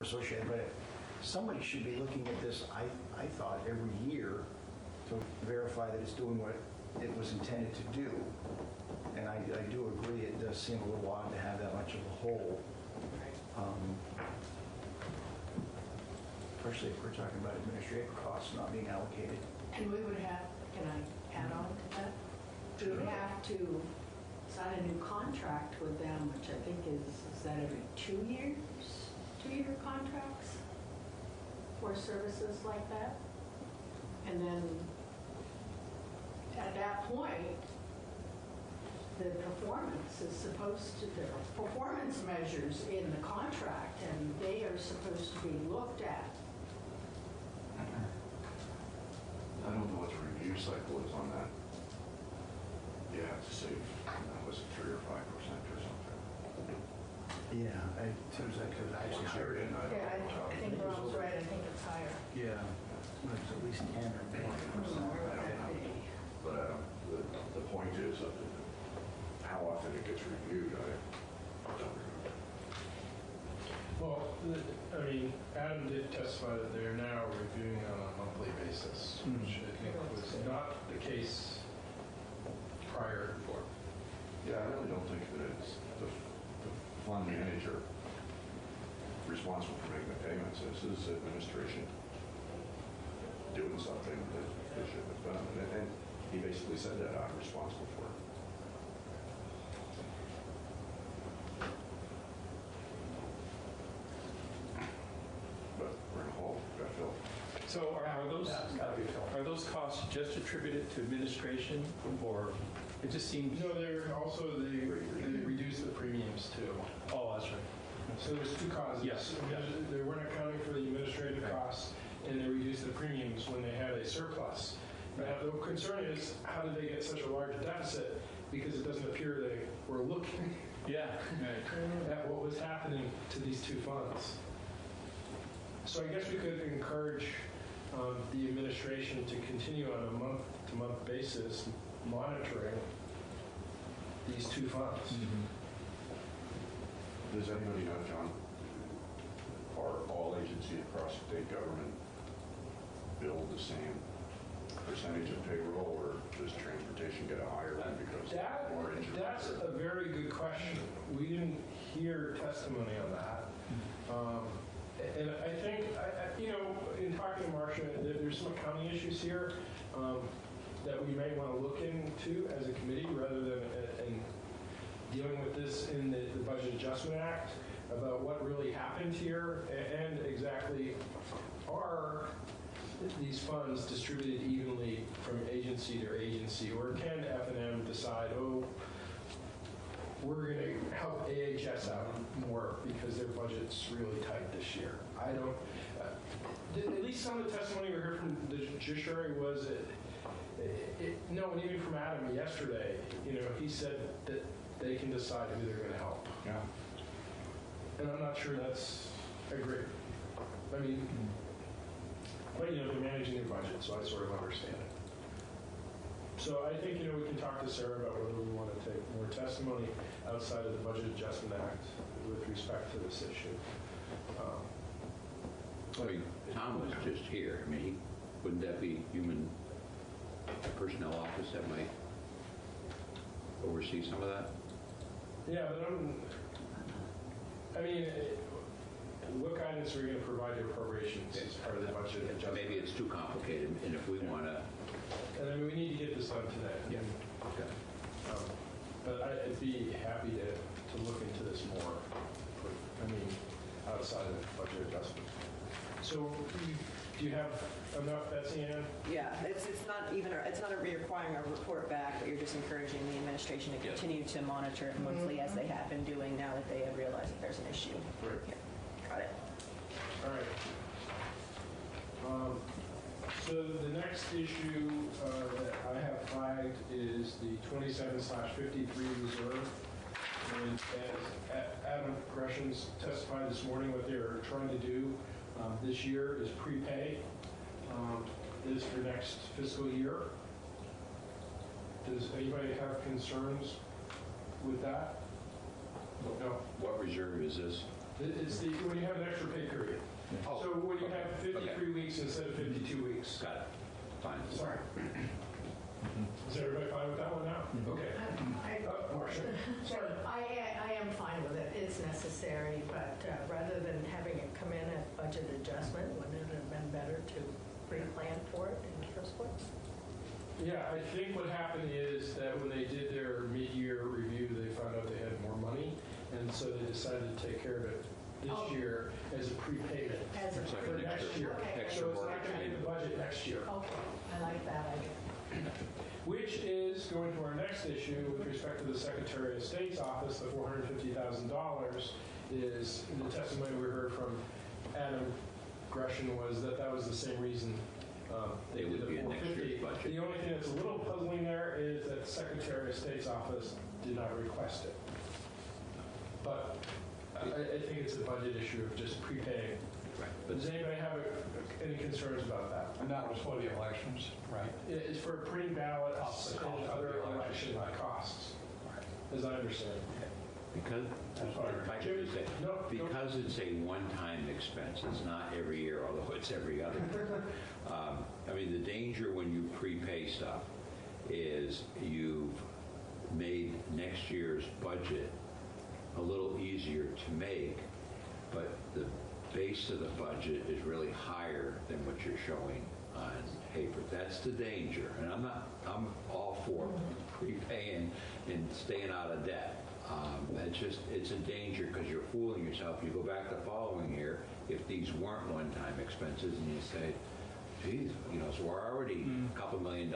associated, but somebody should be looking at this, I thought, every year to verify that it's doing what it was intended to do. And I do agree, it does seem a little odd to have that much of a hole. Especially if we're talking about administrative costs not being allocated. And we would have, can I add on to that? We would have to sign a new contract with them, which I think is that every 2 years? 2-year contracts for services like that? And then at that point, the performance is supposed to, there are performance measures in the contract, and they are supposed to be looked at. I don't know what the review cycle is on that. You have to save, was it 3 or 5% or something? Yeah, it seems like it's actually higher. Yeah, I think Rob's right, I think it's higher. Yeah, it's at least 10 or 20. But the point is, how often it gets reviewed, I don't remember. Well, I mean, Adam did testify that they're now reviewing on a monthly basis, which I think was not the case prior. Yeah, I really don't think that it's the fund manager responsible for making the payments. This is administration doing something that they shouldn't have done. And he basically said that I'm responsible for it. But we're in a hole, got to fill. So are those costs just attributed to administration, or it just seems? No, they reduce the premiums too. Oh, that's right. So there's two causes. Yes. They weren't accounting for the administrative costs, and they reduced the premiums when they had a surplus. Now, the concern is, how did they get such a large deficit? Because it doesn't appear they were looking at what was happening to these two funds. So I guess we could encourage the administration to continue on a month-to-month basis monitoring these two funds. Does anybody know, John, are all agencies across state government bill the same percentage of payroll, or does transportation get a higher one because more injured? That's a very good question. We didn't hear testimony on that. And I think, in talking to Marcia, there's some accounting issues here that we may want to look into as a committee rather than dealing with this in the Budget Adjustment Act about what really happened here and exactly are these funds distributed evenly from agency to agency, or can F&M decide, we're going to help AHS out more because their budget's really tight this year. I don't, at least some of the testimony we heard from the judiciary was, no, and even from Adam yesterday, he said that they can decide who they're going to help. Yeah. And I'm not sure that's agreed. I mean, but they're managing their budget, so I sort of understand it. So I think, we can talk to Sarah about whether we want to take more testimony outside of the Budget Adjustment Act with respect to this issue. Tom was just here. I mean, wouldn't that be Human Personnel Office that might oversee some of that? Yeah, but what guidance are we going to provide to appropriations as part of the budget adjustment? Maybe it's too complicated, and if we want to... And we need to get this done today. Yeah. Okay. But I'd be happy to look into this more, outside of the budget adjustment. So do you have enough, Betsy Ann? Yeah, it's not requiring a report back, but you're just encouraging the administration to continue to monitor it monthly as they have been doing now that they have realized that there's an issue. Right. Yeah. Got it. All right. So the next issue that I have flagged is the 27/53 reserve. And as Adam Greshams testified this morning, what they're trying to do this year is prepay this for next fiscal year. Does anybody have concerns with that? No. What reserve is this? It's when you have an extra pay period. weeks instead of 52 weeks. Got it. Fine. Sorry. Is everybody fine with that one now? Okay. Marcia, sorry. I am fine with it. It's necessary, but rather than having it come in at budget adjustment, wouldn't it have been better to pre-plan for it in the first place? Yeah, I think what happened is that when they did their mid-year review, they found out they had more money, and so they decided to take care of it this year as a prepayment As a It's like for an next extra, year. extra So it's not mortgage going to be in the payment. budget next year. Okay, I like that idea. Which is going to our next issue with respect to the Secretary of State's office, the $450,000 is, the testimony we heard from Adam Gresham was that that was the same reason they It did would the be in next year's 450. budget. The only thing that's a little puzzling there is that the Secretary of State's office did not request it. But I think it's a budget issue of just prepaying. Right. But does anybody have any concerns about that? And that was for the elections, right? It's for printing ballots Costs, the cost and of other the election. election costs, as I understand it. Because, if I could just say, No, because it's a one-time expense, it's not every year, although it's every other year. I mean, the danger when you prepay stuff is you've made next year's budget a little easier to make, but the base of the budget is really higher than what you're showing on paper. That's the danger. And I'm all for prepaying and staying out of debt. It's a danger because you're fooling yourself. You go back the following year, if these weren't one-time expenses, and you say, geez, so we're already a couple $1 million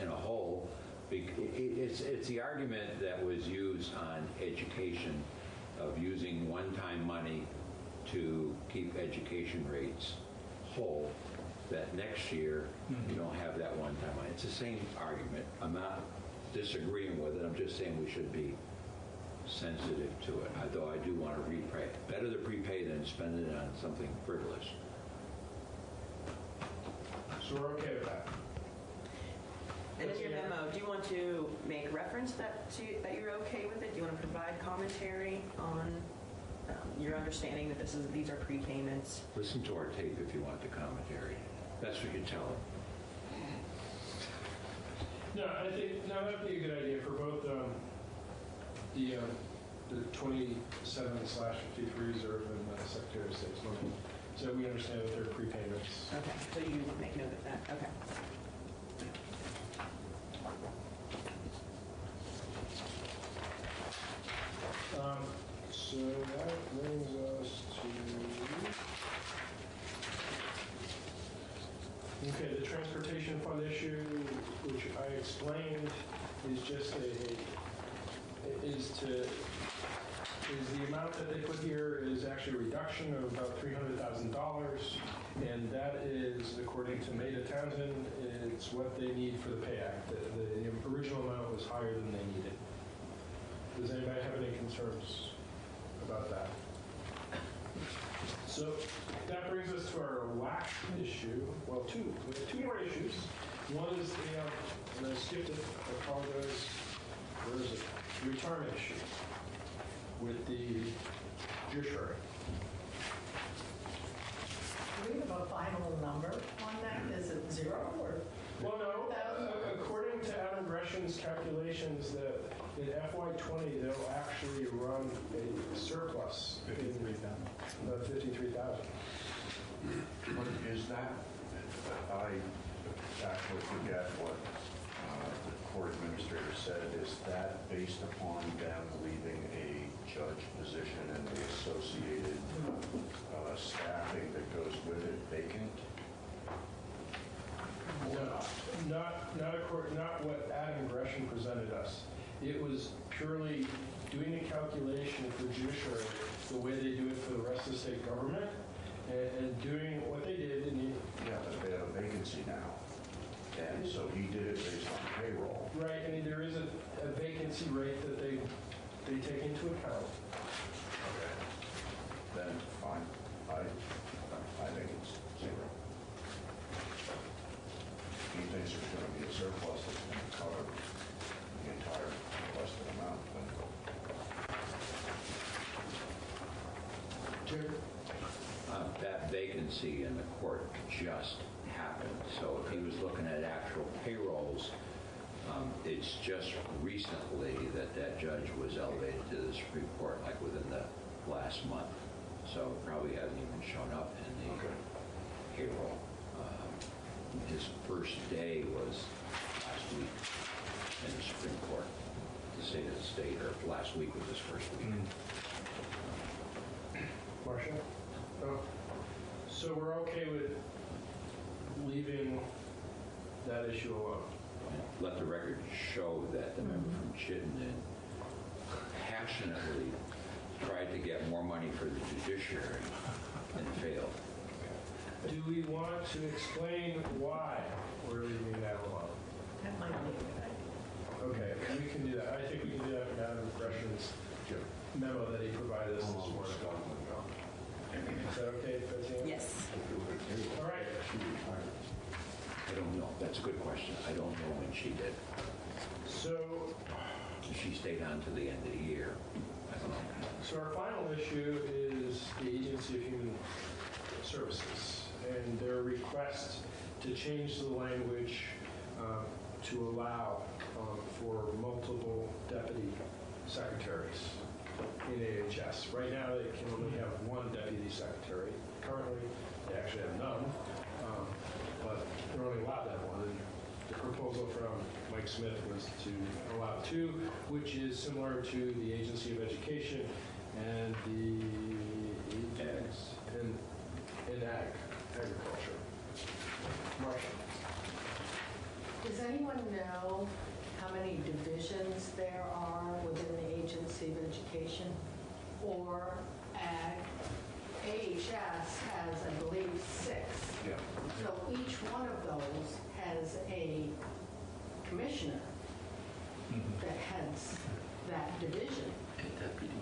in a hole. It's the argument that was used on education of using one-time money to keep education rates whole, that next year you don't have that one-time money. It's the same argument. I'm not disagreeing with it. I'm just saying we should be sensitive to it, although I do want to repay. Better to prepay than spend it on something frivolous. So we're okay with that. And in your memo, do you want to make reference that you're okay with it? Do you want to provide commentary on your understanding that these are prepayments? Listen to our tape if you want the commentary. That's what you tell them. No, I think that'd be a good idea for both the 27/53 reserve and the Secretary of State's money, so we understand that they're prepayments. Okay, so you make note of that. Okay. So that brings us to, okay, the transportation fund issue, which I explained, is just is the amount that they put here is actually a reduction of about $300,000, and that is, according to Maida Townsend, it's what they need for the pay act. The original amount was higher than they needed. Does anybody have any concerns about that? So that brings us to our last issue. Well, we have two more issues. One is and I skipped it, I apologize. Where is it? The retirement issue with the judiciary. Do we have a final number on that? Is it 0 or? Well, no, according to Adam Gresham's calculations, that in FY20, they'll actually run a surplus. 53,000. 53,000. What is that? I actually forget what the court administrator said. Is that based upon them leaving a judge position and the associated staffing that goes with it vacant? Not what Adam Gresham presented us. It was purely doing the calculation for judiciary the way they do it for the rest of the state government, and doing what they did. Yeah, but they have a vacancy now. And so he did it based on payroll. Right, and there is a vacancy rate that they take into account. Okay. Then, fine. I think it's 0. He thinks there's going to be a surplus that's going to cover the entire requested amount. Jim? vacancy in the court just happened. So if he was looking at actual payrolls, it's just recently that that judge was elevated to the Supreme Court, like within the last month. So it probably hasn't even shown up in the payroll. His first day was last week in the Supreme Court, the state of the state, or last week was his first week. Marcia? Oh, so we're okay with leaving that issue alone? Let the record show that the member from Chittenden passionately tried to get more money for the judiciary and failed. Do we want to explain why we're leaving that alone? That might be a good idea. Okay, we can do that. I think we can do that in Madam Gresham's memo that he provided us this morning. Is that okay, Betsy? Yes. All right. I don't know. That's a good question. I don't know when she did. So, She stayed on to the end of the year. I don't know. so our final issue is the Agency of Human Services and their request to change the language to allow for multiple deputy secretaries in AHS. Right now, they can only have one deputy secretary. Currently, they actually have none, but they're only allowed to have one. And the proposal from Mike Smith was to allow two, which is similar to the Agency of Education and the agriculture. Marcia. Does anyone know how many divisions there are within the Agency of Education or Ag? AHS has, I believe, 6. Yeah. So each one of those has a commissioner that heads that division.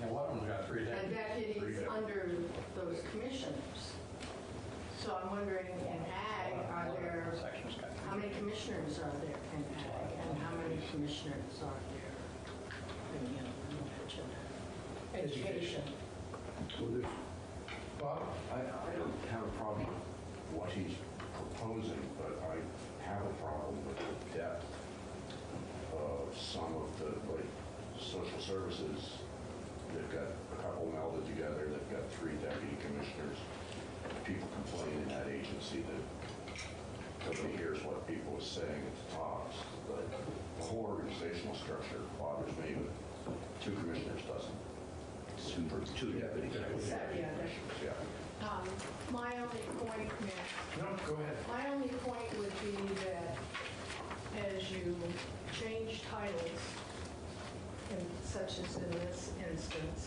Yeah, one of them's got 3 And deputies. deputies under those commissioners. So I'm wondering, in Ag, are there, Section's got how many commissioners are there in Ag? And how many commissioners are there in education? Well, Bob? I don't have a problem with what he's proposing, but I have a problem with the depth of some of the, like, social services. They've got a couple melded together, they've got 3 deputy commissioners. People complain in that agency that nobody hears what people are saying at the tops. The whole organizational structure bothers me, but 2 commissioners doesn't. Two deputies. Yeah. My only point, Matt, No, go ahead. my only point would be that as you change titles, and such as in this instance,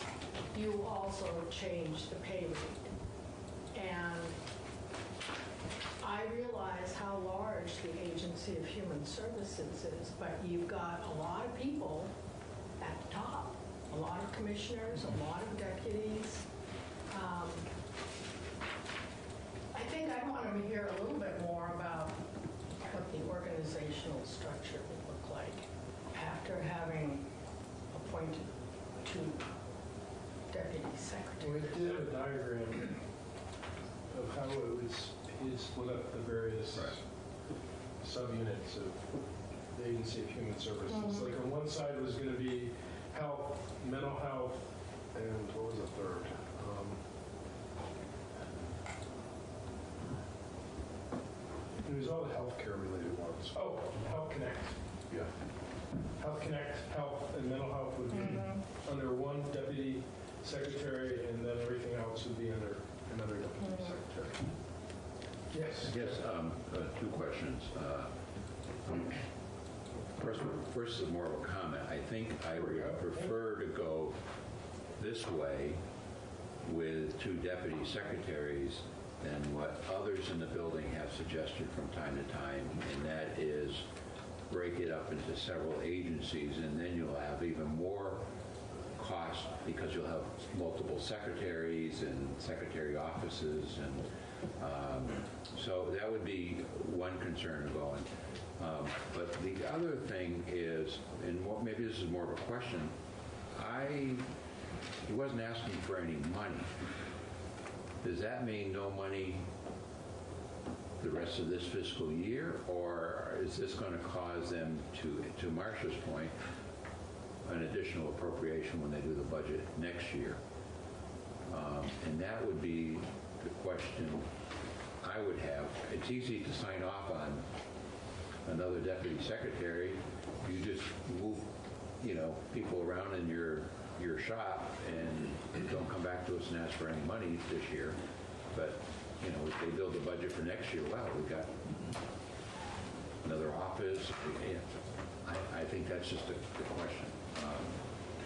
you also change the pay rate. And I realize how large the Agency of Human Services is, but you've got a lot of people at the top, a lot of commissioners, a lot of deputies. I think I want to hear a little bit more about what the organizational structure would look like after having appointed 2 deputy We secretaries. did a diagram of how it was split up the various subunits of the Agency of Human Services. Like on one side was going to be health, mental health, and what was the third? It was all the healthcare related ones. Oh, Health Connect. Yeah. Health Connect, health, and mental health would be under one deputy secretary, and then everything else would be under another deputy secretary. Yes. Yes, 2 questions. First is more of a comment. I think I would prefer to go this way with 2 deputy secretaries than what others in the building have suggested from time to time, and that is break it up into several agencies, and then you'll have even more cost because you'll have multiple secretaries and secretary offices, and so that would be one concern of going. But the other thing is, and maybe this is more of a question, he wasn't asking for any money. does that mean no money the rest of this fiscal year? Or is this going to cause them, to Marcia's point, an additional appropriation when they do the budget next year? And that would be the question I would have. It's easy to sign off on another deputy secretary. You just move, people around in your shop and don't come back to us and ask for any money this year. But, if they build a budget for next year, wow, we've got another office. I think that's just the question.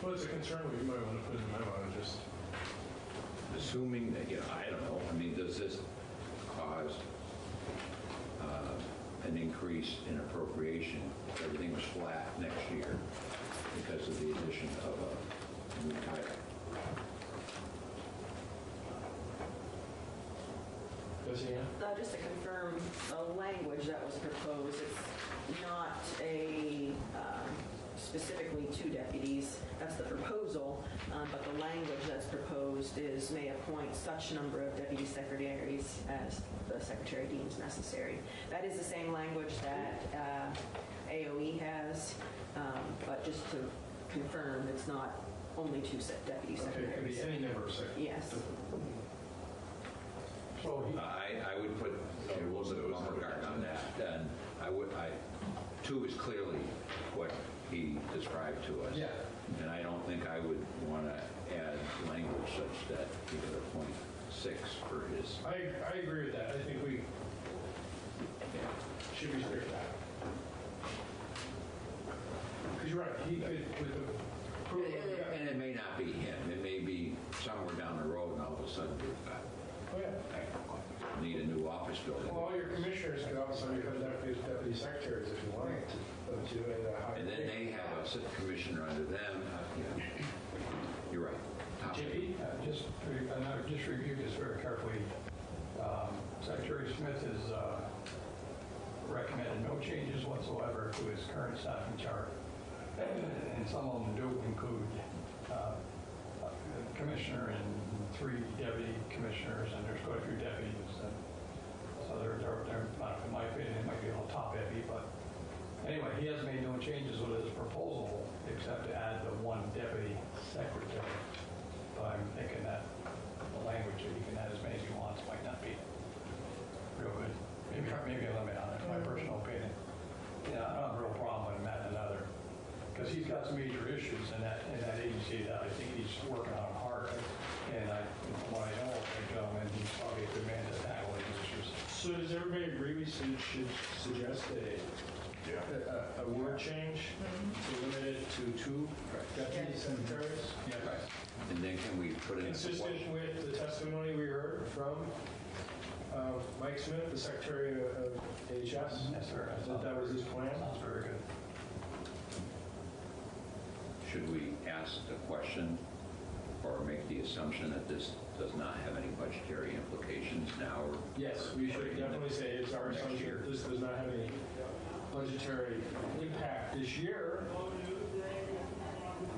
Well, it's a concern we might want to put in the memo, and just Assuming that, I don't know, does this cause an increase in appropriation if everything was flat next year because of the addition of a new title? Just to confirm, the language that was proposed, it's not specifically 2 deputies. That's the proposal, but the language that's proposed is may appoint such number of deputy secretaries as the secretary deems necessary. That is the same language that AOE has, but just to confirm, it's not only 2 deputy okay, it could secretaries. be any number of secretaries. Yes. So I would put a little bit of a bumper guard on that. And 2 is clearly what he described to us. Yeah. And I don't think I would want to add language such that he could appoint 6 for his. I agree with that. I think we should be strict with that. Because you're right, he could, with the approval of the And it may not be him. It may be somewhere down the road, and all of a sudden we've got, oh, yeah. need a new office building. Well, all your commissioners could also become deputy secretaries if you wanted to. And then they have a commissioner under them. You're right. JP? Just reviewed this very carefully. Secretary Smith has recommended no changes whatsoever to his current staffing chart. And some of them do include a commissioner and 3 deputy commissioners, and there's quite a few deputies. So they're not, in my opinion, it might be a little top heavy, but anyway, he has made no changes with his proposal except to add the 1 deputy secretary. But I'm thinking that the language that he can add as many as he wants might not be real good. Maybe a limit on it, my personal opinion. Yeah, I don't have a real problem with him adding another, because he's got some major issues in that agency that I think he's working on hard. And from what I know of the gentleman, he's probably a good man to tackle these issues. So does everybody agree we should suggest a word change to limit it to 2 deputy secretaries? Yeah, right. And then can we put in Consistent with the testimony we heard from Mike Smith, the Secretary of HS? Yes, sir. That was his plan? Sounds very good. Should we ask the question or make the assumption that this does not have any budgetary implications now? Or Yes, we should definitely say it's our Next assumption year. that this does not have any budgetary impact this year.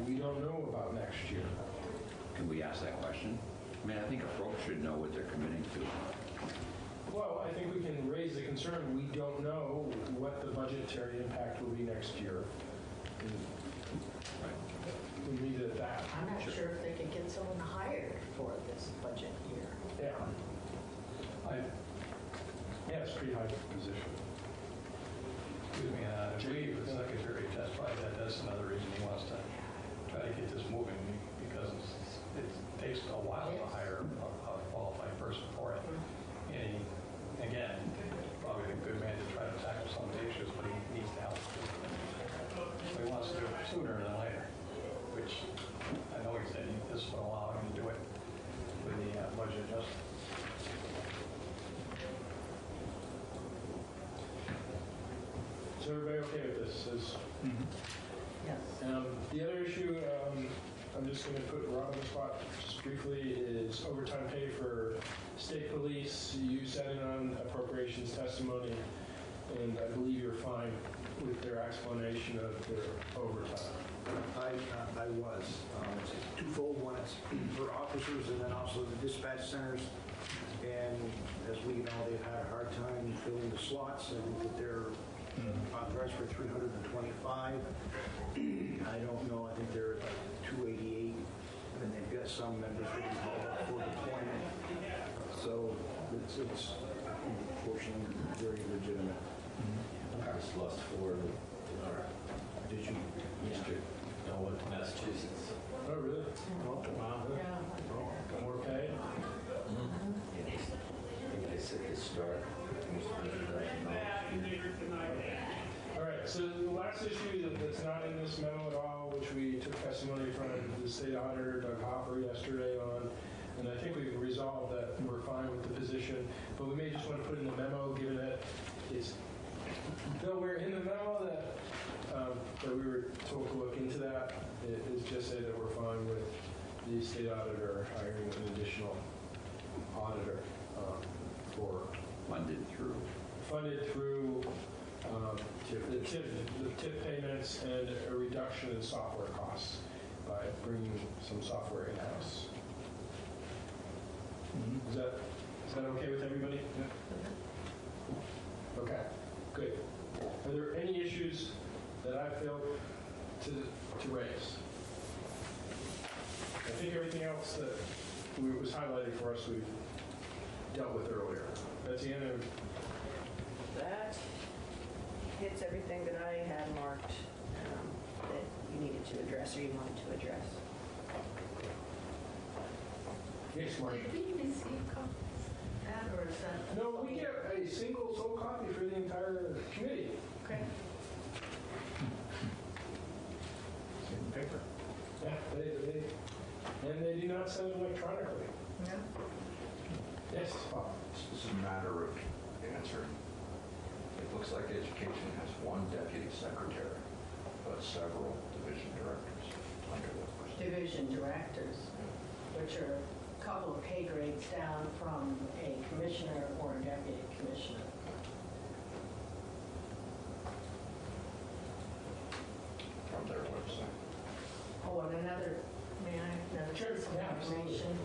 We don't know about next year. Can we ask that question? I think a folks should know what they're committing to. Well, I think we can raise the concern. We don't know what the budgetary impact will be next year. We leave it at that. I'm not sure if they could get someone hired for this budget year. Yeah. Yeah, it's a pretty high position. Excuse me, I believe the secretary testified that that's another reason he wants to try to get this moving, because it takes a while to hire a qualified person for it. And again, probably a good man to try to tackle some of the issues, but he needs the help. So he wants to do it sooner than later, which I know he said this would allow him to do it with the budget adjustment. Is everybody okay with this? Yes. The other issue, I'm just going to put Rob on the spot just briefly, is overtime pay for state police. You sat in on appropriations testimony, and I believe you're fine with their explanation of their overtime. I was. It's twofold. One is for officers and then also the dispatch centers. And as we know, they've had a hard time filling the slots. I think that they're authorized for 325. I don't know. I think they're at like 288. And they've got some members that are called up for deployment. So it's unfortunately very legitimate. I just lost 4 in our Did you? district, went to Massachusetts. Oh, really? Wow. Yeah. More pay? I think they said they start almost $100,000. All right, so the last issue that's not in this memo at all, which we took testimony from the state auditor, Doug Hopper, yesterday on, and I think we've resolved that we're fine with the position, but we may just want to put in the memo, given that it's nowhere in the memo that we were told to look into that. It is just say that we're fine with the state auditor hiring an additional auditor for funded through the tip payments and a reduction in software costs by bringing some software in-house. Is that okay with everybody? Yeah. Okay, good. Are there any issues that I failed to raise? I think everything else that was highlighted for us we've dealt with earlier. That's the end of. That hits everything that I had marked that you needed to address or you wanted to address. Yes, Mark. Did we receive copies of that, or is that? No, we get a single sole copy for the entire committee. Okay. In paper. Yeah, and they do not send electronically. Yeah. Yes, Bob. This is a matter of answering. It looks like education has one deputy secretary, but several division directors under that person. Division directors, which are a couple of pay grades down from a commissioner or a deputy commissioner. From their website. Oh, and another, may I, another Sure, piece of yeah, absolutely. information?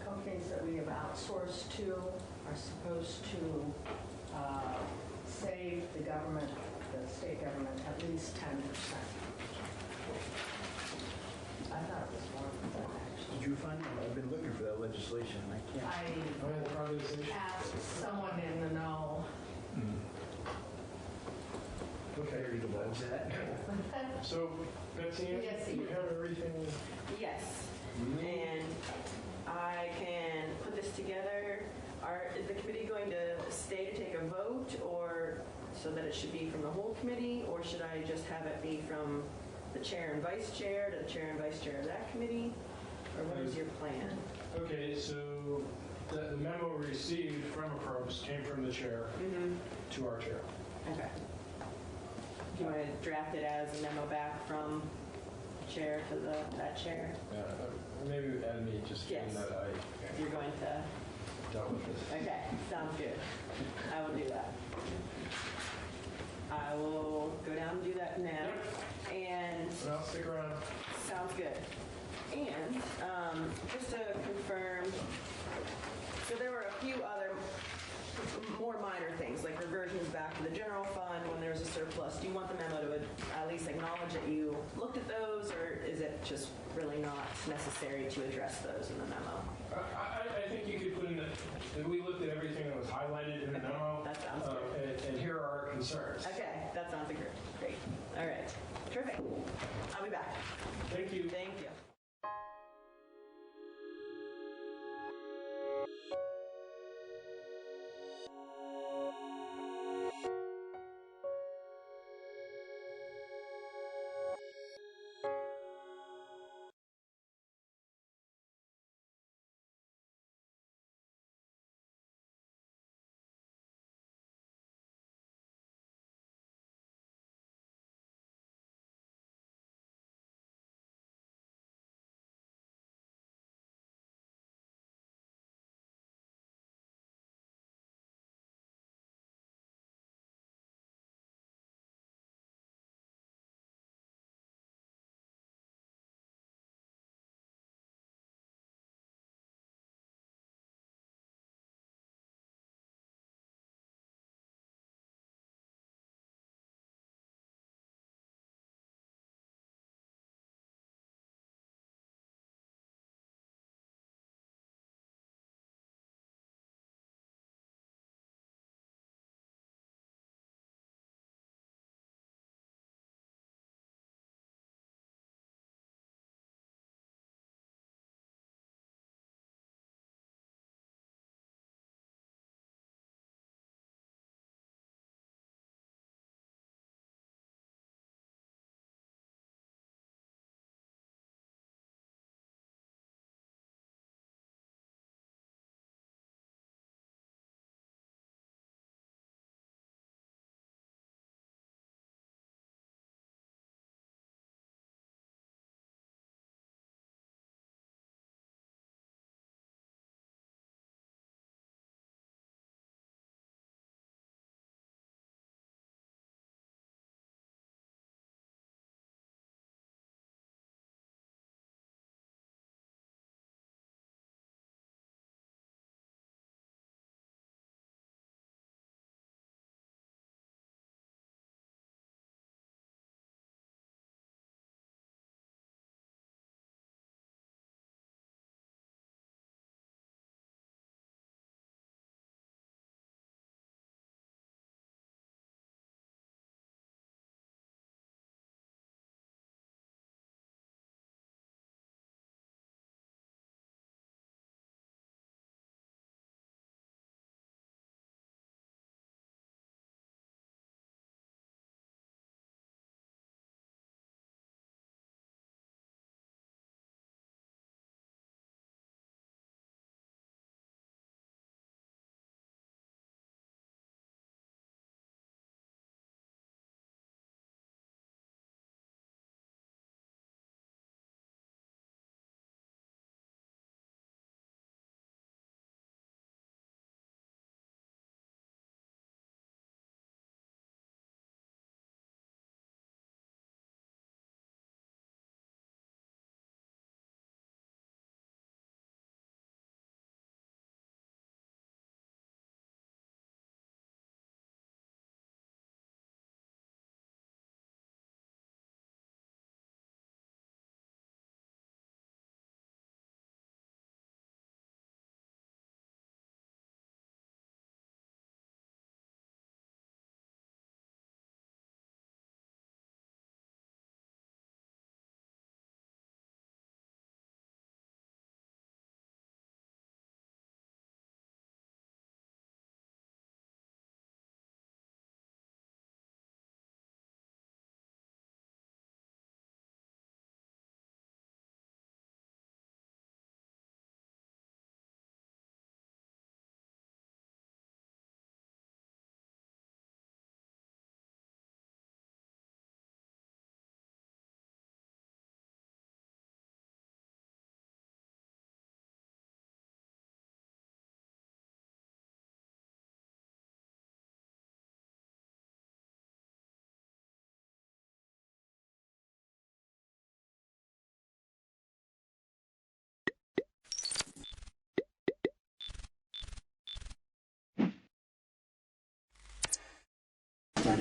Companies that we have outsourced to are supposed to save the government, the state government, at least 10%. I thought it was more than that, actually. Did you find that? I've been looking for that legislation and I can't. Oh, yeah, the privatization. Asked someone in the know. Okay. What's that? So, Betsy, Yes, you have everything? Yes, and I can put this together. Is the committee going to stay to take a vote, or so that it should be from the whole committee, or should I just have it be from the chair and vice chair to the chair and vice chair of that committee? Or what is your plan? Okay, so the memo received from APROS came from the chair to our chair. Okay. Do you want to draft it as a memo back from chair to that chair? Maybe add me just given Yes. that I You're going to? dealt with this. Okay, sounds good. I will do that. I will go down and do that now. And And I'll stick around. sounds good. And just to confirm, so there were a few other more minor things, like reversions back to the general fund when there's a surplus. Do you want the memo to at least acknowledge that you looked at those, or is it just really not necessary to address those in the memo? I think you could put in that we looked at everything that was highlighted in the memo. That sounds good. And here are our concerns. Okay, that sounds great. All right, terrific. I'll be back. Thank you. Thank you.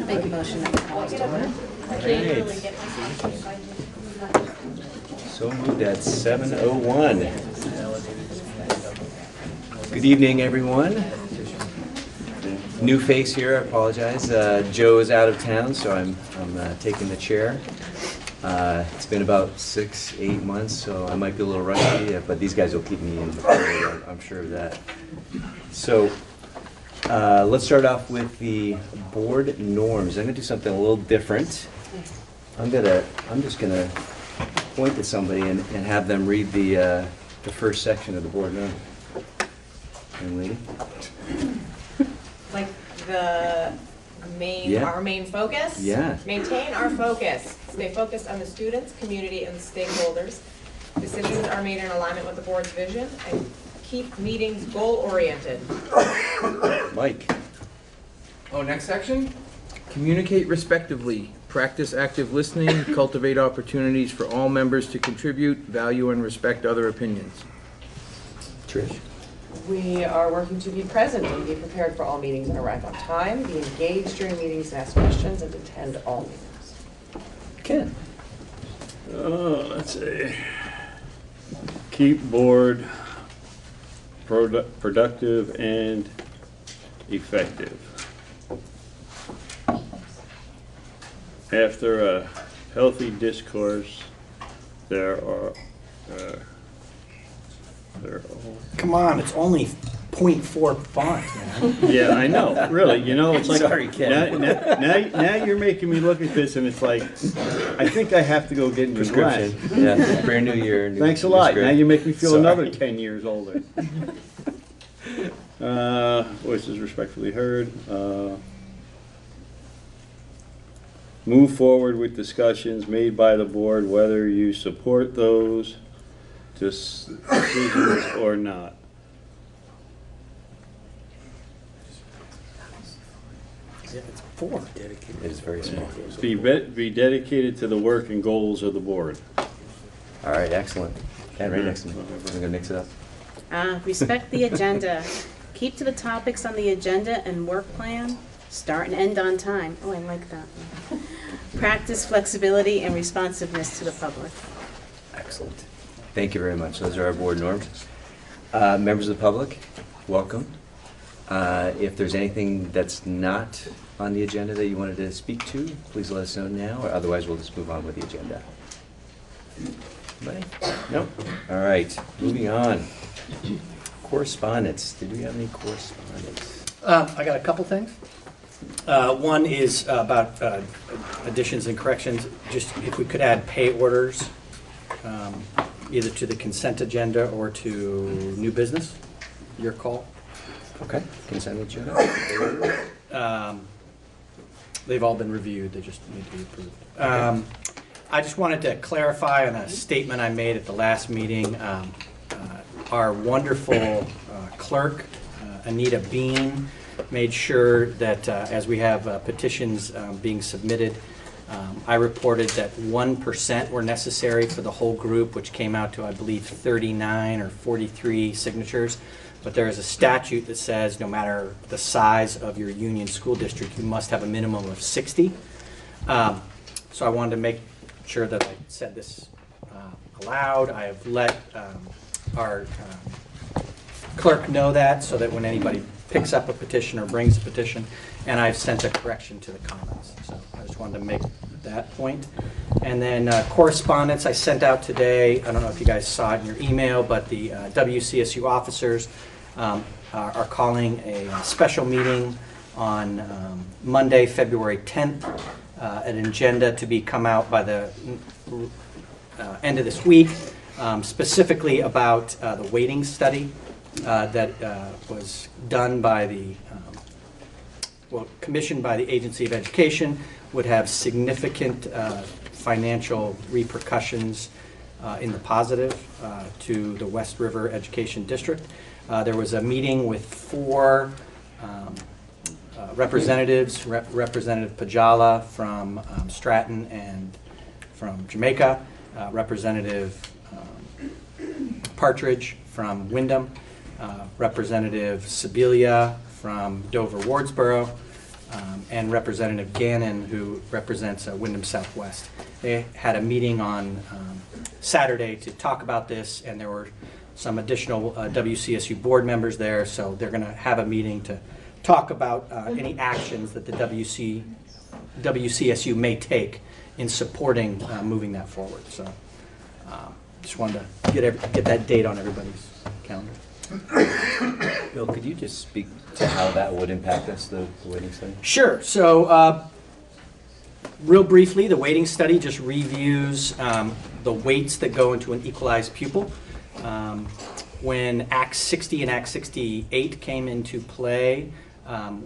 Make a motion that we call it order. So moved at 7:01. Good evening, everyone. New face here, I apologize. Joe is out of town, so I'm taking the chair. It's been about 6-8 months, so I might be a little rusty, but these guys will keep me informed, I'm sure of that. So let's start off with the board norms. I'm gonna do something a little different. I'm just gonna point to somebody and have them read the first section of the board norm. Young lady? Like the main, Yeah. our main focus? Yeah. Maintain our focus. Stay focused on the students, community, and stakeholders. Decisions are made in alignment with the board's vision, and keep meetings goal-oriented. Mike? Oh, next section? Communicate respectively. Practice active listening. Cultivate opportunities for all members to contribute, value, and respect other opinions. Trish? We are working to be present and be prepared for all meetings and arrive on time, be engaged during meetings and ask questions, and attend all meetings. Ken? Let's see. Keep board productive and effective. After a healthy discourse, there are Come on, it's only 0.4 font, man. yeah, I know, really, you know, it's like, Sorry, Ken. now you're making me look at this and it's like, I think I have to go get new glasses. Prescription. Yeah, brand new year. New, Thanks a new lot, script. now you make me feel Sorry. another 10 years older. Voices respectfully heard. Move forward with discussions made by the board, whether you support those decisions or not. Yeah, it's 4. It is very small. Be dedicated to the work and goals of the board. All right, excellent. Ken, right next to me. I'm gonna mix it up. Respect the agenda. Keep to the topics on the agenda and work plan. Start and end on time. Oh, I like that one. Practice flexibility and responsiveness to the public. Excellent. Thank you very much. Those are our board norms. Members of the public, welcome. If there's anything that's not on the agenda that you wanted to speak to, please let us know now, or otherwise we'll just move on with the agenda. Anybody? No? All right, moving on. Correspondence. Did we have any correspondence? I got a couple things. One is about additions and corrections. Just if we could add pay orders, either to the consent agenda or to new business. Your call. Okay, consent agenda. They've all been reviewed. They just need to be approved. I just wanted to clarify on a statement I made at the last meeting. Our wonderful clerk, Anita Bean, made sure that as we have petitions being submitted, I reported that 1% were necessary for the whole group, which came out to, I believe, 39 or 43 signatures. But there is a statute that says no matter the size of your union school district, you must have a minimum of 60. So I wanted to make sure that I said this aloud. I have let our clerk know that so that when anybody picks up a petition or brings a petition, and I've sent a correction to the comments. So I just wanted to make that point. And then correspondence I sent out today, I don't know if you guys saw it in your email, but the WCSU officers are calling a special meeting on Monday, February 10th, an agenda to be come out by the end of this week, specifically about the weighting study that was done by the, commissioned by the Agency of Education, would have significant financial repercussions in the positive to the West River Education District. There was a meeting with 4 representatives, Representative Pajala from Stratton and from Jamaica, Representative Partridge from Wyndham, Representative Sibilia from Dover-Wardsboro, and Representative Gannon, who represents Wyndham Southwest. They had a meeting on Saturday to talk about this, and there were some additional WCSU board members there, so they're going to have a meeting to talk about any actions that the WCSU may take in supporting moving that forward. So just wanted to get that date on everybody's calendar. Bill, could you just speak to how that would impact us, the weighting study? Sure. So real briefly, the weighting study just reviews the weights that go into an equalized pupil. When Act 60 and Act 68 came into play,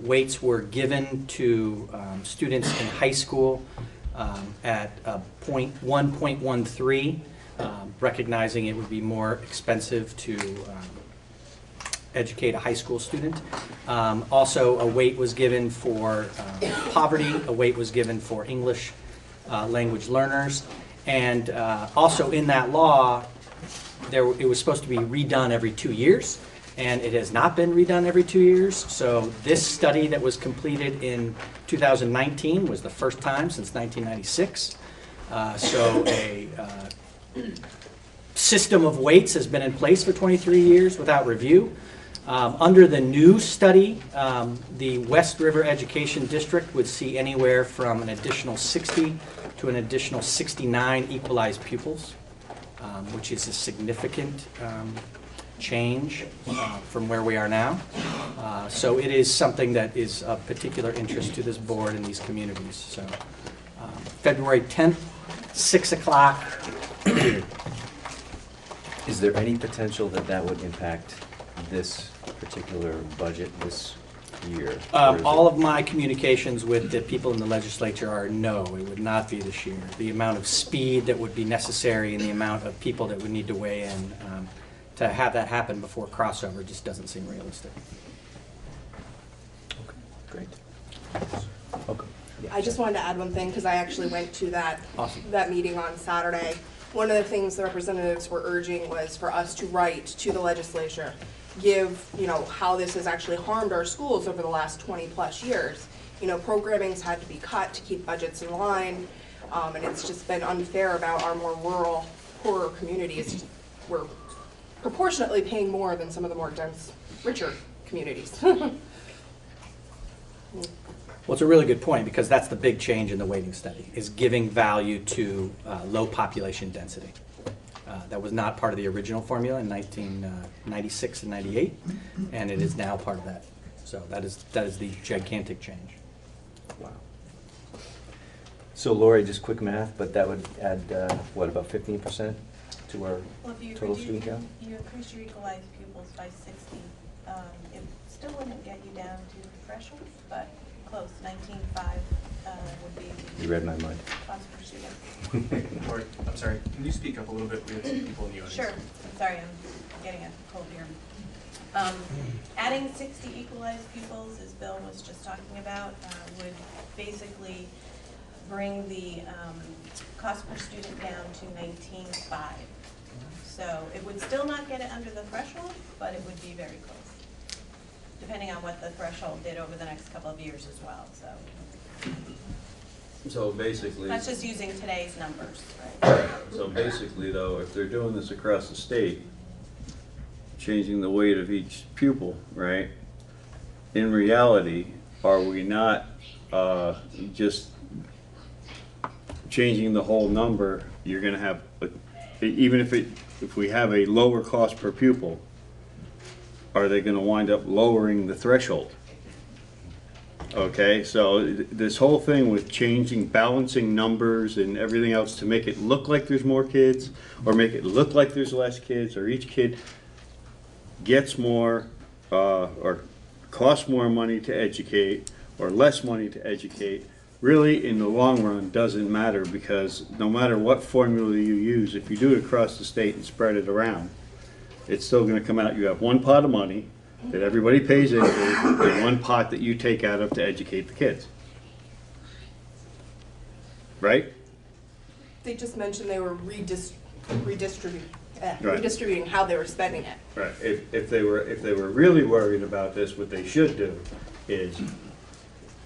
weights were given to students in high school at 1.13, recognizing it would be more expensive to educate a high school student. Also, a weight was given for poverty, a weight was given for English language learners, and also in that law, it was supposed to be redone every 2 years, and it has not been redone every 2 years. So this study that was completed in 2019 was the first time since 1996. So a system of weights has been in place for 23 years without review. Under the new study, the West River Education District would see anywhere from an additional 60 to an additional 69 equalized pupils, which is a significant change from where we are now. So it is something that is of particular interest to this board and these communities. So February 10th, 6 o'clock. Is there any potential that that would impact this particular budget this year? All of my communications with the people in the legislature are no, it would not be this year. The amount of speed that would be necessary and the amount of people that would need to weigh in to have that happen before crossover just doesn't seem realistic. Okay, great. Okay. Yeah, I just wanted to add one thing because I actually went to that Awesome. that meeting on Saturday. One of the things the representatives were urging was for us to write to the legislature, give, how this has actually harmed our schools over the last 20 plus years. Programming's had to be cut to keep budgets in line, and it's just been unfair about our more rural, poorer communities. We're proportionately paying more than some of the more dense, richer communities. Well, it's a really good point because that's the big change in the weighting study, is giving value to low population density. That was not part of the original formula in 1996 and 98, and it is now part of that. So that is the gigantic change. Wow. So Lori, just quick math, but that would add, what, about 15% to our total student count? You increase your equalized pupils by 60. It still wouldn't get you down to the threshold, but close. 19.5 would be. You read my mind. Cost per student. Lori, I'm sorry, can you speak up a little bit? We have some people in the audience. Sure. I'm sorry, I'm getting a cold here. Adding 60 equalized pupils, as Bill was just talking about, would basically bring the cost per student down to 19.5. So it would still not get it under the threshold, but it would be very close, depending on what the threshold did over the next couple of years as well. So basically. That's just using today's numbers, right? So basically though, if they're doing this across the state, changing the weight of each pupil, right? In reality, are we not just changing the whole number? You're gonna have, even if we have a lower cost per pupil, are they gonna wind up lowering the threshold? Okay, so this whole thing with changing, balancing numbers and everything else to make it look like there's more kids, or make it look like there's less kids, or each kid gets more, or costs more money to educate, or less money to educate, really in the long run doesn't matter, because no matter what formula you use, if you do it across the state and spread it around, it's still gonna come out, you have one pot of money that everybody pays into, and one pot that you take out of to educate the kids. Right? They just mentioned they were redistributing how they were spending it. Right. If they were really worried about this, what they should do is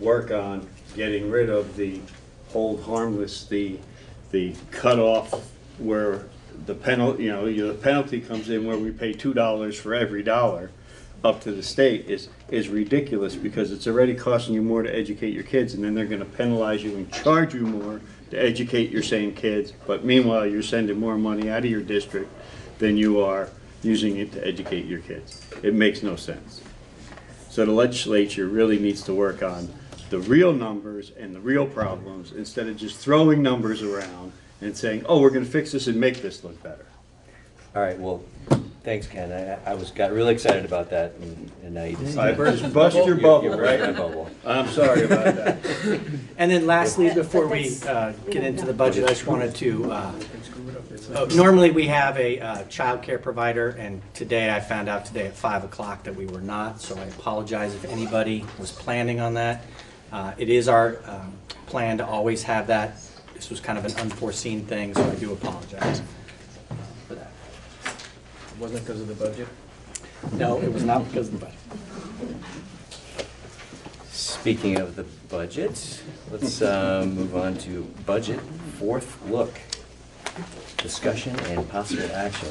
work on getting rid of the hold harmless, the cutoff where the penalty, the penalty comes in where we pay $2 for every dollar up to the state is ridiculous, because it's already costing you more to educate your kids, and then they're gonna penalize you and charge you more to educate your same kids, but meanwhile, you're sending more money out of your district than you are using it to educate your kids. It makes no sense. So the legislature really needs to work on the real numbers and the real problems, instead of just throwing numbers around and saying, oh, we're gonna fix this and make this look better. All right, well, thanks, Ken. I got really excited about that, and now you just... I just bust your bubble, You burst my bubble. I'm sorry about that. And then lastly, before we get into the budget, I just wanted to, normally we have a child care provider, and today I found out today at 5 o'clock that we were not, so I apologize if anybody was planning on that. It is our plan to always have that. This was kind of an unforeseen thing, so I do apologize for that. It wasn't because of the budget? No, it was not because of the budget. Speaking of the budget, let's move on to budget fourth look. Discussion and possible action.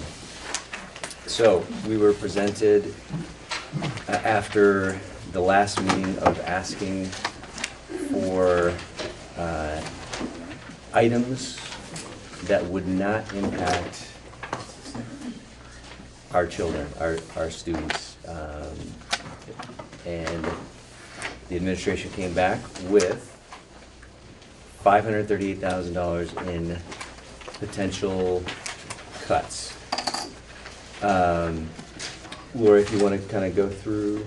So we were presented after the last meeting of asking for items that would not impact our children, our students. And the administration came back with $538,000 in potential cuts. Laura, if you want to kind of go through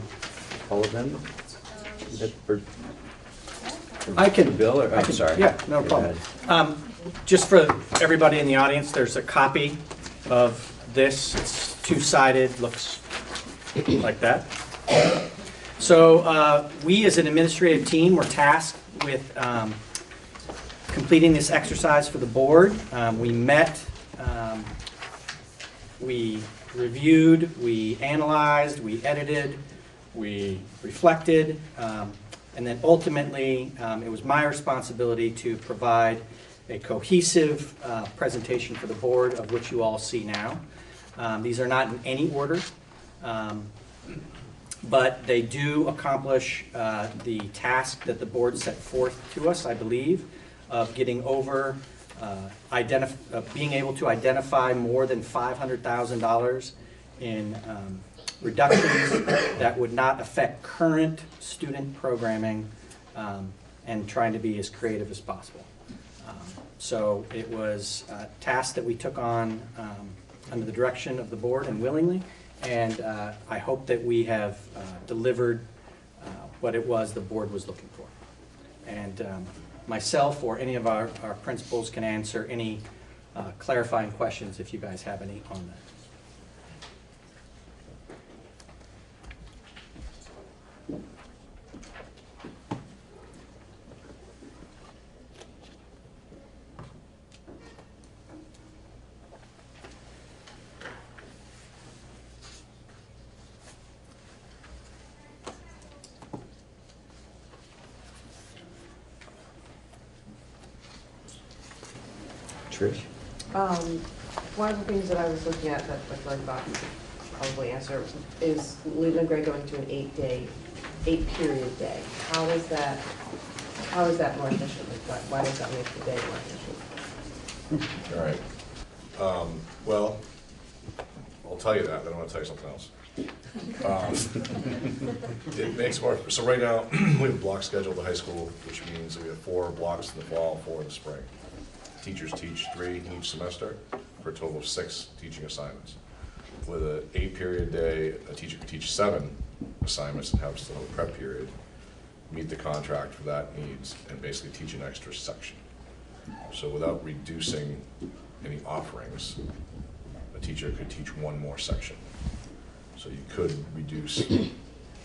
all of them? I can. Bill, or, I I'm can, sorry. Yeah, no problem. Just for everybody in the audience, there's a copy of this. It's two-sided, looks like that. So we as an administrative team were tasked with completing this exercise for the board. We met, we reviewed, we analyzed, we edited, we reflected, and then ultimately it was my responsibility to provide a cohesive presentation for the board, of which you all see now. These are not in any order, but they do accomplish the task that the board set forth to us, I believe, of getting over, being able to identify more than $500,000 in reductions that would not affect current student programming, and trying to be as creative as possible. So it was a task that we took on under the direction of the board and willingly, and I hope that we have delivered what it was the board was looking for. And myself or any of our principals can answer any clarifying questions if you guys have any on that. Trish? One of the things that I was looking at that I feel like Bob could probably answer is Leland Gray going to an 8-period day. How is that more efficient? Like, why does that make the day more efficient? All right. Well, I'll tell you that, then I want to tell you something else. It makes more, so right now, we have a block schedule at the high school, which means that we have 4 blocks in the fall, 4 in the spring. Teachers teach 3 in each semester for a total of 6 teaching assignments. With an 8-period day, a teacher could teach 7 assignments and have still a prep period, meet the contract for that needs, and basically teach an extra section. So without reducing any offerings, a teacher could teach 1 more section. So you could reduce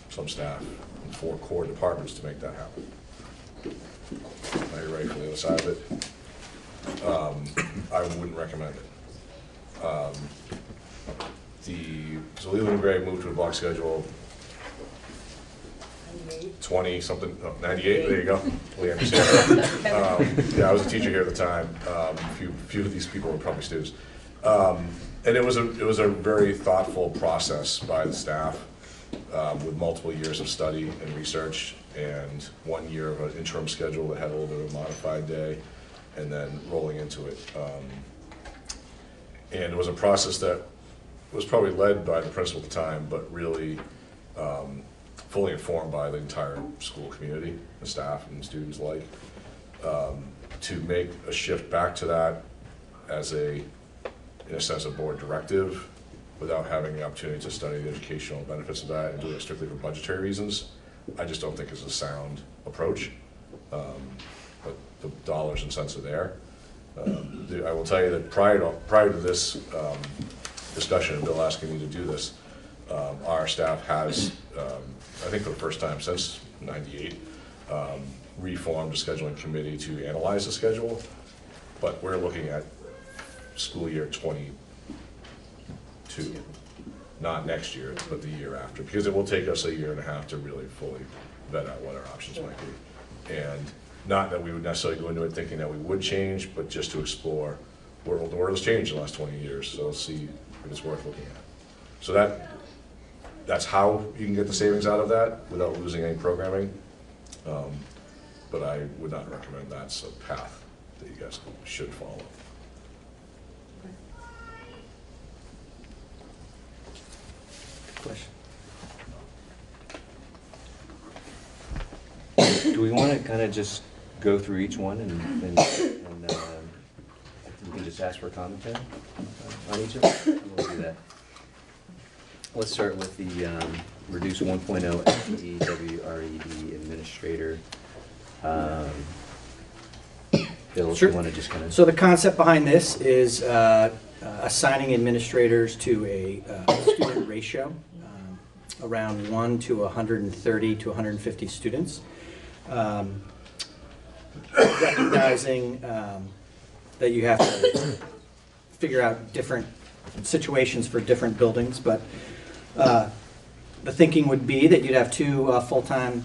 some staff in 4 core departments to make that happen. Now you're ready for the other side of it. I wouldn't recommend it. So Leland Gray moved to a block schedule 20 something, 98, there you go. We understand. Yeah, I was a teacher here at the time. Few of these people were probably students. And it was a very thoughtful process by the staff with multiple years of study and research and 1 year of an interim schedule that had a little bit of a modified day and then rolling into it. And it was a process that was probably led by the principal at the time, but really fully informed by the entire school community, the staff and students alike, to make a shift back to that as in a sense, a board directive without having the opportunity to study the educational benefits of that and do it strictly for budgetary reasons, I just don't think is a sound approach. But the dollars and cents are there. I will tell you that prior to this discussion, and Bill asking me to do this, our staff has, I think for the first time since '98, reformed a scheduling committee to analyze the schedule, but we're looking at school year 22, not next year, but the year after, because it will take us a year and a half to really fully vet out what our options might be. And not that we would necessarily go into it thinking that we would change, but just to explore the world has changed in the last 20 years, so let's see if it's worth looking at. So that's how you can get the savings out of that without losing any programming. But I would not recommend that's a path that you guys should follow. Question. Do we want to kind of just go through each one and we can just ask for commentary on each of them? We'll do that. Let's start with the reduce 1.0 FTE WRED administrator. Bill, if Sure. you want to just kind of... So the concept behind this is assigning administrators to a student ratio, around 1 to 130 to 150 students. Recognizing that you have to figure out different situations for different buildings, but the thinking would be that you'd have 2 full-time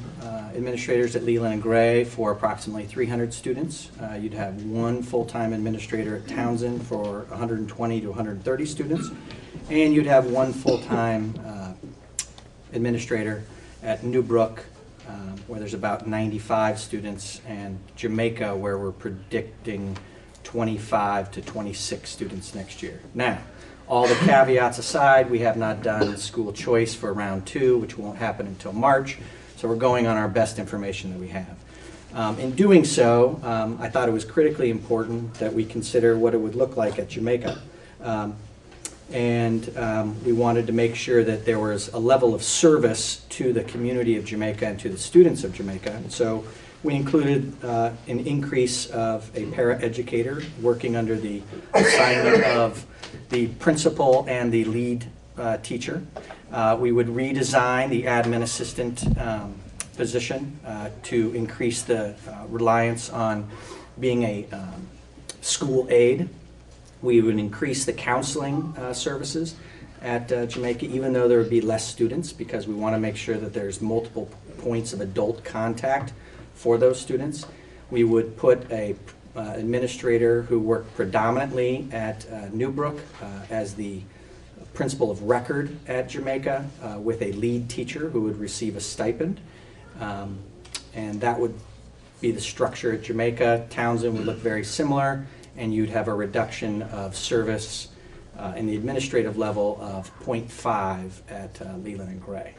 administrators at Leland and Gray for approximately 300 students. You'd have 1 full-time administrator at Townsend for 120 to 130 students, and you'd have 1 full-time administrator at Newbrook, where there's about 95 students, and Jamaica, where we're predicting 25 to 26 students next year. Now, all the caveats aside, we have not done school choice for round 2, which won't happen until March, so we're going on our best information that we have. In doing so, I thought it was critically important that we consider what it would look like at Jamaica. We wanted to make sure that there was a level of service to the community of Jamaica and to the students of Jamaica. And so we included an increase of a paraeducator working under the assignment of the principal and the lead teacher. We would redesign the admin assistant position to increase the reliance on being a school aide. We would increase the counseling services at Jamaica, even though there would be less students, because we want to make sure that there's multiple points of adult contact for those students. We would put a administrator who worked predominantly at Newbrook as the principal of record at Jamaica with a lead teacher who would receive a stipend. And that would be the structure at Jamaica. Townsend would look very similar, and you'd have a reduction of service in the administrative level of 0.5 at Leland and Gray.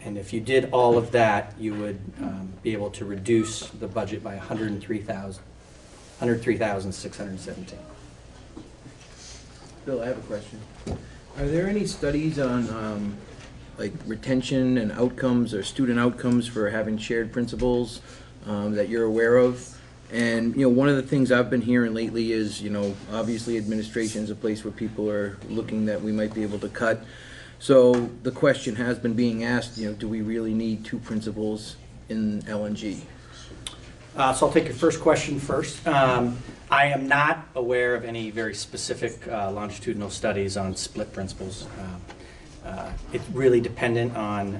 And if you did all of that, you would be able to reduce the budget by $103,617. Bill, I have a question. Are there any studies on like retention and outcomes or student outcomes for having shared principals that you're aware of? And, one of the things I've been hearing lately is, obviously administration is a place where people are looking that we might be able to cut. So the question has been being asked, do we really need 2 principals in LNG? So I'll take your first question first. I am not aware of any very specific longitudinal studies on split principals. It's really dependent on,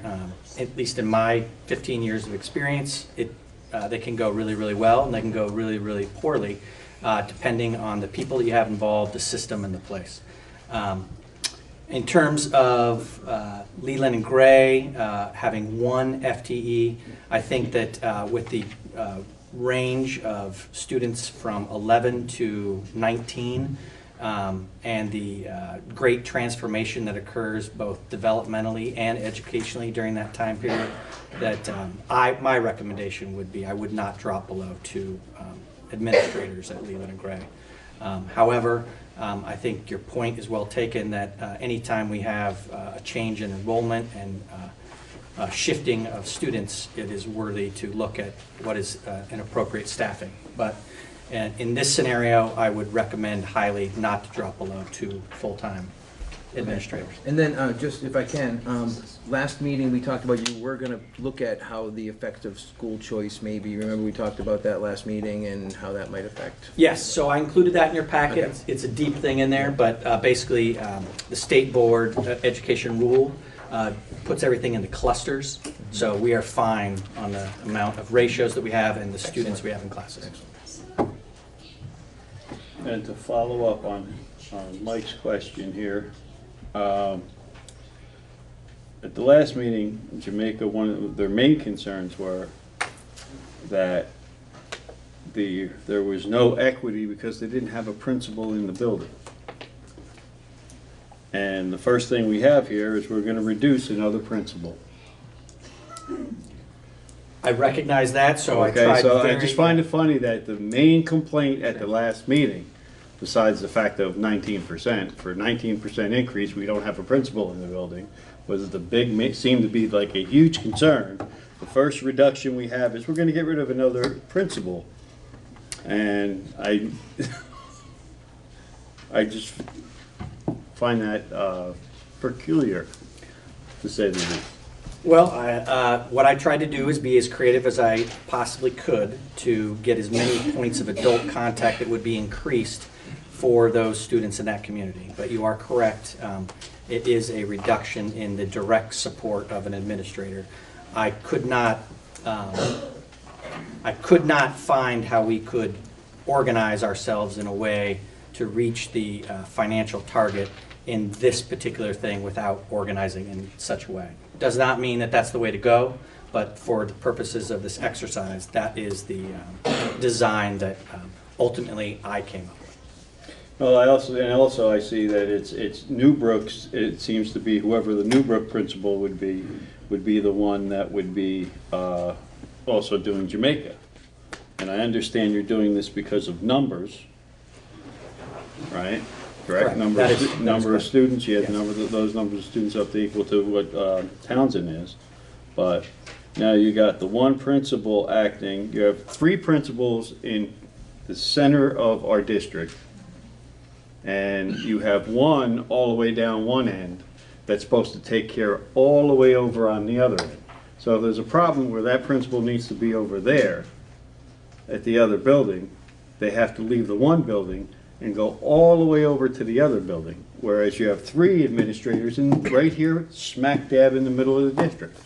at least in my 15 years of experience, they can go really, really well, and they can go really, really poorly, depending on the people that you have involved, the system, and the place. In terms of Leland and Gray having one FTE, I think that with the range of students from 11 to 19 and the great transformation that occurs both developmentally and educationally during that time period, that my recommendation would be I would not drop below 2 administrators at Leland and Gray. However, I think your point is well taken that anytime we have a change in enrollment and shifting of students, it is worthy to look at what is an appropriate staffing. But in this scenario, I would recommend highly not to drop below 2 full-time administrators. And then, just if I can, last meeting, we talked about you were going to look at how the effect of school choice maybe. Remember we talked about that last meeting and how that might affect? Yes, so I included that in your packet. Okay. It's a deep thing in there, but basically the state board education rule puts everything into clusters. So we are fine on the amount of ratios that we have and the students we have in classes. And to follow up on Mike's question here, at the last meeting, Jamaica, one of their main concerns were that there was no equity because they didn't have a principal in the building. And the first thing we have here is we're going to reduce another principal. I recognize that, so I Okay, tried so very... I just find it funny that the main complaint at the last meeting, besides the fact of 19%, for a 19% increase, we don't have a principal in the building, was the big, seemed to be like a huge concern. The first reduction we have is we're going to get rid of another principal. And I just find that peculiar, to say the least. Well, what I tried to do is be as creative as I possibly could to get as many points of adult contact that would be increased for those students in that community. But you are correct, it is a reduction in the direct support of an administrator. I could not find how we could organize ourselves in a way to reach the financial target in this particular thing without organizing in such a way. Does not mean that that's the way to go, but for the purposes of this exercise, that is the design that ultimately I came up with. Well, I also I see that it's Newbrook's. It seems to be whoever the Newbrook principal would be the one that would be also doing Jamaica. And I understand you're doing this because of numbers, right? Correct. Number of students. You had those numbers of students up to equal to what Townsend is, but now you got the one principal acting. You have 3 principals in the center of our district, and you have one all the way down one end that's supposed to take care all the way over on the other end. So if there's a problem where that principal needs to be over there at the other building, they have to leave the one building and go all the way over to the other building, whereas you have 3 administrators right here smack dab in the middle of the district.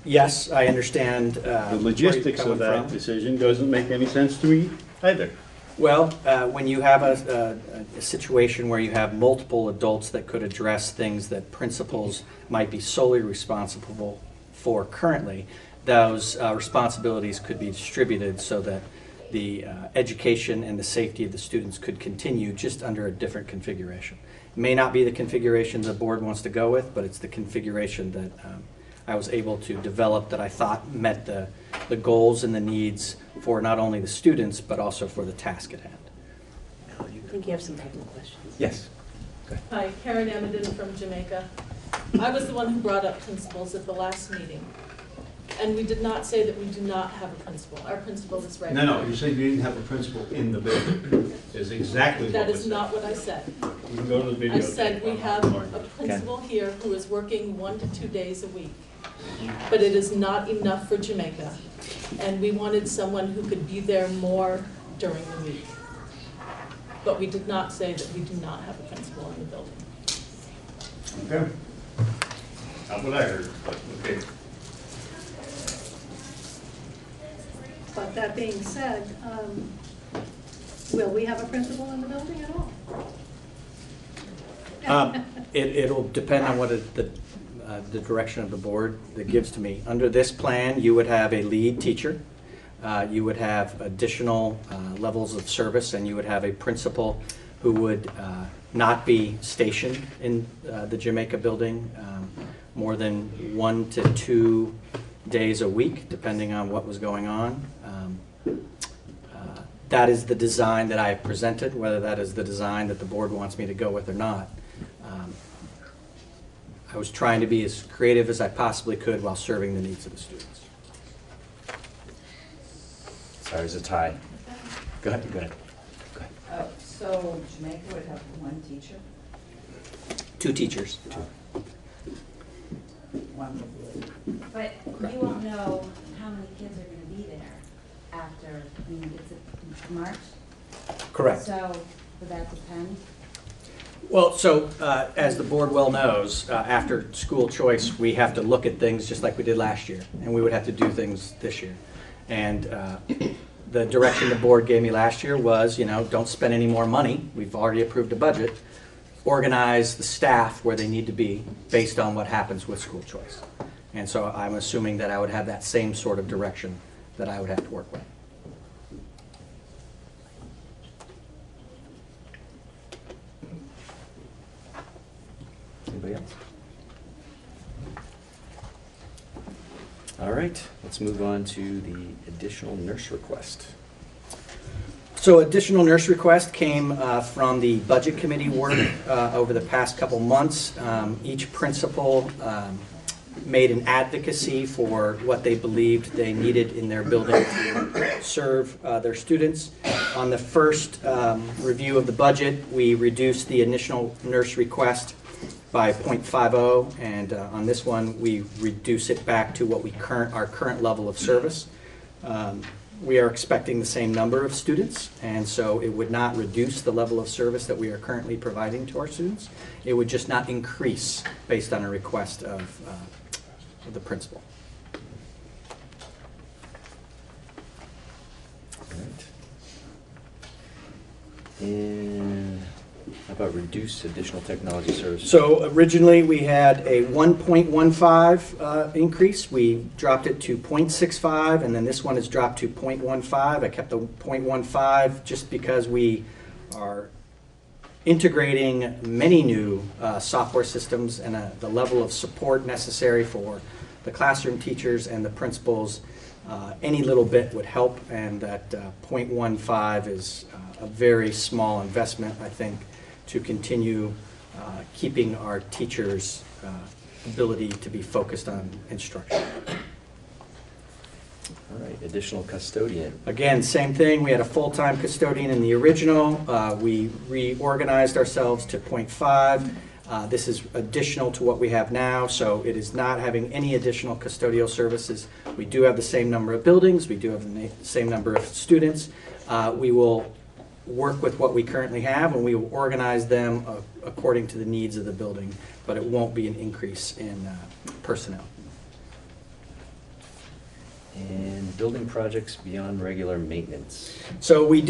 Yes, I understand the logistics of that decision doesn't make any sense to me either. Well, when you have a situation where you have multiple adults that could address things that principals might be solely responsible for currently, those responsibilities could be distributed so that the education and the safety of the students could continue just under a different configuration. It may not be the configuration the board wants to go with, but it's the configuration that I was able to develop that I thought met the goals and the needs for not only the students, but also for the task at hand. I think you have some technical questions. Yes. Hi, Karen Amadin from Jamaica. I was the one who brought up principals at the last meeting. And we did not say that we do not have a principal. Our principal is right. No, you said you didn't have a principal in the building. Is exactly what That was is said. not what I said. You can go to the video. I said we have a principal here who is working 1 to 2 days a week. But it is not enough for Jamaica. And we wanted someone who could be there more during the week. But we did not say that we do not have a principal in the building. Okay. Not what I heard, but okay. But that being said, will we have a principal in the building at all? It'll depend on what the direction of the board that gives to me. Under this plan, you would have a lead teacher, you would have additional levels of service, and you would have a principal who would not be stationed in the Jamaica building more than 1 to 2 days a week, depending on what was going on. That is the design that I have presented. Whether that is the design that the board wants me to go with or not. I was trying to be as creative as I possibly could while serving the needs of the students. Sorry, it's a tie. Go ahead, go ahead. So Jamaica would have one teacher? 2 teachers. One. But you won't know how many kids are going to be there after, I mean, it's March? Correct. So would that depend? Well, so as the board well knows, after school choice, we have to look at things just like we did last year, and we would have to do things this year. And the direction the board gave me last year was, don't spend any more money. We've already approved a budget. Organize the staff where they need to be based on what happens with school choice. And so I'm assuming that I would have that same sort of direction that I would have to work with. Anybody else? All right, let's move on to the additional nurse request. So additional nurse request came from the budget committee work over the past couple months. Each principal made an advocacy for what they believed they needed in their building to serve their students. On the first review of the budget, we reduced the initial nurse request by 0.50, and on this one, we reduce it back to what our current level of service. We are expecting the same number of students, and so it would not reduce the level of service that we are currently providing to our students. It would just not increase based on a request of the principal. All right. And how about reduce additional technology services? So originally, we had a 1.15 increase. We dropped it to 0.65, and then this one has dropped to 0.15. I kept the 0.15 just because we are integrating many new software systems, and the level of support necessary for the classroom teachers and the principals, any little bit would help, and that 0.15 is a very small investment, I think, to continue keeping our teachers' ability to be focused on instruction. All right, additional custodian. Again, same thing. We had a full-time custodian in the original. We reorganized ourselves to 0.5. This is additional to what we have now, so it is not having any additional custodial services. We do have the same number of buildings. We do have the same number of students. We will work with what we currently have, and we will organize them according to the needs of the building, but it won't be an increase in personnel. And building projects beyond regular maintenance. So we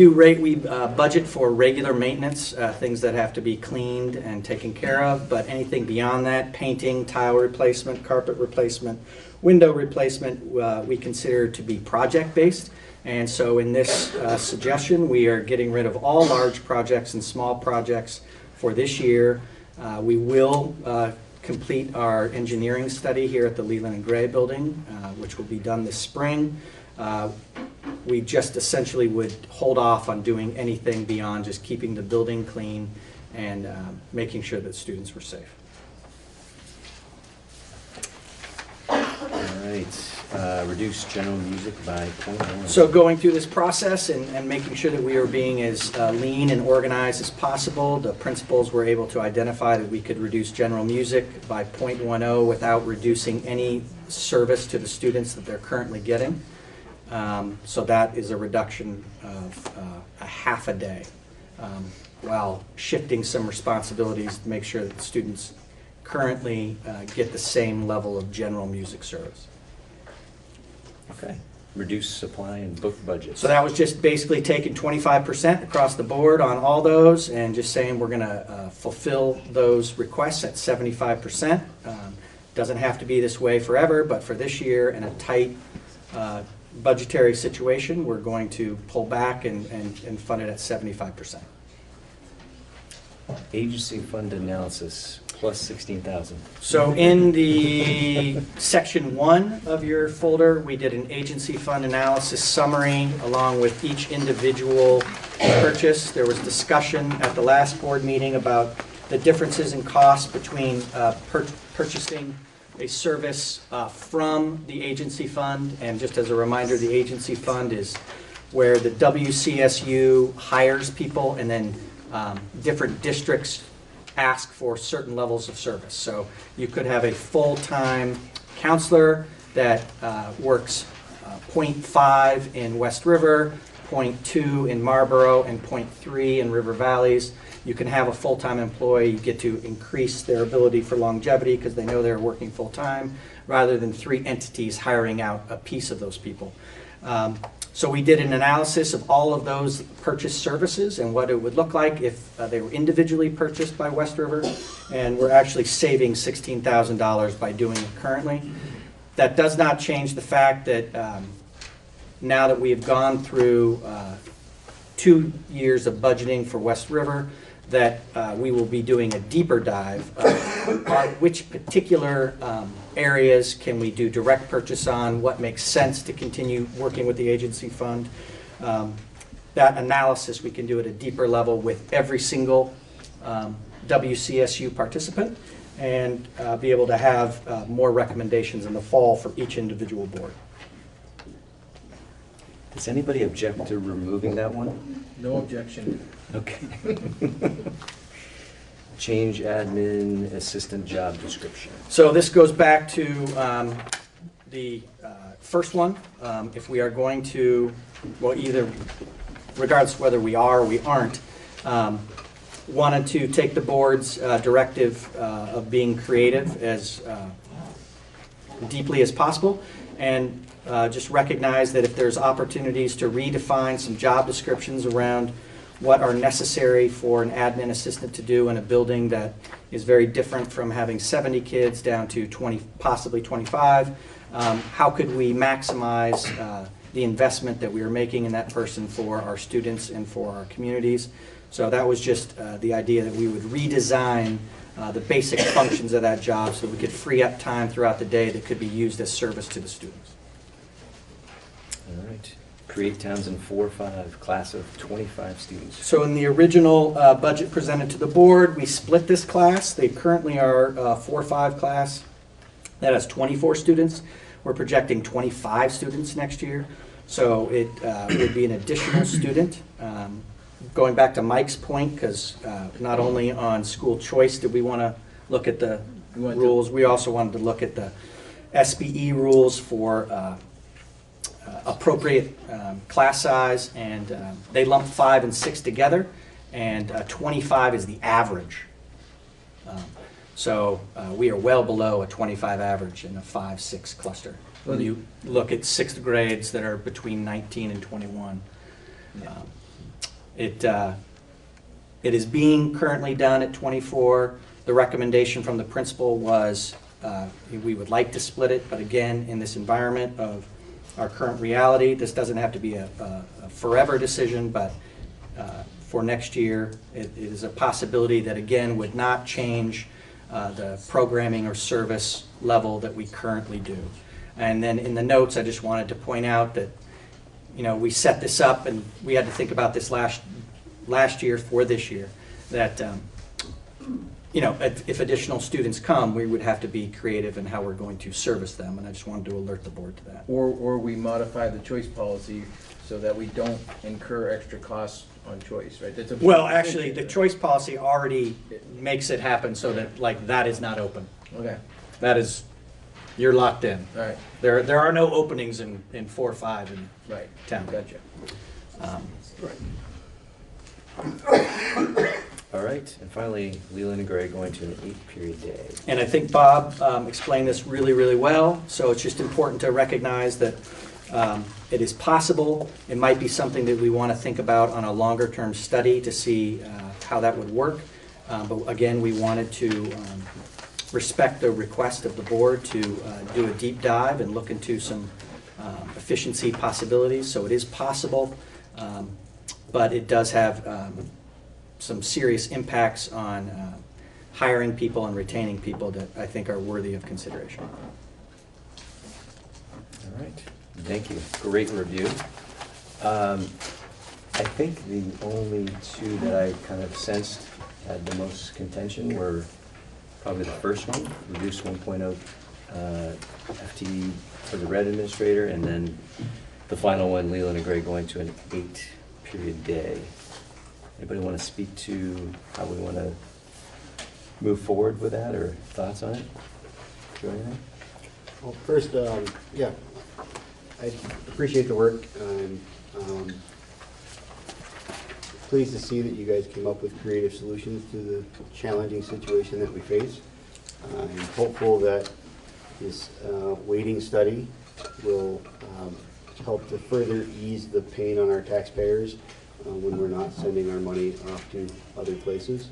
budget for regular maintenance, things that have to be cleaned and taken care of, but anything beyond that, painting, tile replacement, carpet replacement, window replacement, we consider to be project-based. And so in this suggestion, we are getting rid of all large projects and small projects for this year. We will complete our engineering study here at the Leland and Gray building, which will be done this spring. We just essentially would hold off on doing anything beyond just keeping the building clean and making sure that students were safe. All right, reduce general music by 0.1. So going through this process and making sure that we are being as lean and organized as possible, the principals were able to identify that we could reduce general music by 0.10 without reducing any service to the students that they're currently getting. So that is a reduction of a half a day, while shifting some responsibilities to make sure that the students currently get the same level of general music service. Okay. Reduce supply and book budgets. So that was just basically taking 25% across the board on all those and just saying we're going to fulfill those requests at 75%. Doesn't have to be this way forever, but for this year in a tight budgetary situation, we're going to pull back and fund it at 75%. Agency fund analysis, plus 16,000. So in the section 1 of your folder, we did an agency fund analysis summary along with each individual purchase. There was discussion at the last board meeting about the differences in cost between purchasing a service from the agency fund. And just as a reminder, the agency fund is where the WCSU hires people and then different districts ask for certain levels of service. So you could have a full-time counselor that works 0.5 in West River, 0.2 in Marlboro, and 0.3 in River Valleys. You can have a full-time employee get to increase their ability for longevity because they know they're working full-time, rather than 3 entities hiring out a piece of those people. So we did an analysis of all of those purchased services and what it would look like if they were individually purchased by West River, and we're actually saving $16,000 by doing it currently. That does not change the fact that now that we have gone through 2 years of budgeting for West River, that we will be doing a deeper dive on which particular areas can we do direct purchase on, what makes sense to continue working with the agency fund. That analysis we can do at a deeper level with every single WCSU participant and be able to have more recommendations in the fall for each individual board. Does anybody object to removing that one? No objection. Okay. Change admin assistant job description. So this goes back to the first one. If we are going to, well, either, regardless of whether we are or we aren't, wanted to take the board's directive of being creative as deeply as possible, and just recognize that if there's opportunities to redefine some job descriptions around what are necessary for an admin assistant to do in a building that is very different from having 70 kids down to 20, possibly 25. How could we maximize the investment that we are making in that person for our students and for our communities? So that was just the idea that we would redesign the basic functions of that job so that we could free up time throughout the day that could be used as service to the students. All right. Create Townsend 4-5, class of 25 students. So in the original budget presented to the board, we split this class. They currently are a 4-5 class that has 24 students. We're projecting 25 students next year. So it would be an additional student. Going back to Mike's point, because not only on school choice did we want to look at the rules, we also wanted to look at the SBE rules for appropriate class size, and they lump 5 and 6 together, and 25 is the average. So we are well below a 25 average in a 5-6 cluster. When you look at 6th grades that are between 19 and 21. It is being currently done at 24. The recommendation from the principal was we would like to split it, but again, in this environment of our current reality, this doesn't have to be a forever decision, but for next year, it is a possibility that again would not change the programming or service level that we currently do. And then in the notes, I just wanted to point out that, you know, we set this up and we had to think about this last year for this year, that you know, if additional students come, we would have to be creative in how we're going to service them, and I just wanted to alert the board to that. Or we modify the choice policy so that we don't incur extra costs on choice, right? That's a Well, actually, the choice policy already makes it happen so that, like, that is not open. Okay. That is, you're locked in. All right. There are no openings in 4-5 in Right. town. Gotcha. All right, and finally, Leland and Gray going to an 8-period day. And I think Bob explained this really, really well, so it's just important to recognize that it is possible. It might be something that we want to think about on a longer-term study to see how that would work. But again, we wanted to respect the request of the board to do a deep dive and look into some efficiency possibilities. So it is possible, but it does have some serious impacts on hiring people and retaining people that I think are worthy of consideration. All right, thank you. Great review. I think the only two that I kind of sensed had the most contention were probably the first one, reduce 1.0 FTE for the red administrator, and then the final one, Leland and Gray going to an 8-period day. Anybody want to speak to how we want to move forward with that, or thoughts on it? Do anything? Well, first, yeah, I appreciate the work. I'm pleased to see that you guys came up with creative solutions to the challenging situation that we face. I'm hopeful that this weighting study will help to further ease the pain on our taxpayers when we're not sending our money off to other places.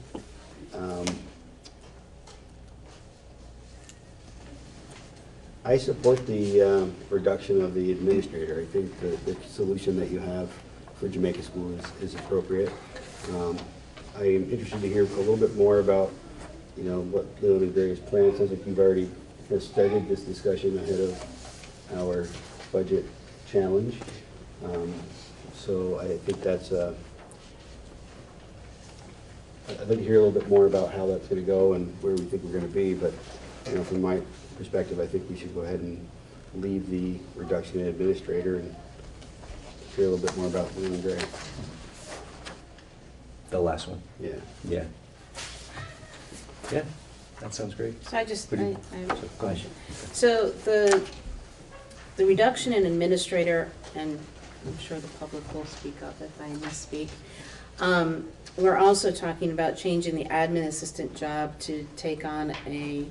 I support the reduction of the administrator. I think the solution that you have for Jamaica School is appropriate. I am interested to hear a little bit more about, what Leland and Gray's plan. Sounds like you've already started this discussion ahead of our budget challenge. So I think that's, I'd like to hear a little bit more about how that's going to go and where we think we're going to be. But from my perspective, I think we should go ahead and leave the reduction in administrator and hear a little bit more about Leland and Gray. The last one? Yeah. Yeah. Yeah, that sounds great. So I just, Pretty- I have a Go ahead. question. So the reduction in administrator, and I'm sure the public will speak up if I misspeak, we're also talking about changing the admin assistant job to take on a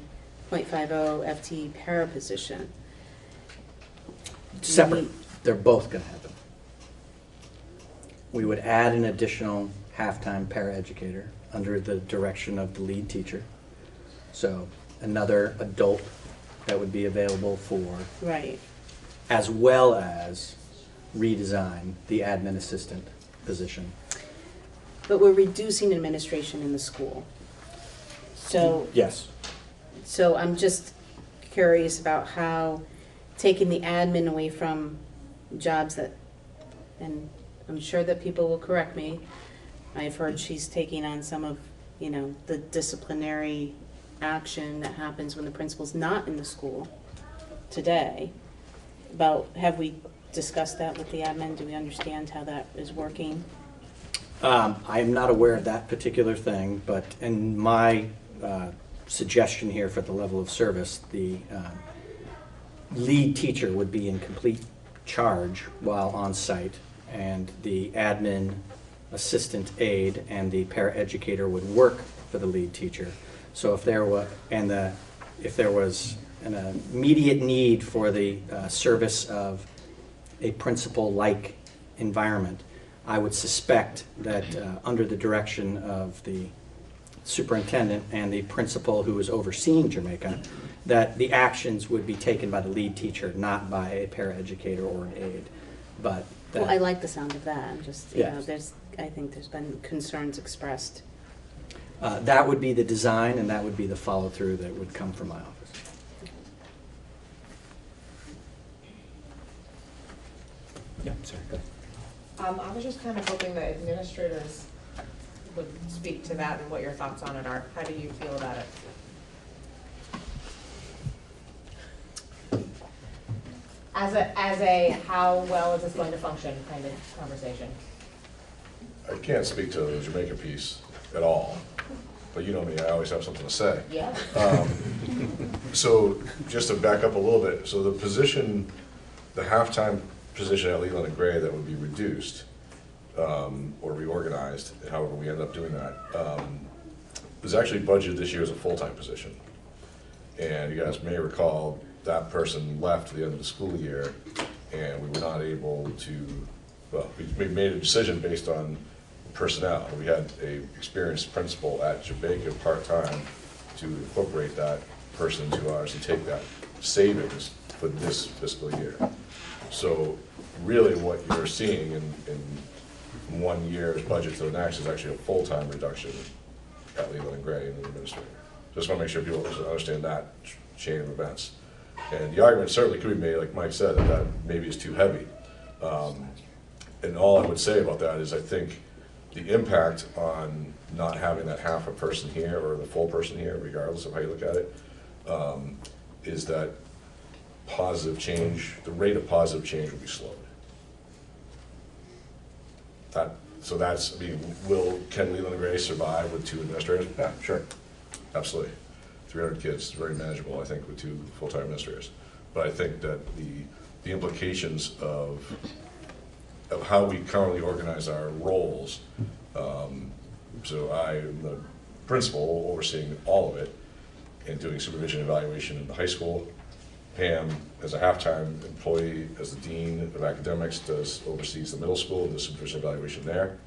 .50 FTE para position. Separate. They're both going to happen. We would add an additional half-time paraeducator under the direction of the lead teacher. So another adult that would be available for, Right. as well as redesign the admin assistant position. But we're reducing administration in the school. So, Yes. so I'm just curious about how taking the admin away from jobs that, and I'm sure that people will correct me, I've heard she's taking on some of, the disciplinary action that happens when the principal's not in the school today. Have we discussed that with the admin? Do we understand how that is working? I am not aware of that particular thing, but in my suggestion here for the level of service, the lead teacher would be in complete charge while on site, and the admin assistant aide and the paraeducator would work for the lead teacher. So if there was an immediate need for the service of a principal-like environment, I would suspect that under the direction of the superintendent and the principal who is overseeing Jamaica, that the actions would be taken by the lead teacher, not by a paraeducator or an aide. But that, Well, I like the sound of that. I'm just, Yes. I think there's been concerns expressed. that would be the design, and that would be the follow-through that would come from my office. Yeah, sorry, go ahead. I was just kind of hoping that administrators would speak to that and what your thoughts on it are. How do you feel about it? As a how well is this going to function kind of conversation? I can't speak to the Jamaica piece at all, but you know me, I always have something to say. Yeah. So just to back up a little bit, so the position, the halftime position at Leland and Gray that would be reduced, or reorganized, however we ended up doing that, was actually budgeted this year as a full-time position. And you guys may recall, that person left at the end of the school year, and we were not able to, well, we made a decision based on personnel. We had a experienced principal at Jamaica part-time to incorporate that person to ours and take that savings for this fiscal year. So really what you're seeing in 1 year's budget to the next is actually a full-time reduction at Leland and Gray in the administrator. Just want to make sure people understand that chain of events. And the argument certainly could be made, like Mike said, that maybe is too heavy. And all I would say about that is I think the impact on not having that half a person here or the full person here, regardless of how you look at it, is that positive change, the rate of positive change will be slowed. So that's, I mean, can Leland and Gray survive with 2 administrators? Yeah, sure, absolutely. 300 kids, very manageable, I think, with 2 full-time administrators. But I think that the implications of how we currently organize our roles, so I am the principal overseeing all of it and doing supervision and evaluation in the high school. Pam, as a half-time employee, as the dean of academics, oversees the middle school and does supervision evaluation there.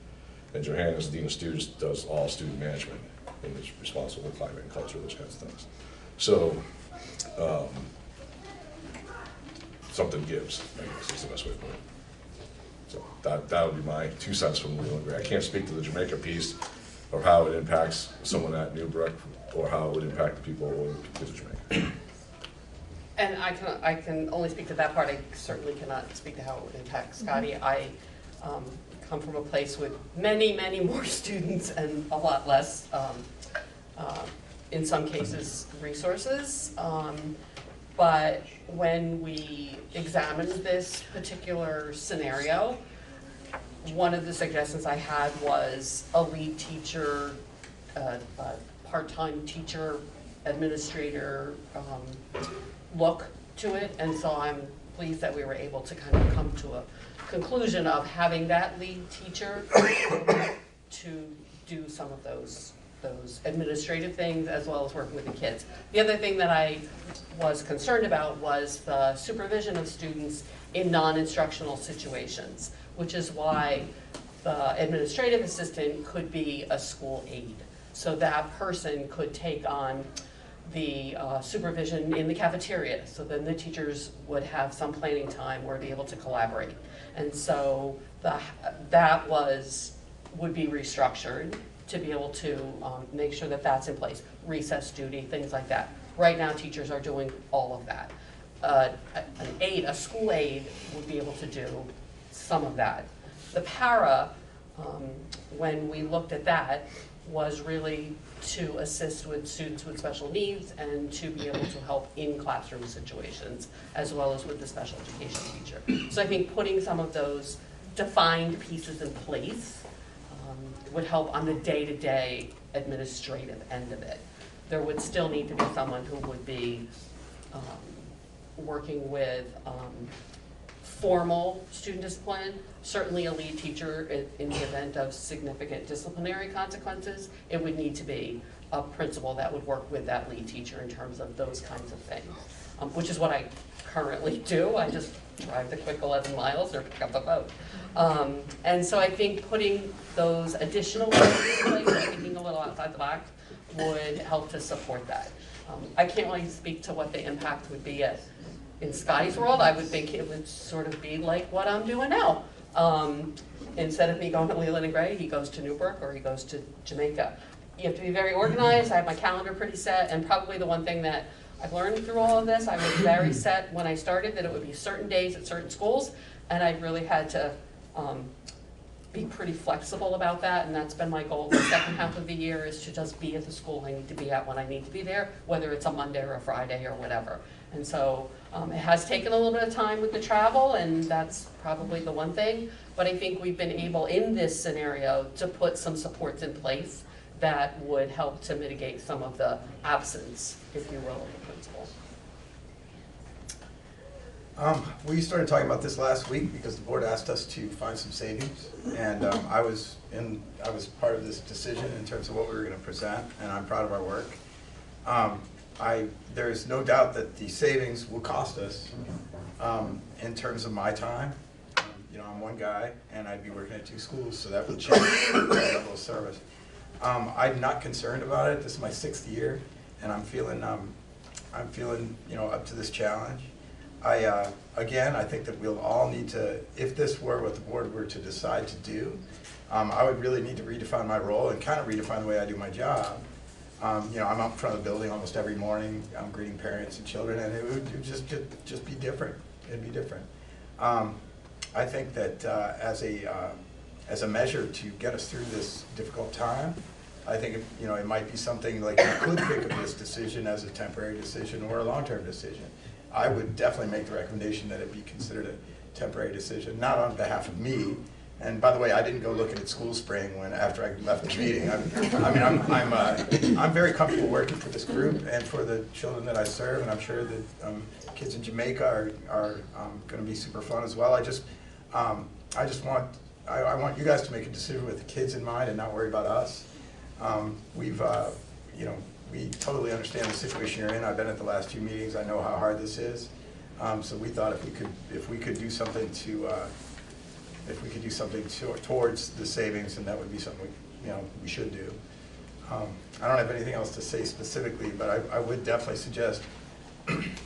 And Johanna, as the dean of students, does all student management and is responsible for climate and culture, those kinds of things. So, something gives, I guess is the best way to put it. So that would be my 2 cents from Leland and Gray. I can't speak to the Jamaica piece or how it impacts someone at Newbrook or how it would impact the people who get to Jamaica. And I can only speak to that part. I certainly cannot speak to how it would impact Scotty. I come from a place with many, many more students and a lot less, in some cases, resources. But when we examined this particular scenario, one of the suggestions I had was a lead teacher, a part-time teacher, administrator, look to it, and so I'm pleased that we were able to kind of come to a conclusion of having that lead teacher to do some of those administrative things as well as working with the kids. The other thing that I was concerned about was the supervision of students in non-instructional situations, which is why the administrative assistant could be a school aide. So that person could take on the supervision in the cafeteria, so then the teachers would have some planning time or be able to collaborate. And so that would be restructured to be able to make sure that that's in place. Recess duty, things like that. Right now, teachers are doing all of that. A school aide would be able to do some of that. The para, when we looked at that, was really to assist with students with special needs and to be able to help in classroom situations, as well as with the special education teacher. So I think putting some of those defined pieces in place would help on the day-to-day administrative end of it. There would still need to be someone who would be working with formal student discipline, certainly a lead teacher in the event of significant disciplinary consequences. It would need to be a principal that would work with that lead teacher in terms of those kinds of things, which is what I currently do. I just drive the quick 11 miles or pick up the boat. And so I think putting those additional ways in place, thinking a little outside the box, would help to support that. I can't really speak to what the impact would be in Scotty's world. I would think it would sort of be like what I'm doing now. Instead of me going to Leland and Gray, he goes to Newbrook or he goes to Jamaica. You have to be very organized. I have my calendar pretty set, and probably the one thing that I've learned through all of this, I was very set when I started that it would be certain days at certain schools, and I really had to be pretty flexible about that, and that's been my goal the second half of the year, is to just be at the school I need to be at when I need to be there, whether it's a Monday or a Friday or whatever. And so it has taken a little bit of time with the travel, and that's probably the one thing, but I think we've been able in this scenario to put some supports in place that would help to mitigate some of the absence, if you will, of the principal. We started talking about this last week because the board asked us to find some savings, and I was part of this decision in terms of what we were going to present, and I'm proud of our work. There's no doubt that the savings will cost us in terms of my time. I'm one guy, and I'd be working at 2 schools, so that would change the level of service. I'm not concerned about it. This is my 6th year, and I'm feeling up to this challenge. Again, I think that we'll all need to, if this were what the board were to decide to do, I would really need to redefine my role and kind of redefine the way I do my job. I'm out in front of the building almost every morning. I'm greeting parents and children, and it would just be different. It'd be different. I think that as a measure to get us through this difficult time, I think it might be something like you could think of this decision as a temporary decision or a long-term decision. I would definitely make the recommendation that it be considered a temporary decision, not on behalf of me. And by the way, I didn't go looking at School Spring after I left the meeting. I'm very comfortable working for this group and for the children that I serve, and I'm sure that kids in Jamaica are going to be super fun as well. I want you guys to make a decision with the kids in mind and not worry about us. We totally understand the situation you're in. I've been at the last 2 meetings. I know how hard this is. So we thought if we could do something towards the savings, and that would be something we should do. I don't have anything else to say specifically, but I would definitely suggest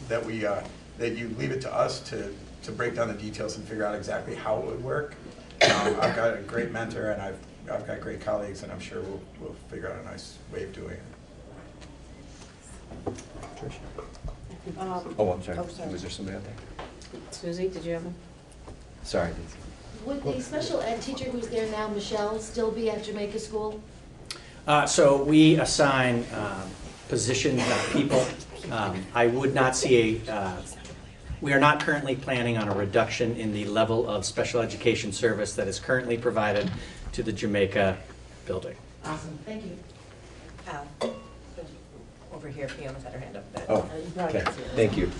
that you leave it to us to break down the details and figure out exactly how it would work. I've got a great mentor, and I've got great colleagues, and I'm sure we'll figure out a nice way of doing it. I'm sorry. Was there somebody out there? Susie, did you have a? Sorry. Would the special ed teacher who's there now, Michelle, still be at Jamaica School? So we assign positions, people. I would not see we are not currently planning on a reduction in the level of special education service that is currently provided to the Jamaica building. Awesome, thank you. Over here, Fiona's had her hand up. Oh, okay. Thank you.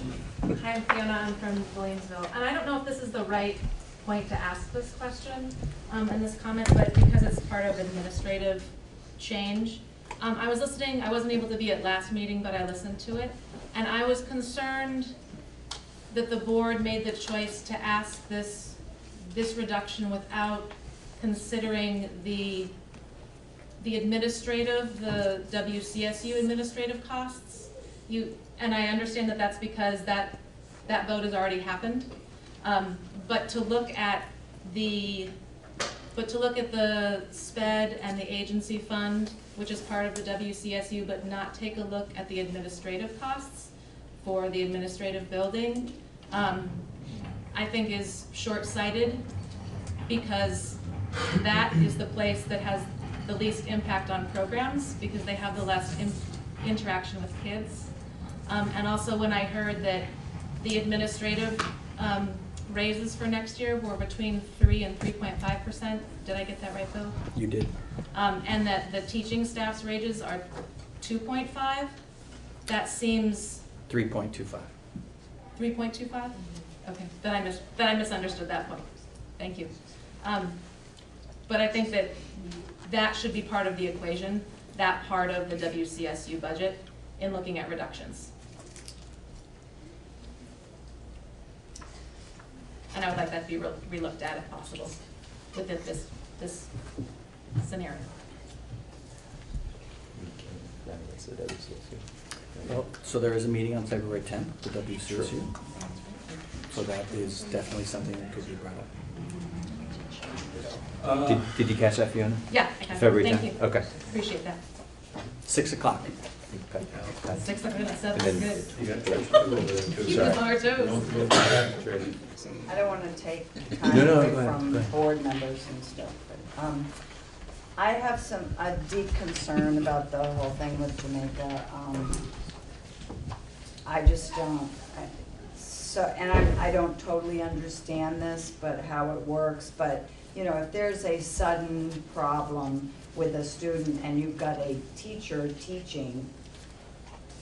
Hi, I'm Fiona. I'm from Williamsville. And I don't know if this is the right point to ask this question in this comment, but because it's part of administrative change. I was listening. I wasn't able to be at last meeting, but I listened to it. And I was concerned that the board made the choice to ask this reduction without considering the administrative, the WCSU administrative costs. And I understand that that's because that vote has already happened. But to look at the SPED and the agency fund, which is part of the WCSU, but not take a look at the administrative costs for the administrative building, I think is short-sighted, because that is the place that has the least impact on programs, because they have the less interaction with kids. And also when I heard that the administrative raises for next year were between 3 and 3.5%. Did I get that right, Bill? You did. And that the teaching staff's wages are 2.5. That seems 3.25. 3.25. Okay. Then I misunderstood that point. Thank you. But I think that should be part of the equation. That part of the WCSU budget in looking at reductions. And I would like that to be re-looked at if possible within this scenario. Well, so there is a meeting on February 10th, the WCSU. Sure. So that is definitely something that could be brought up. Did you catch that, Fiona? Yeah, I got it. February 10th? Thank you. Okay. Appreciate that. 6 o'clock. Okay. 6 o'clock, that's And then good. you got Keep us on our toes. I don't want to take time No, away go ahead, from go ahead. board members and stuff, but I have a deep concern about the whole thing with Jamaica. I just don't, I don't totally understand this, but how it works, but if there's a sudden problem with a student and you've got a teacher teaching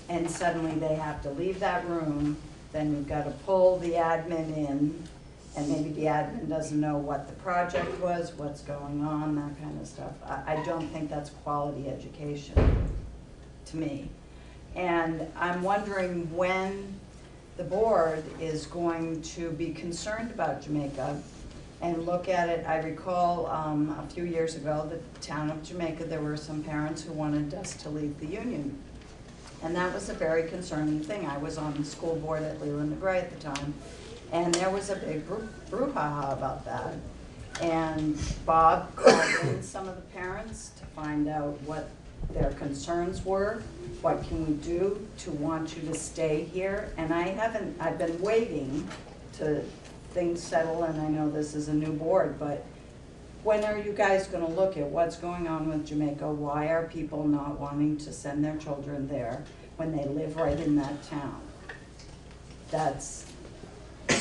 and suddenly they have to leave that room then you've got to pull the admin in, and maybe the admin doesn't know what the project was, what's going on, that kind of stuff. I don't think that's quality education to me. And I'm wondering when the board is going to be concerned about Jamaica and look at it. I recall a few years ago, the town of Jamaica, there were some parents who wanted us to leave the union. And that was a very concerning thing. I was on the school board at Leland and Gray at the time, and there was a big brouhaha about that. And Bob called in some of the parents to find out what their concerns were, what can we do to want you to stay here. And I've been waiting to things settle, and I know this is a new board, but when are you guys gonna look at what's going on with Jamaica? Why are people not wanting to send their children there when they live right in that town? That's,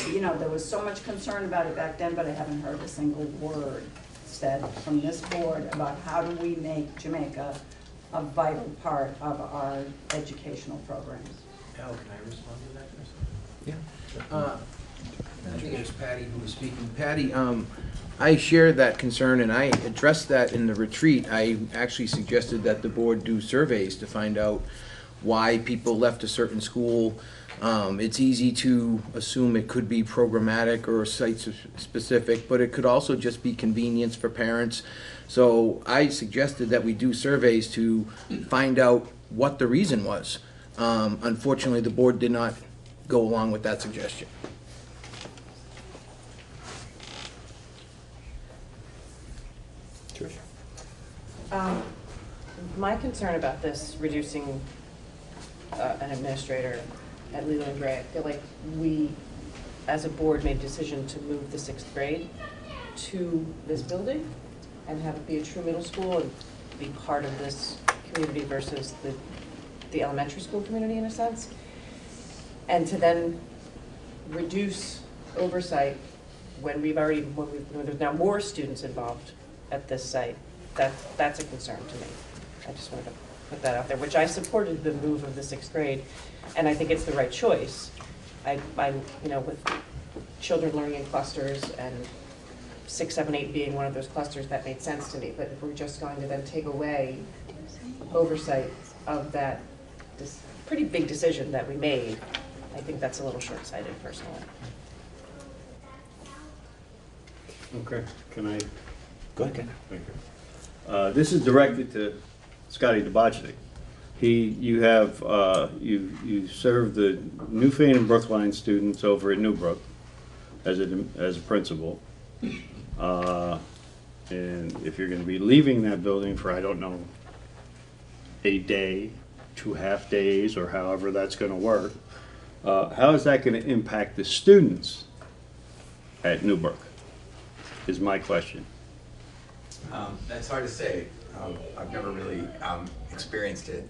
you know, there was so much concern about it back then, but I haven't heard a single word said from this board about how do we make Jamaica a vital part of our educational programs. Al, can I respond to that for a second? Yeah. I think it was Patty who was speaking. Patty, I shared that concern and I addressed that in the retreat. I actually suggested that the board do surveys to find out why people left a certain school. It's easy to assume it could be programmatic or site-specific, but it could also just be convenience for parents. So I suggested that we do surveys to find out what the reason was. Unfortunately, the board did not go along with that suggestion. My concern about this, reducing an administrator at Leland and Gray, I feel like we, as a board, made a decision to move the 6th grade to this building and have it be a true middle school and be part of this community versus the elementary school community in a sense. And to then reduce oversight when there's now more students involved at this site, that's a concern to me. I just wanted to put that out there, which I supported the move of the 6th grade, and I think it's the right choice. I with children learning in clusters and 6, 7, 8 being one of those clusters, that made sense to me. But if we're just going to then take away oversight of that pretty big decision that we made, I think that's a little short-sighted personally. Okay, can I? Go ahead, Ken. Thank you. This is directed to Scotty DeBocci. You serve the Newfane and Brookline students over at Newbrook as a principal. And if you're going to be leaving that building for, I don't know, a day, 2 half days, or however that's going to work, how is that going to impact the students at Newbrook, is my question. That's hard to say. I've never really experienced it.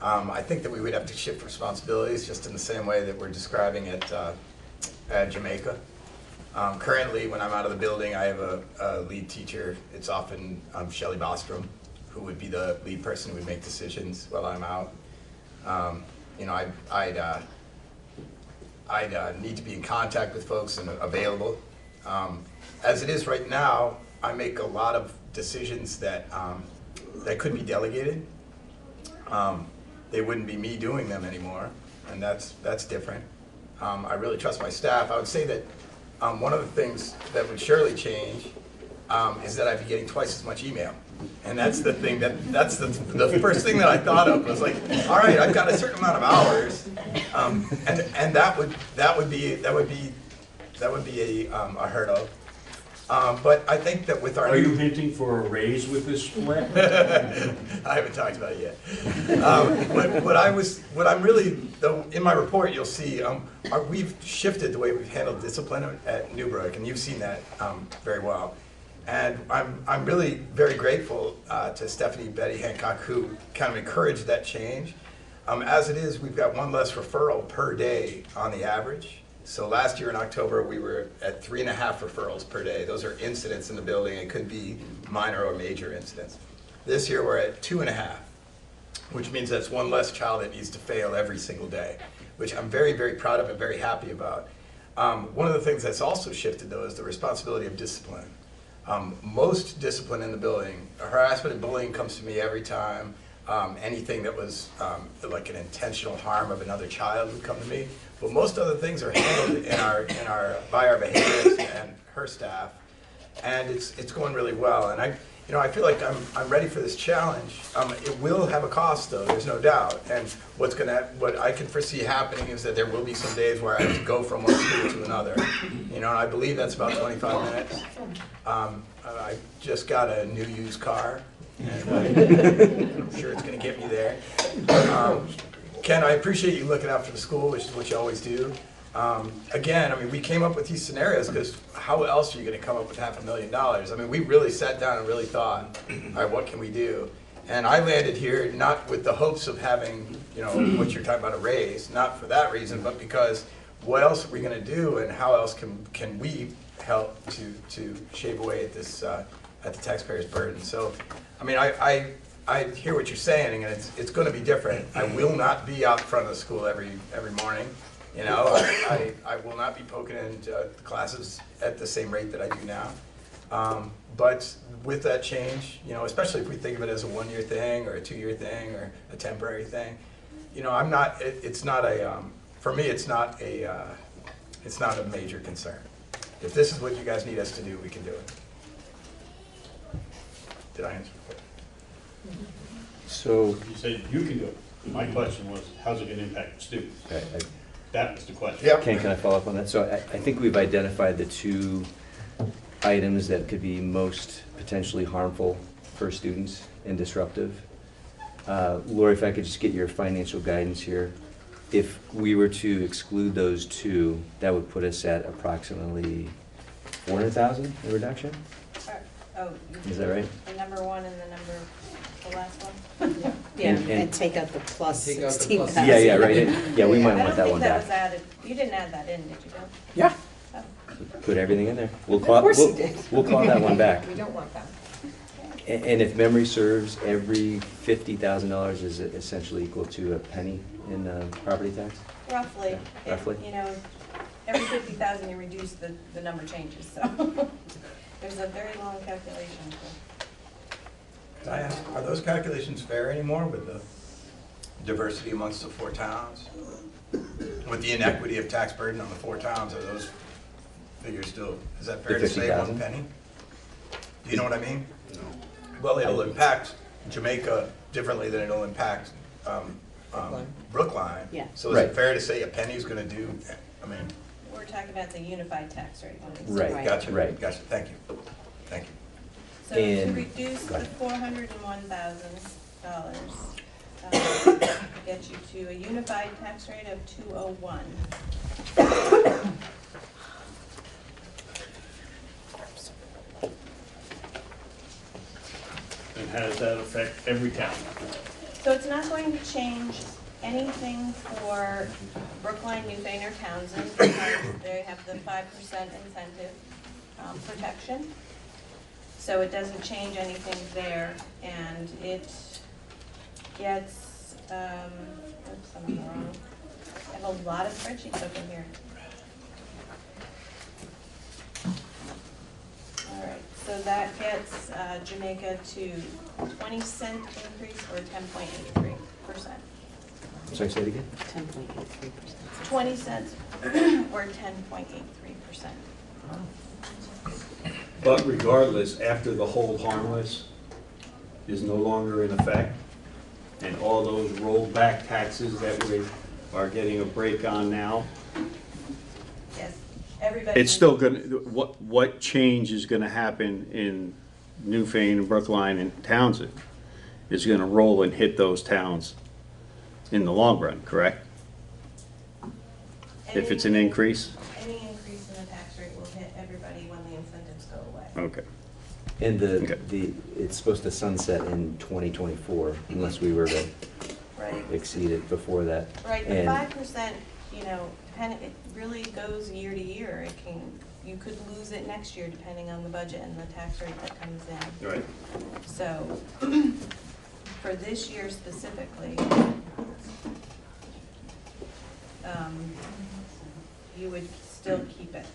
I think that we would have to shift responsibilities just in the same way that we're describing at Jamaica. Currently, when I'm out of the building, I have a lead teacher. It's often Shelley Bostrom, who would be the lead person who would make decisions while I'm out. I'd need to be in contact with folks and available. As it is right now, I make a lot of decisions that could be delegated. They wouldn't be me doing them anymore, and that's different. I really trust my staff. I would say that one of the things that would surely change is that I'd be getting twice as much email. And that's the thing that's the first thing that I thought of was like, all right, I've got a certain amount of hours, and that would be a hurdle. But I think that with our... Are you hinting for a raise with this split? I haven't talked about it yet. What I'm really, though, in my report you'll see, we've shifted the way we've handled discipline at Newbrook, and you've seen that very well. And I'm really very grateful to Stephanie Betty Hancock, who kind of encouraged that change. As it is, we've got 1 less referral per day on the average. So last year in October, we were at 3.5 referrals per day. Those are incidents in the building. It could be minor or major incidents. This year, we're at 2.5, which means that's 1 less child that needs to fail every single day. which I'm very, very proud of and very happy about. One of the things that's also shifted, though, is the responsibility of discipline. Most discipline in the building, harassment and bullying comes to me every time. Anything that was like an intentional harm of another child would come to me. But most other things are handled by our behaviorist and her staff, and it's going really well. And I feel like I'm ready for this challenge. It will have a cost, though. There's no doubt. And what I can foresee happening is that there will be some days where I have to go from one school to another. And I believe that's about 25 minutes. I just got a new used car, and I'm sure it's going to get me there. Ken, I appreciate you looking out for the school, which is what you always do. Again, I mean, we came up with these scenarios because how else are you going to come up with $500,000? I mean, we really sat down and really thought, all right, what can we do? And I landed here not with the hopes of having, what you're talking about, a raise, not for that reason, but because what else are we going to do, and how else can we help to shave away at this at the taxpayer's burden? So, I mean, I hear what you're saying, and it's going to be different. I will not be out front of the school every morning. I will not be poking into the classes at the same rate that I do now. But with that change, especially if we think of it as a one-year thing or a two-year thing or a temporary thing, I'm not. It's not a. For me, it's not a. It's not a major concern. If this is what you guys need us to do, we can do it. Did I answer your question? So you said you can do it. My question was, how's it going to impact the students? That was the question. Yep. Ken, can I follow up on that? So I think we've identified the two items that could be most potentially harmful for students and disruptive. Lori, if I could just get your financial guidance here. If we were to exclude those two, that would put us at approximately 400,000 in reduction? Oh, Is that right? the number one and the last one? Yeah, And- and take out the plus Take out the 16,000. Yeah, right. Yeah, we might want that I one don't think that was back. added, you didn't add that in, did you, Bill? Yeah. Oh, Put everything in there. Of course he did. We'll call that one back. We don't want that. And if memory serves, every $50,000 is essentially equal to a penny in property tax? roughly. Yeah, roughly. Every 50,000 you reduce, the number changes, so. There's a very long calculation. Can I ask, are those calculations fair anymore with the diversity amongst the 4 towns? With the inequity of tax burden on the 4 towns, are those figures still, is that fair The to say, 50,000? 1 penny? Do you know what I mean? No. Well, it'll impact Jamaica differently than it'll impact Brookline. Yeah. So is Right. it fair to say a penny is going to do, I mean, We're talking about the unified tax rate. Right. gotcha, Right. gotcha, thank you, thank you. So to And- reduce go the ahead. $401,000, get you to a unified tax rate of 201. And how does that affect every town? So it's not going to change anything for Brookline, Newfane, or Townsend because they have the 5% incentive protection. So it doesn't change anything there, and it gets, oops, I'm wrong. I have a lot of spreadsheets open here. All right, so that gets Jamaica to 20-cent increase or 10.83%. Sorry, say it again? 10.83%. 20 cents or 10.83%. But regardless, after the hold harmless is no longer in effect, and all those rolled back taxes that we are getting a break on now, Yes, everybody. it's still gonna, what change is gonna happen in Newfane and Brookline and Townsend is gonna roll and hit those towns in the long run, correct? If it's an increase? Any increase in the tax rate will hit everybody when the incentives go away. Okay. And it's supposed to sunset in 2024 unless we were to Right. exceed it before that. Right, the And 5%, it really goes year to year. You could lose it next year depending on the budget and the tax rate that comes in. Right. So, for this year specifically, you would still keep it.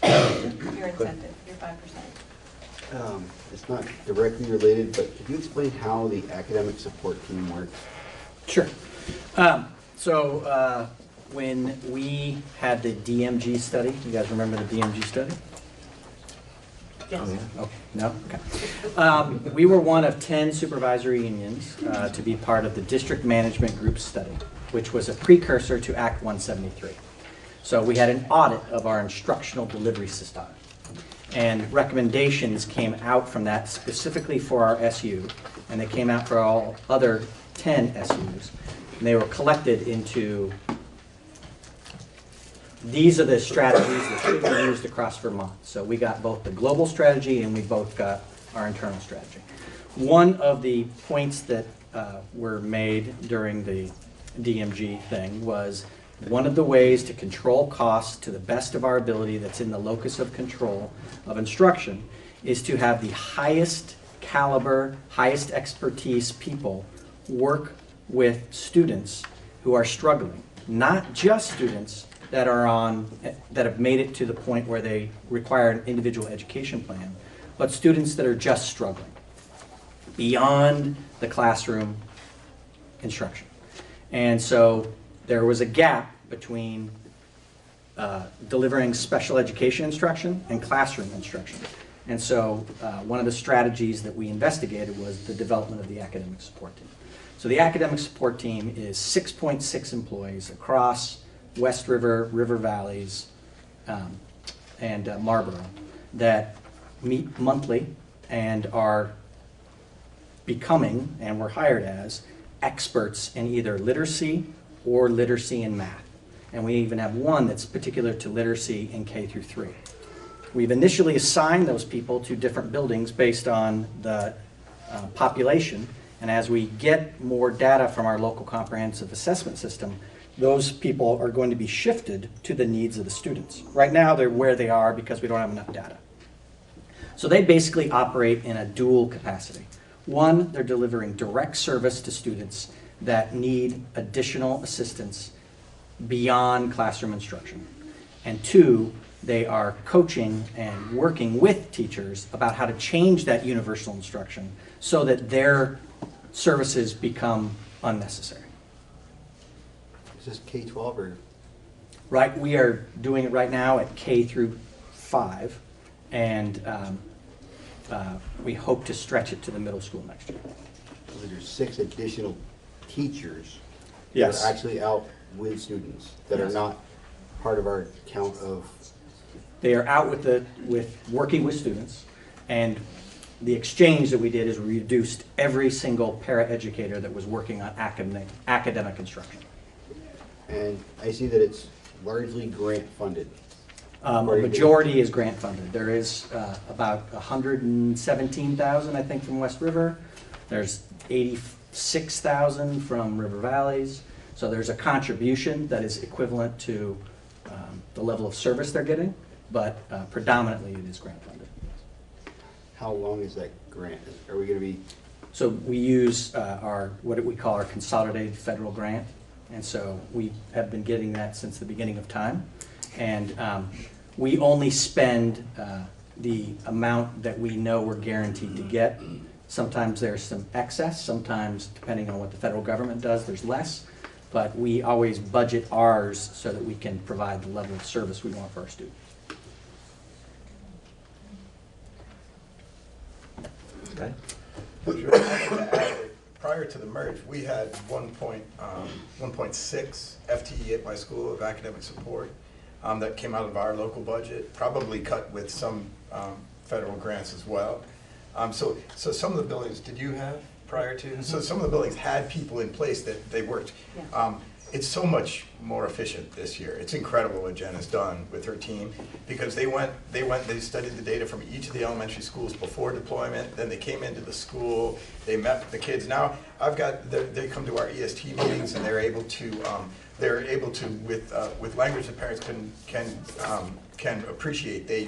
Your incentive, your 5%. It's not directly related, but could you explain how the academic support team works? Sure. So when we had the DMG study, you guys remember the DMG study? Yes. Okay, no? Okay. We were one of 10 supervisory unions to be part of the district management group study, which was a precursor to Act 173. So we had an audit of our instructional delivery system. And recommendations came out from that specifically for our SU, and they came out for all other 10 SUs. And they were collected into, these are the strategies that should be used across Vermont. So we got both the global strategy and we both got our internal strategy. One of the points that were made during the DMG thing was one of the ways to control costs to the best of our ability that's in the locus of control of instruction is to have the highest caliber, highest expertise people work with students who are struggling. Not just students that have made it to the point where they require an individual education plan, but students that are just struggling beyond the classroom instruction. And so there was a gap between delivering special education instruction and classroom instruction. And so one of the strategies that we investigated was the development of the academic support team. So the academic support team is 6.6 employees across West River, River Valleys, and Marlboro that meet monthly and are becoming, and were hired as, experts in either literacy or literacy in math. And we even have one that's particular to literacy in K through 3. We've initially assigned those people to different buildings based on the population, and as we get more data from our local comprehensive assessment system, those people are going to be shifted to the needs of the students. Right now, they're where they are because we don't have enough data. So they basically operate in a dual capacity. One, they're delivering direct service to students that need additional assistance beyond classroom instruction. And two, they are coaching and working with teachers about how to change that universal instruction so that their services become unnecessary. Is this K-12 or? Right, we are doing it right now at K through 5, and we hope to stretch it to the middle school next year. So there's 6 additional teachers Yes. that are actually out with students that Yes. are not part of our count of. They are out with working with students, and the exchange that we did is we reduced every single paraeducator that was working on academic instruction. And I see that it's largely grant funded. A majority is grant funded. There is about 117,000, I think, from West River. There's 86,000 from River Valleys. So there's a contribution that is equivalent to the level of service they're getting, but predominantly it is grant funded. How long is that grant? Are we going to be? So we use what we call our consolidated federal grant, and so we have been getting that since the beginning of time. And we only spend the amount that we know we're guaranteed to get. Sometimes there's some excess, sometimes, depending on what the federal government does, there's less. But we always budget ours so that we can provide the level of service we want for our students. Okay. Prior to the merge, we had 1.6 FTE at my school of academic support that came out of our local budget, probably cut with some federal grants as well. So some of the buildings, did you have prior to? So some of the buildings had people in place that they worked. Yeah. It's so much more efficient this year. It's incredible what Jen has done with her team, because they studied the data from each of the elementary schools before deployment, then they came into the school, they met with the kids. Now they come to our EST meetings and they're able to with language that parents can appreciate. They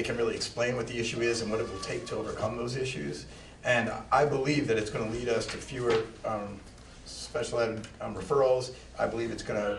can really explain what the issue is and what it will take to overcome those issues. And I believe that it's going to lead us to fewer special ed referrals. I believe it's gonna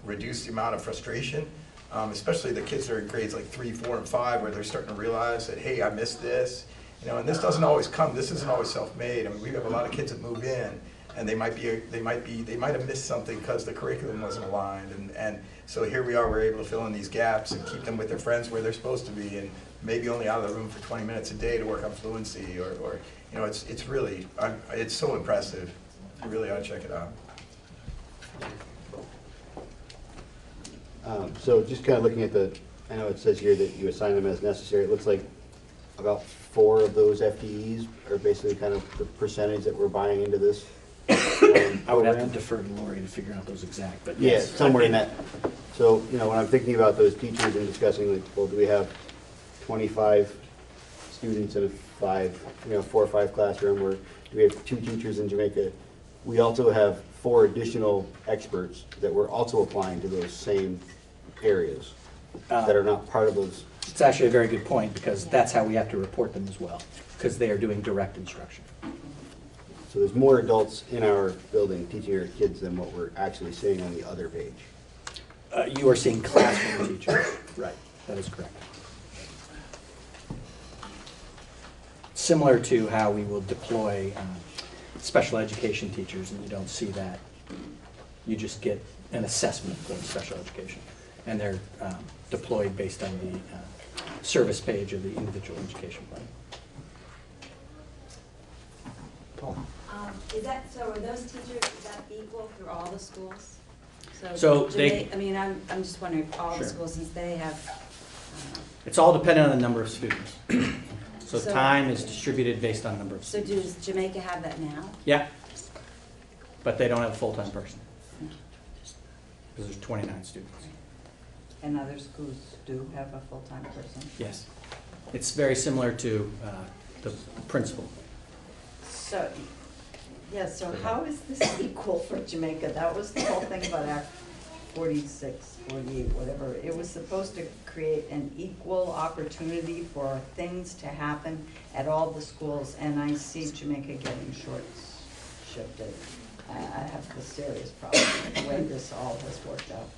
reduce the amount of frustration, especially the kids that are in grades like 3, 4, and 5, where they're starting to realize that, hey, I missed this. You know, and this doesn't always come, this isn't always self-made. I mean, we have a lot of kids that move in, and they might have missed something because the curriculum wasn't aligned. And so here we are, we're able to fill in these gaps and keep them with their friends where they're supposed to be, and maybe only out of the room for 20 minutes a day to work on fluency, or you know, it's really, it's so impressive. You really ought to check it out. So just kind of looking at the, I know it says here that you assign them as necessary. It looks like about 4 of those FTEs are basically kind of the percentage that we're buying into this. I would have to defer to Lori to figure out those exact, but Yeah, yes. somewhere in that. So, you know, when I'm thinking about those teachers and discussing, like, well, do we have 25 students in a 4 or 5 classroom, or do we have 2 teachers in Jamaica? We also have 4 additional experts that we're also applying to those same areas that are not part of those. It's actually a very good point, because that's how we have to report them as well, because they are doing direct instruction. So there's more adults in our building teaching our kids than what we're actually seeing on the other page. You are seeing classroom teachers. Right, that is correct. Similar to how we will deploy special education teachers, and you don't see that. You just get an assessment for special education, and they're deployed based on the service page of the individual education plan. Paul? So are those teachers, is that equal through all the schools? So they- I mean, I'm just wondering if all the Sure. schools, since they have, It's all dependent on the number of students. So So- time is distributed based on number of so students. does Jamaica have that now? Yeah, but they don't have a full-time person, because there's 29 students. And other schools do have a full-time person? Yes. It's very similar to the principal. So, yeah, so how is this equal for Jamaica? That was the whole thing about Act 46, 48, whatever. It was supposed to create an equal opportunity for things to happen at all the schools, and I see Jamaica getting short-shifted. I have a serious problem with the way this all has worked out.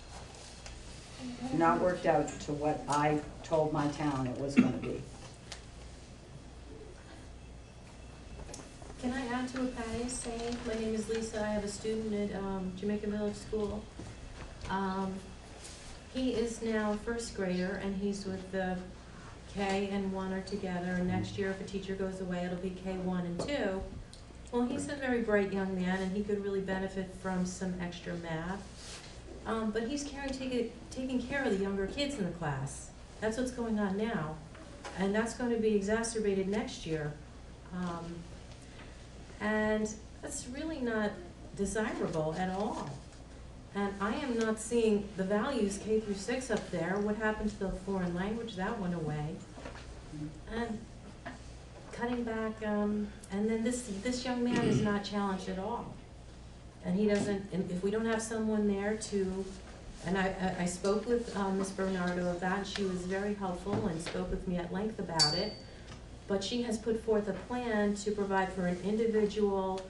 Not worked out to what I told my town it was gonna be. Can I add to what Patty is saying? My name is Lisa. I have a student at Jamaica Village School. He is now a first grader, and he's with the K and 1 are together. And next year, if a teacher goes away, it'll be K1 and 2. Well, he's a very bright young man, and he could really benefit from some extra math. But he's taking care of the younger kids in the class. That's what's going on now. And that's going to be exacerbated next year. And that's really not desirable at all. And I am not seeing the values K through 6 up there. What happened to the foreign language? That went away. And cutting back, and then this young man is not challenged at all. And he doesn't, and if we don't have someone there to, and I spoke with Ms. Bernardo of that, and she was very helpful and spoke with me at length about it. But she has put forth a plan to provide for an individual,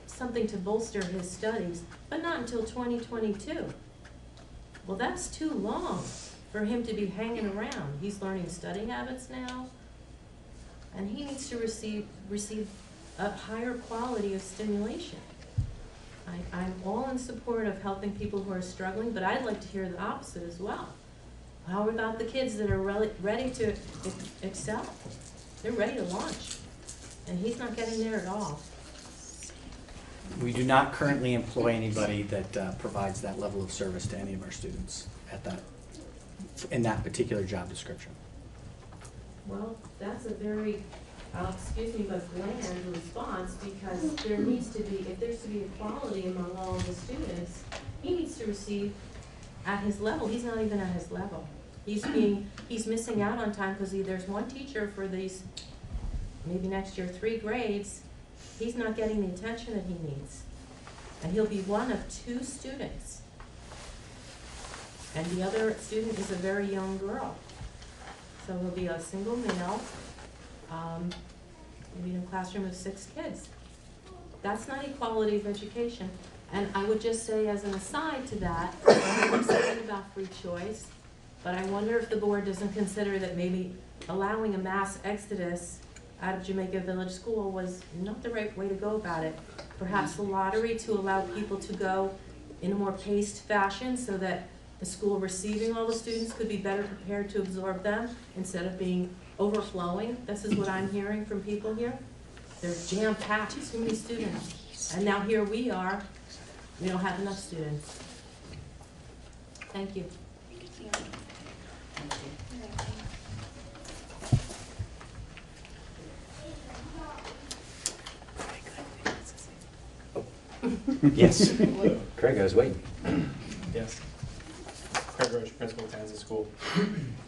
something to bolster his studies, but not until 2022. Well, that's too long for him to be hanging around. He's learning study habits now, and he needs to receive a higher quality of stimulation. I'm all in support of helping people who are struggling, but I'd like to hear the opposite as well. How about the kids that are ready to excel? They're ready to launch, and he's not getting there at all. We do not currently employ anybody that provides that level of service to any of our students in that particular job description. Well, that's a very, excuse me, but bland response, because there needs to be, if there's to be equality among all of the students, he needs to receive at his level. He's not even at his level. He's missing out on time because there's one teacher for these, maybe next year, 3 grades. He's not getting the attention that he needs. And he'll be one of 2 students. And the other student is a very young girl. So he'll be a single male, maybe in a classroom of 6 kids. That's not equality of education. And I would just say as an aside to that, I'm something about free choice, but I wonder if the board doesn't consider that maybe allowing a mass exodus out of Jamaica Village School was not the right way to go about it. Perhaps the lottery to allow people to go in a more paced fashion so that the school receiving all the students could be better prepared to absorb them instead of being overflowing. This is what I'm hearing from people here. They're jam-packed, too many students. And now here we are, we don't have enough students. Thank you. Yes. Craig, I was waiting. Yes. Craig Roach, principal of Townsend School.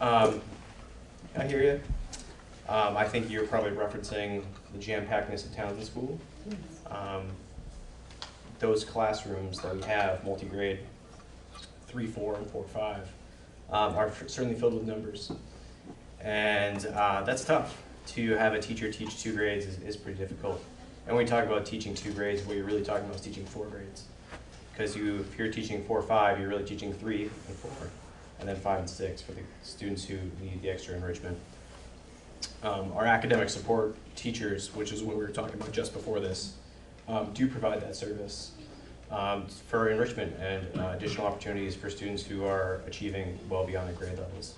I hear you. I think you're probably referencing the jam-packedness of Townsend School. Those classrooms that we have, multi-grade 3, 4, and 4, 5, are certainly filled with numbers. And that's tough. To have a teacher teach 2 grades is pretty difficult. And when we talk about teaching 2 grades, what you're really talking about is teaching 4 grades. Because if you're teaching 4, 5, you're really teaching 3 and 4, and then 5 and 6 for the students who need the extra enrichment. Our academic support teachers, which is what we were talking about just before this, do provide that service for enrichment and additional opportunities for students who are achieving well beyond their grade levels.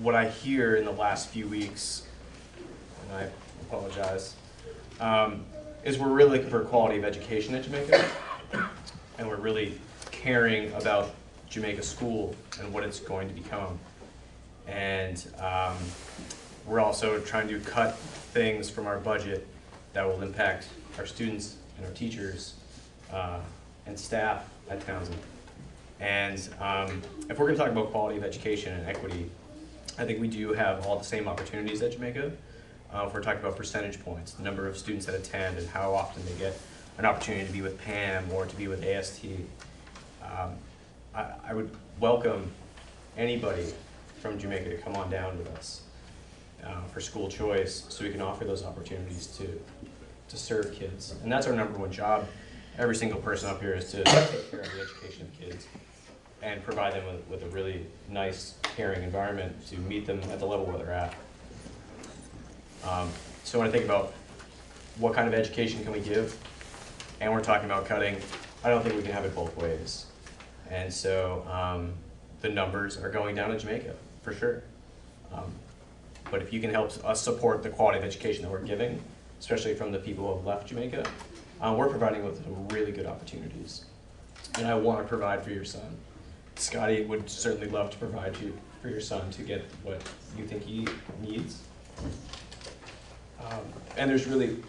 What I hear in the last few weeks, and I apologize, is we're really looking for quality of education at Jamaica, and we're really caring about Jamaica School and what it's going to become. And we're also trying to cut things from our budget that will impact our students and our teachers and staff at Townsend. And if we're going to talk about quality of education and equity, I think we do have all the same opportunities at Jamaica. If we're talking about percentage points, the number of students that attend and how often they get an opportunity to be with PAM or to be with AST. I would welcome anybody from Jamaica to come on down with us for school choice so we can offer those opportunities to serve kids. And that's our #1 job. Every single person up here is to take care of the education of kids and provide them with a really nice, caring environment to meet them at the level where they're at. So when I think about what kind of education can we give, and we're talking about cutting, I don't think we can have it both ways. And so the numbers are going down in Jamaica, for sure. But if you can help us support the quality of education that we're giving, especially from the people who have left Jamaica, we're providing with some really good opportunities. And I want to provide for your son. Scotty would certainly love to provide for your son to get what you think he needs. And there's really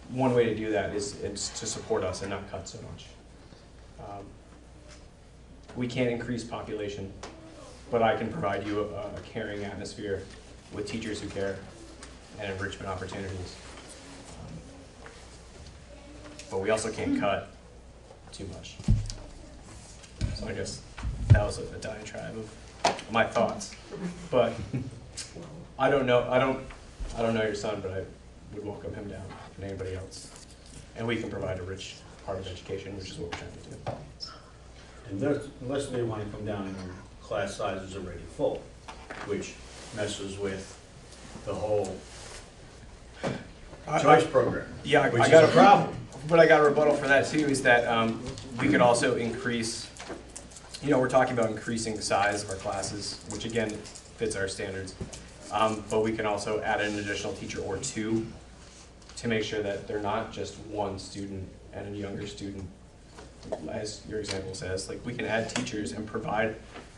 one way to do that is to support us and not cut so much. We can't increase population, but I can provide you a caring atmosphere with teachers who care and enrichment opportunities. But we also can't cut too much. So I guess that was a diatribe of my thoughts. But I don't know your son, but I would welcome him down and anybody else. And we can provide a rich part of education, which is what we're trying to do. And unless they want to come down and their class size is already full, which messes with the whole choice program. Yeah, which I is got a problem. But I got a rebuttal for that too, is that we could also increase, we're talking about increasing the size of our classes, which again fits our standards. But we can also add an additional teacher or 2 to make sure that they're not just 1 student and a younger student, as your example says. Like, we can add teachers and provide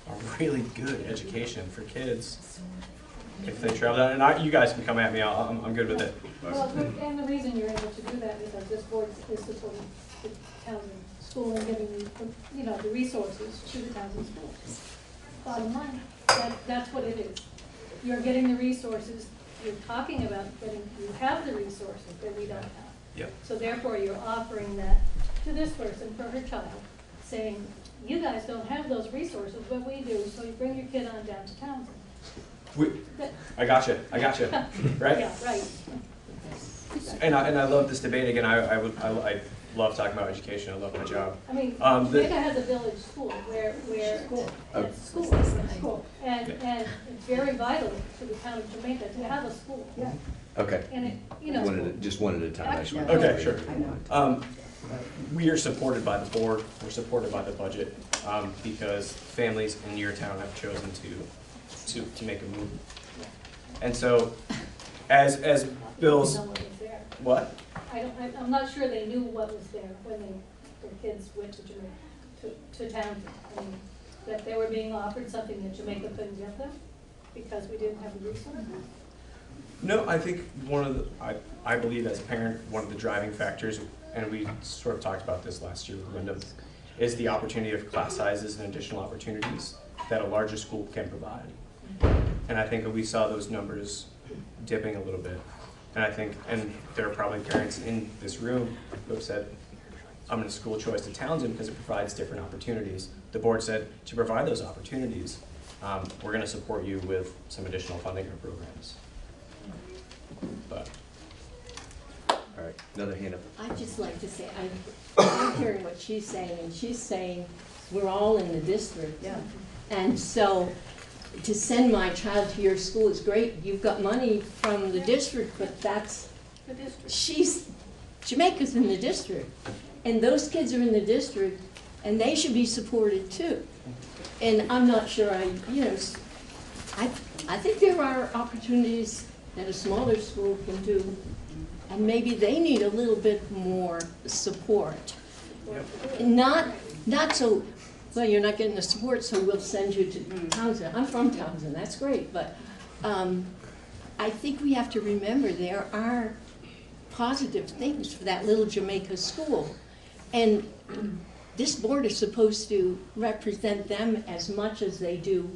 a really good education for kids if they travel down. And you guys can come at me, I'm good with it. Well, and the reason you're able to do that is because this board is supporting the Townsend School and giving the resources to the Townsend School. Bottom line, that's what it is. You're getting the resources, you're talking about you have the resources that we don't have. Yep. So therefore, you're offering that to this person for her child, saying, you guys don't have those resources, but we do, so you bring your kid on down to Townsend. I gotcha, right? Yeah, right. And I love this debate. Again, I love talking about education. I love my job. I mean, The- Jamaica has a village school where, it's school. And it's very vital to the town of Jamaica to have a school. Yeah. Okay. And it, you know. Just one at a time. I just wanted to- Okay, sure. We are supported by the board, we're supported by the budget, because families in your town have chosen to make a move. And so, as Bill's, Know what was there. what? I'm not sure they knew what was there when their kids went to Jamaica, to Townsend. I mean, that they were being offered something that Jamaica couldn't give them because we didn't have the resources. No, I think I believe as a parent, one of the driving factors, and we sort of talked about this last year with Linda, is the opportunity of class sizes and additional opportunities that a larger school can provide. And I think that we saw those numbers dipping a little bit. And I think, and there are probably parents in this room who have said, I'm going to school choice to Townsend because it provides different opportunities. The board said, to provide those opportunities, we're going to support you with some additional funding or programs. But. All right, another hand up. I'd just like to say, I'm hearing what she's saying, and she's saying we're all in the district. Yeah. And so to send my child to your school is great. You've got money from the district, but Jamaica's in the district. And those kids are in the district, and they should be supported too. And I'm not sure I think there are opportunities that a smaller school can do, and maybe they need a little bit more support. Not so, well, you're not getting the support, so we'll send you to Townsend. I'm from Townsend, that's great, but I think we have to remember there are positive things for that little Jamaica school. And this board is supposed to represent them as much as they do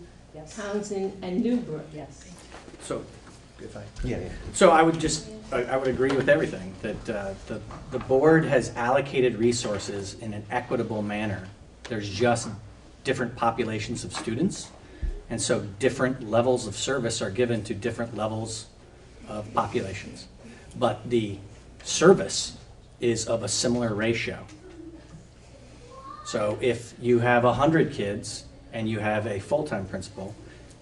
Townsend and Newbrook. Yes. So, if I. Yeah. So I would agree with everything, that the board has allocated resources in an equitable manner. There's just different populations of students, and so different levels of service are given to different levels of populations. But the service is of a similar ratio. So if you have 100 kids and you have a full-time principal,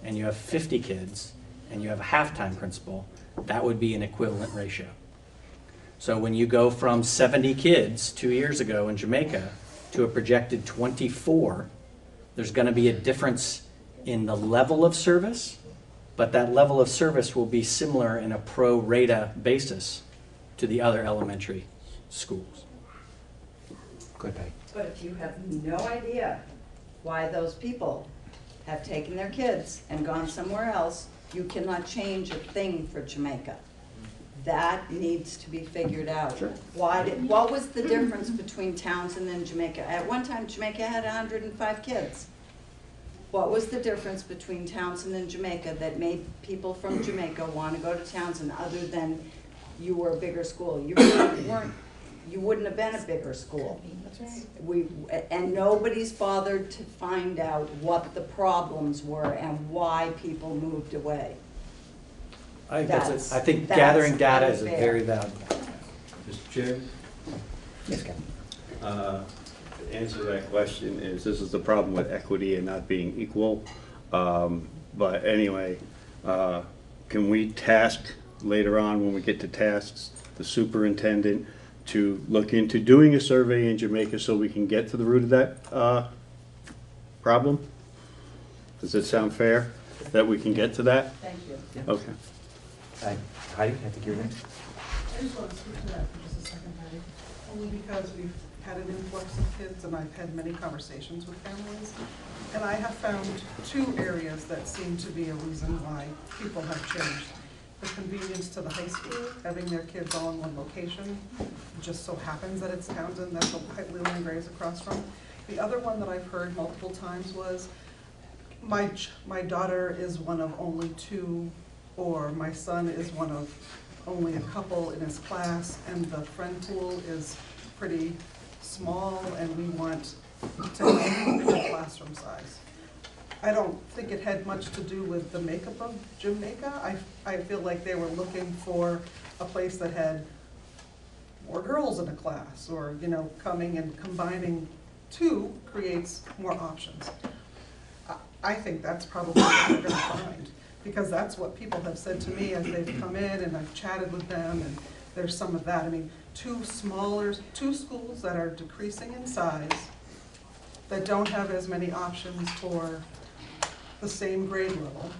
and you have 50 kids and you have a half-time principal, that would be an equivalent ratio. So when you go from 70 kids 2 years ago in Jamaica to a projected 24, there's going to be a difference in the level of service, but that level of service will be similar in a pro rata basis to the other elementary schools. Go ahead, Patty. But if you have no idea why those people have taken their kids and gone somewhere else, you cannot change a thing for Jamaica. That needs to be figured out. Sure. What was the difference between Townsend and Jamaica? At one time, Jamaica had 105 kids. What was the difference between Townsend and Jamaica that made people from Jamaica want to go to Townsend other than you were a bigger school? You really weren't. You wouldn't have been a bigger school. That's right. And nobody's bothered to find out what the problems were and why people moved away. I think gathering data is a very valuable. Mr. Chair? Yes, Ken. The answer to that question is this is the problem with equity and not being equal. But anyway, can we task later on when we get to tasks, the superintendent to look into doing a survey in Jamaica so we can get to the root of that problem? Does it sound fair that we can get to that? Thank you. Yeah. Okay. Heidi, I think you're next. I just want to speak to that for just a second, Patty. Only because we've had an influx of kids and I've had many conversations with families. And I have found two areas that seem to be a reason why people have changed. The convenience to the high school, having their kids all in one location. It just so happens that it's Townsend, that's what Leland Gray is across from. The other one that I've heard multiple times was, my daughter is one of only two, or my son is one of only a couple in his class, and the friend pool is pretty small, and we want to have a bigger classroom size. I don't think it had much to do with the makeup of Jamaica. I feel like they were looking for a place that had more girls in a class, or, you know, coming and combining two creates more options. I think that's probably what we're gonna find, because that's what people have said to me as they've come in and I've chatted with them, and there's some of that. I mean, two schools that are decreasing in size, that don't have as many options for the same grade level,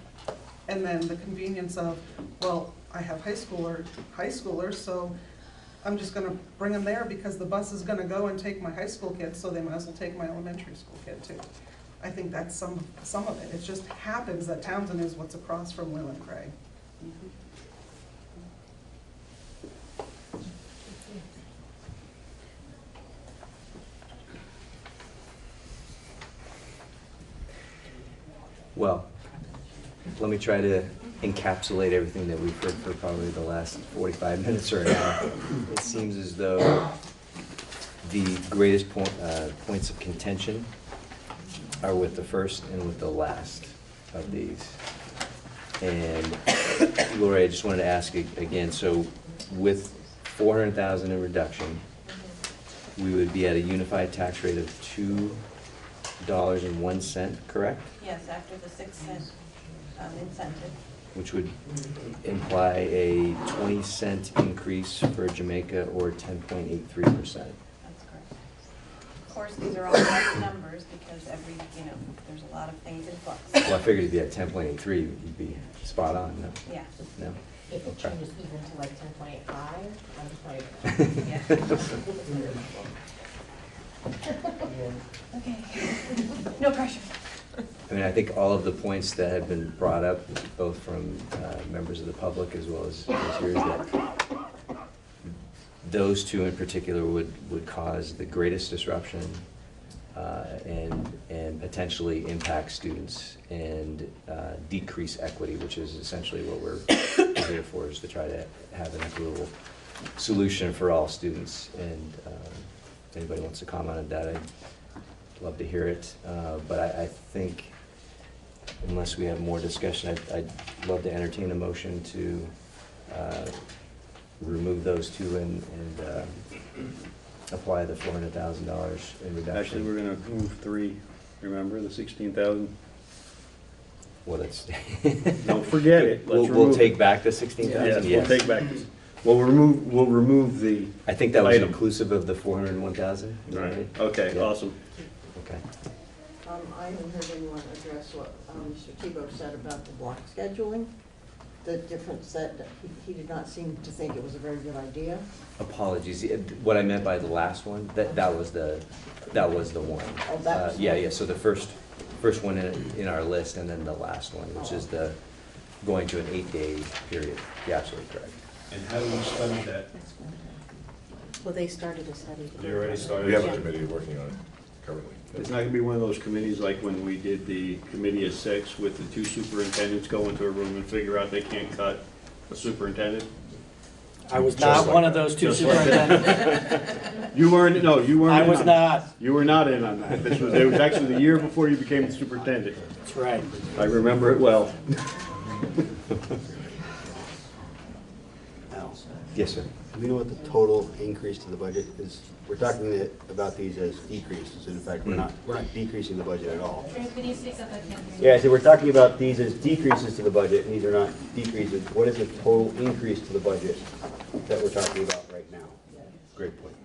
and then the convenience of, well, I have high schoolers, so I'm just gonna bring them there because the bus is gonna go and take my high school kids, so they might as well take my elementary school kid too. I think that's some of it. It just happens that Townsend is what's across from Will and Craig. Well, let me try to encapsulate everything that we've heard for probably the last 45 minutes or an hour. It seems as though the greatest points of contention are with the first and with the last of these. And Lori, I just wanted to ask you again, so with 400,000 in reduction, we would be at a unified tax rate of $2.01, correct? Yes, after the 6-cent incentive. Which would imply a 20-cent increase for Jamaica, or 10.83%. That's correct. Of course, these are all rough numbers because there's a lot of things in flux. Well, I figured if you had 10.83, you'd be spot on, no? Yeah. No? If it Okay. changes even to like 10.85, I'm just Okay. No pressure. I mean, I think all of the points that have been brought up, both from members of the public as well as yours, that those two in particular would cause the greatest disruption and potentially impact students and decrease equity, which is essentially what we're here for, is to try to have an equitable solution for all students. And if anybody wants to comment on that, I'd love to hear it. But I think, unless we have more discussion, I'd love to entertain a motion to remove those two and apply the $400,000 in reduction. Actually, we're gonna move 3, remember, the 16,000? Well, that's. Don't forget it. Let's We'll remove take it. back the 16,000? Yes, we'll take back this. We'll remove the I think that was item. inclusive of the 401,000? Right, okay, Yeah. awesome. Okay. I haven't heard anyone address what Mr. Tebow said about the block scheduling. The difference that he did not seem to think it was a very good idea. Apologies. What I meant by the last one, that was the one. Oh, that was Yeah, so the first one in our list, and then the last one, which is the going to an 8-day period. You're absolutely correct. And how do we study that? Well, they started a study. You already started? We have a Yeah. committee working on it currently. It's not gonna be one of those committees like when we did the committee of 6 with the 2 superintendents go into a room and figure out they can't cut a superintendent? I was Just not like one of that. those two Just like that. superintendents. You weren't, no, you weren't. I in was on that. not. You were not in on that. It was actually the year before you became the superintendent. That's right. I remember it well. Yes, sir. Do we know what the total increase to the budget is? We're talking about these as decreases, and in fact, we're not decreasing the budget at all. Can you speak up? I can't hear you. Yeah, so we're talking about these as decreases to the budget, and these are not decreases. What is the total increase to the budget that we're talking about right now? Great point.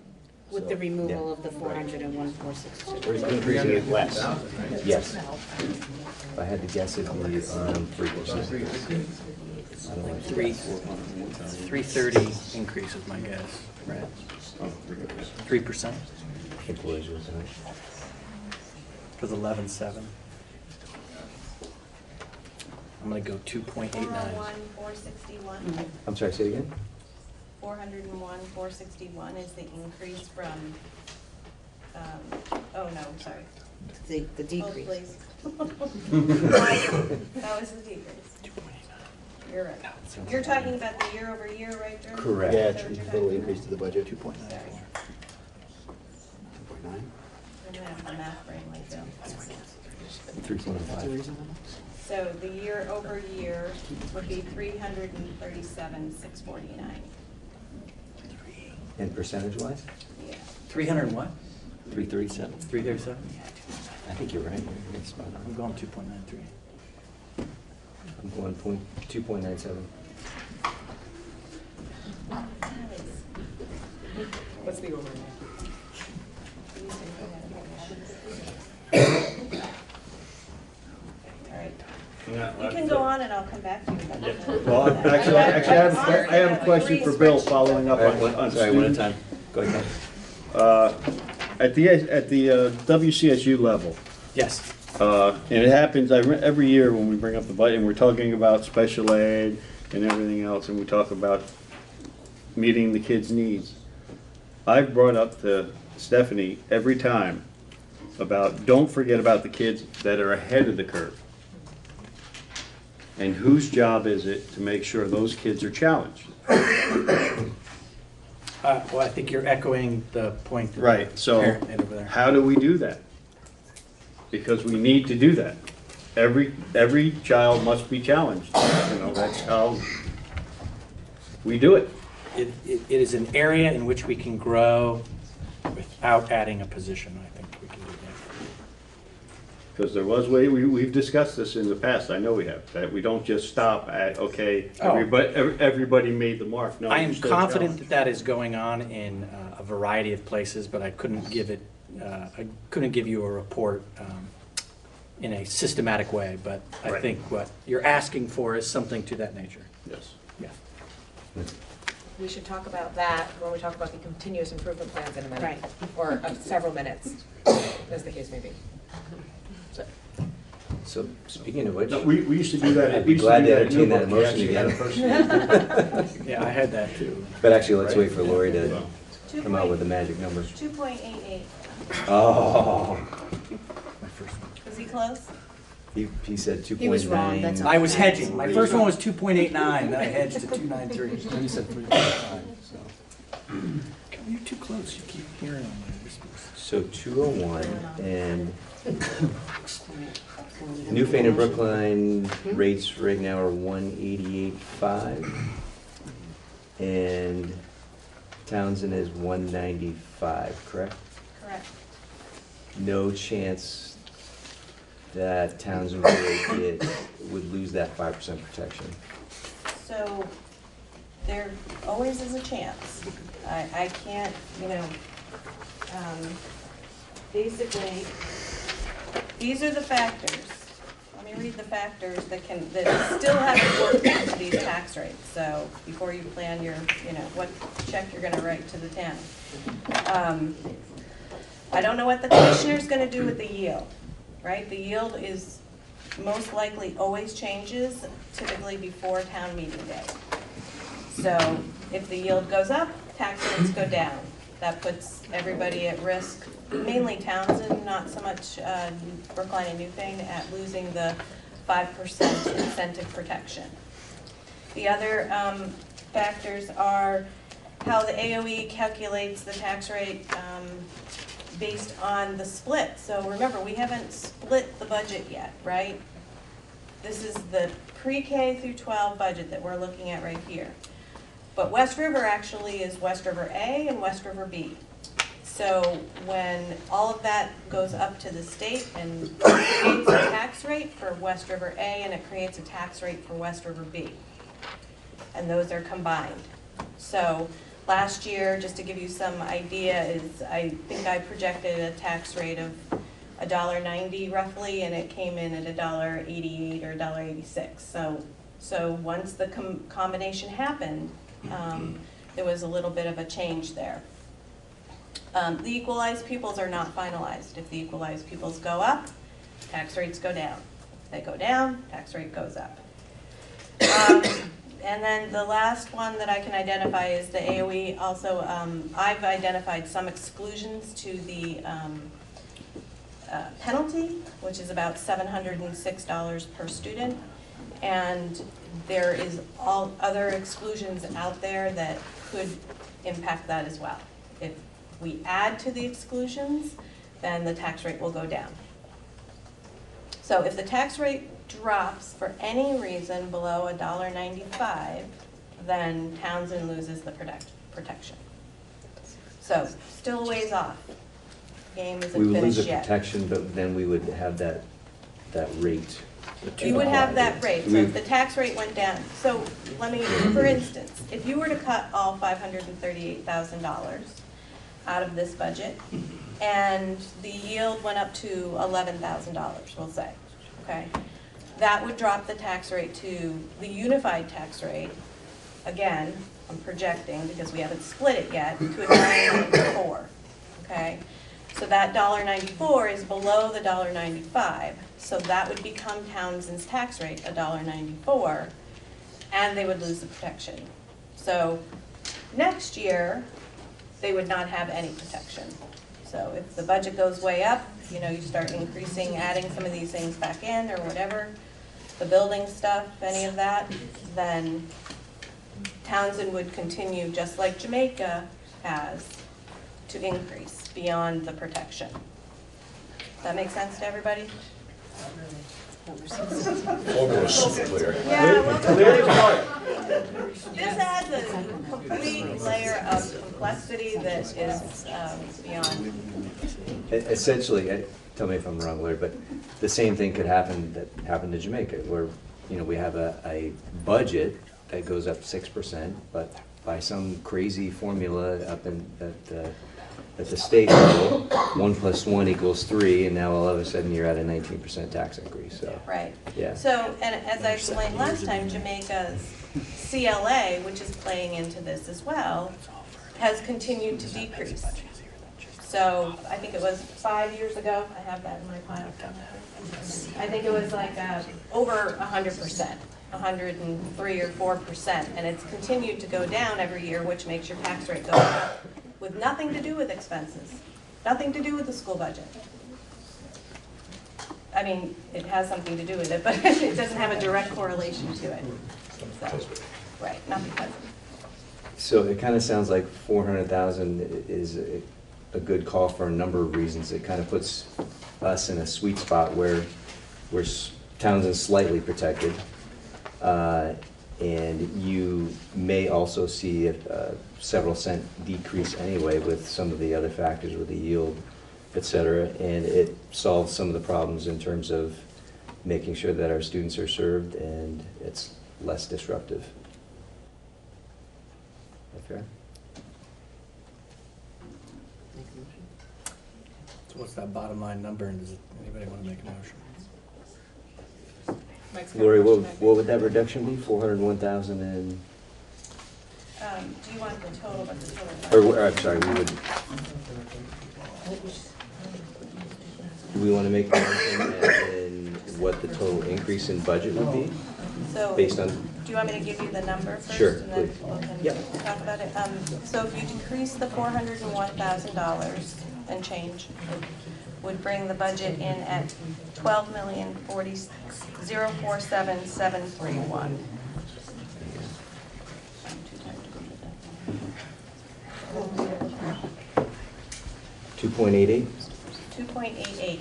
With the removal of the 401, 462. We're just increasing it less. Yes. If I had to guess, it'd be around 3%. 330 increase is my guess, right? 3%? I think Liz was in it. Because 11.7. I'm gonna go 2.89. 401,461. I'm sorry, say it again? 401,461 is the increase from, oh no, sorry. The Hold, decrease. please. That was the decrease. You're right. You're talking about the year over year, right, Drew? Correct. Yeah, Is that what you're total talking increase to the budget, 2.9. about? Sorry. 2.9? I'm gonna have the math brain like Bill. 3.5. So the year over year would be 337,649. And percentage-wise? 300 and what? 337. 337? I think you're right. You're spot on. I'm going 2.93. I'm going 2.97. What's the over? You can go on and I'll come back to you. about that. Well, actually, I have a question for Bill, following up on Sorry, one at a student. time. Go ahead. At the WCSU level, Yes. and it happens every year when we bring up the budget, and we're talking about special ed and everything else, and we talk about meeting the kids' needs. I've brought up to Stephanie every time about, don't forget about the kids that are ahead of the curve. And whose job is it to make sure those kids are challenged? Well, I think you're echoing the point. that Right, so Parent made over there. how do we do that? Because we need to do that. Every child must be challenged. You know, that's how we do it. It is an area in which we can grow without adding a position, I think we can do that. Because there was we've discussed this in the past, I know we have, that we don't just stop at, okay, Oh. everybody made the mark. No, I you're am still confident challenged. that is going on in a variety of places, but I couldn't give you a report in a systematic way, but I Right. think what you're asking for is something to that nature. Yes. Yeah. We should talk about that when we talk about the continuous improvement plans in a minute. Right. Or several minutes, as the case may be. So speaking of which, No, we used to do that. I'd we be used to glad do to that entertain that yearbook. We motion actually had a again. person- Yeah, I had that too. But actually, let's wait for Lori to Two come out point- with the magic number. 2.88. Oh, Was he close? he said 2.9. He was wrong, that's all. I was hedging. My first one was 2.89, then I hedged to 2.93. You said 3.5, so. You're too close, you keep hearing on my whispers. So 201 and New Fane and Brookline rates right now are 188.5 and Townsend is 195, correct? Correct. No chance that Townsend would lose that 5% protection. So there always is a chance. I can't, basically, these are the factors. Let me read the factors that still haven't worked into these tax rates. So before you plan your, what check you're gonna write to the town. I don't know what the commissioner's gonna do with the yield, right? The yield is most likely always changes, typically before town meeting day. So if the yield goes up, tax rates go down. That puts everybody at risk, mainly Townsend, not so much Brookline and Newfane, at losing the 5% incentive protection. The other factors are how the AOE calculates the tax rate based on the split. So remember, we haven't split the budget yet, right? This is the pre-K through 12 budget that we're looking at right here. But West River actually is West River A and West River B. So when all of that goes up to the state and creates a tax rate for West River A and it creates a tax rate for West River B. And those are combined. So last year, just to give you some idea, is I think I projected a tax rate of $1.90 roughly, and it came in at $1.88 or $1.86. So once the combination happened, there was a little bit of a change there. The equalized pupils are not finalized. If the equalized pupils go up, tax rates go down. If they go down, tax rate goes up. And then the last one that I can identify is the AOE. Also, I've identified some exclusions to the penalty, which is about $706 per student. And there is all other exclusions out there that could impact that as well. If we add to the exclusions, then the tax rate will go down. So if the tax rate drops for any reason below $1.95, then Townsend loses the protection. So, still a ways off. Game isn't We would lose finished the yet. protection, but then we would have that rate. You would have that rate, so We- if the tax rate went down, so let me, for instance, if you were to cut all $538,000 out of this budget, and the yield went up to $11,000, we'll say, okay? That would drop the tax rate to the unified tax rate, again, I'm projecting because we haven't split it yet, to $1.94, okay? So that $1.94 is below the $1.95, so that would become Townsend's tax rate, $1.94, and they would lose the protection. So next year, they would not have any protection. So if the budget goes way up, you know, you start increasing, adding some of these things back in or whatever, the building stuff, any of that, then Townsend would continue, just like Jamaica has, to increase beyond the protection. Does that make sense to everybody? Almost clear. Yeah, well, this adds a complete layer of complexity that is beyond. Essentially, tell me if I'm wrong, Larry, but the same thing could happen that happened to Jamaica, where, you know, we have a budget that goes up 6%, but by some crazy formula up at the state level, 1 + 1 = 3, and now all of a sudden you're at a 19% tax increase, so. Right. Yeah. So, and as I explained last time, Jamaica's CLA, which is playing into this as well, has continued to decrease. So I think it was 5 years ago, I have that in my file. I think it was like over 100%, 103 or 4%, and it's continued to go down every year, which makes your tax rate go up, with nothing to do with expenses, nothing to do with the school budget. I mean, it has something to do with it, but it doesn't have a direct correlation to it. So, right, not because of it. So it kind of sounds like 400,000 is a good call for a number of reasons. It kind of puts us in a sweet spot where Townsend's slightly protected. And you may also see a several cent decrease anyway with some of the other factors with the yield, et cetera. And it solves some of the problems in terms of making sure that our students are served and it's less disruptive. Okay. So what's that bottom line number, and does anybody want to make a motion? Lori, what would that reduction be? 401,000 and, Do you want the total, what's the total? or I'm sorry, we would. Do we want to make a motion in what the total increase in budget would be? So, Based on, do you want me to give you the number first? Sure, And then please. we can Yep. talk about it? So if you decrease the $401,000 and change, it would bring the budget in at $12,047,731. 2.88? 2.88.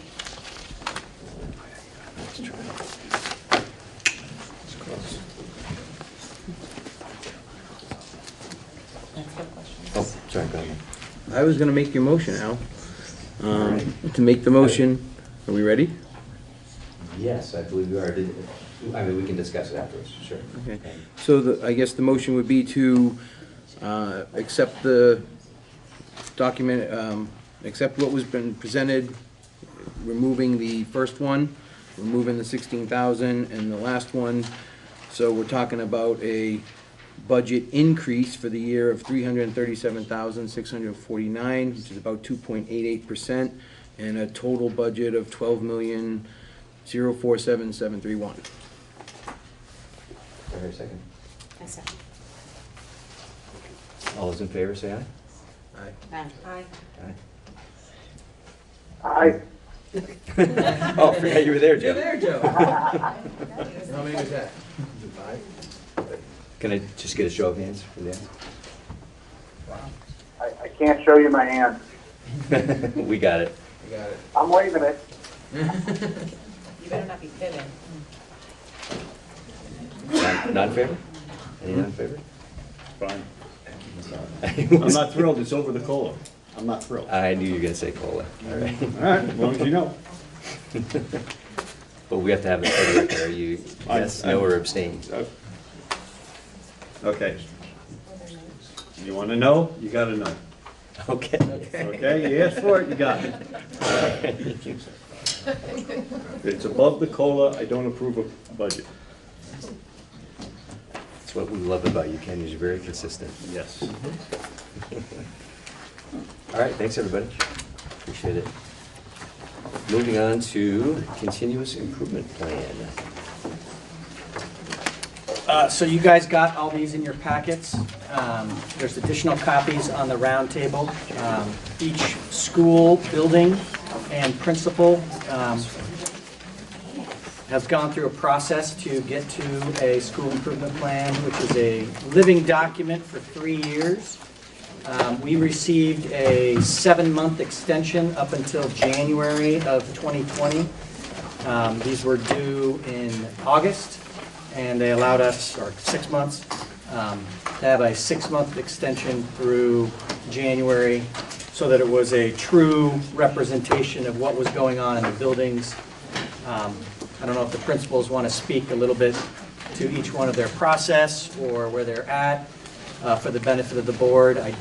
Oh, sorry, go ahead. I was gonna make your motion, Al. To make the motion, are we ready? Yes, I believe we are. I mean, we can discuss it afterwards, sure. Okay. So I guess the motion would be to accept the document, accept what was been presented, removing the first one, removing the 16,000, and the last one. So we're talking about a budget increase for the year of 337,649, which is about 2.88%, and a total budget of 12,047,731. Do I hear a second? I second. All those in favor, say aye. Aye. Aye. Aye. Oh, I forgot you were there, Joe. You're there, Joe. How many was that? 5? Can I just get a show of hands from there? I can't show you my hand. We got it. You got it. I'm waving it. You better not be fibbing. Not in favor? Any not in favor? Fine. I'm not thrilled, it's over the COLA. I'm not thrilled. I knew you were gonna say COLA. All right. All right, as long as you know. But we have to have it for the record. Are you yes, no, or abstain? Okay. You want to know? You got to know. Okay. Okay, you asked for it, you got it. If it's above the COLA, I don't approve of budget. That's what we love about you, Ken. You're very consistent. Yes. All right, thanks, everybody. Appreciate it. Moving on to continuous improvement plan. So you guys got all these in your packets. There's additional copies on the round table. Each school, building, and principal has gone through a process to get to a school improvement plan, which is a living document for 3 years. We received a 7-month extension up until January of 2020. These were due in August, and they allowed us, or 6 months, to have a 6-month extension through January, so that it was a true representation of what was going on in the buildings. I don't know if the principals want to speak a little bit to each one of their process or where they're at for the benefit of the board. I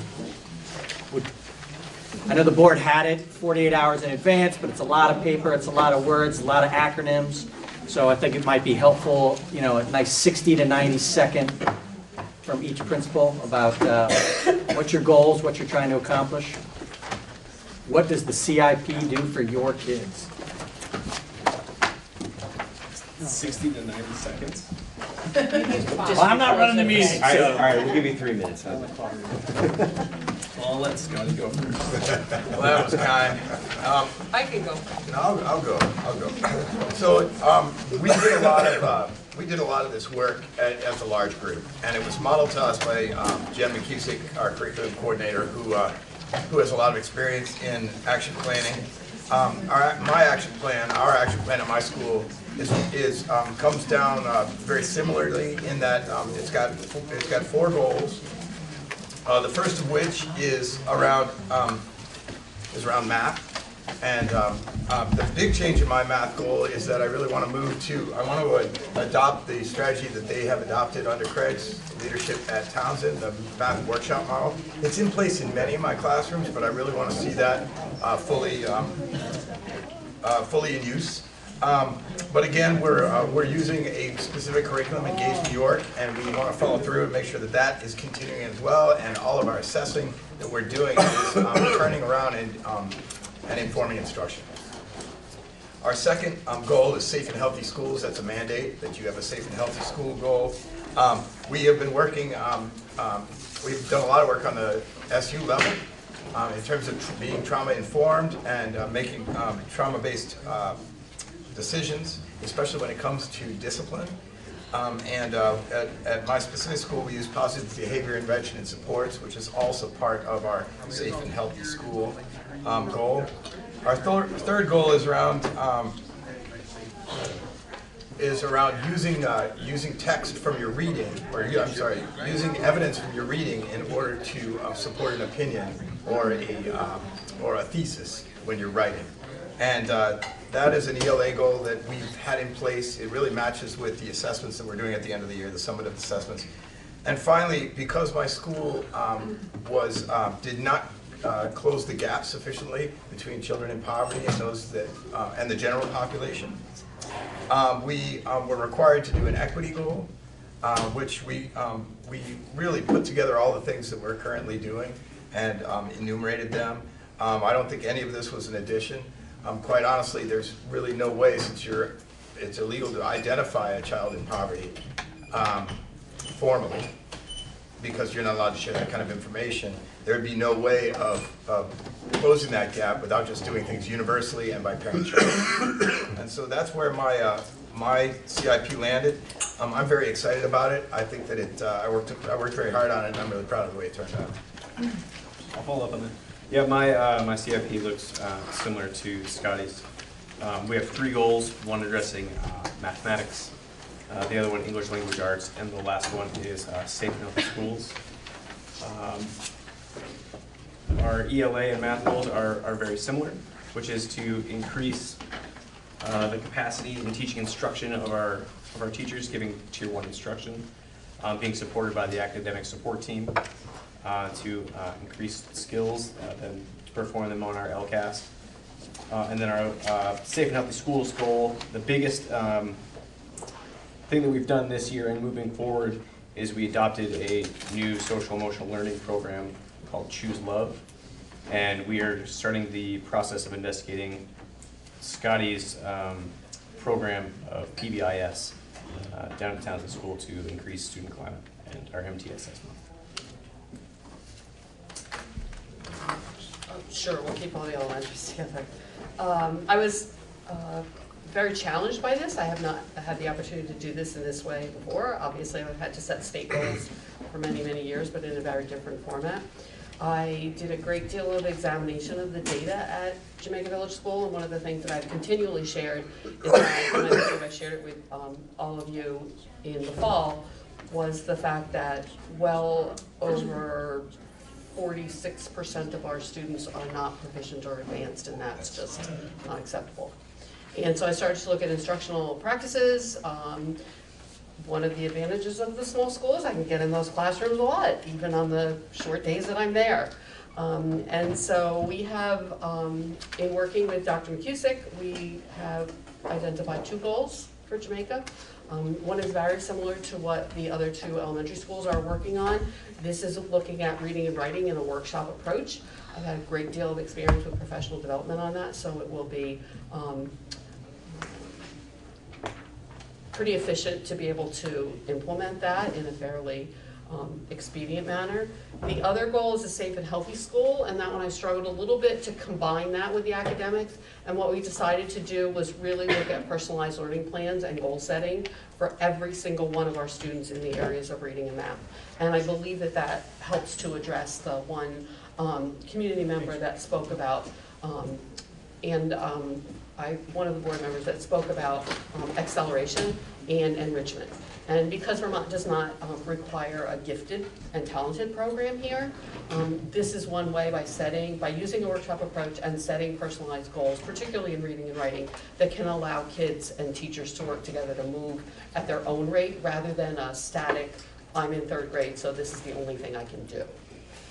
know the board had it 48 hours in advance, but it's a lot of paper, it's a lot of words, a lot of acronyms. So I think it might be helpful, you know, a nice 60 to 90 second from each principal about what's your goals, what you're trying to accomplish. What does the CIP do for your kids? 60 to 90 seconds. Well, I'm not running the meeting, so. All right, we'll give you 3 minutes. How's it? Well, let Scotty go first. Well, that was kind. I can go. No, I'll go. So we did a lot of this work as a large group, and it was modeled to us by Jen McKusick, our curriculum coordinator, who has a lot of experience in action planning. Our action plan at my school comes down very similarly in that it's got 4 goals. The first of which is around math, and the big change in my math goal is that I really want to adopt the strategy that they have adopted under Craig's leadership at Townsend, the math workshop model. It's in place in many of my classrooms, but I really want to see that fully in use. But again, we're using a specific curriculum, Engage New York, and we want to follow through and make sure that that is continuing as well, and all of our assessing that we're doing is turning around and informing instruction. Our second goal is safe and healthy schools. That's a mandate that you have a safe and healthy school goal. We have been working, we've done a lot of work on the SU level in terms of being trauma informed and making trauma-based decisions, especially when it comes to discipline. At my specific school, we use positive behavior intervention and supports, which is also part of our safe and healthy school goal. Our third goal is around using text from your reading, using evidence from your reading in order to support an opinion or a thesis when you're writing. And that is an ELA goal that we've had in place. It really matches with the assessments that we're doing at the end of the year, the summative assessments. And finally, because my school did not close the gap sufficiently between children in poverty and those that and the general population, we were required to do an equity goal, which we really put together all the things that we're currently doing and enumerated them. I don't think any of this was an addition. Quite honestly, there's really no way, since it's illegal to identify a child in poverty formally, because you're not allowed to share that kind of information. There'd be no way of closing that gap without just doing things universally and by parent choice. And so that's where my CIP landed. I'm very excited about it. I think that I worked very hard on it, and I'm really proud of the way it turned out. I'll follow up on that. Yeah, my CIP looks similar to Scotty's. We have 3 goals, one addressing mathematics, the other one English language arts, and the last one is safe and healthy schools. our ELA and math goals are very similar, which is to increase the capacity in teaching instruction of our teachers, giving Tier 1 instruction, being supported by the academic support team to increase skills, then to perform them on our LCAS. And then our Safe and Healthy Schools goal, the biggest thing that we've done this year and moving forward is we adopted a new social emotional learning program called Choose Love. And we are starting the process of investigating Scotty's program of PBIS down at Townsend School to increase student climate and our MTSS month. Sure, we'll keep all the elementaries together. I was very challenged by this. I have not had the opportunity to do this in this way before. Obviously, I've had to set state goals for many, many years, but in a very different format. I did a great deal of examination of the data at Jamaica Village School, and one of the things that I've continually shared is that, and I believe I shared it with all of you in the fall, was the fact that well over 46% of our students are not proficient or advanced, and that's just not acceptable. And so I started to look at instructional practices. One of the advantages of the small school is I can get in those classrooms a lot, even on the short days that I'm there. And so we have, in working with Dr. McCusick, we have identified 2 goals for Jamaica. One is very similar to what the other 2 elementary schools are working on. This is looking at reading and writing in a workshop approach. I've had a great deal of experience with professional development on that, so it will be pretty efficient to be able to implement that in a fairly expedient manner. The other goal is a safe and healthy school, and that one I struggled a little bit to combine that with the academics. And what we decided to do was really look at personalized learning plans and goal setting for every single one of our students in the areas of reading and math. And I believe that that helps to address the one community member that spoke about, one of the board members that spoke about acceleration and enrichment. And because Vermont does not require a gifted and talented program here, this is one way by using a workshop approach and setting personalized goals, particularly in reading and writing, that can allow kids and teachers to work together to move at their own rate rather than a static, I'm in 3rd grade, so this is the only thing I can do.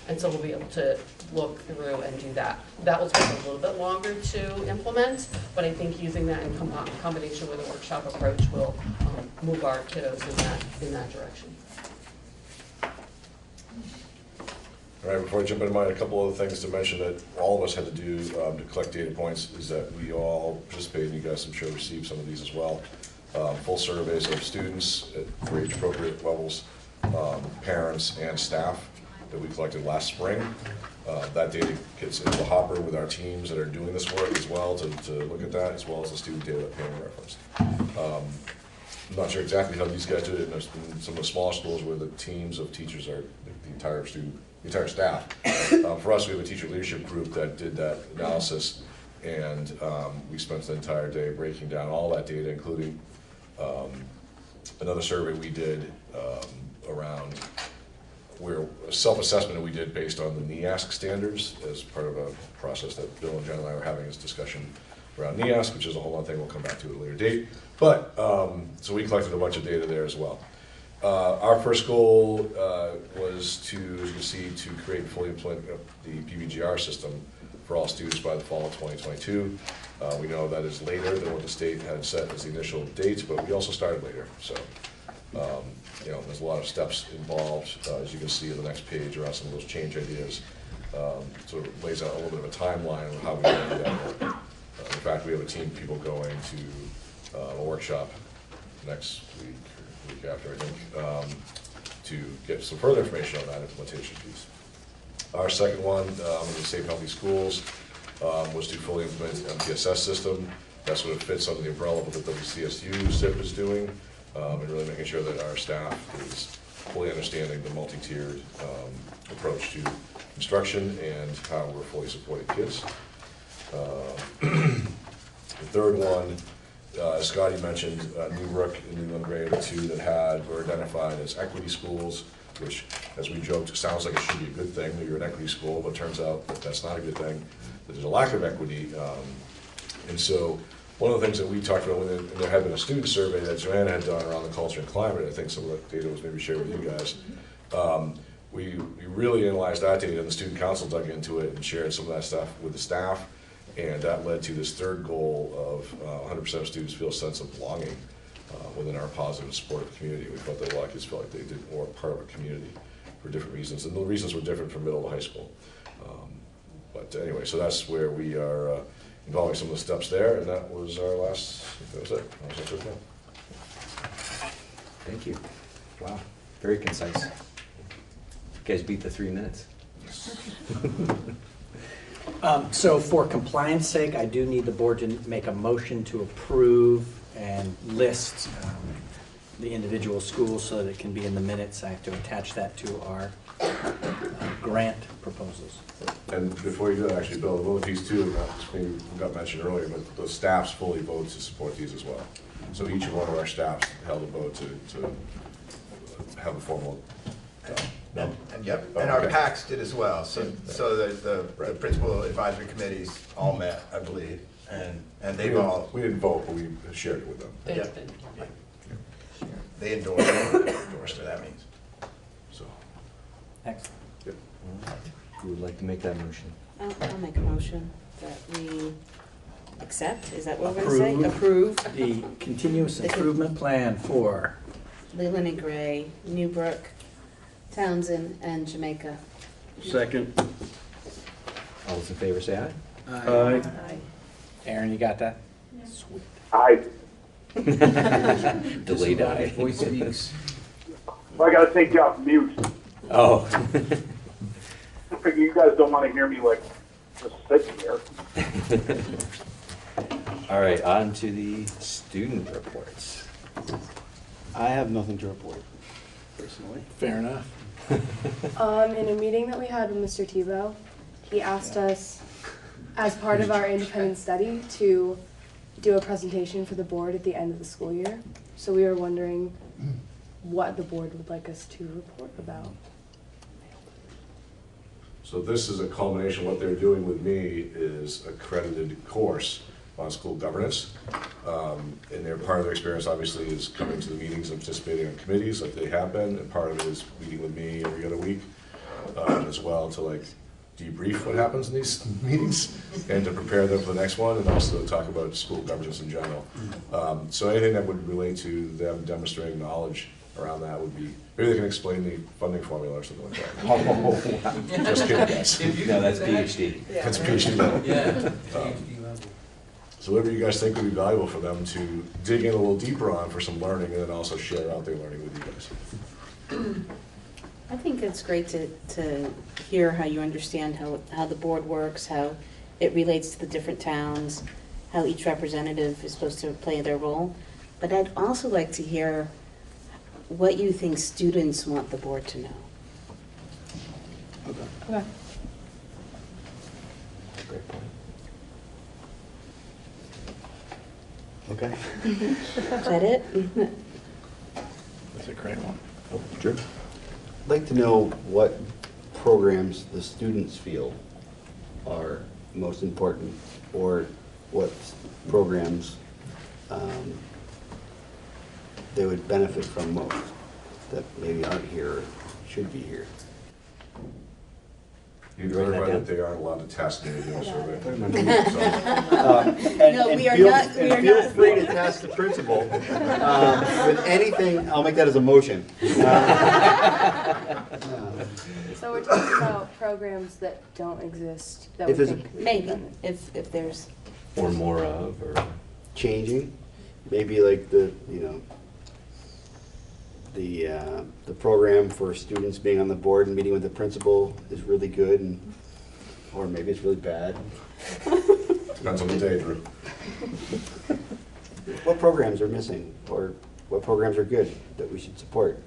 And so we'll be able to look through and do that. That will take a little bit longer to implement, but I think using that in combination with a workshop approach will move our kiddos in that direction. All right, before I jump into mine, a couple other things to mention that all of us had to do to collect data points is that we all participated, and you guys I'm sure received some of these as well. Full surveys of students for age appropriate levels, parents and staff that we collected last spring. That data gets into the hopper with our teams that are doing this work as well to look at that, as well as the student data that Pam referenced. I'm not sure exactly how these guys do it in some of the smaller schools where the teams of teachers are the entire staff. For us, we have a teacher leadership group that did that analysis, and we spent the entire day breaking down all that data, including another survey we did around where a self-assessment that we did based on the NEASC standards as part of a process that Bill and Jen and I were having this discussion around NEASC, which is a whole other thing we'll come back to at a later date. But, so we collected a bunch of data there as well. Our first goal was to, as you can see, to create and fully implement the PBGR system for all students by the fall of 2022. We know that is later than what the state had set as the initial dates, but we also started later. So, you know, there's a lot of steps involved, as you can see on the next page around some of those change ideas. Sort of lays out a little bit of a timeline of how we do that work. In fact, we have a team of people going to a workshop next week, or week after, I think, to get some further information on that implementation piece. Our second one, the Safe and Healthy Schools, was to fully implement the MTSS system. That sort of fits under the umbrella of what the WCSU SIP is doing, and really making sure that our staff is fully understanding the multi-tiered approach to instruction and how we're fully supporting kids. The third one, as Scotty mentioned, Newbrook and New England Gray are the 2 that were identified as equity schools. which, as we joked, sounds like it should be a good thing, that you're an equity school, but it turns out that that's not a good thing, that there's a lack of equity. And so one of the things that we talked about, and there had been a student survey that Joanna had done around the culture and climate, I think some of that data was maybe shared with you guys. We really analyzed that data, and the student council dug into it and shared some of that stuff with the staff, and that led to this third goal of 100% of students feel a sense of belonging within our positive and supportive community. We felt that a lot of kids felt like they were part of a community for different reasons, and the reasons were different from middle to high school. But anyway, so that's where we are involving some of the steps there, and that was our last, that was it. That was it. Thank you. Wow, very concise. You guys beat the 3 minutes. So for compliance sake, I do need the board to make a motion to approve and list the individual schools so that it can be in the minutes. I have to attach that to our grant proposals. And before you do that, actually, Bill, the vote piece too, maybe got mentioned earlier, but the staffs fully vote to support these as well. So each one of our staffs held a vote to have a formal. No? And yep, Oh, and our okay. PACs did as well. So the principal advisory committees all met, I believe, and they've all. We didn't vote, but we shared it with them. Yep. They endorsed what that means. So. Excellent. Yep. Who would like to make that motion? I'll make a motion that we accept, is that what we're gonna say? Approve. The continuous improvement plan for Leland and Gray, Newbrook, Townsend, and Jamaica. Second. All those in favor say aye. Aye. Aaron, you got that? Sweet. Aye. Delayed aye. Voice speaks. Well, I gotta take you off mute. Oh. I figure you guys don't wanna hear me like just sitting here. All right, on to the student reports. I have nothing to report, personally. Fair enough. In a meeting that we had with Mr. Tebow, he asked us, as part of our independent study, to do a presentation for the board at the end of the school year. So we were wondering what the board would like us to report about. So this is a culmination, what they're doing with me is accredited course on school governance. And their part of their experience obviously is coming to the meetings and participating in committees like they have been, and part of it is meeting with me every other week as well to like debrief what happens in these meetings and to prepare them for the next one, and also to talk about school governance in general. So anything that would relate to them demonstrating knowledge around that would be, maybe they can explain the funding formula or something like that. Oh, wow. Just kidding, guys. No, that's PhD. That's PhD level. Yeah. So whatever you guys think would be valuable for them to dig in a little deeper on for some learning, and then also share out their learning with you guys. I think it's great to hear how you understand how the board works, how it relates to the different towns, how each representative is supposed to play their role. But I'd also like to hear what you think students want the board to know. Okay. Great point. Okay. Is that it? That's a great one. Oh, sure. I'd like to know what programs the students feel are most important, or what programs they would benefit from most, that maybe aren't here or should be here. You verify that they aren't allowed to test me to do a survey. No, we are not- we are Feel not- free to task the principal with anything. I'll make that as a motion. So we're talking about programs that don't exist that If we there's a- think. Maybe, if there's, Or more of, or. Changing, maybe like the program for students being on the board and meeting with the principal is really good, and or maybe it's really bad. Depends on the day, Drew. What programs are missing, or what programs are good that we should support?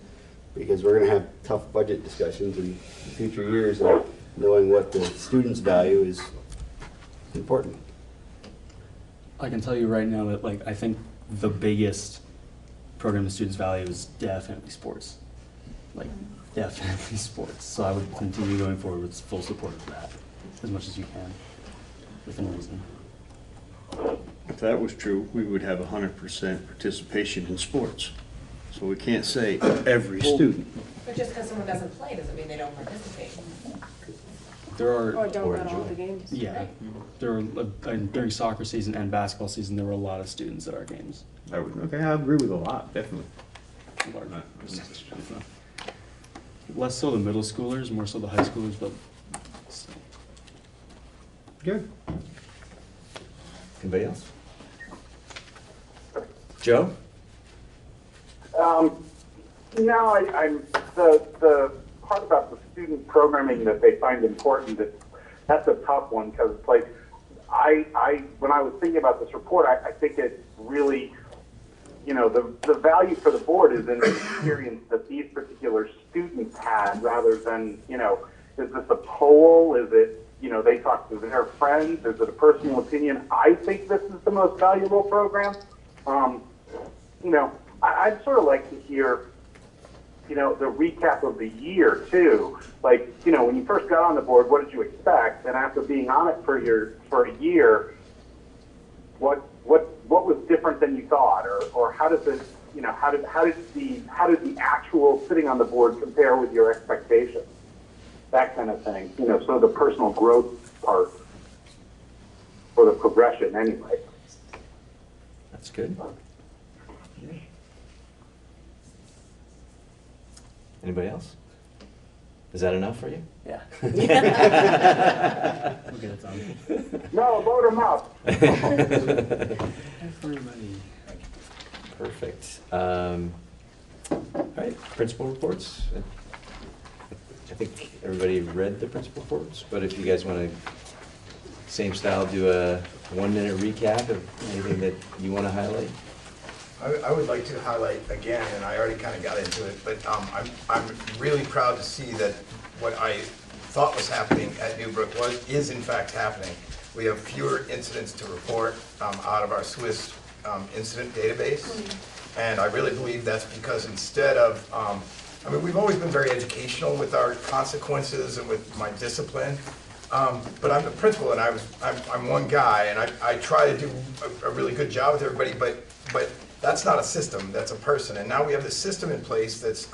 Because we're going to have tough budget discussions in future years, and knowing what the students value is important. I can tell you right now that I think the biggest program the students value is definitely sports. Yeah, family sports. So I would continue going forward with full support of that as much as you can, within reason. If that was true, we would have 100% participation in sports. So we can't say every student. But just because someone doesn't play doesn't mean they don't participate. There are, Or don't go to all the games. yeah, there are, during soccer season and basketball season, there were a lot of students at our games. Okay, I agree with a lot, definitely. Large percentage, so. Less so the middle schoolers, more so the high schoolers, but still. Good. Anybody else? Joe? No, I'm the part about the student programming that they find important. That's a tough one because it's like I when I was thinking about this report, I think it really, you know, the value for the board is in the experience that these particular students had, rather than, you know, is this a poll? Is it, you know, they talk to their friends? Is it a personal opinion? I think this is the most valuable program. You know, I'd sort of like to hear, you know, the recap of the year too. Like, you know, when you first got on the board, what did you expect? And after being on it for a year, what was different than you thought, or how does it, you know, how did the actual sitting on the board compare with your expectations? That kind of thing, you know, so the personal growth part, or the progression anyway. That's good. Anybody else? Is that enough for you? Yeah. Okay, that's on. No, vote them up. Everybody. Perfect. All right, principal reports. I think everybody read the principal reports, but if you guys want to, same style, do a 1-minute recap of anything that you want to highlight. I would like to highlight again, and I already kind of got into it, but I'm really proud to see that what I thought was happening at Newbrook is in fact happening. We have fewer incidents to report out of our Swiss incident database, and I really believe that's because instead of, I mean, we've always been very educational with our consequences and with my discipline, but I'm the principal, and I'm one guy, and I try to do a really good job with everybody, but that's not a system, that's a person. And now we have this system in place that's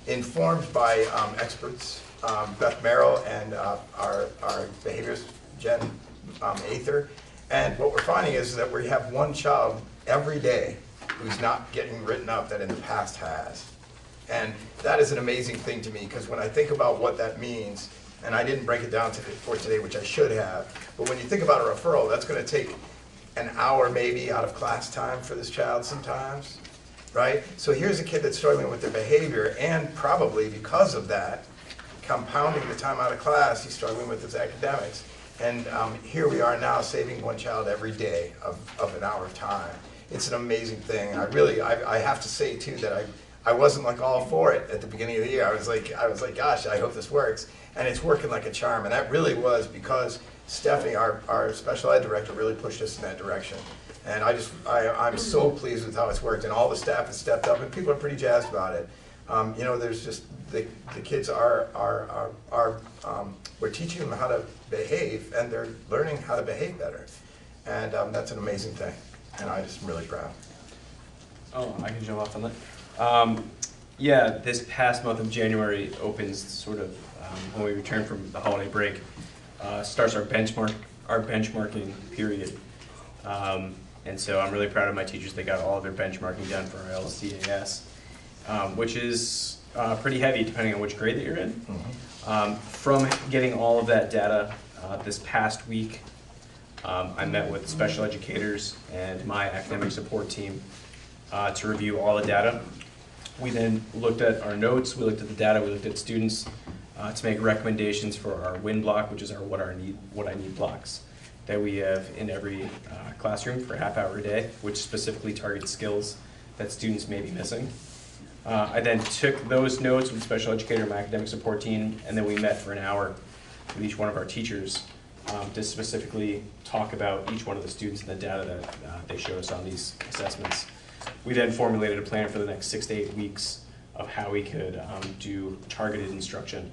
informed by experts, Beth Merrill and our behaviorist, Jen Ather. And what we're finding is that we have one child every day who's not getting written up that in the past has. And that is an amazing thing to me, because when I think about what that means, and I didn't break it down for today, which I should have, but when you think about a referral, that's going to take an hour maybe out of class time for this child sometimes, right? So here's a kid that's struggling with their behavior, and probably because of that, compounding the time out of class, he's struggling with his academics. And here we are now saving one child every day of an hour of time. It's an amazing thing. And I have to say too that I wasn't like all for it at the beginning of the year. I was like, gosh, I hope this works. And it's working like a charm. And that really was because Stephanie, our special ed director, really pushed us in that direction. And I'm so pleased with how it's worked, and all the staff has stepped up, and people are pretty jazzed about it. You know, there's just, the kids we're teaching them how to behave, and they're learning how to behave better. And that's an amazing thing, and I'm just really proud. Oh, I can jump off on that. Yeah, this past month of January opens sort of when we return from the holiday break. Starts our benchmarking period. And so I'm really proud of my teachers. They got all of their benchmarking done for our LCAS, which is pretty heavy depending on which grade that you're in. From getting all of that data this past week, I met with special educators and my academic support team to review all the data. We then looked at our notes, we looked at the data, we looked at students to make recommendations for our WIN block, which is our what I need blocks that we have in every classroom for a half hour a day, which specifically targets skills that students may be missing. I then took those notes with special educator and my academic support team, and then we met for an hour with each one of our teachers to specifically talk about each one of the students and the data that they showed us on these assessments. We then formulated a plan for the next 6 to 8 weeks of how we could do targeted instruction.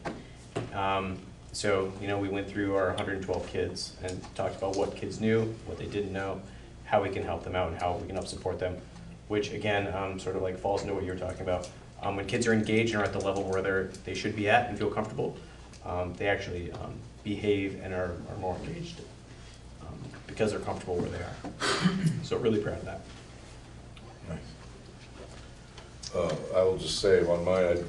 So, you know, we went through our 112 kids and talked about what kids knew, what they didn't know, how we can help them out, and how we can help support them, which again, sort of like falls into what you were talking about. When kids are engaged and are at the level where they should be at and feel comfortable, they actually behave and are more engaged because they're comfortable where they are. So really proud of that. I will just say on mine,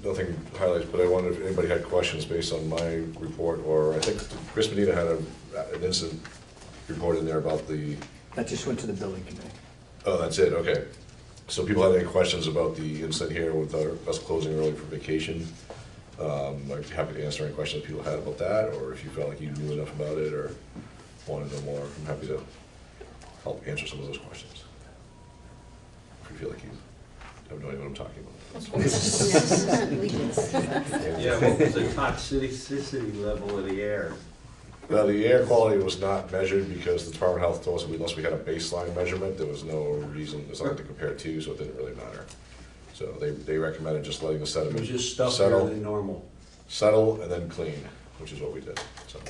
nothing highlights, but I wonder if anybody had questions based on my report, or I think Chris Medina had an incident report in there about the... That just went to the building committee. Oh, that's it, okay. So people had any questions about the incident here with us closing early for vacation? I'd be happy to answer any questions people had about that, or if you felt like you knew enough about it or wanted to know more, I'm happy to help answer some of those questions. If you feel like you have no idea what I'm talking about. Yeah, what was the toxicity level of the air? Now, the air quality was not measured because the Department of Health told us unless we had a baseline measurement, there was no reason, there's nothing to compare to, so it didn't really matter. So they recommended just letting the sediment It was just stuffier settle, than normal. settle, and then clean, which is what we did. So.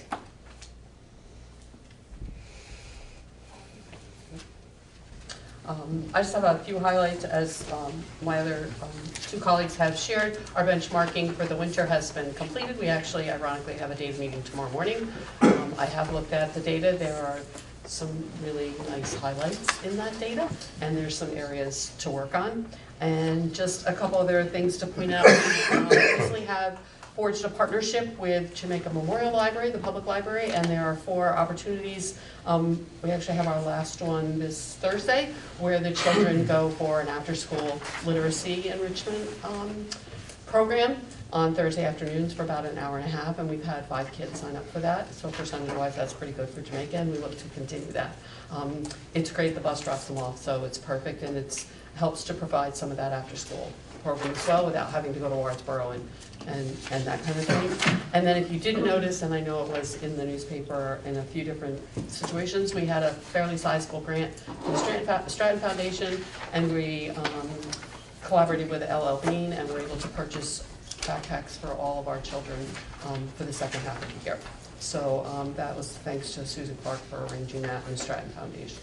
I just have a few highlights as my other two colleagues have shared. Our benchmarking for the winter has been completed. We actually, ironically, have a data meeting tomorrow morning. I have looked at the data. There are some really nice highlights in that data, and there's some areas to work on. And just a couple other things to point out. We recently have forged a partnership with Jamaica Memorial Library, the public library, and there are 4 opportunities. We actually have our last one this Thursday, where the children go for an after-school literacy enrichment program on Thursday afternoons for about an hour and a half, and we've had 5 kids sign up for that. So percentage-wise, that's pretty good for Jamaica, and we look to continue that. It's great, the bus drops them off, so it's perfect, and it helps to provide some of that after-school program as well without having to go to Wardsboro and that kind of thing. And then if you didn't notice, and I know it was in the newspaper in a few different situations, we had a fairly sizable grant from the Stratton Foundation, and we collaborated with LL Bean and were able to purchase backpacks for all of our children for the second half of the year. So that was thanks to Susan Clark for arranging that and the Stratton Foundation.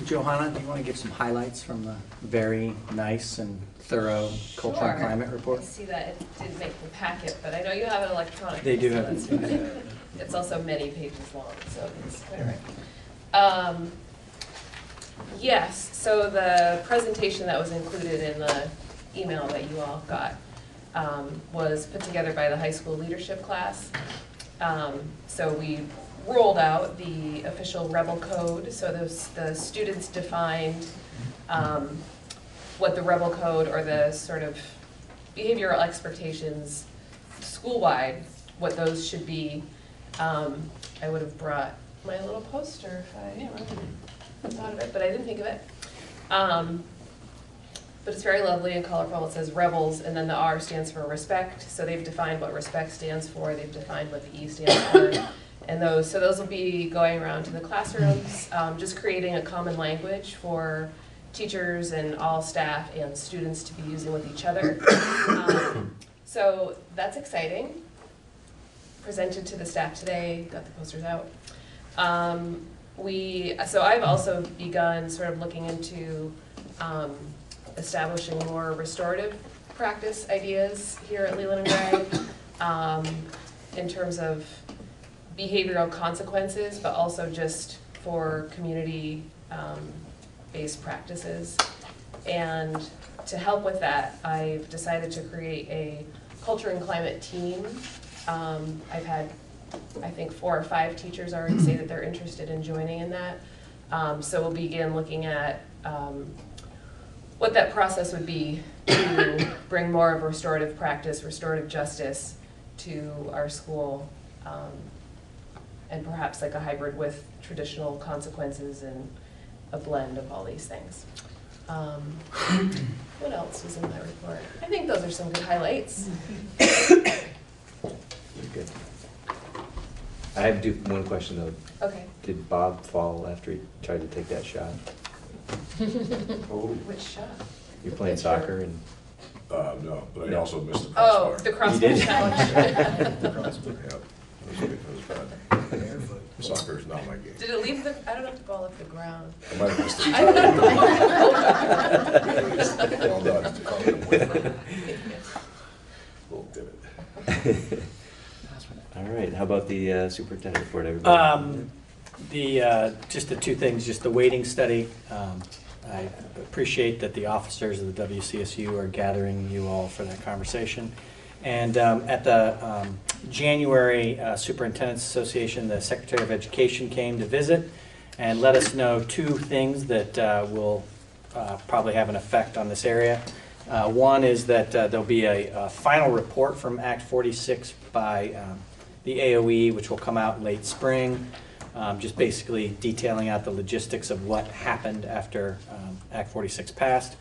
Johanna, do you want to give some highlights from the very nice and thorough culture and climate report? I see that it didn't make the packet, but I know you have it electronically. They do so have that's it. fine. It's also many pages long, so it's quite all right. Yes, so the presentation that was included in the email that you all got was put together by the high school leadership class. So we rolled out the official Rebel Code, so the students defined what the Rebel Code or the sort of behavioral expectations school-wide, what those should be. I would have brought my little poster if I thought of it, but I didn't think of it. But it's very lovely and colorful. It says Rebels, and then the R stands for respect. So they've defined what respect stands for. They've defined what the E stands for. And those will be going around to the classrooms, just creating a common language for teachers and all staff and students to be using with each other. So that's exciting. Presented to the staff today, got the posters out. So I've also begun sort of looking into establishing more restorative practice ideas here at Leland and Gray in terms of behavioral consequences, but also just for community-based practices. And to help with that, I've decided to create a culture and climate team. I've had, I think, 4 or 5 teachers already say that they're interested in joining in that. So we'll begin looking at what that process would be to bring more of restorative practice, restorative justice to our school, and perhaps like a hybrid with traditional consequences and a blend of all these things. What else was in my report? I think those are some good highlights. Good. I have one question though. Okay. Did Bob fall after he tried to take that shot? Which shot? You're playing soccer and. No, but I also missed the Oh, crossbar. the crossbar challenge. The crossbar, yep. That was bad. Soccer is not my game. Did it leave the, I don't know if the ball left the ground. I might have missed it. I don't know. Well done. Little divot. All right, how about the superintendent report, everybody? Just the two things, just the weighting study. I appreciate that the officers of the WCSU are gathering you all for that conversation. And at the January Superintendent's Association, the Secretary of Education came to visit and let us know two things that will probably have an effect on this area. One is that there'll be a final report from Act 46 by the AOE, which will come out in late spring, just basically detailing out the logistics of what happened after Act 46 passed.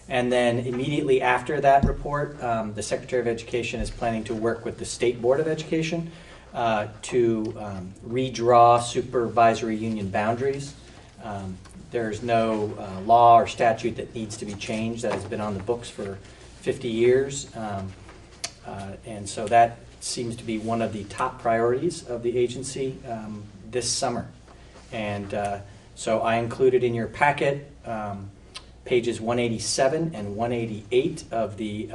And then immediately after that report, the Secretary of Education is planning to work with the State Board of Education to redraw supervisory union boundaries. There's no law or statute that needs to be changed that has been on the books for 50 years. And so that seems to be one of the top priorities of the agency this summer. And so I included in your packet pages 187 and 188 of the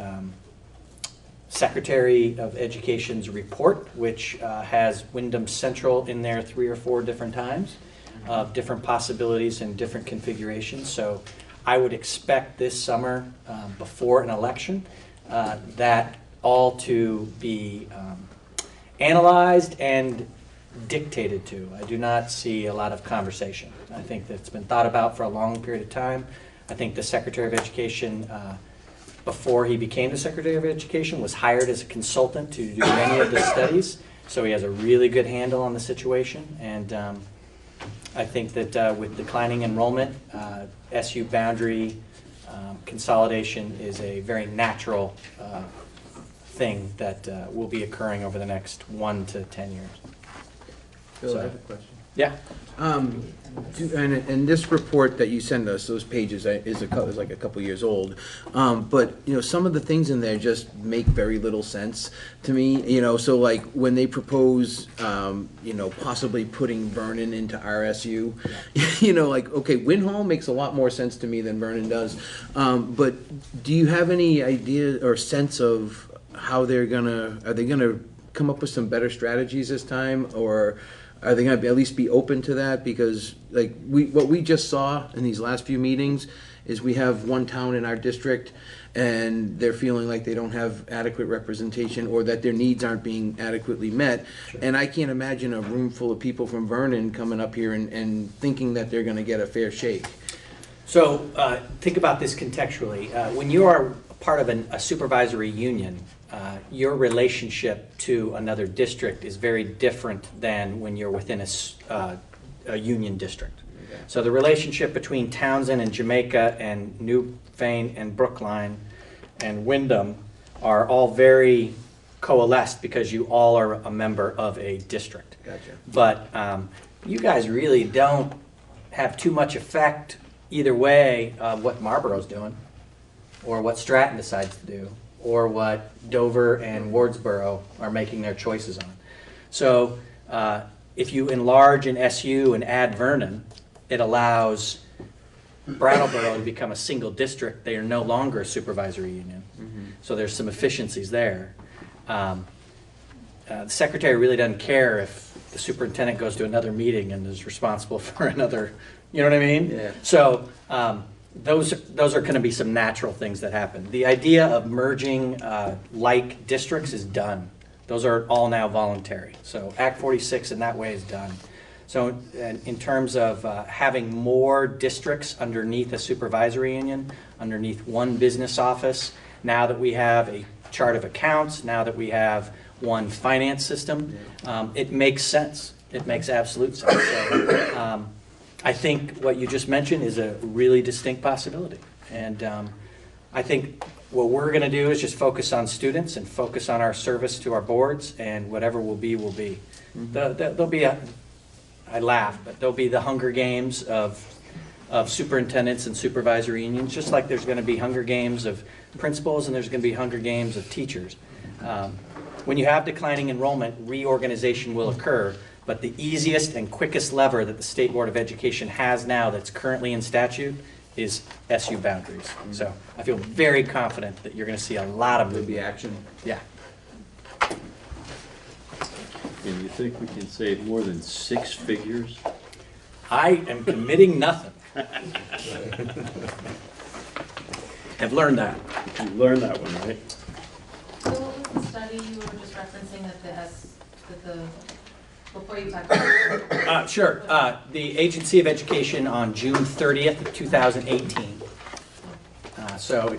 Secretary of Education's report, which has Wyndham Central in there 3 or 4 different times of different possibilities and different configurations. So I would expect this summer, before an election, that all to be analyzed and dictated to. I do not see a lot of conversation. I think that's been thought about for a long period of time. I think the Secretary of Education, before he became the Secretary of Education, was hired as a consultant to do many of the studies. So he has a really good handle on the situation. And I think that with declining enrollment, SU boundary consolidation is a very natural thing that will be occurring over the next 1 to 10 years. Phil, So- I have a question. Yeah. And this report that you send us, those pages, is like a couple years old. But, some of the things in there just make very little sense to me. So like when they propose, possibly putting Vernon into RSU, like, okay, Winhall makes a lot more sense to me than Vernon does. But do you have any idea or sense of how are they gonna come up with some better strategies this time, or are they going to at least be open to that? Because what we just saw in these last few meetings is we have one town in our district and they're feeling like they don't have adequate representation or that their needs aren't being adequately met. Sure. And I can't imagine a room full of people from Vernon coming up here and thinking that they're going to get a fair shake. So think about this contextually. When you are part of a supervisory union, your relationship to another district is very different than when you're within a union district. Okay. So the relationship between Townsend and Jamaica and Newfane and Brookline and Wyndham are all very coalesced because you all are a member of a district. Gotcha. But you guys really don't have too much effect either way of what Marlboro's doing or what Stratton decides to do, or what Dover and Wardsboro are making their choices on. So if you enlarge an SU and add Vernon, it allows Brattleboro to become a single district. They are no longer a supervisory union. Mm-hmm. So there's some efficiencies there. The secretary really doesn't care if the superintendent goes to another meeting and is responsible for another, you know what I mean? Yeah. So those are going to be some natural things that happen. The idea of merging like districts is done. Those are all now voluntary. So Act 46 in that way is done. So in terms of having more districts underneath a supervisory union, underneath one business office, now that we have a chart of accounts, now that we have one finance system, it makes sense. It makes absolute sense. So, I think what you just mentioned is a really distinct possibility. And I think what we're going to do is just focus on students and focus on our service to our boards, and whatever will be, will be. Mm-hmm. There'll be I laugh, but there'll be the Hunger Games of of superintendents and supervisory unions, just like there's going to be Hunger Games of principals and there's going to be Hunger Games of teachers. When you have declining enrollment, reorganization will occur, but the easiest and quickest lever that the State Board of Education has now that's currently in statute is SU boundaries. So I feel very confident that you're going to see a lot of movement. action. Yeah. And you think we can save more than 6 figures? I am committing nothing. Have learned that. You learned that one, right? So what was the study you were just referencing before you talked about? Sure. The Agency of Education on June 30th of 2018. So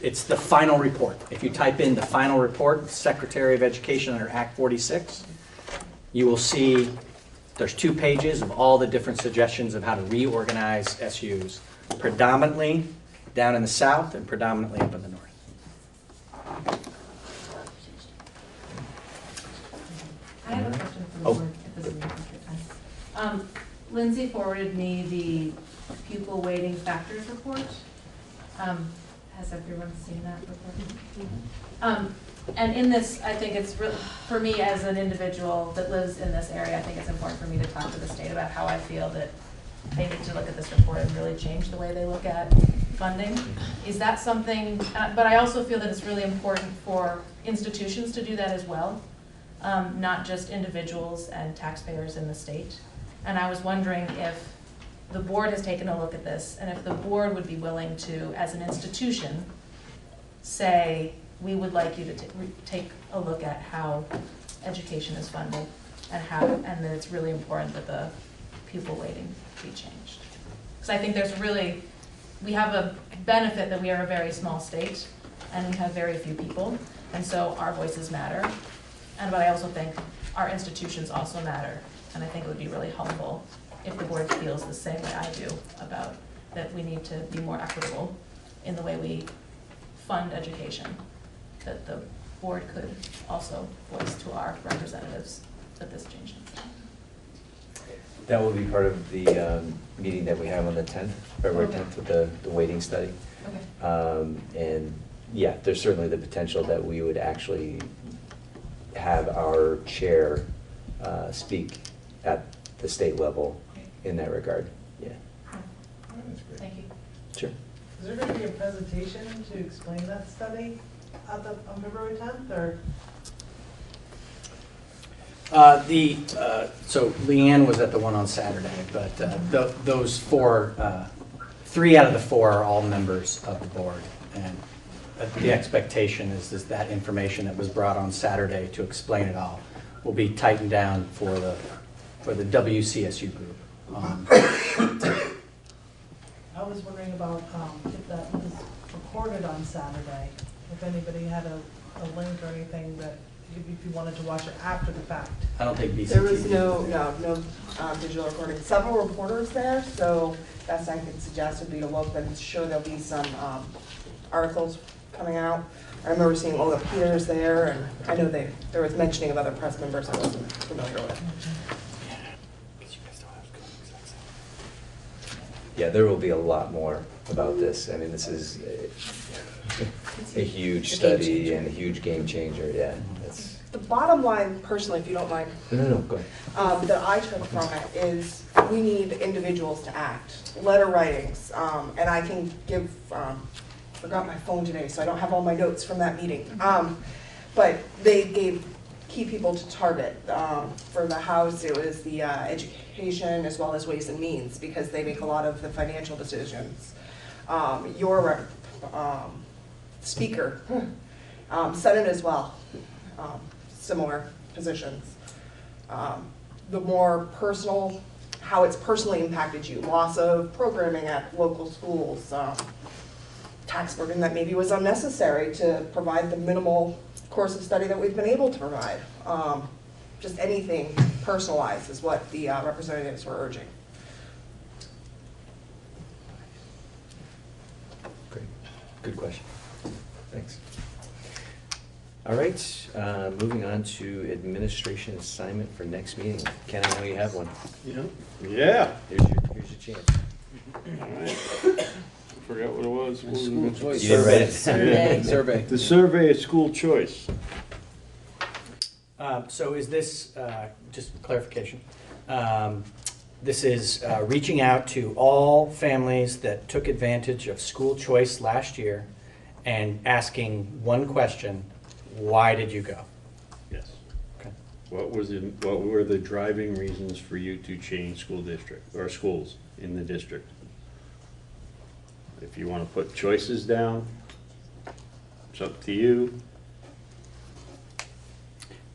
it's the final report. If you type in the final report, Secretary of Education under Act 46, you will see there's 2 pages of all the different suggestions of how to reorganize SUs, predominantly down in the south and predominantly up in the north. I have a question for the board if this is the time. Lindsay forwarded me the pupil weighting factors report. Has everyone seen that report? And in this, I think it's really, for me as an individual that lives in this area, I think it's important for me to talk to the state about how I feel that they need to look at this report and really change the way they look at funding. Is that something, but I also feel that it's really important for institutions to do that as well, not just individuals and taxpayers in the state. And I was wondering if the board has taken a look at this and if the board would be willing to, as an institution, say, we would like you to take a look at how education is funded and that it's really important that the pupil weighting be changed. Because I think we have a benefit that we are a very small state and we have very few people, and so our voices matter. But I also think our institutions also matter, and I think it would be really helpful if the board feels the same way I do about that we need to be more equitable in the way we fund education, that the board could also voice to our representatives that this change needs to happen. That will be part of the meeting that we have on the 10th, February 10th, with the weighting study. Okay. And yeah, there's certainly the potential that we would actually have our chair speak at the state level in that regard. Yeah. Thank you. Sure. Is there going to be a presentation to explain that study on February 10th, or? So Leanne was at the one on Saturday, but those 3 out of the 4 are all members of the board. And the expectation is that information that was brought on Saturday to explain it all will be tightened down for the WCSU group. I was wondering about if that was recorded on Saturday, if anybody had a link or anything that if you wanted to watch it after the fact. I don't think BCT. There was no digital recording. Several reporters there, so best I could suggest would be to look and sure there'll be some articles coming out. I remember seeing Olga Peters there, and I know there was mentioning of other press members I wasn't familiar with. Yeah, there will be a lot more about this. I mean, this is a huge study and a huge game changer. Yeah, that's. The bottom line, personally, if you don't mind, No, go ahead. that I took from it is we need individuals to act, letter writings, and I can give, forgot my phone today, so I don't have all my notes from that meeting. But they gave key people to target. For the House, it was the education as well as Ways and Means, because they make a lot of the financial decisions. Your speaker, Senate as well, similar positions. The more personal, how it's personally impacted you, loss of programming at local schools, tax burden that maybe was unnecessary to provide the minimal course of study that we've been able to provide. Just anything personalized is what the representatives were urging. Great. Good question. Thanks. All right, moving on to administration assignment for next meeting. Ken, I know you have one. Yeah. Here's your chance. Forgot what it was. What was School it? choice. You didn't write it? Survey. Survey. The survey of school choice. So is this, just clarification, this is reaching out to all families that took advantage of school choice last year and asking one question, why did you go? Yes. Okay. What were the driving reasons for you to change school district, or schools in the district? If you want to put choices down, it's up to you.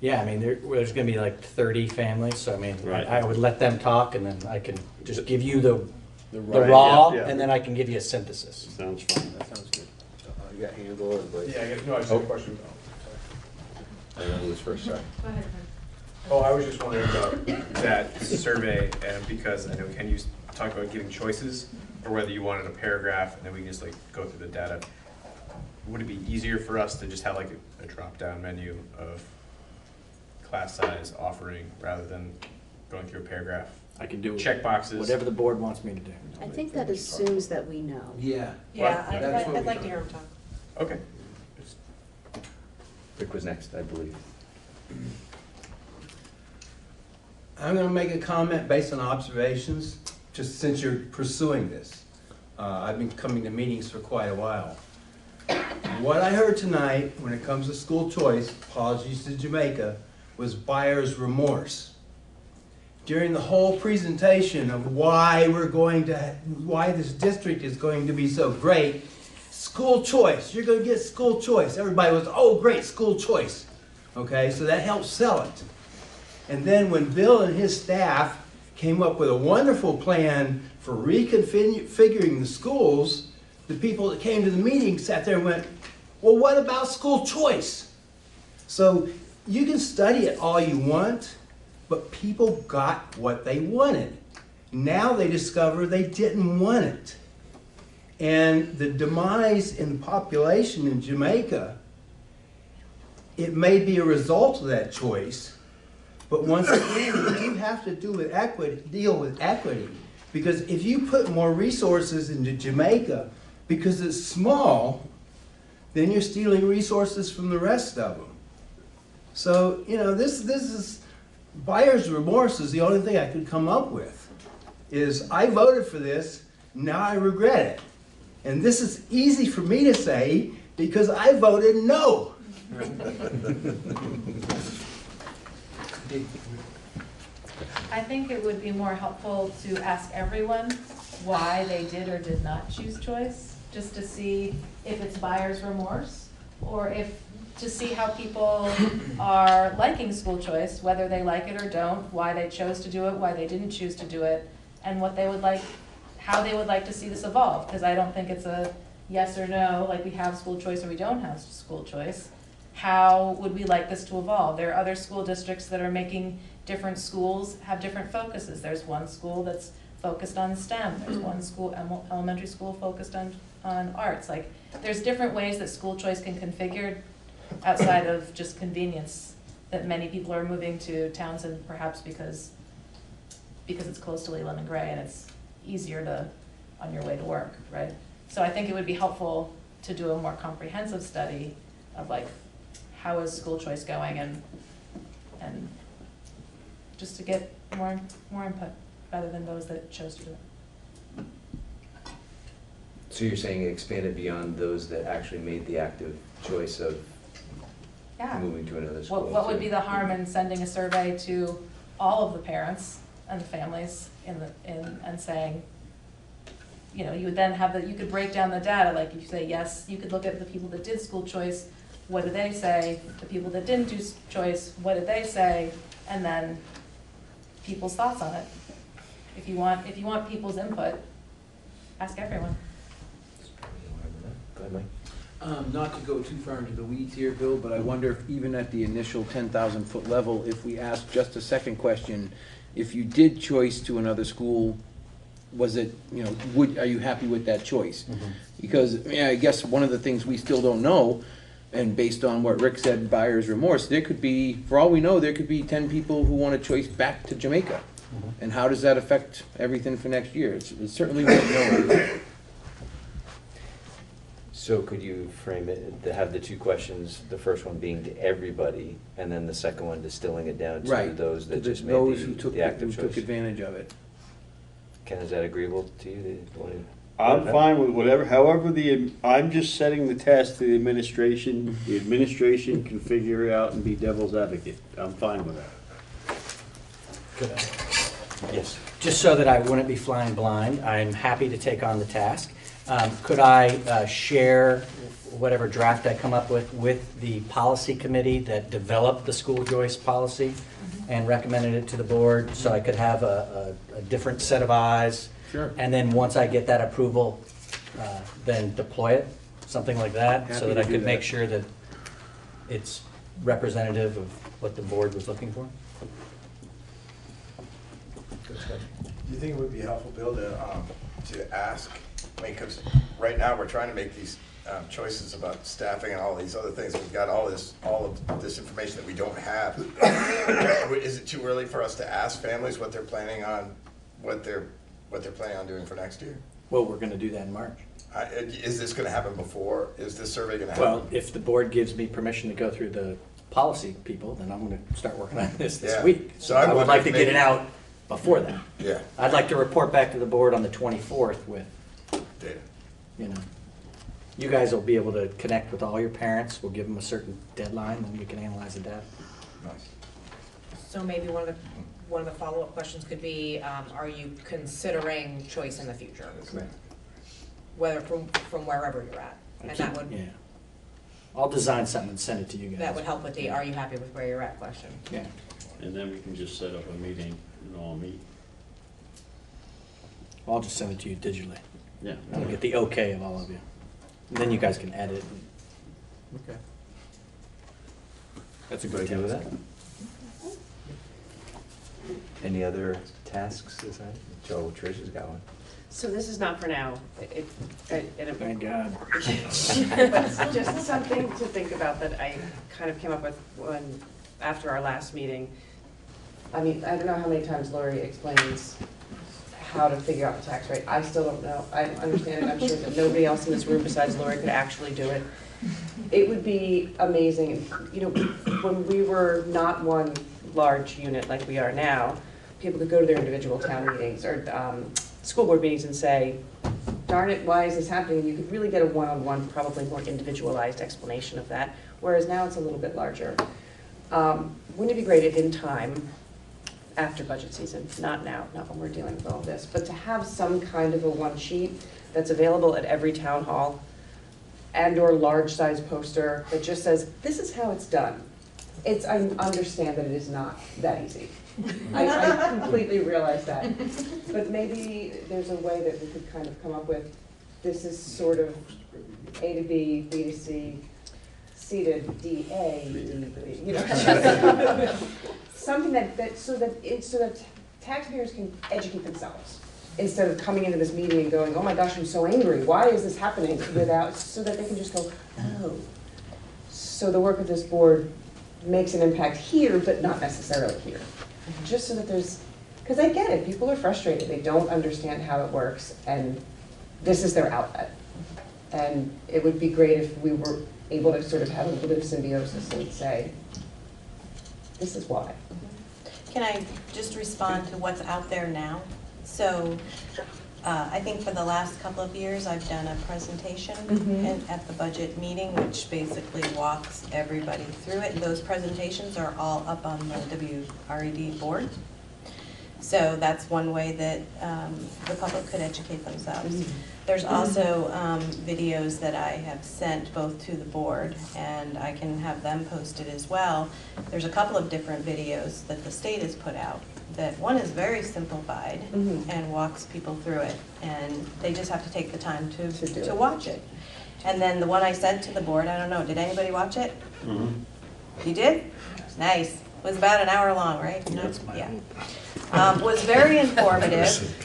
Yeah, I mean, there's gonna be like 30 families, so I mean, Right. I would let them talk and then I can just give you the Right, raw, yeah, yeah. and then I can give you a synthesis. Sounds fine. That sounds good. You got handle it, but. Yeah, I guess, no, I just had a question. I don't know who was first, sorry. Go ahead. Oh, I was just wondering about, That survey, and because I know Ken used to talk about giving choices, or whether you wanted a paragraph, and then we can just like go through the data. Would it be easier for us to just have like a drop-down menu of class size, offering, rather than going through a paragraph? I can do Check boxes. whatever the board wants me to do. I think that assumes that we know. Yeah. Yeah, That's what I'd we like to thought. hear him talk. Okay. Rick was next, I believe. I'm going to make a comment based on observations, just since you're pursuing this. I've been coming to meetings for quite a while. What I heard tonight, when it comes to school choice, apologies to Jamaica, was buyer's remorse. During the whole presentation of why this district is going to be so great, school choice, you're going to get school choice. Everybody was, oh great, school choice. Okay, so that helped sell it. And then when Bill and his staff came up with a wonderful plan for reconfiguring the schools, the people that came to the meeting sat there and went, well, what about school choice? So you can study it all you want, but people got what they wanted. Now they discover they didn't want it. And the demise in the population in Jamaica, it may be a result of that choice, but once again, you have to deal with equity. Because if you put more resources into Jamaica, because it's small, then you're stealing resources from the rest of them. So, you know, this is, buyer's remorse is the only thing I could come up with. Is I voted for this, now I regret it. And this is easy for me to say because I voted no. I think it would be more helpful to ask everyone why they did or did not choose choice, just to see if it's buyer's remorse, or if, to see how people are liking school choice, whether they like it or don't, why they chose to do it, why they didn't choose to do it, and what they would like, how they would like to see this evolve, because I don't think it's a yes or no, like we have school choice or we don't have school choice. How would we like this to evolve? There are other school districts that are making different schools have different focuses. There's one school that's focused on STEM. There's one school, elementary school, focused on arts. Like, there's different ways that school choice can configure outside of just convenience, that many people are moving to Townsend perhaps because it's close to Leland and Gray and it's easier to, on your way to work, right? So I think it would be helpful to do a more comprehensive study of like, how is school choice going, and just to get more input rather than those that chose to do it. So you're saying expand it beyond those that actually made the active choice of Yeah. moving to another school? What would be the harm in sending a survey to all of the parents and the families and saying, you know, you would then have you could break down the data, like you say, yes, you could look at the people that did school choice, what did they say? The people that didn't do choice, what did they say? And then people's thoughts on it. If you want people's input, ask everyone. Go ahead, Mike. Not to go too far into the weeds here, Bill, but I wonder if even at the initial 10,000 foot level, if we ask just a second question, if you did choice to another school, was it, you know, are you happy with that choice? Mm-hmm. Because, yeah, I guess one of the things we still don't know, and based on what Rick said, buyer's remorse, there could be, for all we know, there could be 10 people who want a choice back to Jamaica. And how does that affect everything for next year? It certainly won't know. So could you frame it, to have the two questions, the first one being to everybody, and then the second one distilling it down to Right. those that just made Those who the active took choice? advantage of it. Ken, is that agreeable to you? I'm fine with whatever, however I'm just setting the task to the administration. The administration can figure it out and be devil's advocate. I'm fine with that. Yes. Just so that I wouldn't be flying blind, I'm happy to take on the task. Could I share whatever draft I come up with the policy committee that developed the school choice policy and recommended it to the board, so I could have a different set of eyes? Sure. And then once I get that approval, then deploy it, something like that, so Happy that to I do could that. make sure that it's representative of what the board was looking for? Do you think it would be helpful, Bill, to ask, I mean, because right now we're trying to make these choices about staffing and all these other things. We've got all of this information that we don't have. Is it too early for us to ask families what they're planning on, what they're planning on doing for next year? Well, we're going to do that in March. Is this going to happen before? Is this survey going to happen? Well, if the board gives me permission to go through the policy people, then I'm going to start working on this Yeah. week. So I I would like to wonder get if it out before that. Yeah. I'd like to report back to the board on the 24th with, Data. you know, you guys will be able to connect with all your parents. We'll give them a certain deadline, then we can analyze the data. Nice. So maybe one of the follow-up questions could be, are you considering choice in the future? Correct. Whether from wherever you're at, and that would, Yeah. I'll design something and send it to you guys. that would help with the, are you happy with where you're at question? Yeah. And then we can just set up a meeting and all meet. I'll just send it to you digitally. Yeah. I'll get the okay of all of you. And then you guys can edit. Okay. That's a Everybody good good task. with that? Any other tasks this item? Joe, Trish has got one. So this is not for now. Thank God. But it's just something to think about that I kind of came up with after our last meeting. I mean, I don't know how many times Lori explains how to figure out the tax rate. I still don't know. I understand it. I'm sure that nobody else in this room besides Lori could actually do it. It would be amazing, you know, when we were not one large unit like we are now, people could go to their individual town meetings or school board meetings and say, darn it, why is this happening? And you could really get a one-on-one, probably more individualized explanation of that, whereas now it's a little bit larger. Wouldn't it be great if in time, after budget season, not now, not when we're dealing with all this, but to have some kind of a one sheet that's available at every town hall and or large size poster that just says, this is how it's done. I understand that it is not that easy. I completely realize that. But maybe there's a way that we could kind of come up with, this is sort of A to B, B to C, C to D, A, D, B, you know. Something so that taxpayers can educate themselves instead of coming into this meeting and going, oh my gosh, I'm so angry, why is this happening? So that they can just go, oh. So the work of this board makes an impact here, but not necessarily here. Just so that because I get it, people are frustrated, they don't understand how it works, and this is their outlet. And it would be great if we were able to sort of have a little bit of symbiosis and say, this is why. Can I just respond to what's out there now? So I think for the last couple of years, I've done a presentation at the budget meeting, which basically walks everybody through it. And those presentations are all up on the WRED board. So that's one way that the public could educate themselves. There's also videos that I have sent both to the board, and I can have them posted as well. There's a couple of different videos that the state has put out. That one is very simplified and walks people through it, and they just have to take the time to watch it. And then the one I sent to the board, I don't know, did anybody watch it? You did? Nice. It was about an hour long, right? Yeah. Was very informative.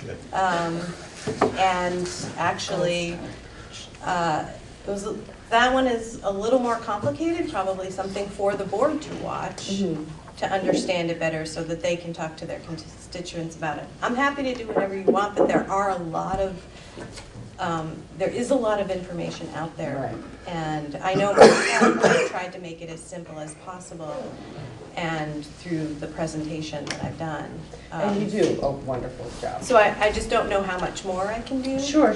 And actually, that one is a little more complicated, probably something for the board to watch to understand it better so that they can talk to their constituents about it. I'm happy to do whatever you want, but there is a lot of information out there. And I know myself, I've tried to make it as simple as possible, and through the presentation that I've done. And you do a wonderful job. So I just don't know how much more I can do. Sure.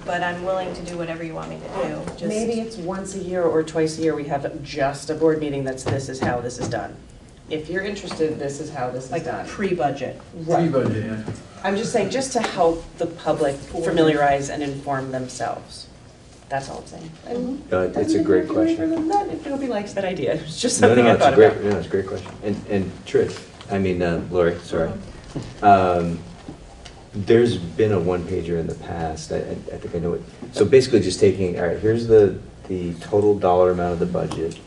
But I'm willing to do whatever you want me to do. Just- Maybe it's once a year or twice a year, we have just a board meeting that's this is how this is done. If you're interested, this is how this is done. Like pre-budget. Right. Pre-budget, yeah. I'm just saying, just to help the public familiarize and inform themselves. That's all I'm saying. It's a great question. Not if nobody likes that idea, it's just No, something no, I it's a thought great, about. no, it's a great question. And Trish, Lori, sorry. There's been a one-pager in the past, I think I know it. So basically just taking, all right, here's the total dollar amount of the budget,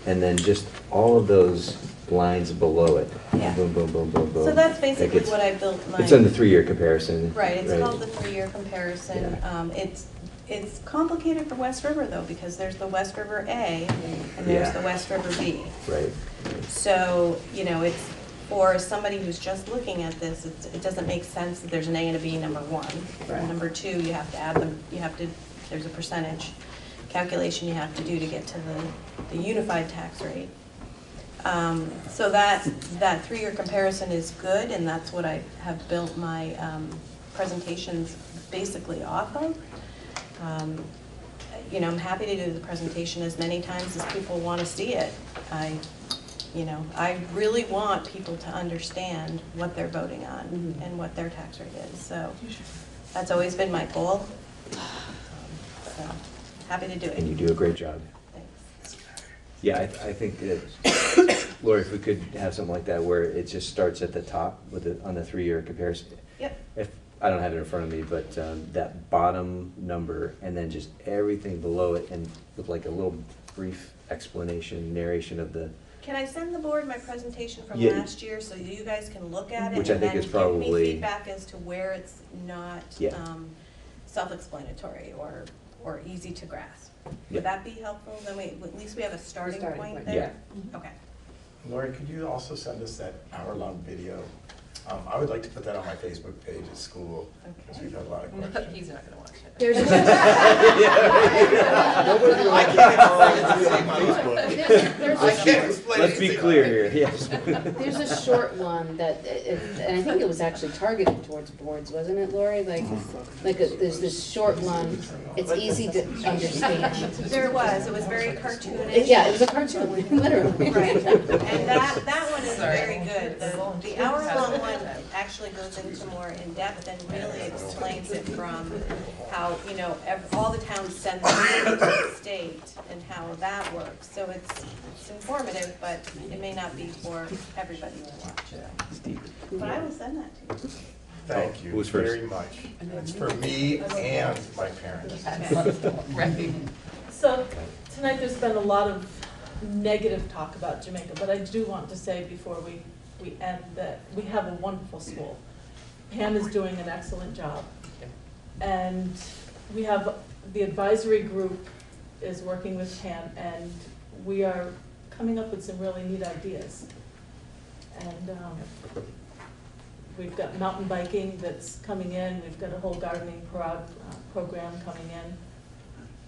and then just all of those lines below it. Yeah. Boom, boom, boom, boom, boom. So that's That basically gets- what I built my. It's on the 3-year comparison. Right, it's called the 3-year comparison. It's complicated for West River though, because there's the West River A and there's Yeah. the West River B. Right. So, it's, for somebody who's just looking at this, it doesn't make sense that there's an A and a B, number one. Right. And number two, you have to add them, there's a percentage calculation you have to do to get to the unified tax rate. So that 3-year comparison is good, and that's what I have built my presentations basically off of. I'm happy to do the presentation as many times as people want to see it. I really want people to understand what they're voting on and what their tax rate is. So that's always been my goal. So happy to do it. And you do a great job. Thanks. Yeah, I think that, Lori, if we could have something like that where it just starts at the top on the 3-year comparison. Yep. I don't have it in front of me, but that bottom number and then just everything below it and with like a little brief explanation, narration of the. Can I send the board my presentation from Yeah. last year so you guys can look at it? Which I think is And probably- give me feedback as to where it's not Yeah. self-explanatory or easy to grasp. Yeah. Would that be helpful? Then at least we have a starting starting point point. there? Okay. Lori, could you also send us that hour-long video? I would like to put that on my Facebook page at school, because we've had a lot of questions. He's not gonna watch it. There's I can't explain Let's be anything. clear here, yes. There's a short one that, and I think it was actually targeted towards boards, wasn't it, Lori? There's this short one, it's easy to understand. There was, it was very cartoonish. Yeah, it was a cartoon, literally. Right, and that one is very good. The hour-long one actually goes into more in-depth and really explains it from how, all the towns send their to the state and how that works. So it's informative, but it may not be for everybody to watch. But I will send that to you. Thank Who you was first? very much. It's for me and my parents. Right. So tonight there's been a lot of negative talk about Jamaica, but I do want to say before we end that we have a wonderful school. Pam is doing an excellent job. And we have, the advisory group is working with Pam, and we are coming up with some really neat ideas. And we've got mountain biking that's coming in, we've got a whole gardening program coming in.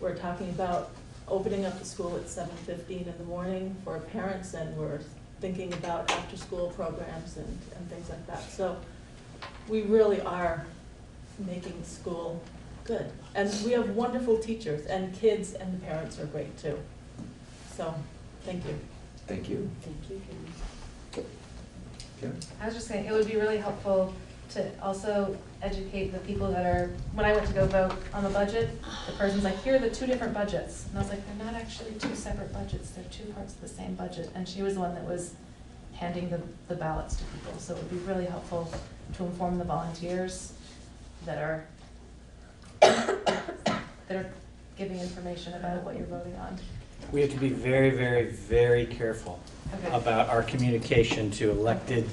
We're talking about opening up the school at 7:15 in the morning for parents, and we're thinking about after-school programs and things like that. So we really are making school good. And we have wonderful teachers, and kids and the parents are great too. So, thank you. Thank you. Thank you. I was just saying, it would be really helpful to also educate the people that are, when I went to go vote on the budget, the person's like, here are the 2 different budgets. And I was like, they're not actually 2 separate budgets, they're 2 parts of the same budget. And she was the one that was handing the ballots to people. So it would be really helpful to inform the volunteers that are giving information about what you're voting on. We have to be very, very, very careful Okay. about our communication to elected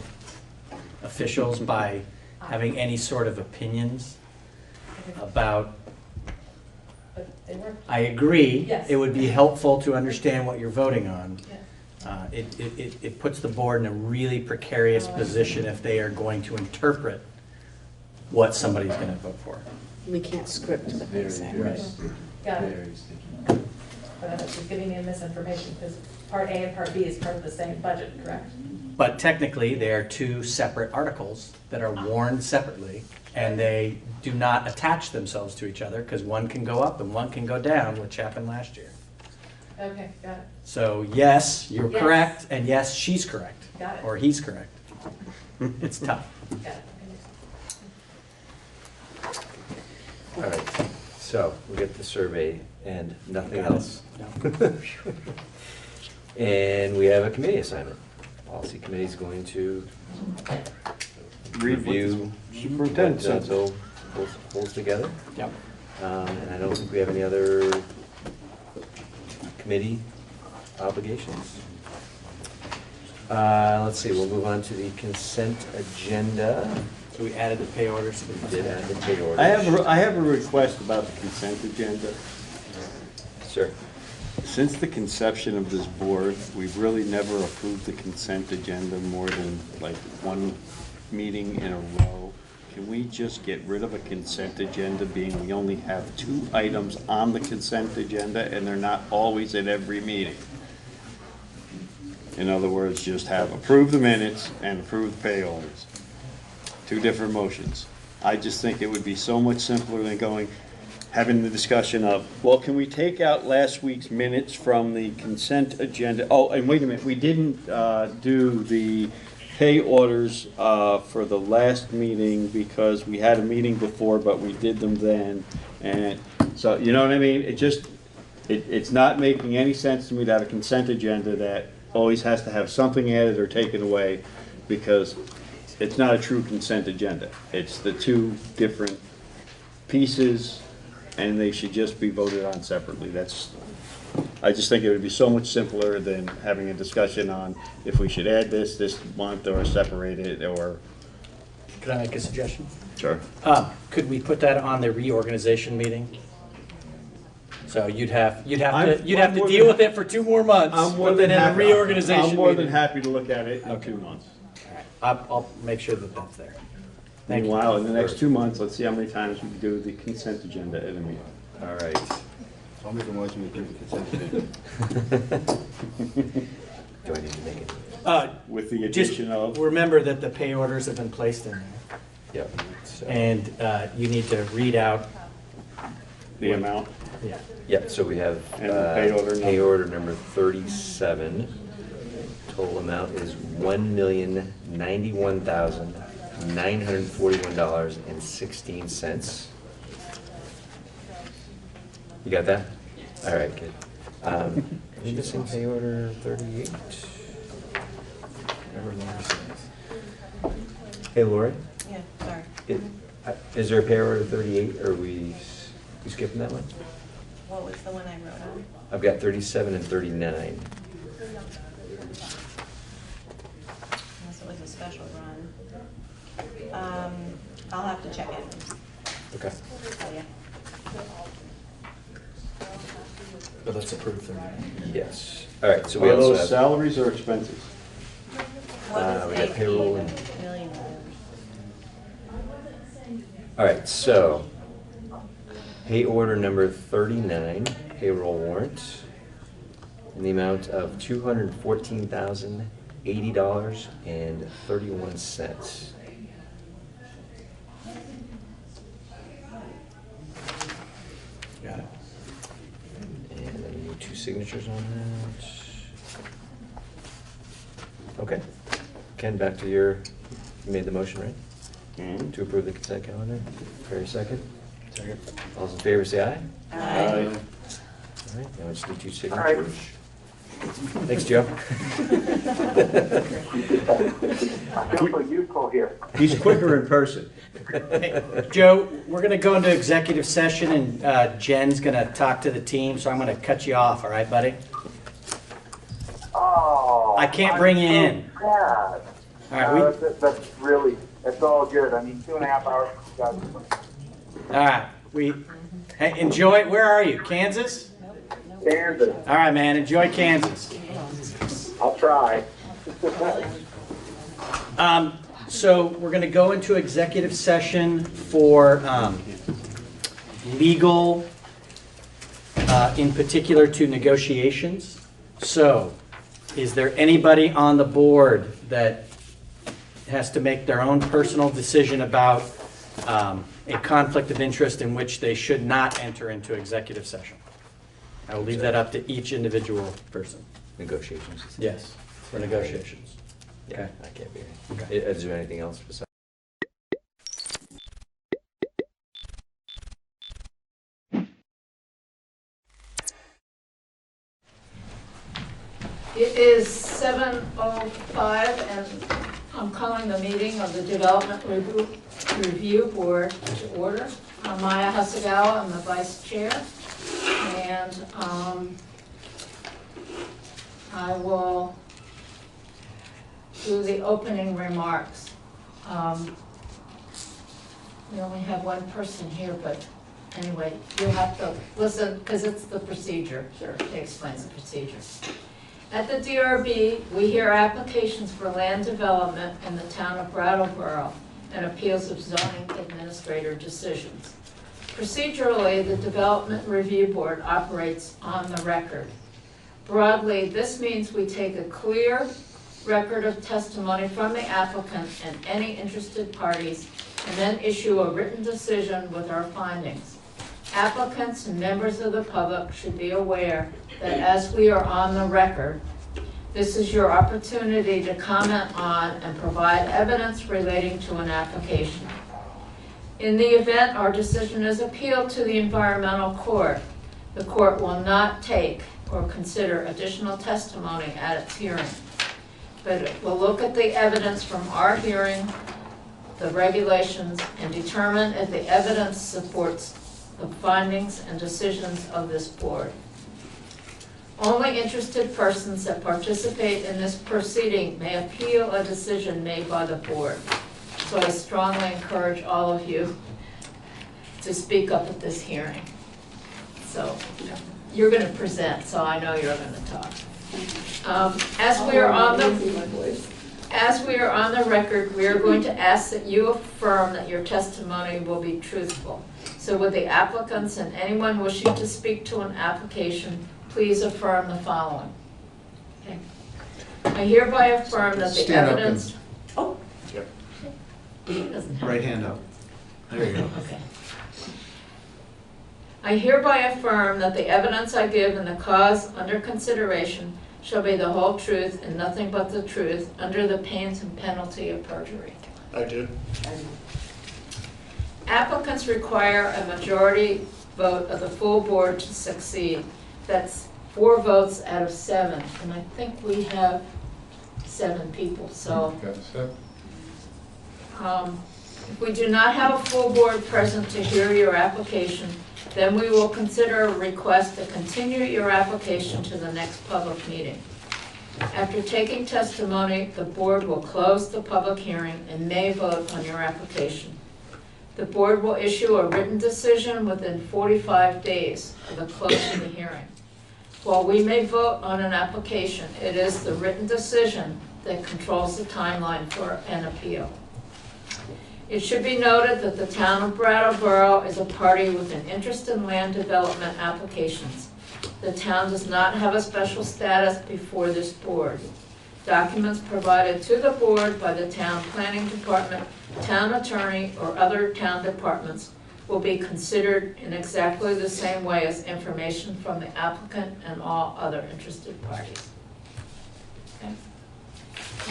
officials by having any sort of opinions about. But they were. I agree. Yes. It would be helpful to understand what you're voting on. Yeah. It puts the board in a really precarious position if they are going to interpret what somebody's going to vote for. We can't script what they say. Got it. But that's giving me misinformation, because part A and part B is part of the same budget, correct? But technically, they are two separate articles that are warned separately, and they do not attach themselves to each other, because one can go up and one can go down, which happened last year. Okay, got it. So yes, you're Yes. correct, and yes, she's correct. Got it. Or he's correct. It's tough. Got it. All right, so we get the survey and nothing else. And we have a committee assignment. Policy committee is going to review Superintendent what said. Bill holds together. Yep. And I don't think we have any other committee obligations. Let's see, we'll move on to the consent agenda. So we added the pay orders. We did add the pay orders. I have a request about the consent agenda. Sure. Since the conception of this board, we've really never approved the consent agenda more than like one meeting in a row. Can we just get rid of a consent agenda, being we only have 2 items on the consent agenda and they're not always at every meeting? In other words, just have approve the minutes and approve the pay orders. 2 different motions. I just think it would be so much simpler than having the discussion of, well, can we take out last week's minutes from the consent agenda? Oh, and wait a minute, we didn't do the pay orders for the last meeting because we had a meeting before, but we did them then. And so, you know what I mean? It's not making any sense to me to have a consent agenda that always has to have something added or taken away, because it's not a true consent agenda. It's the 2 different pieces, and they should just be voted on separately. I just think it would be so much simpler than having a discussion on if we should add this month or separate it, or. Could I make a suggestion? Sure. Could we put that on the reorganization meeting? So you'd have to deal with it for 2 more months. But then in the reorganization I'm more than meeting. happy to look at it in 2 months. I'll make sure that that's there. Thank you. Meanwhile, in the next 2 months, let's see how many times we can do the consent agenda at a meeting. All right. I'll make a motion to approve the consent agenda. Do I need to make it? With the Just addition of. remember that the pay orders have been placed in there. Yep. So- And you need to read out. The amount. Yeah. Yep, so we have And the pay order number. number 37. Total amount is $1,091,941.16. You got that? All right, good. You missing pay order 38? Whatever Laura says. Hey, Lori? Yeah, sorry. Is there a pay order 38, or we skipping that one? What was the one I wrote on? I've got 37 and 39. Unless it was a special run. I'll have to check it. Okay. Oh, yeah. But let's approve 39. Yes. All right, so we Are also those have, salaries or expenses? What was we got AP payroll and and- million? all right, so pay order number 39, payroll warrant, in the amount of $214,080.31. Got it. And I need 2 signatures on that. Okay. Ken, back to you made the motion, right? To approve the consent calendar. Fair second? Second. All those in favor say aye. Aye. All right, now I just need 2 signatures. Thanks, Joe. I feel so useful here. He's quicker in person. Hey, Joe, we're going to go into executive session, and Jen's going to talk to the team, so I'm going to cut you off, all right, buddy? Oh. I can't bring you in. Sad. All right, That's really, it's all good. I mean, 2.5 hours. All right, hey, enjoy it. Where are you? Kansas? Kansas. All right, man, enjoy Kansas. I'll try. So we're going to go into executive session for legal, in particular to negotiations. So is there anybody on the board that has to make their own personal decision about a conflict of interest in which they should not enter into executive session? I will leave that up to each individual person. Negotiations. Yes, for negotiations. Yeah, Okay. I can't be here. Okay. Is there anything else besides? It is 7:05 and I'm calling the meeting of the Development Review Board to order. I'm Maya Hasagawa, I'm the vice chair, and I will do the opening remarks. We only have one person here, but anyway, you'll have to listen because it's the procedure. Sure. It explains the procedure. At the DRB, we hear applications for land development in the town of Brattleboro and appeals of zoning administrator decisions. Procedurally, the Development Review Board operates on the record. Broadly, this means we take a clear record of testimony from the applicant and any interested parties and then issue a written decision with our findings. Applicants and members of the public should be aware that as we are on the record, this is your opportunity to comment on and provide evidence relating to an application. In the event our decision is appealed to the environmental court, the court will not take or consider additional testimony at its hearing, but it will look at the evidence from our hearing, the regulations, and determine if the evidence supports the findings and decisions of this board. Only interested persons that participate in this proceeding may appeal a decision made by the board. So I strongly encourage all of you to speak up at this hearing. So you're going to present, so I know you're going to talk. As we are on the record, we are going to ask that you affirm that your testimony will be truthful. So would the applicants and anyone wishing to speak to an application please affirm the following? Okay. I hereby affirm that the evidence. Oh. Yep. He doesn't have Right hand up. There you go. Okay. I hereby affirm that the evidence I give in the cause under consideration shall be the whole truth and nothing but the truth under the pains and penalty of perjury. I do. Applicants require a majority vote of the full board to succeed. That's 4 votes out of 7, and I think we have 7 people, so. If we do not have a full board present to hear your application, then we will consider a request to continue your application to the next public meeting. After taking testimony, the board will close the public hearing and may vote on your application. The board will issue a written decision within 45 days of the close of the hearing. While we may vote on an application, it is the written decision that controls the timeline for an appeal. It should be noted that the town of Brattleboro is a party with an interest in land development applications. The town does not have a special status before this board. Documents provided to the board by the town planning department, town attorney, or other town departments will be considered in exactly the same way as information from the applicant and all other interested parties. Okay.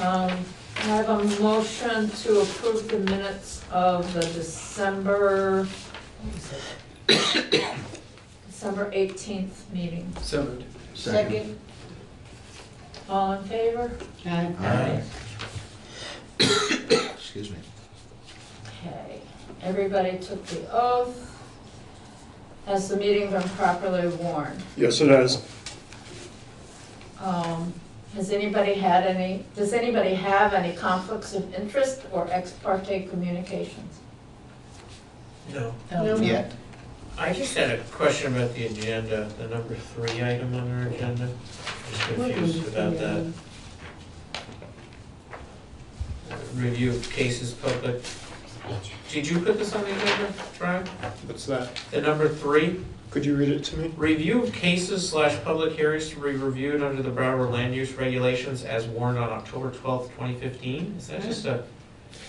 I have a motion to approve the minutes of the December 18th meeting. So moved. Second. All in favor? Aye. Excuse me. Okay, everybody took the oath. Has the meeting been properly warned? Yes, it has. Does anybody have any conflicts of interest or ex parte communications? No. No. Yet. I just had a question about the agenda, the number 3 item on our agenda. Just confused about that. review of cases, public. Did you put this on the agenda, Brian? What's that? The number 3? Could you read it to me? Review of cases / public hearings to be reviewed under the Broward land use regulations as warned on October 12th, 2015? Is that just a...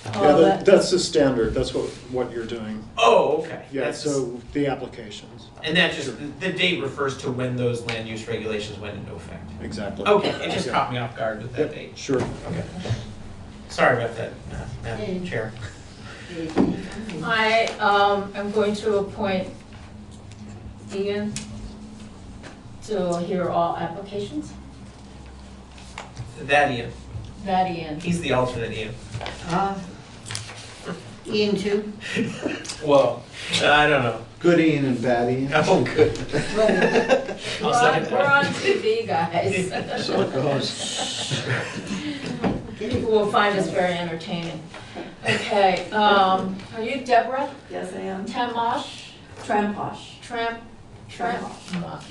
That's the standard. That's what you're doing. Oh, okay. Yeah, so the applications. And that just, the date refers to when those land use regulations went into effect? Exactly. Okay, it just caught me off guard with that date. Sure. Okay. Sorry about that, Madam Chair. I am going to appoint Ian to hear all applications. That Ian. That Ian. He's the alternate Ian. Ian too? Well, I don't know. Good Ian and bad Ian. Oh, good. We're on TV, guys. So it goes. People will find us very entertaining. Okay, are you Deborah? Yes, I am. Tamosh? Tramposh. Tramposh.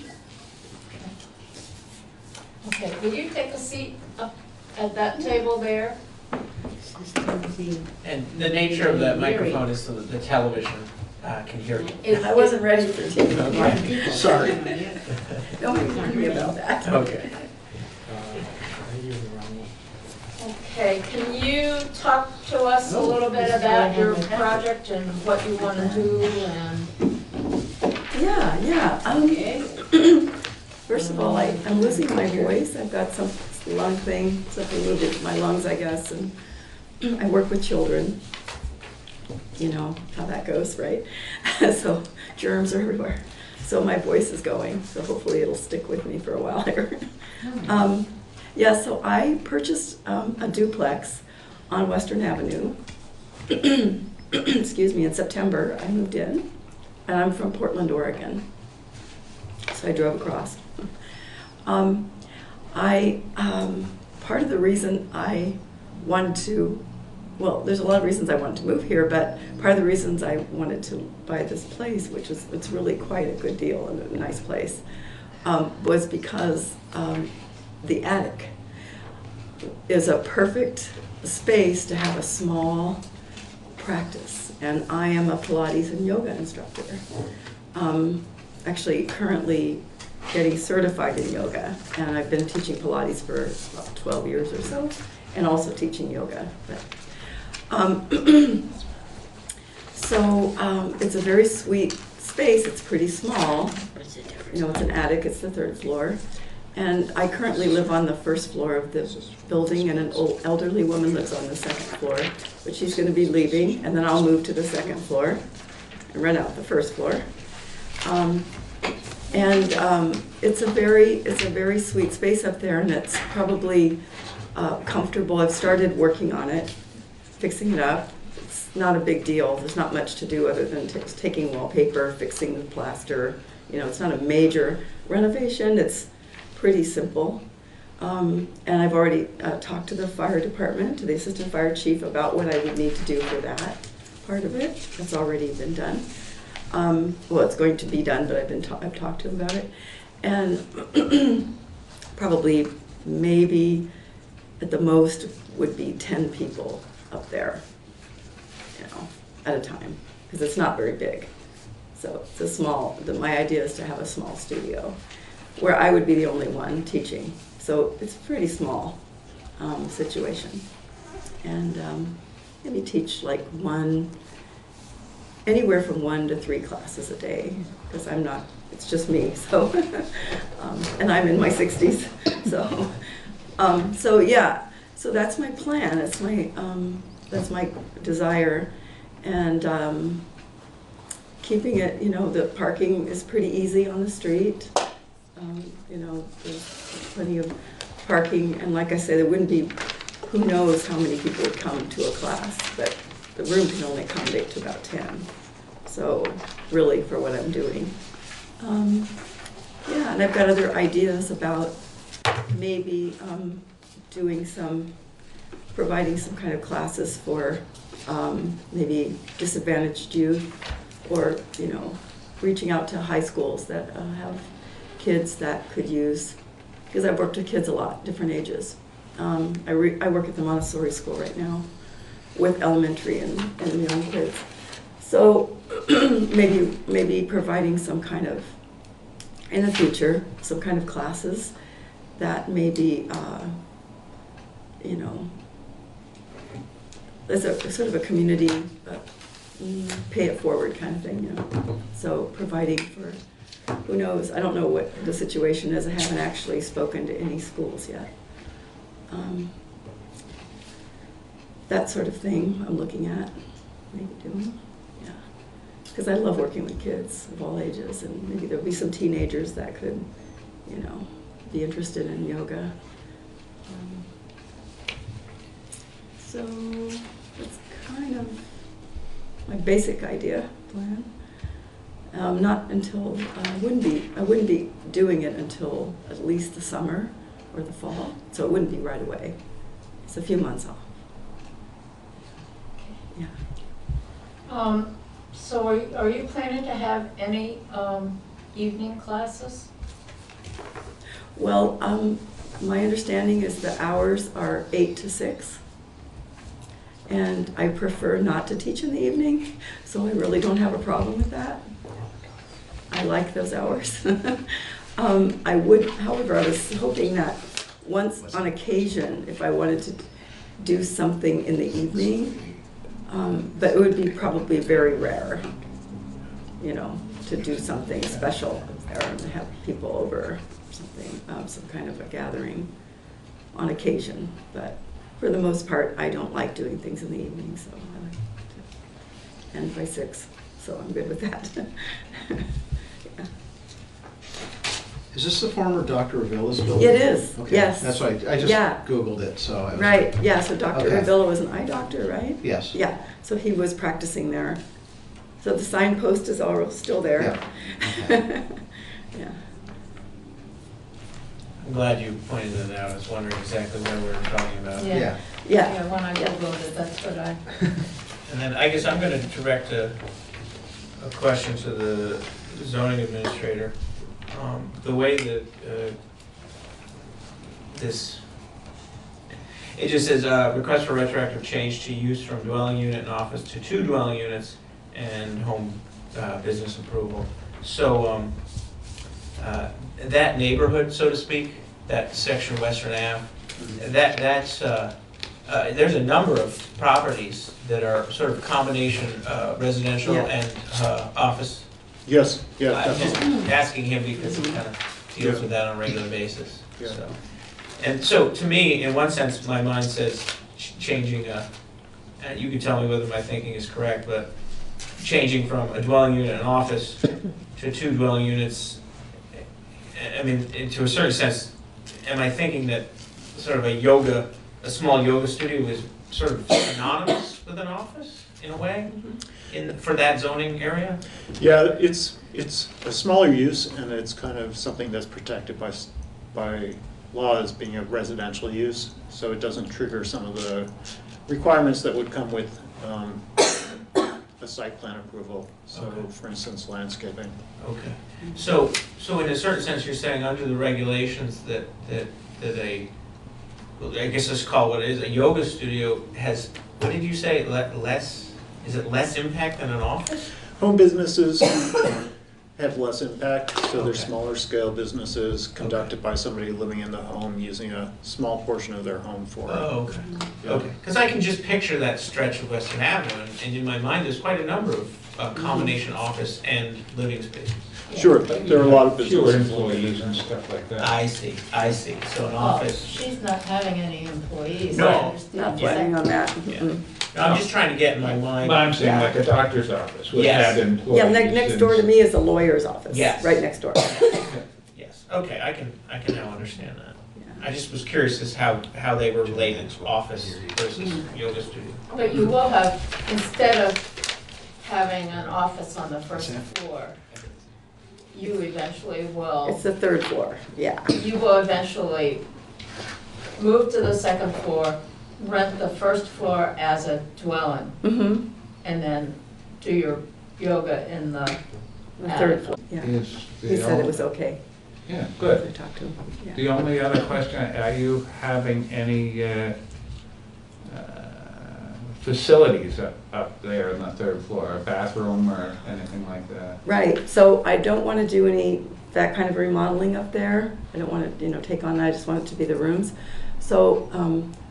Okay, will you take a seat up at that table there? And the nature of that microphone is so that the television can hear you. I wasn't ready for TV. Sorry. Nobody warned me about that. Okay. Okay, can you talk to us a little bit about your project and what you want to do and? Yeah. First of all, I'm losing my voice. I've got some lung thing, something moved into my lungs, I guess, and I work with children. You know how that goes, right? So germs are everywhere. So my voice is going, so hopefully it'll stick with me for a while here. Yeah, so I purchased a duplex on Western Avenue. Excuse me, in September I moved in, and I'm from Portland, Oregon. So I drove across. Part of the reason I wanted to, well, there's a lot of reasons I wanted to move here, but part of the reasons I wanted to buy this place, which is, it's really quite a good deal and a nice place, was because the attic is a perfect space to have a small practice. And I am a Pilates and yoga instructor. Actually, currently getting certified in yoga, and I've been teaching Pilates for about 12 years or so, and also teaching yoga. So it's a very sweet space. It's pretty small. You know, it's an attic. It's the 3rd floor. And I currently live on the 1st floor of the building, and an old elderly woman lives on the 2nd floor, but she's going to be leaving, and then I'll move to the 2nd floor and rent out the 1st floor. It's a very sweet space up there, and it's probably comfortable. I've started working on it, fixing it up. It's not a big deal. There's not much to do other than taking wallpaper, fixing the plaster. You know, it's not a major renovation. It's pretty simple. And I've already talked to the fire department, to the assistant fire chief, about what I would need to do for that part of it. It's already been done. Well, it's going to be done, but I've talked to him about it. And probably, maybe, at the most, would be 10 people up there, you know, at a time, because it's not very big. So it's a small, my idea is to have a small studio where I would be the only one teaching. So it's a pretty small situation. And maybe teach like anywhere from 1 to 3 classes a day, because I'm not, it's just me, so, and I'm in my 60s, so yeah, so that's my plan, that's my desire, and keeping it, you know, the parking is pretty easy on the street, you know, there's plenty of parking, and like I said, there wouldn't be, who knows how many people would come to a class, but the room can only accommodate to about 10. So really, for what I'm doing. Yeah, and I've got other ideas about maybe providing some kind of classes for maybe disadvantaged youth, or, you know, reaching out to high schools that have kids that could use, because I've worked with kids a lot, different ages. I work at the Montessori school right now, with elementary and young kids. So maybe providing some kind of, in the future, some kind of classes that maybe, you know, as a sort of a community pay it forward kind of thing, you know. So providing for, who knows, I don't know what the situation is. I haven't actually spoken to any schools yet. That sort of thing I'm looking at, maybe doing, yeah. Because I love working with kids of all ages, and maybe there'll be some teenagers that could, you know, be interested in yoga. So that's kind of my basic idea, plan. Not until, I wouldn't be doing it until at least the summer or the fall, so it wouldn't be right away. It's a few months off. Yeah. So are you planning to have any evening classes? Well, my understanding is the hours are 8 to 6. And I prefer not to teach in the evening, so I really don't have a problem with that. I like those hours. I would, however, I was hoping that once on occasion, if I wanted to do something in the evening, but it would be probably very rare, you know, to do something special or to have people over or something, some kind of a gathering on occasion. But for the most part, I don't like doing things in the evening, so I like to end by 6, so I'm good with that. Yeah. Is this the former Dr. Avila's building? It is, Okay. yes. That's why I just Yeah. Googled it, so. I was Right, like, yeah, so Dr. okay. Avila was an eye doctor, right? Yes. Yeah, so he was practicing there. So the signpost is all still there. Yeah. Yeah. I'm glad you pointed that out. I was wondering exactly where we were talking about. Yeah. Yeah. Yeah, when I Googled it, that's what I. And then I guess I'm going to direct a question to the zoning administrator. The way that it just says, request for retroactive change to use from dwelling unit and office to 2 dwelling units and home business approval. So that neighborhood, so to speak, that section of Western Ave, that's there's a number of properties that are sort of combination residential and office. Yes, yeah. I'm just definitely. asking him because he kind of deals Yeah. with that on a regular basis. Yeah. So. And so, to me, in one sense, my mind says changing, and you can tell me whether my thinking is correct, but changing from a dwelling unit and office to 2 dwelling units, I mean, to a certain sense, am I thinking that sort of a small yoga studio is sort of synonymous with an office, in a way, for that zoning area? Yeah, it's a smaller use, and it's kind of something that's protected by law as being a residential use, so it doesn't trigger some of the requirements that would come with a site plan approval. So, Okay. for instance, landscaping. Okay. So in a certain sense, you're saying under the regulations that I guess let's call what it is, a yoga studio has, what did you say, is it less impact than an office? Home businesses have less impact, so they're Okay. smaller scale businesses conducted by somebody living in the home, using a small portion of their home for. Oh, okay. Yeah. Okay. Because I can just picture that stretch of Western Avenue, and in my mind, there's quite a number of combination office and living spaces. Sure, there are a lot of businesses. Fewer employees and stuff like that. I see. So an Oh, office. she's not having any employees. No. I understand. Not planning on that. Yeah. I'm just trying to get in my mind. But I'm saying Yeah. like a doctor's office would Yes. have employees. Yeah, next door to me is a lawyer's office. Yes. Right next door. Yes, okay, I can now understand that. I just was curious as how they were related, office versus yoga studio. But you will have, instead of having an office on the first floor, you eventually will. It's the 3rd floor, yeah. You will eventually move to the 2nd floor, rent the 1st floor as a dwelling, Mm-hmm. and then do your yoga in the The attic. 3rd floor, yeah. Is He the said it only- was okay. Yeah, I good. talked to him, yeah. The only other question, are you having any facilities up there on the third floor, a bathroom or anything like that. Right, so I don't want to do that kind of remodeling up there. I don't want to, take on that, I just want it to be the rooms. So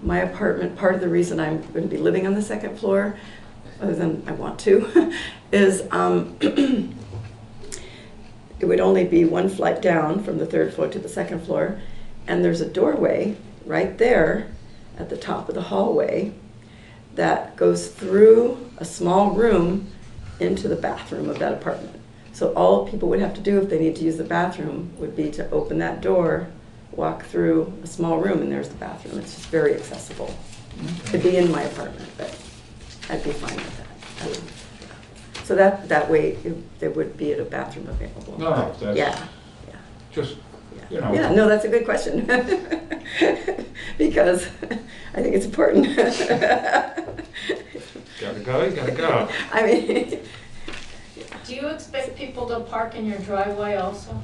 my apartment, part of the reason I'm going to be living on the second floor, other than I want to, is it would only be one flight down from the third floor to the second floor, and there's a doorway right there at the top of the hallway that goes through a small room into the bathroom of that apartment. So all people would have to do if they need to use the bathroom would be to open that door, walk through a small room, and there's the bathroom. It's just very accessible. It'd be in my apartment, but I'd be fine with that. So that way there would be a bathroom available. No, that's yeah. just, Yeah, no, that's a good question. Because I think it's important. Gotta go, you gotta go. I mean, Do you expect people to park in your driveway also?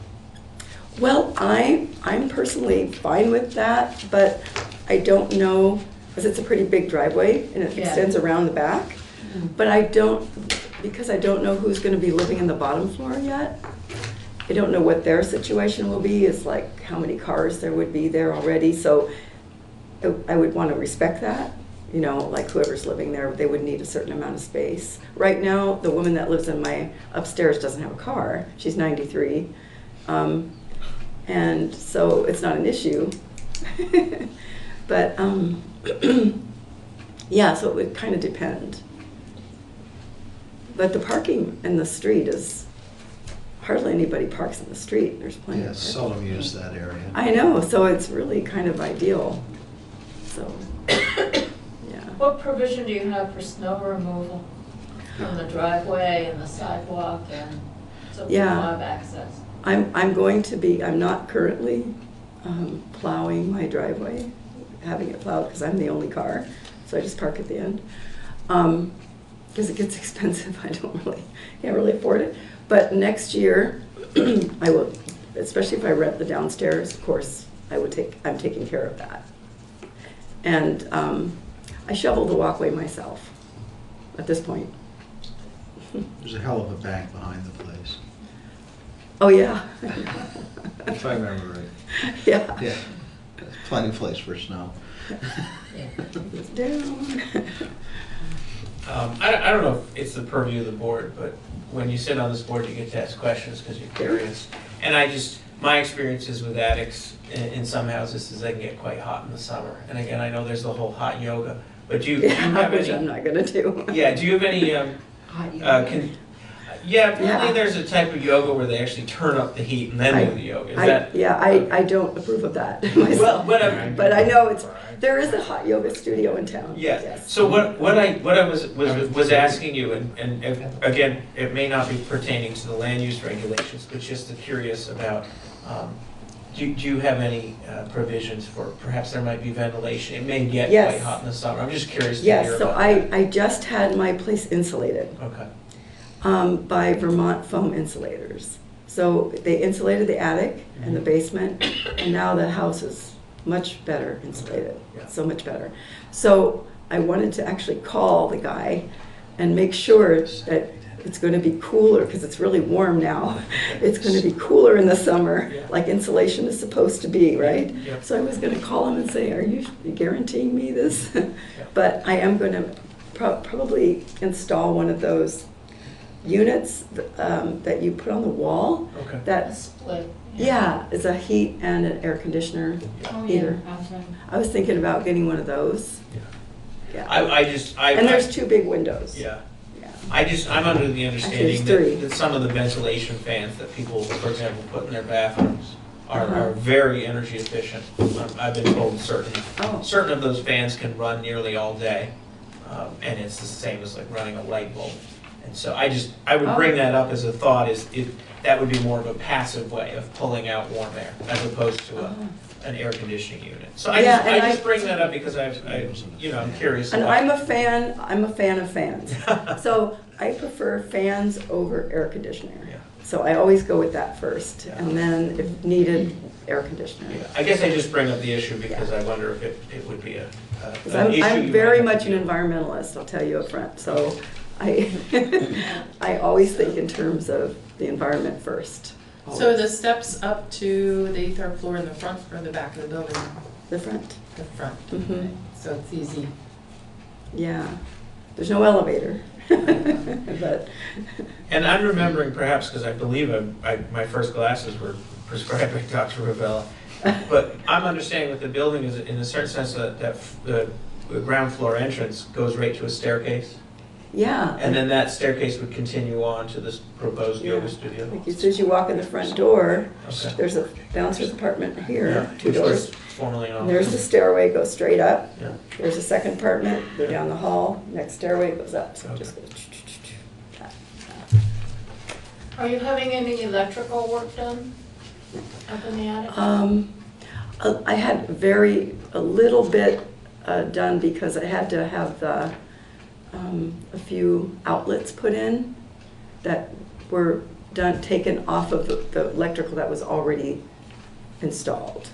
well, I'm personally fine with that, but I don't know, because it's a pretty big driveway and it Yeah. extends around the back. But because I don't know who's going to be living in the bottom floor yet. I don't know what their situation will be, is like how many cars there would be there already. So I would want to respect that. Like whoever's living there, they would need a certain amount of space. Right now, the woman that lives in my upstairs doesn't have a car. She's 93. And so it's not an issue. But yeah, so it would kind of depend. But the parking in the street is, hardly anybody parks in the street. There's plenty of parking. Seldom use that area. I know, so it's really kind of ideal. So, What provision do you have for snow removal from the driveway and the sidewalk and so people Yeah. have access? I'm not currently plowing my driveway, having it plowed because I'm the only car, so I just park at the end. Because it gets expensive, can't really afford it. But next year, I will, especially if I rent the downstairs, of course, I'm taking care of that. And I shovel the walkway myself at this point. There's a hell of a bank behind the place. Oh, yeah. If I remember right. Yeah. Yeah, plenty of place for snow. It's down. I don't know if it's the purview of the board, but when you sit on this board, you get to ask questions because you're curious. And my experiences with attics in some houses is they can get quite hot in the summer. And again, I know there's the whole hot yoga, but do you have Which any? I'm not gonna do. Yeah, do you have any, Hot yoga. apparently there's a type of yoga where they actually turn up the heat and then do the yoga. Is that? Yeah, I don't approve of that myself. But I know there is a hot yoga studio in town. Yeah. Yes. So what I was asking you, and again, it may not be pertaining to the land use regulations, but just curious about, do you have any provisions for, perhaps there might be ventilation? It may get Yes. quite hot in the summer. I'm just curious to hear Yes, so about that. I just had my place insulated. Okay. By Vermont Foam Insulators. So they insulated the attic and the basement, and now the house is much better insulated, so much better. So I wanted to actually call the guy and make sure that it's going to be cooler, because it's really warm now. It's going to be cooler in the summer, like insulation is supposed to be, right? So I was going to call him and say, are you guaranteeing me this? But I am going to probably install one of those units that you put on the wall. Okay. That split. Yeah, it's a heat and an air conditioner heater. I was thinking about getting one of those. Yeah. And there's two big windows. Yeah. I'm under the understanding that some of the ventilation fans that people, for example, put in their bathrooms are very energy efficient. I've been told certain of those fans can run nearly all day, and it's the same as like running a light bulb. And so I would bring that up as a thought, is if that would be more of a passive way of pulling out warm air as opposed to an air conditioning unit. So I just bring that up because I'm curious. And I'm a fan of fans. So I prefer fans over air conditioner. So I always go with that first, and then if needed, air conditioner. I guess I just bring up the issue because I wonder if it would be I'm, an issue. I'm you very might have much to an deal environmentalist, I'll tell you up front, so I always think in terms of the environment first. So are the steps up to the third floor in the front or the back of the building? The front. The front. Mhm. So it's easy. Yeah, there's no elevator, but. And I'm remembering perhaps, because I believe my first glasses were prescribed by Dr. Ravella, but I'm understanding that the building is, in a certain sense, that the ground floor entrance goes right to a staircase? Yeah. And then that staircase would continue on to this proposed yoga studio? Like as soon as you walk in the front door, Okay. there's a downstairs apartment here, Yeah, 2 which was doors. formerly an And there's the office. stairway, goes straight up. Yeah. There's a second apartment, Yeah. down the hall, next stairway goes up, so it Okay. just goes. Are you having any electrical work done up in the attic? I had a little bit done because I had to have a few outlets put in that were taken off of the electrical that was already installed.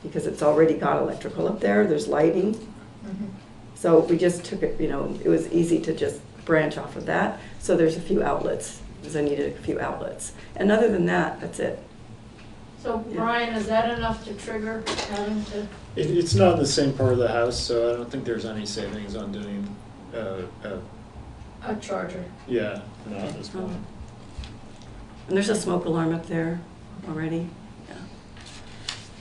Because it's already got electrical up there, there's lighting. So we just took it, it was easy to just branch off of that. So there's a few outlets, because I needed a few outlets. And other than that, that's it. So Brian, is that enough to trigger having to? It's not in the same part of the house, so I don't think there's any savings on doing, A charger. yeah, not at this point. And there's a smoke alarm up there already.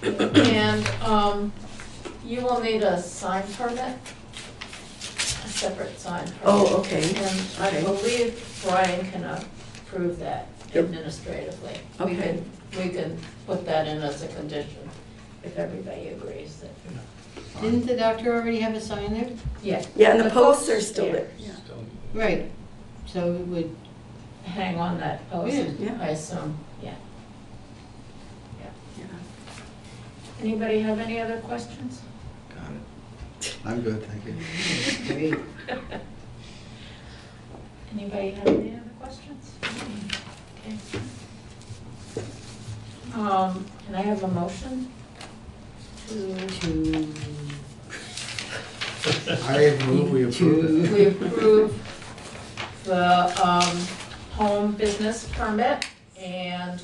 And you will need a sign permit, a separate sign permit. Oh, okay. And I Okay. believe Brian can approve that administratively. Okay. We can put that in as a condition if everybody agrees that. Didn't the doctor already have a sign there? Yeah. Yeah, and the posts are still there. Right. So it would. Hang on that post, Yeah. I assume, yeah. Anybody have any other questions? I'm good, thank you. Great. Anybody have any other questions? Okay. Can I have a motion to? I move we approve it. We approve the home business permit and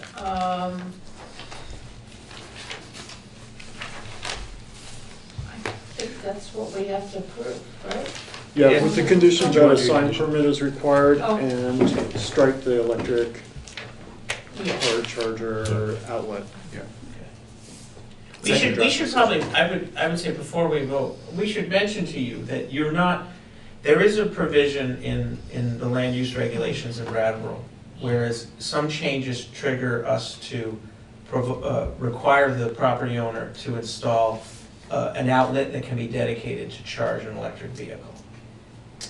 I think that's what we have to approve, right? Yeah, with the condition that a Yeah. sign permit is required Oh. and strike the electric Yeah. or charger outlet. We should probably, I would say before we vote, we should mention to you that you're not, there is a provision in the land use regulations in Brattleboro, whereas some changes trigger us to require the property owner to install an outlet that can be dedicated to charge an electric vehicle.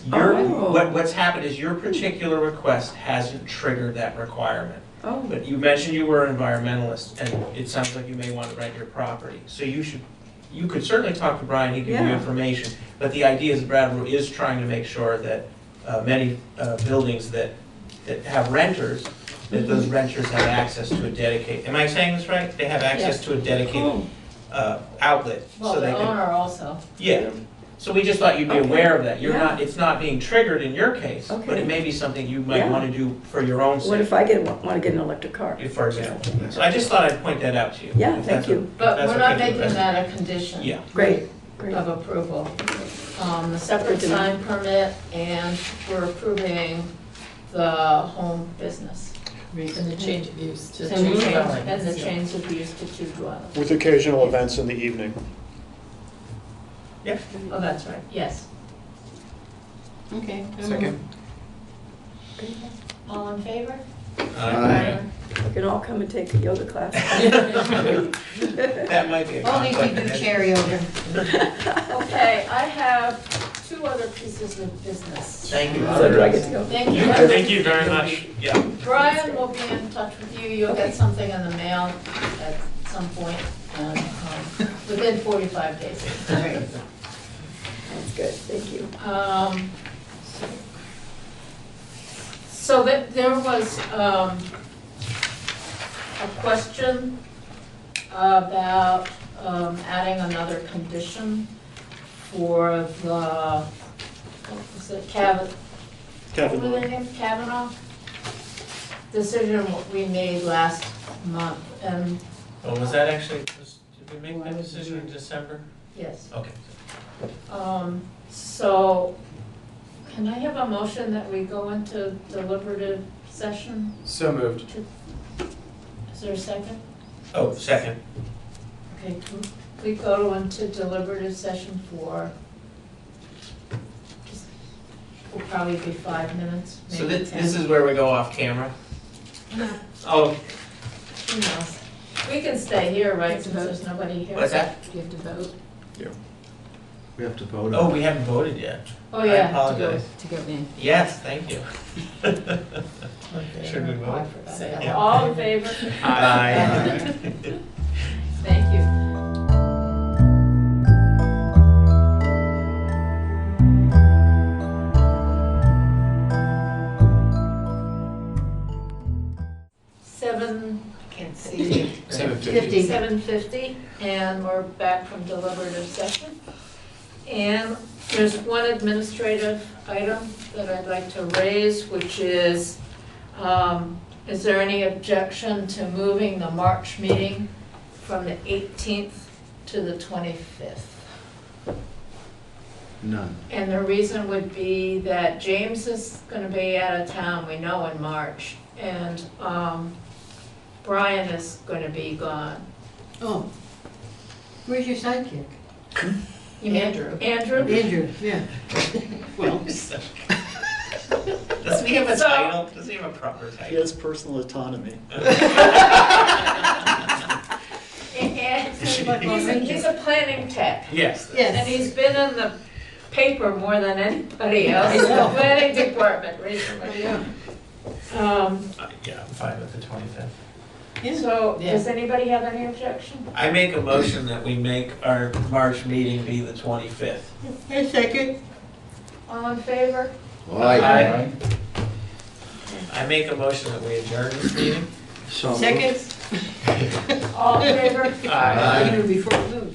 What's happened is your particular request hasn't triggered that requirement. Oh. But you mentioned you were an environmentalist, and it sounds like you may want to rent your property. So you could certainly talk to Brian, he can give you Yeah. information. But the idea is Brattleboro is trying to make sure that many buildings that have renters, that those renters have access to a dedicated, am I saying this right? They have access Yes. to a dedicated outlet. Well, so the they can. owner also. Yeah, so we just thought you'd be Okay. aware of that. You're Yeah. not, it's not being triggered in your case, but Okay. it may be something you might Yeah. want to do for your own sake. What if I want to get an electric car? For example. So I just thought I'd point that out to you. Yeah, if thank that's you. if But that's we're not okay with making the rest. that a condition. Yeah. Great. Of approval. The separate Good to know. sign permit, and we're approving the home business. And the change of use to And the two change, dwellings. and the change of use to 2 dwellings. With occasional events in the evening. Yeah. Oh, that's right, yes. Okay. Second. All in favor? Aye. We can all come and take a yoga class. That might be a Only if you conflict. do of chair yoga. Okay, I have 2 other pieces of business. Thank you. So do I get to go? Thank you. Thank you very much. Yeah. Brian will be in touch with you. You'll get something in the mail at some point, and within 45 days. That's good, thank you. So that there was a question about adding another condition for the, what was it, what were their names? Kavanaugh? Decision what we made last month, and Oh, was that actually, did we make that decision in December? yes. Okay. So, can I have a motion that we go into deliberative session? So moved. Is there a second? Oh, second. Okay, we go into deliberative session for, will probably be 5 minutes, So maybe this 10. is where we go off camera? No. Oh, Who knows? We can stay here, right, since there's nobody here. what's that? You have to vote. We have to vote. Oh, we haven't voted yet. Oh, yeah. I apologize. To go in. Yes, thank you. Should we Oh, I vote? forgot Say that. yeah. All in favor? Aye. Thank you. I can't see. 7:50. 7:50, and we're back from deliberative session. And there's one administrative item that I'd like to raise, which is there any objection to moving the March meeting from the 18th to the 25th? None. And the reason would be that James is gonna be out of town, we know, in March, and Brian is gonna be gone. Oh, where's your sidekick? You mean Andrew. Andrew? Andrew, yeah. Well, Doesn't he have a title? Does he have a proper He title? has personal autonomy. And he's a planning tech. Yes. And he's been in the paper more than anybody else in the I know. planning department recently. yeah. Yeah, I'm fine with the 25th. So, does anybody have any objection? I make a motion that we make our March meeting be the 25th. Hey, second. All in favor? Aye. I make a motion that we adjourn this meeting. So Second. All in favor? Aye. Even before the vote.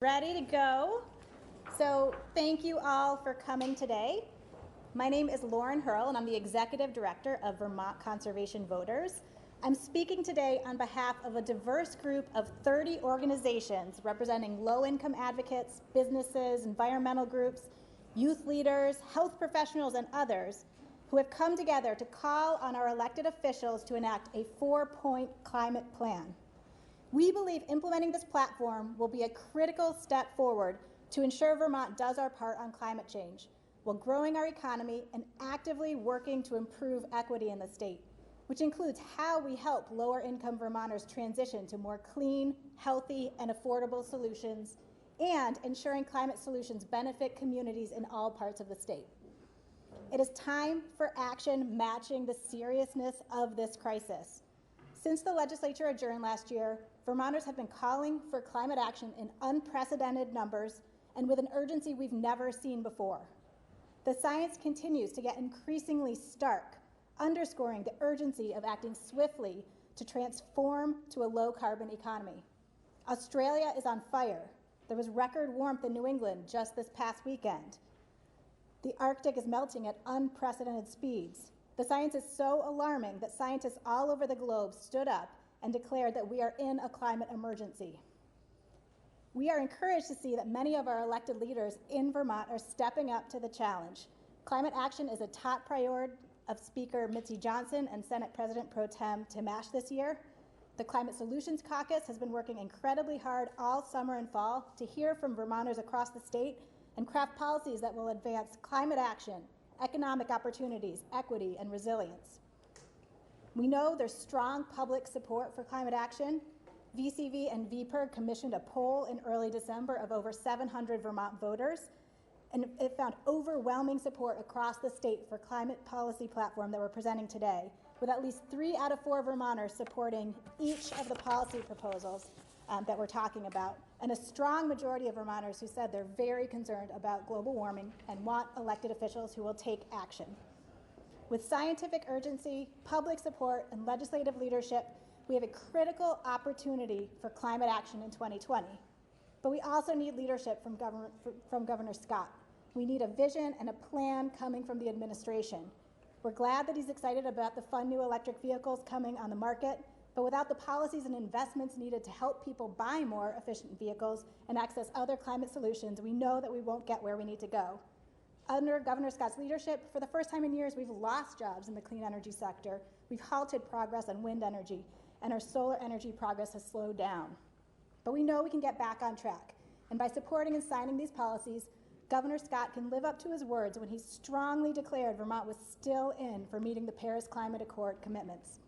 Ready to go. So thank you all for coming today. My name is Lauren Hurl, and I'm the Executive Director of Vermont Conservation Voters. I'm speaking today on behalf of a diverse group of 30 organizations representing low-income advocates, businesses, environmental groups, youth leaders, health professionals, and others who have come together to call on our elected officials to enact a 4-point climate plan. We believe implementing this platform will be a critical step forward to ensure Vermont does our part on climate change, while growing our economy and actively working to improve equity in the state, which includes how we help lower-income Vermonters transition to more clean, healthy, and affordable solutions, and ensuring climate solutions benefit communities in all parts of the state. It is time for action matching the seriousness of this crisis. Since the legislature adjourned last year, Vermonters have been calling for climate action in unprecedented numbers and with an urgency we've never seen before. The science continues to get increasingly stark, underscoring the urgency of acting swiftly to transform to a low-carbon economy. Australia is on fire. There was record warmth in New England just this past weekend. The Arctic is melting at unprecedented speeds. The science is so alarming that scientists all over the globe stood up and declared that we are in a climate emergency. We are encouraged to see that many of our elected leaders in Vermont are stepping up to the challenge. Climate action is a top priority of Speaker Mitzi Johnson and Senate President Pro Tem Tim Ash this year. The Climate Solutions Caucus has been working incredibly hard all summer and fall to hear from Vermonters across the state and craft policies that will advance climate action, economic opportunities, equity, and resilience. We know there's strong public support for climate action. VCV and VPIRG commissioned a poll in early December of over 700 Vermont voters, and it found overwhelming support across the state for climate policy platform that we're presenting today, with at least 3 out of 4 Vermonters supporting each of the policy proposals that we're talking about, and a strong majority of Vermonters who said they're very concerned about global warming and want elected officials who will take action. With scientific urgency, public support, and legislative leadership, we have a critical opportunity for climate action in 2020. But we also need leadership from Governor Scott. We need a vision and a plan coming from the administration. We're glad that he's excited about the fun new electric vehicles coming on the market, but without the policies and investments needed to help people buy more efficient vehicles and access other climate solutions, we know that we won't get where we need to go. Under Governor Scott's leadership, for the first time in years, we've lost jobs in the clean energy sector. We've halted progress on wind energy, and our solar energy progress has slowed down. But we know we can get back on track. And by supporting and signing these policies, Governor Scott can live up to his words when he strongly declared Vermont was still in for meeting the Paris Climate Accord commitments.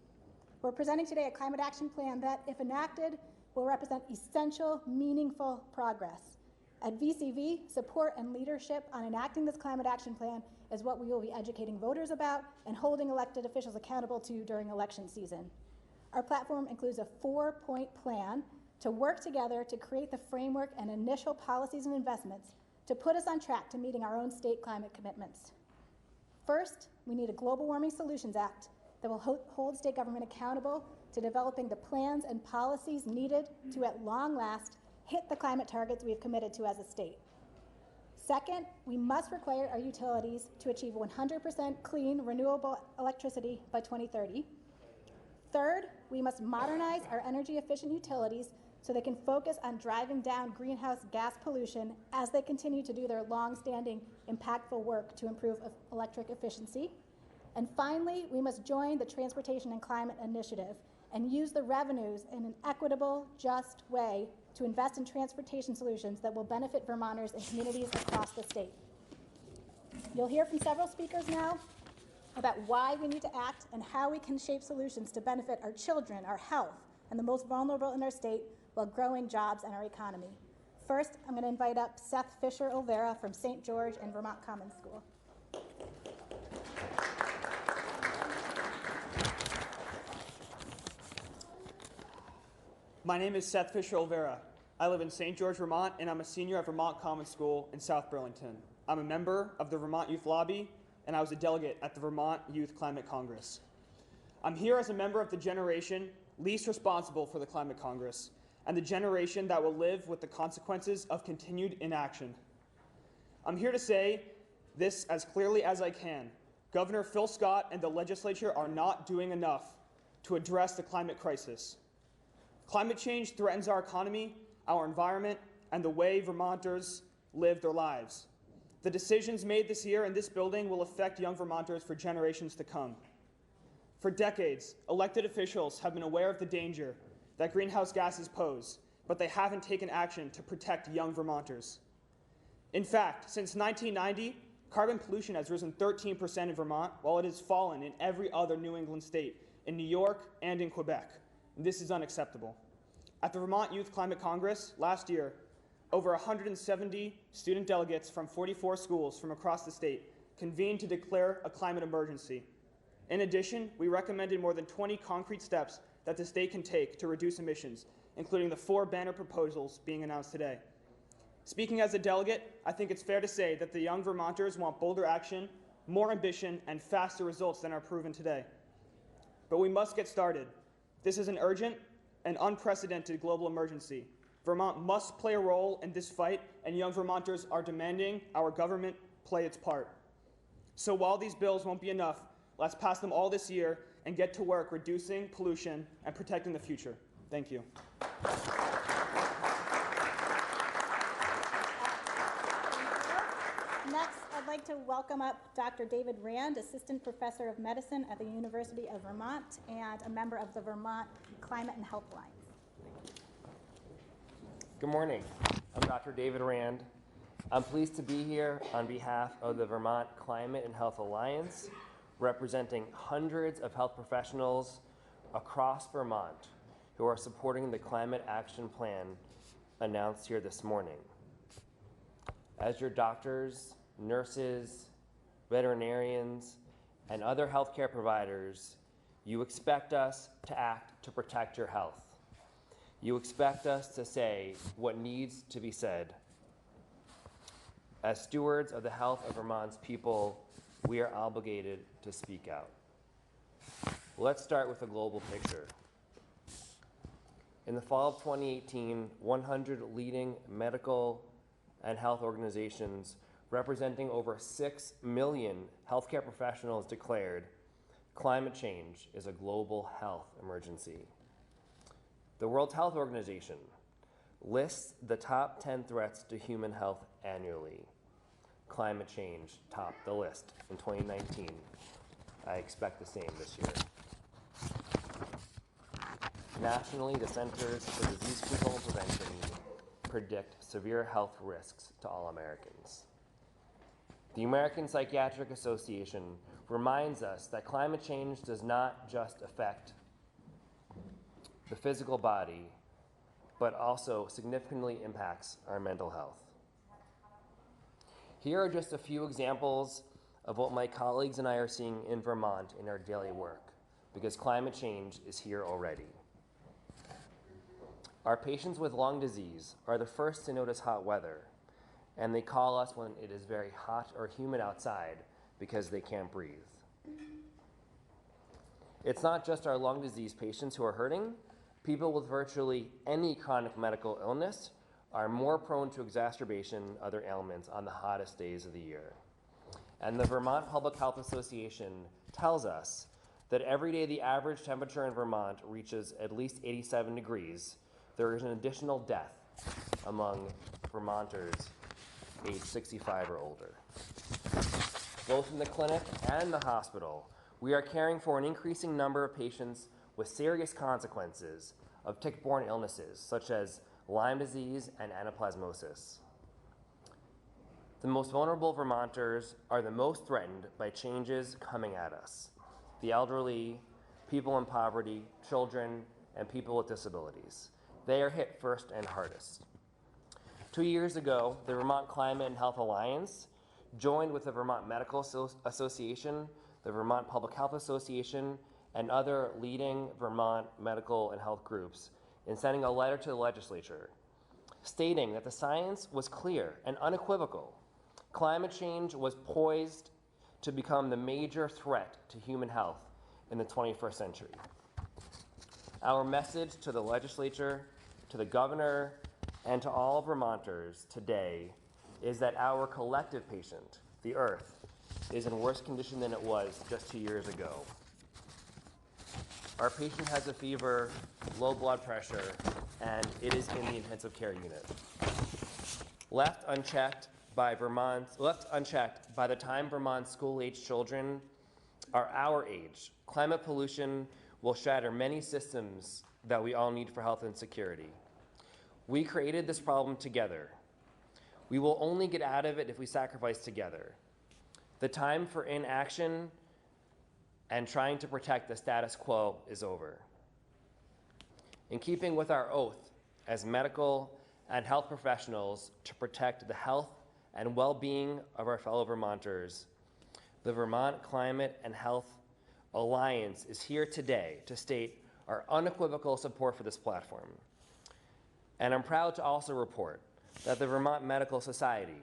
We're presenting today a climate action plan that, if enacted, will represent essential, meaningful progress. At VCV, support and leadership on enacting this climate action plan is what we will be educating voters about and holding elected officials accountable to during election season. Our platform includes a 4-point plan to work together to create the framework and initial policies and investments to put us on track to meeting our own state climate commitments. First, we need a Global Warming Solutions Act that will hold state government accountable to developing the plans and policies needed to, at long last, hit the climate targets we have committed to as a state. Second, we must require our utilities to achieve 100% clean, renewable electricity by 2030. Third, we must modernize our energy-efficient utilities so they can focus on driving down greenhouse gas pollution as they continue to do their long-standing, impactful work to improve electric efficiency. And finally, we must join the Transportation and Climate Initiative and use the revenues in an equitable, just way to invest in transportation solutions that will benefit Vermonters and communities across the state. You'll hear from several speakers now about why we need to act and how we can shape solutions to benefit our children, our health, and the most vulnerable in our state while growing jobs and our economy. First, I'm going to invite up Seth Fisher-Olvera from St. George and Vermont Common School. My name is Seth Fisher-Olvera. I live in St. George, Vermont, and I'm a senior at Vermont Common School in South Burlington. I'm a member of the Vermont Youth Lobby, and I was a delegate at the Vermont Youth Climate Congress. I'm here as a member of the generation least responsible for the Climate Congress, and the generation that will live with the consequences of continued inaction. I'm here to say this as clearly as I can. Governor Phil Scott and the legislature are not doing enough. to address the climate crisis. Climate change threatens our economy, our environment, and the way Vermonters live their lives. The decisions made this year in this building will affect young Vermonters for generations to come. For decades, elected officials have been aware of the danger that greenhouse gases pose, but they haven't taken action to protect young Vermonters. In fact, since 1990, carbon pollution has risen 13% in Vermont, while it has fallen in every other New England state, in New York and in Quebec. This is unacceptable. At the Vermont Youth Climate Congress last year, over 170 student delegates from 44 schools from across the state convened to declare a climate emergency. In addition, we recommended more than 20 concrete steps that the state can take to reduce emissions, including the 4 banner proposals being announced today. Speaking as a delegate, I think it's fair to say that the young Vermonters want bolder action, more ambition, and faster results than are proven today. But we must get started. This is an urgent and unprecedented global emergency. Vermont must play a role in this fight, and young Vermonters are demanding our government play its part. So while these bills won't be enough, let's pass them all this year and get to work reducing pollution and protecting the future. Thank you. Next, I'd like to welcome up Dr. David Rand, Assistant Professor of Medicine at the University of Vermont and a member of the Vermont Climate and Health Alliance. Good morning. I'm Dr. David Rand. I'm pleased to be here on behalf of the Vermont Climate and Health Alliance, representing hundreds of health professionals across Vermont who are supporting the Climate Action Plan announced here this morning. As your doctors, nurses, veterinarians, and other healthcare providers, you expect us to act to protect your health. You expect us to say what needs to be said. As stewards of the health of Vermont's people, we are obligated to speak out. Let's start with a global picture. In the fall of 2018, 100 leading medical and health organizations representing over 6 million healthcare professionals declared climate change is a global health emergency. The World Health Organization lists the top 10 threats to human health annually. Climate change topped the list in 2019. I expect the same this year. Nationally, the Centers for Disease Control and Prevention predict severe health risks to all Americans. The American Psychiatric Association reminds us that climate change does not just affect the physical body, but also significantly impacts our mental health. Here are just a few examples of what my colleagues and I are seeing in Vermont in our daily work, because climate change is here already. Our patients with lung disease are the first to notice hot weather, and they call us when it is very hot or humid outside because they can't breathe. It's not just our lung disease patients who are hurting. People with virtually any chronic medical illness are more prone to exacerbation other ailments on the hottest days of the year. And the Vermont Public Health Association tells us that every day the average temperature in Vermont reaches at least 87 degrees, there is an additional death among Vermonters age 65 or older. Both in the clinic and the hospital, we are caring for an increasing number of patients with serious consequences of tick-borne illnesses, such as Lyme disease and anaplasmosis. The most vulnerable Vermonters are the most threatened by changes coming at us: the elderly, people in poverty, children, and people with disabilities. They are hit first and hardest. 2 years ago, the Vermont Climate and Health Alliance joined with the Vermont Medical Association, the Vermont Public Health Association, and other leading Vermont medical and health groups in sending a letter to the legislature stating that the science was clear and unequivocal. Climate change was poised to become the major threat to human health in the 21st century. Our message to the legislature, to the governor, and to all Vermonters today is that our collective patient, the Earth, is in worse condition than it was just 2 years ago. Our patient has a fever, low blood pressure, and it is in the intensive care unit. Left unchecked by the time Vermont's school-age children are our age, climate pollution will shatter many systems that we all need for health and security. We created this problem together. We will only get out of it if we sacrifice together. The time for inaction and trying to protect the status quo is over. In keeping with our oath as medical and health professionals to protect the health and well-being of our fellow Vermonters, the Vermont Climate and Health Alliance is here today to state our unequivocal support for this platform. And I'm proud to also report that the Vermont Medical Society,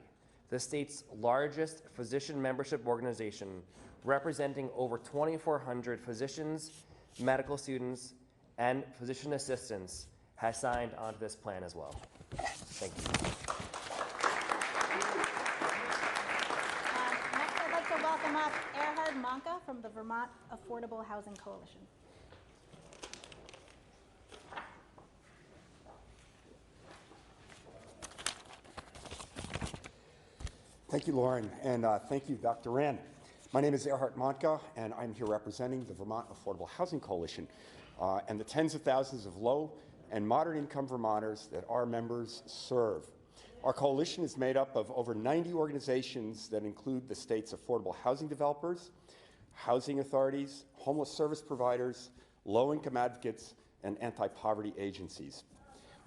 the state's largest physician membership organization, representing over 2,400 physicians, medical students, and physician assistants, has signed onto this plan as well. Thank you. Next, I'd like to welcome up Erhard Manka from the Vermont Affordable Housing Coalition. Thank you, Lauren, and thank you, Dr. Rand. My name is Erhard Manka, and I'm here representing the Vermont Affordable Housing Coalition and the tens of thousands of low and moderate income Vermonters that our members serve. Our coalition is made up of over 90 organizations that include the state's affordable housing developers, housing authorities, homeless service providers, low-income advocates, and anti-poverty agencies.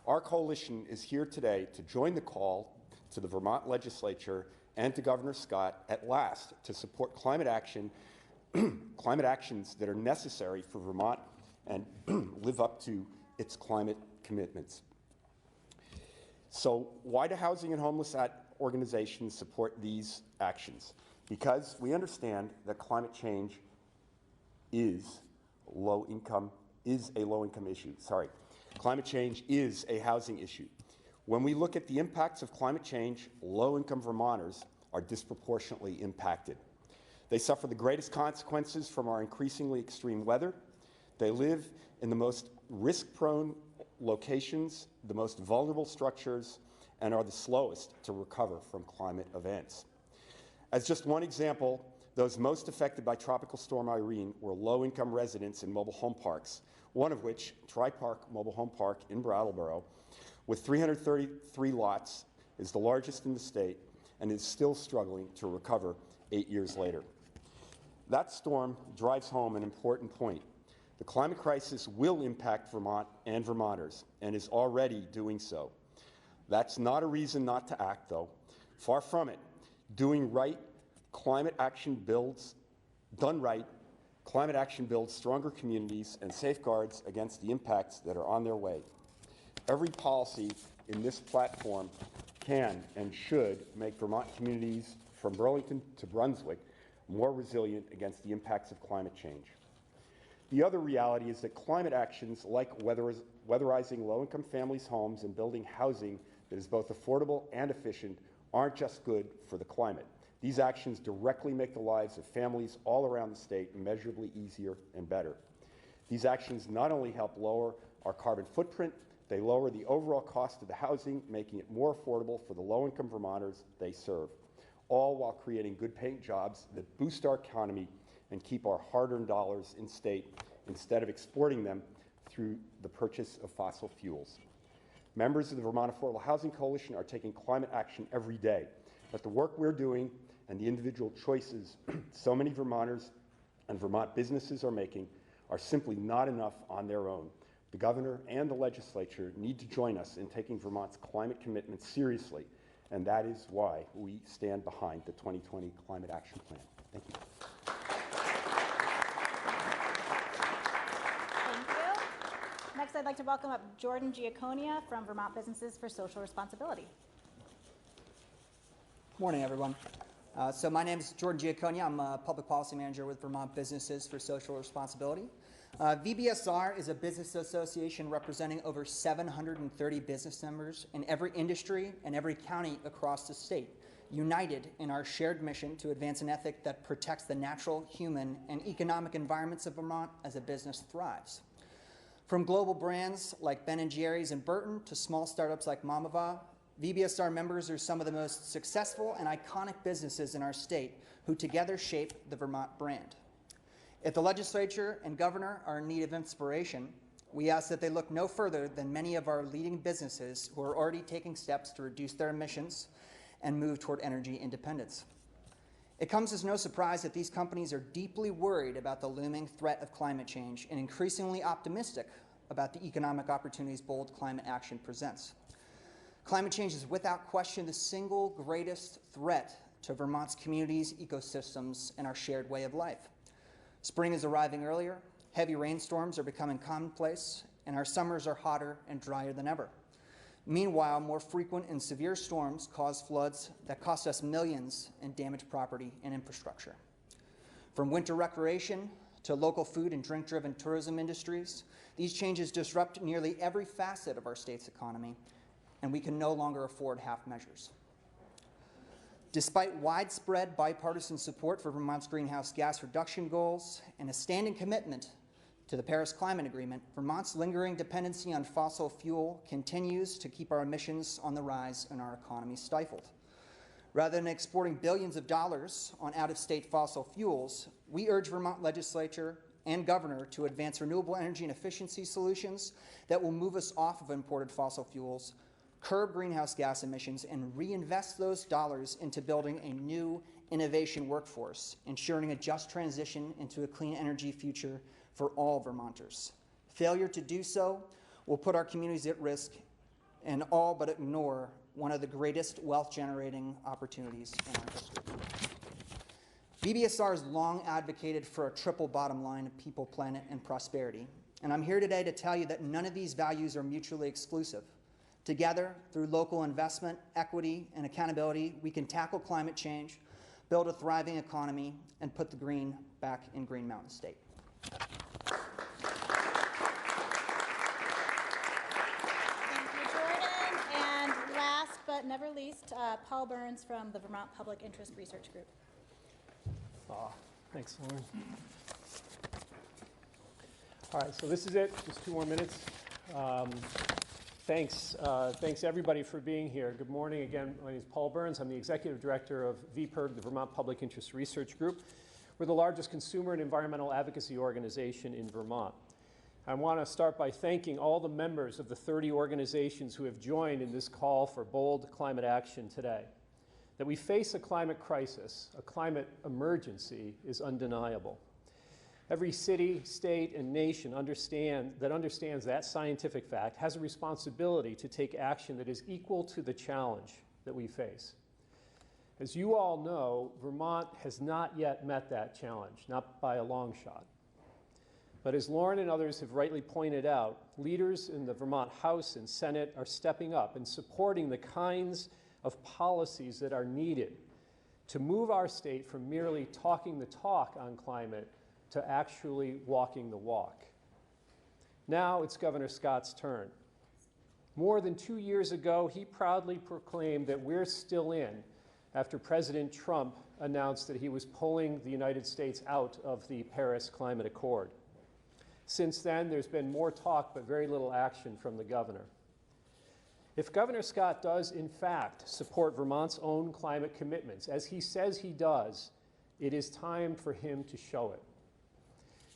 Our coalition is here today to join the call to the Vermont legislature and to Governor Scott at last to support climate action, climate actions that are necessary for Vermont and live up to its climate commitments. So why do housing and homeless organizations support these actions? Because we understand that climate change is a low-income issue. Climate change is a housing issue. When we look at the impacts of climate change, low-income Vermonters are disproportionately impacted. They suffer the greatest consequences from our increasingly extreme weather. They live in the most risk-prone locations, the most vulnerable structures, and are the slowest to recover from climate events. As just one example, those most affected by Tropical Storm Irene were low-income residents in mobile home parks, one of which, Tri-Park Mobile Home Park in Brattleboro, with 333 lots, is the largest in the state and is still struggling to recover 8 years later. That storm drives home an important point. The climate crisis will impact Vermont and Vermonters, and is already doing so. That's not a reason not to act, though. Far from it. Doing right, climate action builds stronger communities and safeguards against the impacts that are on their way. Every policy in this platform can and should make Vermont communities from Burlington to Brunswick more resilient against the impacts of climate change. The other reality is that climate actions like weatherizing low-income families' homes and building housing that is both affordable and efficient aren't just good for the climate. These actions directly make the lives of families all around the state immeasurably easier and better. These actions not only help lower our carbon footprint, they lower the overall cost of the housing, making it more affordable for the low-income Vermonters they serve, all while creating good-paying jobs that boost our economy and keep our hard-earned dollars in state instead of exporting them through the purchase of fossil fuels. Members of the Vermont Affordable Housing Coalition are taking climate action every day, but the work we're doing and the individual choices so many Vermonters and Vermont businesses are making are simply not enough on their own. The governor and the legislature need to join us in taking Vermont's climate commitments seriously, and that is why we stand behind the 2020 Climate Action Plan. Thank you. Thank you. Next, I'd like to welcome up Jordan Giaconia from Vermont Businesses for Social Responsibility. Morning, everyone. So my name is Jordan Giaconia. I'm a public policy manager with Vermont Businesses for Social Responsibility. VBSR is a business association representing over 730 business members in every industry and every county across the state. united in our shared mission to advance an ethic that protects the natural, human, and economic environments of Vermont as a business thrives. From global brands like Ben & Jerry's and Burton to small startups like Mamava, VBSR members are some of the most successful and iconic businesses in our state who together shape the Vermont brand. If the legislature and governor are in need of inspiration, we ask that they look no further than many of our leading businesses who are already taking steps to reduce their emissions and move toward energy independence. It comes as no surprise that these companies are deeply worried about the looming threat of climate change and increasingly optimistic about the economic opportunities bold climate action presents. Climate change is without question the single greatest threat to Vermont's communities, ecosystems, and our shared way of life. Spring is arriving earlier, heavy rainstorms are becoming commonplace, and our summers are hotter and drier than ever. Meanwhile, more frequent and severe storms cause floods that cost us millions and damage property and infrastructure. From winter recreation to local food and drink-driven tourism industries, these changes disrupt nearly every facet of our state's economy, and we can no longer afford half measures. Despite widespread bipartisan support for Vermont's greenhouse gas reduction goals and a standing commitment to the Paris Climate Agreement, Vermont's lingering dependency on fossil fuel continues to keep our emissions on the rise and our economy stifled. Rather than exporting billions of dollars on out-of-state fossil fuels, we urge Vermont legislature and governor to advance renewable energy and efficiency solutions that will move us off of imported fossil fuels, curb greenhouse gas emissions, and reinvest those dollars into building a new innovation workforce, ensuring a just transition into a clean energy future for all Vermonters. Failure to do so will put our communities at risk and all but ignore one of the greatest wealth-generating opportunities in our history. VBSR has long advocated for a triple bottom line of people, planet, and prosperity, and I'm here today to tell you that none of these values are mutually exclusive. Together, through local investment, equity, and accountability, we can tackle climate change, build a thriving economy, and put the green back in Green Mountain State. Last but never least, Paul Burns from the Vermont Public Interest Research Group. Thanks, Lauren. All right, so this is it, just 2 more minutes. Thanks everybody for being here. Good morning again. My name is Paul Burns. I'm the Executive Director of VPIRG, the Vermont Public Interest Research Group. We're the largest consumer and environmental advocacy organization in Vermont. I want to start by thanking all the members of the 30 organizations who have joined in this call for bold climate action today. That we face a climate crisis, a climate emergency, is undeniable. Every city, state, and nation understands that scientific fact has a responsibility to take action that is equal to the challenge that we face. As you all know, Vermont has not yet met that challenge, not by a long shot. But as Lauren and others have rightly pointed out, leaders in the Vermont House and Senate are stepping up and supporting the kinds of policies that are needed to move our state from merely talking the talk on climate to actually walking the walk. Now it's Governor Scott's turn. More than 2 years ago, he proudly proclaimed that we're still in after President Trump announced that he was pulling the United States out of the Paris Climate Accord. Since then, there's been more talk but very little action from the governor. If Governor Scott does, in fact, support Vermont's own climate commitments, as he says he does, it is time for him to show it.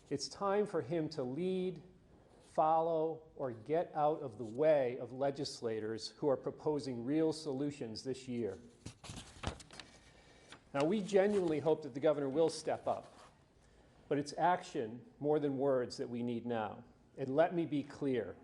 It's time for him to lead, follow, or get out of the way of legislators who are proposing real solutions this year. Now, we genuinely hope that the governor will step up. But it's action more than words that we need now. And let me be clear,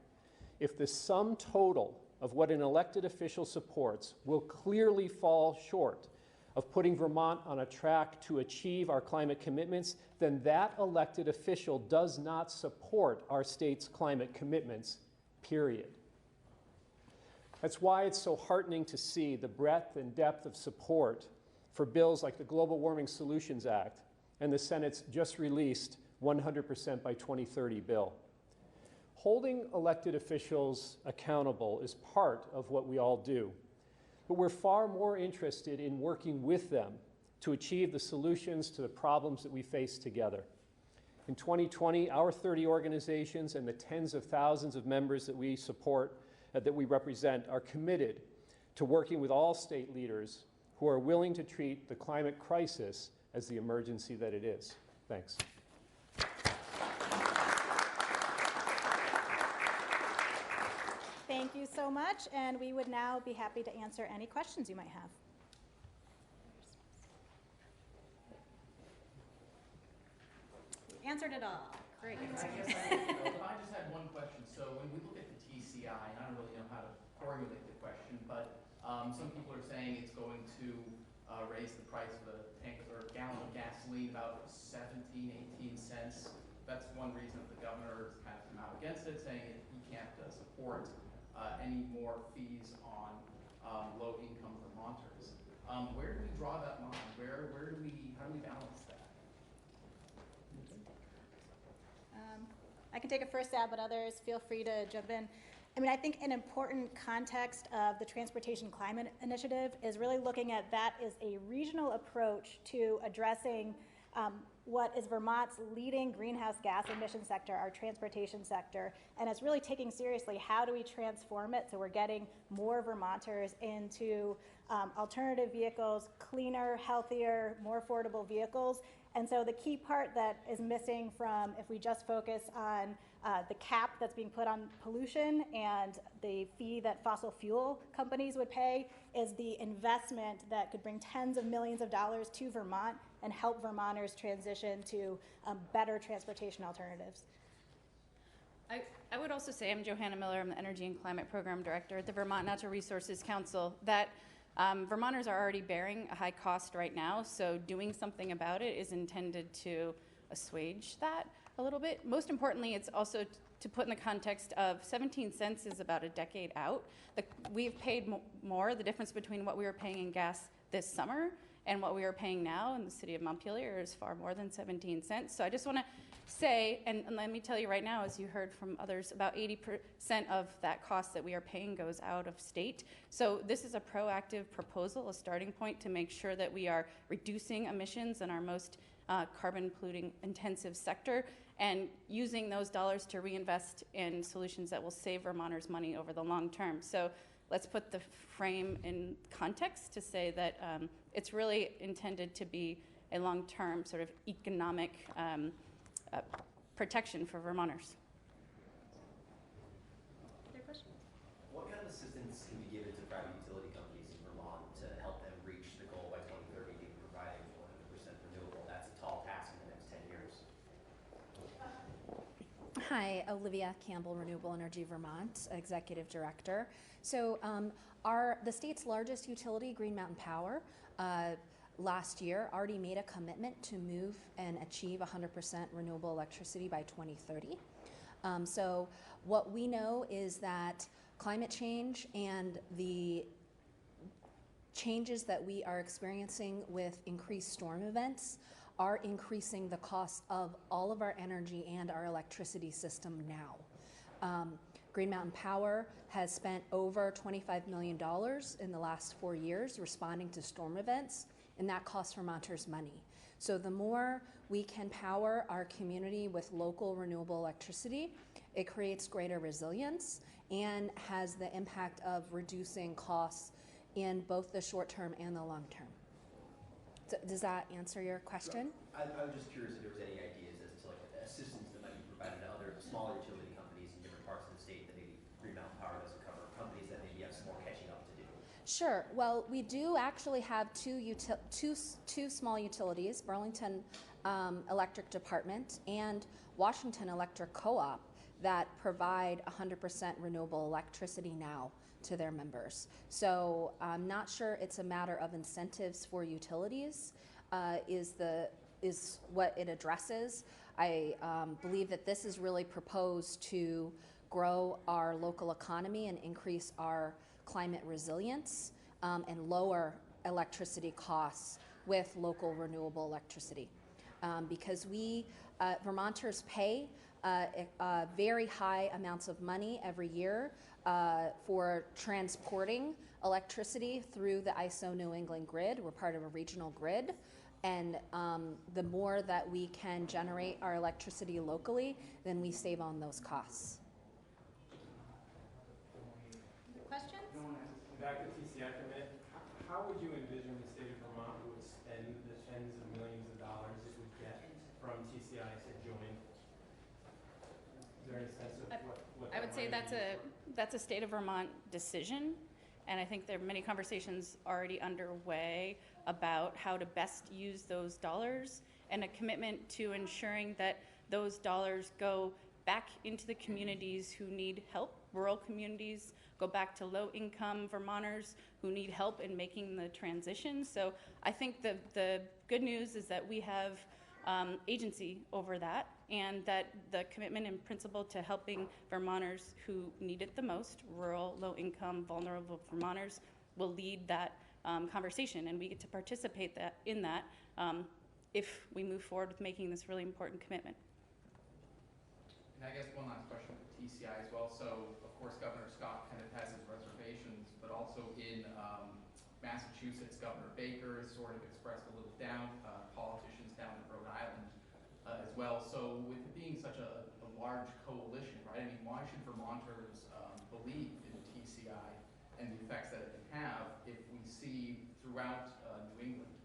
if the sum total of what an elected official supports will clearly fall short of putting Vermont on a track to achieve our climate commitments, then that elected official does not support our state's climate commitments, period. That's why it's so heartening to see the breadth and depth of support for bills like the Global Warming Solutions Act and the Senate's just released 100% by 2030 bill. Holding elected officials accountable is part of what we all do. but we're far more interested in working with them to achieve the solutions to the problems that we face together. In 2020, our 30 organizations and the tens of thousands of members that we support, that we represent, are committed to working with all state leaders who are willing to treat the climate crisis as the emergency that it is. Thanks. Thank you so much, and we would now be happy to answer any questions you might have. You answered it all. Great. I just had one question. So when we look at the TCI, and I don't really know how to formulate the question, but some people are saying it's going to raise the price of a tank or a gallon of gasoline about 17, 18 cents. That's one reason that the governor has kind of come out against it, saying he can't support any more fees on low-income Vermonters. Where do we draw that line? How do we balance that? I can take a first stab, but others feel free to jump in. I mean, I think an important context of the Transportation Climate Initiative is really looking at that as a regional approach to addressing what is Vermont's leading greenhouse gas emission sector, our transportation sector, and it's really taking seriously how do we transform it so we're getting more Vermonters into alternative vehicles, cleaner, healthier, more affordable vehicles. And so the key part that is missing from if we just focus on the cap that's being put on pollution and the fee that fossil fuel companies would pay is the investment that could bring tens of millions of dollars to Vermont and help Vermonters transition to better transportation alternatives. I would also say, I'm Johanna Miller, I'm the Energy and Climate Program Director at the Vermont Natural Resources Council, that Vermonters are already bearing a high cost right now, so doing something about it is intended to assuage that a little bit. Most importantly, it's also to put in the context of 17 cents is about a decade out. We've paid more, the difference between what we were paying in gas this summer and what we are paying now in the city of Montpelier is far more than 17 cents. So I just want to say, and let me tell you right now, as you heard from others, about 80% of that cost that we are paying goes out of state. So this is a proactive proposal, a starting point to make sure that we are reducing emissions in our most carbon polluting intensive sector and using those dollars to reinvest in solutions that will save Vermonters money over the long term. So let's put the frame in context to say that it's really intended to be a long-term sort of economic protection for Vermonters. Other questions? What kind of assistance can be given to private utility companies in Vermont to help them reach the goal by 2030 to be providing 100% renewable? That's a tall task in the next 10 years. Hi, Olivia Campbell, Renewable Energy Vermont, Executive Director. So the state's largest utility, Green Mountain Power, last year already made a commitment to move and achieve 100% renewable electricity by 2030. So what we know is that climate change and the changes that we are experiencing with increased storm events are increasing the cost of all of our energy and our electricity system now. Green Mountain Power has spent over $25 million in the last 4 years responding to storm events, and that costs Vermonters money. So the more we can power our community with local renewable electricity, it creates greater resilience and has the impact of reducing costs in both the short term and the long term. So does that answer your question? I was just curious if there was any ideas as to like assistance that might be provided to other smaller utility companies in different parts of the state that maybe Green Mountain Power doesn't cover, companies that maybe have some more catching up to do. Sure. Well, we do actually have two small utilities, Burlington Electric Department and Washington Electric Co-op, that provide 100% renewable electricity now to their members. So I'm not sure it's a matter of incentives for utilities is what it addresses. I believe that this is really proposed to grow our local economy and increase our climate resilience and lower electricity costs with local renewable electricity. Because Vermonters pay very high amounts of money every year for transporting electricity through the ISO New England grid. We're part of a regional grid. And the more that we can generate our electricity locally, then we save on those costs. Questions? Back to TCI for a minute. How would you envision the state of Vermont would spend the tens of millions of dollars it would get from TCI to join? Is there any sense of what I would say that's a state of Vermont decision, and I think there are many conversations already underway about how to best use those dollars and a commitment to ensuring that those dollars go back into the communities who need help, rural communities, go back to low-income Vermonters who need help in making the transition. So I think the good news is that we have agency over that, and that the commitment and principle to helping Vermonters who need it the most, rural, low-income, vulnerable Vermonters, will lead that conversation, and we get to participate in that if we move forward with making this really important commitment. And I guess one last question for TCI as well. So, of course, Governor Scott kind of has his reservations, but also in Massachusetts, Governor Baker has sort of expressed a little doubt, politicians down in Rhode Island as well. So with it being such a large coalition, right, I mean, why should Vermonters believe in TCI and the effects that it can have if we see throughout New England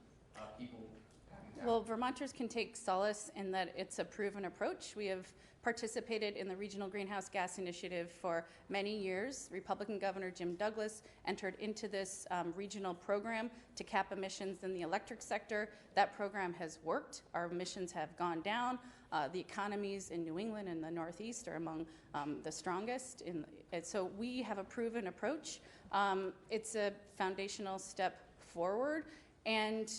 people having that? Well, Vermonters can take solace in that it's a proven approach. We have participated in the Regional Greenhouse Gas Initiative for many years. Republican Governor Jim Douglas entered into this regional program to cap emissions in the electric sector. That program has worked. Our emissions have gone down. The economies in New England and the Northeast are among the strongest. And so we have a proven approach. It's a foundational step forward, and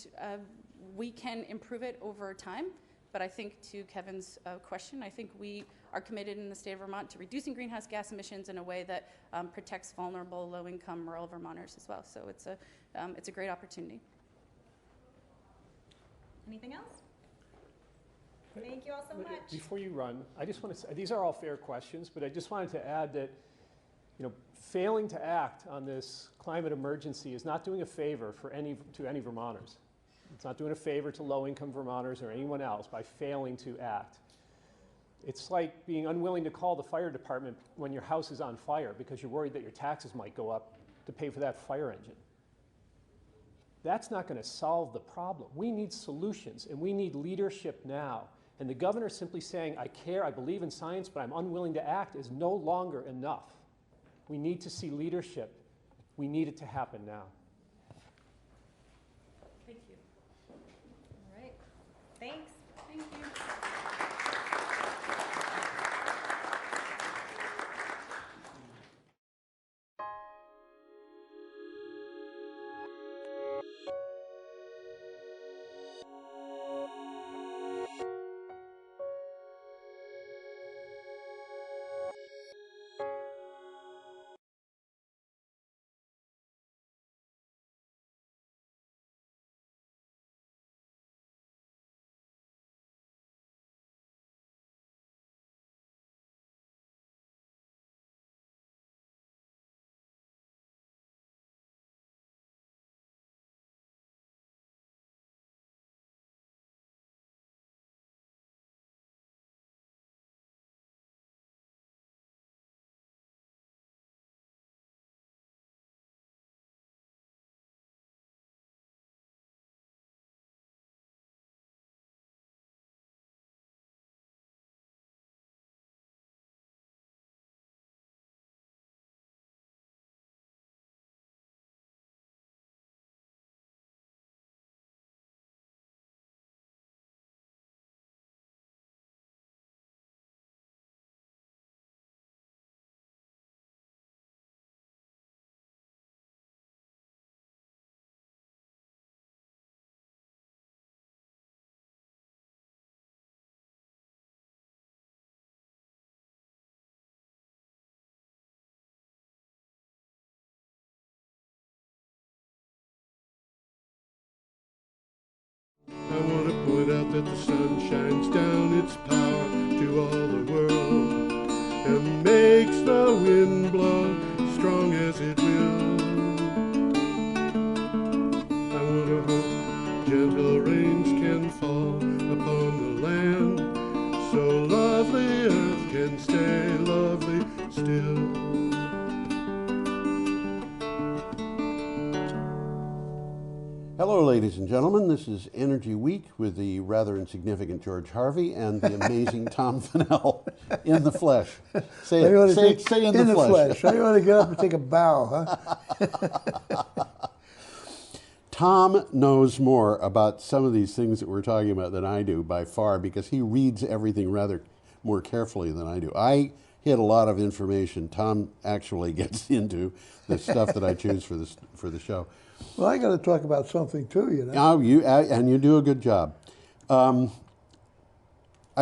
we can improve it over time. But I think to Kevin's question, I think we are committed in the state of Vermont to reducing greenhouse gas emissions in a way that protects vulnerable, low-income rural Vermonters as well. So it's a great opportunity. Anything else? Thank you all so much. Before you run, I just want to say, these are all fair questions, but I just wanted to add that, failing to act on this climate emergency is not doing a favor to any Vermonters. It's not doing a favor to low-income Vermonters or anyone else by failing to act. It's like being unwilling to call the fire department when your house is on fire because you're worried that your taxes might go up to pay for that fire engine. That's not going to solve the problem. We need solutions, and we need leadership now. And the governor simply saying, I care, I believe in science, but I'm unwilling to act is no longer enough. We need to see leadership. We need it to happen now. Thank you. All right. Thanks. Thank you. I want to point out that the sun shines down its power to all the world and makes the wind blow strong as it will. I wonder how gentle rains can fall upon the land, so lovely earth can stay lovely still. Hello, ladies and gentlemen. This is Energy Week with the rather insignificant George Harvey and the amazing Tom Fennell in the flesh. Say in the flesh. I ought to get up and take a bow, huh? Tom knows more about some of these things that we're talking about than I do by far, because he reads everything rather more carefully than I do. I hit a lot of information. Tom actually gets into the stuff that I choose for the show. Well, I got to talk about something too, you know. Oh, you do a good job. I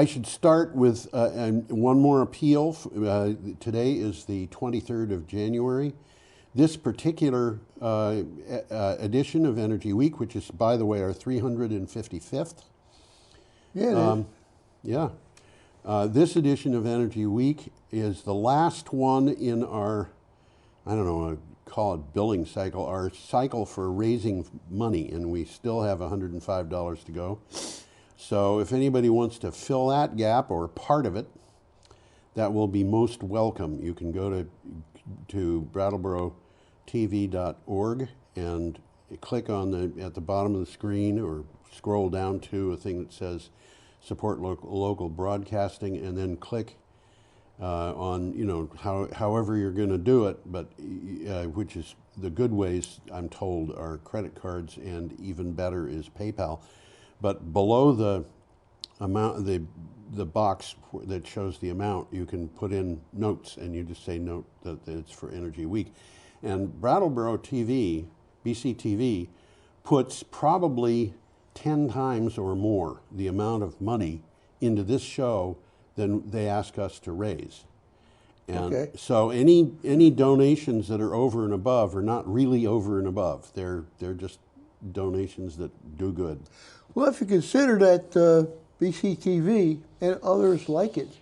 should start with one more appeal. Today is the 23rd of January. This particular edition of Energy Week, which is, by the way, our 355th. Yeah. Yeah. This edition of Energy Week is the last one in our, I don't know, call it billing cycle, our cycle for raising money, and we still have $105 to go. So if anybody wants to fill that gap or part of it, that will be most welcome. You can go to BrattleboroTV.org and click on at the bottom of the screen, or scroll down to a thing that says support local broadcasting, and then click on, you know, however you're going to do it, but which is the good ways, I'm told, are credit cards, and even better is PayPal. But below the amount, the box that shows the amount, you can put in notes, and you just say note that it's for Energy Week. And Brattleboro TV, BCTV, puts probably 10 times or more the amount of money into this show than they ask us to raise. And okay. So any donations that are over and above are not really over and above. They're just donations that do good. Well, if you consider that BCTV and others like it,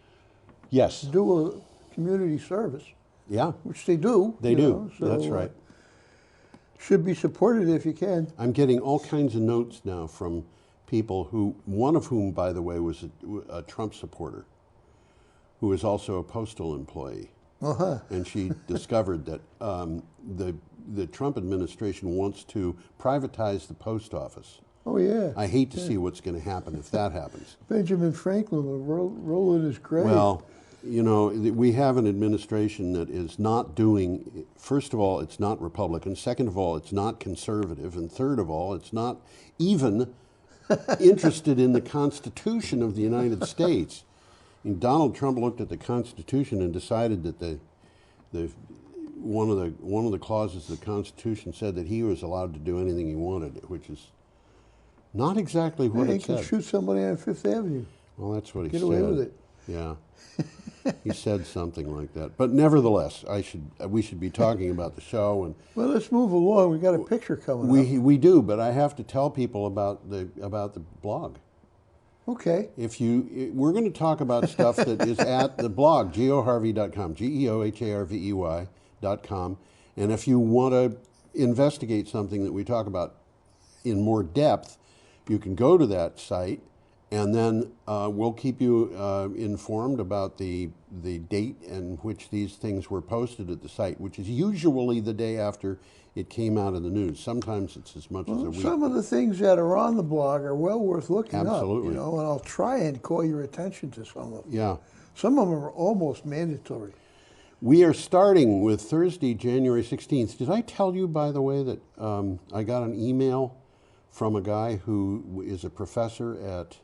yes, do a community service. Yeah, which they do. They do. So, that's right. Should be supported if you can. I'm getting all kinds of notes now from people one of whom, by the way, was a Trump supporter, who is also a postal employee. Uh-huh. And she discovered that the Trump administration wants to privatize the post office. Oh, yeah. I hate to see what's going to happen if that happens. Benjamin Franklin will roll in his grave. Well, you know, we have an administration that is not doing, first of all, it's not Republican. Second of all, it's not conservative. And third of all, it's not even interested in the Constitution of the United States. And Donald Trump looked at the Constitution and decided that one of the clauses of the Constitution said that he was allowed to do anything he wanted, which is not exactly what it said. He can shoot somebody on Fifth Avenue. Well, that's what he said. Get away with it. Yeah. He said something like that. But nevertheless, we should be talking about the show. And well, let's move along. We got a picture coming up. We do, but I have to tell people about the blog. Okay. We're going to talk about stuff that is at the blog, geoharvey.com, geoharvey.com. And if you want to investigate something that we talk about in more depth, you can go to that site, and then we'll keep you informed about the date in which these things were posted at the site, which is usually the day after it came out in the news. Sometimes it's as much as a week. Some of the things that are on the blog are well worth looking Absolutely. up. You know, and I'll try and call your attention to some of them. Yeah. Some of them are almost mandatory. We are starting with Thursday, January 16th. Did I tell you, by the way, that I got an email from a guy who is a professor at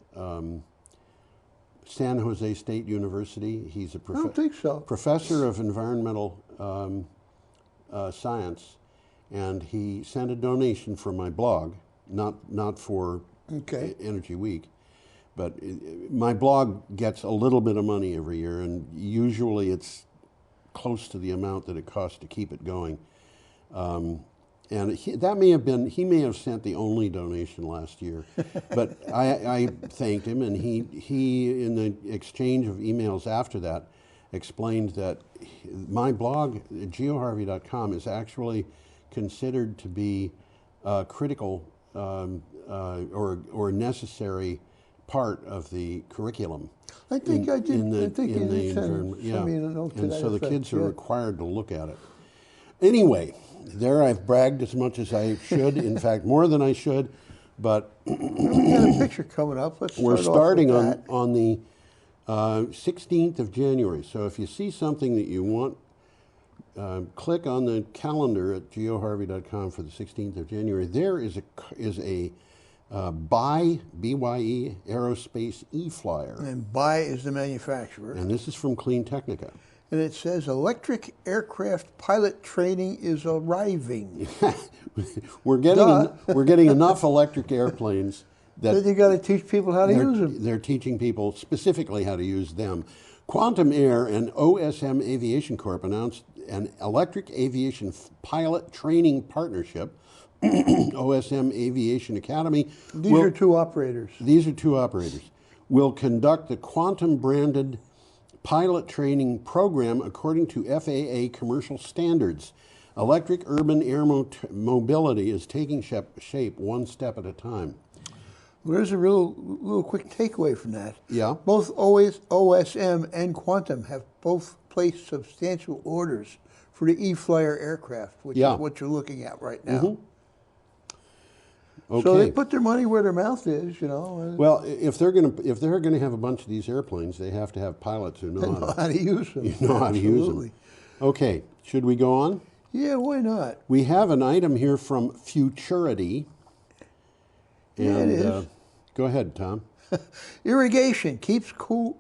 San Jose State University? He's a I don't think so. professor of environmental science, and he sent a donation for my blog, not for Energy Week, but my blog gets a little bit of money every year, and usually it's close to the amount that it costs to keep it going. And he may have sent the only donation last year, but I thanked him, and he in the exchange of emails after that explained that my blog, geoharvey.com, is actually considered to be a critical or necessary part of the curriculum. I think I did. I think you did environment. send me a note to And that so the effect, kids are yeah. required to look at it. Anyway, there I've bragged as much as I should. In fact, more than I should. But We got a picture coming up. Let's we're start off starting with on that. on the 16th of January. So if you see something that you want, click on the calendar at geoharvey.com for the 16th of January. There is a BYE Aerospace e-flyer. And BYE is the manufacturer. And this is from Clean Technica. And it says electric aircraft pilot training is arriving. We're getting enough electric airplanes that you got to teach people how to use them. They're teaching people specifically how to use them. Quantum Air and OSM Aviation Corp announced an electric aviation pilot training partnership. OSM Aviation Academy. These are two operators. These are two operators. Will conduct the Quantum branded pilot training program according to FAA commercial standards. Electric urban air mobility is taking shape one step at a time. Well, there's a little quick takeaway from that. Yeah. Both OSM and Quantum have both placed substantial orders for the E-Flyer aircraft, which Yeah. is what you're looking at right now. Mhm. Okay. So they put their money where their mouth is, you know. Well, if they're gonna have a bunch of these airplanes, they have to have pilots who know how to use them. You know how to use them. Absolutely. Okay, should we go on? Yeah, why not? We have an item here from Futurity. Yeah, it is. Go ahead, Tom. Irrigation keeps cool.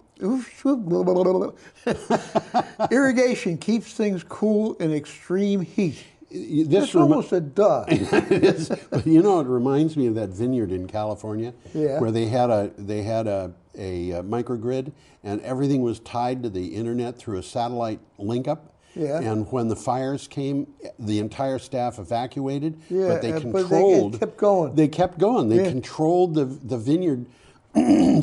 Irrigation keeps things cool in extreme heat. It's almost a duh. It is. You know, it reminds me of that vineyard in California, Yeah. where they had a microgrid, and everything was tied to the internet through a satellite link up. Yeah. And when the fires came, the entire staff evacuated, Yeah, but they but controlled. it kept going. They kept going. They Yeah. controlled the vineyard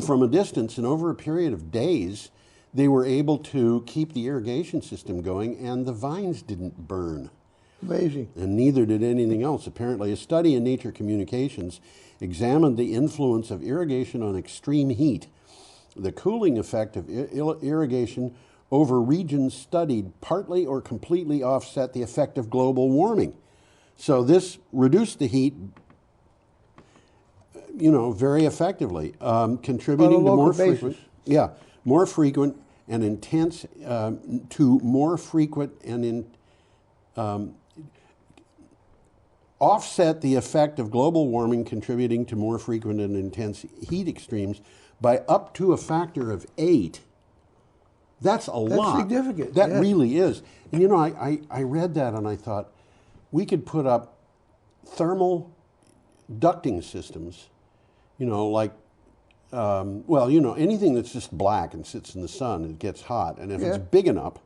from a distance, and over a period of days, they were able to keep the irrigation system going, and the vines didn't burn. Amazing. And neither did anything else. Apparently, a study in Nature Communications examined the influence of irrigation on extreme heat. The cooling effect of irrigation over regions studied partly or completely offset the effect of global warming. So this reduced the heat, very effectively, contributing to more frequent, more frequent and intense, offset the effect of global warming, contributing to more frequent and intense heat extremes by up to a factor of 8. That's a lot. That's significant. That yeah. really is. And I read that and I thought, we could put up thermal ducting systems, anything that's just black and sits in the sun and gets hot. And if it's big enough,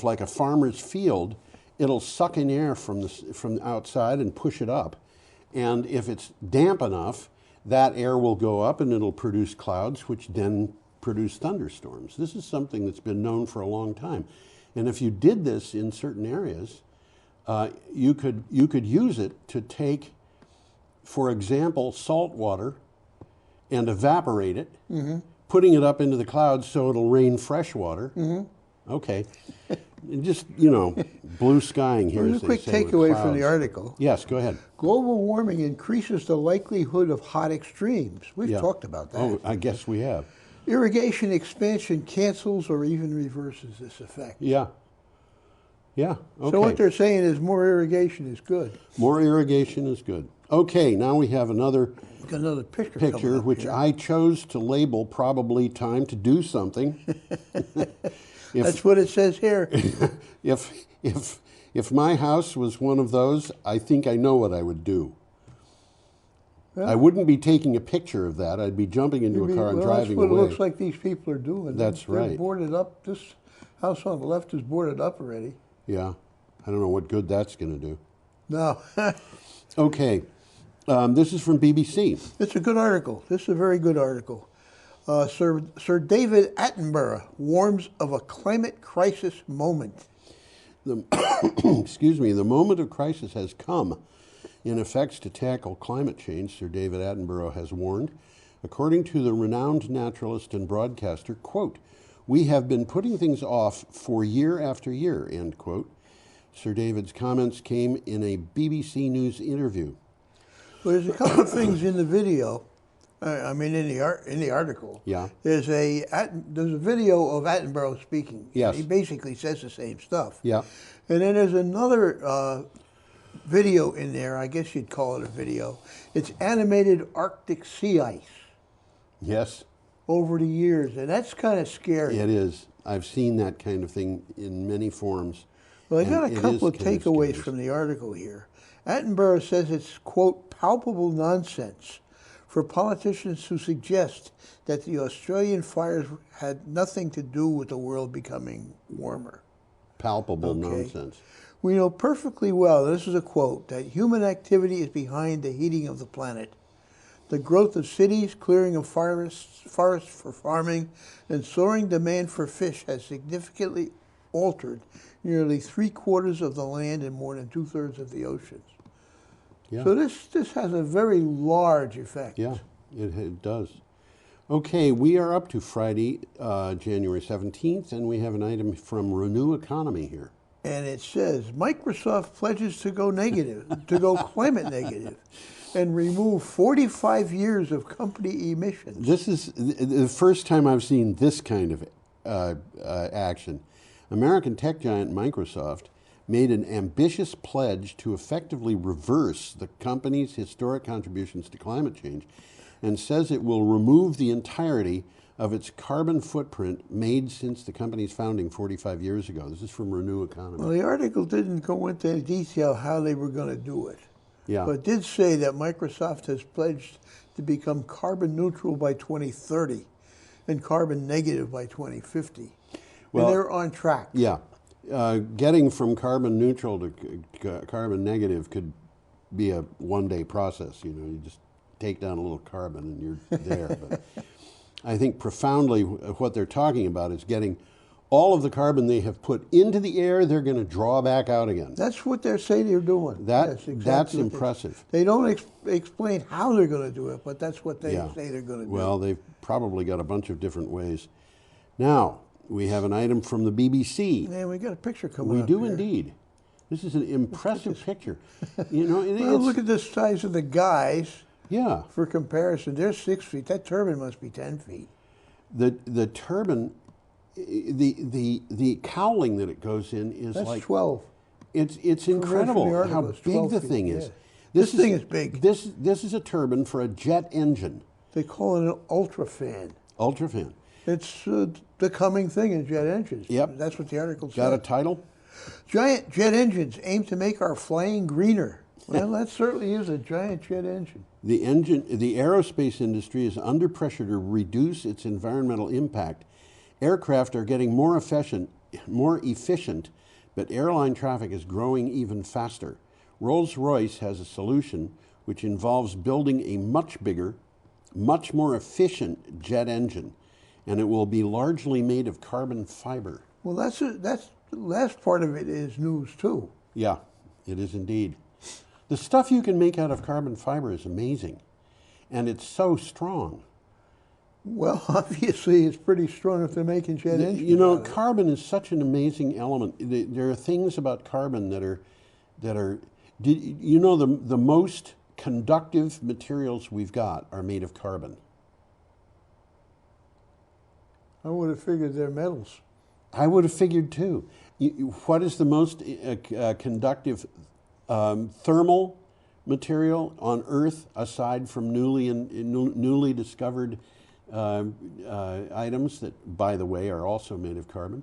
like a farmer's field, it'll suck in air from outside and push it up. And if it's damp enough, that air will go up and it'll produce clouds, which then produce thunderstorms. This is something that's been known for a long time. And if you did this in certain areas, you could use it to take, for example, salt water and evaporate it, putting it up into the clouds so it'll rain fresh water. Okay. Just, blue skying here. Here's as a they quick say, with takeaway from the clouds. article. Yes, go ahead. Global warming increases the likelihood of hot extremes. We've talked about that. Oh, I guess we have. Irrigation expansion cancels or even reverses this effect. Yeah. Yeah, okay. So what they're saying is more irrigation is good. More irrigation is good. Okay, now we have another picture picture up which here. I chose to label probably time to do something. That's what it says here. If my house was one of those, I think I know what I would do. Well, I wouldn't be taking a picture of that. I'd be jumping into a car and driving away. That's what it looks like these people are doing. That's They're right. boarded up. This house on the left is boarded up already. Yeah. I don't know what good that's going to do. No. Okay. This is from BBC. It's a good article. This is a very good article. Sir David Attenborough warns of a climate crisis moment. Excuse me, the moment of crisis has come. In effects to tackle climate change, Sir David Attenborough has warned, according to the renowned naturalist and broadcaster, quote, "We have been putting things off for year after year," end quote. Sir David's comments came in a BBC News interview. Well, there's a couple of things in the video. In the article. Yeah. There's a video of Attenborough speaking. Yes. He basically says the same stuff. Yeah. And then there's another video in there. I guess you'd call it a video. It's animated Arctic sea ice. Yes. Over the years, and that's kind of scary. It is. I've seen that kind of thing in many forms. Well, I got a couple of takeaways from the article here. Attenborough says it's, quote, palpable nonsense for politicians who suggest that the Australian fires had nothing to do with the world becoming warmer. Palpable nonsense. We know perfectly well, this is a quote, that human activity is behind the heating of the planet. The growth of cities, clearing of forests for farming, and soaring demand for fish has significantly altered nearly 3/4 of the land and more than 2/3 of the oceans. Yeah. So this has a very large effect. Yeah, it does. Okay, we are up to Friday, January 17th, and we have an item from Renew Economy here. And it says, Microsoft pledges to go negative, to go climate negative, and remove 45 years of company emissions. This is the first time I've seen this kind of action. American tech giant Microsoft made an ambitious pledge to effectively reverse the company's historic contributions to climate change and says it will remove the entirety of its carbon footprint made since the company's founding 45 years ago. This is from Renew Economy. Well, the article didn't go into detail how they were going to do it. Yeah. But it did say that Microsoft has pledged to become carbon neutral by 2030 and carbon negative by 2050. Well, and they're on track. Yeah. Getting from carbon neutral to carbon negative could be a one-day process. You know, you just take down a little carbon and you're there. But I think profoundly what they're talking about is getting all of the carbon they have put into the air, they're going to draw back out again. That's what they're saying they're doing. That's what impressive. They don't explain how they're going to do it, but that's what they say they're going to do. Well, they've probably got a bunch of different ways. Now, we have an item from the BBC. Man, we got a picture coming up. We do here. Indeed. This is an impressive picture. You know, well, look at the size of the guys. Yeah. For comparison, they're 6 feet. That turbine must be 10 feet. The turbine, the cowling that it goes in is That's like 12. It's incredible how big the thing is. Yeah. This thing is big. This is a turbine for a jet engine. They call it an ultrafan. Ultrafan. It's the coming thing in jet engines. Yep. That's what the article said. Got a title? Giant jet engines aim to make our flying greener. Well, that certainly is a giant jet engine. The aerospace industry is under pressure to reduce its environmental impact. Aircraft are getting more efficient, but airline traffic is growing even faster. Rolls-Royce has a solution which involves building a much bigger, much more efficient jet engine, and it will be largely made of carbon fiber. Well, that's the last part of it is news too. Yeah, it is indeed. The stuff you can make out of carbon fiber is amazing, and it's so strong. Well, obviously, it's pretty strong if they're making jet engines. You know, carbon is such an amazing element. There are things about carbon that are. You know, the most conductive materials we've got are made of carbon. I would have figured they're metals. I would have figured too. What is the most conductive thermal material on Earth aside from newly discovered items that, by the way, are also made of carbon?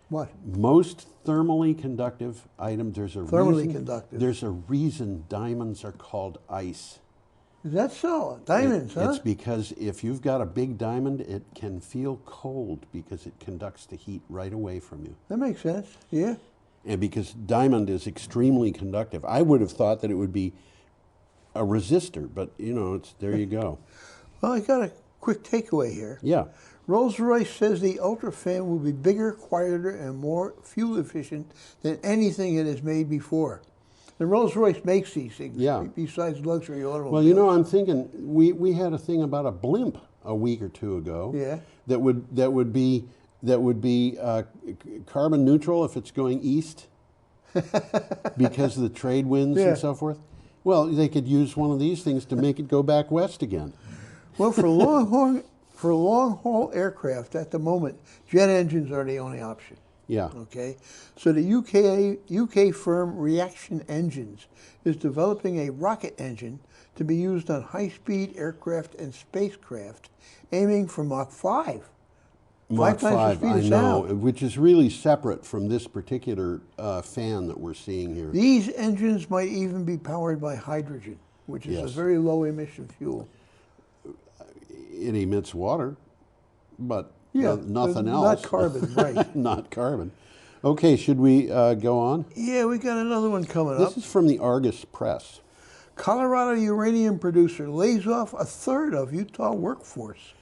What? Most thermally conductive items. There's a reason diamonds are called ice. Is that so? Diamonds, huh? It's because if you've got a big diamond, it can feel cold because it conducts the heat right away from you. That makes sense. Yeah. and because diamond is extremely conductive. I would have thought that it would be a resistor, but you know, it's there you go. Well, I got a quick takeaway here. Yeah. Rolls-Royce says the Ultrafan will be bigger, quieter, and more fuel efficient than anything it has made before. And Rolls-Royce makes these things, besides luxury automobiles. Well, you know, I'm thinking we had a thing about a blimp a week or two ago. Yeah. That would be carbon neutral if it's going east because of the trade winds and so forth. Well, they could use one of these things to make it go back west again. Well, for long-haul aircraft, at the moment, jet engines are the only option. Yeah. Okay. So the UK firm Reaction Engines is developing a rocket engine to be used on high-speed aircraft and spacecraft, aiming for Mach 5. Mach 5, I know, sound. which is really separate from this particular fan that we're seeing here. These engines might even be powered by hydrogen, which is a very low-emission fuel. It emits water, but nothing else. Not carbon, right. Not carbon. Okay, should we go on? Yeah, we got another one coming up. This is from the Argus Press. Colorado uranium producer lays off a third of Utah workforce.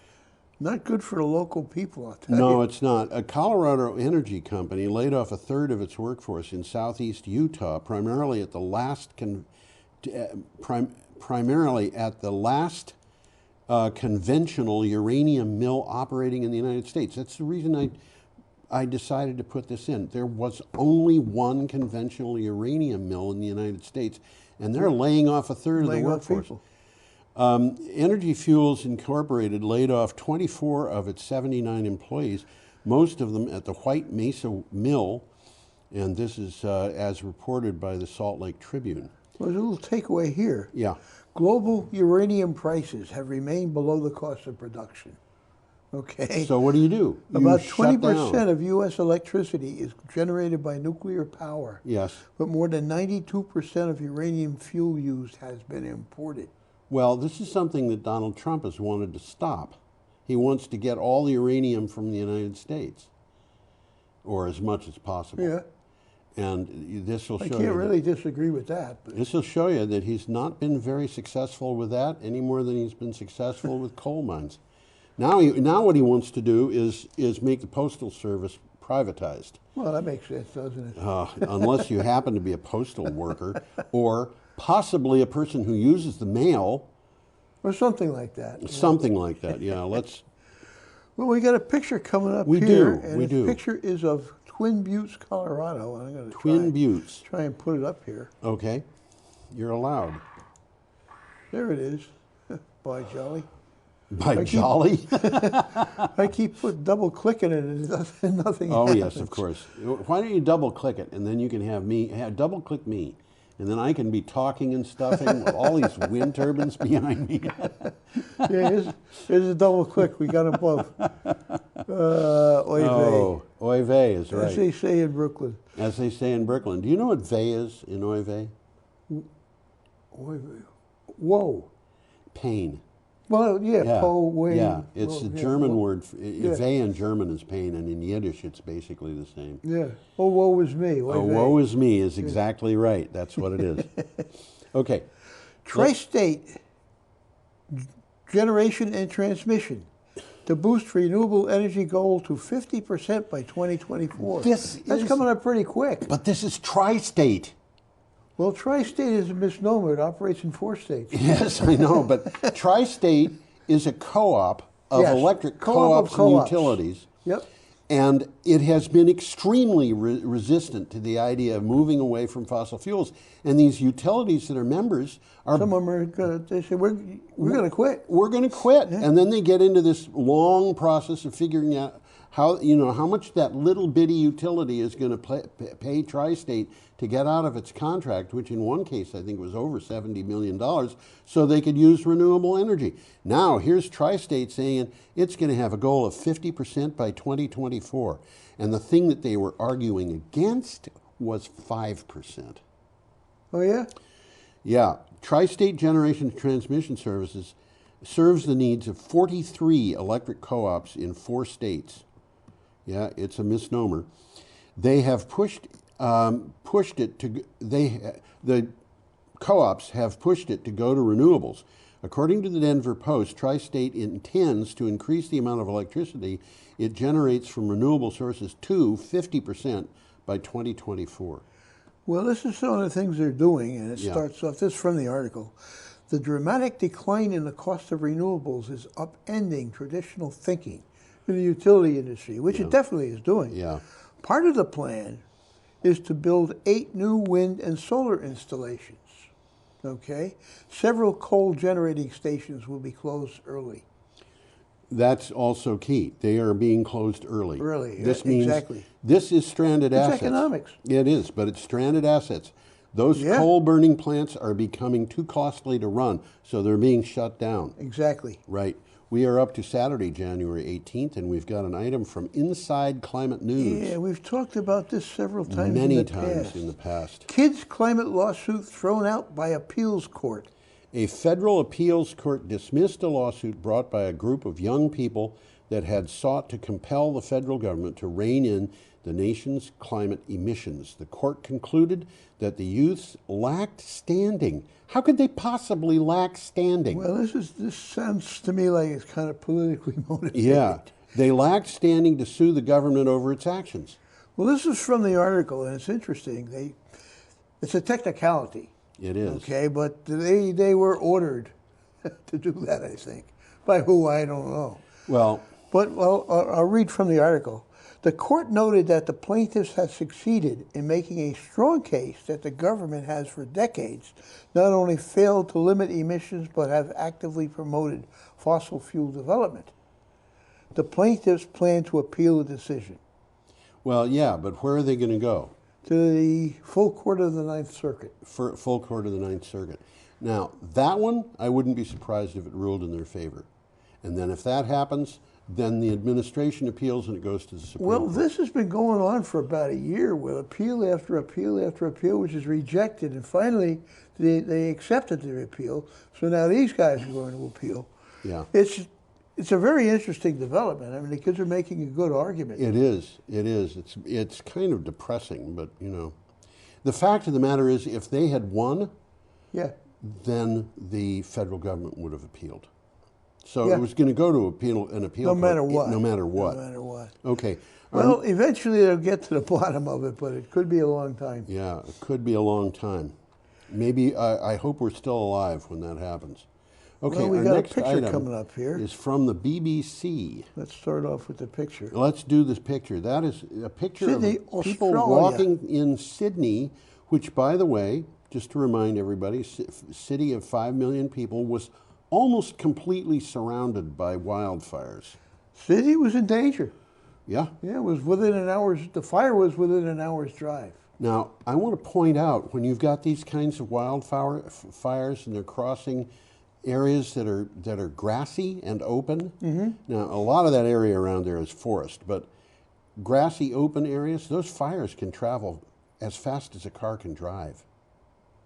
Not good for the local people, I'll tell you. No, it's not. A Colorado energy company laid off a third of its workforce in southeast Utah, primarily at the last conventional uranium mill operating in the United States. That's the reason I decided to put this in. There was only one conventional uranium mill in the United States, and they're laying off a third of the workforce. Energy Fuels Incorporated laid off 24 of its 79 employees, most of them at the White Mesa Mill, and this is as reported by the Salt Lake Tribune. Well, there's a little takeaway here. Yeah. Global uranium prices have remained below the cost of production. Okay. So what do? You About shut 20% down. of U.S. electricity is generated by nuclear power. Yes. But more than 92% of uranium fuel used has been imported. Well, this is something that Donald Trump has wanted to stop. He wants to get all the uranium from the United States, or as much as possible. Yeah. And this will show you. I can't really disagree with that. But This will show you that he's not been very successful with that any more than he's been successful with coal mines. Now what he wants to do is make the Postal Service privatized. Well, that makes sense, doesn't it? Unless you happen to be a postal worker or possibly a person who uses the mail. Or something like that. Something like that, yeah. Let's. Well, we got a picture coming up We here. do, And we do. the picture is of Twin Buttes, Colorado. And I'm going to Twin Buttes. try and put it up here. Okay. You're allowed. There it is. By Jolly. By Jolly? I keep double clicking it and nothing Oh, happens. yes, of course. Why don't you double click it and then you can have me, double click me. And then I can be talking and stuffing with all these wind turbines behind me. Yeah, here's a double click. We got them both. Oy Oh, oy vey is right. As they say in Brooklyn. As they say in Brooklyn. Do you know what vey is in oy vey? Oy vey. Whoa. Pain. Well, yeah, po, way. Yeah, it's well, the yeah, German well, word. yeah. Vey in German is pain, and in Yiddish it's basically the same. Yeah. Oh, woe is me. Oy Oh, vey. woe is me is exactly right. That's what it is. Okay. Tri-state generation and transmission to boost renewable energy goal to 50% by 2024. That's coming up pretty quick. But this is tri-state. Well, tri-state is a misnomer. It operates in 4 states. Yes, I know, but tri-state is a co-op of Yes, electric co-op of co-ops and co-ops. utilities. Yep. And it has been extremely resistant to the idea of moving away from fossil fuels. And these utilities that are members are... Some of them are going to, they say, we're going to quit. We're going to quit. And then they get into this long process of figuring out how much that little bitty utility is going to pay Tri-State to get out of its contract, which in one case I think was over $70 million, so they could use renewable energy. Now here's Tri-State saying it's going to have a goal of 50% by 2024. And the thing that they were arguing against was 5%. Oh, yeah? Yeah. Tri-State Generation and Transmission Services serves the needs of 43 electric co-ops in 4 states. Yeah, it's a misnomer. They have pushed pushed it to, the co-ops have pushed it to go to renewables. According to the Denver Post, Tri-State intends to increase the amount of electricity it generates from renewable sources to 50% by 2024. Well, this is some of the things they're doing, and it starts off, this is from the article. The dramatic decline in the cost of renewables is upending traditional thinking in the utility industry, which it definitely is doing. Yeah. Part of the plan is to build 8 new wind and solar installations. Okay? Several coal generating stations will be closed early. That's also key. They are being closed early. Early, This means exactly. this is stranded assets. It's economics. It is, but it's stranded assets. Those coal burning plants are becoming too costly to run, so they're being shut down. Exactly. Right. We are up to Saturday, January 18th, and we've got an item from Inside Climate News. Yeah, we've talked about this several times Many times in the past. Kids' climate lawsuit thrown out by appeals court. A federal appeals court dismissed a lawsuit brought by a group of young people that had sought to compel the federal government to rein in the nation's climate emissions. The court concluded that the youths lacked standing. How could they possibly lack standing? Well, this sounds to me like it's kind of politically motivated. Yeah, they lacked standing to sue the government over its actions. Well, this is from the article, and it's interesting. It's a technicality. It is. Okay, but they were ordered to do that, I think. By who, I don't know. Well, I'll read from the article. The court noted that the plaintiffs had succeeded in making a strong case that the government has for decades not only failed to limit emissions but have actively promoted fossil fuel development. The plaintiffs plan to appeal the decision. Well, yeah, but where are they going to go? To the full court of the Ninth Circuit. Full court of the Ninth Circuit. Now, that one, I wouldn't be surprised if it ruled in their favor. And then if that happens, then the administration appeals and it goes to the Supreme Court. Well, this has been going on for about a year with appeal after appeal after appeal, which is rejected. And finally, they accepted their appeal. So now these guys are going to appeal. Yeah. It's a very interesting development. I mean, the kids are making a good argument. It is. It is. It's kind of depressing, but, you know. The fact of the matter is, if they had won, then the federal government would have appealed. So it was going to go to an appeal no court, matter what. No matter what. No matter what. Okay. Well, eventually they'll get to the bottom of it, but it could be a long time. Yeah, it could be a long time. Maybe, I hope we're still alive when that happens. Okay, well, we our got next a picture item coming up here. is from the BBC. Let's start off with the picture. Let's do this picture. That is a picture Sydney, of people Australia. walking in Sydney, which, by the way, just to remind everybody, city of 5 million people, was almost completely surrounded by wildfires. Sydney was in danger. Yeah. Yeah, it was within an hour's, the fire was within an hour's drive. Now, I want to point out, when you've got these kinds of wildfires and they're crossing areas that are grassy and open. Now, a lot of that area around there is forest, but grassy open areas, those fires can travel as fast as a car can drive.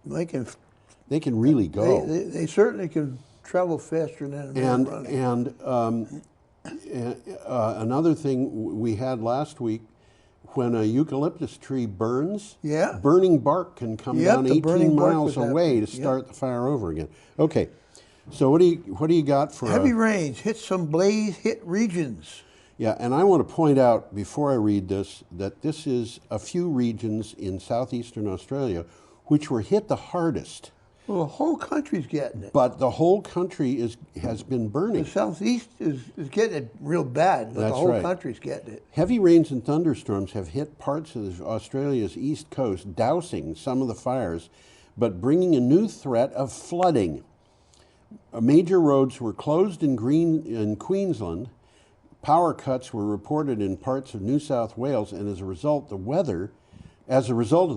They can really go. They certainly can travel faster than a man running. And another thing we had last week, when a eucalyptus tree burns, burning bark can come down 18 miles away to start the fire over again. Okay, so what do you got for heavy rains hit some blaze hit regions? Yeah, and I want to point out before I read this that this is a few regions in southeastern Australia which were hit the hardest. Well, the whole country's getting it. But the whole country has been burning. The southeast is getting it real bad, but the whole country's getting it. Heavy rains and thunderstorms have hit parts of Australia's east coast, dousing some of the fires, but bringing a new threat of flooding. Major roads were closed in Queensland. Power cuts were reported in parts of New South Wales, and as a result of the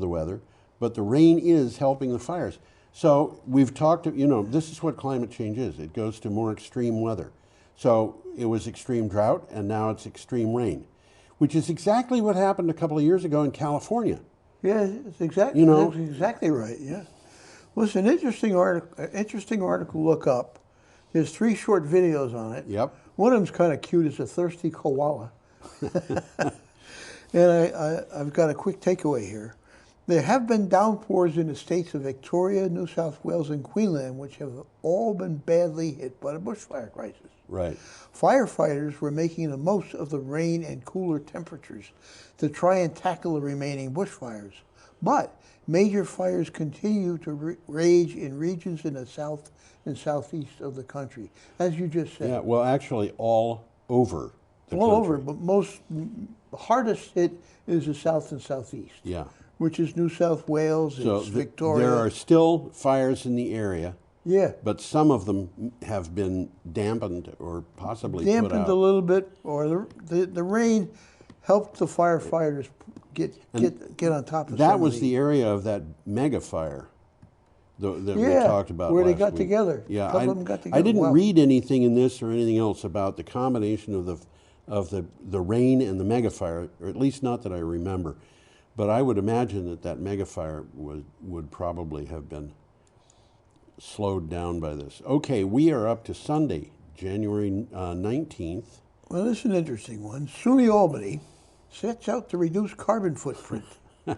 weather, but the rain is helping the fires. So we've talked, this is what climate change is. It goes to more extreme weather. So it was extreme drought, and now it's extreme rain, which is exactly what happened a couple of years ago in California. Yeah, it's exactly, that's exactly right, yeah. Well, it's an interesting article to look up. There's 3 short videos on it. Yep. One of them's kind of cute. It's a thirsty koala. And I've got a quick takeaway here. There have been downpours in the states of Victoria, New South Wales, and Queensland, which have all been badly hit by the bushfire crisis. Right. Firefighters were making the most of the rain and cooler temperatures to try and tackle the remaining bushfires. But major fires continue to rage in regions in the south and southeast of the country, as you just said. Yeah, well, actually, all over the All country. over, but the hardest hit is the south and southeast. Yeah. Which is New South Wales, So it's Victoria. there are still fires in the area. Yeah. But some of them have been dampened or possibly Dampened put out. a little bit, or the rain helped the firefighters get on top of That some was of the area of that mega fire that we Yeah, talked about where they last got week. together. Yeah, A couple I, of them got I together. didn't Wow. read anything in this or anything else about the combination of the rain and the mega fire, or at least not that I remember. But I would imagine that mega fire would probably have been slowed down by this. Okay, we are up to Sunday, January 19th. Well, this is an interesting one. SUNY Albany sets out to reduce carbon footprint. The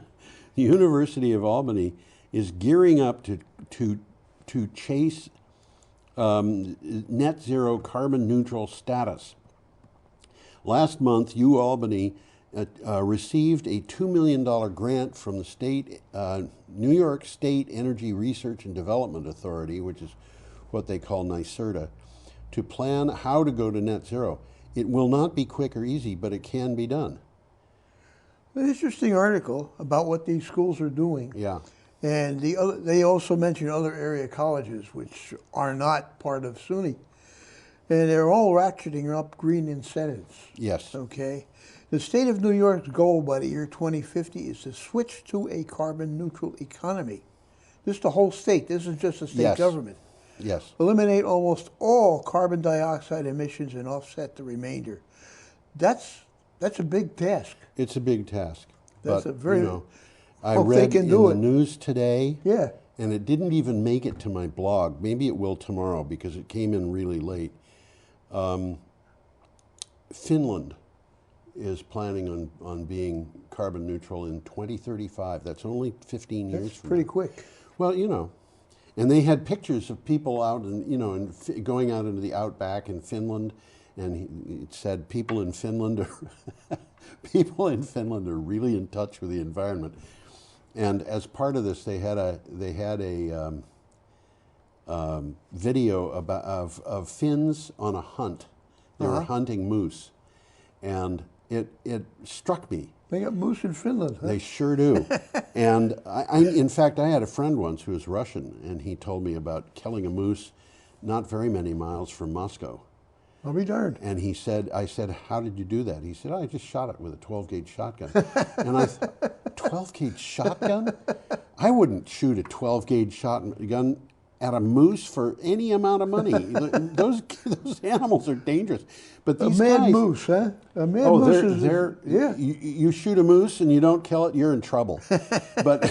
University of Albany is gearing up to chase net zero carbon neutral status. Last month, UAlbany received a $2 million grant from the state, New York State Energy Research and Development Authority, which is what they call NYSERDA, to plan how to go to net zero. It will not be quick or easy, but it can be done. An interesting article about what these schools are doing. Yeah. And they also mention other area colleges which are not part of SUNY. And they're all ratcheting up green incentives. Yes. Okay. The state of New York's goal by the year 2050 is to switch to a carbon neutral economy. This is the whole state. This is just the state Yes. government. Yes. Eliminate almost all carbon dioxide emissions and offset the remainder. That's a big task. It's a big task. That's but, a very. you know, I hope they read can in do the it. news today, Yeah. and it didn't even make it to my blog. Maybe it will tomorrow because it came in really late. Finland is planning on being carbon neutral in 2035. That's only 15 years That's from pretty now. quick. Well, you know, and they had pictures of people out and going out into the outback in Finland, and it said people in Finland are really in touch with the environment. And as part of this, they had a video of Finns on a hunt. They were hunting moose, and it struck me. They got moose in Finland, huh? They sure do. And in fact, I had a friend once who was Russian, and he told me about killing a moose not very many miles from Moscow. I'll be darned. And I said, how did you do that? He said, I just shot it with a 12-gauge shotgun. And I thought, 12-gauge shotgun? I wouldn't shoot a 12-gauge shotgun at a moose for any amount of money. Those animals are dangerous. But these a mad guys, moose, huh? A mad moose is yeah. You shoot a moose and you don't kill it, you're in trouble. but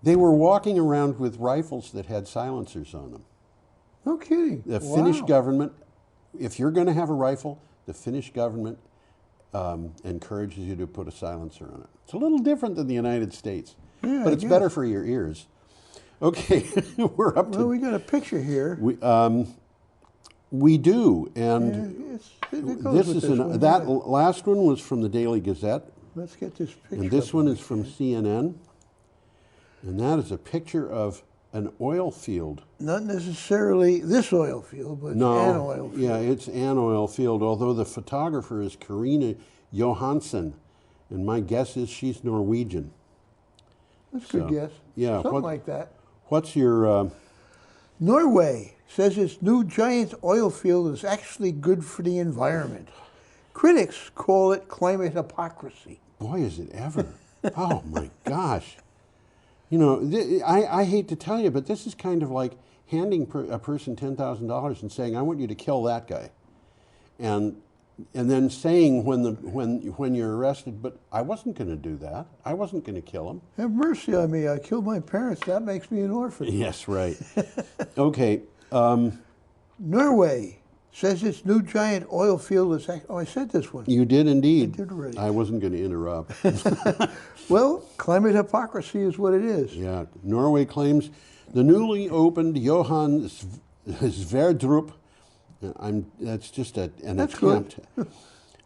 they were walking around with rifles that had silencers on them. No kidding. The Wow. Finnish government, if you're going to have a rifle, the Finnish government encourages you to put a silencer on it. It's a little different than the United States, Yeah, but I it's guess. better for your ears. Okay, we're up to. Well, we got a picture here. We do, and it goes this with is this one, that yeah. last one was from the Daily Gazette, Let's get this picture. and this up one on is the from screen. CNN, and that is a picture of an oil field. Not necessarily this oil field, but an oil field. Yeah, it's an oil field, although the photographer is Karina Johansson, and my guess is she's Norwegian. That's a good So, guess. yeah, Something like that. What's your... Norway says its new giant oil field is actually good for the environment. Critics call it climate hypocrisy. Boy, is it ever. Oh, my gosh. You know, I hate to tell you, but this is kind of like handing a person $10,000 and saying, I want you to kill that guy. And then saying when you're arrested, but I wasn't going to do that. I wasn't going to kill him. Have mercy on me. I killed my parents. That makes me an orphan. Yes, right. Okay. Norway says its new giant oil field is, oh, I said this one. You did indeed. I did already. I wasn't going to interrupt. Well, climate hypocrisy is what it is. Yeah. Norway claims the newly opened Johan Sverdrup, that's just an That's attempt.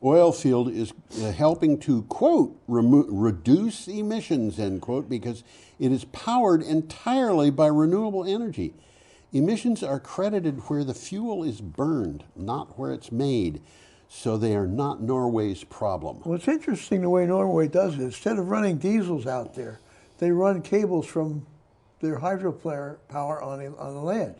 Oil field is helping to, quote, reduce emissions, end quote, because it is powered entirely by renewable energy. Emissions are credited where the fuel is burned, not where it's made. So they are not Norway's problem. Well, it's interesting the way Norway does it. Instead of running diesels out there, they run cables from their hydropower on the land.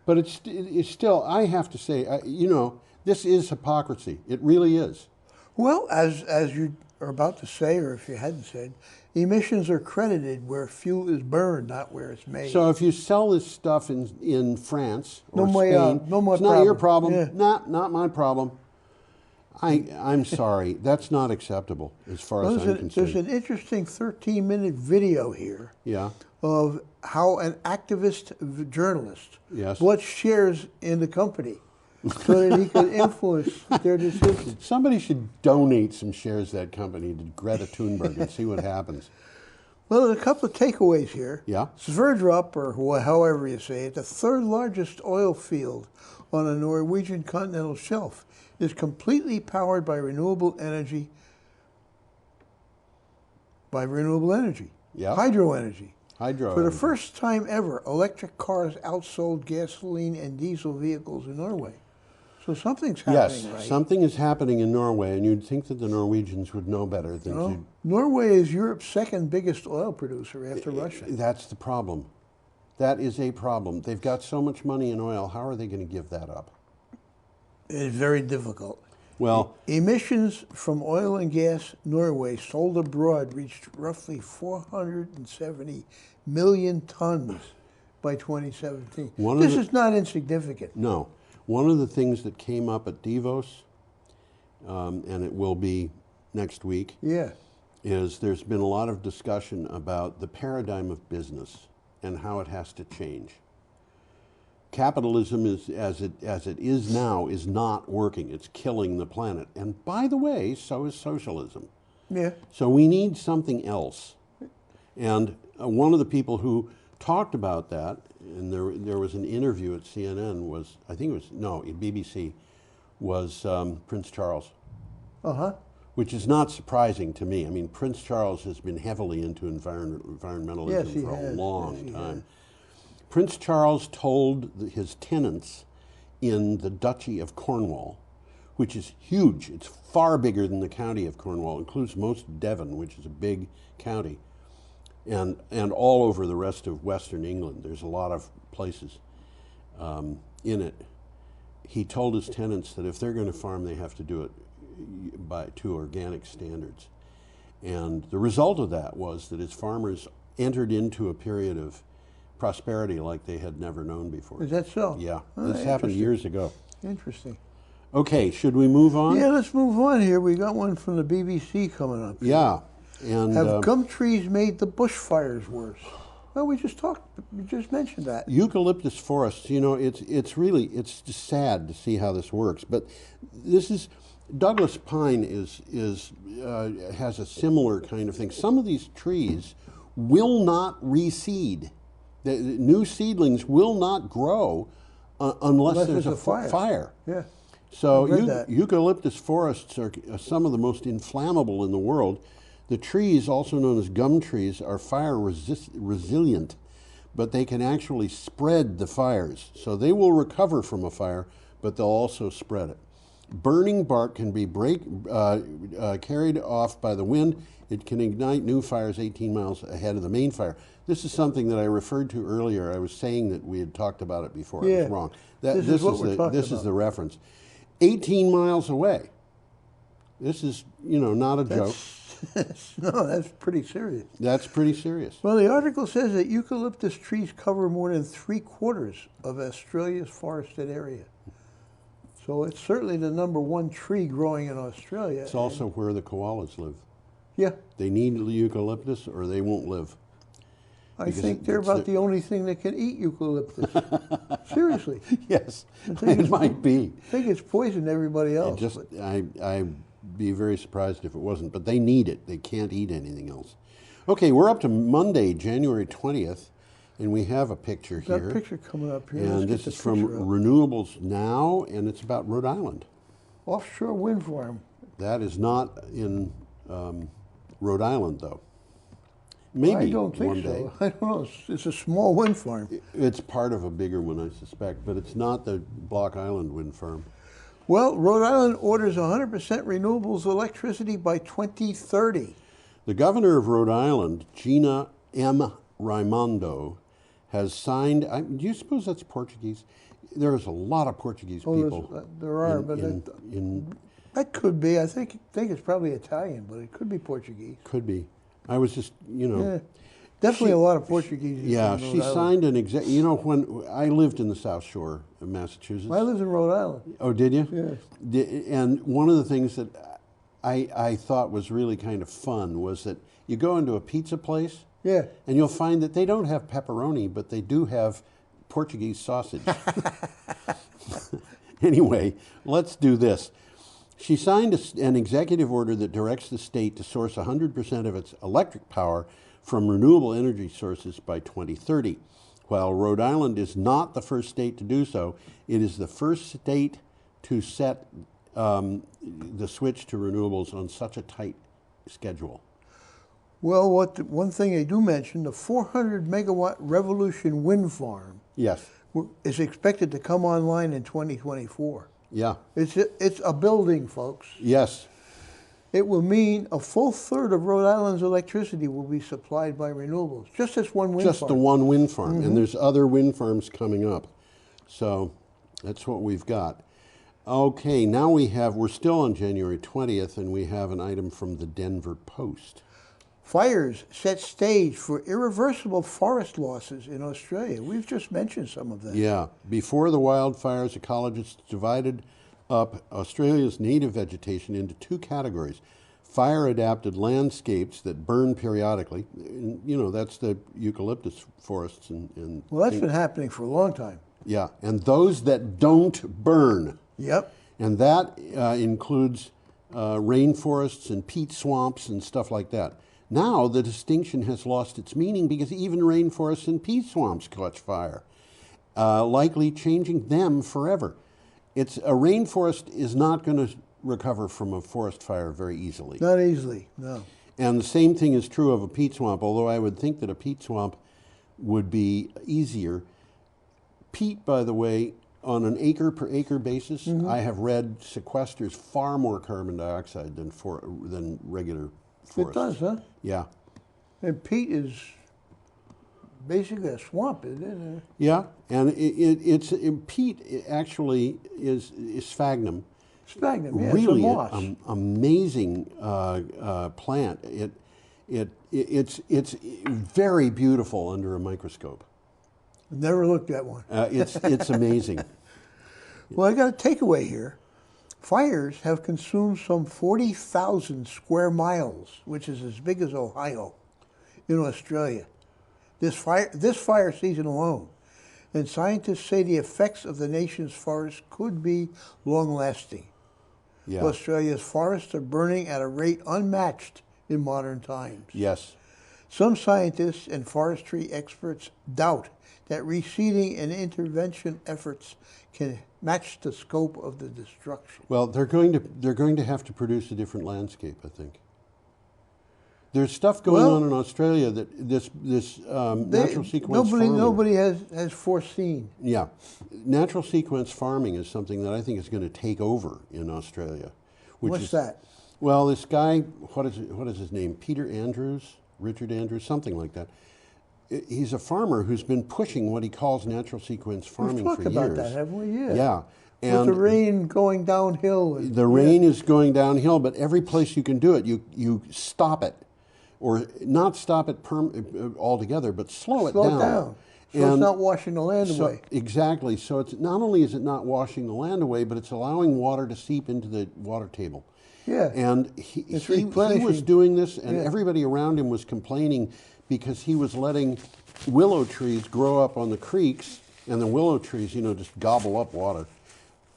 But it's still, I have to say, you know, this is hypocrisy. It really is. Well, as you are about to say, or if you hadn't said, emissions are credited where fuel is burned, not where it's made. So if you sell this stuff in France or No Spain, more it's not your problem. problem, Yeah. not my problem. I'm sorry, that's not acceptable as far as I'm concerned. There's an interesting 13-minute video here Yeah. of how an activist journalist Yes. bought shares in the company so that he could influence their decisions. Somebody should donate some shares of that company to Greta Thunberg and see what happens. Well, there's a couple of takeaways here. Yeah. Sverdrup, or however you say it, the third largest oil field on the Norwegian continental shelf, is completely powered by renewable energy. Yeah. Hydro energy. Hydro. For the first time ever, electric cars outsold gasoline and diesel vehicles in Norway. So something's happening, Yes, right? something is happening in Norway, and you'd think that the Norwegians would know better than to. Norway is Europe's second biggest oil producer after Russia. That's the problem. That is a problem. They've got so much money in oil. How are they going to give that up? It's very difficult. Well, emissions from oil and gas Norway sold abroad reached roughly 470 million tons by 2017. This is not insignificant. No. One of the things that came up at Davos, and it will be next week, is there's been a lot of discussion about the paradigm of business and how it has to change. Capitalism, as it is now, is not working. It's killing the planet. And by the way, so is socialism. Yeah. So we need something else. And one of the people who talked about that, and there was an interview at CNN, BBC, was Prince Charles. Which is not surprising to me. I mean, Prince Charles has been heavily into environmentalism for a long time. Prince Charles told his tenants in the Duchy of Cornwall, which is huge, it's far bigger than the county of Cornwall, includes most of Devon, which is a big county, and all over the rest of Western England. There's a lot of places in it. He told his tenants that if they're going to farm, they have to do it to organic standards. And the result of that was that his farmers entered into a period of prosperity like they had never known before. Is that so? Yeah, this happened years ago. Interesting. Okay, should we move on? Yeah, let's move on here. We got one from the BBC coming up. Yeah. And have gum trees made the bushfires worse? Well, we just mentioned that. Eucalyptus forests, you know, it's just sad to see how this works. But this is, Douglas pine has a similar kind of thing. Some of these trees will not reseed. The new seedlings will not grow unless there's a fire. Yeah. So eucalyptus forests are some of the most inflammable in the world. The trees, also known as gum trees, are fire resilient, but they can actually spread the fires. So they will recover from a fire, but they'll also spread it. Burning bark can be carried off by the wind. It can ignite new fires 18 miles ahead of the main fire. This is something that I referred to earlier. I was saying that we had talked about it before. I was wrong. This is the reference. 18 miles away. This is, not a joke. No, that's pretty serious. That's pretty serious. Well, the article says that eucalyptus trees cover more than 3/4 of Australia's forested area. So it's certainly the #1 tree growing in Australia. It's also where the koalas live. Yeah. They need eucalyptus or they won't live. I because think they're it's about the only thing that can eat eucalyptus. Seriously. Yes, it might be. I think it's poisoned everybody else. I'd be very surprised if it wasn't, but they need it. They can't eat anything else. Okay, we're up to Monday, January 20th, and we have a picture here. That picture coming up here. And Let's this get is the from picture up. Renewables Now, and it's about Rhode Island. Offshore wind farm. That is not in Rhode Island, though. Maybe I don't think one day. so. I don't know. It's a small wind farm. It's part of a bigger one, I suspect, but it's not the Block Island wind farm. Well, Rhode Island orders 100% renewables electricity by 2030. The governor of Rhode Island, Gina M. Raimondo, has signed. Do you suppose that's Portuguese? There's a lot of Portuguese people. There are, but that could be. I think it's probably Italian, but it could be Portuguese. Could be. I was just, Yeah, definitely a lot of Portuguese. Yeah, in Rhode she Island. signed an when I lived in the South Shore of Massachusetts. I lived in Rhode Island. Oh, did you? Yes. And one of the things that I thought was really kind of fun was that you go into a pizza place, yeah, and you'll find that they don't have pepperoni, but they do have Portuguese sausage. Anyway, let's do this. She signed an executive order that directs the state to source 100% of its electric power from renewable energy sources by 2030. While Rhode Island is not the first state to do so, it is the first state to set the switch to renewables on such a tight schedule. Well, one thing they do mention, the 400 megawatt Revolution wind farm, yes, is expected to come online in 2024. Yeah. It's a building, folks. Yes. It will mean a full third of Rhode Island's electricity will be supplied by renewables. Just this one wind farm. Just the one wind farm. Mhm. And there's other wind farms coming up. So that's what we've got. Okay, now we're still on January 20th, and we have an item from the Denver Post. Fires set stage for irreversible forest losses in Australia. We've just mentioned some of that. Yeah. Before the wildfires, ecologists divided up Australia's native vegetation into two categories. Fire-adapted landscapes that burn periodically. That's the eucalyptus forests. Well, that's been happening for a long time. Yeah, and those that don't burn. Yep. And that includes rainforests and peat swamps and stuff like that. Now the distinction has lost its meaning because even rainforests and peat swamps catch fire, likely changing them forever. A rainforest is not going to recover from a forest fire very easily. Not easily, no. And the same thing is true of a peat swamp, although I would think that a peat swamp would be easier. Peat, by the way, on an acre per acre basis, I have read sequesters far more carbon dioxide than regular forests. It does, huh? Yeah. And peat is basically a swamp, isn't it? Yeah, and peat actually is sphagnum. Sphagnum, yeah, Really, it's a moss. Amazing plant. It's very beautiful under a microscope. Never looked at one. It's amazing. Well, I got a takeaway here. Fires have consumed some 40,000 square miles, which is as big as Ohio, in Australia. This fire season alone. And scientists say the effects of the nation's forests could be long-lasting. Yeah. Australia's forests are burning at a rate unmatched in modern times. Yes. Some scientists and forestry experts doubt that reseeding and intervention efforts can match the scope of the destruction. Well, they're going to have to produce a different landscape, I think. There's stuff going on in Australia that this natural sequence farming. Nobody has foreseen. Yeah, natural sequence farming is something that I think is going to take over in Australia. What's that? Well, this guy, what is his name? Richard Andrews, something like that. He's a farmer who's been pushing what he calls natural sequence farming for years. We've talked about that, haven't we? Yeah. Yeah. With the rain going downhill. The rain is going downhill, but every place you can do it, you stop it. Or not stop it altogether, but slow it down. So it's not washing the land away. Exactly. So it's not only is it not washing the land away, but it's allowing water to seep into the water table. Yeah. And he It's was replenishing. doing this, and Yeah. everybody around him was complaining because he was letting willow trees grow up on the creeks, and the willow trees, just gobble up water.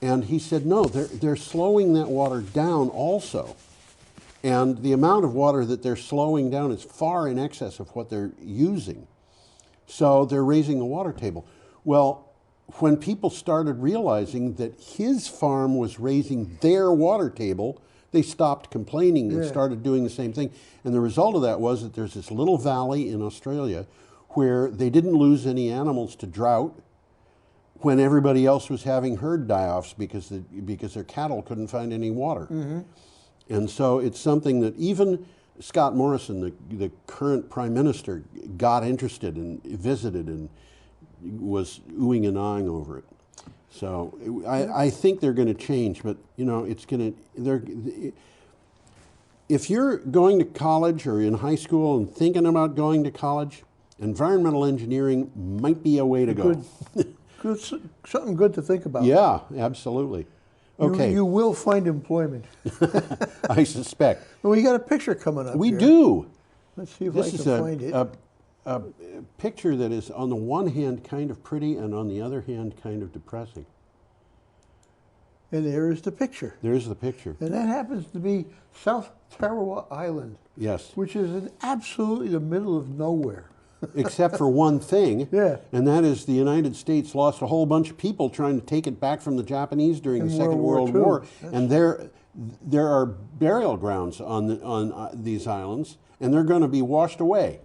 And he said, no, they're slowing that water down also. And the amount of water that they're slowing down is far in excess of what they're using. So they're raising the water table. Well, when people started realizing that his farm was raising their water table, they stopped complaining and Yeah. started doing the same thing. And the result of that was that there's this little valley in Australia where they didn't lose any animals to drought when everybody else was having herd die-offs because their cattle couldn't find any water. Mhm. And so it's something that even Scott Morrison, the current prime minister, got interested and visited and was oohing and aahing over it. So I think they're going to change, but it's going to. If you're going to college or in high school and thinking about going to college, environmental engineering might be a way to go. Good, something good to think about. Yeah, absolutely. Okay. You will find employment. I suspect. Well, we got a picture coming up. We here. do. Let's see if This I can is find it. a picture that is on the one hand kind of pretty and on the other hand kind of depressing. And there is the picture. There's the picture. And that happens to be South Tarawa Island. Yes. Which is in absolutely the middle of nowhere. Except for one thing, yeah. And that is the United States lost a whole bunch of people trying to take it back from the Japanese during the Second World War. And there are burial grounds on these islands, and they're going to be washed away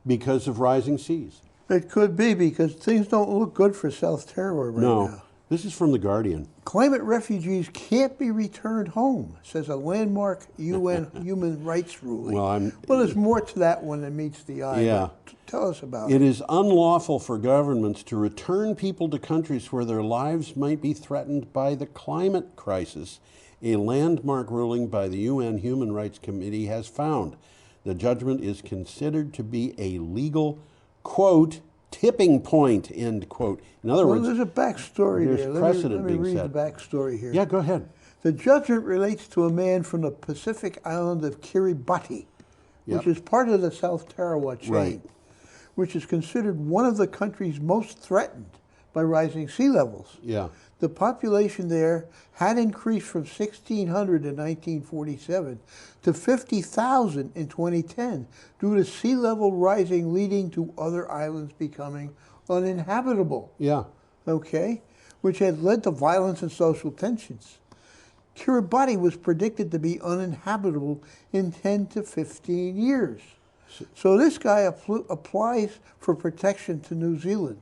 because of rising seas. It could be, because things don't look good for South Tarawa right now. This is from The Guardian. Climate refugees can't be returned home, says a landmark UN human rights ruling. Well, there's more to that one than meets the eye. Yeah. Tell us about it. It is unlawful for governments to return people to countries where their lives might be threatened by the climate crisis, a landmark ruling by the UN Human Rights Committee has found. The judgment is considered to be a legal, quote, tipping point, end quote. In other words, there's a backstory there's there. precedent Let me being read set. the backstory here. Yeah, go ahead. The judgment relates to a man from the Pacific island of Kiribati, which is part of the South Tarawa chain, Right. which is considered one of the country's most threatened by rising sea levels. Yeah. The population there had increased from 1,600 in 1947 to 50,000 in 2010 due to sea level rising, leading to other islands becoming uninhabitable. Yeah. Okay? Which had led to violence and social tensions. Kiribati was predicted to be uninhabitable in 10 to 15 years. So this guy applies for protection to New Zealand,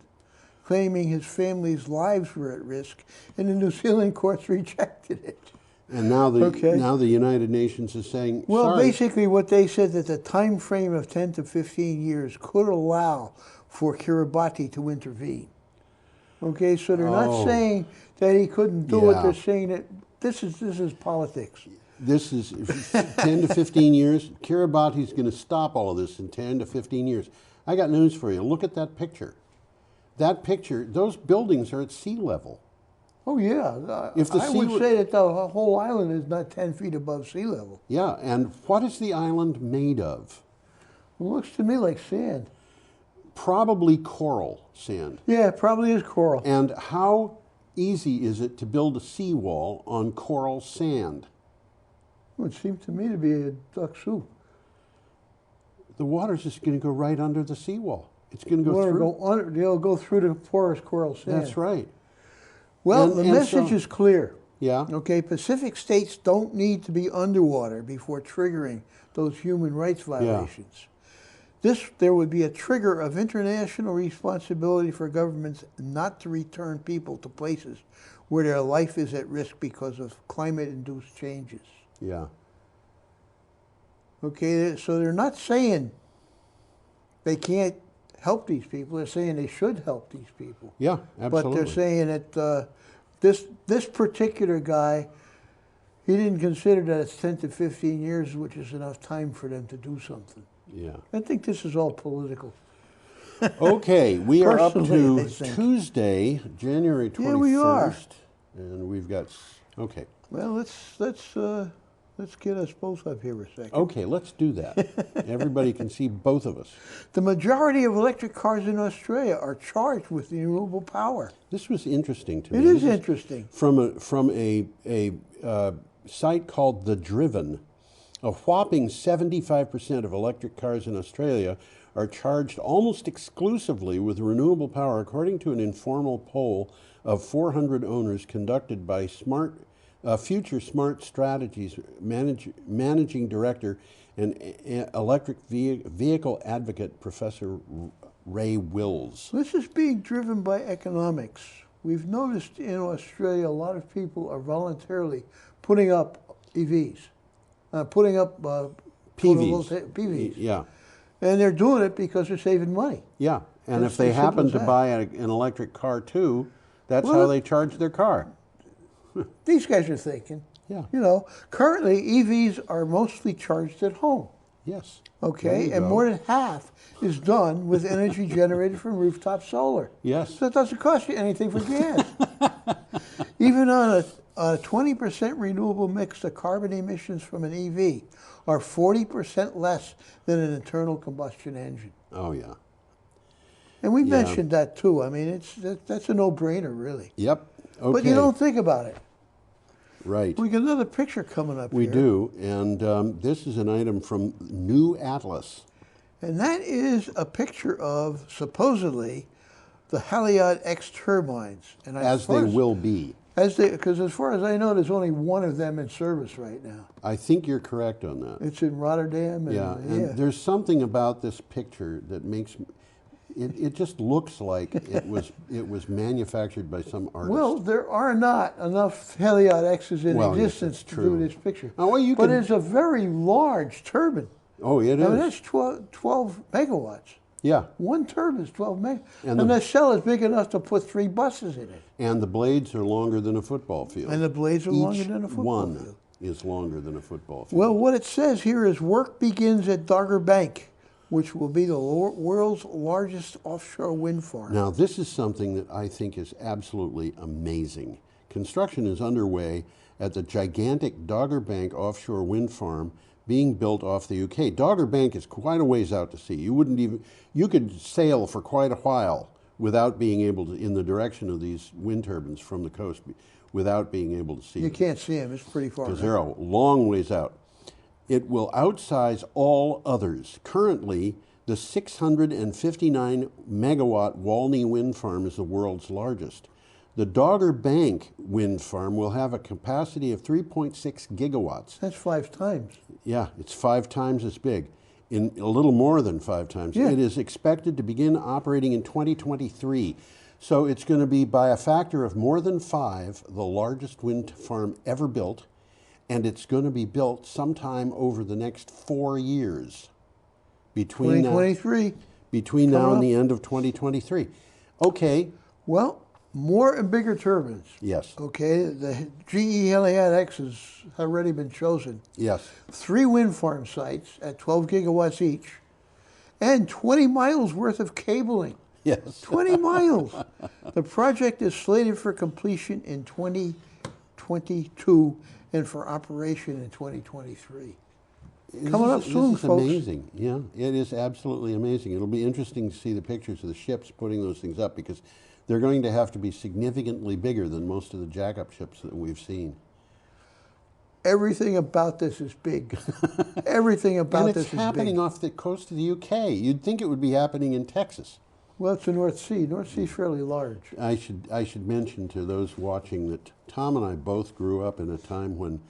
claiming his family's lives were at risk, and the New Zealand courts rejected it. And now the United Nations is saying, Well, sorry. basically what they said, that the time frame of 10 to 15 years could allow for Kiribati to intervene. Okay, so they're not saying that he couldn't do it, Yeah. they're saying that this is politics. This is 10 to 15 years. Kiribati's going to stop all of this in 10 to 15 years. I got news for you. Look at that picture. That picture, those buildings are at sea level. Oh, yeah. If the I sea would were- say that the whole island is not 10 feet above sea level. Yeah, and what is the island made of? It looks to me like sand. Probably coral sand. Yeah, it probably is coral. And how easy is it to build a seawall on coral sand? Well, it seems to me to be a duck soup. The water's just going to go right under the seawall. It's going to go Water through. they'll go through the porous coral sand. That's right. Well, And- the and message so- is clear. Yeah. Okay, Pacific states don't need to be underwater before triggering those human rights violations. There would be a trigger of international responsibility for governments not to return people to places where their life is at risk because of climate-induced changes. Yeah. Okay, so they're not saying they can't help these people. They're saying they should help these people. Yeah, But they're absolutely. saying that this particular guy, he didn't consider that it's 10 to 15 years, which is enough time for them to do something. Yeah. I think this is all political. Okay, we are up Personally, I to think. Tuesday, January 21st. Yeah, we are. And we've got, okay. Well, let's Let's get us both up here a second. Okay, let's do that. Everybody can see both of us. The majority of electric cars in Australia are charged with renewable power. This was interesting to me. It is This interesting. From a site called The Driven, a whopping 75% of electric cars in Australia are charged almost exclusively with renewable power, according to an informal poll of 400 owners conducted by Future Smart Strategies Managing Director and electric vehicle advocate, Professor Ray Wills. This is being driven by economics. We've noticed in Australia a lot of people are voluntarily putting up EVs, putting up PVs. Yeah. And they're doing it because they're saving money. Yeah, and It's if they as simple happen as to that. buy an electric car too, that's Well, how they charge their car. These guys are thinking. Yeah. You know, currently EVs are mostly charged at home. Yes. Okay, There you and go. more than half is done with energy generated from rooftop solar. Yes. So it doesn't cost you anything for gas. Even on a 20% renewable mix, the carbon emissions from an EV are 40% less than an internal combustion engine. Oh, yeah. And we Yeah. mentioned that too. I mean, that's a no-brainer, really. Yep. Okay. But you don't think about it. Right. We got another picture coming up We here. do, and this is an item from New Atlas. And that is a picture of, supposedly, the Haliade X turbines. And As they will be. Because as far as I know, there's only one of them in service right now. I think you're correct on that. It's in Rotterdam. And, Yeah, and there's something about this picture that makes it just looks like it was manufactured by some artist. Well, there are not enough Haliade X's in Well, yes, existence that's to true. do this picture. Oh, well, you but can- it's a very large turbine. Oh, it I mean, is. that's 12 megawatts. Yeah. One turbine is 12 megawatts. And And the- the cell is big enough to put 3 buses in it. And the blades are longer than a football field. And the blades are longer than a football one field. is longer than a football field. Well, what it says here is work begins at Dogger Bank, which will be the world's largest offshore wind farm. Now, this is something that I think is absolutely amazing. Construction is underway at the gigantic Dogger Bank offshore wind farm being built off the UK. Dogger Bank is quite a ways out to sea. You could sail for quite a while without being able to, in the direction of these wind turbines from the coast, without being able to see You them. can't see them. It's pretty far. Because they're a long ways out. It will outsize all others. Currently, the 659 megawatt Walney wind farm is the world's largest. The Dogger Bank wind farm will have a capacity of 3.6 gigawatts. That's 5 times. Yeah, it's 5 times as big, in a little more than 5 times. Yeah. It is expected to begin operating in 2023. So it's going to be, by a factor of more than 5, the largest wind farm ever built, and it's going to be built sometime over the next 4 years. Between 2023. Between now Coming and up. the end of 2023. Okay. Well, more and bigger turbines. Yes. Okay, the GE Haliade X has already been chosen. Yes. 3 wind farm sites at 12 gigawatts each, and 20 miles worth of cabling. Yes. 20 miles. The project is slated for completion in 2022 and for operation in 2023. Coming up soon, this is folks. amazing. Yeah, it is absolutely amazing. It'll be interesting to see the pictures of the ships putting those things up, because they're going to have to be significantly bigger than most of the jack-up ships that we've seen. Everything about this is big. Everything about And this it's is happening big. off the coast of the UK. You'd think it would be happening in Texas. Well, it's the North Sea. North Sea is fairly large. I should mention to those watching that Tom and I both grew up in a time when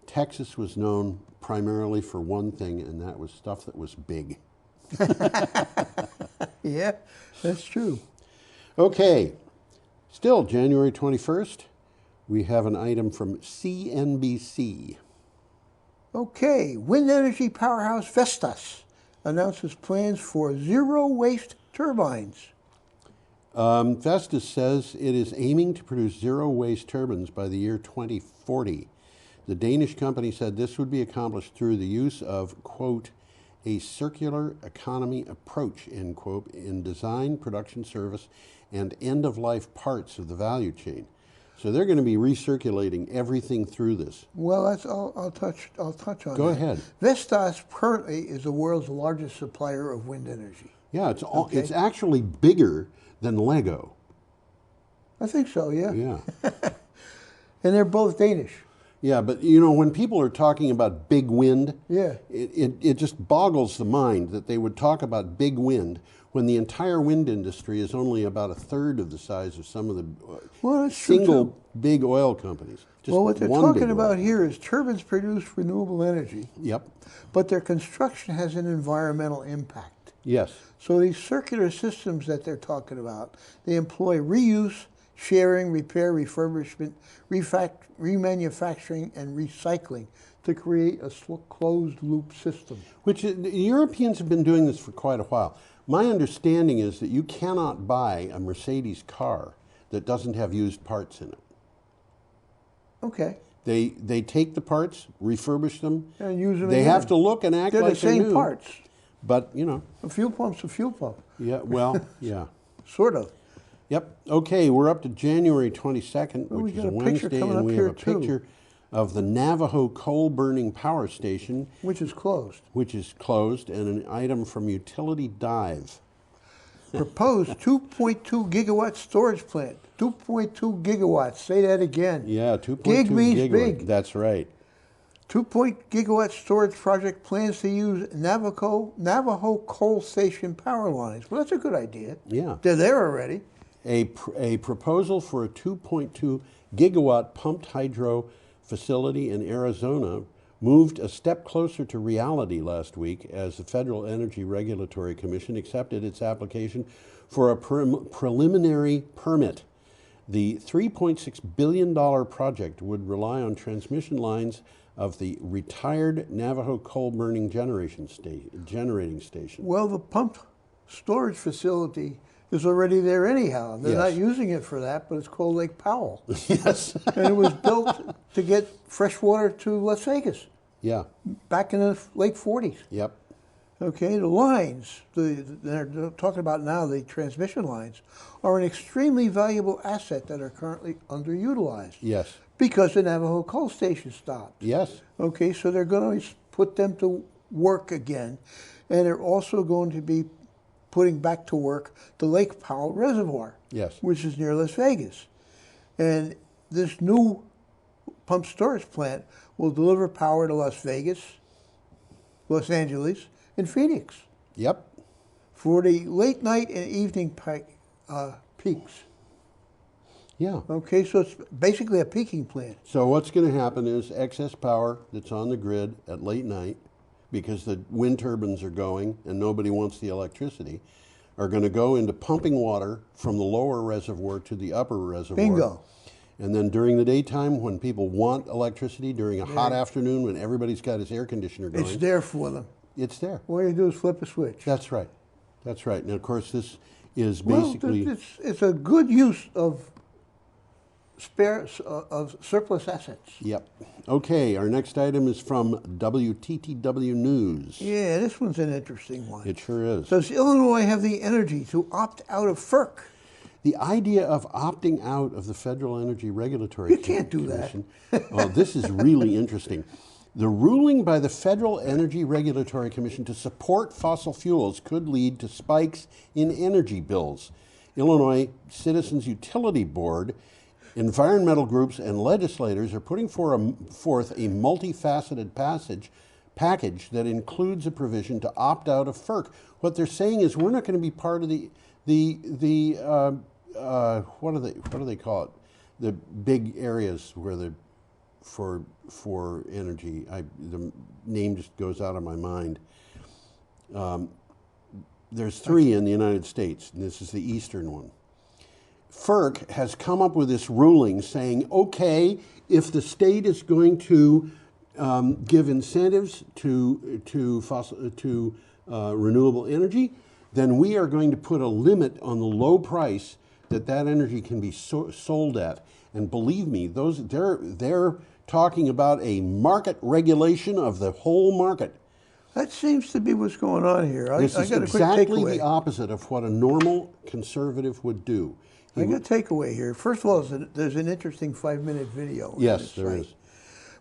Texas was known primarily for one thing, and that was stuff that was big. Yeah, that's true. Okay, still January 21st, we have an item from CNBC. Okay, wind energy powerhouse Vestas announces plans for zero-waste turbines. Vestas says it is aiming to produce zero-waste turbines by the year 2040. The Danish company said this would be accomplished through the use of, quote, a circular economy approach, end quote, in design, production, service, and end-of-life parts of the value chain. So they're going to be recirculating everything through this. Well, I'll touch on Go that. ahead. Vestas currently is the world's largest supplier of wind energy. Yeah, Okay. it's actually bigger than Lego. I think so, yeah. Yeah. And they're both Danish. Yeah, but you know, when people are talking about big wind, Yeah. it just boggles the mind that they would talk about big wind when the entire wind industry is only about a third of the size of some of the that's true, single too. big oil companies. Just Well, what they're one big talking oil. about here is turbines produce renewable energy. Yep. But their construction has an environmental impact. Yes. So these circular systems that they're talking about, they employ reuse, sharing, repair, refurbishment, remanufacturing, and recycling to create a closed loop system. Which the Europeans have been doing this for quite a while. My understanding is that you cannot buy a Mercedes car that doesn't have used parts in it. Okay. They take the parts, refurbish them, And use them they again. have to look and act They're like the same new. parts. But, you know. A fuel pump's a fuel pump. Yeah, well, yeah. Sort of. Yep. Okay, we're up to January 22nd, Oh, we which is got a a picture Wednesday, coming and up we here, have a too. picture of the Navajo coal-burning power station. Which is closed. Which is closed, and an item from Utility Dive. Proposed 2.2 gigawatt storage plant. 2.2 gigawatts. Say that again. Yeah, 2.2 Gig means gigawatt. big. That's right. 2.gigawatt storage project plans to use Navajo coal station power lines. Well, that's a good idea. Yeah. They're there already. A proposal for a 2.2 gigawatt pumped hydro facility in Arizona moved a step closer to reality last week as the Federal Energy Regulatory Commission accepted its application for a preliminary permit. The $3.6 billion project would rely on transmission lines of the retired Navajo coal-burning generating station. Well, the pump storage facility is already there anyhow. They're Yes. not using it for that, but it's called Lake Powell. Yes. And it was built to get fresh water to Las Vegas Yeah. back in the late 40s. Yep. Okay, the lines, they're talking about now, the transmission lines, are an extremely valuable asset that are currently underutilized. Yes. Because the Navajo coal station stopped. Yes. Okay, so they're going to put them to work again. And they're also going to be putting back to work the Lake Powell Reservoir, Yes. which is near Las Vegas. And this new pump storage plant will deliver power to Las Vegas, Los Angeles, and Phoenix. Yep. For the late night and evening peaks. Yeah. Okay, so it's basically a peaking plant. So what's going to happen is excess power that's on the grid at late night, because the wind turbines are going and nobody wants the electricity, are going to go into pumping water from the lower reservoir to the upper reservoir. Bingo. And then during the daytime, when people want electricity, during a hot afternoon when everybody's got his air conditioner going. It's there for them. It's there. All you do is flip a switch. That's right. That's right. And of course, this is Well, basically... it's a good use of surplus assets. Yep. Okay, our next item is from WTTW News. Yeah, this one's an interesting one. It sure is. Does Illinois have the energy to opt out of FERC? The idea of opting out of the Federal Energy Regulatory Commission. You can't do that. Well, this is really interesting. The ruling by the Federal Energy Regulatory Commission to support fossil fuels could lead to spikes in energy bills. Illinois Citizens Utility Board, environmental groups, and legislators are putting forth a multifaceted package that includes a provision to opt out of FERC. What they're saying is we're not going to be part of what do they call it? The big areas where for energy. The name just goes out of my mind. There's 3 in the United States, and this is the eastern one. FERC has come up with this ruling saying, okay, if the state is going to give incentives to renewable energy, then we are going to put a limit on the low price that energy can be sold at. And believe me, they're talking about a market regulation of the whole market. That seems to be what's going on here. This is I got a quick exactly takeaway. the opposite of what a normal conservative would do. I got a takeaway here. First of all, there's an interesting 5-minute video. on Yes, this there site. is.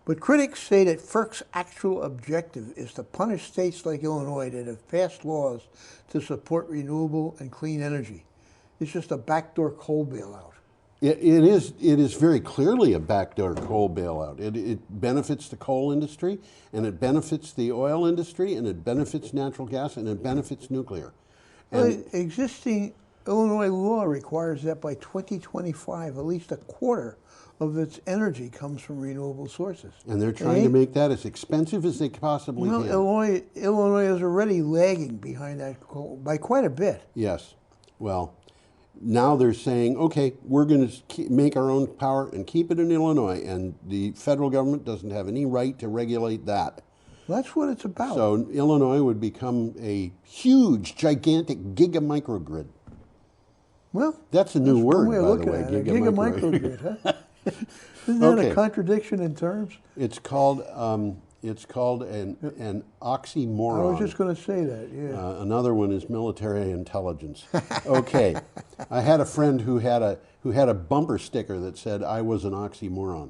But critics say that FERC's actual objective is to punish states like Illinois that have passed laws to support renewable and clean energy. It's just a backdoor coal bailout. It is very clearly a backdoor coal bailout. It benefits the coal industry, and it benefits the oil industry, and it benefits natural gas, and it benefits nuclear. Well, existing Illinois law requires that by 2025, at least a quarter of its energy comes from renewable sources. And they're trying to make that as expensive as they possibly Well, can. Illinois is already lagging behind that coal by quite a bit. Yes. Well, now they're saying, okay, we're going to make our own power and keep it in Illinois, and the federal government doesn't have any right to regulate that. That's what it's about. So Illinois would become a huge, gigantic giga-microgrid. Well, that's a new word, way of by the looking way, at it. giga-microgrid. Giga-microgrid, huh? Isn't that Okay. a contradiction in terms? It's called an oxymoron. I was just going to say that, yeah. Another one is military intelligence. Okay, I had a friend who had a bumper sticker that said I was an oxymoron,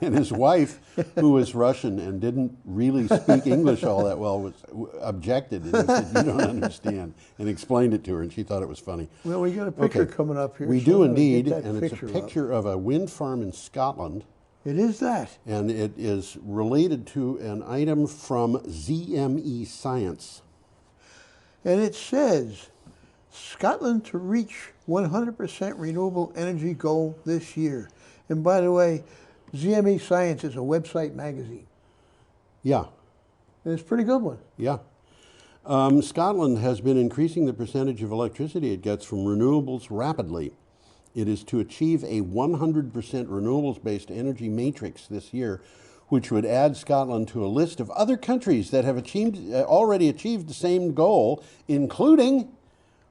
and his wife, who was Russian and didn't really speak English all that well, objected and said, "You don't understand," and explained it to her, and she thought it was funny. Well, we got a picture coming up here. We so do I'm gonna get indeed, that and it's a up. picture of a wind farm in Scotland. It is that. And it is related to an item from ZME Science. And it says, Scotland to reach 100% renewable energy goal this year. And by the way, ZME Science is a website magazine. Yeah. And it's a pretty good one. Yeah. Scotland has been increasing the percentage of electricity it gets from renewables rapidly. It is to achieve a 100% renewables-based energy matrix this year, which would add Scotland to a list of other countries that have already achieved the same goal, including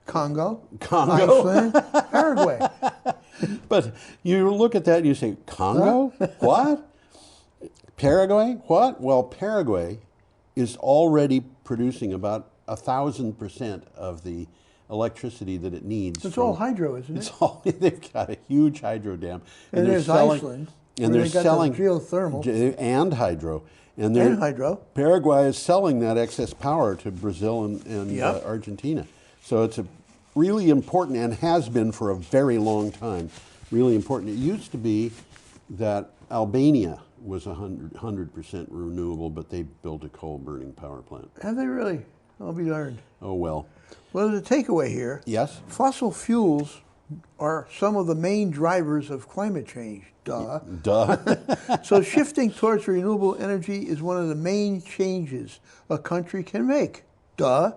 Congo, Iceland, Paraguay. But you look at that and you say, Congo? What? Paraguay? What? Well, Paraguay is already producing about 1,000% of the electricity that it needs. It's all hydro, isn't it? It's all, they've got a huge hydro dam. And they're there's selling, Iceland, and where they're they got selling the geothermal. And hydro. And hydro. Paraguay is selling that excess power to Brazil and Yep. Argentina. So it's a really important, and has been for a very long time, really important. It used to be that Albania was 100% renewable, but they built a coal-burning power plant. Have they really? I'll be darned. Oh, well. Well, there's a takeaway here. Yes? Fossil fuels are some of the main drivers of climate change. Duh. Duh. So shifting towards renewable energy is one of the main changes a country can make. Duh.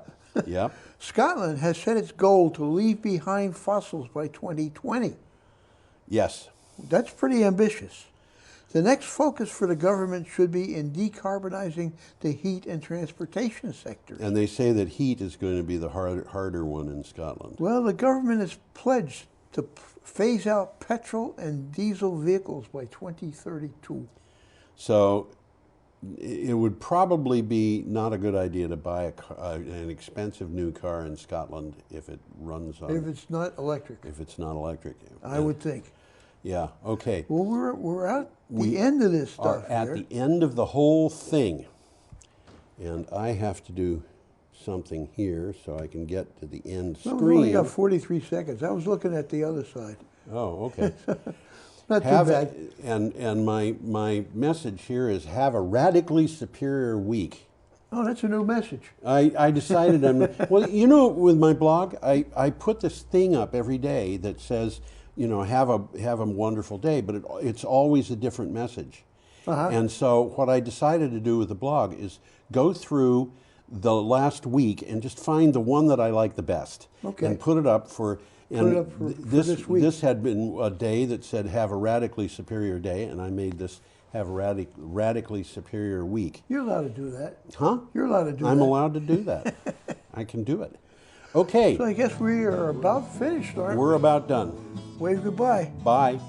Yep. Scotland has set its goal to leave behind fossils by 2020. Yes. That's pretty ambitious. The next focus for the government should be in decarbonizing the heat and transportation sectors. And they say that heat is going to be the harder one in Scotland. Well, the government has pledged to phase out petrol and diesel vehicles by 2032. So it would probably be not a good idea to buy an expensive new car in Scotland if it runs on... If it's not electric. If it's not electric. I would think. Yeah, okay. Well, we're at the end of this stuff are at here. the end of the whole thing. And I have to do something here so I can get to the end No, screen. we only got 43 seconds. I was looking at the other side. Oh, okay. Not too bad. And my message here is have a radically superior week. Oh, that's a new message. I decided well, you know, with my blog, I put this thing up every day that says, you know, have a wonderful day, but it's always a different message. Uh-huh. And so what I decided to do with the blog is go through the last week and just find the one that I like the best. Okay. And put it up for... And Put it up for this week. This had been a day that said have a radically superior day, and I made this have a radically superior week. You're allowed to do that. Huh? You're allowed to do that. I'm allowed to do that. I can do it. Okay. So I guess we are about finished, aren't we? We're about done. Wave goodbye. Bye.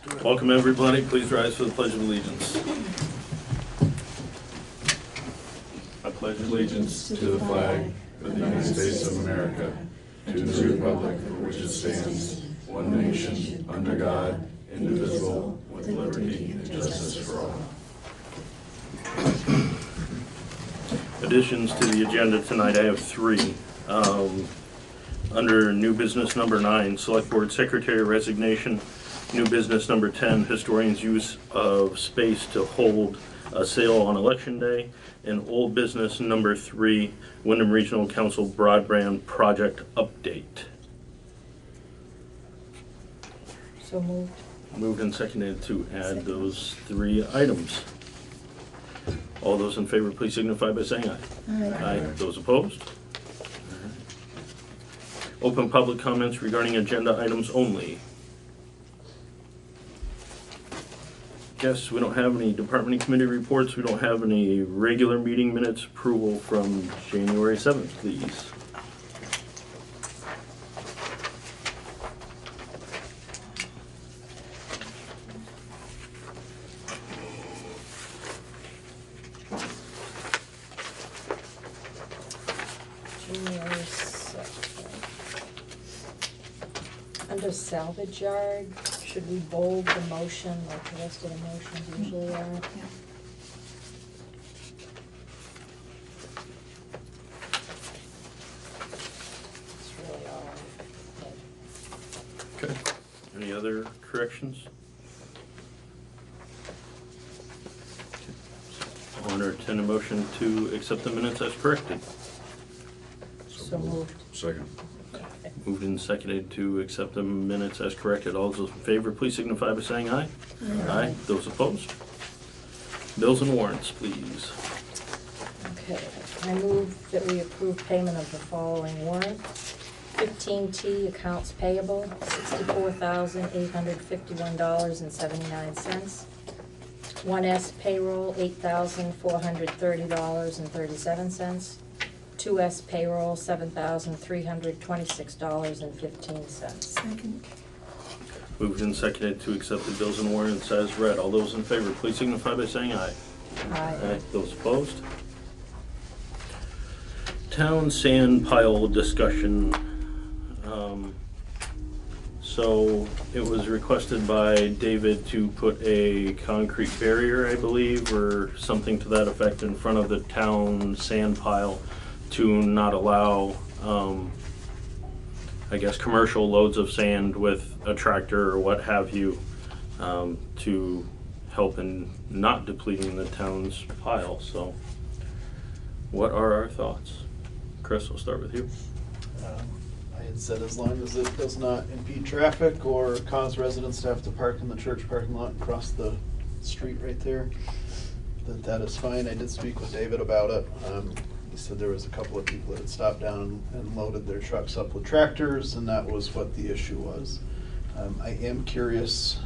Welcome, everybody. Please rise for the Pledge of Allegiance. I pledge allegiance to the flag of the United States of America, to the republic for which it stands, one nation, under God, indivisible, with liberty and justice for all. Additions to the agenda tonight, I have 3. Under new business number 9, Select Board Secretary resignation. New business number 10, historian's use of space to hold a sale on Election Day. And old business number 3, Wyndham Regional Council broadband project update. So moved. Moved and seconded to add those 3 items. All those in favor, please signify by saying aye. Aye. Those opposed? Open public comments regarding agenda items only. Yes, we don't have any department and committee reports. We don't have any regular meeting minutes. Approval from January 7th, please. January 2nd. Under salvage yard, should we bold the motion like the rest of the motions usually are? It's really all I Okay. Any other corrections? I'll entertain a motion to accept the minutes as corrected. So moved. Second. Moved and seconded to accept the minutes as corrected. All those in favor, please signify by saying aye. Aye. Those opposed? Bills and warrants, please. Okay, I move that we approve payment of the following warrants. 15T accounts payable, $64,851.79. 1S payroll, $8,430.37. 2S payroll, $7,326.15. Second. Moved and seconded to accept the bills and warrants as read. All those in favor, please signify by saying aye. Aye. Those opposed? Town sand pile discussion. So it was requested by David to put a concrete barrier, I believe, or something to that effect in front of the town sand pile to not allow, I guess, commercial loads of sand with a tractor or what have you, to help in not depleting the town's pile. So what are our thoughts? Chris, we'll start with you. I had said as long as it does not impede traffic or cause residents to have to park in the church parking lot and cross the street right there, that is fine. I did speak with David about it. He said there was a couple of people that had stopped down and loaded their trucks up with tractors, and that was what the issue was. I am curious,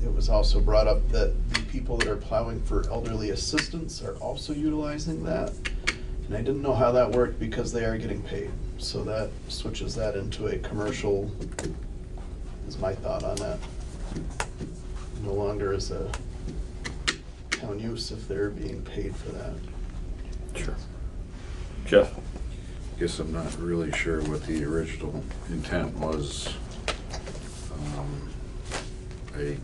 it was also brought up that the people that are plowing for elderly assistance are also utilizing that. And I didn't know how that worked because they are getting paid. So that switches that into a commercial, is my thought on that. No longer is a town use if they're being paid for that. Sure. Jeff? Guess I'm not really sure what the original intent was. I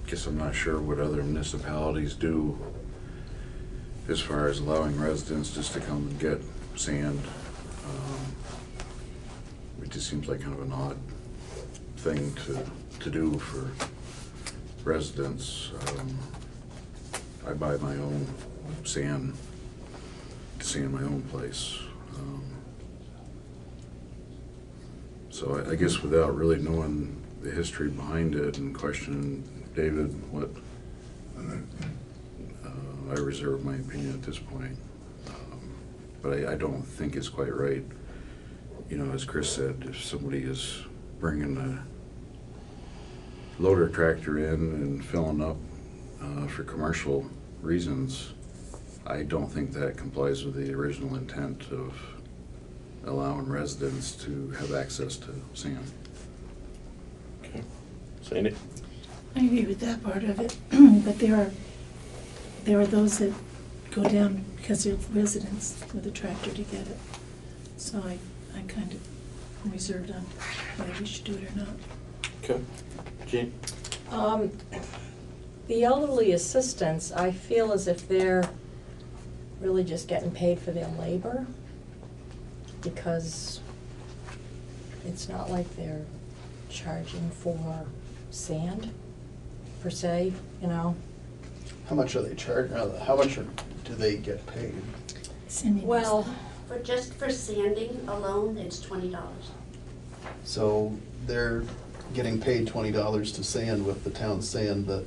guess I'm not sure what other municipalities do as far as allowing residents just to come and get sand. It just seems like kind of an odd thing to do for residents. I buy my own sand to sand my own place. So I guess without really knowing the history behind it and questioning David, what I reserve my opinion at this point. But I don't think it's quite right. You know, as Chris said, if somebody is bringing a loader tractor in and filling up for commercial reasons, I don't think that complies with the original intent of allowing residents to have access to sand. Okay. Sandy? I agree with that part of it, but there are those that go down because they're residents with a tractor to get it. So I kind of am reserved on whether we should do it or not. Okay. Jean? The elderly assistants, I feel as if they're really just getting paid for their labor, because it's not like they're charging for sand, per se, you know? How much are they charging? How much do they get paid? Well, just for sanding alone, it's $20. So they're getting paid $20 to sand with the town sand that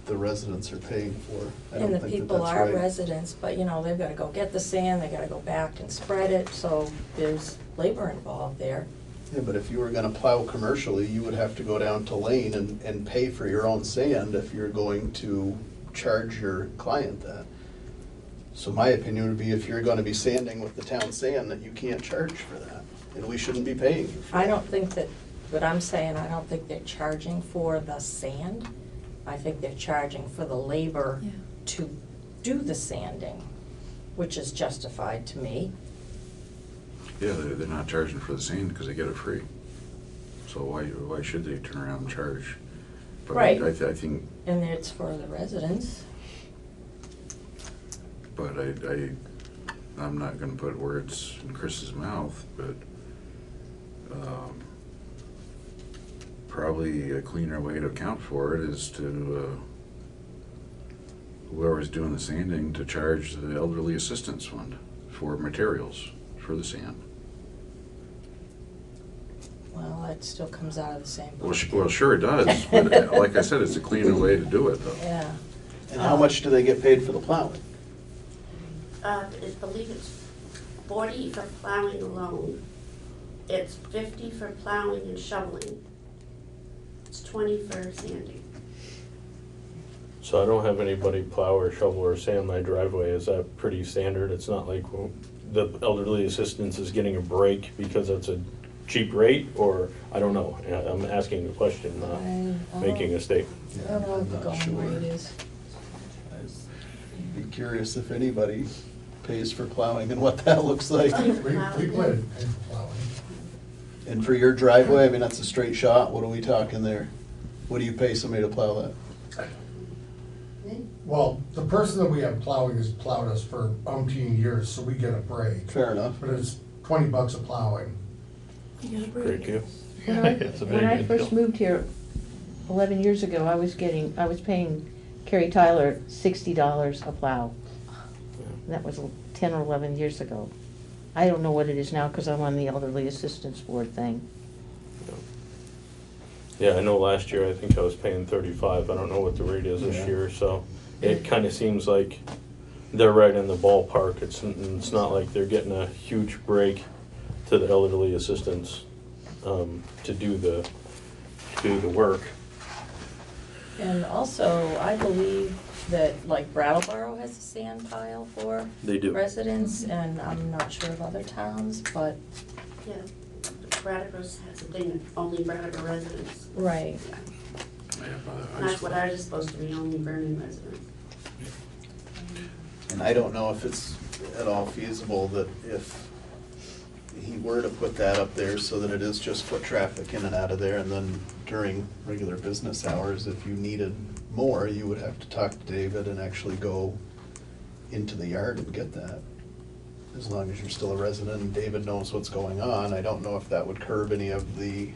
the residents are paying for. I don't and the think that people that's are right. residents, but you know, they've gotta go get the sand, they gotta go back and spread it, so there's labor involved there. Yeah, but if you were gonna plow commercially, you would have to go down to Lane and pay for your own sand if you're going to charge your client that. So my opinion would be if you're gonna be sanding with the town sand, that you can't charge for that, and we shouldn't be paying you for I don't think that, what I'm saying, I don't think they're charging for the sand. I think they're charging for the labor to do the sanding, which is justified to me. Yeah, they're not charging for the sand because they get it free. So why should they turn around and charge? But Right. I think, And it's for the residents. but I'm not gonna put words in Chris's mouth, but, probably a cleaner way to account for it is to, whoever's doing the sanding to charge the elderly assistance fund for materials for the sand. Well, that still comes out of the same Well, pocket. well, sure it does, but like I said, it's a cleaner way to do it though. Yeah. And how much do they get paid for the plowing? I believe it's 40 for plowing alone. It's 50 for plowing and shoveling. It's 20 for sanding. So I don't have anybody plow or shovel or sand my driveway. Is that pretty standard? It's not like the elderly assistance is getting a break because it's a cheap rate, or I don't know. I'm asking a question, not making a statement. I don't know what the I'm not going sure. rate is. I'd be curious if anybody pays for plowing and what that looks like. We would. And for your driveway, I mean, that's a straight shot, what are we talking there? What do you pay somebody to plow that? Well, the person that we have plowing has plowed us for umpteen years, so we get a break. Fair enough. But it's $20 a plowing. You got a break. Great deal. It's a very When I good first deal. moved here 11 years ago, I was paying Carrie Tyler $60 a plow. And that was 10 or 11 years ago. I don't know what it is now because I'm on the elderly assistance board thing. Yeah, I know last year I think I was paying 35. I don't know what the rate is this year, so it kind of seems like they're right in the ballpark. It's not like they're getting a huge break to the elderly assistants to do the work. And also, I believe that like Brattleboro has a sand pile for They do. residents, and I'm not sure of other towns, but. Yeah, Brattleboro has a thing, only Brattleboro residents. Right. That's what ours is supposed to be, only Vernon residents. And I don't know if it's at all feasible that if he were to put that up there so that it is just foot traffic in and out of there, and then during regular business hours, if you needed more, you would have to talk to David and actually go into the yard and get that. As long as you're still a resident and David knows what's going on, I don't know if that would curb any of the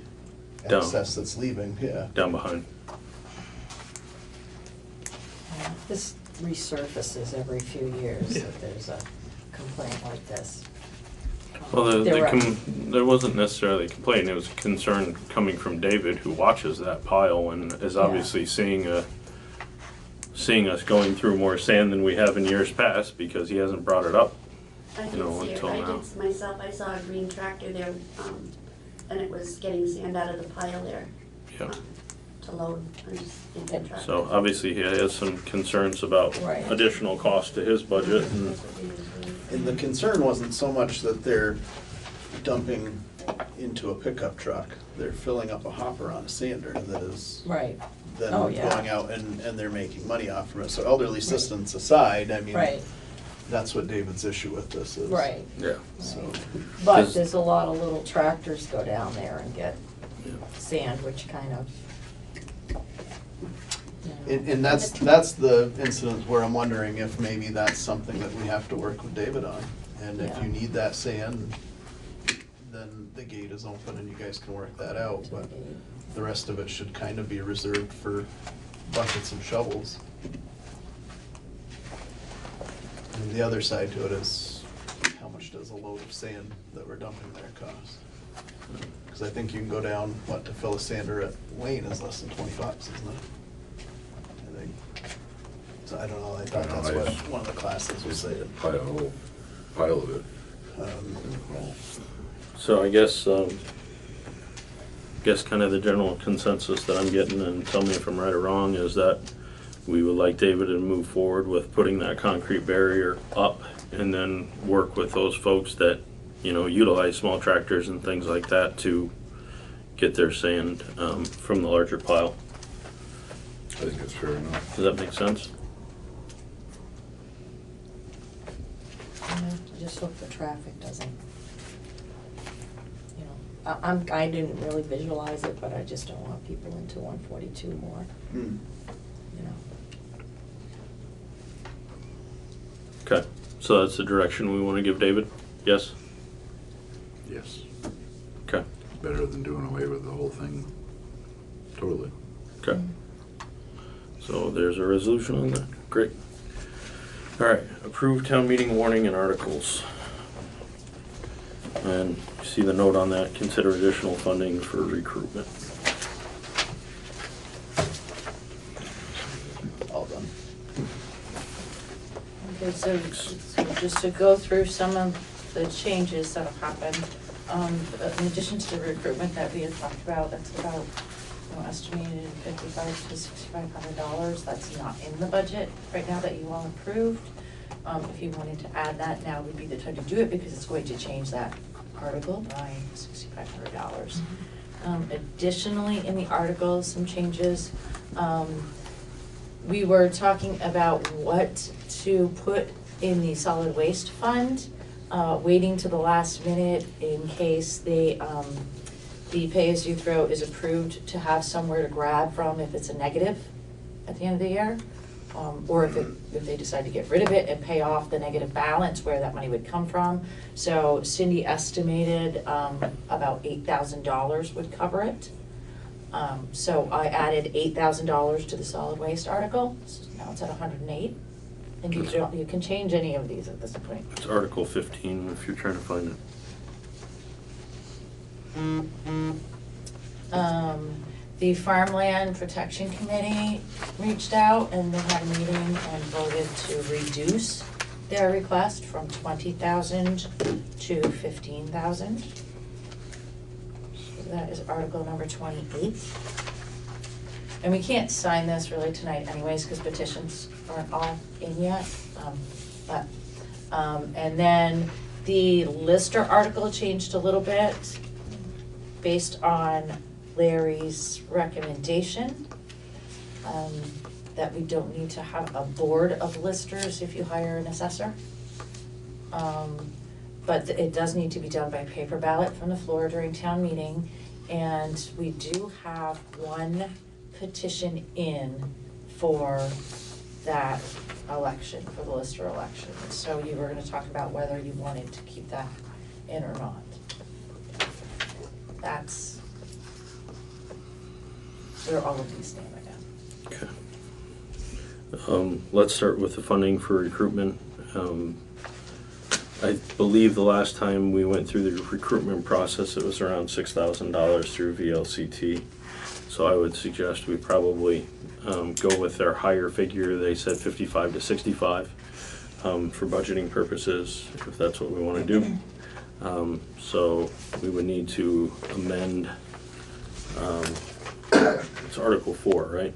Down. excess that's leaving, yeah. Down behind. This resurfaces every few years if there's a complaint like this. Well, They're right. there wasn't necessarily a complaint. It was a concern coming from David, who watches that pile and is obviously seeing us going through more sand than we have in years past because he hasn't brought it up, I did until see it, now. I did myself, I saw a green tractor there, and it was getting sand out of the pile there. Yeah. To load, I just think that tractor. So obviously he has some concerns about Right. additional cost to his budget, and And the concern wasn't so much that they're dumping into a pickup truck. They're filling up a hopper on a sander that is Right. then Oh, yeah. going out and they're making money off from it. So elderly assistance aside, I mean, Right. that's what David's issue with this is. Right. Yeah. So, But there's a lot of little tractors go down there and get sand, which kind of. and that's the incident where I'm wondering if maybe that's something that we have to work with David on. And if Yeah. you need that sand, then the gate is open and you guys can work that out. But the rest of it should kind of be reserved for buckets and shovels. And the other side to it is, how much does a load of sand that we're dumping there cost? Because I think you can go down, to fill a sander at Wayne is less than $20, isn't it? I think. So I don't know, I thought that's what one of the classes was saying. Probably a whole pile of it. So I guess kind of the general consensus that I'm getting, and tell me if I'm right or wrong, is that we would like David to move forward with putting that concrete barrier up and then work with those folks that, utilize small tractors and things like that to get their sand from the larger pile. I think that's fair enough. Does that make sense? I just hope the traffic doesn't, I didn't really visualize it, but I just don't want people into 142 more, Okay, so that's the direction we want to give David? Yes? Yes. Okay. Better than doing away with the whole thing. Totally. Okay. So there's a resolution on that. Great. All right, approve town meeting warning and articles. And you see the note on that, consider additional funding for recruitment. All done. Okay, so just to go through some of the changes that have happened, in addition to the recruitment that we had talked about, that's about estimated $5,500 to $6,500. That's not in the budget right now that you all approved. If you wanted to add that, now would be the time to do it because it's going to change that article by $6,500. Additionally, in the article, some changes. We were talking about what to put in the solid waste fund, waiting to the last minute in case the pay-as-you-throw is approved to have somewhere to grab from if it's a negative at the end of the year, or if they decide to get rid of it and pay off the negative balance, where that money would come from. So Cindy estimated about $8,000 would cover it. So I added $8,000 to the solid waste article. So now it's at 108. And you can change any of these at this point. It's Article 15 if you're trying to find it. The Farmland Protection Committee reached out and they had a meeting and voted to reduce their request from $20,000 to $15,000. So that is Article number 28. And we can't sign this really tonight anyways because petitions aren't all in yet. And then the Lister article changed a little bit based on Larry's recommendation, that we don't need to have a board of listers if you hire an assessor. But it does need to be done by paper ballot from the floor during town meeting. And we do have one petition in for that election, for the Lister election. So you were gonna talk about whether you wanted to keep that in or not. That's where all of these stand right now. Okay. Let's start with the funding for recruitment. I believe the last time we went through the recruitment process, it was around $6,000 through VLCT. So I would suggest we probably go with their higher figure. They said 55 to 65 for budgeting purposes, if that's what we want to do. So we would need to amend, it's Article 4, right?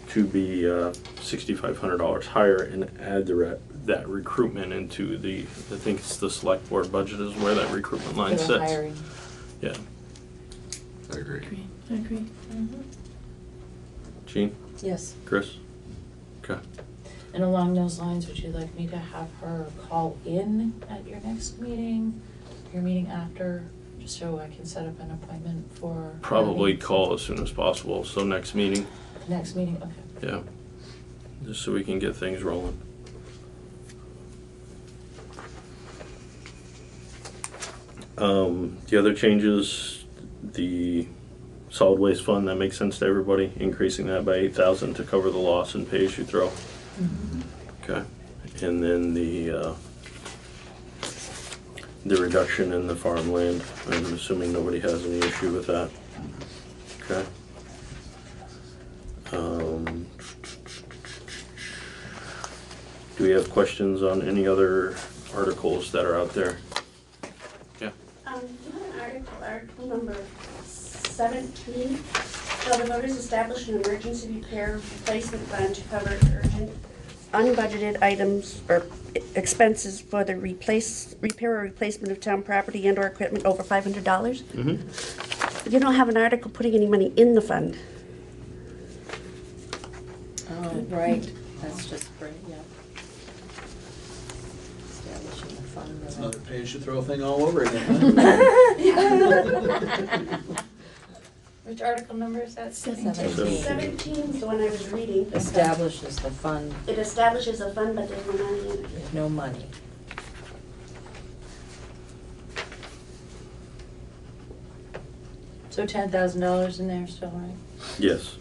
To be $6,500 higher and add that recruitment into the, I think it's the select board budget is where that recruitment line For the sits. hiring. Yeah. I agree. I agree. Jean? Yes. Chris? Okay. And along those lines, would you like me to have her call in at your next meeting, your meeting after, just so I can set up an appointment for? Probably call as soon as possible, so next meeting, Next meeting, okay. yeah. Just so we can get things rolling. The other changes, the solid waste fund, that makes sense to everybody, increasing that by 8,000 to cover the loss in pay-as-you-throw. Okay, and then the reduction in the farmland, I'm assuming nobody has any issue with that. Okay. Do we have questions on any other articles that are out there? Yeah. You have an article number 17. Shall the voters establish an emergency repair replacement fund to cover urgent unbudgeted items or expenses for the repair or replacement of town property and or equipment over $500? Mm-hmm. You don't have an article putting any money in the fund. Oh, right, that's just great, yeah. Establishing the fund. It's another pay-as-you-throw thing all over again. Which article number is that? 17 is the one I was reading. Establishes the fund. It establishes a fund, but there's no money in it. There's no money. So $10,000 in there still, right? Yes,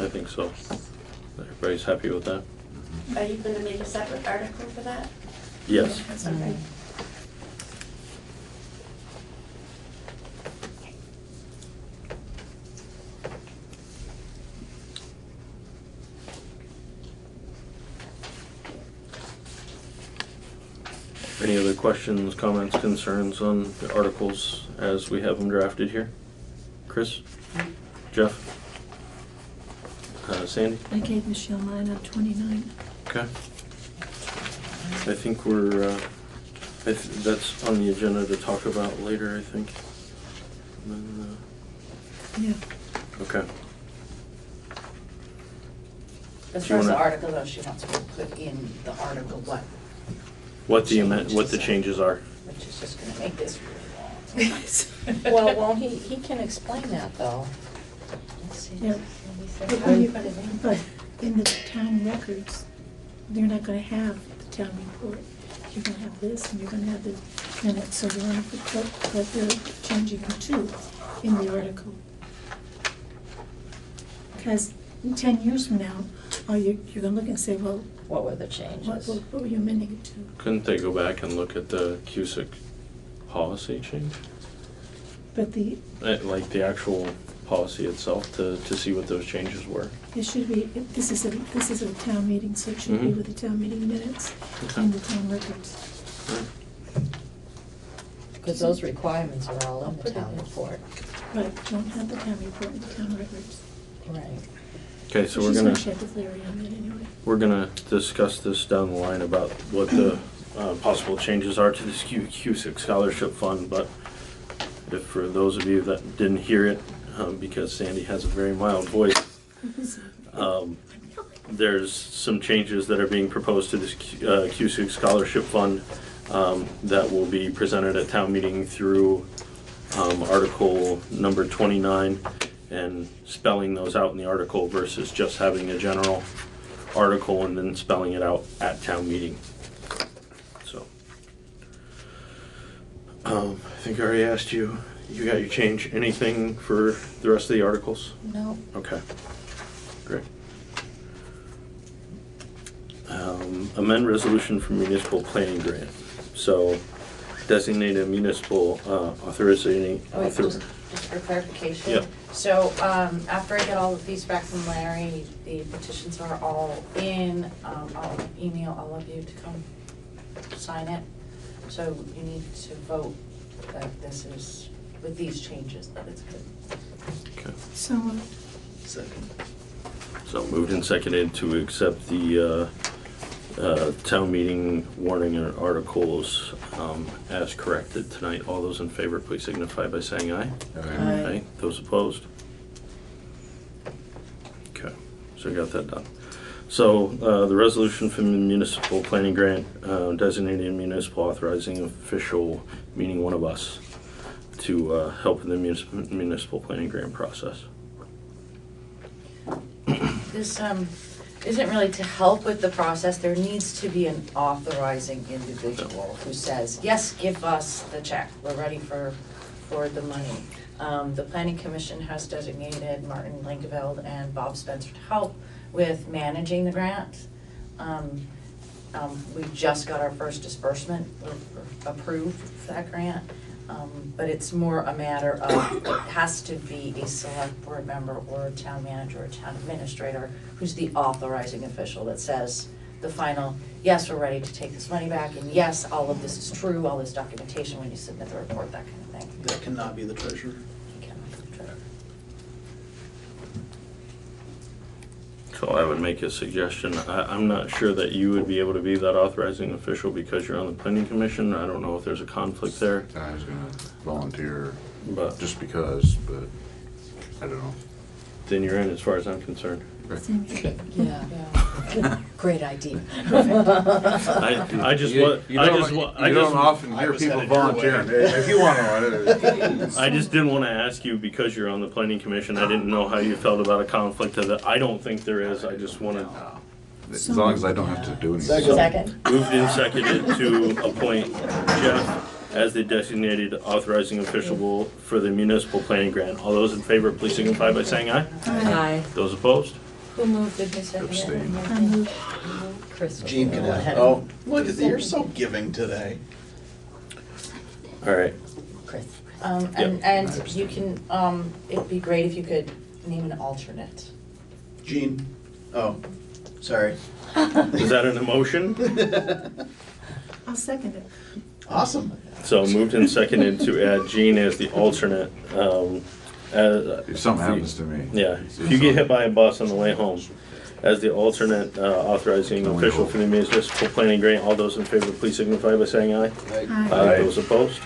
I think so. Everybody's happy with that? Are you going to make a separate article for that? Yes. That's okay. Any other questions, comments, concerns on the articles as we have them drafted here? Chris? Jeff? Sandy? I gave Michelle mine on 29. Okay. I think we're, that's on the agenda to talk about later, I think. And then, Yeah. okay. As Do far you as the wanna- article though, she wants to put in the article what What the changes are. which is just gonna make this really long. Well, won't he can explain that though. Let's see. Yeah. Let But me see. How when do you- you put it in? But in the town records, they're not gonna have the town report. You're gonna have this and you're gonna have the minutes, so you wanna put what they're changing it to in the article. Because 10 years from now, you're gonna look and say, well, What were the changes? what were you amending it to? Couldn't they go back and look at the CUSIC policy change? But Like the actual policy itself to see what those changes were? it should be, this is a town meeting, so it should be Mhm. with the town meeting minutes Okay. and the town records. Because those requirements are all in the town report. But don't have the town report and the town records. Right. Okay, so we're She's gonna, check with Larry on that anyway. we're gonna discuss this down the line about what the possible changes are to this CUSIC scholarship fund, but if for those of you that didn't hear it, because Sandy has a very mild voice, there's some changes that are being proposed to this CUSIC scholarship fund that will be presented at town meeting through article number 29 and spelling those out in the article versus just having a general article and then spelling it out at town meeting. So, I think I already asked you, you got your change, anything for the rest of the articles? No. Okay, great. Amend resolution for municipal planning grant. So designate a municipal authorizing. Oh, wait, just for clarification. Yep. So, after I get all of these back from Larry, the petitions are all in, I'll email all of you to come sign it. So you need to vote that this is, with these changes, that it's good. Okay. So, Second. So moved and seconded to accept the town meeting warning and articles as corrected tonight. All those in favor, please signify by saying aye. Aye. Those opposed? Okay, so we got that done. So the resolution from the municipal planning grant designating a municipal authorizing official, meaning one of us, to help in the municipal planning grant process. This isn't really to help with the process. There needs to be an authorizing individual who says, yes, give us the check. We're ready for the money. The Planning Commission has designated Martin Lankeveld and Bob Spencer to help with managing the grant. We just got our first disbursement approved for that grant. But it's more a matter of, it has to be a select board member or a town manager or a town administrator who's the authorizing official that says the final, yes, we're ready to take this money back, and yes, all of this is true, all this documentation when you submit the report, that kind of thing. That cannot be the treasurer. You cannot be the treasurer. So I would make a suggestion. I'm not sure that you would be able to be that authorizing official because you're on the planning commission. I don't know if there's a conflict there. I was gonna volunteer But just because, but I don't know. then you're in as far as I'm concerned. Yeah. Great idea. I just want, You don't often hear people volunteering. If you want to. I just didn't want to ask you because you're on the planning commission. I didn't know how you felt about a conflict of that. I don't think there is. I just wanted. As long as I don't have to do anything. Second. Moved and seconded to appoint Jeff as the designated authorizing official for the municipal planning grant. All those in favor, please signify by saying aye. Aye. Those opposed? Who moved it, who seconded it? Abstain. I moved. Chris. Gene can Go have. ahead. Oh, look at you're so giving today. All right. Chris. Yep. And you can, it'd be great if you could name an alternate. Gene. Oh, sorry. Is that an emotion? I'll second it. Awesome. So moved and seconded to add Jean as the alternate. If something happens to me. Yeah, if you get hit by a bus on the way home, as the alternate authorizing official for the municipal planning grant, all those in favor, please signify by saying aye. Aye. Those opposed?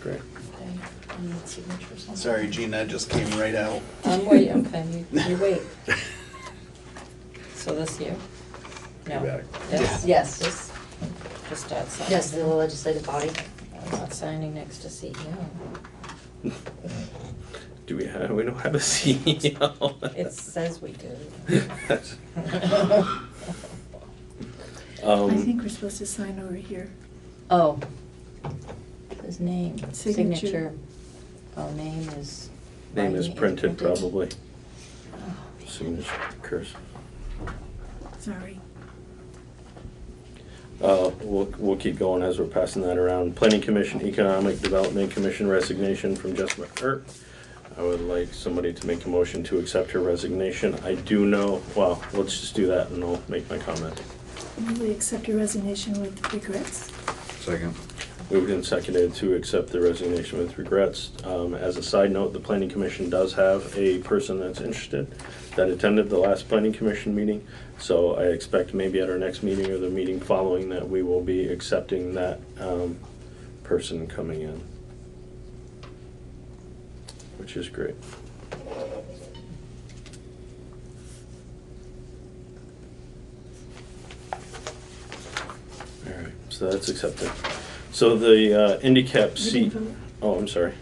Great. Okay, I need signatures on that. Sorry, Gene, that just came right out. Wait, okay, you wait. So this you? No. Yes. Yes, just outside. Yes, the legislative body. I'm not signing next to CEO. We don't have a CEO. It says we do. I think we're supposed to sign over here. Oh. His name, Signature. signature. Oh, name is. Name is printed probably. Oh. Signature, cursive. Sorry. We'll keep going as we're passing that around. Planning Commission, Economic Development Commission resignation from Jessica Earp. I would like somebody to make a motion to accept her resignation. I do know, well, let's just do that and I'll make my comment. We accept your resignation with regrets. Second. Moved and seconded to accept the resignation with regrets. As a side note, the Planning Commission does have a person that's interested that attended the last Planning Commission meeting. So I expect maybe at our next meeting or the meeting following that we will be accepting that person coming in, which is great. All right, so that's accepted. So the handicap seat, oh, I'm sorry.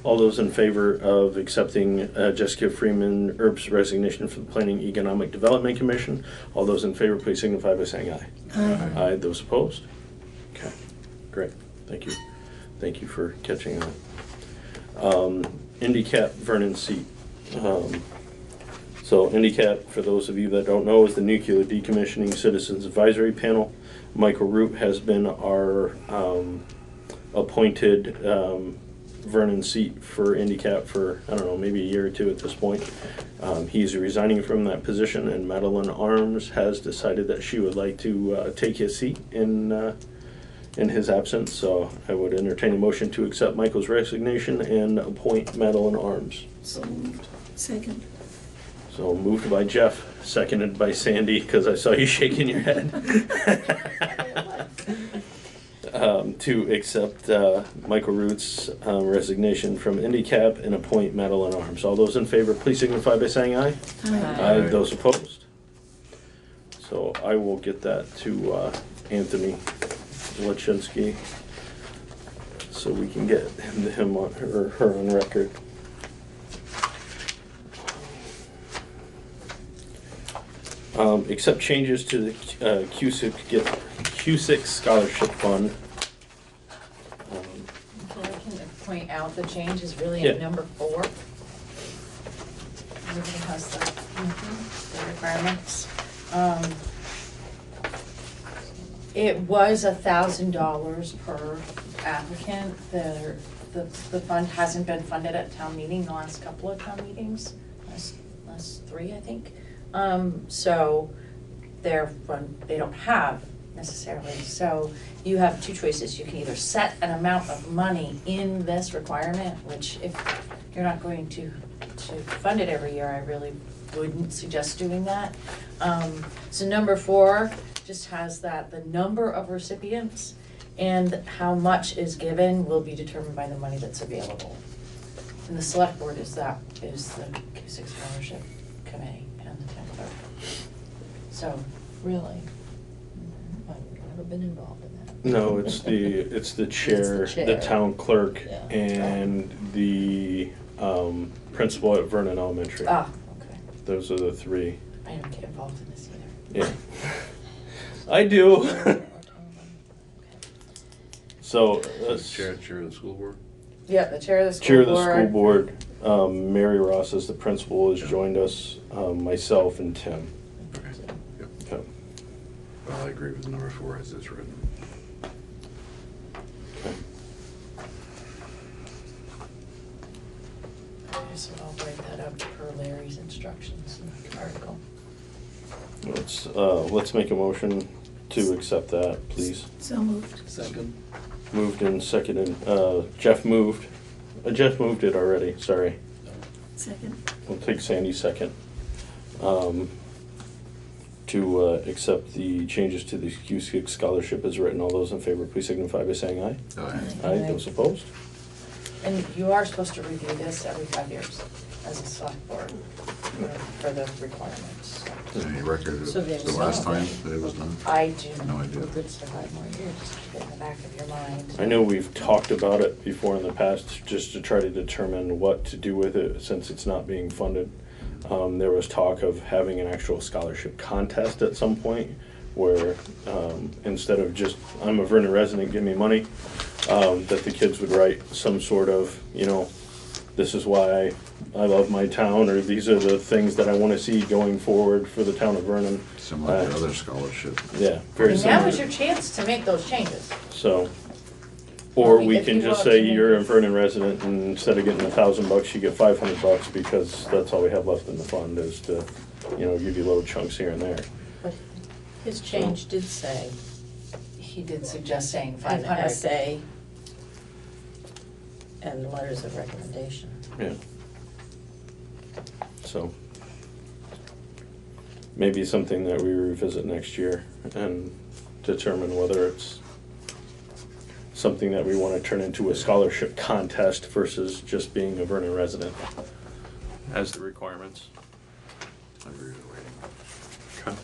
All those in favor of accepting Jessica Freeman Earp's resignation from the Planning Economic Development Commission, all those in favor, please signify by saying aye. Aye. Aye. Those opposed? Okay, great. Thank you. Thank you for catching on. Handicap Vernon seat. So handicap, for those of you that don't know, is the Nuclear Decommissioning Citizens Advisory Panel. Michael Root has been our appointed Vernon seat for handicap for, I don't know, maybe a year or two at this point. He's resigning from that position, and Madeline Arms has decided that she would like to take his seat in his absence. So I would entertain a motion to accept Michael's resignation and appoint Madeline Arms. So moved. Second. So moved by Jeff, seconded by Sandy, because I saw you shaking your head. To accept Michael Root's resignation from IndyCap and appoint Madeline Arms. All those in favor, please signify by saying aye. Aye. Those opposed? So I will get that to Anthony Lachinsky so we can get him on, or her on record. Accept changes to the Cusick Scholarship Fund. I can point out the change is really Yeah. at number 4. Everybody has the requirements. It was $1,000 per applicant. The fund hasn't been funded at town meeting the last couple of town meetings, last 3, I think. So they don't have necessarily. So you have 2 choices. You can either set an amount of money in this requirement, which if you're not going to fund it every year, I really wouldn't suggest doing that. So number 4 just has that the number of recipients and how much is given will be determined by the money that's available. And the select board is the Cusick Scholarship Committee and the town clerk. So really, I've never been involved in that. No, it's the chair, the town clerk, Yeah. and the principal at Vernon Elementary. okay. Those are the 3. I don't get involved in this either. Yeah. I do. So, Chair of the school board? Yeah, the chair of the school Chair of board. the school board, Mary Ross as the principal has joined us, myself and Tim. Okay. Yep. Yep. Well, I agree with number 4 as it's written. Okay. Okay, so I'll write that up per Larry's instructions in the article. Let's make a motion to accept that, please. So moved. Second. Moved and seconded, Jeff moved. Jeff moved it already, sorry. Second. We'll take Sandy's second. To accept the changes to the Cusick Scholarship as written. All those in favor, please signify by saying aye. Aye. Aye, those opposed? And you are supposed to review this every 5 years as a select board for the requirements. Any record So of there's the last no- time that it was done? I do. No idea. We're good for 5 more years, just keep it in the back of your mind. I know we've talked about it before in the past, just to try to determine what to do with it since it's not being funded. There was talk of having an actual scholarship contest at some point where instead of just, I'm a Vernon resident, give me money, that the kids would write some sort of, this is why I love my town, or these are the things that I want to see going forward for the town of Vernon. Similar to other scholarship. Yeah, very And similar. now is your chance to make those changes. So, or Well, we if can you just want say to make you're a this- Vernon resident, and instead of getting $1,000, you get $500 because that's all we have left in the fund is to, give you little chunks here and there. But his change did say, he did suggest saying An 500. essay and letters of recommendation. Yeah. So, maybe something that we revisit next year and determine whether it's something that we want to turn into a scholarship contest versus just being a Vernon resident as the requirements. I agree with waiting. Okay.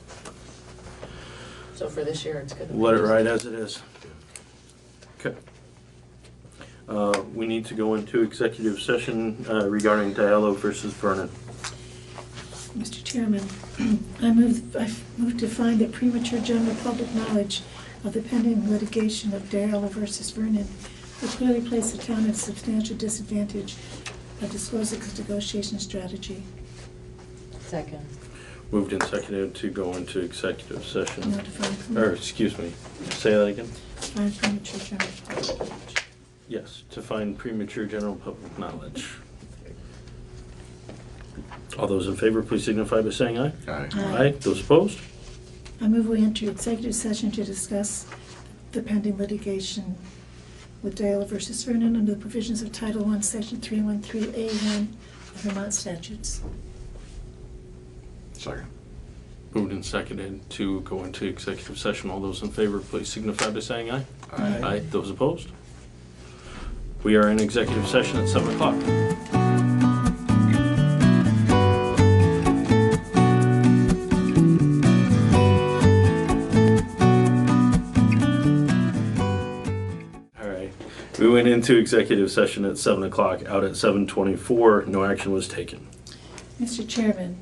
So for this year, it's good. Let it ride as it is. Okay. We need to go into executive session regarding Diallo versus Vernon. Mr. Chairman, I move to find that premature general public knowledge of the pending litigation of Diallo versus Vernon will clearly place the town at a substantial disadvantage by disclosing its negotiation strategy. Second. Moved and seconded to go into executive session. No, to find Or, excuse me, say that again? Find premature general public knowledge. Yes, to find premature general public knowledge. All those in favor, please signify by saying aye. Aye. Aye. Those opposed? I move we enter executive session to discuss the pending litigation with Diallo versus Vernon under the provisions of Title I, Section 313A1 of Vermont statutes. Second. Moved and seconded to go into executive session. All those in favor, please signify by saying aye. Aye. Aye. Those opposed? We are in executive session at 7 o'clock. All right. We went into executive session at 7 o'clock, out at 7:24. No action was taken. Mr. Chairman,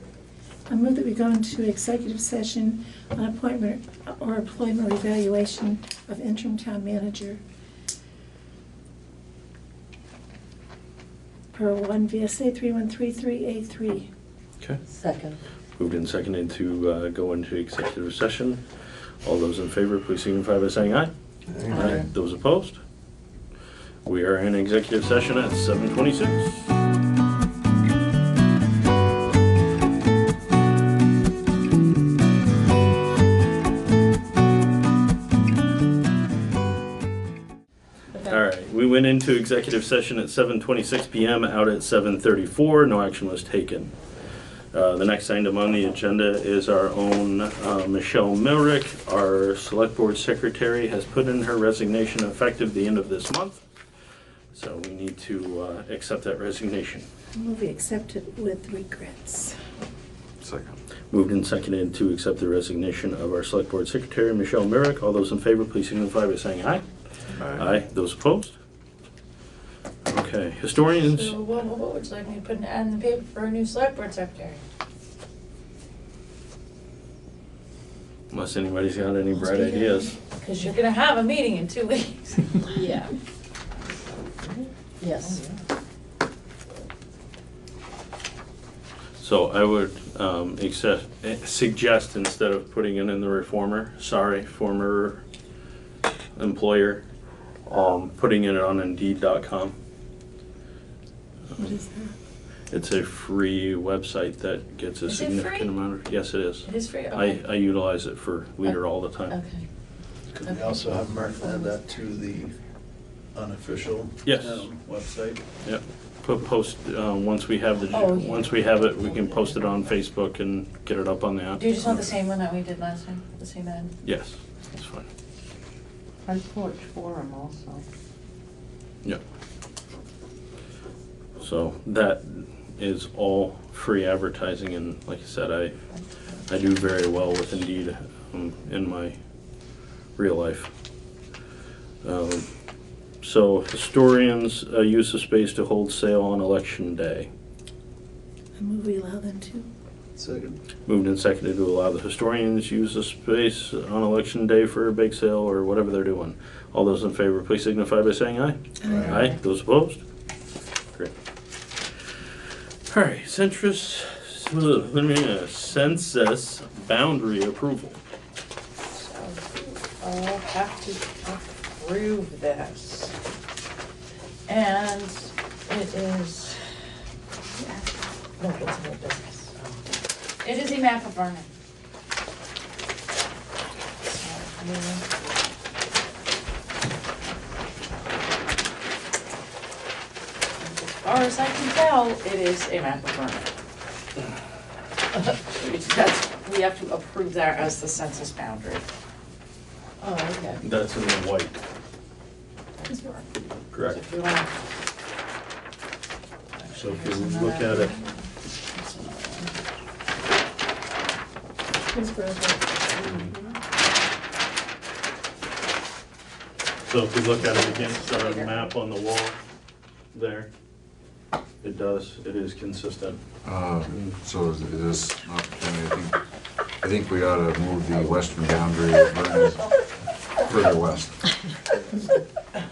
I move that we go into executive session on appointment or employment evaluation of interim town manager per 1 VSA 3133A3. Okay. Second. Moved and seconded to go into executive session. All those in favor, please signify by saying aye. Aye. Those opposed? We are in executive session at 7:26. All right, we went into executive session at 7:26 p.m., out at 7:34. No action was taken. The next item on the agenda is our own Michelle Milrick. Our select board secretary has put in her resignation effective the end of this month. So we need to accept that resignation. I move we accept it with regrets. Second. Moved and seconded to accept the resignation of our select board secretary, Michelle Milrick. All those in favor, please signify by saying aye. Aye. Those opposed? Okay, historians. So what would you like me to put an ad in the paper for a new select board secretary? Unless anybody's got any bright ideas. Because you're gonna have a meeting in 2 weeks. Yeah. Yes. So I would suggest, instead of putting it in the reformer, former employer, putting it on Indeed.com. What is that? It's a free website that gets a Is it significant free? amount of, yes it is. It is free? Okay. I utilize it for Leader all the time. Okay. Could we also have Mark add that to the unofficial Yes. website? Yep. Post, once we have Oh, yeah. once we have it, we can post it on Facebook and get it up on the app. Do you just want the same one that we did last time? The same ad? Yes, that's fine. Front Porch Forum also. Yep. So that is all free advertising, and like I said, I do very well with Indeed in my real life. So historians use the space to hold sale on election day. I move we allow them to. Second. Moved and seconded to allow the historians use the space on election day for a bake sale or whatever they're doing. All those in favor, please signify by saying aye. Aye. Aye. Those opposed? Great. All right, census boundary approval. So I'll have to approve this. And it is, no, it's a new business. It is a map of Vernon. As far as I can tell, it is a map of Vernon. We have to approve that as the census boundary. Oh, okay. That's in the white. That's Vernon. Correct. So if you want. So if you look at it, Here's Bratt. so if you look at it against our map on the wall there, it is consistent. So is this an opportunity? I think we ought to move the western boundary of Vernon further west.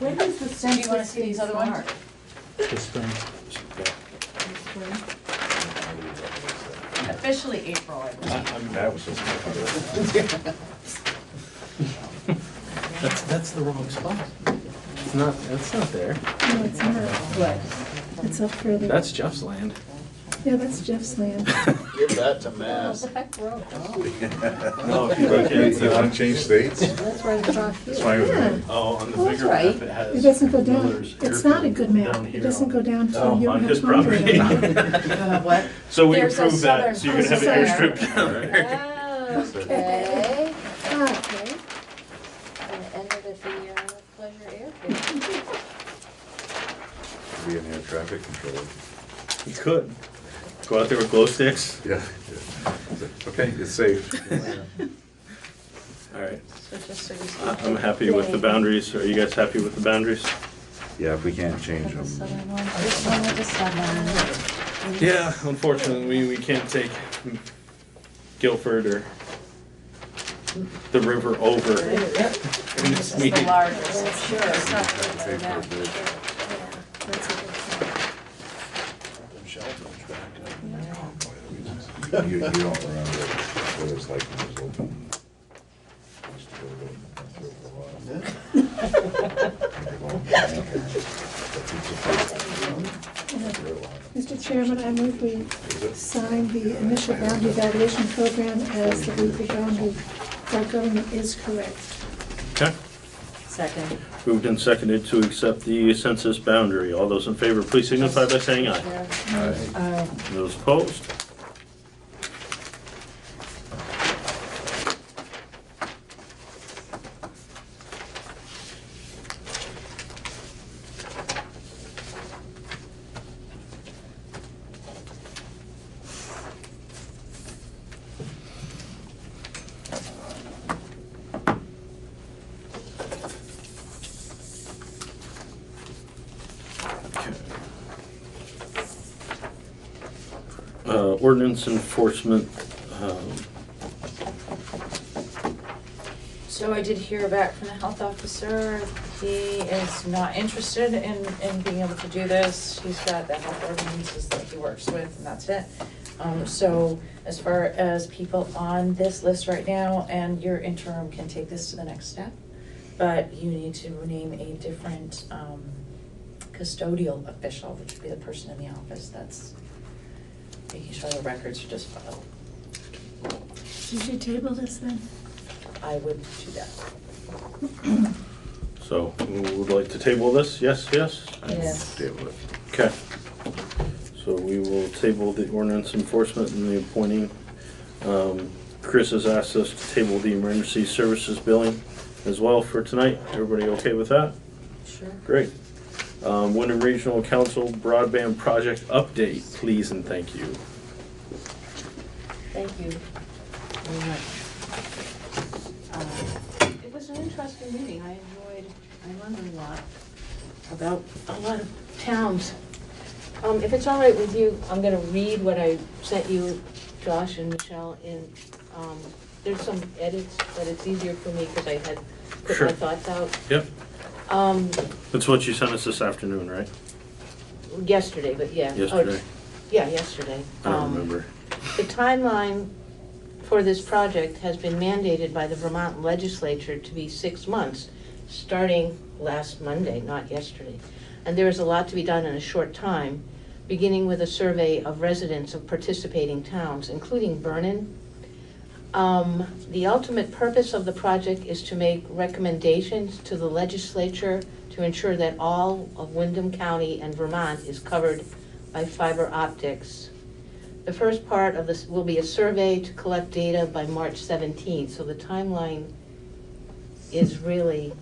When does the Do you census want to see these other ones? This spring. Officially April, I believe. That was That's the wrong spot. It's not there. No, it's not. What? It's up further. That's Jeff's land. Yeah, that's Jeff's land. Give that to Mass. No, if you look at You wanna change states? That's right across here. That's fine with Yeah. me. Oh, on the Oh, that's bigger right. map, it has. It doesn't go down, Miller's it's not a airfield good map. down It here doesn't on- go down to, Oh, you on don't his have Tom property. What? So we There's a approved that, so you can have an southern airstrip down there. Okay. Okay. And it ended at the Pleasure Airfield. Be an air traffic controller. You could. Go out there with glow sticks. Yeah. Okay, it's safe. All right. So just so you see. I'm happy with the boundaries. Are you guys happy with the boundaries? Yeah, if we can't change The them. southern one, this one with the southern. Yeah, unfortunately, we can't take Guilford or the river over in This this is the meeting. largest, sure, it's not Pay for a that. bridge. That's a good thing. You don't remember what it's like when it was open. Used to go to the Mr. Chairman, I move we sign the initial boundary evaluation program as the legal boundary for government is correct. Okay. Second. Moved and seconded to accept the census boundary. All those in favor, please signify by saying aye. Those opposed? Ordinance enforcement, So I did hear back from the health officer. He is not interested in being able to do this. He's got the health ordinances that he works with, and that's it. So as far as people on this list right now, and your interim can take this to the next step, but you need to name a different custodial official, which would be the person in the office that's making sure the records are just filed. Did you table this then? I would do that. so we would like to table this? Yes, yes? Yes. Table it. Okay. So we will table the ordinance enforcement and the appointing. Chris has asked us to table the emergency services billing as well for tonight. Everybody okay with that? Sure. Great. Wyndham Regional Council broadband project update, please and thank you. Thank you very much. It was an interesting meeting. I learned a lot about a lot of towns. If it's all right with you, I'm gonna read what I sent you, Josh and Michelle, there's some edits, but it's easier for me because I had put Sure. my thoughts out. Yep. That's what you sent us this afternoon, right? Yesterday, but yeah. Yesterday. Yeah, yesterday. I don't remember. The timeline for this project has been mandated by the Vermont legislature to be 6 months, starting last Monday, not yesterday. And there is a lot to be done in a short time, beginning with a survey of residents of participating towns, including Vernon. The ultimate purpose of the project is to make recommendations to the legislature to ensure that all of Wyndham County and Vermont is covered by fiber optics. The first part of this will be a survey to collect data by March 17th, so the timeline is really,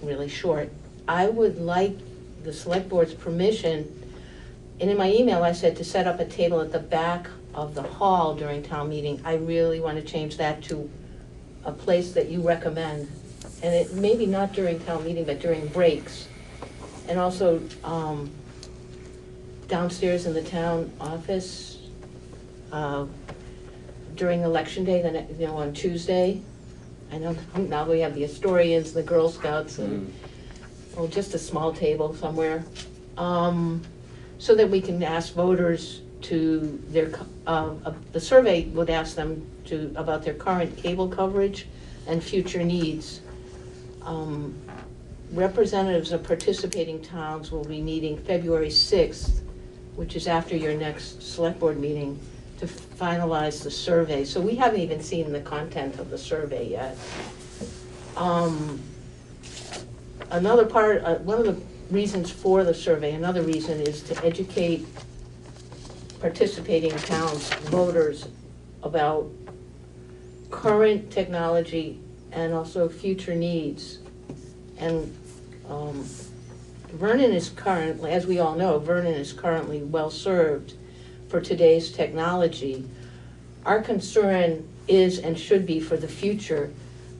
really short. I would like the select board's permission, and in my email I said to set up a table at the back of the hall during town meeting. I really want to change that to a place that you recommend. And it maybe not during town meeting, but during breaks. And also downstairs in the town office during election day, then on Tuesday. I know now we have the historians, the Girl Scouts, and just a small table somewhere, so that we can ask voters to their. The survey would ask them about their current cable coverage and future needs. Representatives of participating towns will be meeting February 6th which is after your next select board meeting, to finalize the survey. So we haven't even seen the content of the survey yet. Another part, one of the reasons for the survey, another reason is to educate participating towns, voters, about current technology and also future needs. And Vernon is currently, as we all know, Vernon is currently well-served for today's technology. Our concern is and should be for the future.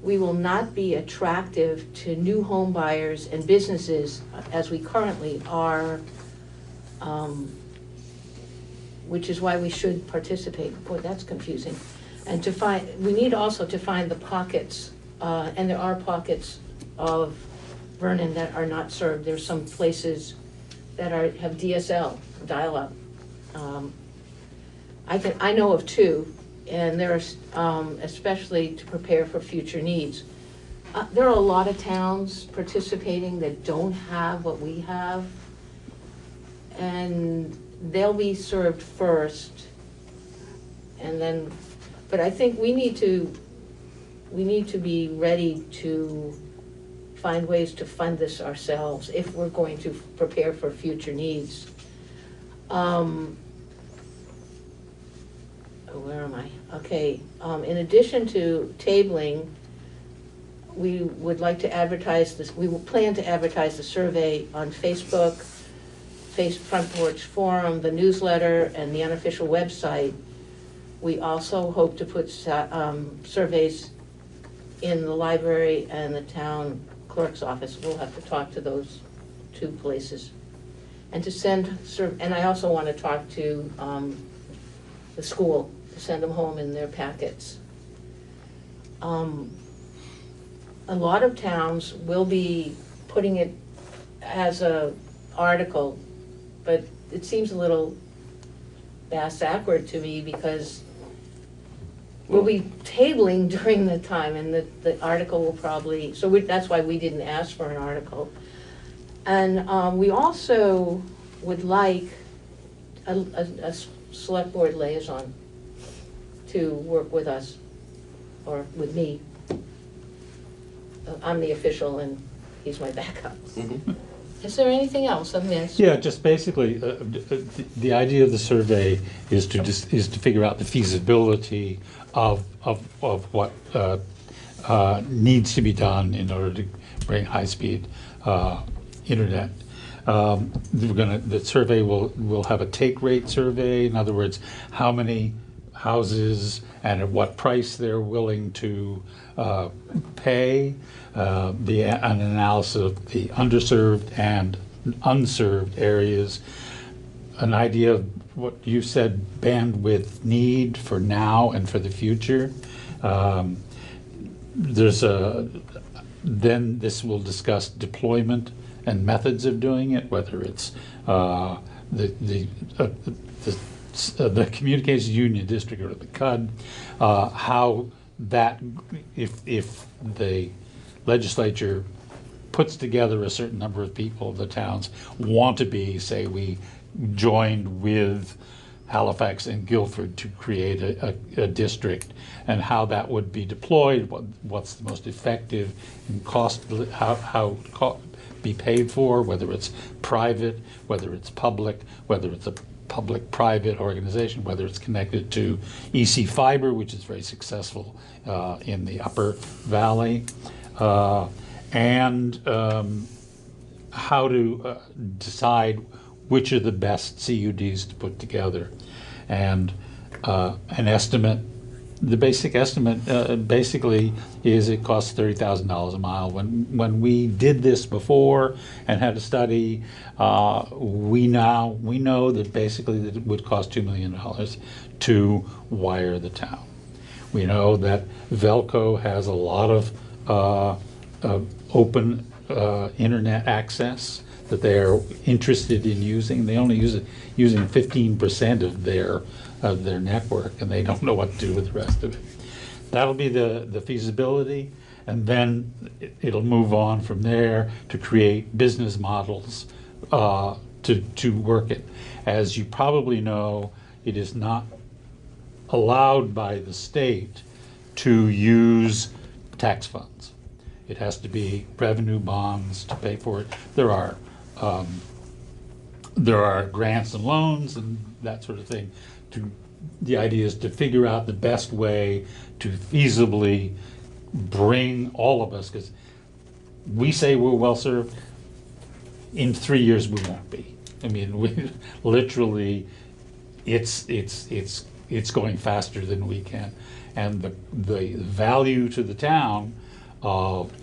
We will not be attractive to new home buyers and businesses as we currently are, which is why we should participate. Boy, that's confusing. And to find, we need also to find the pockets, and there are pockets of Vernon that are not served. There's some places that have DSL, dial-up. I know of two, and there's especially to prepare for future needs. There are a lot of towns participating that don't have what we have, and they'll be served first, and then, but I think we need to be ready to find ways to fund this ourselves if we're going to prepare for future needs. Where am I? Okay, in addition to tabling, we would like to advertise this, we will plan to advertise the survey on Facebook, Front Porch Forum, the newsletter, and the unofficial website. We also hope to put surveys in the library and the town clerk's office. We'll have to talk to those two places. And to send, and I also want to talk to the school, to send them home in their packets. A lot of towns will be putting it as an article, but it seems a little bass-backward to me because we'll be tabling during the time, and the article will probably, so that's why we didn't ask for an article. And we also would like a select board liaison to work with us, or with me. I'm the official and he's my backup. Is there anything else I've missed? Yeah, just basically, the idea of the survey is to figure out the feasibility of what needs to be done in order to bring high-speed internet. The survey will have a take rate survey. In other words, how many houses and at what price they're willing to pay. An analysis of the underserved and unserved areas. An idea of what you said, bandwidth need for now and for the future. Then this will discuss deployment and methods of doing it, whether it's the Communications Union District or the CUD, how that, if the legislature puts together a certain number of people, the towns want to be, say we joined with Halifax and Guilford to create a district, and how that would be deployed, what's the most effective and how be paid for, whether it's private, whether it's public, whether it's a public-private organization, whether it's connected to EC Fiber, which is very successful in the Upper Valley, and how to decide which are the best CUDs to put together, and an estimate. The basic estimate basically is it costs $30,000 a mile. When we did this before and had a study, we know that basically that it would cost $2 million to wire the town. We know that Velco has a lot of open internet access that they are interested in using. They only use it using 15% of their network, and they don't know what to do with the rest of it. That'll be the feasibility, and then it'll move on from there to create business models to work it. As you probably know, it is not allowed by the state to use tax funds. It has to be revenue bonds to pay for it. There are grants and loans and that sort of thing. The idea is to figure out the best way to feasibly bring all of us, because we say we're well served. In 3 years, we won't be. I mean, we literally, it's going faster than we can, and the value to the town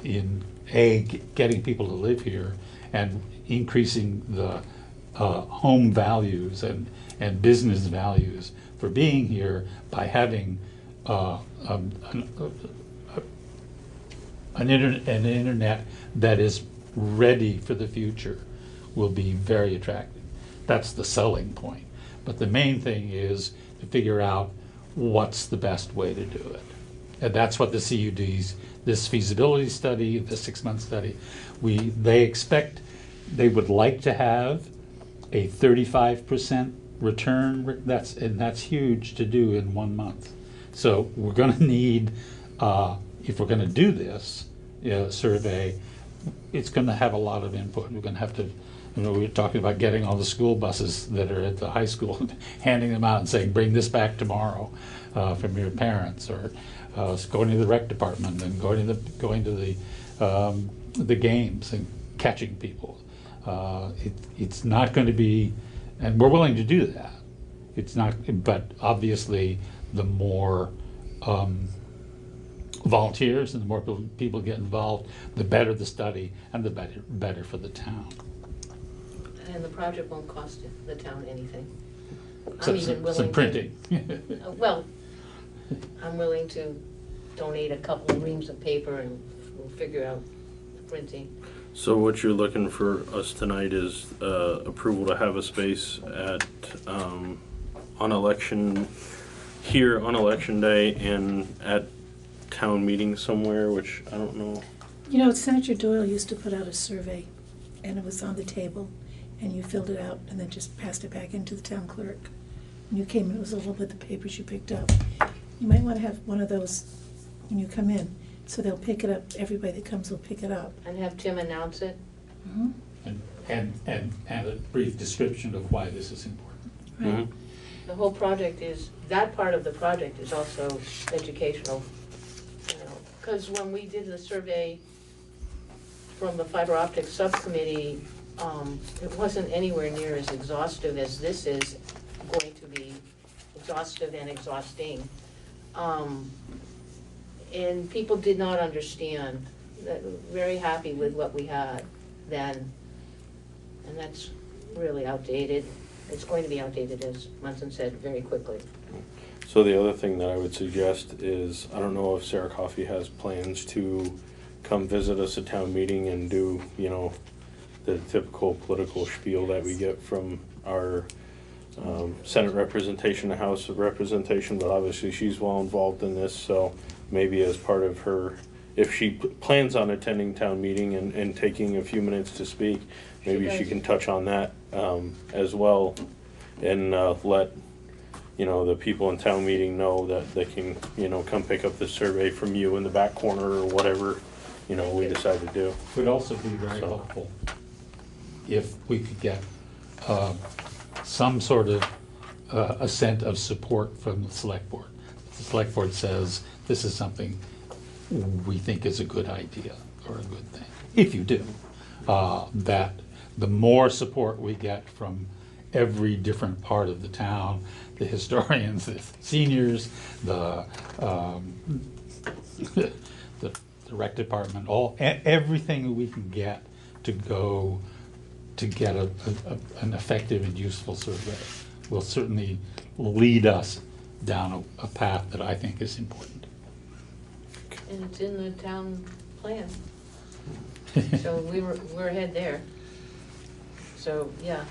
in getting people to live here and increasing the home values and business values for being here by having an internet that is ready for the future will be very attractive. That's the selling point. But the main thing is to figure out what's the best way to do it. And that's what the CUDs, this feasibility study, the 6-month study, they would like to have a 35% return. That's huge to do in 1 month. So we're going to need, if we're going to do this survey, it's going to have a lot of input. We're going to have to, we were talking about getting all the school buses that are at the high school, handing them out and saying, bring this back tomorrow from your parents, or going to the rec department and going to the games and catching people. It's not going to be, and we're willing to do that. It's not, but obviously the more volunteers and the more people get involved, the better the study and the better for the town. And the project won't cost the town anything. Some printing. Well, I'm willing to donate a couple of reams of paper and we'll figure out the printing. So what you're looking for us tonight is approval to have a space at on election day and at town meeting somewhere, which I don't know. You know, Senator Doyle used to put out a survey, and it was on the table, and you filled it out and then just passed it back into the town clerk. When you came in, it was a little bit of the papers you picked up. You might want to have one of those when you come in, so they'll pick it up. Everybody that comes will pick it up. And have Tim announce it. Mm-hmm. And a brief description of why this is important. Right. Mm-hmm. The whole project is, that part of the project is also educational. Because when we did the survey from the fiber optic subcommittee, it wasn't anywhere near as exhaustive as this is going to be, exhaustive and exhausting. And people did not understand. Very happy with what we had then. And that's really outdated. It's going to be outdated, as Munson said, very quickly. So the other thing that I would suggest is, I don't know if Sarah Coffey has plans to come visit us at town meeting and do, the typical political spiel that we get from our Senate representation, the House of Representation, but obviously she's well involved in this, so maybe as part of her, if she plans on attending town meeting and taking a few minutes to speak, maybe she can touch on that as well, and let the people in town meeting know that they can come pick up the survey from you in the back corner or whatever we decide to do. It would also be very helpful if we could get some sort of assent of support from the select board. The select board says this is something we think is a good idea or a good thing. If you do, that the more support we get from every different part of the town, the historians, the seniors, the rec department, everything we can get to go to get an effective and useful survey will certainly lead us down a path that I think is important. And it's in the town plan. So we're ahead there. So, yeah.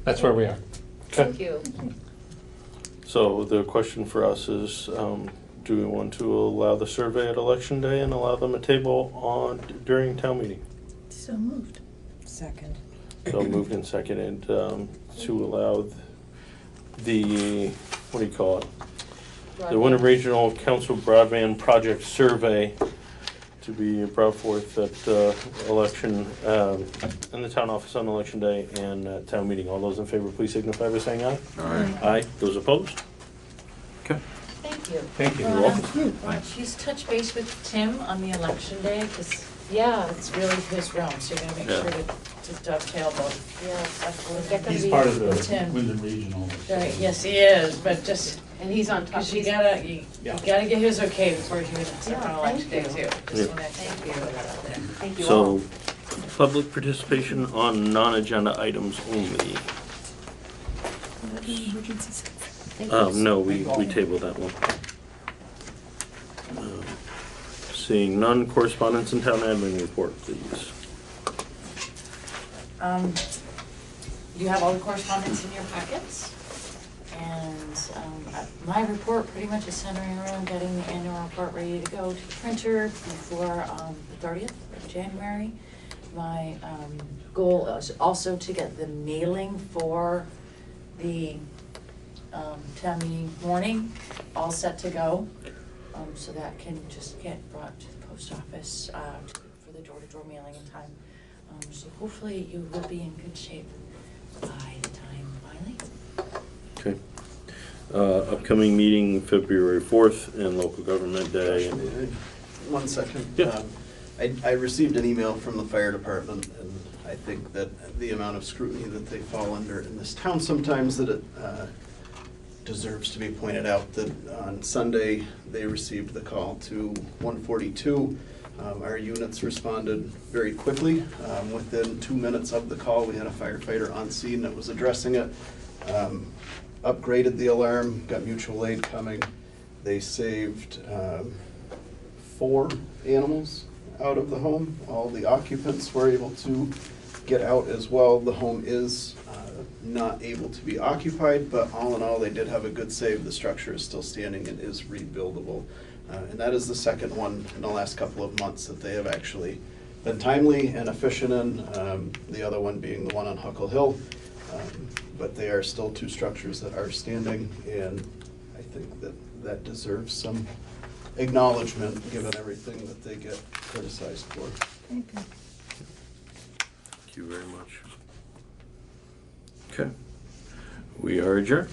That's where we are. Thank you. So the question for us is, do we want to allow the survey at election day and allow them a table during town meeting? So moved. Second. So moved and seconded to allow the, what do you call it? The Winter Regional Council Broadband Project Survey to be brought forth at election, in the town office on election day and at town meeting. All those in favor, please signify by saying aye. Aye. Aye. Those opposed? Okay. Thank you. Thank you. Rhonda, You're welcome. Please touch base with Tim on the election day, because, yeah, it's really his realm, so you're gonna make Yeah. sure to dovetail both. Get He's part of the Tim. Wyndham Regional. Right, yes, he is, but just, And he's on top. because you gotta get his okay before you do it Yeah, on election day thank too. you. Just wanna thank you. Put that out there. Thank you all. So, public participation on non-agenda items only. No, we tabled that one. Seeing none, correspondence and town admin report, please. You have all the correspondence in your packets. And my report pretty much is centering around getting the annual report ready to go to the printer before the 30th of January. My goal is also to get the mailing for the town meeting morning all set to go. So that can just get brought to the post office for the door-to-door mailing in time. So hopefully you will be in good shape by the time I leave. Okay. Upcoming meeting, February 4th, and local government day. One second. Yeah. I received an email from the fire department, and I think that the amount of scrutiny that they fall under in this town sometimes, that it deserves to be pointed out that on Sunday, they received the call to 142. Our units responded very quickly. Within 2 minutes of the call, we had a firefighter on scene that was addressing it. Upgraded the alarm, got mutual aid coming. They saved 4 animals out of the home. All the occupants were able to get out as well. The home is not able to be occupied, but all in all, they did have a good save. The structure is still standing and is rebuildable. And that is the second one in the last couple of months that they have actually been timely and efficient in, the other one being the one on Huckle Hill. But they are still 2 structures that are standing, and I think that that deserves some acknowledgement, given everything that they get criticized for. Thank you very much. Okay. We are adjourned.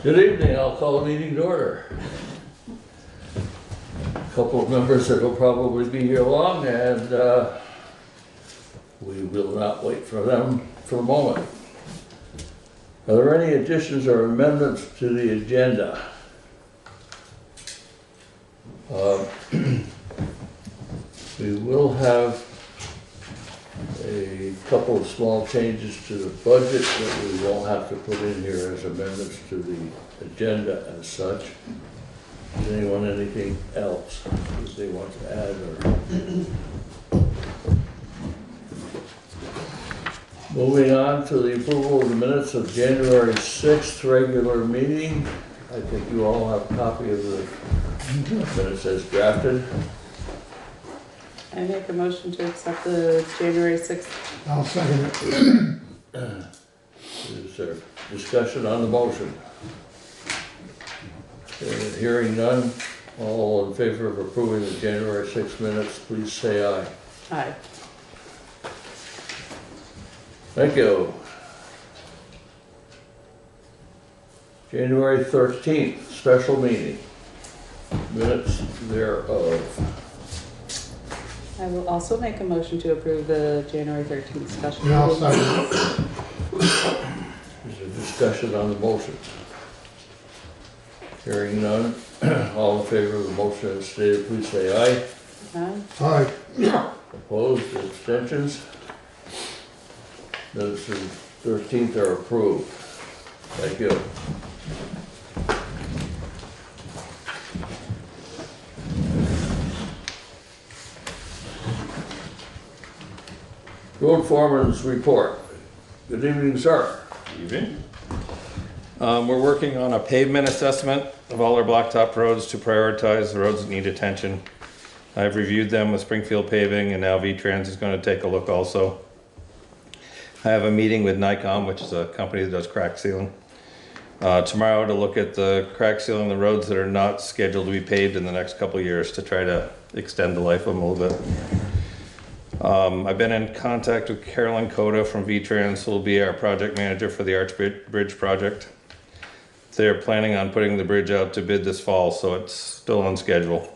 Good evening, I'll call the meeting to order. A couple of members that will probably be here long, and we will not wait for them for a moment. Are there any additions or amendments to the agenda? We will have a couple of small changes to the budget that we won't have to put in here as amendments to the agenda as such. Does anyone anything else that they want to add or? Moving on to the approval of the minutes of January 6th regular meeting. I think you all have a copy of the minutes as drafted. I make a motion to accept the January 6th. I'll second it. Is there discussion on the motion? Hearing none, all in favor of approving the January 6th minutes, please say aye. Aye. Thank you. January 13th, special meeting. Minutes thereof. I will also make a motion to approve the January 13th special Yeah, I'll meeting. second it. Is there discussion on the motion? Hearing none, all in favor of the motion as stated, please say aye. Aye. Aye. Opposed, abstentions? Minutes of 13th are approved. Thank you. Road foreman's report. Good evening, sir. Evening. We're working on a pavement assessment of all our blacktop roads to prioritize the roads that need attention. I've reviewed them with Springfield Paving, and now V-Trans is going to take a look also. I have a meeting with Nikon, which is a company that does crack sealing, tomorrow to look at the crack sealing the roads that are not scheduled to be paved in the next couple of years to try to extend the life of them a little bit. I've been in contact with Carolyn Coda from V-Trans, who will be our project manager for the Arch Bridge project. They're planning on putting the bridge out to bid this fall, so it's still on schedule.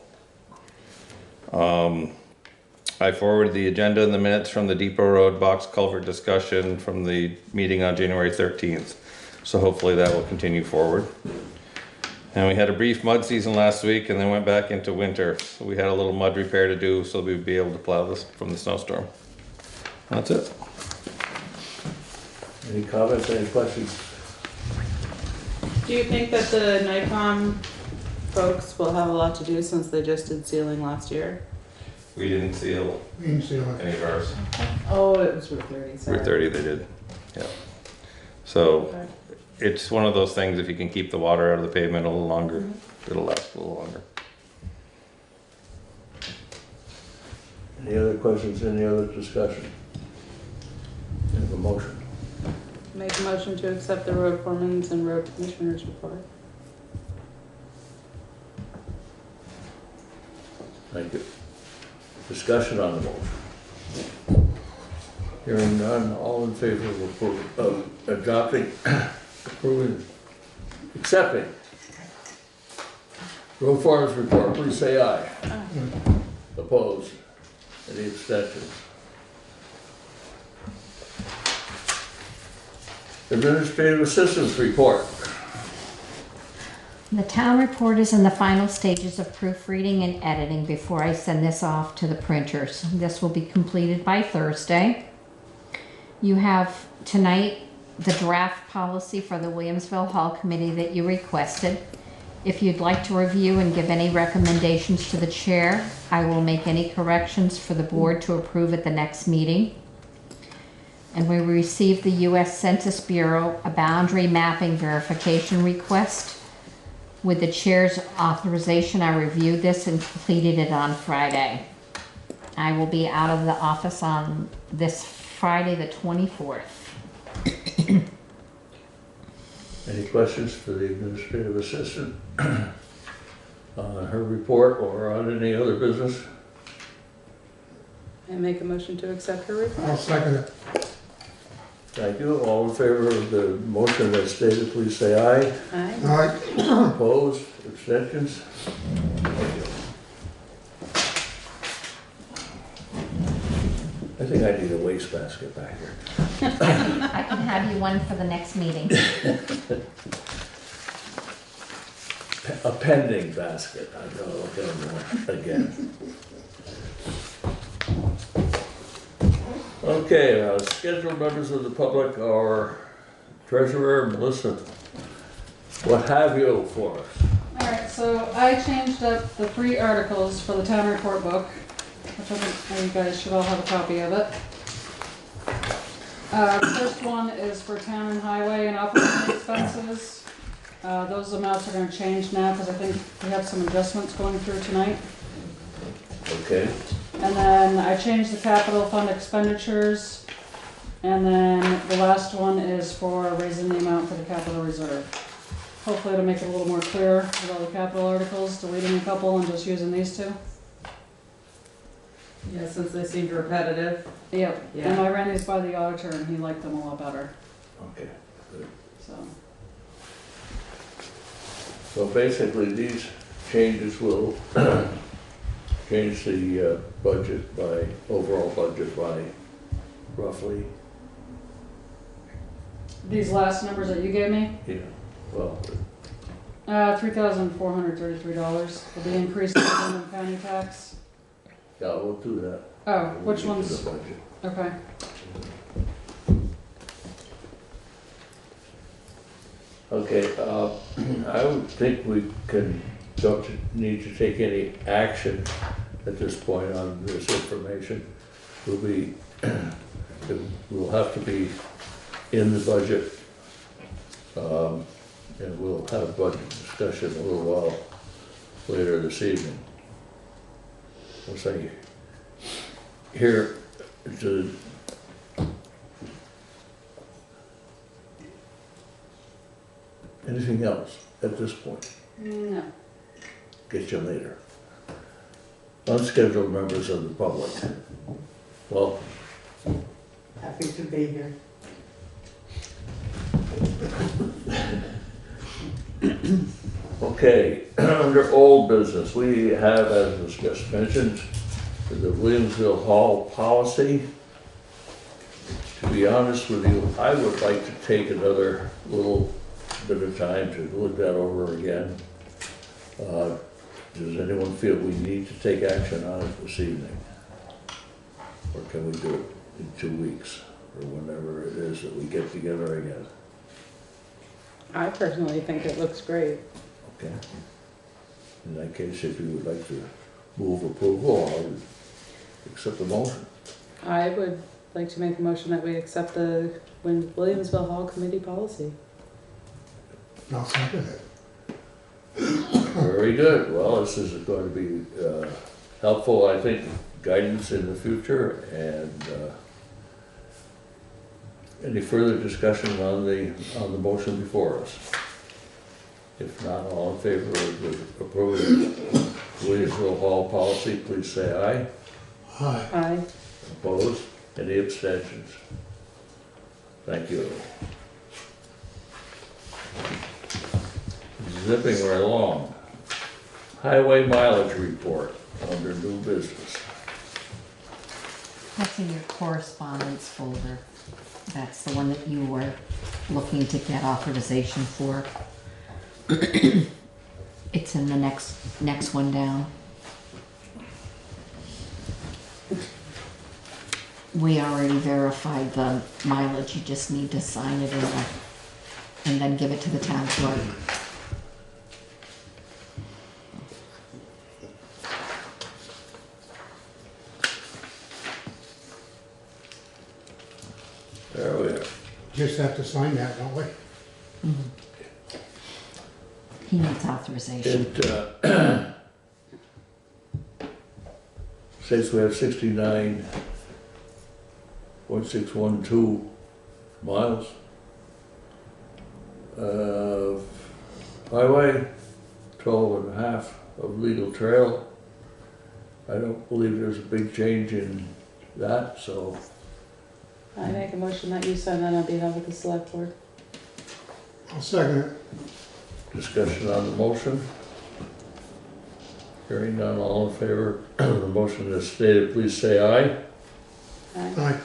I forwarded the agenda and the minutes from the Depot Road box culvert discussion from the meeting on January 13th. So hopefully that will continue forward. And we had a brief mud season last week and then went back into winter. So we had a little mud repair to do so we'd be able to plow this from the snowstorm. That's it. Any comments, any questions? Do you think that the Nikon folks will have a lot to do since they just did sealing last year? We didn't seal any of ours. Oh, it was Route 30, sorry. Route 30 they did, yeah. So it's one of those things, if you can keep the water out of the pavement a little longer, it'll last a little longer. Any other questions, any other discussion? We have a motion. Make a motion to accept the road foreman's and road commissioner's report. Thank you. Discussion on the motion. Hearing none, all in favor of adopting, approving, accepting road foreman's report, please say aye. Opposed? Any abstentions? Administrative assistance report. The town report is in the final stages of proofreading and editing before I send this off to the printers. This will be completed by Thursday. You have tonight the draft policy for the Williamsville Hall Committee that you requested. If you'd like to review and give any recommendations to the chair, I will make any corrections for the board to approve at the next meeting. And we received the U.S. Census Bureau a boundary mapping verification request. With the chair's authorization, I reviewed this and completed it on Friday. I will be out of the office on this Friday, the 24th. Any questions for the administrative assistant on her report or on any other business? And make a motion to accept her report. I'll second it. Thank you. All in favor of the motion as stated, please say aye. Aye. Opposed? Abstentions? Thank you. I think I need a wastebasket back here. I can have you one for the next meeting. A pending basket. I gotta look at them again. Okay, scheduled members of the public are treasurer, Melissa. What have you for us? Alright, so I changed up the 3 articles for the town report book, which I think you guys should all have a copy of it. The first one is for town and highway and operating expenses. Those amounts are gonna change now because I think we have some adjustments going through tonight. Okay. And then I changed the capital fund expenditures. And then the last one is for raising the amount for the capital reserve. Hopefully to make it a little more clear with all the capital articles, deleting a couple and just using these 2. Yeah, since they seemed repetitive. Yep, Yeah. and I ran these by the auditor and he liked them a lot better, Okay, good. so. So basically, these changes will change the budget by, overall budget by roughly, These last numbers that you gave me, yeah, well, $3,433 for the increase in the county tax. yeah, we'll do that. Oh, We'll which get to ones? the budget. Okay. Okay, I would think we don't need to take any action at this point on this information. It will have to be in the budget. And we'll have a budget discussion a little while later this evening. Let's say, here, anything else at this point? No. Get you later. Unscheduled members of the public. Well, Happy to be here. okay, under old business, we have, as was just mentioned, the Williamsville Hall policy. To be honest with you, I would like to take another little bit of time to look that over again. Does anyone feel we need to take action on it this evening? Or can we do it in 2 weeks, or whenever it is that we get together again? I personally think it looks great. Okay. In that case, if you would like to move approval, I would accept the motion. I would like to make a motion that we accept the Williamsville Hall Committee policy. I'll second it. Very good. Well, this is going to be helpful, I think, guidance in the future. And any further discussion on the motion before us? If not, all in favor of the approving Williamsville Hall policy, please say aye. Aye. Aye. Opposed? Any abstentions? Thank you. Zipping right along. Highway mileage report under new business. That's in your correspondence folder. That's the one that you were looking to get authorization for. It's in the next one down. We already verified the mileage, you just need to sign it and then give it to the town clerk. There we are. Just have to sign that, don't we? Mm-hmm. He needs authorization. It says we have 69.612 miles of highway, 12 and a half of legal trail. I don't believe there's a big change in that, so I make a motion that you sign that on behalf of the select board. I'll second it. Discussion on the motion? Hearing none, all in favor of the motion as stated, please say aye. Aye. Aye.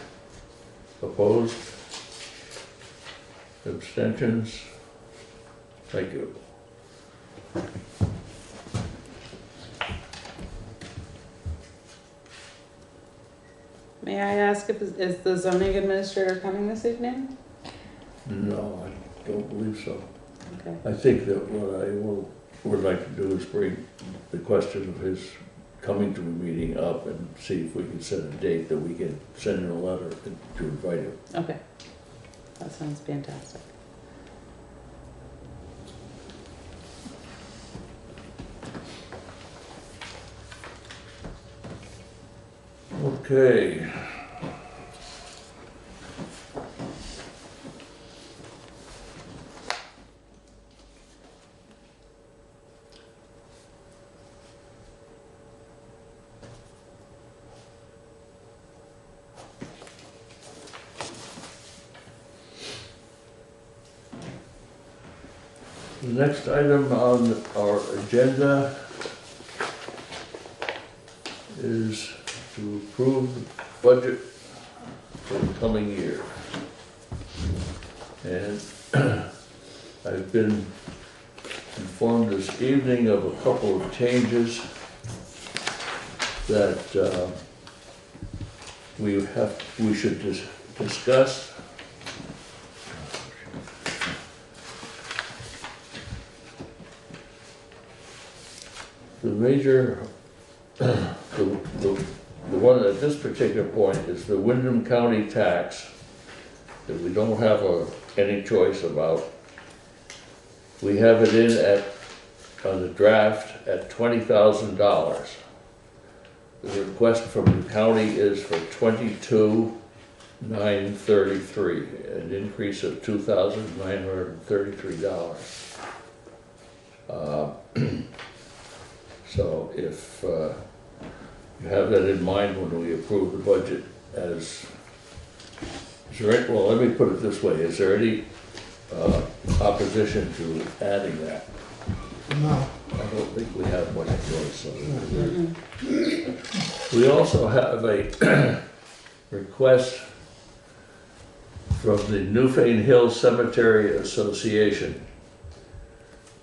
Opposed? Abstentions? Thank you. May I ask if, is the zoning administrator coming this evening? No, I don't believe so. Okay. I think that what I would like to do is bring the question of his coming to a meeting up and see if we can set a date that we can send in a letter to invite him. Okay. That sounds fantastic. Okay. The next item on our agenda is to approve the budget for the coming year. And I've been informed this evening of a couple of changes that we should discuss. The major, the one at this particular point is the Windham County tax that we don't have any choice about. We have it in on the draft at $20,000. The request from the county is for $22,933, an increase of $2,933. So if you have that in mind when we approve the budget well, let me put it this way, is there any opposition to adding that? No. I don't think we have much choice. We also have a request from the Newfane Hill Cemetery Association.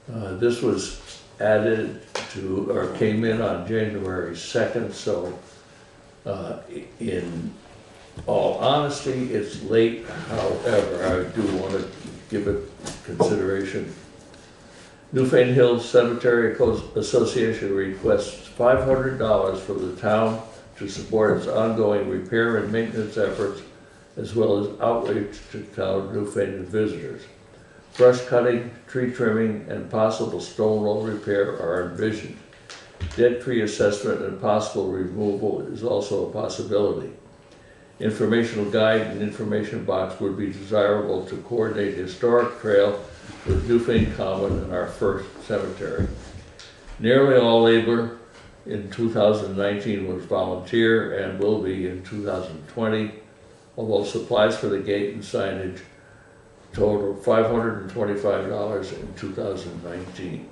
This was added to, or came in on January 2nd, so in all honesty, it's late. However, I do want to give it consideration. Newfane Hill Cemetery Association requests $500 from the town to support its ongoing repair and maintenance efforts, as well as outreach to town Newfane visitors. Brush cutting, tree trimming, and possible stone wall repair are envisioned. Dead tree assessment and possible removal is also a possibility. Informational guide and information box would be desirable to coordinate historic trail with Newfane Common and our first cemetery. Nearly all labor in 2019 was volunteer and will be in 2020, although supplies for the gate and signage total $525 in 2019.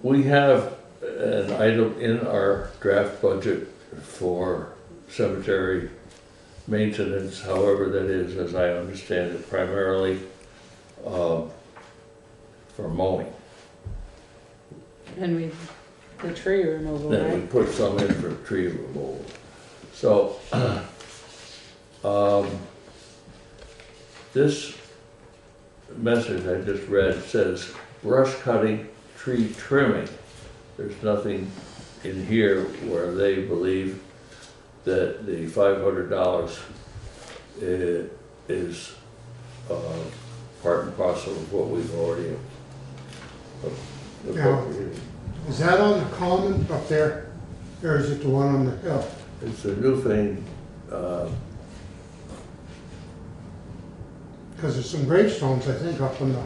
We have an item in our draft budget for cemetery maintenance, however that is, as I understand it, primarily for mowing. And the tree removal, Then we right? put some in for tree removal. So, this message I just read says brush cutting, tree trimming. There's nothing in here where they believe that the $500 is part and parcel of what we've already appropriated. Is that on the common up there, or is it the one on the hill? It's a Newfane, Because there's some gravestones, I think, up on the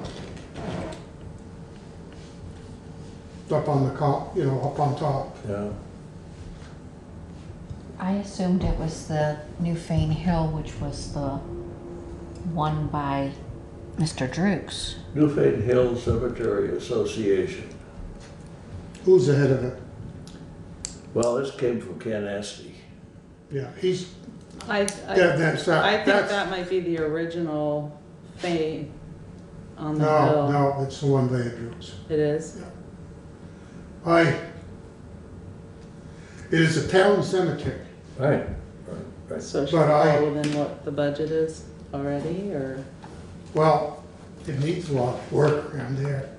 up on top. yeah. I assumed it was the New Fane Hill, which was the one by Mr. Drukes. Newfane Hill Cemetery Association. Who's the head of it? Well, this came from Ken Esty. Yeah, he's, I that's, think that's, that might be the original Fane on the no, hill. no, it's the one by Andrews. It is? It is a town cemetery. Right. So should But we I- fall within what the budget is already, or? Well, it needs a lot of work around there.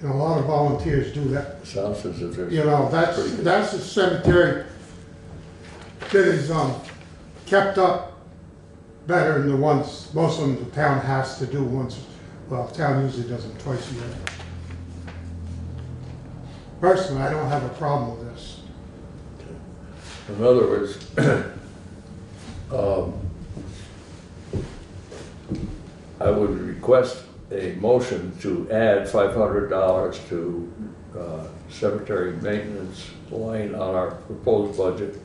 And a lot of volunteers do that. Sounds as if there's. You know, that's a cemetery that is, kept up better than the ones, most of them the town has to do once, well, town usually does them twice a year. Personally, I don't have a problem with this. In other words, I would request a motion to add $500 to cemetery maintenance line on our proposed budget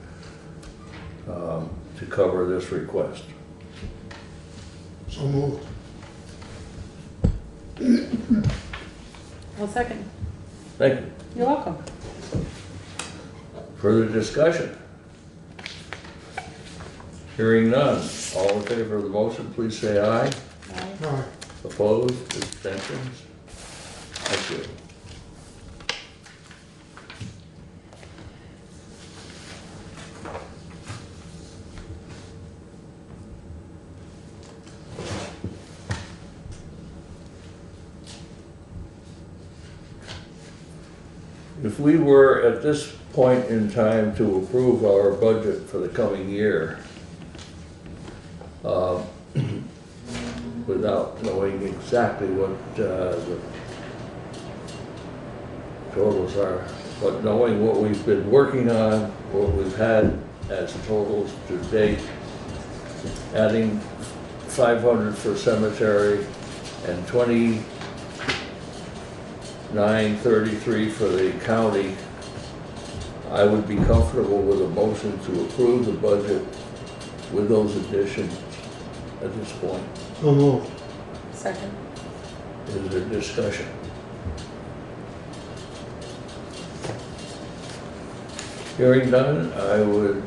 to cover this request. So moved. Well, second. Thank you. You're welcome. Further discussion? Hearing none. All in favor of the motion, please say aye. Aye. Opposed? Abstentions? Thank you. If we were at this point in time to approve our budget for the coming year, without knowing exactly what the totals are, but knowing what we've been working on, what we've had as totals to date, adding 500 for cemetery and 2933 for the county, I would be comfortable with a motion to approve the budget with those additions at this point. So moved. Second. Is there discussion? Hearing none, I would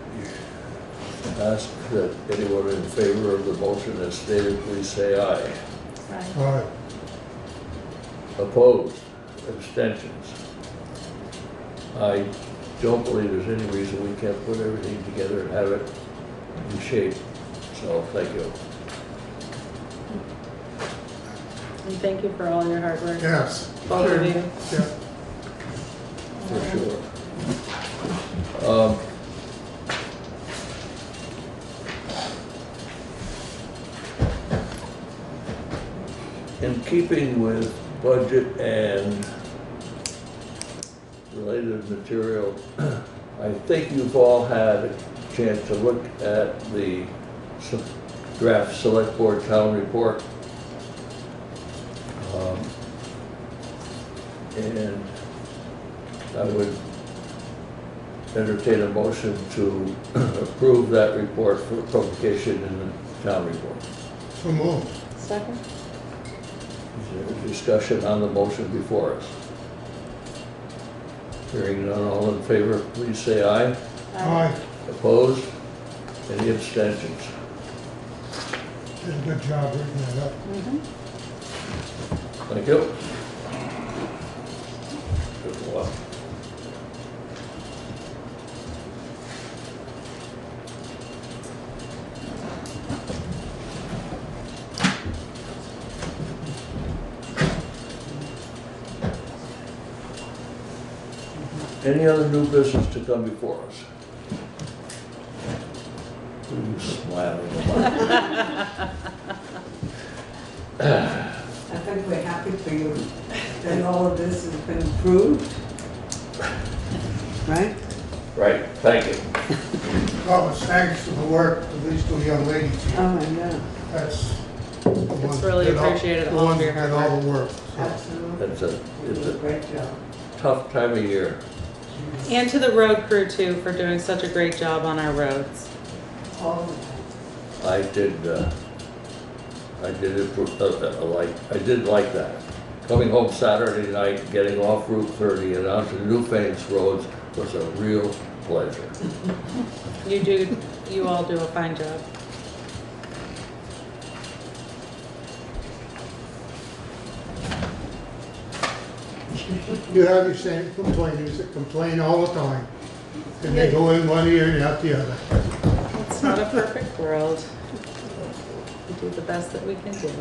ask that anyone in favor of the motion as stated, please say aye. Aye. Opposed? Abstentions? I don't believe there's any reason we can't put everything together and have it in shape. So, thank you. And thank you for all your hard work. Yes. Both of you. Yeah. For sure. In keeping with budget and related material, I think you've all had a chance to look at the draft select board town report. And I would entertain a motion to approve that report for publication in the town report. So moved. Second. Is there a discussion on the motion before us? Hearing none, all in favor, please say aye. Aye. Opposed? Any abstentions? Did a good job writing that up. Thank you. Good luck. Any other new business to come before us? Who are you smiling about? I think we're happy for you that all of this has been approved. Right? Right, thank you. Well, it's thanks to the work of these two young ladies here. Oh, I know. That's the ones that really did all- appreciated the all of ones your that hard did all the work. Absolutely. It's You did a a great job. tough time of year. And to the road crew too for doing such a great job on our roads. I did I did like that. Coming home Saturday night, getting off Route 30 and onto Newfane's roads was a real pleasure. You all do a fine job. You have your same complainers that complain all the time, and they go in one ear and out the other. It's not a perfect world. We do the best that we can do.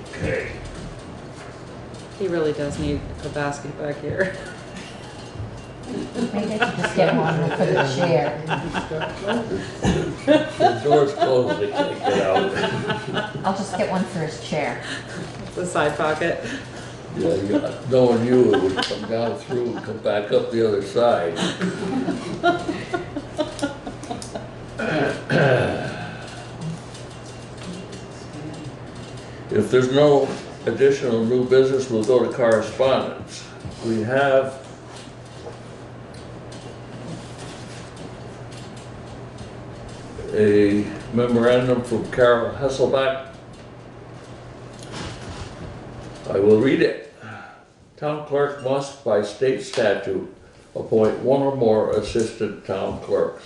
Okay. He really does need a basket back here. Maybe I could just get one for the chair. The door's closed, they can't get out. I'll just get one for his chair. It's a side pocket. Yeah, knowing you, it would come down through and come back up the other side. If there's no additional new business, we'll go to correspondence. We have a memorandum from Carol Hasselback. I will read it. Town clerk must, by state statute, appoint one or more assistant town clerks.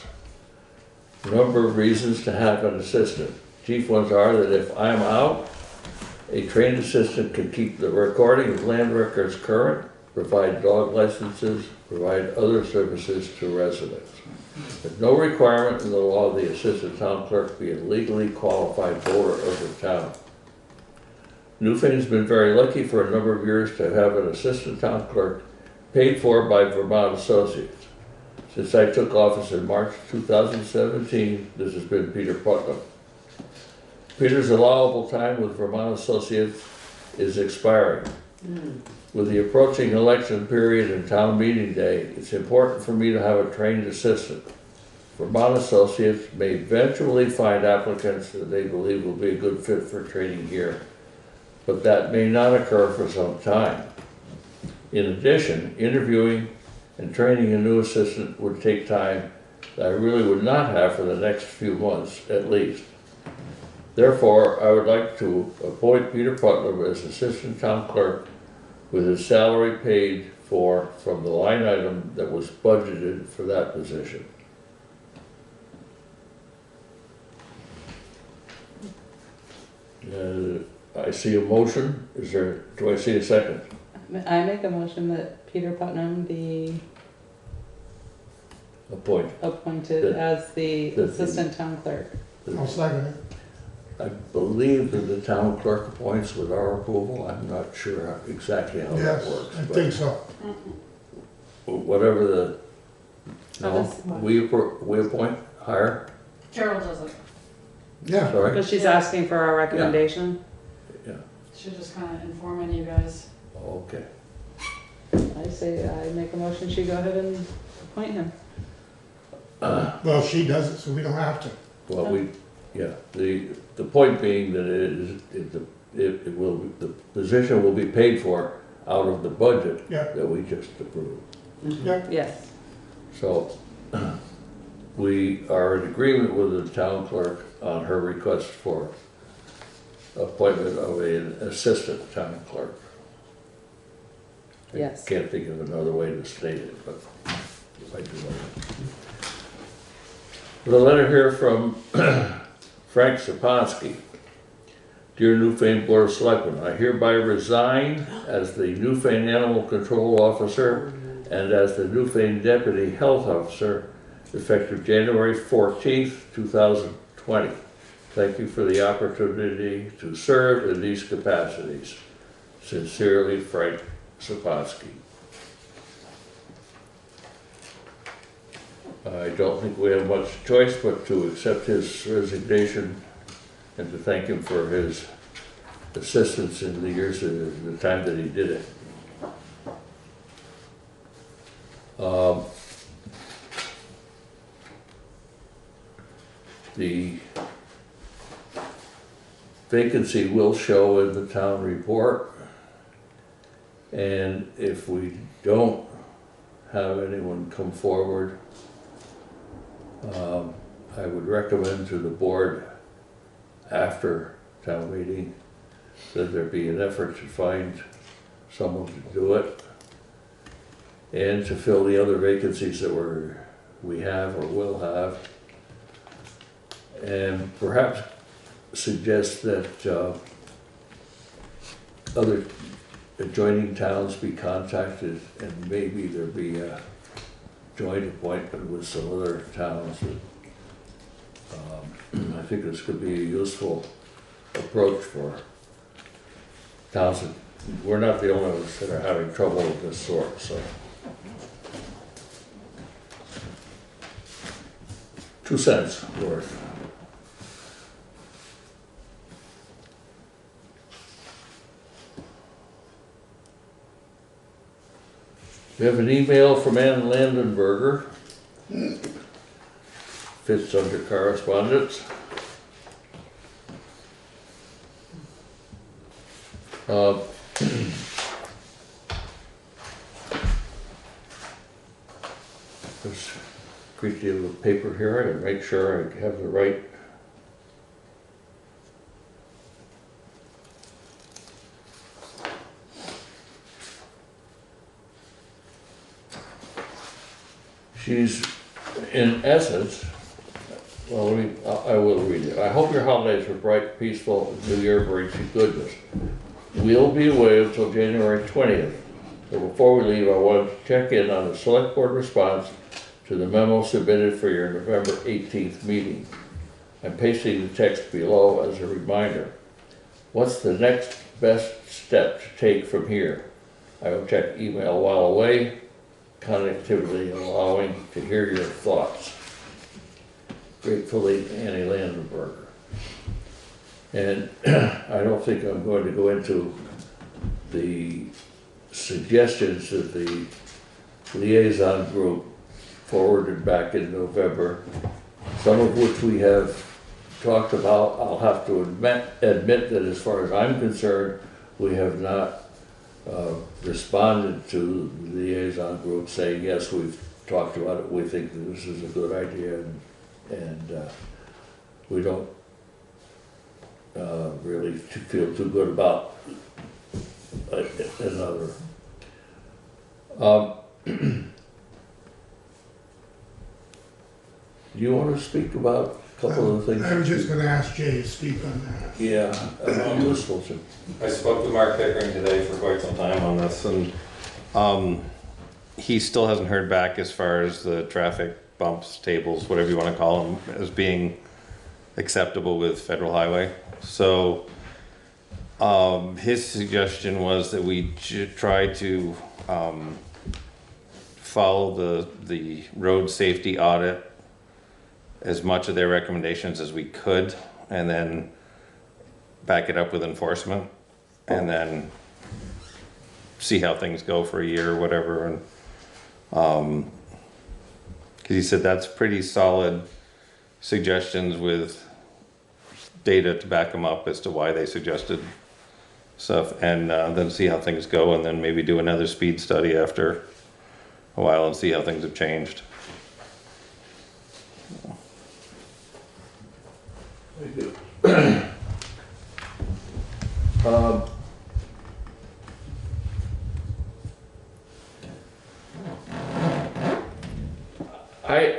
A number of reasons to have an assistant. Chief ones are that if I'm out, a trained assistant can keep the recording of land records current, provide dog licenses, provide other services to residents. There's no requirement in the law the assistant town clerk be a legally qualified voter of the town. Newfane's been very lucky for a number of years to have an assistant town clerk paid for by Vermont Associates. Since I took office in March 2017, this has been Peter Putnam. Peter's allowable time with Vermont Associates is expiring. With the approaching election period and town meeting day, it's important for me to have a trained assistant. Vermont Associates may eventually find applicants that they believe will be a good fit for training here, but that may not occur for some time. In addition, interviewing and training a new assistant would take time that I really would not have for the next few months at least. Therefore, I would like to appoint Peter Putnam as assistant town clerk with his salary paid for from the line item that was budgeted for that position. I see a motion. Do I see a second? I make a motion that Peter Putnam be appointed as the assistant town clerk. I'll second it. I believe that the town clerk appoints with our approval. I'm not sure exactly how that works. I think so. Whatever the, we appoint, hire? Carol does it. Yeah. Sorry? Because she's asking for our recommendation. Yeah. She's just kind of informing you guys. Okay. I say, I make a motion, she go ahead and appoint him. Well, she does it, so we don't have to. Well, the point being that it will, the position will be paid for out of the budget that we just approved. Yeah. Yes. So we are in agreement with the town clerk on her request for appointment of an assistant town clerk. Yes. I can't think of another way to state it, but if I do that. With a letter here from Frank Saponsky. Dear Newfane Board of Selectmen, I hereby resign as the Newfane Animal Control Officer and as the Newfane Deputy Health Officer effective January 14th, 2020. Thank you for the opportunity to serve in these capacities. Sincerely, Frank Saponsky. I don't think we have much choice but to accept his resignation and to thank him for his assistance in the years of the time that he did it. The vacancy will show in the town report. And if we don't have anyone come forward, I would recommend to the board after town meeting that there be an effort to find someone to do it and to fill the other vacancies that we have or will have, and perhaps suggest that other adjoining towns be contacted, and maybe there be a joint appointment with some other towns. I think this could be a useful approach for towns. We're not the only ones that are having trouble of this sort, so. 2 cents worth. We have an email from Ann Landenberger. Fits under correspondence. There's a great deal of paper here. I gotta make sure I have the right. She's, in essence, well, I will read it. I hope your holidays were bright, peaceful, New Year brings you goodness. We'll be away until January 20th. So before we leave, I want to check in on the select board response to the memo submitted for your November 18th meeting. I'm pasting the text below as a reminder. What's the next best step to take from here? I will check email while away, connectivity allowing to hear your thoughts. Gratefully, Annie Landenberger. And I don't think I'm going to go into the suggestions that the liaison group forwarded back in November, some of which we have talked about. I'll have to admit that as far as I'm concerned, we have not responded to the liaison group saying, yes, we've talked about it, we think that this is a good idea, and we don't really feel too good about another. Do you want to speak about a couple of the things? I was just going to ask Jay to speak on that. Yeah, useful to. I spoke to Mark Pickering today for quite some time on this, and he still hasn't heard back as far as the traffic bumps, tables, whatever you want to call them, as being acceptable with federal highway. So his suggestion was that we try to follow the road safety audit, as much of their recommendations as we could, and then back it up with enforcement, and then see how things go for a year or whatever. And because he said that's pretty solid suggestions with data to back them up as to why they suggested stuff, and then see how things go, and then maybe do another speed study after a while and see how things have changed.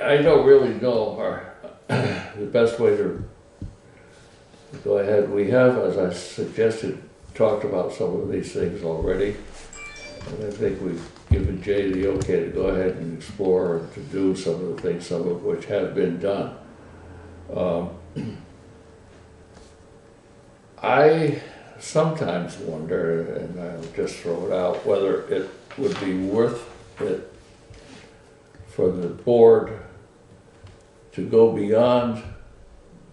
I don't really know the best way to go ahead. We have, as I suggested, talked about some of these things already. And I think we've given Jay the okay to go ahead and explore and to do some of the things, some of which have been done. I sometimes wonder, and I'll just throw it out, whether it would be worth it for the board to go beyond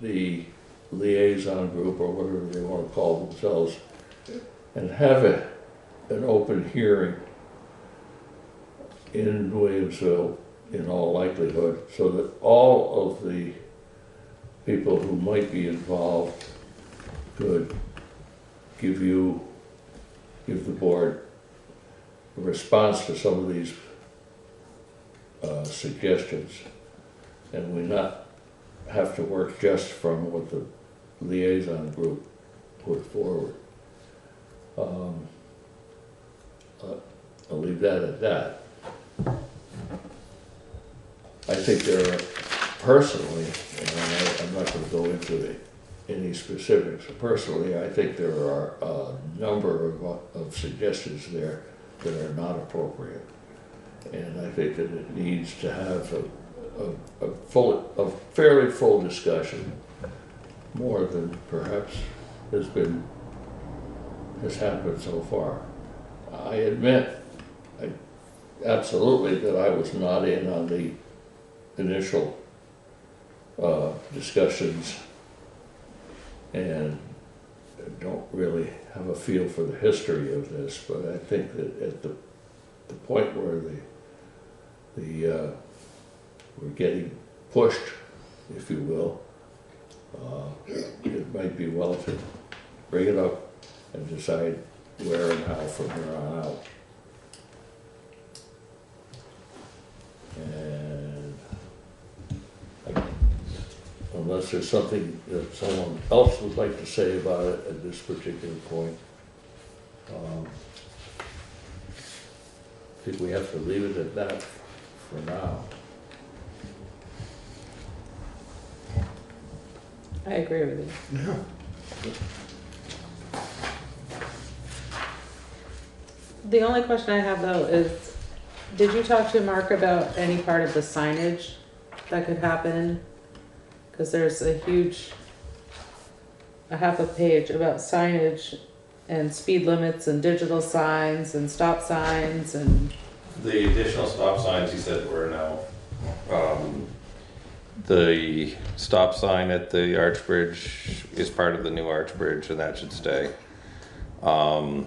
the liaison group, or whatever they want to call themselves, and have an open hearing in Williamsville, in all likelihood, so that all of the people who might be involved could give the board response to some of these suggestions, and we not have to work just from what the liaison group put forward. I'll leave that at that. I think there are, personally, and I'm not going to go into any specifics, personally, I think there are a number of suggestions there that are not appropriate. And I think that it needs to have a fairly full discussion, more than perhaps has happened so far. I admit, absolutely, that I was not in on the initial discussions, and don't really have a feel for the history of this, but I think that at the point where we're getting pushed, if you will, it might be well to bring it up and decide where and how from here on out. And unless there's something that someone else would like to say about it at this particular point, I think we have to leave it at that for now. I agree with you. Yeah. The only question I have though is, did you talk to Mark about any part of the signage that could happen? Because there's a half a page about signage and speed limits and digital signs and stop signs and... The additional stop signs, he said, were now, the stop sign at the arch bridge is part of the new arch bridge, and that should stay. And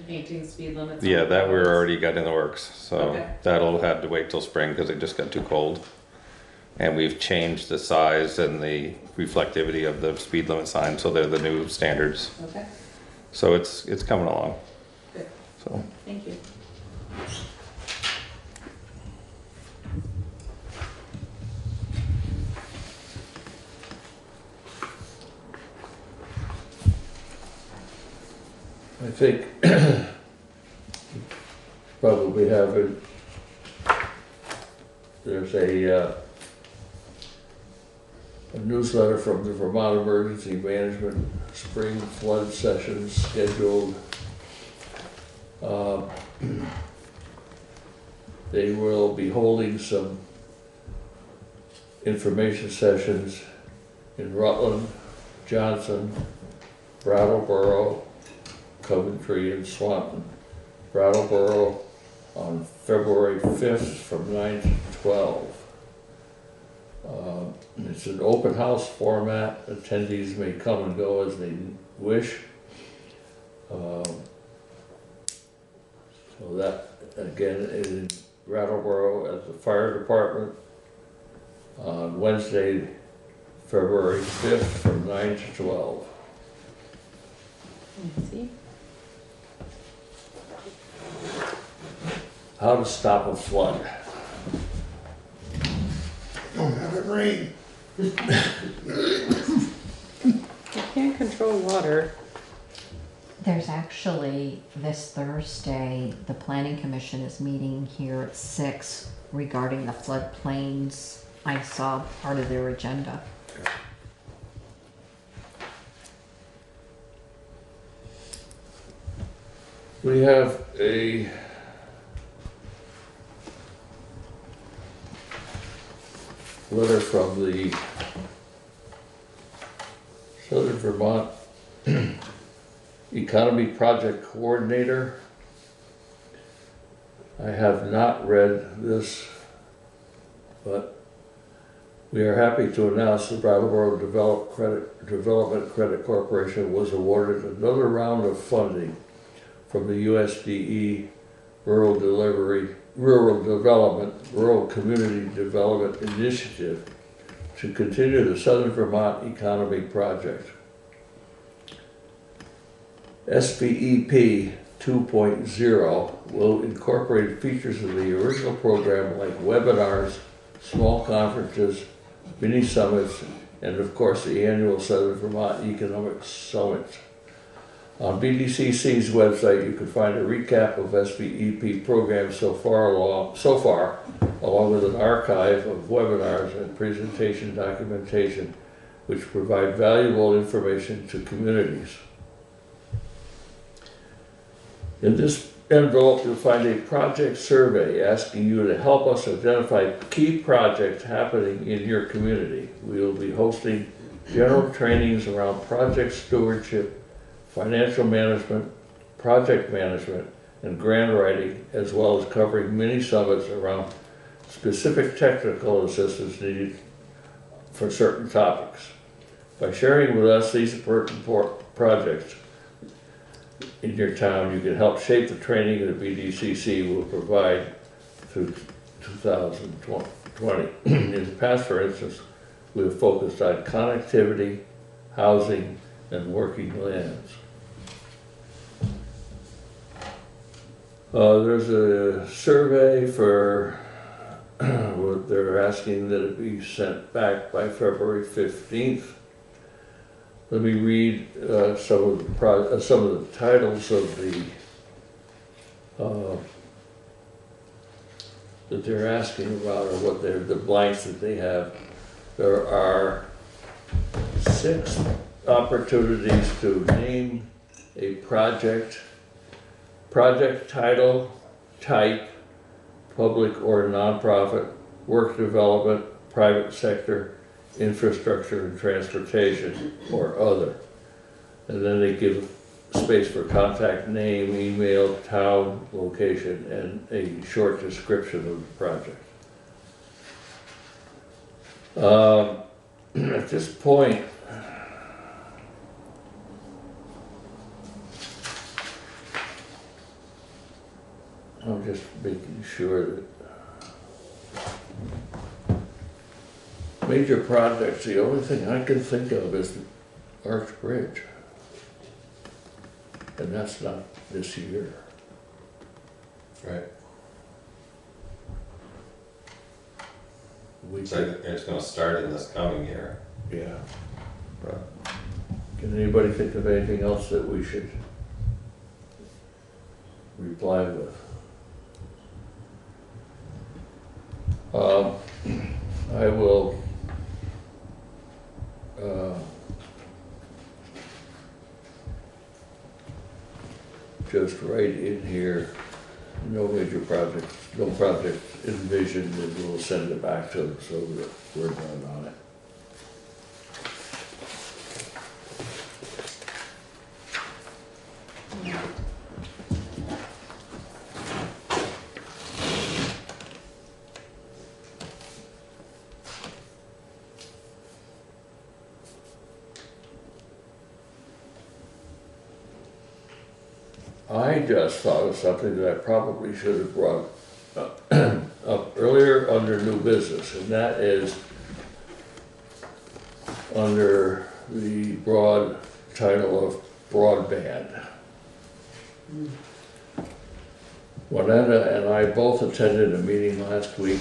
painting speed limits. Yeah, that we're already got in the works, so Okay. that'll have to wait till spring because it just got too cold. And we've changed the size and the reflectivity of the speed limit signs, so they're the new standards. Okay, So it's coming along. good. So. Thank you. I think probably there's a newsletter from the Vermont Emergency Management Spring Flood Session scheduled. They will be holding some information sessions in Rutland, Johnson, Brattleboro, Coventry, and Swanton. Brattleboro on February 5th from 9 to 12. It's an open house format. Attendees may come and go as they wish. So that, again, is in Brattleboro at the fire department on Wednesday, February 5th from 9 to 12. See? How to stop a flood. Don't have it rain. You can't control water. There's actually, this Thursday, the Planning Commission is meeting here at 6 regarding the floodplains. I saw part of their agenda. We have a letter from the Southern Vermont Economy Project Coordinator. I have not read this, but we are happy to announce the Brattleboro Development Credit Corporation was awarded another round of funding from the USDE Rural Community Development Initiative to continue the Southern Vermont Economy Project. SVEP 2.0 will incorporate features of the original program like webinars, small conferences, mini summits, and of course the annual Southern Vermont Economic Summit. On BDCC's website, you can find a recap of SVEP programs so far, along with an archive of webinars and presentation documentation, which provide valuable information to communities. In this envelope, you'll find a project survey asking you to help us identify key projects happening in your community. We will be hosting general trainings around project stewardship, financial management, project management, and grant writing, as well as covering mini summits around specific technical assistance needed for certain topics. By sharing with us these important projects in your town, you can help shape the training that BDCC will provide through 2020. In the past, for instance, we have focused on connectivity, housing, and working lands. There's a survey for what they're asking that it be sent back by February 15th. Let me read some of the titles of the that they're asking about, or what they're the blanks that they have. There are 6 opportunities to name a project title, type, public or nonprofit, work development, private sector, infrastructure and transportation, or other. And then they give space for contact name, email, town, location, and a short description of the project. At this point, I'm just making sure that major projects, the only thing I can think of is the Arch Bridge. And that's not this year. Right. We So it's gonna start in this coming year. Yeah. Can anybody think of anything else that we should reply with? I will just write in here, no major projects, no project envisioned, and we'll send it back to them so that we're done on it. I just thought of something that I probably should have brought up earlier under new business, and that is under the broad title of broadband. Juanetta and I both attended a meeting last week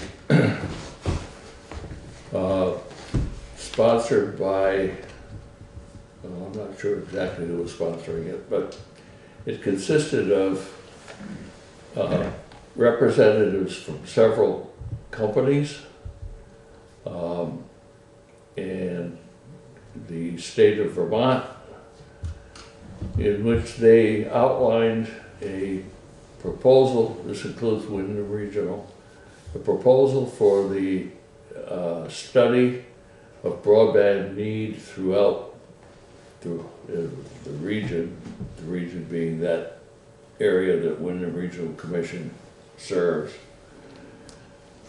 sponsored by, well, I'm not sure exactly who was sponsoring it, but it consisted of representatives from several companies and the state of Vermont, in which they outlined a proposal. This includes Wyndham Regional, a proposal for the study of broadband need throughout the region being that area that Wyndham Regional Commission serves,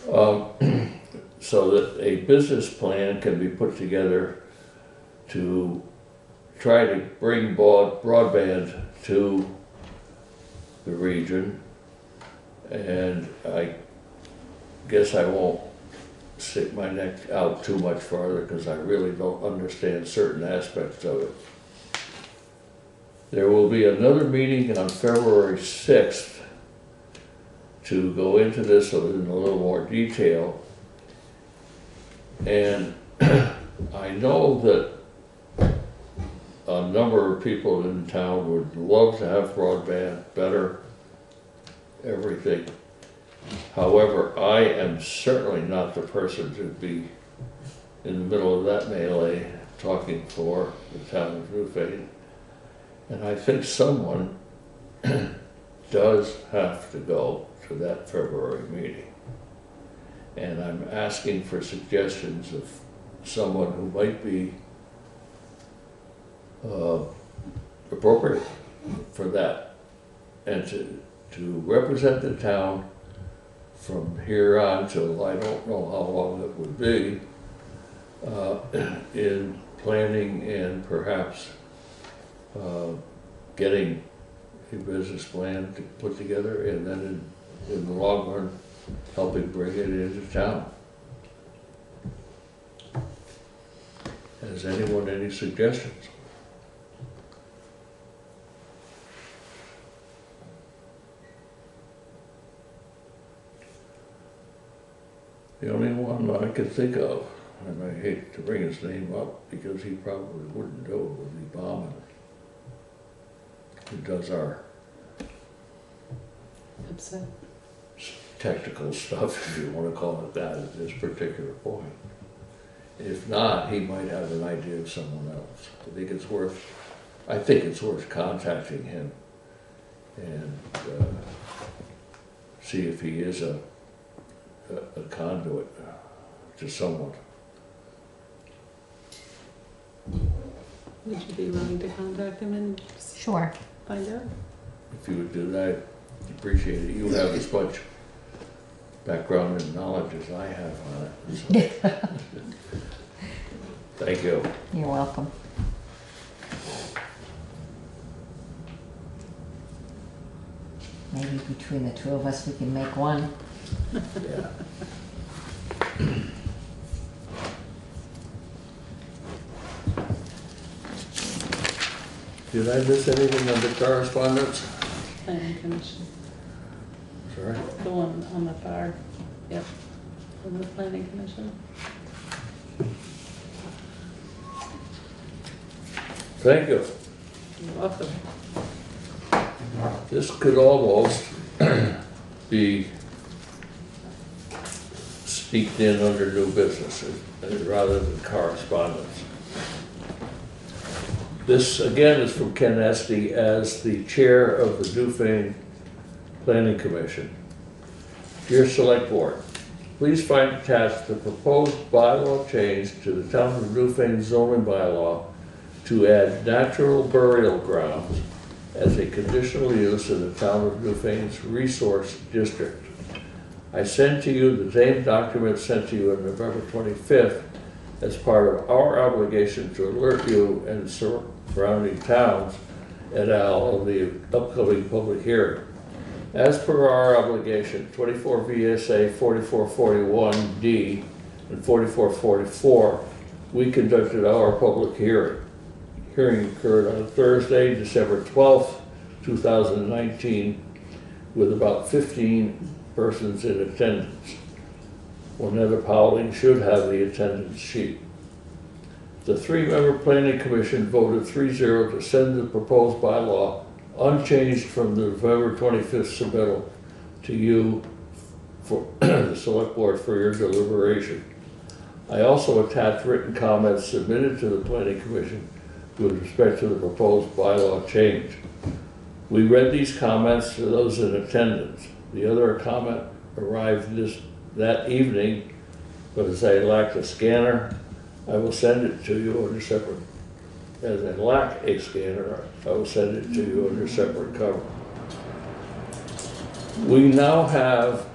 so that a business plan can be put together to try to bring broadband to the region. And I guess I won't stick my neck out too much farther because I really don't understand certain aspects of it. There will be another meeting on February 6th to go into this in a little more detail. And I know that a number of people in town would love to have broadband, better everything. However, I am certainly not the person to be in the middle of that melee talking for the town of Newfane. And I think someone does have to go to that February meeting. And I'm asking for suggestions of someone who might be appropriate for that, and to represent the town from here on till I don't know how long it would be, in planning and perhaps getting a business plan to put together, and then in the long run, helping bring it into town. Has anyone any suggestions? The only one I could think of, and I hate to bring his name up because he probably wouldn't do it, would be Bauman, who does our technical stuff, if you want to call it that, at this particular point. If not, he might have an idea of someone else. I think it's worth contacting him and see if he is a conduit to someone. Would you be willing to contact him and Sure. find out? If you would do that, I'd appreciate it. You have as much background and knowledge as I have on it. So. Thank you. You're welcome. Maybe between the two of us, we can make one. Yeah. Did I miss anything under correspondence? Planning commission, Sorry? the one on the far, yep, from the planning commission. Thank you. You're welcome. This could almost be sneaked in under new business rather than correspondence. This, again, is from Ken Esty as the chair of the Newfane Planning Commission. Dear Select Board, please find attached the proposed bylaw change to the Town of Newfane zoning bylaw to add natural burial grounds as a conditional use in the Town of Newfane's resource district. I send to you the same document sent to you on November 25th as part of our obligation to alert you and surrounding towns et al. Of the upcoming public hearing. As per our obligation, 24 VSA 4441D and 4444, we conducted our public hearing. Hearing occurred on Thursday, December 12th, 2019, with about 15 persons in attendance. Juanetta Powling should have the attendance sheet. The three-member planning commission voted 3-0 to send the proposed bylaw unchanged from the November 25th submittal to you for the select board for your deliberation. I also attached written comments submitted to the planning commission with respect to the proposed bylaw change. We read these comments to those in attendance. The other comment arrived that evening, but as I lacked a scanner, I will send it to you under separate. As I lack a scanner, I will send it to you under separate cover. We now have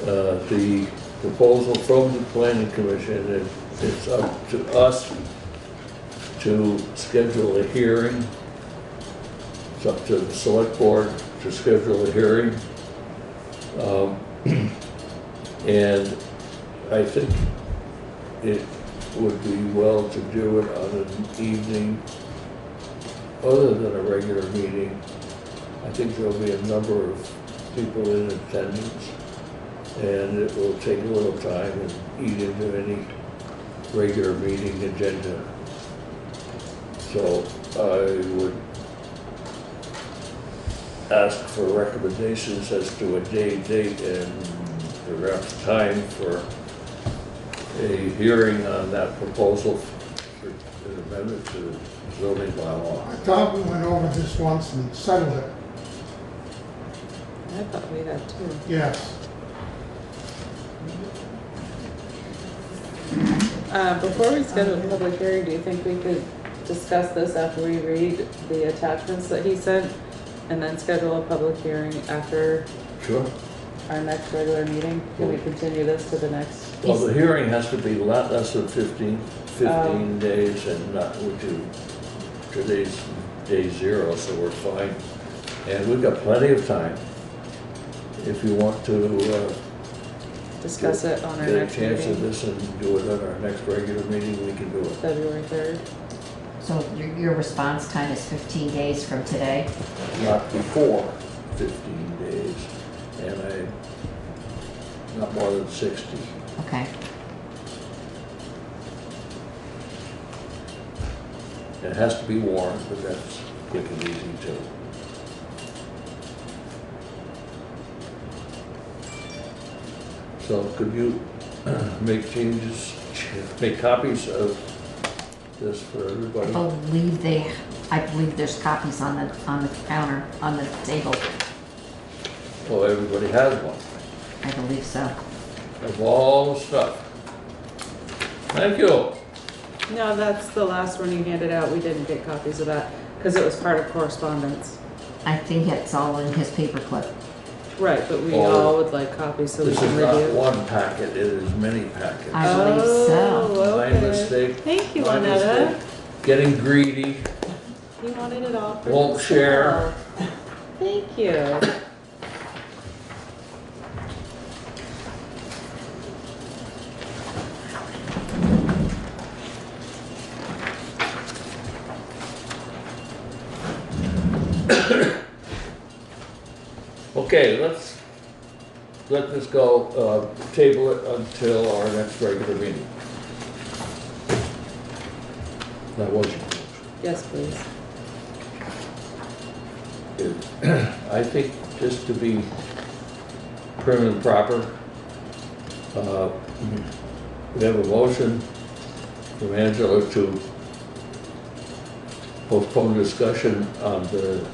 the proposal from the Planning Commission, and it's up to us to schedule a hearing. It's up to the Select Board to schedule a hearing. And I think it would be well to do it on an evening other than a regular meeting, I think there'll be a number of people in attendance, and it will take a little time and eat into any regular meeting agenda. So I would ask for recommendations as to a date, and perhaps time for a hearing on that proposal for an amendment to the zoning bylaw. I thought we went over this once and settled it. I thought we had too. Yes. Before we schedule a public hearing, do you think we could discuss this after we read the attachments that he sent? And then schedule a public hearing after Sure. our next regular meeting? Can we continue this to the next? Well, the hearing has to be not less than 15 days, and not, today's day 0, so we're fine. And we've got plenty of time. If you want to Discuss it on our get a next chance meeting. of this and do it at our next regular meeting, we can do it. February 3rd. So your response time is 15 days from today? Not before 15 days, and not more than 60. Okay. It has to be warned, but that's quick and easy too. So could you make changes, make copies of this for everybody? I believe there's copies on the counter, on the table. Oh, everybody has one, I believe so. of all the stuff. Thank you. No, that's the last one you handed out. We didn't get copies of that because it was part of correspondence. I think it's all in his paperclip. Right, but we Oh, all would like copies so we This can is not review. one packet, it is many packets. I believe so. Oh, My okay. mistake. Thank you, My Anetta. mistake. Getting greedy. You wanted it all for Won't share. yourself. Thank you. Okay, let's let this go, table it until our next regular meeting. That was your motion. Yes, please. I think just to be prim and proper, we have a motion from Angela to postpone discussion on the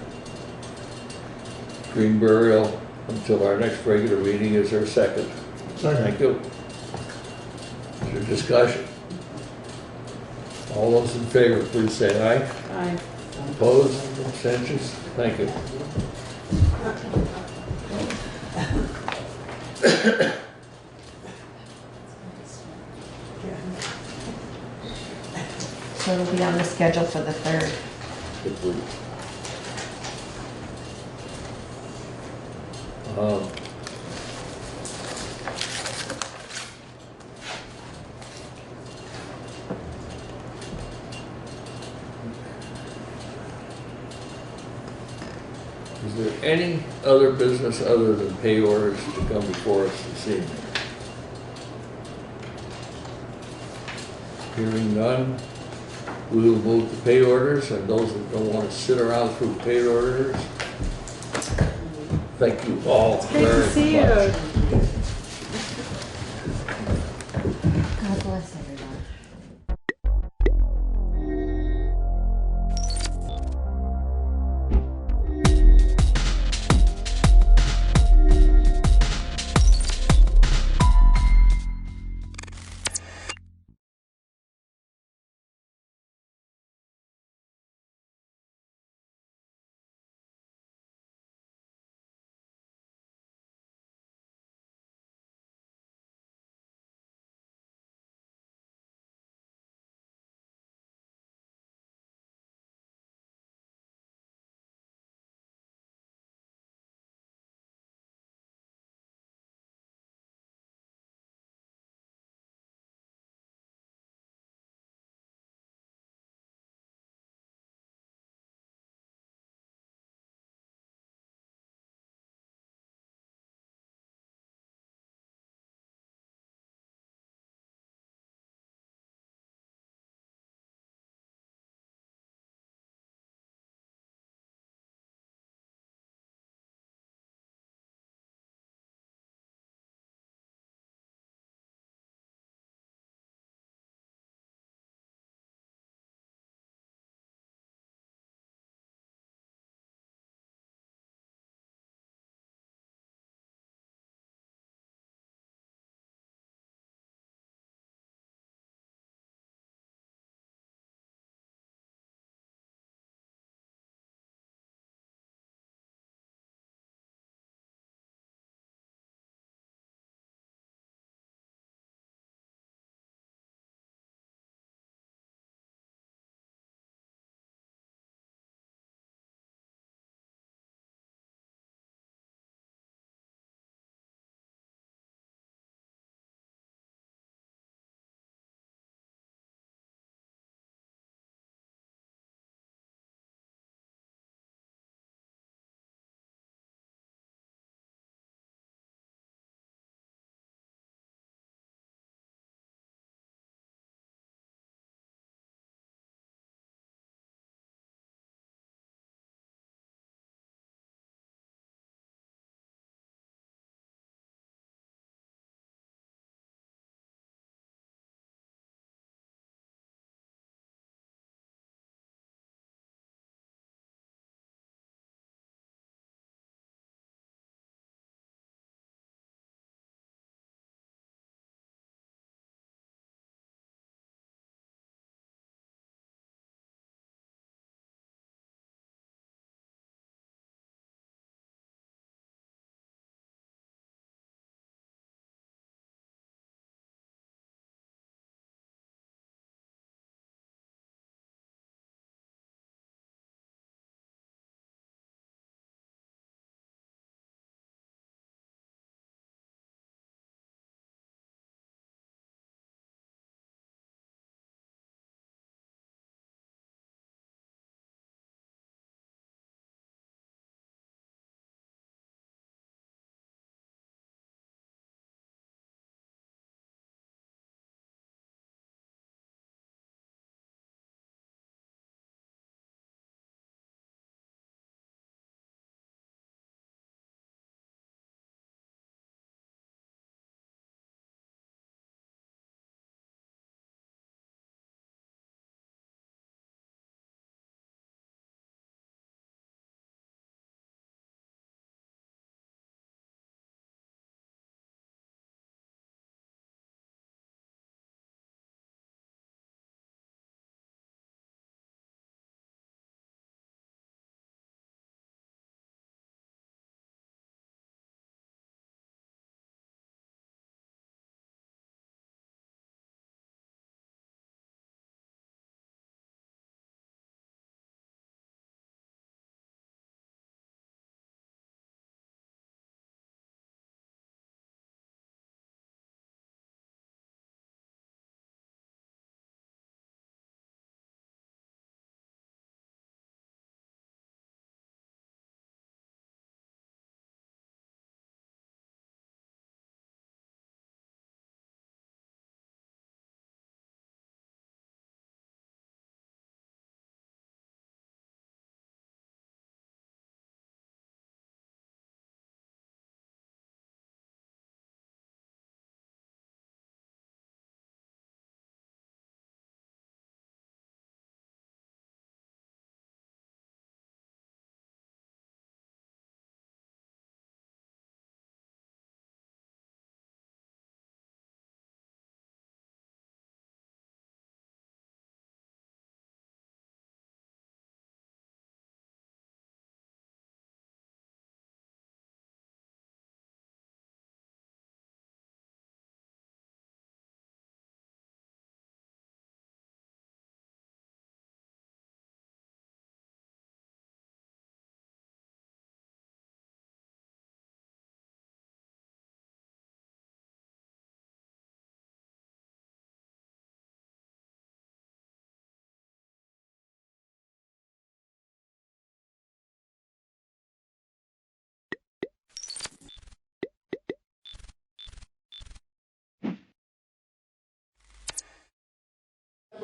green burial until our next regular meeting. Is there a second? Second. Thank you. Is there discussion? All those in favor, please say aye. Aye. Opposed, abstentions? Thank you. So it'll be on the schedule for the 3rd. If we- Is there any other business other than pay orders to come before us this evening? Hearing none, we will move to pay orders, and those that don't want to sit around through pay orders, thank you all Great to see very much. you.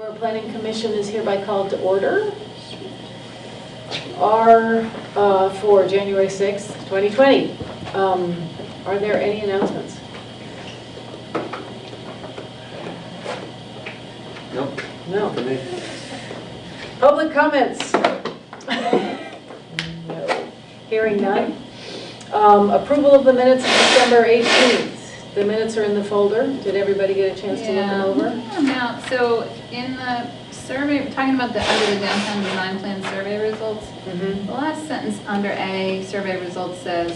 Our planning commission is hereby called to order. For January 6th, 2020. Are there any announcements? Nope. No. For me. Public comments? No. Hearing none. Approval of the minutes of December 18th. The minutes are in the folder. Did everybody get a chance to look them over? Now, so in the survey, talking about the under the downtown design plan survey results, the last sentence under A, survey results says,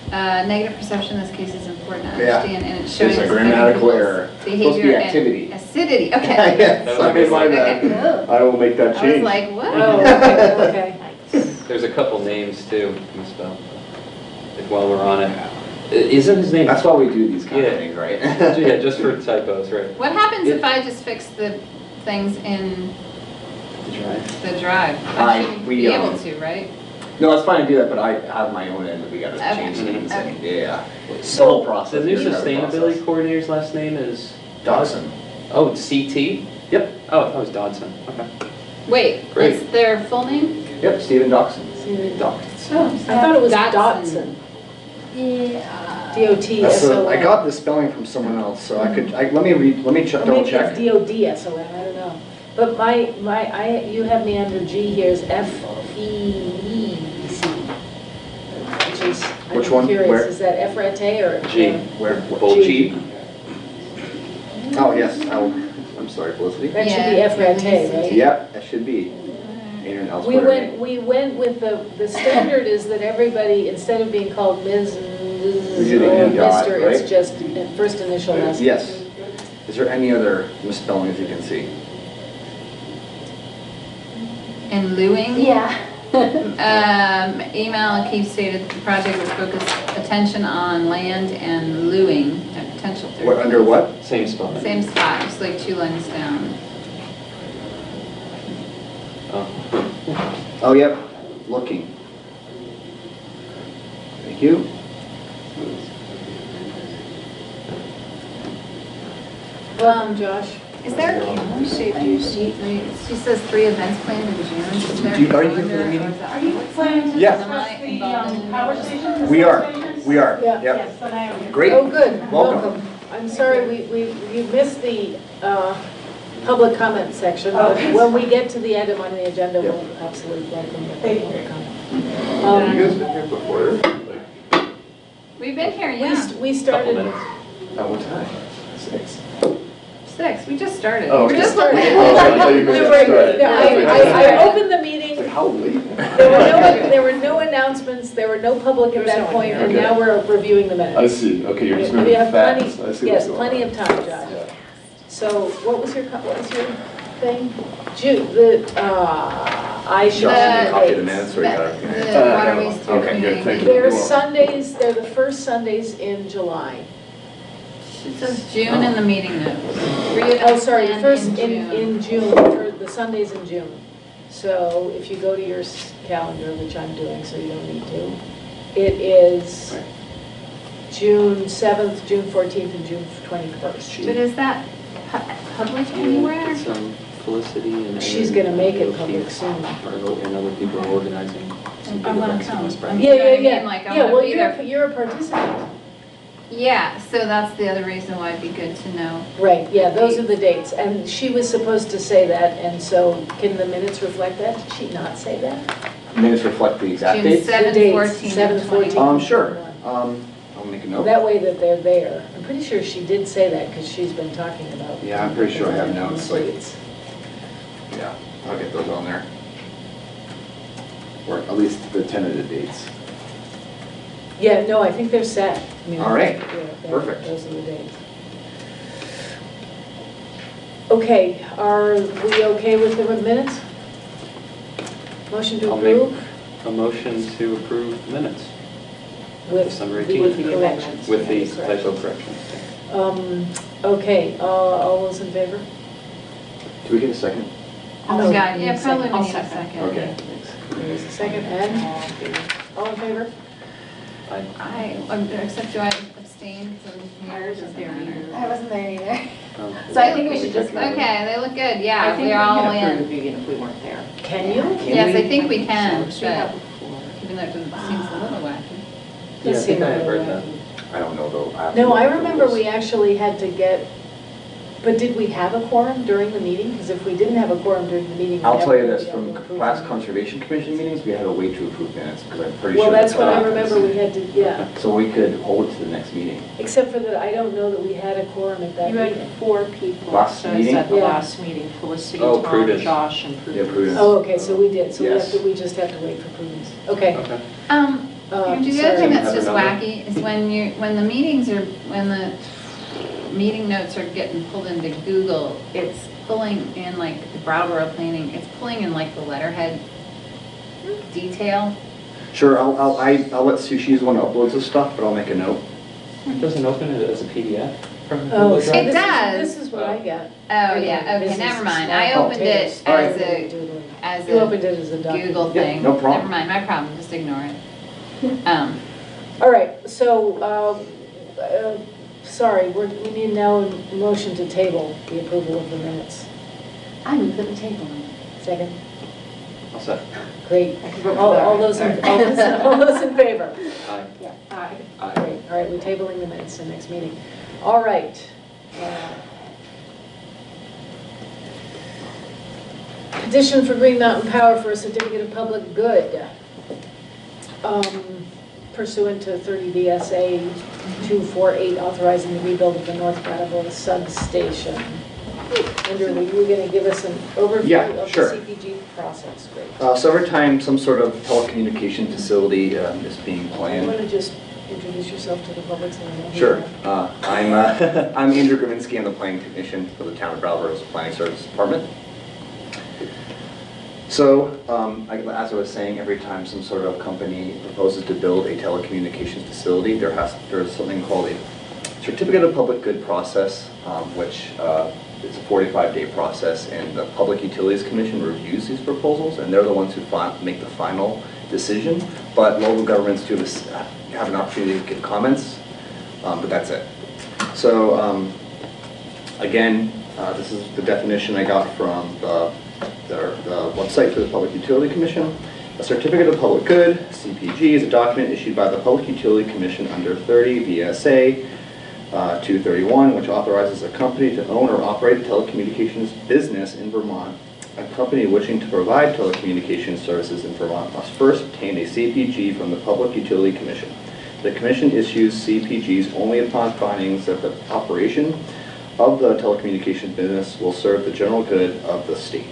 negative perception in this case is important to understand, and it's showing It's a us grammatical people's error. It's supposed to be behavior activity. and acidity. Okay. Yes, I made my bad. I will make that I was change. like, what? Oh, okay. There's a couple names too misspelled. Like while we're on it. Isn't his name? That's why we do these kind of things, right? Yeah, just for typos, right? What happens if I just fix the things in Drive. the drive? I shouldn't we, be able to, right? No, it's fine to do that, but I have my own end that we gotta Okay. change things. And, yeah. So, the whole process. the new here, sustainability coordinator's last name is? Dodson. Oh, it's CT? Yep. Oh, I thought it was Dodson. Okay. Wait, Great. that's their full name? Yep, Stephen Dodson. Oh, I thought it was Dotson. Dotson. D-O-T-S-O-N. I got the spelling from someone else, so I could, let me read, let me check, double check. Maybe it's D-O-D-S-O-N, I don't know. But you have me under G here is F-E-E-C. Which is, Which I'm one? curious, Where? is that F-rat-A or? G. Where? G. Oh, yes, I'm sorry, Felicity. That should be F-rat-A, right? Yep, that should be. Aaron We elsewhere. went with the standard is that everybody, instead of being called Ms. and Mrs. We do the or N dot, Mr., it's right? just first initial last name. Yes. Is there any other misspellings you can see? And Lewing? Yeah. Email Keith stated that the project would focus attention on land and Lewing at potential third. What, under what? Same spelling. Same spot, just like 2 lines down. Oh, yep, looking. Thank you. Josh. Is there a calendar shaped your sheet? She says 3 events planned in June. Is there a Are you here for the calendar, meeting? or is that- Are you planning to Yeah. discuss the power station? We are, we are, Yeah. yep. Yes, then I am. Great. Oh, good, Welcome. welcome. I'm sorry, you missed the public comment section, but Okay. when we get to the item on the agenda, Yep. we'll absolutely welcome the Thank you. public comment. Have you guys been here before? We've been here, We yeah. we started, At what time? 6. 6, we just started. Oh, We're we just just looking. started. Oh, I thought you meant started. I opened the meeting, Like, how late? there were no announcements, there were no public at that point, and Okay. now we're reviewing the minutes. I see, okay, you're just We moving have fast. plenty, I see what's yes, going plenty on. of time, Josh. Yeah. So what was your thing? I Shall shall. I send you a copy of the minutes or you got it? The waterways through Okay, good, thank you. They're Sundays, they're the first Sundays in July. It says June in the meeting notes. 3 Oh, events sorry, planned first June. in June, for the Sundays in June. So if you go to your calendar, which I'm doing, so you don't need to, it is June 7th, June 14th, and June 21st. But is that public anywhere? Felicity and. She's gonna make it public soon. And other people are organizing. I'm gonna come. I mean, Yeah, you know what I yeah, mean? Like, I yeah. wanna Well, be there. you're a participant. Yeah, so that's the other reason why it'd be good to know. Right, yeah, those are the dates, and she was supposed to say that, and so can the minutes reflect that? Did she not say that? Minutes reflect the exact June dates? 7th, The dates, 14th, 7th, and 14th. 21st. Sure. I'll make a note. That way that they're there. I'm pretty sure she did say that, because she's been talking about. Yeah, I'm pretty sure I have notes, like- dates. Yeah, I'll get those on there. Or at least the tentative dates. Yeah, no, I think they're set. I mean, All right, yeah, perfect. Those are the dates. Okay, are we okay with the minutes? Motion to I'll make approve? a motion to approve minutes. With December the 18th. corrections. With the Correct. typo corrections. Okay, all those in favor? Do we get a second? Oh, No, God, you yeah, need a probably second. we need a second. Okay, thanks. There's a second, and all in favor? Except do I abstain because I was there? I wasn't there either. So I think we should just, okay, they look good, yeah, we're all in. I think we can approve even if we weren't there. Can you? Yes, I think we can, We should have but a quorum. even though it seems a little wacky. Yeah, I Does think seem I a have little heard that. wacky. I don't know though. have to No, look I at the remember rules. we actually had to get, but did we have a quorum during the meeting? Because if we didn't have a quorum during the meeting. we I'll tell you never this, would be from able to approve last them. Conservation Commission meetings, we had to wait to approve minutes, because I'm pretty Well, sure. that's what I happens. remember, we had to, yeah. So we could hold it to the next meeting. Except for that, I don't know that we had a quorum at that You had meeting. 4 people. Last so it's meeting? at the Yeah. last meeting, Felicity, Oh, Tom, Prudence. Josh, and Yeah, Prudence. Prudence. Oh, okay, so we did, so we have Yes. to, we just have to wait for Prudence. Okay. Okay. Andrew, the sorry. other thing that's Have just another? wacky is when the meetings are, when the meeting notes are getting pulled into Google, it's pulling in like the Brattleboro planning, it's pulling in like the letterhead detail. Sure, I'll let Sue, she's the one who uploads this stuff, but I'll make a note. It doesn't open it as a PDF from Oh, Google see, Drive? It does. This is what I got. Oh, yeah, This okay, is never the mind. small I opened it potatoes. as Doodling. as You opened it as a a document. Google Yeah, thing. no problem. Never mind, my problem, just ignore it. All right, so, sorry, we need now a motion to table the approval of the minutes. I move at the table. Second? I'll set. Great. All those in favor? Aye. Yeah. Aye. Aye. Great, all right, we're tabling the minutes to next meeting. All right. Petition for Green Mountain Power for a certificate of public good. Pursuant to 30 VSA 248, authorizing the rebuild of the North Brattleboro substation. Andrew, were you going to give us an overview Yeah, of the sure. CPG process? Great. So every time some sort of telecommunication facility is being You planned. want to just introduce yourself to the public so they know who Sure. you are? I'm I'm Andrew Gravinsky. I'm the planning technician for the town of Brattleboro's planning services department. So, as I was saying, every time some sort of company proposes to build a telecommunications facility, there's something called a certificate of public good process, which is a 45-day process, and the Public Utilities Commission reviews these proposals, and they're the ones who make the final decision. But local governments do have an opportunity to give comments, but that's it. So, again, this is the definition I got from the website for the Public Utility Commission. A certificate of public good, CPG, is a document issued by the Public Utility Commission under 30 VSA 231, which authorizes a company to own or operate a telecommunications business in Vermont. A company wishing to provide telecommunications services in Vermont must first obtain a CPG from the Public Utility Commission. The Commission issues CPGs only upon findings that the operation of the telecommunications business will serve the general good of the state.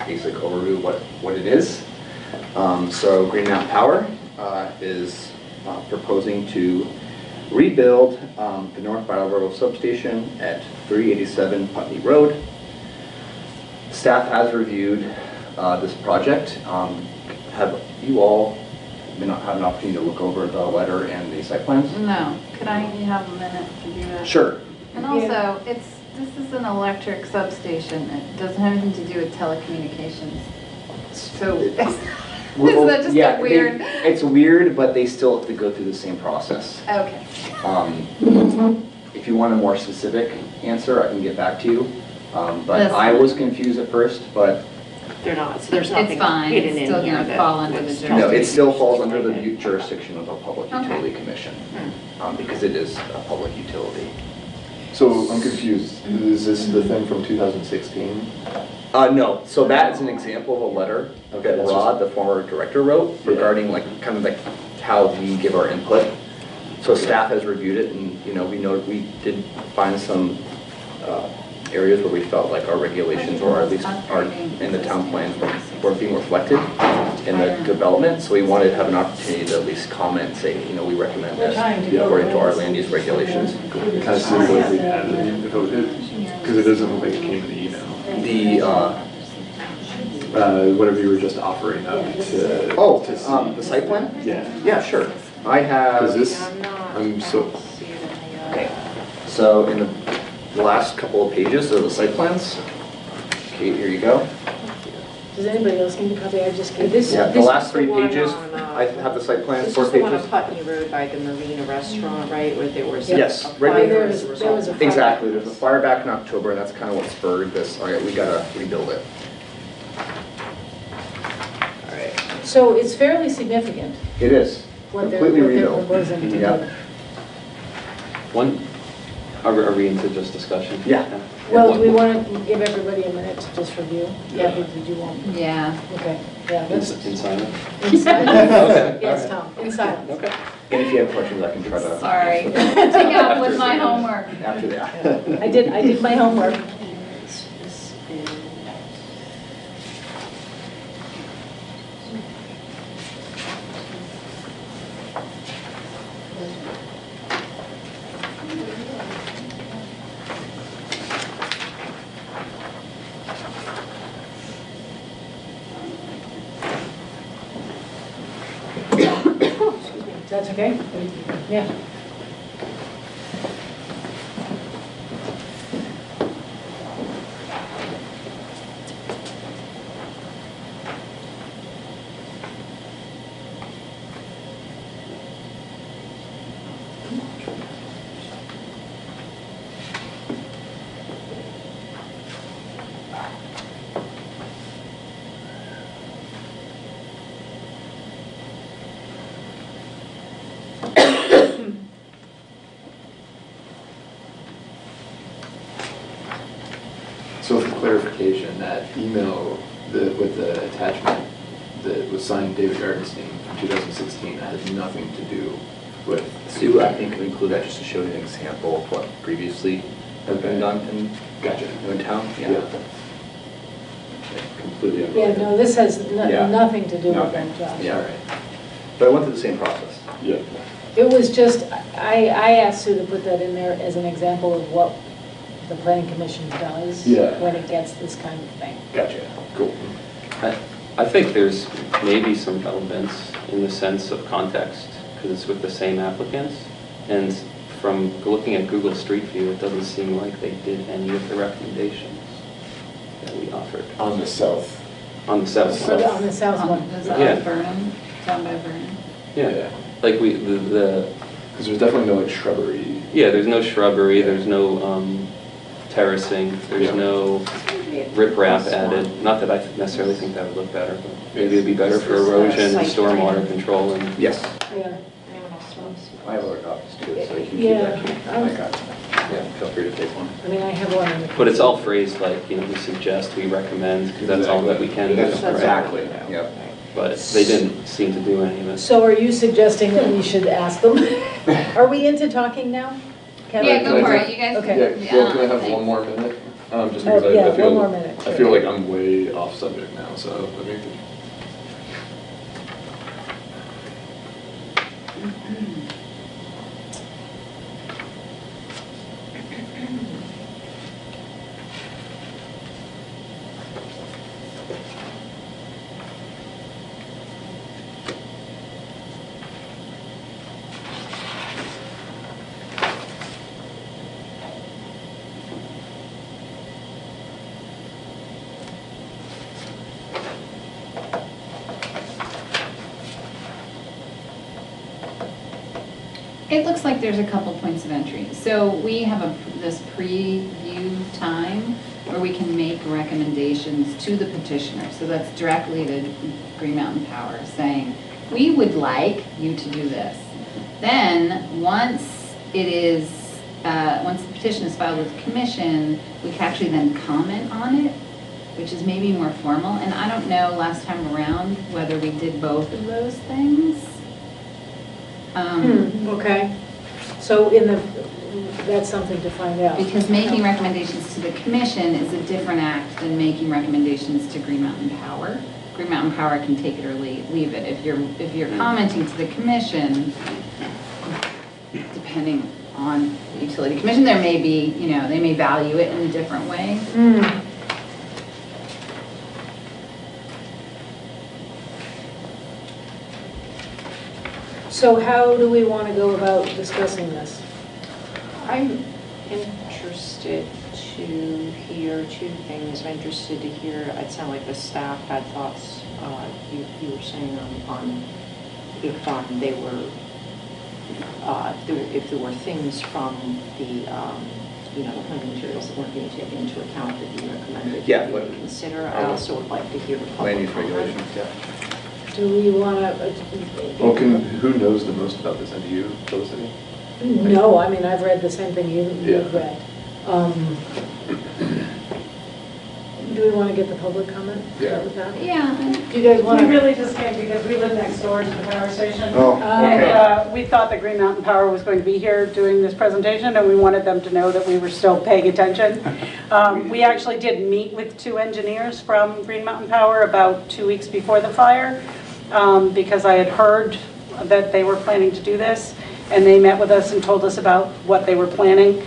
Basic overview of what it is. So Green Mountain Power is proposing to rebuild the North Brattleboro substation at 387 Putney Road. Staff has reviewed this project. Have you all had an opportunity to look over the letter and the site plans? No, could I have a minute to do that? Sure. And also, this is an electric substation. It doesn't have anything to do with telecommunications. So, isn't that just yeah, a weird? It's weird, but they still have to go through the same process. Okay. If you want a more specific answer, I can get back to you. But That's I fine. was confused at first, but They're not, so there's nothing It's fine, hidden it's in still here gonna that fall under the was- no, it still falls under the jurisdiction of the Public Okay. Utility Commission, because it is a public utility. So I'm confused. Is this the thing from 2016? No, so that is an example of a letter that Rod, the former director, wrote regarding kind of like how we give our input. So staff has reviewed it, and we did find some areas where we felt like our regulations, or at least our in the town plans, weren't being reflected in the development. So we wanted to have an opportunity to at least comment, and say, we recommend this according to our land use regulations. Can I see what we added because it doesn't look like it came in the email. Whatever you were just offering up to see. The site plan? Yeah. Yeah, sure. I have. Is this? I'm so. Okay. So in the last couple of pages are the site plans. Okay, here you go. Does anybody else need a copy? I just gave This- Yeah, the this last is 3 one pages. on, I have the site plan, This 4 was the one pages. on Putney Road by the Marina Restaurant, right, where there was Yes, a right fire there as a result of Exactly, there's a fire back in October, and that's kind of what spurred this, all right, we gotta rebuild it. So it's fairly significant, It is, what they're completely rebuilt. proposing to do. Yep. One, are we into just discussion? Yeah. Well, do we want to give everybody a minute to just review? Yeah, did you want? Yeah. Okay, yeah. In that's- silence? In silence. Okay, Yes, all Tom, in silence. Okay. And if you have questions, I can try to. Sorry, take out with my homework. After that. I did my homework. That's okay? Yeah. So for clarification, that email with the attachment that was signed David Gartenstein from 2016, that has nothing to do with. Sue, I think, can include that just to show you an example of what previously has been done in, in town. Yeah. Completely Yeah, unrelated. no, this has Yeah. nothing to do with Nothing. that job. Yeah, right. But I went through the same process. Yeah. It was just, I asked Sue to put that in there as an example of what the planning commission does Yeah. when it gets this kind of thing. Gotcha. Cool. I think there's maybe some relevance in the sense of context, because it's with the same applicants. And from looking at Google Street View, it doesn't seem like they did any of the recommendations that we offered. On the south. On the south For the- side. On the south one. Was that Yeah. Vernon, down by Vernon? Yeah, like the Because there's definitely no like shrubbery. yeah, there's no shrubbery, there's no terracing, there's Yeah. no riprap added. Not that I necessarily think that would look better, but maybe it'd be better for erosion and stormwater control and. Yes. Yeah. I have other copies too, so you can keep Yeah. that. I got it. Yeah, feel free to take one. I mean, I have one in the. But it's all phrased like, we suggest, we recommend, because that's all that we can do. Exactly, yep. But they didn't seem to do any of it. So are you suggesting that we should ask them? Are we into talking now? Kevin? Yeah, go for it, you guys. Okay. Yeah, well, can I have one more minute? Just because Oh, yeah, I feel, one more minute, I sure. feel like I'm way off subject now, so let me. It looks like there's a couple points of entry. So we have this preview time where we can make recommendations to the petitioner. So that's directly to Green Mountain Power saying, we would like you to do this. Then, once the petition is filed with the commission, we can actually then comment on it, which is maybe more formal. And I don't know last time around whether we did both of those things. Okay. So that's something to find out. Because making recommendations to the commission is a different act than making recommendations to Green Mountain Power. Green Mountain Power can take it or leave it. If you're commenting to the commission, depending on the utility commission, there may be, they may value it in a different way. So how do we want to go about discussing this? I'm interested to hear two things. I'm interested to hear, it sounded like the staff had thoughts, you were saying on if they were, if there were things from the, the hunting materials that weren't being taken into account that you recommended Yeah, that we consider. I also would like to hear the public Land use comment. regulations, yeah. Do we want to? Well, who knows the most about this? Have you, Felicity? No, I mean, I've read the same thing you've Yeah. read. Do we want to get the public comment? Yeah. Yeah. Do you guys want We to? really just came because we live next door to the power station. Oh, And we thought that Green Mountain Power was going to be here doing this presentation, and we wanted them to know that we were still paying attention. We actually did meet with 2 engineers from Green Mountain Power about 2 weeks before the fire, because I had heard that they were planning to do this, and they met with us and told us about what they were planning.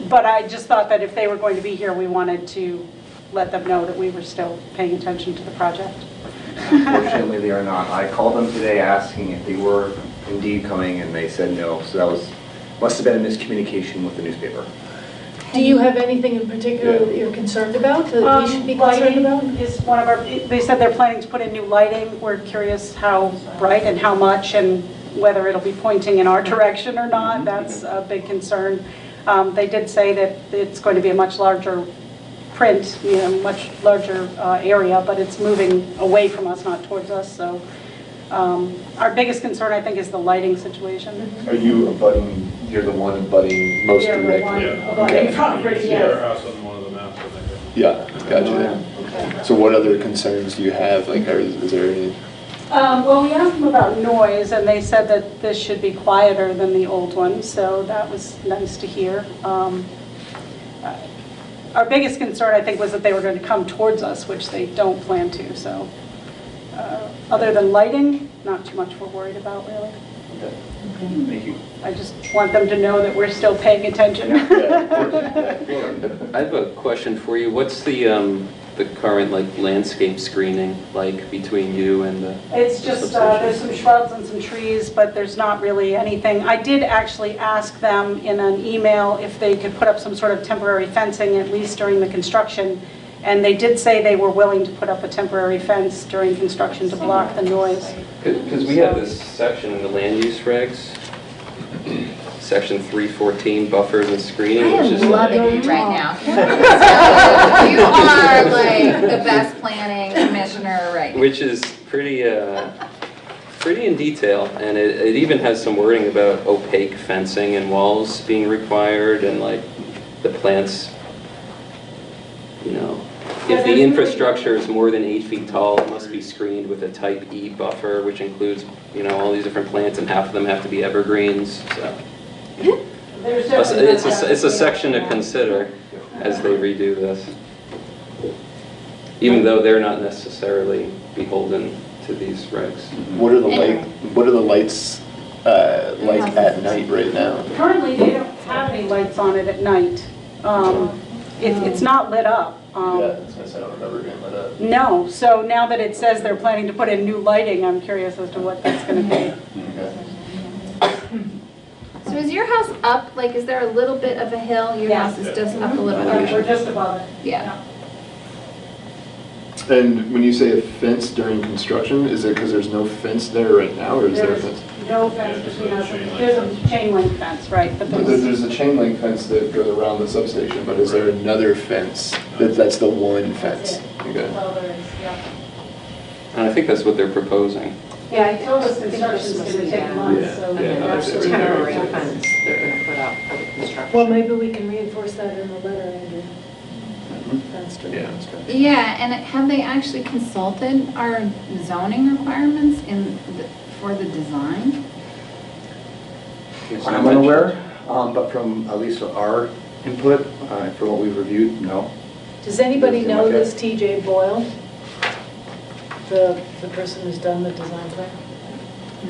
But I just thought that if they were going to be here, we wanted to let them know that we were still paying attention to the project. Unfortunately, they are not. I called them today asking if they were indeed coming, and they said no. So that must have been a miscommunication with the newspaper. Do you have anything in particular that you're concerned about, that we should be concerned about? Lighting is one of our, they said they're planning to put in new lighting. We're curious how bright and how much, and whether it'll be pointing in our direction or not. That's a big concern. They did say that it's going to be a much larger print, much larger area, but it's moving away from us, not towards us. So our biggest concern, I think, is the lighting situation. Are you abutting, you're the one abutting most Yeah, the directly? one abutting property, yes. house on one of the maps, I think. Yeah, gotcha. Okay. So what other concerns do you have? Like, is there any? Well, we asked them about noise, and they said that this should be quieter than the old one, so that was nice to hear. Our biggest concern, I think, was that they were going to come towards us, which they don't plan to. So other than lighting, not too much we're worried about, really. Okay. Thank you. I just want them to know that we're still paying attention. I have a question for you. What's the current landscape screening like between you and the It's just, there's some shrubs and some trees, but there's not really anything. I did actually ask them in an email if they could put up some sort of temporary fencing, at least during the construction. And they did say they were willing to put up a temporary fence during construction to block the noise. Because we have this section in the land use regs, section 314, buffers and screening, I which is am like, loving you right now. You are like the best planning commissioner right now. which is pretty in detail, and it even has some wording about opaque fencing and walls being required, and like the plants, if the infrastructure is more than 8 feet tall, it must be screened with a type E buffer, which includes, all these different plants, and half of them have to be evergreens, so. It's a section to consider as they redo this. Even though they're not necessarily beholden to these regs. What are the lights like at night right now? Currently, they don't have any lights on it at night. It's not lit up. Yeah, I was gonna say, I don't remember it being lit up. No, so now that it says they're planning to put in new lighting, I'm curious as to what that's going to be. Okay. So is your house up, like is there a little bit of a hill? Your Yes. house is just up a little bit? We're just above it. Yeah. And when you say a fence during construction, is it because there's no fence there right now, or is there a There's fence? no fence between us. There's a chain link fence, right? But But there's a chain link fence that goes around the substation, but is there another fence that's the one fence? Okay. Well, there is, yeah. And I think that's what they're proposing. Yeah, he told us construction's going to take months, so. Yeah, no, There's a it's- temporary fence they're going to put up for the construction. Well, maybe we can reinforce that in the letter, Andrew. Fence during Yeah. construction. Yeah, and have they actually consulted our zoning requirements for the design? I'm unaware, but from at least our input, for what we've reviewed, no. Does anybody know Okay. this TJ Boyle? The person who's done the design plan?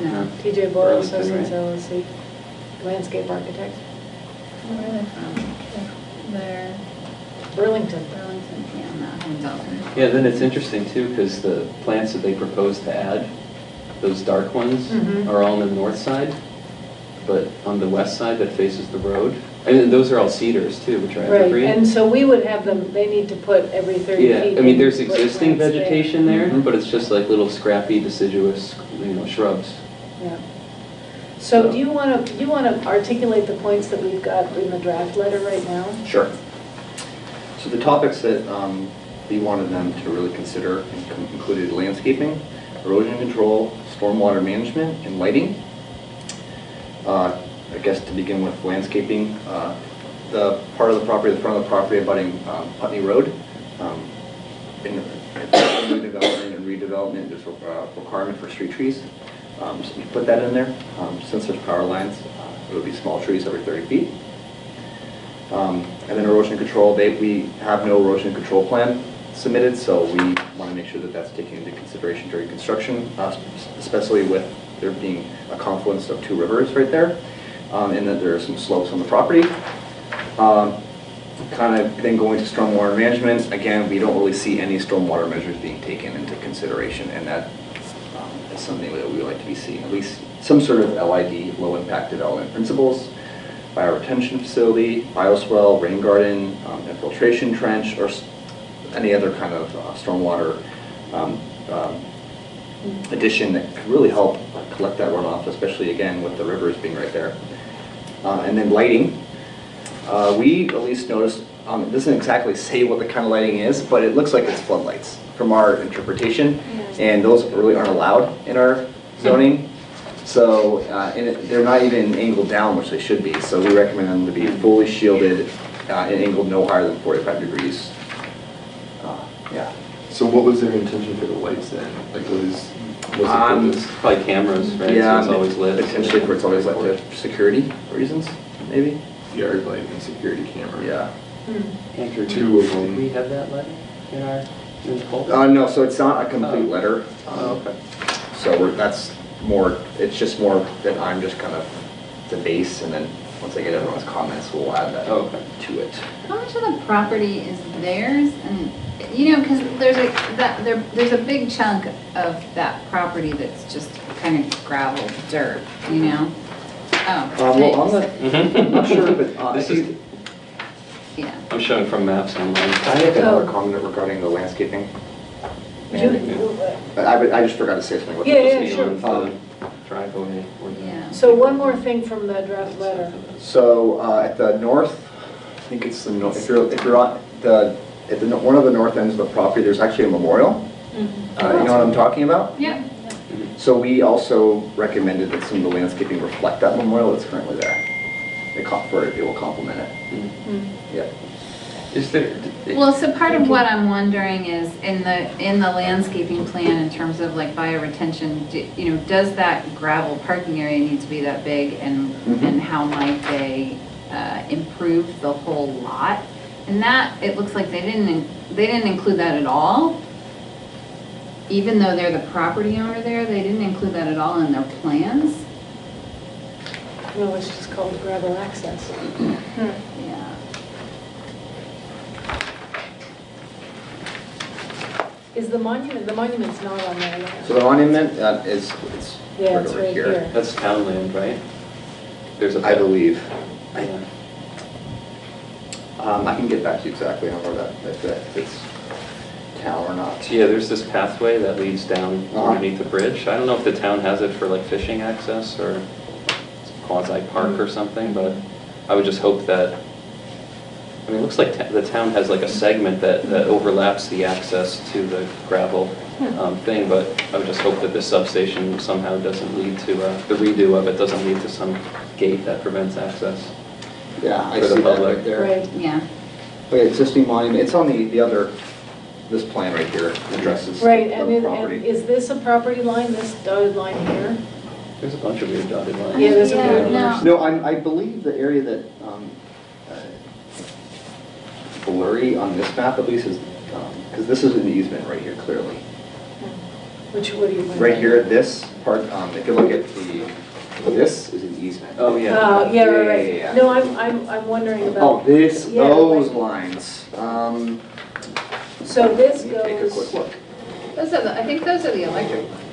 No. TJ Boyle Burlington, Associates right? LLC, landscape architect, Where are they from? They're Burlington. Burlington, yeah, no, Yeah, then it's interesting too, because the plants that they propose to add, those dark ones, Mhm. are all on the north side, but on the west side that faces the road, And those are all cedars too, which are Right, evergreen. and so we would have them, they need to put every 30 feet. Yeah, I mean, there's in, put existing plants there. vegetation there, Mhm. but it's just like little scrappy deciduous, shrubs. Yeah. So do you want to articulate the points that we've got in the draft letter right now? Sure. So the topics that we wanted them to really consider included landscaping, erosion control, stormwater management, and lighting. I guess to begin with landscaping, the part of the property, the front of the property abutting Putney Road, in new development and redevelopment, there's a requirement for street trees. So we put that in there. Since there's power lines, it would be small trees every 30 feet. And then erosion control, we have no erosion control plan submitted, so we want to make sure that that's taken into consideration during construction, especially with there being a confluence of two rivers right there, and that there are some slopes on the property. Kind of then going to stormwater management, again, we don't really see any stormwater measures being taken into consideration, and that is something that we would like to be seeing, at least some sort of LID, low impact development principles, bioretention facility, bioswale, rain garden, infiltration trench, or any other kind of stormwater addition that could really help collect that runoff, especially again with the rivers being right there. And then lighting. We at least noticed, it doesn't exactly say what the kind of lighting is, but it looks like it's floodlights from our interpretation, and those really aren't allowed in our zoning. So, and they're not even angled down, which they should be, so we recommend them to be fully shielded and angled no higher than 45 degrees. Yeah. So what was their intention for the lights then? Like was it probably cameras, right? Yeah, so it's always lit. Potentially for it's always lit for security reasons, maybe? Yard light and security camera. Yeah. Andrew, Two of them. Do we have that letter in our in the folder? No, so it's not a complete letter. Okay. So that's more, it's just more that I'm just kind of the base, and then once I get everyone's comments, we'll add that to it. How much of the property is theirs? And, because there's a big chunk of that property that's just kind of gravel, dirt, Oh. Well, on the, I'm not sure, but This is, yeah. I'm showing from maps online. Can I make another comment regarding the landscaping? I just forgot to say something. The driveway or the... So one more thing from the draft letter. So at the north, I think it's the north. If you're on one of the north ends of the property, there's actually a memorial. You know what I'm talking about? Yeah. So we also recommended that some of the landscaping reflect that memorial that's currently there. It will complement it. Yeah. Is there? Well, so part of what I'm wondering is in the landscaping plan in terms of like bioretention, does that gravel parking area need to be that big, and how might they improve the whole lot? And that, it looks like they didn't include that at all. Even though they're the property owner there, they didn't include that at all in their plans. No, it's just called gravel access. Yeah. Is the monument's not on there yet. So the monument it's Yeah, it's over right here. That's town land, right? There's a. I believe. Yeah. I can get back to you exactly on where if it's town or not. Yeah, there's this pathway that leads down underneath the bridge. I don't know if the town has it for like fishing access or quasi park or something, but I would just hope that, I mean, it looks like the town has like a segment that overlaps the access to the gravel thing, but I would just hope that this substation somehow doesn't lead to, the redo of it doesn't lead to some gate that prevents access. Yeah, I for the see that public. right there. Right. Yeah. Okay, existing monument, it's on the other, this plan right here addresses Right, the and property. is this a property line, this dotted line here? There's a bunch of weird dotted lines. Yeah, there's a weird line. No, I believe the area that blurry on this map at least is, because this is an easement right here clearly. What do you mean? Right here, this part, if you look at this is an easement. Oh, yeah. Yeah, right. Yeah. No, I'm wondering about. Oh, Yeah, those like- lines. So this Let me take a goes. quick look. I think those are the electric ones.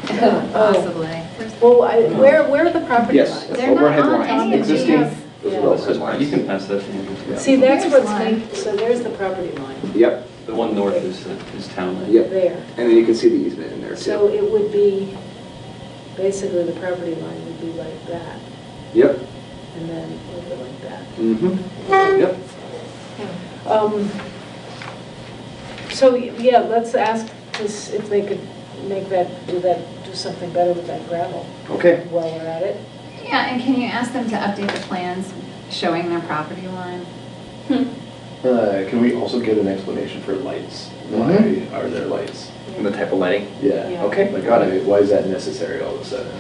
Oh. Possibly. Well, where are the property Yes, lines? that's They're not overhead on lines. any of Existing, these. Those Yeah. are all This is- good lines. You can pass that to him. See, that's Here's what's, one. so there's the property line, Yep, The one north is town line. yep. there. And then you can see the easement in there So too. it would be, basically the property line would be like that, Yep. and then a little bit like that. Mm-hmm. Yep. So, yeah, let's ask this, if they could make that, do something better with that gravel Okay. while we're at it. Yeah, and can you ask them to update the plans showing their property line? Can we also get an explanation for lights? Why are there lights? And the type of lighting? Yeah. Yeah. Okay. Like, why is that necessary all of a sudden?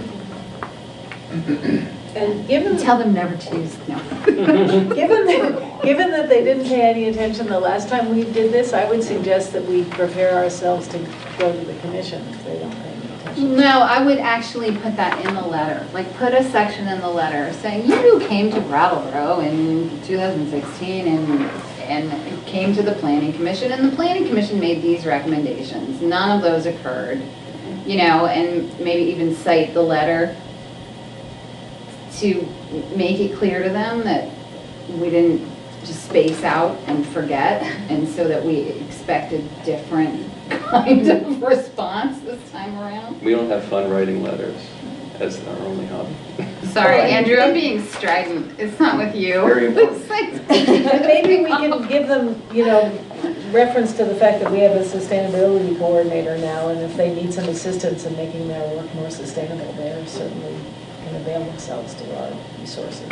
And given, Tell them never to use, no. given that they didn't pay any attention the last time we did this, I would suggest that we prepare ourselves to go to the commission if they don't pay any attention. No, I would actually put that in the letter, like put a section in the letter saying, you came to Brattleboro in 2016 and came to the planning commission, and the planning commission made these recommendations. None of those occurred, you know, and maybe even cite the letter to make it clear to them that we didn't just space out and forget, and so that we expect a different kind of response this time around. We don't have fun writing letters as our only hobby. Sorry, Andrew, I'm being strident. It's not with you. Very important. And maybe we can give them, you know, reference to the fact that we have a sustainability coordinator now, and if they need some assistance in making their work more sustainable, they certainly can avail themselves to our resources.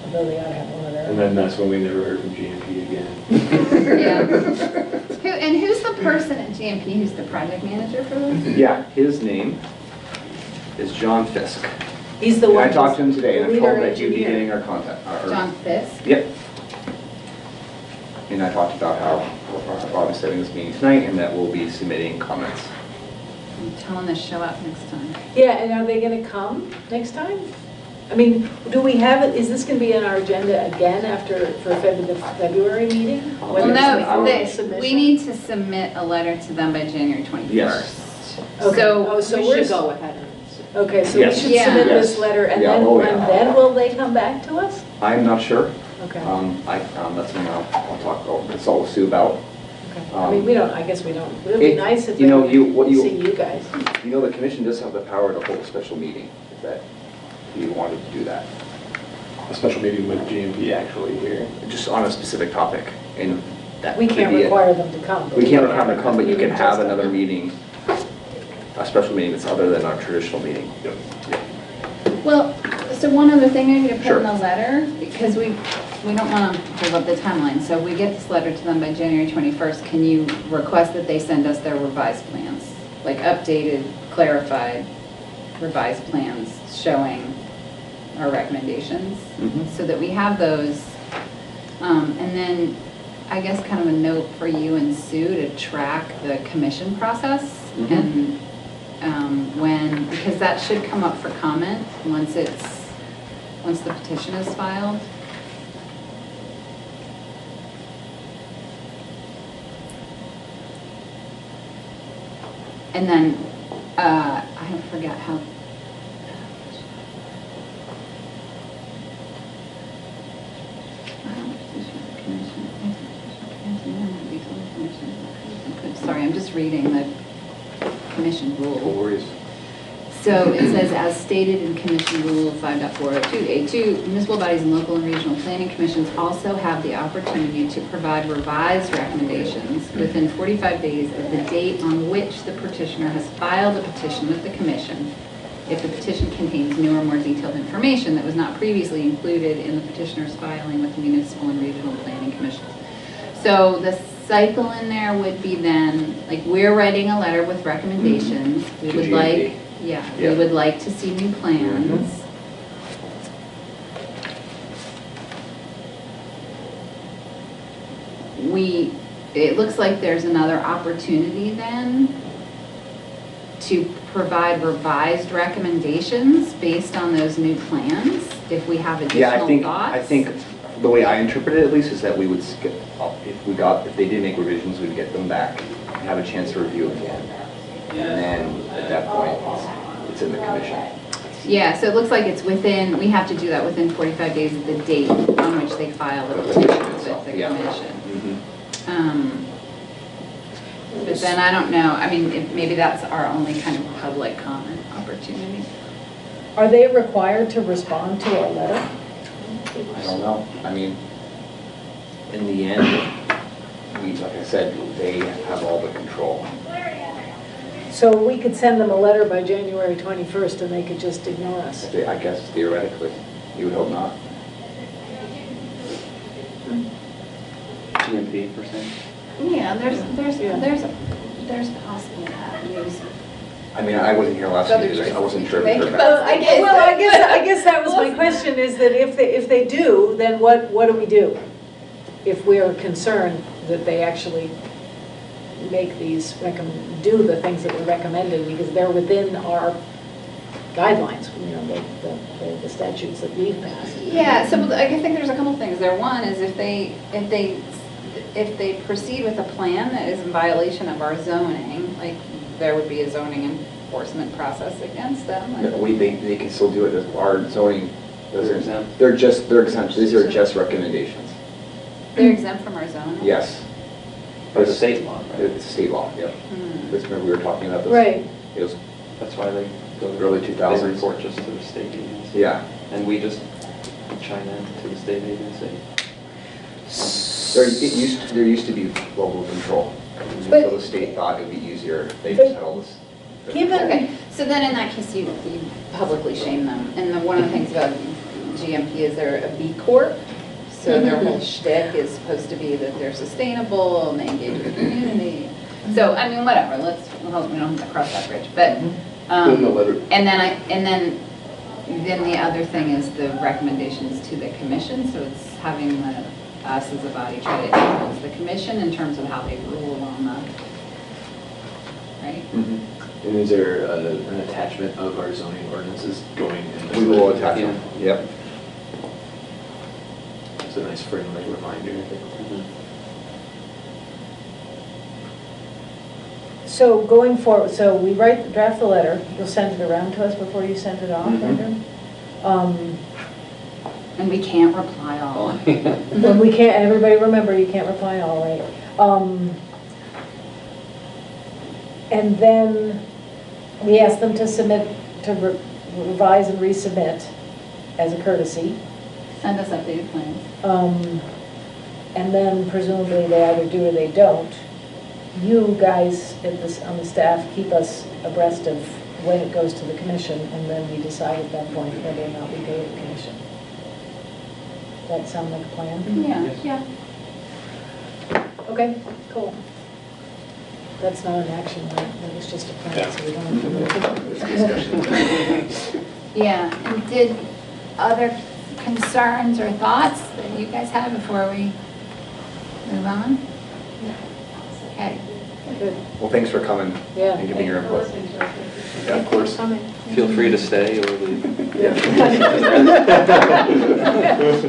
Although they ought to have one of their And own. then that's when we never heard from GMP again. Yeah. And who's the person at GMP who's the project manager for this? Yeah, his name is John Fisk. He's the And one. I talked to him today and I the told him leader that you'd be engineer. getting our contact. John Fisk? Yep. And I talked about how we're obviously having this meeting tonight and that we'll be submitting comments. Tell them to show up next time. Yeah, and are they gonna come next time? I mean, do we have it, is this gonna be on our agenda again after, for the February meeting? Well, When no, there's the full we submission? need to submit a letter to them by January 21st. Yes. Okay. So, Oh, so We we're, should go ahead and. okay, so we Yes. should Yeah. submit this Yes. letter, and Yeah, then, oh, yeah. and then will they come back to us? I'm not sure. Okay, That's something I'll talk about, consult with Sue about. okay. I mean, we don't, I guess we don't, it would be It- nice if you they know, would see you guys. You know, the commission does have the power to hold a special meeting, if that, you wanted to do that. A special meeting with GMP actually here. Just on a specific topic, and that We could can't be it. require them to come. but We can't can require them to come, but you can meeting have just another on- meeting, a special meeting that's other than our traditional meeting. Yep. well, so one other thing maybe to put Sure. in the letter, because we don't want to hold up the timeline. So if we get this letter to them by January 21st, can you request that they send us their revised plans? Like updated, clarified, revised plans showing our recommendations? Mhm. So that we have those. And then I guess kind of a note for you and Sue to track the commission process Mhm. and when, because that should come up for comment once the petition is filed. And then, I forget how. Sorry, I'm just reading the commission No rule. worries. So it says, as stated in Commission Rule 5.402A2, municipal bodies and local and regional planning commissions also have the opportunity to provide revised recommendations within 45 days of the date on which the petitioner has filed a petition with the commission, if the petition contains new or more detailed information that was not previously included in the petitioner's filing with the municipal and regional planning commission. So the cycle in there would be then, like, we're writing a letter with recommendations. We To would GMP. like, yeah, we Yeah. would like to see new plans. It looks like there's another opportunity then to provide revised recommendations based on those new plans, if we have Yeah, additional thoughts. I think the way I interpret it at least is that we would skip, if they did make revisions, we'd get them back, have a chance to review again. And then at that point, it's in the commission. Yeah, so it looks like it's within, we have to do that within 45 days of the date on which they file the petition with the commission. But then I don't know, I mean, maybe that's our only kind of public comment opportunity. Are they required to respond to our letter? I don't know. I mean, in the end, like I said, they have all the control. So we could send them a letter by January 21st and they could just ignore us. I guess theoretically, you would hope not. GMP %. Yeah, there's possible news. I mean, I wasn't here last week, because I wasn't sure if they're Well, back. I guess that was my question, is that if they do, then what do we do? If we are concerned that they actually make these, do the things that were recommended, because they're within our guidelines, you know, the statutes that we've passed. Yeah, so I think there's a couple things there. One is if they proceed with a plan that is in violation of our zoning, like there would be a zoning enforcement process against them. They can still do it. Our zoning, They're exempt. they're exempt. These are just recommendations. They're exempt from our zoning? Yes. By the state law, right? It's state law, yep. Remember we were talking about this? Right. It was That's why they go to early They 2000s. report just to the state agency. Yeah. And we just chime in to the state agency. There used to be local control. But- Until the state thought it would be easier. They just had all this. Okay, so then in that case, you publicly shame them. And one of the things about GMP is they're a B Corp. So their whole shtick is supposed to be that they're sustainable and they engage with the community. So, I mean, whatever, we don't have to cross that bridge. But, and then the other thing is the recommendations to the commission. So it's having us as a body try to influence the commission in terms of how they rule on the, right? And is there an attachment of our zoning ordinances going in this? We will attach them. Yep. It's a nice friendly reminder. So going forward, so we draft the letter, you'll send it around to us before you send it off, Andrew? And we can't reply all. When we can't, and everybody remember, you can't reply all, right? And then we ask them to submit, to revise and resubmit as a courtesy. Send us updated plans. And then presumably they either do or they don't. You guys on the staff keep us abreast of when it goes to the commission, and then we decide at that point whether or not we pay the commission. Does that sound like a plan? Yeah. Okay, cool. That's not an action, right? That was just a plan, so we don't have to move it. Yeah, and did other concerns or thoughts that you guys have before we move on? Okay. Good. Well, thanks for coming Yeah. and giving your input. Yeah, of course. Feel free to stay or leave. Yeah.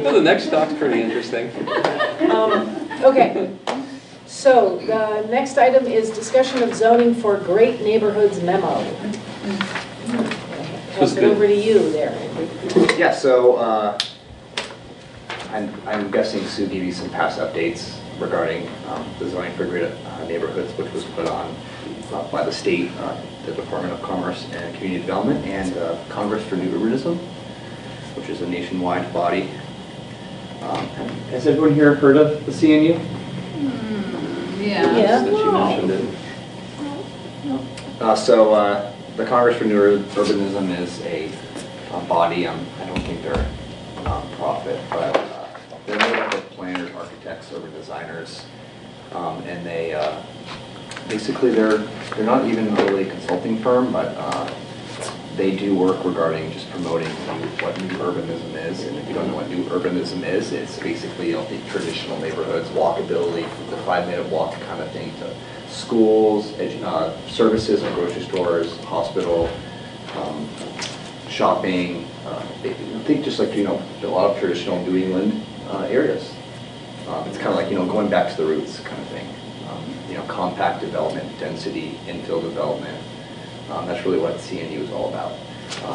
Well, the next talk's pretty interesting. Okay, so the next item is discussion of zoning for Great Neighborhoods memo. Pass it over to you there. Yeah, so I'm guessing Sue gave you some past updates regarding the zoning for great neighborhoods, which was put on by the state, the Department of Commerce and Community Development, and Congress for New Urbanism, which is a nationwide body. Has everyone here heard of the CNU? Yeah. That you mentioned it. So the Congress for New Urbanism is a body. I don't think they're a nonprofit, but they're made up of planners, architects, urban designers, and they basically they're not even really a consulting firm, but they do work regarding just promoting what new urbanism is. And if you don't know what new urbanism is, it's basically the traditional neighborhoods, walkability, the 5-minute walk kind of thing, to schools, services and grocery stores, hospital, shopping. I think just like, a lot of traditional New England areas. It's kind of like, going back to the roots kind of thing. Compact development, density, infill development. That's really what CNU is all about.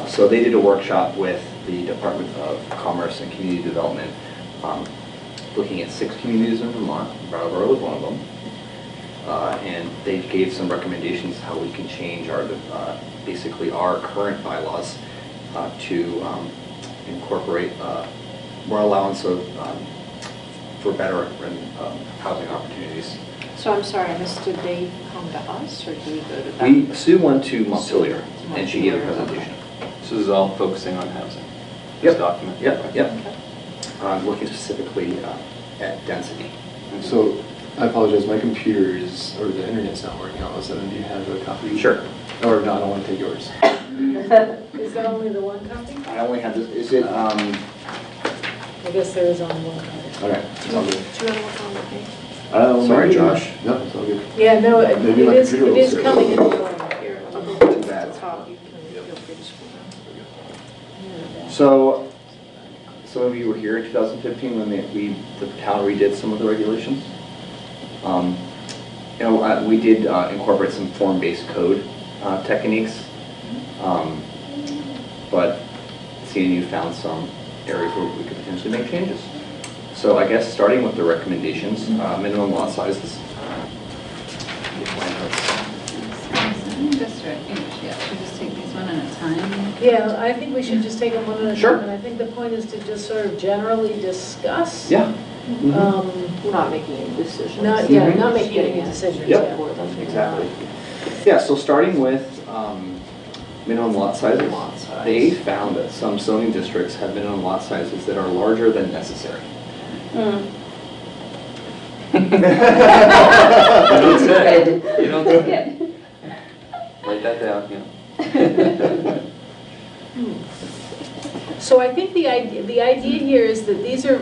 So they did a workshop with the Department of Commerce and Community Development, looking at 6 communities in Vermont. Brattleboro was one of them. And they gave some recommendations how we can change our, basically our current bylaws to incorporate more allowance of, for better housing opportunities. So I'm sorry, I missed, did they come to us or did we go to them? Sue went to Montpelier and she gave a presentation. So this is all focusing on housing? Yep. This document? Yep. Looking specifically at density. So, I apologize, my computer is, or the internet's not working all of a sudden. Do you have a copy? Sure. Or no, I don't want to take yours. Is there only the one copy? I only have this, is it, I guess there is only one copy. okay, it's all good. Do you want to work on the page? Sorry, maybe- Josh. No, it's all good. Yeah, no, Maybe my computer will it is sit. coming in the form. Here, I'll go Too to the bad. top. You can feel free to scroll down. So, some of you were here in 2015 when the town redid some of the regulations. We did incorporate some form-based code techniques, but CNU found some areas where we could potentially make changes. So I guess starting with the recommendations, minimum lot sizes. Should we just take these one at a time? Yeah, I think we should just take them one at a Sure. time, and I think the point is to just sort of generally discuss. Yeah. We're not making any decisions. Not making any decisions, Yep. yeah. Exactly. Yeah, so starting with minimum lot sizes. They found that some zoning districts have minimum lot sizes that are larger than necessary. You don't say. You don't say. Write that down, yeah. So I think the idea here is that these are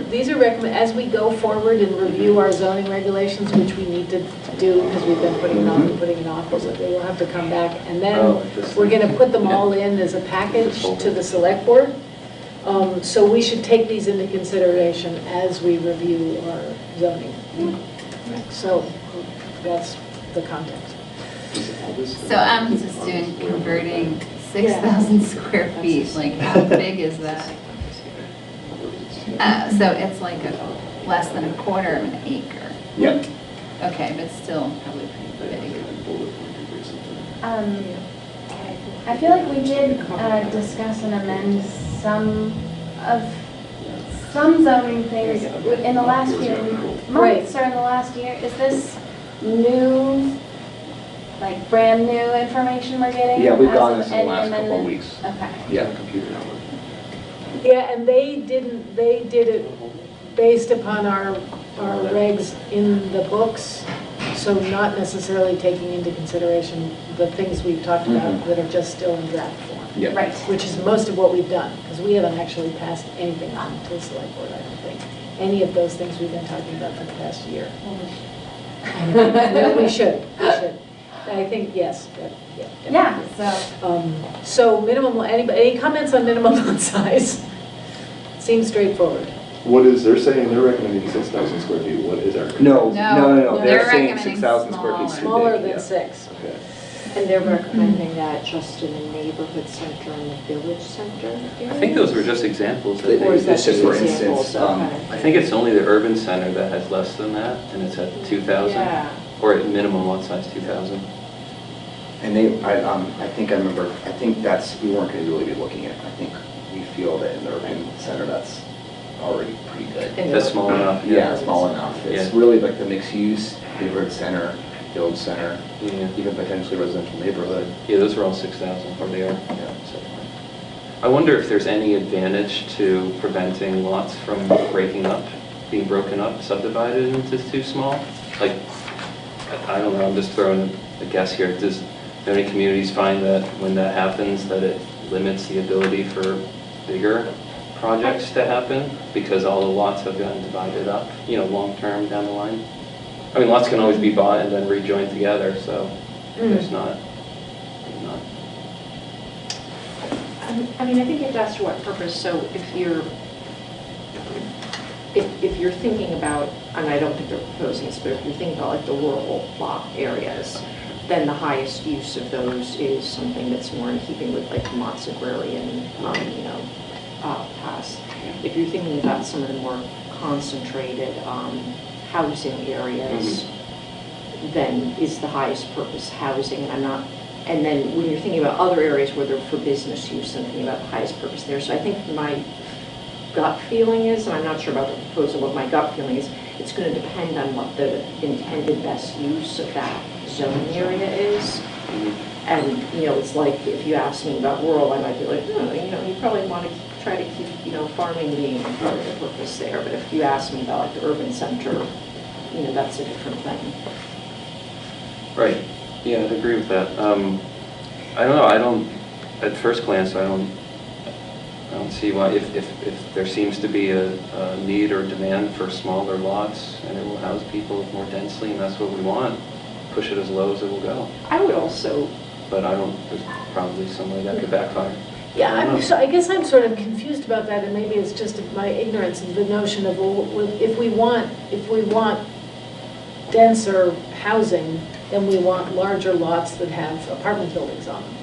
as we go forward and review our zoning regulations, which we need to do because we've been putting it off and putting it off, so they will have to come back. And then we're going to put them all in as a package to the select board. So we should take these into consideration as we review our zoning. So that's the context. So I'm just doing converting 6,000 square feet, like how big is that? So it's like less than a quarter of an acre. Yep. Okay, but still probably pretty big. I feel like we did discuss and amend some zoning things in the last few months or in the last year. Is this new, like brand new information we're getting? Yeah, we've as gotten of this in the any last couple of amendment? weeks. Okay. Yeah, computer network. Yeah, and they did it based upon our regs in the books, so not necessarily taking into consideration the things we've talked about that are just still in draft form. Yeah. Right. Which is most of what we've done, because we haven't actually passed anything on to the select board, I don't think. Any of those things we've been talking about for the past year. Well, we should. I think, yes. Yeah, so. So minimum, any comments on minimum lot size? Seems straightforward. What is, they're saying they're recommending 6,000 square feet. What is our? No. No, They're they're saying recommending 6,000 square feet. is too Smaller big, than yeah. 6. Okay. And they're recommending that just in the neighborhood center and the village center areas? I think those were just examples. They- Or is that It's just for examples? instance, Okay. I think it's only the urban center that has less than that, and it's at 2,000. Yeah. Or at minimum lot size 2,000. And I think that's, we weren't going to really be looking at, I think we feel that in the urban center, that's already pretty good. That's small enough. Yeah, small enough. It's Yeah. really like the mixed use, neighborhood center, village center, Yeah. even potentially residential neighborhood. Yeah, those are all 6,000, or they are. Yeah. So, I wonder if there's any advantage to preventing lots from being broken up, subdivided into too small? Like, I don't know, I'm just throwing a guess here. Do any communities find that when that happens, that it limits the ability for bigger projects to happen because all the lots have gotten divided up, long-term down the line? I mean, lots can always be bought and then rejoined together, so there's not. I mean, I think you have to ask for what purpose. So if you're thinking about, and I don't think they're proposing this, but if you're thinking about like the rural block areas, then the highest use of those is something that's more in keeping with like Vermont's agrarian, past. If you're thinking about some of the more concentrated housing areas, then is the highest purpose housing, and then when you're thinking about other areas where they're for business use, I'm thinking about the highest purpose there. So I think my gut feeling is, and I'm not sure about the proposal, what my gut feeling is, it's going to depend on what the intended best use of that zoning area is. And, it's like, if you ask me about rural, I might be like, you probably want to try to keep, farming being part of the purpose there. But if you ask me about like the urban center, that's a different thing. Right. Yeah, I'd agree with that. I don't know. At first glance, I don't see why, if there seems to be a need or demand for smaller lots and it will house people more densely and that's what we want, push it as low as it will go. I would also... But there's probably some way that could backfire. Yeah, I guess I'm sort of confused about that, and maybe it's just my ignorance of the notion of, well, if we want denser housing, then we want larger lots that have apartment buildings on them.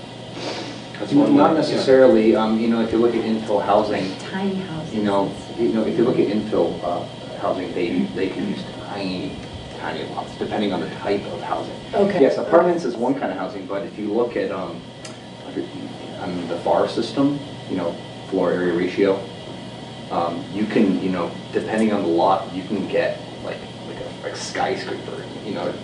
That's one Not way, necessarily. If you look at infill housing, tiny houses. If you look at infill housing, they can use tiny lots, depending on the type of housing. Okay. Yes, apartments is one kind of housing, but if you look at the FAR system, floor area ratio, you can, depending on the lot, you can get like a skyscraper.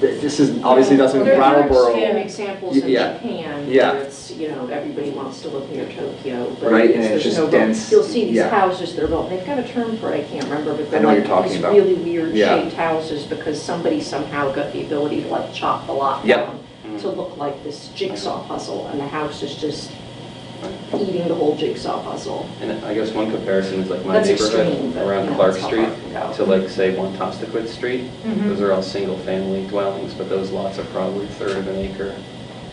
This is obviously doesn't Brattleboro. There are examples in Japan where it's, everybody wants to live near Tokyo, but right, and it's just dense. You'll see these houses that are built. They've got a term for it, I can't remember, but they're like these really weird shaped houses because somebody somehow got the ability to like chop the lot down to look like this jigsaw puzzle, and the house is just eating the whole jigsaw puzzle. And I guess one comparison is like my neighborhood around Clark Street to like say Wantastaquit Street. Those are all single family dwellings, but those lots are probably a third of an acre,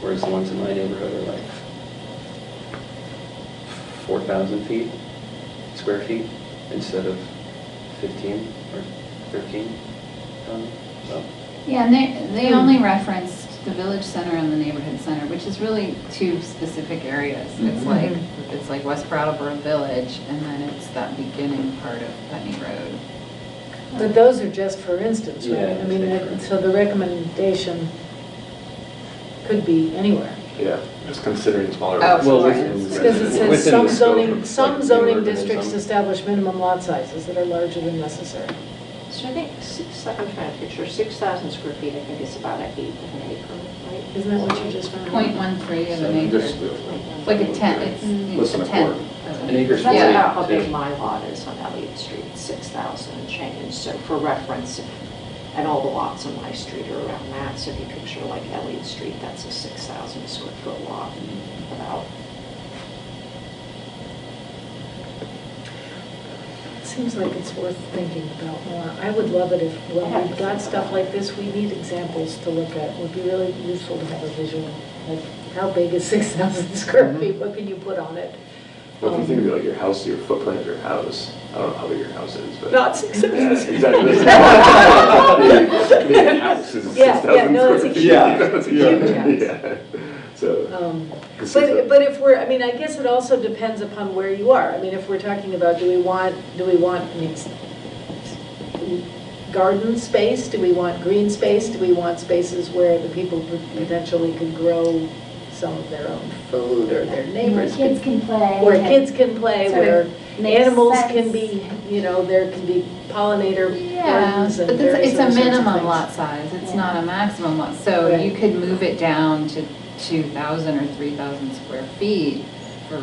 whereas the ones in my neighborhood are like 4,000 square feet instead of 15 or 13. So. Yeah, and they only referenced the village center and the neighborhood center, which is really two specific areas. It's like West Brattleboro Village, and then it's that beginning part of Putney Road. But those are just for instance, right? Yeah, I mean, so the recommendation could be anywhere. Yeah, just considering smaller. Because it says some zoning districts establish minimum lot sizes that are larger than necessary. So I think I'm trying to picture 6,000 square feet. I think it's about an eighth of an acre, right? Isn't that what you just found? 0.13 of an acre. It's like a tenth. It's a tenth. An acre's That's 40. about how big my lot is on Elliott Street, 6,000 and change. So for reference, and all the lots on my street are around that. So if you picture like Elliott Street, that's a 6,000 square foot lot about. Seems like it's worth thinking about more. I would love it if, when we've got stuff like this, we need examples to look at. It would be really useful to have a visual, like how big is 6,000 square feet? What can you put on it? Well, if you think of like your house, your footprint of your house, I don't know how big your house is, but. Not 6,000. Yeah, exactly. The house is 6,000 no, square it's a feet. huge house. Yeah. So. But if we're, I mean, I guess it also depends upon where you are. I mean, if we're talking about, do we want, I mean, garden space? Do we want green space? Do we want spaces where the people potentially could grow some of their own food, or their neighbors? Where kids can play. Where kids can play, where animals sense. can be, there can be pollinator gardens and but various it's a other sorts of minimum things. lot size. It's not a maximum lot. So you could move it down to 2,000 or 3,000 square feet for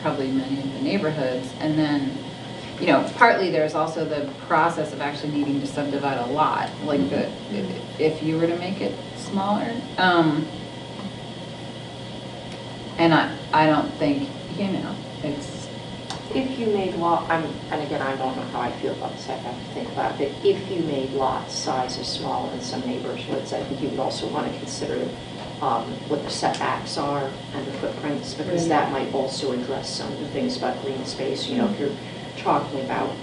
probably many of the neighborhoods. And then, partly there's also the process of actually needing to subdivide a lot. Like if you were to make it smaller. And I don't think, it's... If you made lot, and again, I don't know how I feel about this, I have to think about it, but if you made lot sizes smaller in some neighborhoods, I think you would also want to consider what the setbacks are and the footprints, because that might also address some of the things about green space. If you're talking about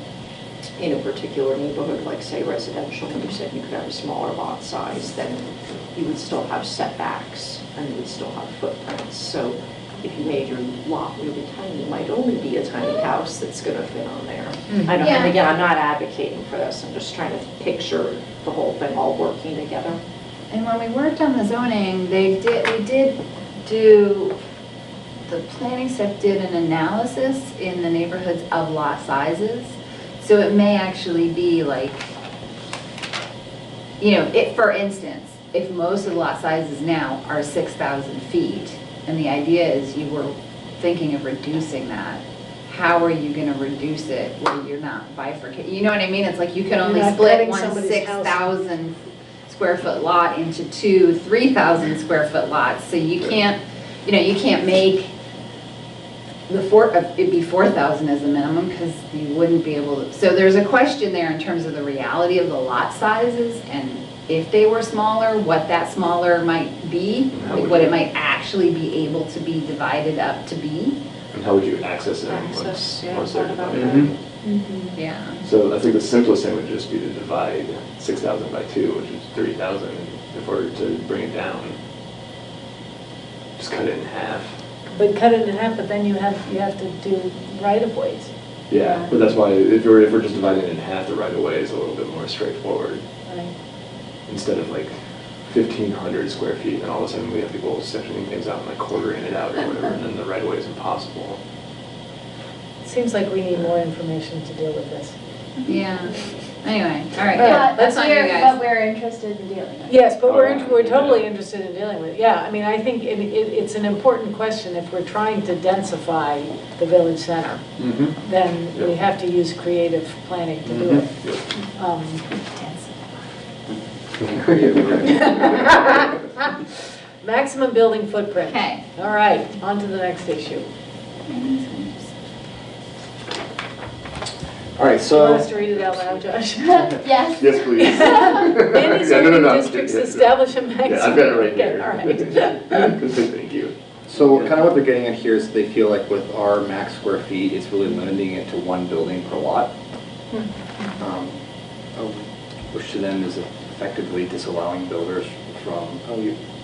in a particular neighborhood, like say residential, and you said you could have a smaller lot size, then you would still have setbacks and you would still have footprints. So if you made your lot really tiny, it might only be a tiny house that's gonna fit on there. I don't, and again, I'm not advocating for this, I'm just trying to picture the whole thing all working together. And when we worked on the zoning, we did do, the planning staff did an analysis in the neighborhoods of lot sizes. So it may actually be like, you know, for instance, if most of the lot sizes now are 6,000 feet, and the idea is you were thinking of reducing that, how are you gonna reduce it where you're not bifurcating? You know what I mean? It's like you can only split one 6,000 square foot lot into two 3,000 square foot lots. So you can't, you know, you can't make it'd be 4,000 as a minimum because you wouldn't be able to. So there's a question there in terms of the reality of the lot sizes and if they were smaller, what that smaller might be, like what it might actually be able to be divided up to be. And how would you access it once they're divided? Yeah. So I think the simplest thing would just be to divide 6,000 by 2, which is 3,000. If we were to bring it down, just cut it in half. But cut it in half, but then you have to do right-of-ways. Yeah, but that's why if we're just dividing it in half, the right-of-way is a little bit more straightforward. Right. Instead of like 1,500 square feet, and all of a sudden we have people sectioning things out and like quartering it out or whatever, and then the right-of-way is impossible. Seems like we need more information to deal with this. Yeah. Anyway, all right. But That's on you guys. But we're interested in dealing with it. Yes, but we're totally interested in dealing with it. Yeah, I mean, I think it's an important question if we're trying to densify the village center. Then we have to use creative planning to do it. Maximum building footprint. Okay. All right, on to the next issue. All right, You so. want us to read it out loud, Josh? Yes. Yes, please. Many zoning districts Yeah. establish a maximum. Yeah, I've got it right Okay, here. all right. Thank you. So kind of what they're getting at here is they feel like with our max square feet, it's really limiting it to one building per lot. Which to them is effectively disallowing builders from,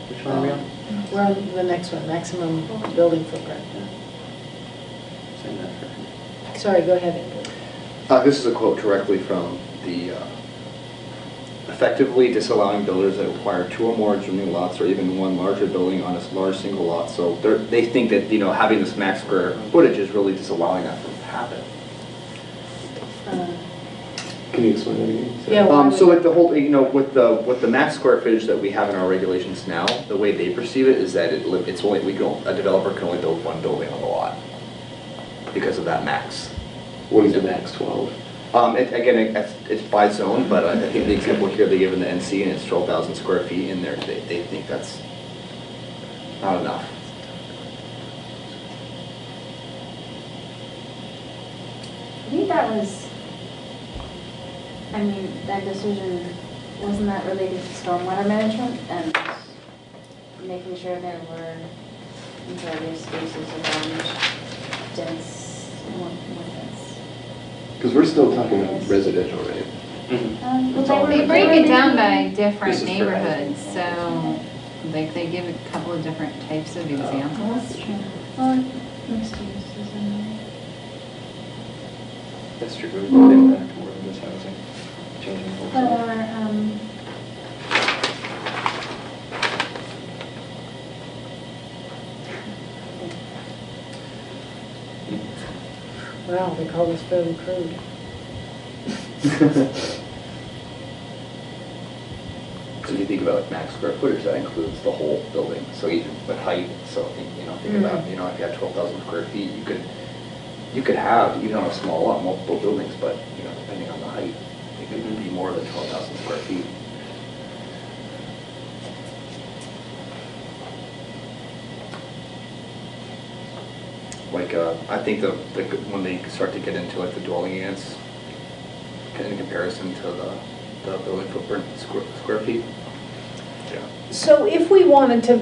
which one are we on? We're on the next one, maximum building footprint. Saying that for- Sorry, go ahead, Andrew. This is a quote directly from the, effectively disallowing builders that require 2 or more adjoining lots or even one larger building on a large single lot. So they think that, you know, having this max square footage is really disallowing that from happening. Can you explain that again? Yeah. So like the whole, you know, with the max square footage that we have in our regulations now, the way they perceive it is that it's only, a developer can only build one building on the lot because of that max. What is the max, 12? Again, it's by zone, but I think the example here they give in the NC and it's 12,000 square feet in there, they think that's not enough. I think that was, I mean, that decision, wasn't that related to stormwater management and making sure there were impervious spaces around dense, more dense? Because we're still talking about residential, right? They break it down by different This is for neighborhoods, so like they give a couple of different types of examples. Well, mixed use is in there. That's true, we put impact more than this housing, changing the whole But thing. our, Wow, they call this fairly crude. So if you think about max square footage, that includes the whole building, so even with height, so think about, you know, if you had 12,000 square feet, you could have, even on a small lot, multiple buildings, but, you know, depending on the height, it could be more than 12,000 square feet. Like, I think when they start to get into like the dwelling units, in comparison to the building footprint square feet. Yeah. So if we wanted to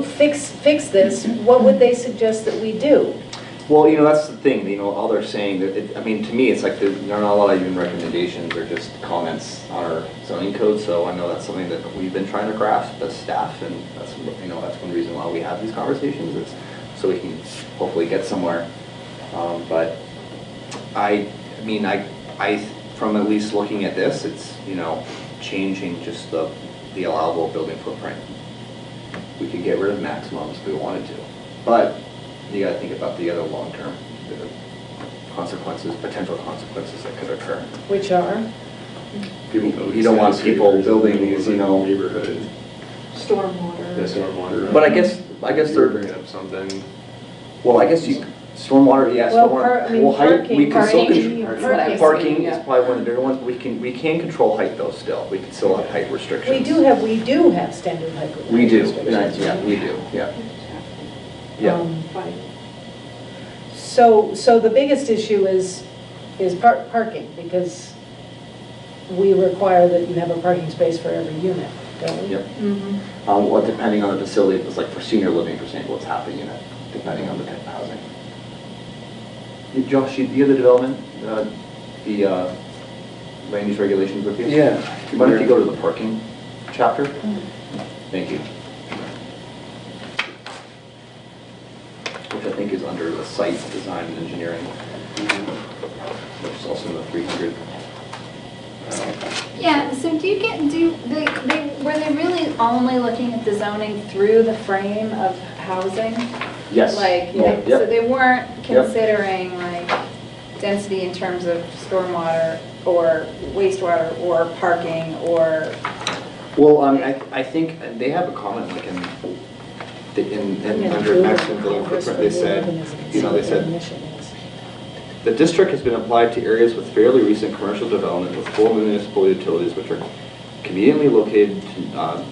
fix this, what would they suggest that we do? Well, you know, that's the thing, you know, all they're saying, I mean, to me, it's like there are not a lot of even recommendations or just comments on our zoning code, so I know that's something that we've been trying to grasp as staff, and that's, you know, that's one reason why we have these conversations, is so we can hopefully get somewhere. But I mean, from at least looking at this, it's, you know, changing just the allowable building footprint. We could get rid of maximums if we wanted to, but you got to think about the other long-term consequences, potential consequences that could occur. Which are? You don't want people building these, you know, neighborhood. Stormwater. Yeah, stormwater. But I guess they're bringing up something. Well, I guess stormwater, yeah, Well, stormwater. I mean, Height, we can still parking, control. Parking is probably one of the bigger ones, but we can control height though still. We can still have height restrictions. We do have standard height restrictions. We do, yeah, we do, yeah. Yeah. So the biggest issue is parking, because we require that you have a parking space for every unit, don't we? Yep. Well, depending on the facility, if it's like for senior living, for example, it's half a unit, depending on the type of housing. Josh, do you have the development, the land use regulations with you? Yeah. Why don't you go to the parking chapter? Thank you. Which I think is under the site design and engineering, which is also in the 300. Yeah, so were they really only looking at the zoning through the frame of housing? Yes. Like, Yeah. so they weren't considering like density in terms of stormwater or wastewater or parking or? Well, I think they have a comment like under maximum building footprint, they said, you know, they said, the district has been applied to areas with fairly recent commercial development with full municipal utilities which are conveniently located to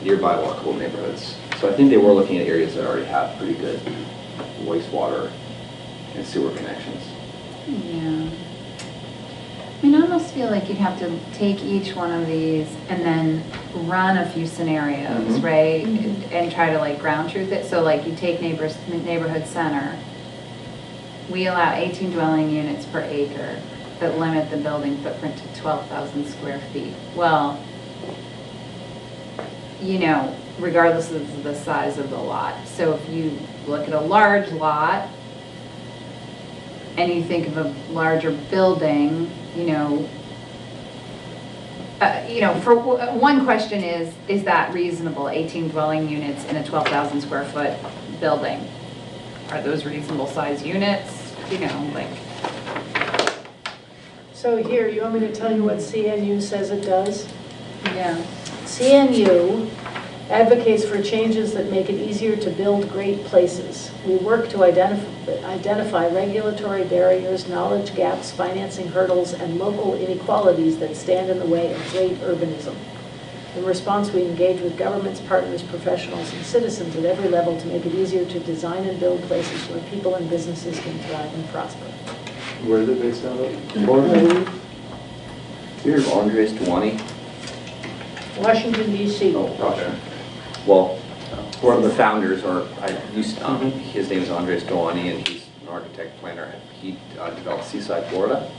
nearby walkable neighborhoods. So I think they were looking at areas that already have pretty good wastewater and sewer connections. Yeah. I mean, I almost feel like you'd have to take each one of these and then run a few scenarios, right? And try to like ground truth it. So like you take neighborhood center, we allow 18 dwelling units per acre that limit the building footprint to 12,000 square feet. Well, you know, regardless of the size of the lot. So if you look at a large lot and you think of a larger building, for one question is that reasonable, 18 dwelling units in a 12,000 square foot building? Are those reasonable size units? So here, you want me to tell you what CNU says it does? Yeah. CNU advocates for changes that make it easier to build great places. We work to identify regulatory barriers, knowledge gaps, financing hurdles, and local inequalities that stand in the way of great urbanism. In response, we engage with governments, partners, professionals, and citizens at every level to make it easier to design and build places where people and businesses can thrive and prosper. Where is it based out of? Florida? Here's Andres Duani. Washington, D.C. Oh, gotcha. Well, one of the founders, his name is Andres Duani, and he's an architect planner. He developed Seaside, Florida.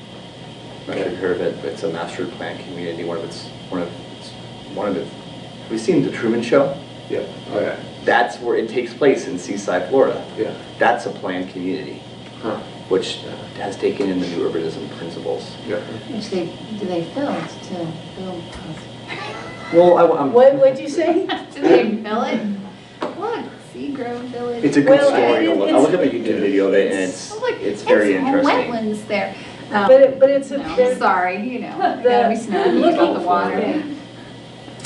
I'm not sure if you've heard of it, but it's a master plan community. Have you seen The Truman Show? Yeah. Oh, yeah. That's where it takes place, in Seaside, Florida. Yeah. That's a planned community, which has taken in the new urbanism principles. Yeah. Which do they build to build? Well, What'd you say? Do they fill it? Look, Seagrove Village. It's a good story to look. I'll look up a YouTube video of it, and it's very interesting. Wetlands there. But it's a... No, sorry, gotta be snug about the water.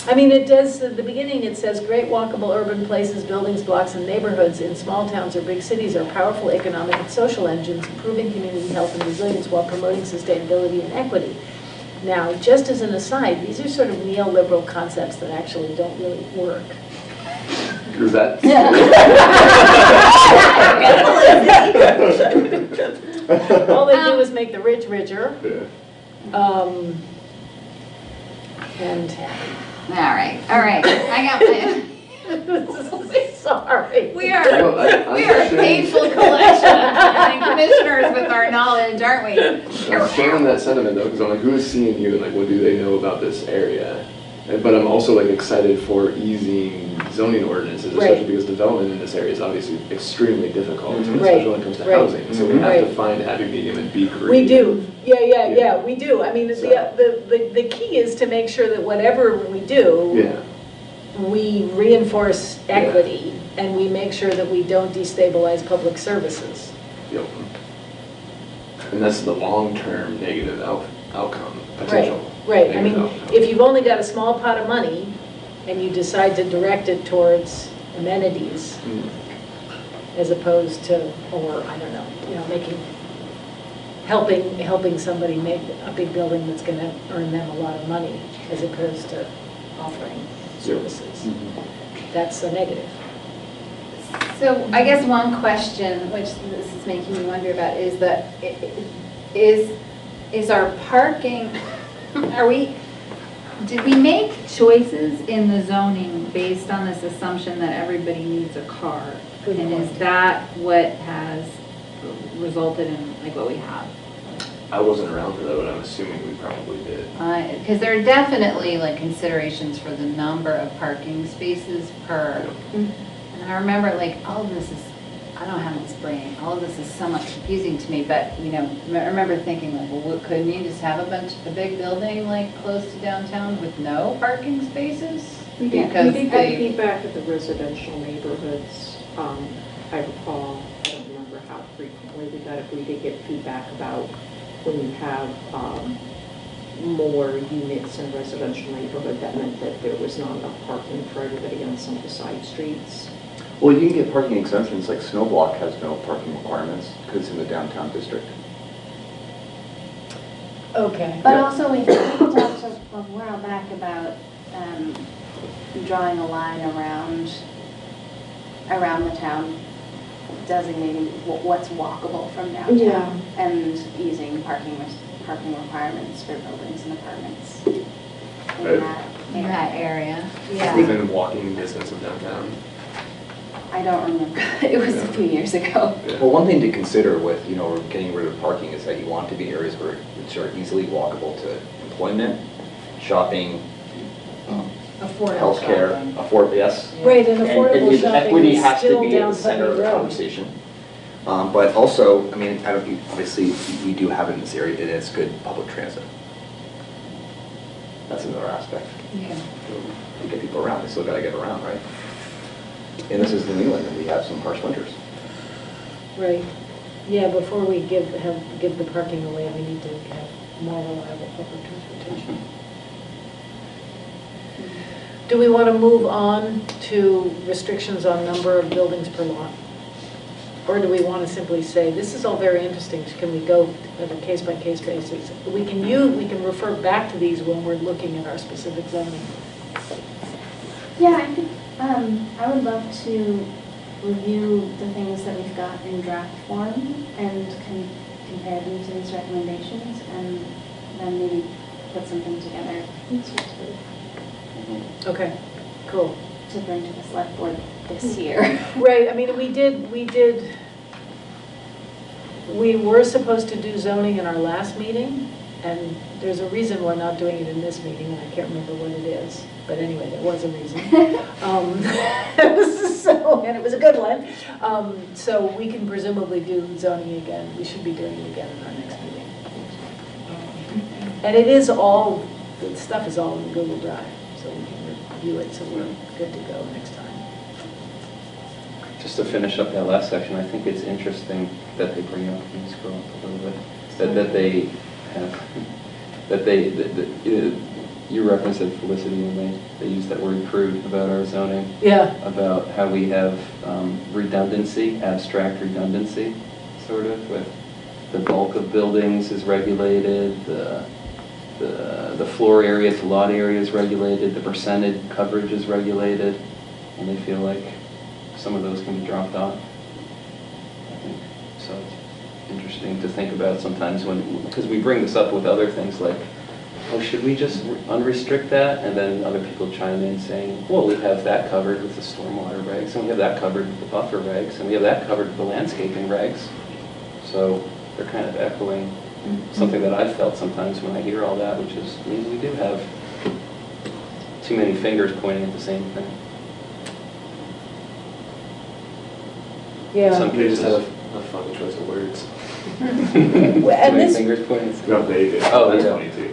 I mean, it does, at the beginning it says, great walkable urban places, buildings, blocks, and neighborhoods in small towns or big cities are powerful economic and social engines, improving community health and resilience while promoting sustainability and equity. Now, just as an aside, these are sort of neoliberal concepts that actually don't really work. Is that? All they do is make the rich richer. Yeah. And... All right. I got my... Sorry. We are a painful collection and commissioners with our knowledge, aren't we? I'm sharing that sentiment though, because I'm like, who is seeing you and like, what do they know about this area? But I'm also like excited for easing zoning ordinances, especially because development in this area is obviously extremely difficult, especially when it comes to housing. So we have to find a happy medium and be creative. We do. Yeah, we do. I mean, the key is to make sure that whatever we do, we reinforce equity and we make sure that we don't destabilize public services. Yep. And that's the long-term negative outcome potential. Right. I mean, if you've only got a small pot of money and you decide to direct it towards amenities as opposed to, or I don't know, helping somebody make a big building that's going to earn them a lot of money as opposed to offering services. That's a negative. So I guess one question, which this is making me wonder about, is that is our parking, did we make choices in the zoning based on this assumption that everybody needs a car? And is that what has resulted in like what we have? I wasn't around for that, but I'm assuming we probably did. Because there are definitely like considerations for the number of parking spaces per. And I remember like all of this is, I don't have this brain, all of this is somewhat confusing to me, but I remember thinking like, well, couldn't you just have a big building like close to downtown with no parking spaces? We did have feedback at the residential neighborhoods. I recall, I don't remember how frequently we got it, we did get feedback about when you have more units in a residential neighborhood, that meant that there was not enough parking for everybody on some of the side streets. Well, you can get parking exemptions, like Snowblock has no parking requirements because it's in the downtown district. Okay. But also we talked a while back about drawing a line around the town, designating what's walkable from downtown and easing parking requirements for buildings and apartments in that area. Yeah. Within walking distance of downtown. I don't remember. It was a few years ago. Well, one thing to consider with, getting rid of parking is that you want to be areas which are easily walkable to employment, shopping, healthcare, yes. Right, and affordable shopping equity is has to still be at down the center of Putney the Road. conversation. But also, I mean, obviously, we do have it in this area, and it's good public transit. That's another aspect. Yeah. To get people around, they still got to get around, right? And this is New England, and we have some harsh winters. Right. Yeah, before we give the parking away, we need to have more reliable public transportation. Do we want to move on to restrictions on number of buildings per lot? Or do we want to simply say, this is all very interesting, can we go on a case-by-case basis? We can refer back to these when we're looking at our specific zoning. Yeah, I think I would love to review the things that we've got in draft form and compare them to these recommendations, and then maybe put something together. Okay, cool. To bring to the select board this year. Right, I mean, we were supposed to do zoning in our last meeting, and there's a reason we're not doing it in this meeting, and I can't remember what it is. But anyway, there was a reason. And it was a good one. So we can presumably do zoning again. We should be doing it again in our next meeting. And it is all, the stuff is all in Google Drive, so we can review it, so we're good to go next time. Just to finish up that last section, I think it's interesting that they bring up, can you scroll up a little bit, that they have, you referenced it, Felicity, and they use that word crude about our zoning. Yeah. About how we have redundancy, abstract redundancy, sort of, with the bulk of buildings is regulated, the floor area to lot area is regulated, the percentage coverage is regulated, and they feel like some of those can be dropped off. I think so. It's interesting to think about sometimes when, because we bring this up with other things like oh, should we just unrestrict that? And then other people chime in saying, well, we have that covered with the stormwater regs, and we have that covered with the buffer regs, and we have that covered with the landscaping regs. So they're kind of echoing something that I've felt sometimes when I hear all that, which is we do have too many fingers pointing at the same thing. Yeah. Some They just cases. have a funny choice of words. Well, Too and many this, fingers pointing. No, they do. Oh, That's yeah. funny too.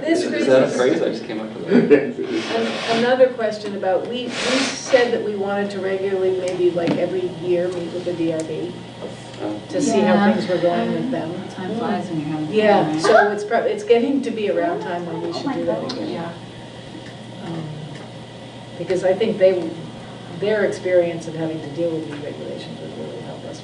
this Is that a raises phrase? I just came up with that. another question about, we said that we wanted to regularly, maybe like every year, meet with the DRB to see how Yeah. things were going with them. Time flies when you're having fun, Yeah, right? so it's getting to be around time when we should do that again. Yeah. Because I think their experience of having to deal with these regulations would really help us.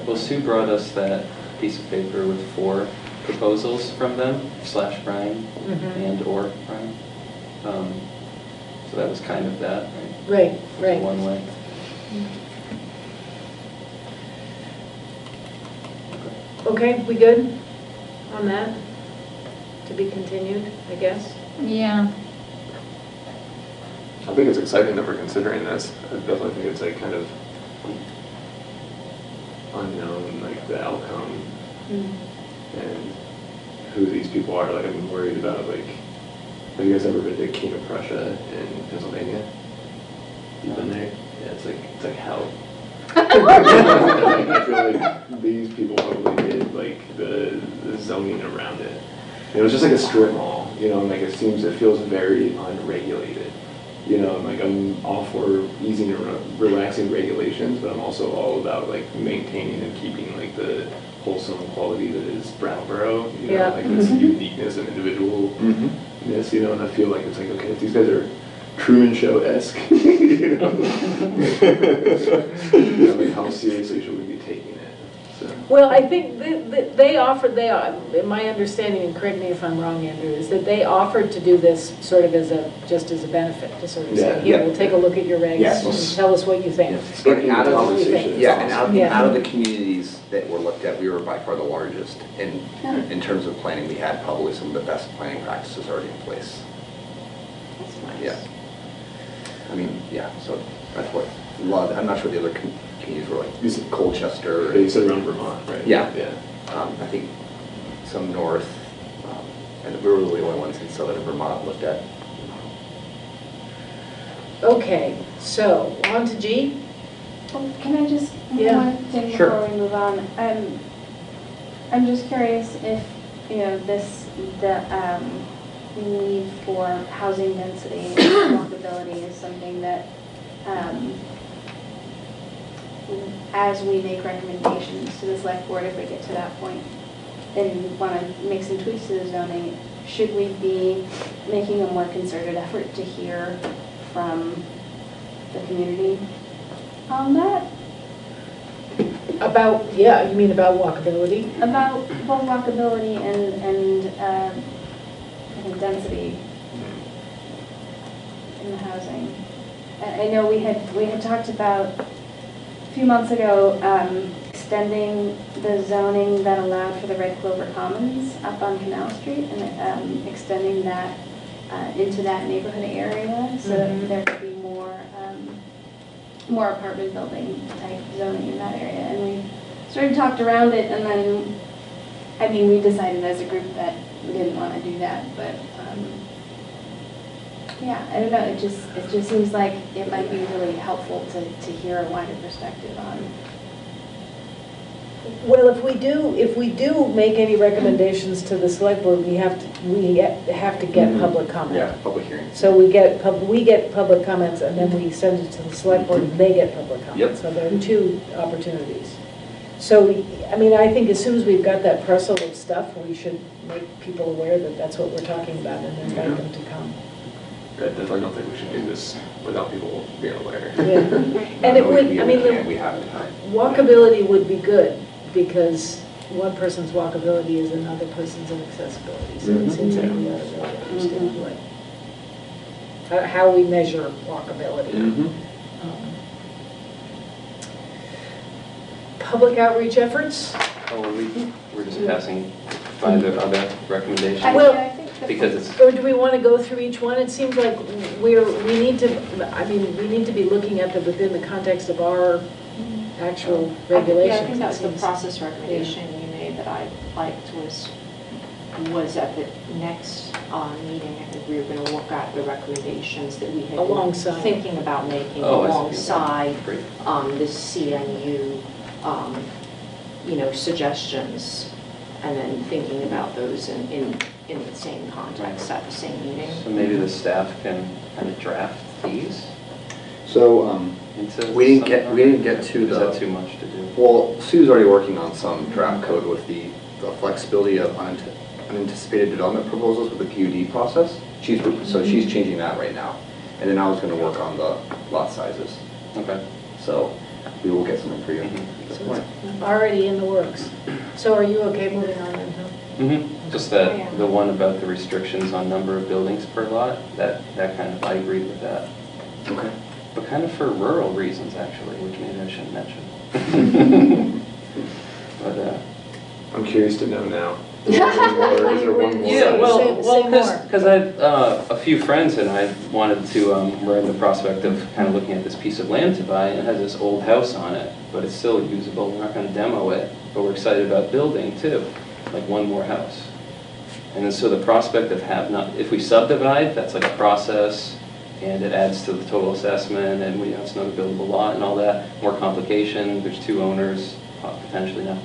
Well, Sue brought us that piece of paper with 4 proposals from them, / Brian Mhm. and or Brian. So that was kind of that, right? Right. One way. Okay, we good on that? To be continued, I guess? Yeah. I think it's exciting that we're considering this. I definitely think it's like kind of unknown, like the outcome and who these people are. Like I'm worried about like, have you guys ever been to King of Prussia in Pennsylvania? You've been there? Yeah, it's like hell. I feel like these people probably did like the zoning around it. It was just like a strip mall, you know, and like it feels very unregulated. You know, and like I'm all for easing and relaxing regulations, but I'm also all about like maintaining and keeping like the wholesome quality that is Brattleboro, you know, Yeah. like this uniqueness and individualness, you know, and I feel like it's like, okay, if these guys are Truman Show-esque, you know, you know, like how seriously should we be taking it? So. Well, I think they offered, my understanding, and correct me if I'm wrong, Andrew, is that they offered to do this sort of just as a benefit, to sort of say, here, we'll take a look at your regs Yes. and tell us what you think. And out of, Conversation. yeah, and out of Yeah. the communities that were looked at, we were by far the largest. And in terms of planning, we had probably some of the best planning practices already in place. That's nice. Yeah. I mean, yeah, so that's what, a lot of, I'm not sure the other communities were like, You said Colchester. They said around Vermont, right? Yeah. Yeah. I think some north, and we were the only ones in southern Vermont looked at. Okay, so, on to G? Oh, can I just, Yeah. one thing Sure. before we move on? I'm just curious if, you know, the need for housing density and walkability is something that, as we make recommendations to the select board, if we get to that point, and want to make some tweaks to the zoning, should we be making a more concerted effort to hear from the community on that? About, yeah, you mean about walkability? About both walkability and I think density in the housing. I know we had talked about a few months ago extending the zoning that allowed for the Red Clover Commons up on Canal Street and extending that into that neighborhood area so that there could be more apartment building type zoning in that area. And we sort of talked around it, and then, I mean, we decided as a group that we didn't want to do that, but yeah, I don't know, it just seems like it might be really helpful to hear a wider perspective on. Well, if we do make any recommendations to the select board, we have to get public comment. Yeah, public hearing. So we get public comments, and then we send it to the select board, and they get public comments. Yep. So there are 2 opportunities. So, I mean, I think as soon as we've got that parcel of stuff, we should make people aware that that's what we're talking about and invite them to come. I definitely don't think we should do this without people being aware. Yeah. And it would, I mean, we have to. walkability would be good, because one person's walkability is another person's inaccessibility. So it seems like we ought to really understand how we measure walkability. Public outreach efforts? Oh, we're just passing by the other recommendations? Well, Because it's, or do we want to go through each one? It seems like we need to, I mean, we need to be looking at them within the context of our actual regulations. Yeah, I think that was the it seems. process recommendation you made that I liked was at the next meeting, I think we were going to look at the recommendations that we had Alongside. been thinking about making Oh, I see. alongside Great. the CNU, suggestions, and then thinking about those in the same context at the same meeting. so maybe the staff can kind of draft these So, into. we didn't get Is to that the, too much to do? well, Sue's already working on some draft code with the flexibility of unanticipated development proposals with the PUD process. So she's changing that right now. And then I was gonna work on the lot sizes. Okay. So we will get something for you. So it's already in the works. So are you okay moving on then, huh? Just that, the one about the restrictions on number of buildings per lot, that kind of, I agree with that. Okay. But kind of for rural reasons, actually, which maybe I shouldn't mention. But, I'm curious to know now. Is there one more? yeah, well, Say more. because I have a few friends and I wanted to, we're in the prospect of kind of looking at this piece of land to buy, and it has this old house on it, but it's still usable. We're not going to demo it, but we're excited about building too, like one more house. And then so the prospect of if we subdivide, that's like a process, and it adds to the total assessment, and it's not a buildable lot and all that, more complication. There's two owners potentially now.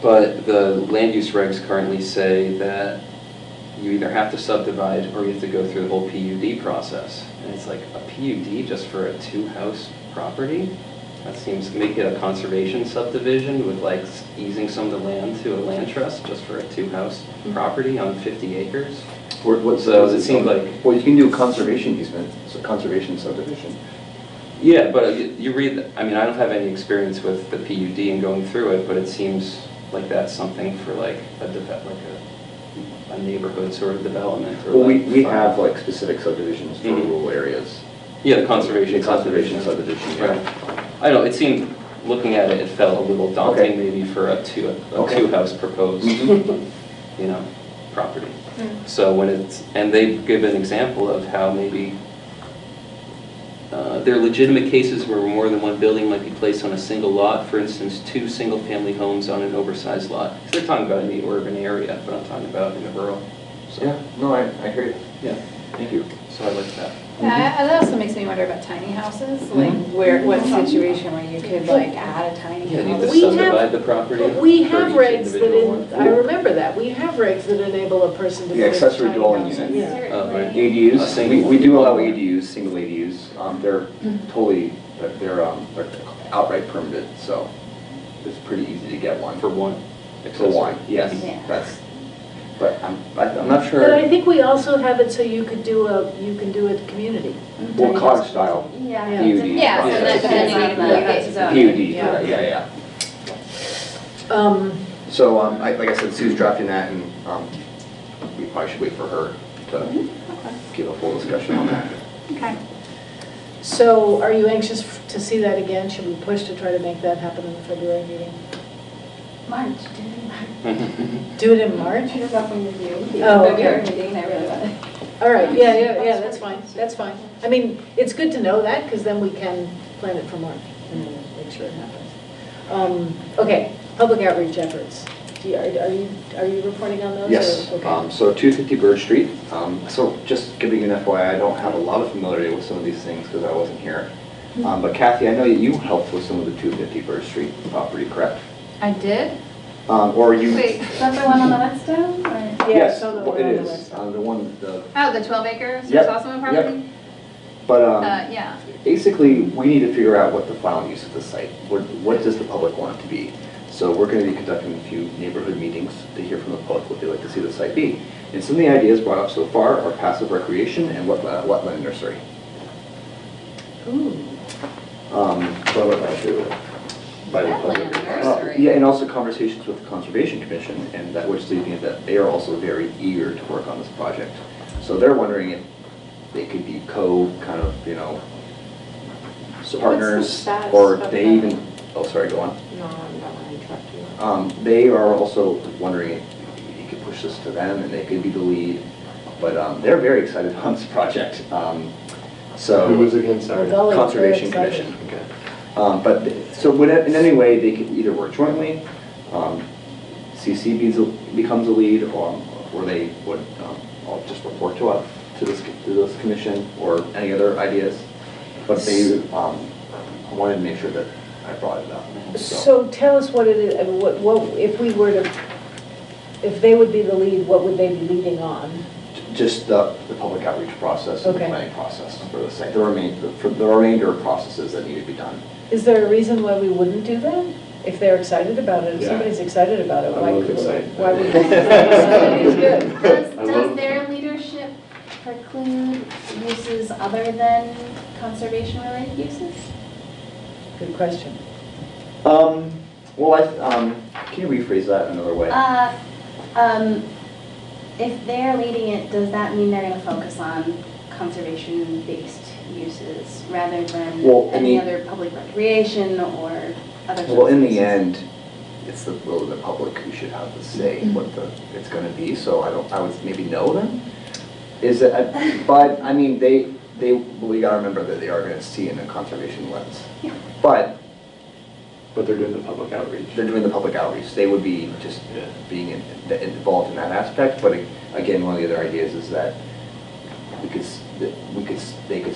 But the land use regs currently say that you either have to subdivide or you have to go through the whole PUD process. And it's like a PUD just for a two-house property? That seems to make it a conservation subdivision with like easing some of the land to a land trust just for a two-house property on 50 acres. So it seemed like... Well, you can do conservation easement, so conservation subdivision. Yeah, but you read, I mean, I don't have any experience with the PUD and going through it, but it seems like that's something for like a neighborhood sort of development. Or Well, like we have like specific subdivisions for rural areas. Yeah, the conservation subdivision, yeah. Right. I know, it seemed, looking at it, it felt a little daunting maybe for a two-house proposed, property. So when and they give an example of how maybe there are legitimate cases where more than one building might be placed on a single lot. For instance, 2 single-family homes on an oversized lot. So they're talking about in the urban area, but I'm talking about in the rural. So, yeah, no, I hear you. Yeah. Thank you. So I like that. Yeah, that also makes me wonder about tiny houses, like what situation where you could like add a tiny Yeah, you house. just subdivide the property. We for have each regs individual one. I remember that. We have regs that enable a person to. The put accessory tiny dwelling houses. unit. Yeah. Oh, right. ADUs, we do allow ADUs, single ADUs. They're totally, they're outright permitted, so it's pretty easy to get one. For one. For one, yes, that's, but I'm not sure. But I think we also have it so you could do a community. Well, cottage style. Yeah. PUD. Yeah, so then you need the PUD, yeah. So, like I said, Sue's drafting that, and we probably should wait for her to give a full discussion on that. Okay. So are you anxious to see that again? Should we push to try to make that happen in the February meeting? March, do it in March. Do it in March? I just got from you. Oh, February okay. meeting, I really want it. All right, yeah, that's fine, that's fine. I mean, it's good to know that, because then we can plan it for March and make sure it happens. Okay, public outreach efforts. Are you reporting on those? Yes, or- okay. so 250 Bird Street. So just giving you an FYI, I don't have a lot of familiarity with some of these things because I wasn't here. But Kathy, I know that you helped with some of the 250 Bird Street property, correct? I did? Or you... Wait, is that the one on the Whetstone? Or? Yes, so it is. The one... Oh, the 12 acres Yep, Sossaman property? Yep. But yeah. basically, we need to figure out what the final use of the site, what does the public want it to be? So we're going to be conducting a few neighborhood meetings to hear from the public what they'd like to see the site be. And some of the ideas brought up so far are passive recreation and wetland nursery. Ooh. What about that too? By the public. Yeah, and also conversations with the Conservation Commission, and that which they think that they are also very eager to work on this project. So they're wondering if they could be kind of, So partners, what's the status or of they the- even, oh, sorry, go on. No, I'm not talk to you. They are also wondering if you could push this to them and they could be the lead. But they're very excited on this project. So Who was again, sorry? Conservation Commission. But in any way, they could either work jointly, CC becomes a lead, or they would just report to us, to this commission, or any other ideas. But they wanted to make sure that I brought it up. So tell us what it is, I mean, what, if we were to, if they would be the lead, what would they be leading on? Just the public outreach process and the Okay. planning process for the site, for the remainder of processes that need to be done. Is there a reason why we wouldn't do that? If they're excited about it, if Yeah. somebody's excited about it, I'm why really would excited. why would somebody's good? Does their leadership preclude uses other than conservation-related uses? Good question. Well, can you rephrase that another way? If they're leading it, does that mean they're going to focus on conservation-based uses rather than any other public recreation or other? Well, in the end, it's the will of the public who should have the say what it's going to be. So I would maybe know them. But I mean, we got to remember that they are going to see in a conservation lens. Yeah. But they're doing the public outreach. They're doing the public outreach. They would be just being involved in that aspect. But again, one of the other ideas is that they could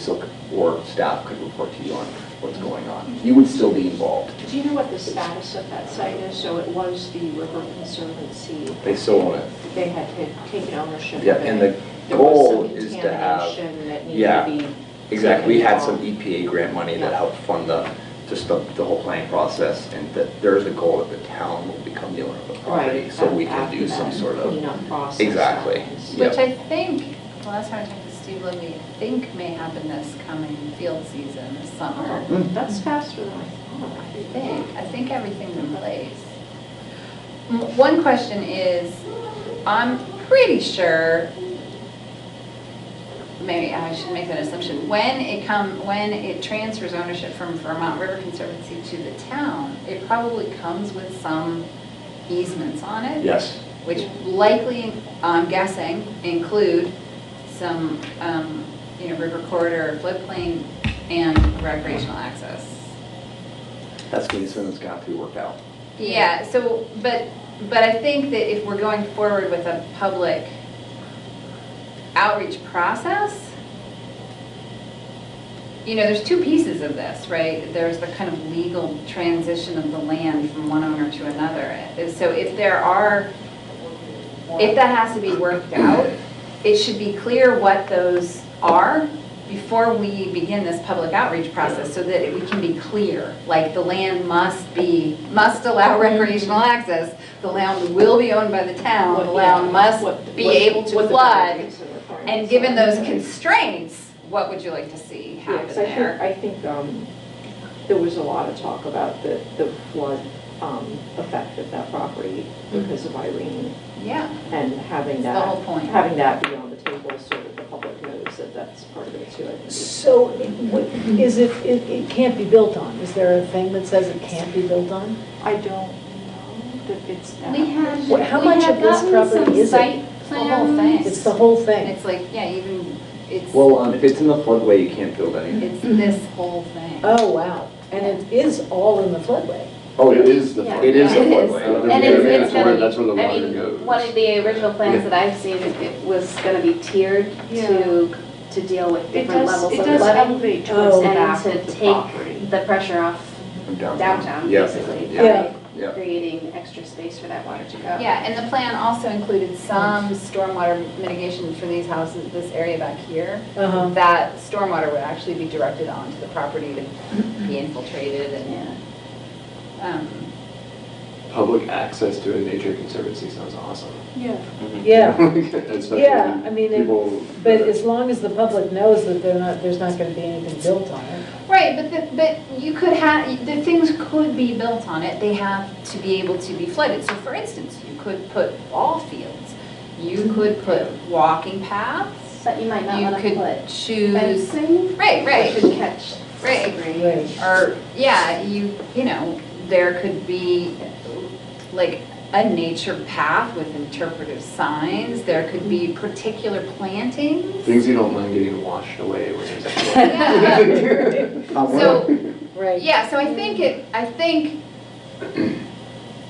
still, or staff could report to you on what's going on. You would still be involved. Do you know what the status of that site is? So it was the River Conservancy. They still own it. They had taken ownership Yeah, of it. and the There was goal some is to have, contamination that needed to be exactly. We taken had some off. EPA grant money that helped fund the whole planning process, and that there is a goal that the town will become the owner of the property, Right, so we can after do some that sort of cleanup process exactly. happens. Yep. Which I think, the last time I talked to Steve Libby, I think may happen this coming field season, this summer. That's faster than I thought. I think everything's in place. One question is, I'm pretty sure, maybe I should make that assumption, when it transfers ownership from Vermont River Conservancy to the town, it probably comes with some easements on it. Yes. Which likely, I'm guessing, include some, river corridor, floodplain, and recreational access. That's the easement that's got to be worked out. Yeah, so, but I think that if we're going forward with a public outreach process, there's two pieces of this, right? There's the kind of legal transition of the land from one owner to another. So if that has to be worked out, it should be clear what those are before we begin this public outreach process, so that we can be clear, like the land must allow recreational access, the land will be owned by the town, the land must be able to flood, and given those constraints, what would you like to see happen there? I think there was a lot of talk about the flood effect of that property because of Irene. Yeah. And having That's the whole point. having that be on the table so that the public knows that that's part of it too. I think. So it can't be built on? Is there a thing that says it can't be built on? I don't know that it's that. How much of this property is it? Site plan. It's the whole thing. It's like, it's. Well, if it's in the floodway, you can't build anything. It's this whole thing. Oh, wow. And it is all in the floodway. Oh, it is the Yeah. It is the It is. floodway. And it's gonna be, That's where the I water mean, goes. one of the original plans that I've seen, it was gonna be tiered to deal with different levels of does flooding. elevate towards the back And of to the take property. the pressure off downtown, Yeah. basically, Yeah. by creating extra space for that water to go. Yeah, and the plan also included some stormwater mitigation for these houses, this area back here. That stormwater would actually be directed onto the property to be infiltrated and, Public access to a nature conservancy sounds awesome. Yeah. Mm-hmm. Yeah. Especially Yeah, I mean, people but as long as the public knows that there's not gonna be anything built on it. right, but you could have, the things could be built on it, they have to be able to be flooded. So for instance, you could put ball fields, you could put walking paths. But you might not You wanna could put choose, fencing. right, That could catch right. rain. Or, yeah, there could be like a nature path with interpretive signs. There could be particular plantings. Things you don't mind getting washed away when there's So, Right. yeah, so I think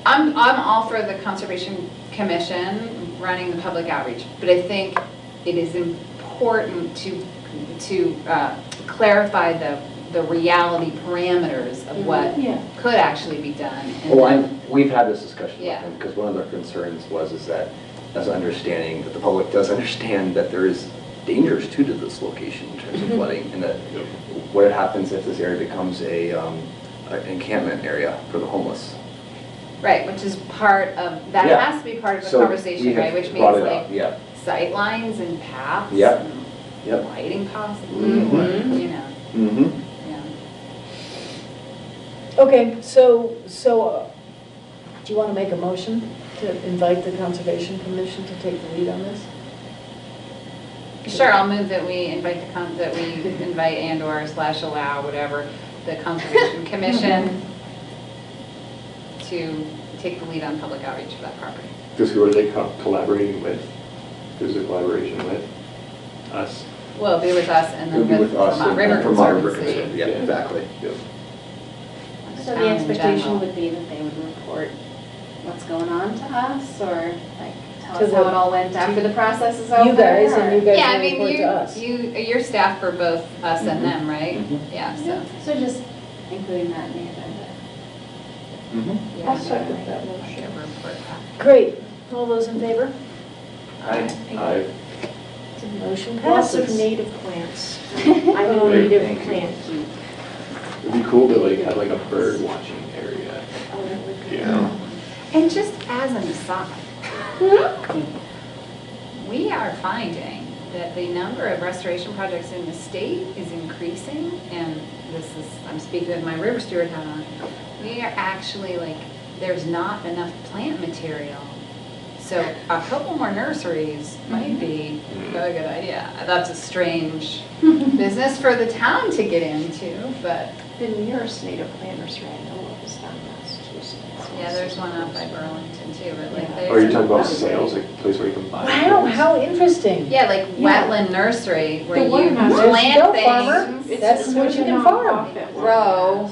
I'm all for the Conservation Commission running the public outreach, but I think it is important to clarify the reality parameters of what could actually be done. Well, we've had this discussion with Yeah. them, because one of their concerns is that, as an understanding, that the public does understand that there is dangers to this location in terms of flooding, and that what happens if this area becomes an encampment area for the homeless. Right, which is part of, that Yeah. has to be part of the So conversation, we have right? Which means brought it like up, yeah. sight lines and paths Yep. and Yep. lighting possibly, Mhm. or, you know, Mm-hmm. yeah. Okay, so do you want to make a motion to invite the Conservation Commission to take the lead on this? Sure, I'll move that we invite invite and/or / allow, whatever, the Conservation Commission to take the lead on public outreach for that property. Just who are they collaborating with? Who's the collaboration with? Us? Well, it'll be with us and then with Vermont River Conservancy. Yeah, exactly. Yep. So the expectation would be that they would report what's going on to us, or like tell To us how the- it all went after the process is over? You guys, and you guys Yeah, I will mean, report to us. you're staff for both us and them, right? Mhm. Yeah, so. So just including that in the agenda. Mm-hmm. Yeah, I'll second that I'll motion. give a report back. Great, all those in favor? I Motion Lots of passes. native plants. I'm a native Thank you. plant geek. it'd be cool to like have like a bird watching area. You know? And just as an aside, we are finding that the number of restoration projects in the state is increasing, and this is, I'm speaking with my river steward hat on. We are actually like, there's not enough plant material. So a couple more nurseries might be a good idea. That's a strange business for the town to get into, but The nearest native plant nursery I know of is down in Massachusetts. yeah, there's one out by Burlington too, but like Yeah. they. Oh, you're talking about sales, like a place where you can buy. Wow, things? how interesting. Yeah, like Yeah. wetland nursery where The one you in Massachusetts. There you go, plant farmer. things, That's what you can farm. grow,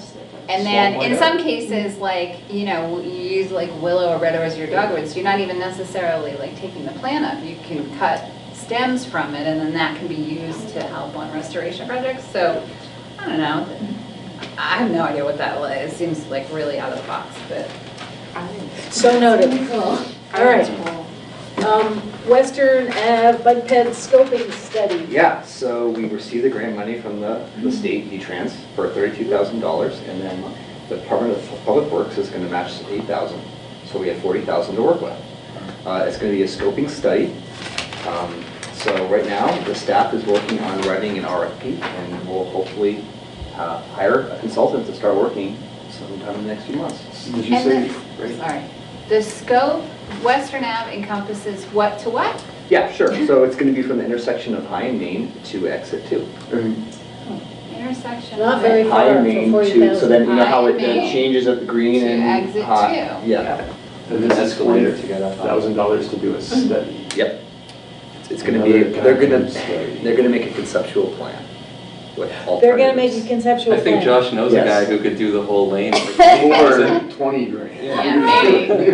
and then Swamp in like some cases, like, you know, you use like willow or red rose or your dogwoods, you're not even necessarily like taking the plant up. You can cut stems from it, and then that can be used to help on restoration projects. So, I don't know. I have no idea what that is. It seems like really out of the box, but. So noted. All right. Western Ave bike ped scoping study. Yeah, so we received the grant money from the state, V-Trans, for $32,000, and then the Department of Public Works is gonna match $8,000, so we have $40,000 to work with. It's gonna be a scoping study. So right now, the staff is working on writing an RFP, and we'll hopefully hire a consultant to start working sometime in the next few months. Did you And say, the- right? Sorry. The scope, Western Ave encompasses what to what? Yeah, sure, so it's gonna be from the intersection of High and Main to exit 2. Intersection. Not of very it. High far and for Main 40,000. to, so then you know how High it and then Main changes at the green to and. exit High- 2. Yeah, And this is escalator to get up. $1,000 to do a study. yep. It's gonna be, Another they're goddamn study. gonna make a conceptual plan with They're gonna make a alternatives. conceptual I think plan. Josh knows Yes. a guy who could do the whole lane. Or 20 grand. Yeah, maybe.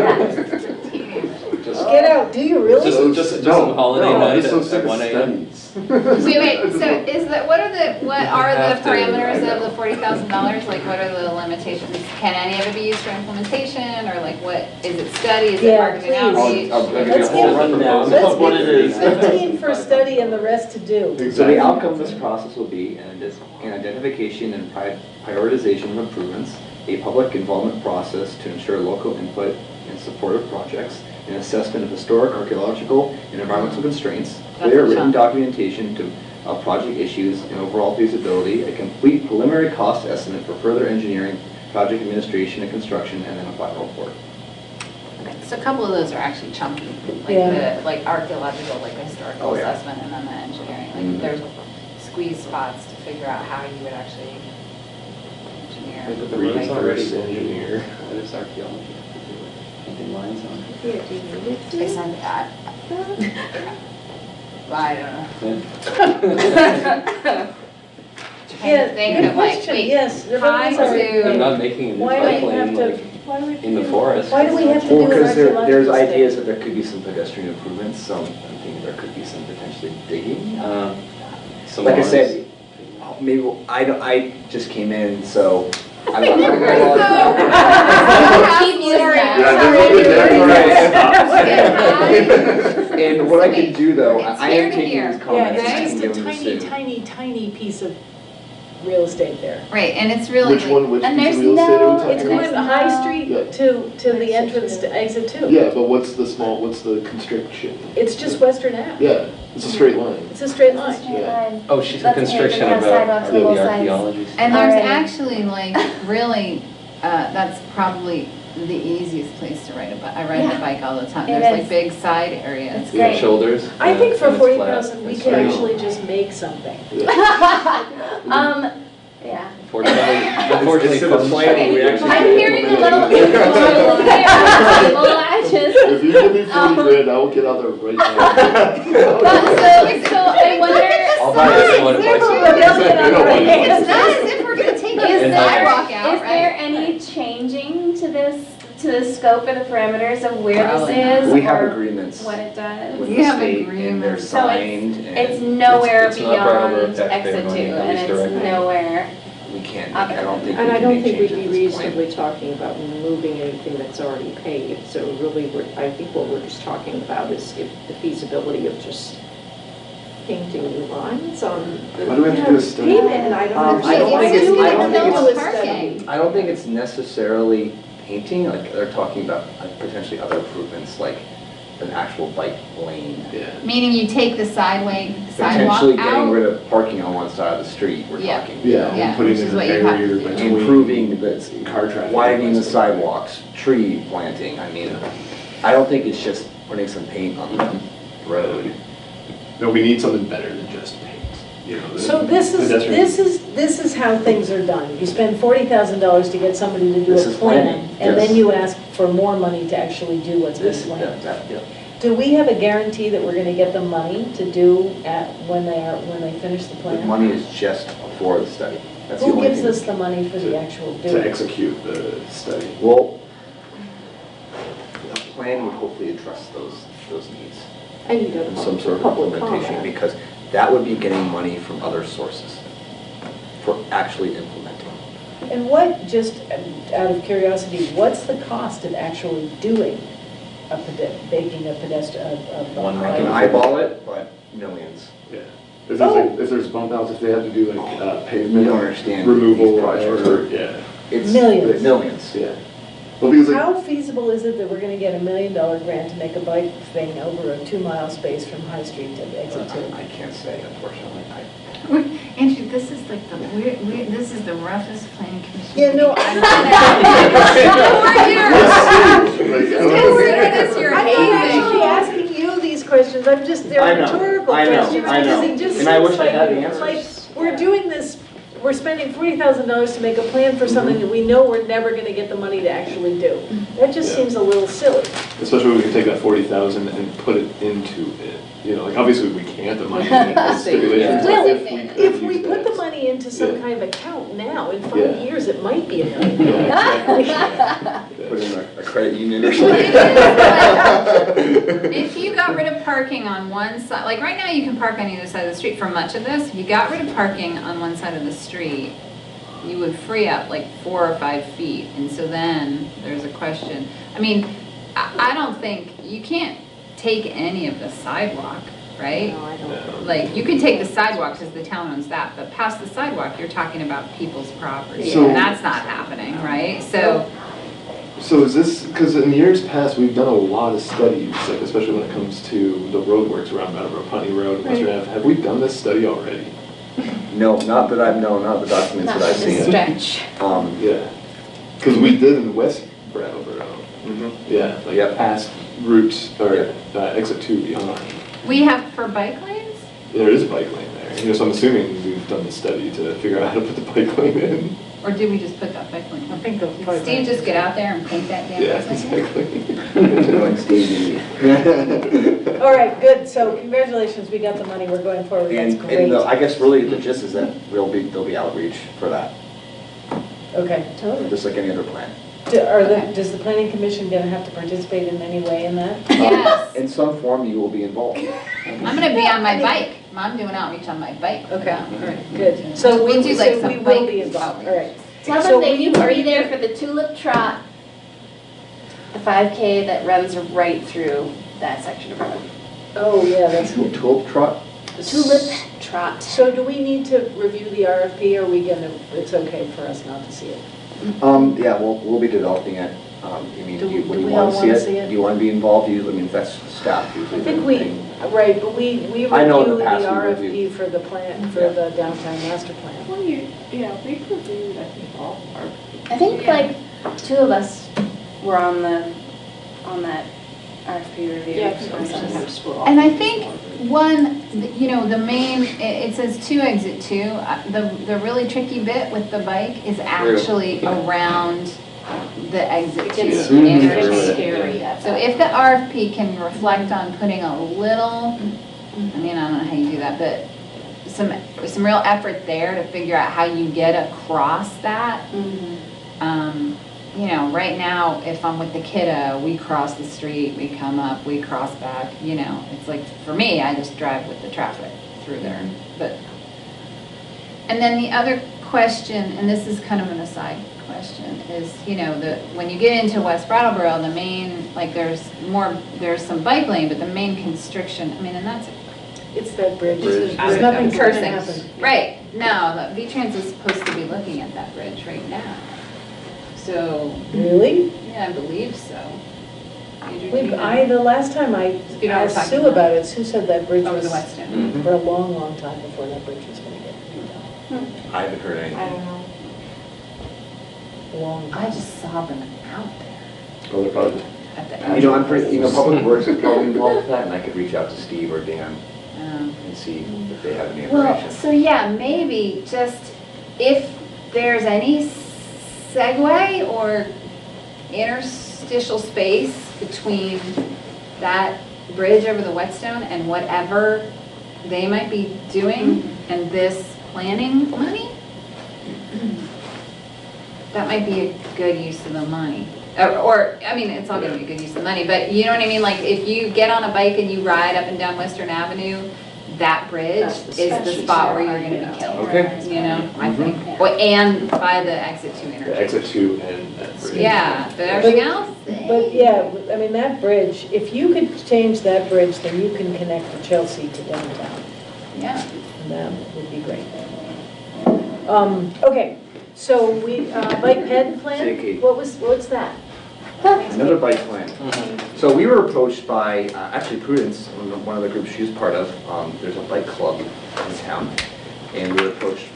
Just- Get out, do you really? Just some holiday night I'm so at sick of 1 a.m. studies. Wait, so is that, what are have the to, parameters I of know. the $40,000? Like, what are the limitations? Can any of it be used for implementation, or like, what, is it study, is it Yeah, marketing please. outreach? I'll give you a Let's whole give- rundown let's of what it give is. 15 for study and the rest to do. So Exactly. the outcome of this process will be an identification and prioritization of improvements, a public involvement process to ensure local input in support of projects, an assessment of historic, archaeological, and environmental constraints, clear written documentation of project issues and overall feasibility, a complete preliminary cost estimate for further engineering, project administration and construction, and then a final report. Okay, so a couple of those are actually chunky, Yeah. like archaeological, like historical Oh, yeah. assessment, and then the engineering. Like, Mhm. there's squeeze spots to figure out how you would actually engineer. But the road's already Reverse engineer. What is archaeology? keeping lines on. I don't know. Yeah. Yeah, Think good of like, question, wait, yes. the hi roads are- to- I'm not making a new Why do bike we have lane to- like why do we have to in the do- forest. Why do we have to do Well, an because there's archaeological ideas study? that there could be some pedestrian improvements, some, I'm thinking there could be some potentially digging. Some Like I lawns. said, maybe, I just came in, so I'm not. Keep And what I can do though, It's I here am to taking here. these Yeah, comments it's and just a giving them tiny, soon. tiny, tiny piece of real estate there. Right, and it's really. Which one, which and piece there's of real estate are we no. talking It's about? going from High Street Yeah. to the entrance to exit 2. Yeah, but what's the constriction? It's just Western Ave. Yeah, it's a straight line. It's a straight line. Yeah. Oh, she's a That's constriction amazing. about Sidewalks on really both sides. archaeology. And there's Already. actually like really, that's probably the easiest place to ride a bike. I ride the Yeah. bike all the time. It There's like is. big side areas. It's Yeah, great. shoulders. I think for and it's flat. 40,000, we It's could straight. actually just make something. Yeah. Unfortunately, Instead of planning, we actually. I'm hearing a little bit more latches. If you give me 40 grand, I will get out there right now. So I wonder. I'll buy everyone a bicycle. It's not as if we're gonna take Is the there, sidewalk out, is there right? any changing to this, to the scope and the parameters of where Probably this is? We have or agreements what it does? with We the have state and they're agreements. So it's- signed and. It's nowhere it's not part of beyond the taxpayer exit 2, money, at and least it's directly. nowhere. We can't, I don't think we And I can don't make think we'd changes be at this point. reasonably talking about moving anything that's already paved. So really, I think what we're just talking about is if the feasibility of just painting new lines on the. Why do we have to do a study? Pavement, I don't I don't understand. think it's, I don't think It's it's, parking. I don't think it's necessarily painting, like they're talking about potentially other improvements, like an actual bike lane. Yeah. Meaning you take the sidewalk Potentially getting out. rid of parking on one side of the street, we're Yeah. talking. Yeah, Yeah, and putting which is in what an you have to area do. between. Improving the, car traffic. widening the sidewalks, tree planting, I mean, I don't think it's just putting some paint on the road. No, we need something better than just paint. You know, So this is how things are done. You spend $40,000 to get somebody to do This a is plan, planning, and yes. then you ask for more money to actually do what's been This, planned. yeah. Do we have a guarantee that we're gonna get the money to do when they finish the The plan? money is just for the study. That's the Who only gives thing. us the money for the actual to doing? execute the study. Well, a plan would hopefully address those needs. And you And don't some sort of public implementation, comment. because that would be getting money from other sources for actually implementing. And what, just out of curiosity, what's the cost of actually doing making a pedestrian, I can eyeball it, but millions. Yeah. If there's, if there's bump outs, if they have to do like pavement You don't understand removal these or projects. whatever, yeah. It's Millions. Millions. Yeah. Well, because like, How feasible is it that we're gonna get $1 million grant to make a bike thing over a 2-mile space from High Street to exit 2? I can't say, unfortunately. Andrew, this is like the this is the roughest planning commission. Yeah, no, meeting I'm I've been at. You're I'm not actually amazing. asking you these questions, I'm just, they're I know, rhetorical I know, questions. I know. Because it just And I seems wish I had the answers. Like, we're doing this, we're spending $40,000 to make a plan for something that we know we're never gonna get the money to actually do. That just Yeah. seems a little silly. especially when we can take that 40,000 and put it into it. You know, like obviously we can't, the money stipulations. Well, but if we use put that. the money into some Yeah. kind of account now, in 5 Yeah. years, it might be $1 million. Yeah, exactly. Put in a credit union or something. If you got rid of parking on one side, like right now you can park on either side of the street for much of this, if you got rid of parking on one side of the street, you would free up like 4 or 5 feet. And so then there's a question. I mean, I don't think, you can't take any of the sidewalk, right? No, I don't. Like, you can take the sidewalk because the town owns that, but past the sidewalk, you're talking about people's property. So- And that's not happening, right? So, So is this, because in years past, we've done a lot of studies, like especially when it comes to the roadworks around Meadowbrook, Putney Road, and Western Ave. Have we done this study already? No, not that I've known, not the documents that I've seen. stretch. Yeah. Because we did in West Brattleboro. Yeah, like Yep. past route, or exit 2 beyond. We have for bike lanes? There is a bike lane there. You know, so I'm assuming we've done the study to figure out how to put the bike lane in. Or did we just put that bike lane? I think they'll probably. Did Steve just get out there and paint that damn Yeah, bike lane? exactly. Like Stevie. All right, good, so congratulations, we got the money, we're going forward, that's great. I guess really the gist is that there'll be outreach for that, Okay. just like any other plan. Does the planning commission gonna have to participate in any way in that? Yes. In some form, you will be involved. I'm gonna be on my bike. I'm doing outreach on my bike. Okay, all right, good. So we do like so some we will bike be involved, all right. Tell So them that will you you- can are be you there gonna- for the tulip trot, the 5K that runs right through that section of road. Oh, yeah, that's. Tulip trot? Tulip trot. So do we need to review the RFP, or are we gonna, it's okay for us not to see it? Yeah, we'll be developing it. You mean, Do do you, we- would do you we all want to see wanna it? see it? Do you want to be involved? I mean, that's staff usually. I think do we, the thing. right, but we review I know in the the past we RFP reviewed. for the plan, for Yeah. the downtown master plan. Well, we reviewed, I think, all our. I think like 2 of us were on that RFP review. Yeah, because sometimes we're all. And I think one, you know, the main, it says 2 exit 2. The really tricky bit with the bike is actually around the exit 2. It's interchange. scary. So if the RFP can reflect on putting a little, I mean, I don't know how you do that, but some real effort there to figure out how you get across that. You know, right now, if I'm with the kiddo, we cross the street, we come up, we cross back, you know, it's like, for me, I just drive with the traffic through there, but. And then the other question, and this is kind of an aside question, is, you know, when you get into West Brattleboro, the main, like, there's some bike lane, but the main constriction, I mean, and that's. It's that bridge. Bridge. There's nothing I'm gonna cursing. happen. Right, no, the V-Trans is supposed to be looking at that bridge right now. So, Really? yeah, I believe so. Adrian, The last time I You know what I'm asked talking Sue about. about it, Sue said that bridge Over was the Whetstone. for a long, long time before that bridge was gonna get redone. I haven't heard anything. I don't know. A long I time. just saw them out there Well, they're probably at the You know, I'm pretty, Public Works is probably involved with that, and I could reach out to Steve or Dan um, and see if they have any Well, information. so yeah, maybe just if there's any segue or interstitial space between that bridge over the Whetstone and whatever they might be doing and this planning money, that might be a good use of the money. Or, I mean, it's all gonna be a good use of the money, but you know what I mean? Like, if you get on a bike and you ride up and down Western Avenue, that bridge That's the is the special spot where spot, you're gonna be killed. Okay. You know, I think. Well, and by the exit 2 the interchange. exit 2 and that bridge. Yeah, but everything else, But yeah, I mean, that bridge, if you could change that bridge, then you can connect to Chelsea to downtown. yeah. And that would be great. Okay, so bike ped plan? See you, Kate. What's that? Another bike plan. So we were approached by, actually Prudence, one of the groups she's part of, there's a bike club in town. And we were approached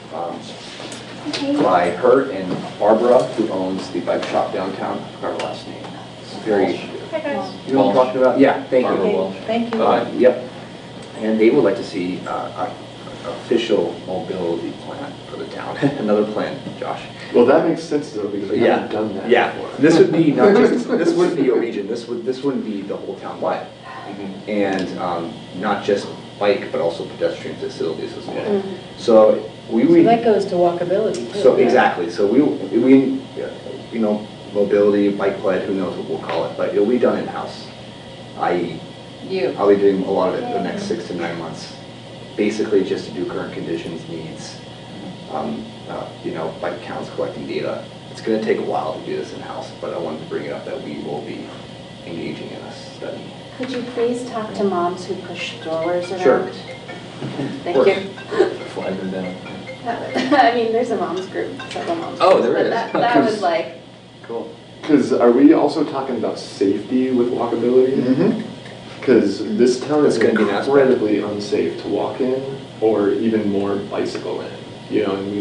by her and Barbara, who owns the bike shop downtown. I forgot her last name. It's very, Hi guys. you know what I'm talking about? Yeah, thank you. Okay, thank you. Yep. And they would like to see an official mobility plan for the town. Another plan, Josh. Well, that makes sense though, because we Yeah. haven't done that Yeah, before. this would be not just, this wouldn't be a region, this wouldn't be the whole town wide. And not just bike, but also pedestrian facilities as well. So So that goes to walkability too. so exactly, so we, you know, mobility, bike ped, who knows what we'll call it, but it'll be done in-house. I.e., I'll be doing a lot of it the next 6 to 9 months. Basically just to do current conditions, needs, you know, bike counts, collecting data. It's gonna take a while to do this in-house, but I wanted to bring it up that we will be engaging in a study. Could you please talk to moms who push strollers around? Sure. Thank you. Flag them down. I mean, there's a moms group, several moms. Oh, groups, there but is. That was like, Cool. Because are we also talking about safety with walkability? Because this town is That's gonna be an aspect. incredibly unsafe to walk in, or even more bicycle in. You know, and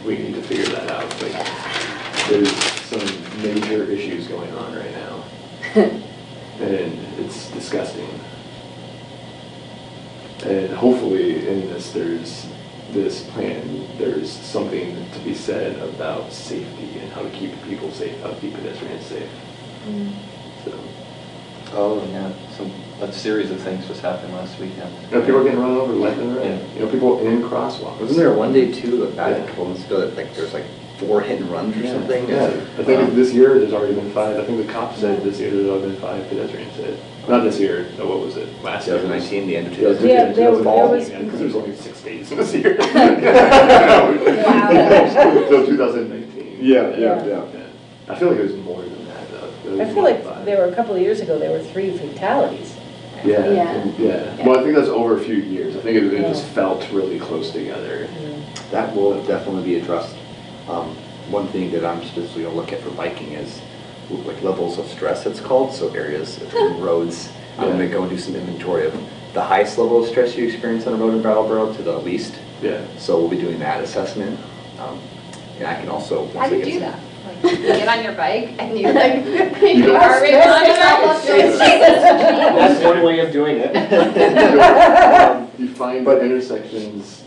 we need to figure that out. Like, there's some major issues going on right now, and it's disgusting. And hopefully in this, there's this plan, there's something to be said about safety and how to keep people safe, how to keep pedestrians safe. So, Oh, yeah, a series of things just happened last weekend. you know, people are getting run over left and right. Yeah. You know, people in crosswalks. Wasn't there one day too, about a couple months ago, that like there's like 4 hit and runs or something? Yeah, I think this year there's already been 5. I think the cop said this year there's already been 5 pedestrians hit. Not this year, no, what was it? Last year? 2019, the end of Yeah, 2019. there was. Because there's only 6 days this year. Wow. So 2019. Yeah. I feel like it was more than that though. I feel like there were a couple of years ago, there were 3 fatalities. Yeah. Well, I think that's over a few years. I think it just felt really close together. That will definitely be addressed. One thing that I'm specifically going to look at for biking is like levels of stress, it's called. So areas between roads. I'm going to go and do some inventory of the highest level of stress you experience on a road in Brattleboro to the least. Yeah. So we'll be doing that assessment. And I can also... How do you do that? Like, you get on your bike and you like, you are That's one way of doing it. You find the intersections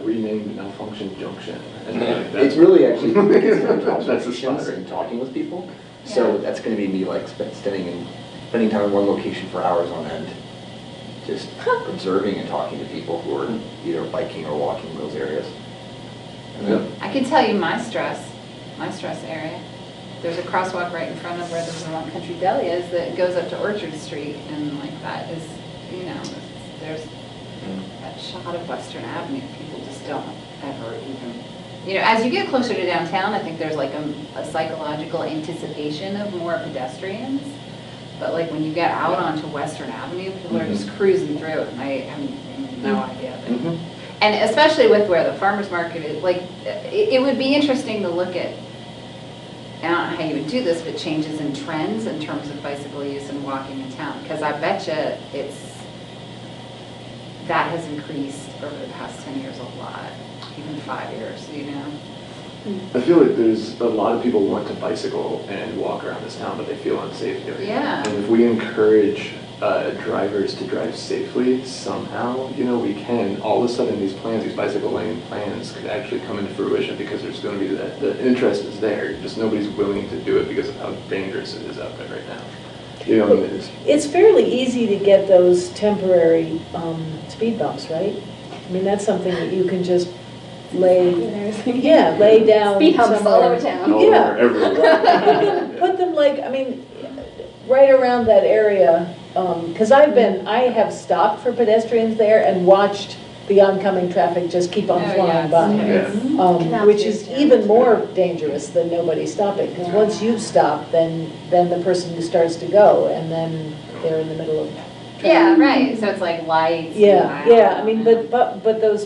renamed malfunction junction. And It's really actually that's a spotter. and talking with people. So that's going to be me like spending time in one location for hours on end, just observing and talking to people who are either biking or walking those areas. I can tell you my stress area. There's a crosswalk right in front of where the Vermont Country Deli is that goes up to Orchard Street, and like that is, you know, there's that shot of Western Avenue. People just don't ever even, you know, as you get closer to downtown, I think there's like a psychological anticipation of more pedestrians. But like when you get out onto Western Avenue, people are just cruising through it, and I have no idea. And especially with where the farmer's market is, like, it would be interesting to look at, I don't know how you would do this, but changes in trends in terms of bicycle use and walking in town. Because I bet you that has increased over the past 10 years a lot, even 5 years, you know? I feel like there's a lot of people want to bicycle and walk around this town, but they feel unsafe doing it. Yeah. And if we encourage drivers to drive safely somehow, you know, we can, all of a sudden these plans, these bicycle lane plans could actually come into fruition because there's going to be the interest is there, just nobody's willing to do it because of how dangerous it is out there right now. You know, It's fairly easy to get those temporary speed bumps, right? I mean, that's something that you can just lay down Speed humps somewhere. all over town. Put them like, I mean, right around that area, because I have stopped for pedestrians there and watched the oncoming traffic just keep on flying by, which is even more dangerous than nobody stopping, because once you stop, then the person starts to go, and then they're in the middle of traffic. Yeah, right, so it's like lights. I mean, but those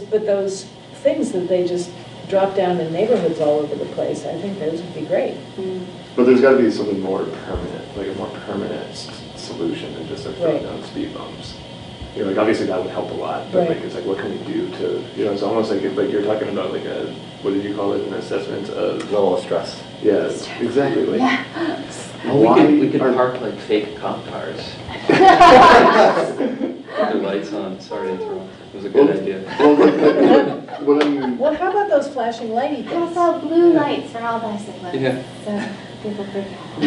things that they just drop down in neighborhoods all over the place, I think those would be great. But there's got to be something more permanent, like a more permanent solution than just like throwing down speed bumps. You know, like obviously that would help a lot, but like it's like what can we do to, you know, it's almost like you're talking about like a, what did you call it, an assessment of level of stress. Yeah, exactly. Like, we could park like fake cop cars. With the lights on. Sorry to interrupt. It was a good idea. Well, how about those flashing lighty things? Also, blue lights for all bicyclists. Yeah. So people freak out.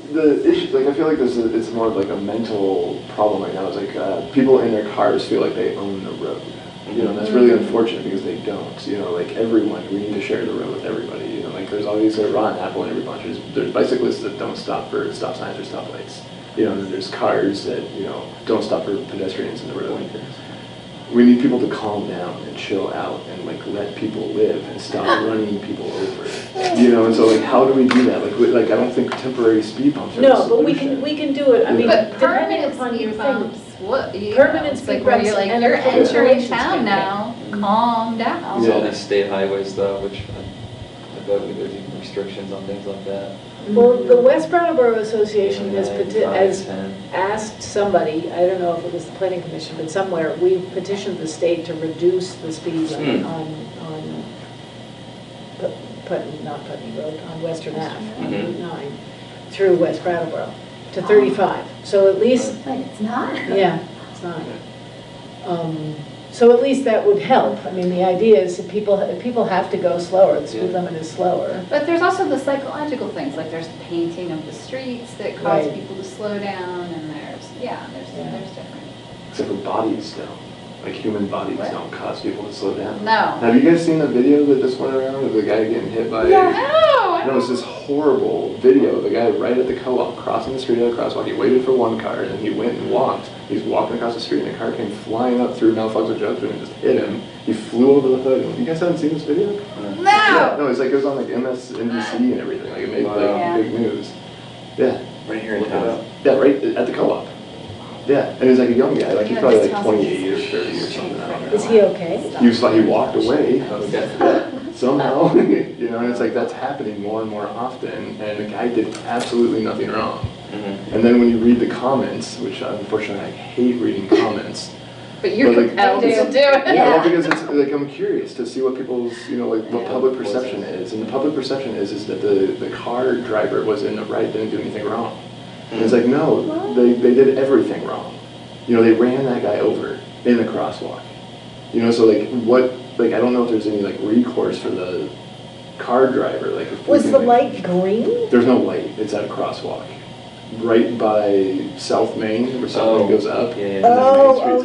The issue, like I feel like it's more of like a mental problem right now. It's like people in their cars feel like they own the road. You know, and that's really unfortunate because they don't. You know, like everyone, we need to share the road with everybody. You know, like there's always a rotten apple in every bunch. There's bicyclists that don't stop for stop signs or stoplights. You know, and then there's cars that, you know, don't stop for pedestrians in the road. We need people to calm down and chill out and like let people live and stop running people over. You know, and so like how do we do that? Like I don't think temporary speed bumps are No, but we can do it. I mean, But depending permanent upon your speed thing. bumps, what, you Permanent know, it's speed like where bumps you're like, and you're entering regulations town can now, calm down. It's all the state highways though, which I bet there's even restrictions on things like that. Well, the West Brattleboro Association has Five, 10. asked somebody, I don't know if it was the planning commission, but somewhere, we petitioned the state to reduce the speed limit on not Putney Road, on Western Ave, on Route 9, through West Brattleboro to 35. So at least, But it's not. yeah, it's not. So at least that would help. I mean, the idea is that people have to go slower, the speed limit is slower. But there's also the psychological things, like there's painting of the streets that cause Right. people to slow down, and there's different. Except for bodies don't. Like human bodies What? don't cause people to slow down. No. Have you guys seen the video that just went around of the guy getting hit by? No, it's this horrible video of the guy right at the co-op crossing the street at a crosswalk. He waited for one car and then he went and walked. He's walking across the street and a car came flying up through Malfunction Junction and just hit him. He flew over the hood. You guys haven't seen this video? No. Yeah, no, it's like it was on like MSNBC and everything. Like it made like big news. Yeah. Right here in town. Yeah, right at the co-op. Yeah, and he's like a young guy, like he's probably like 28 or 30 or something. I don't know. Is he okay? He walked away somehow, you know, and it's like that's happening more and more often, and the guy did absolutely nothing wrong. And then when you read the comments, which unfortunately I hate reading comments. But you're compelled to do it. Yeah, because it's like I'm curious to see what people's, you know, like what public perception is, and the public perception is that the car driver was in the right, didn't do anything wrong. And it's like, no, they did everything wrong. You know, they ran that guy over in the crosswalk. You know, so like I don't know if there's any like recourse for the car driver. Like, if Was the light green? There's no light. It's at a crosswalk, right by South Main, where South Main goes up. Yeah. Oh,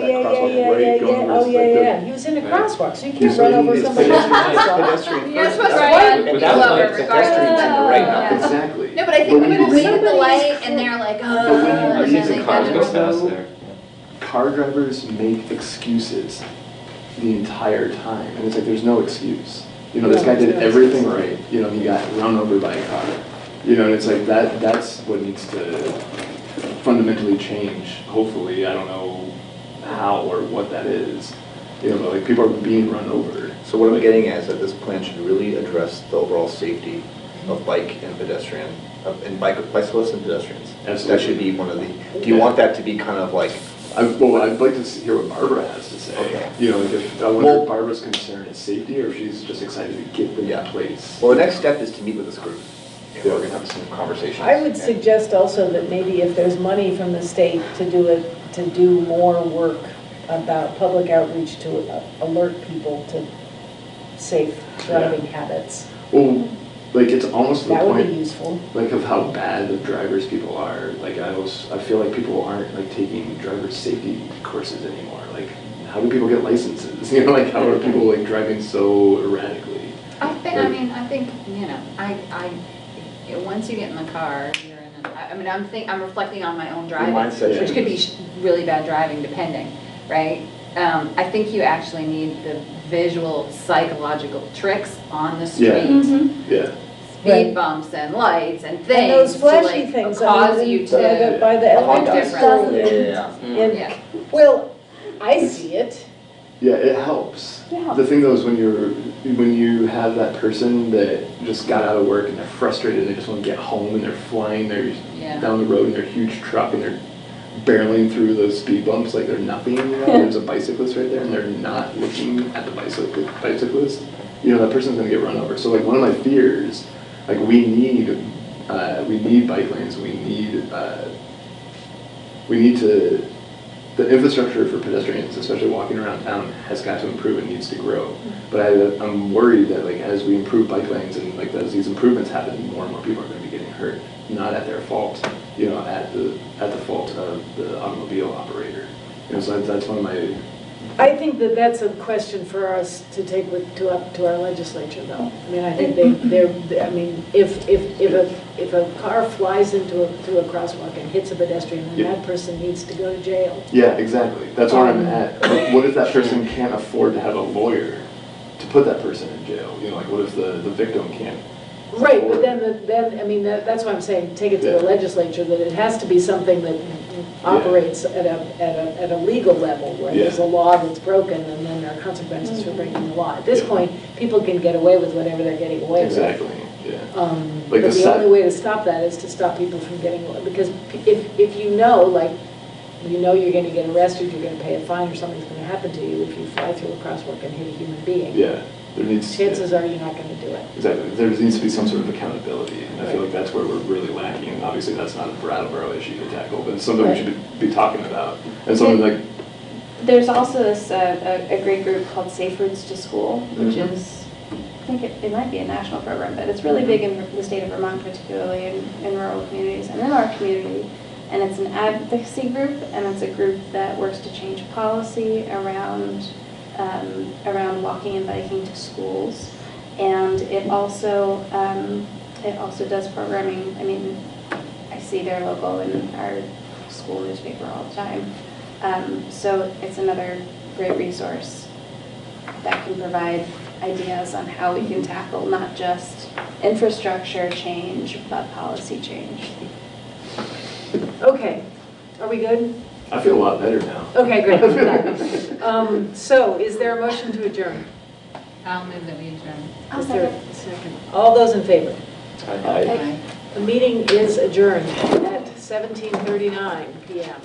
yeah. He was in a crosswalk, so you can't run over somebody else's crosswalk. You're supposed to run people over pedestrians in the right, not Exactly. No, but I think when we at the light and they're like, oh. But when you and cars then go they- past there, car drivers make excuses the entire time, and it's like there's no excuse. You know, this guy did everything right. You know, he got run over by a car. You know, and it's like that's what needs to fundamentally change. Hopefully, I don't know how or what that is. You know, but like people are being run over. So what I'm getting at is that this plan should really address the overall safety of bike and pedestrian, and bicyclists and pedestrians. Absolutely. That should be one of the, do you want that to be kind of like? I'd like to hear what Barbara has to say. Okay. You know, like I wonder if Barbara's concern is safety or if she's just excited to get them in place. Well, the next step is to meet with this group. You know, we're gonna have some conversations. I would suggest also that maybe if there's money from the state to do more work about public outreach to alert people to safe driving habits. Well, like it's almost to the That would point, be useful. like of how bad the drivers people are. Like I feel like people aren't like taking driver safety courses anymore. Like how do people get licenses? You know, like how are people like driving so erratically? I think, you know, once you get in the car, you're in I'm reflecting on my own driving, mindset which could be really bad driving depending, right? I think you actually need the visual psychological tricks on the street. Yeah. Speed bumps and lights and things. And those flashy to, like, things, cause you to by the elementary school. Yeah. Well, I see it. Yeah, it helps. Yeah. The thing though is when you have that person that just got out of work and they're frustrated and they just want to get home and they're flying down the road in their huge truck and they're barreling through those speed bumps like they're nothing, you know, there's a bicyclist right there and they're not looking at the bicyclist, you know, that person's gonna get run over. So like one of my fears, like we need bike lanes, we need to, the infrastructure for pedestrians, especially walking around town, has got to improve and needs to grow. But I'm worried that like as we improve bike lanes and like as these improvements happen, more and more people are gonna be getting hurt, not at their fault, you know, at the fault of the automobile operator. You know, so that's one of my. I think that that's a question for us to take up to our legislature, though. I mean, I think if a car flies into a crosswalk and hits a pedestrian, then that person needs to go to jail. Yeah, exactly. That's where I'm at. Like, what if that person can't afford to have a lawyer to put that person in jail? You know, like what if the victim can't? Right, but then I mean, that's why I'm saying, take it to the legislature, that it has to be something that operates at a legal level, where there's a law that's broken and then there are consequences for breaking the law. At this point, people can get away with whatever they're getting away with. Exactly, yeah. But the only way to stop that is to stop people from getting away, because if you know, like, you know you're going to get arrested, you're going to pay a fine, or something's going to happen to you if you fly through a crosswalk and hit a human being. Yeah. Chances are you're not going to do it. Exactly. There needs to be some sort of accountability, and I feel like that's where we're really lacking. And obviously, that's not a Brattleboro issue to tackle, but it's something we should be talking about, and something like. There's also this, a great group called Safe Routes to School, which Mhm. is, I think it might be a national program, but it's really big in the state of Vermont, particularly in rural communities and in our community. And it's an advocacy group, and it's a group that works to change policy around walking and biking to schools. And it also does programming. I mean, I see their logo in our school newspaper all the time. So it's another great resource that can provide ideas on how we can tackle not just infrastructure change, but policy change. Okay, are we good? I feel a lot better now. Okay, great. So is there a motion to adjourn? I'll move that we adjourn. Is there a second? All those in favor? Aye. The meeting is adjourned at 17:39 PM.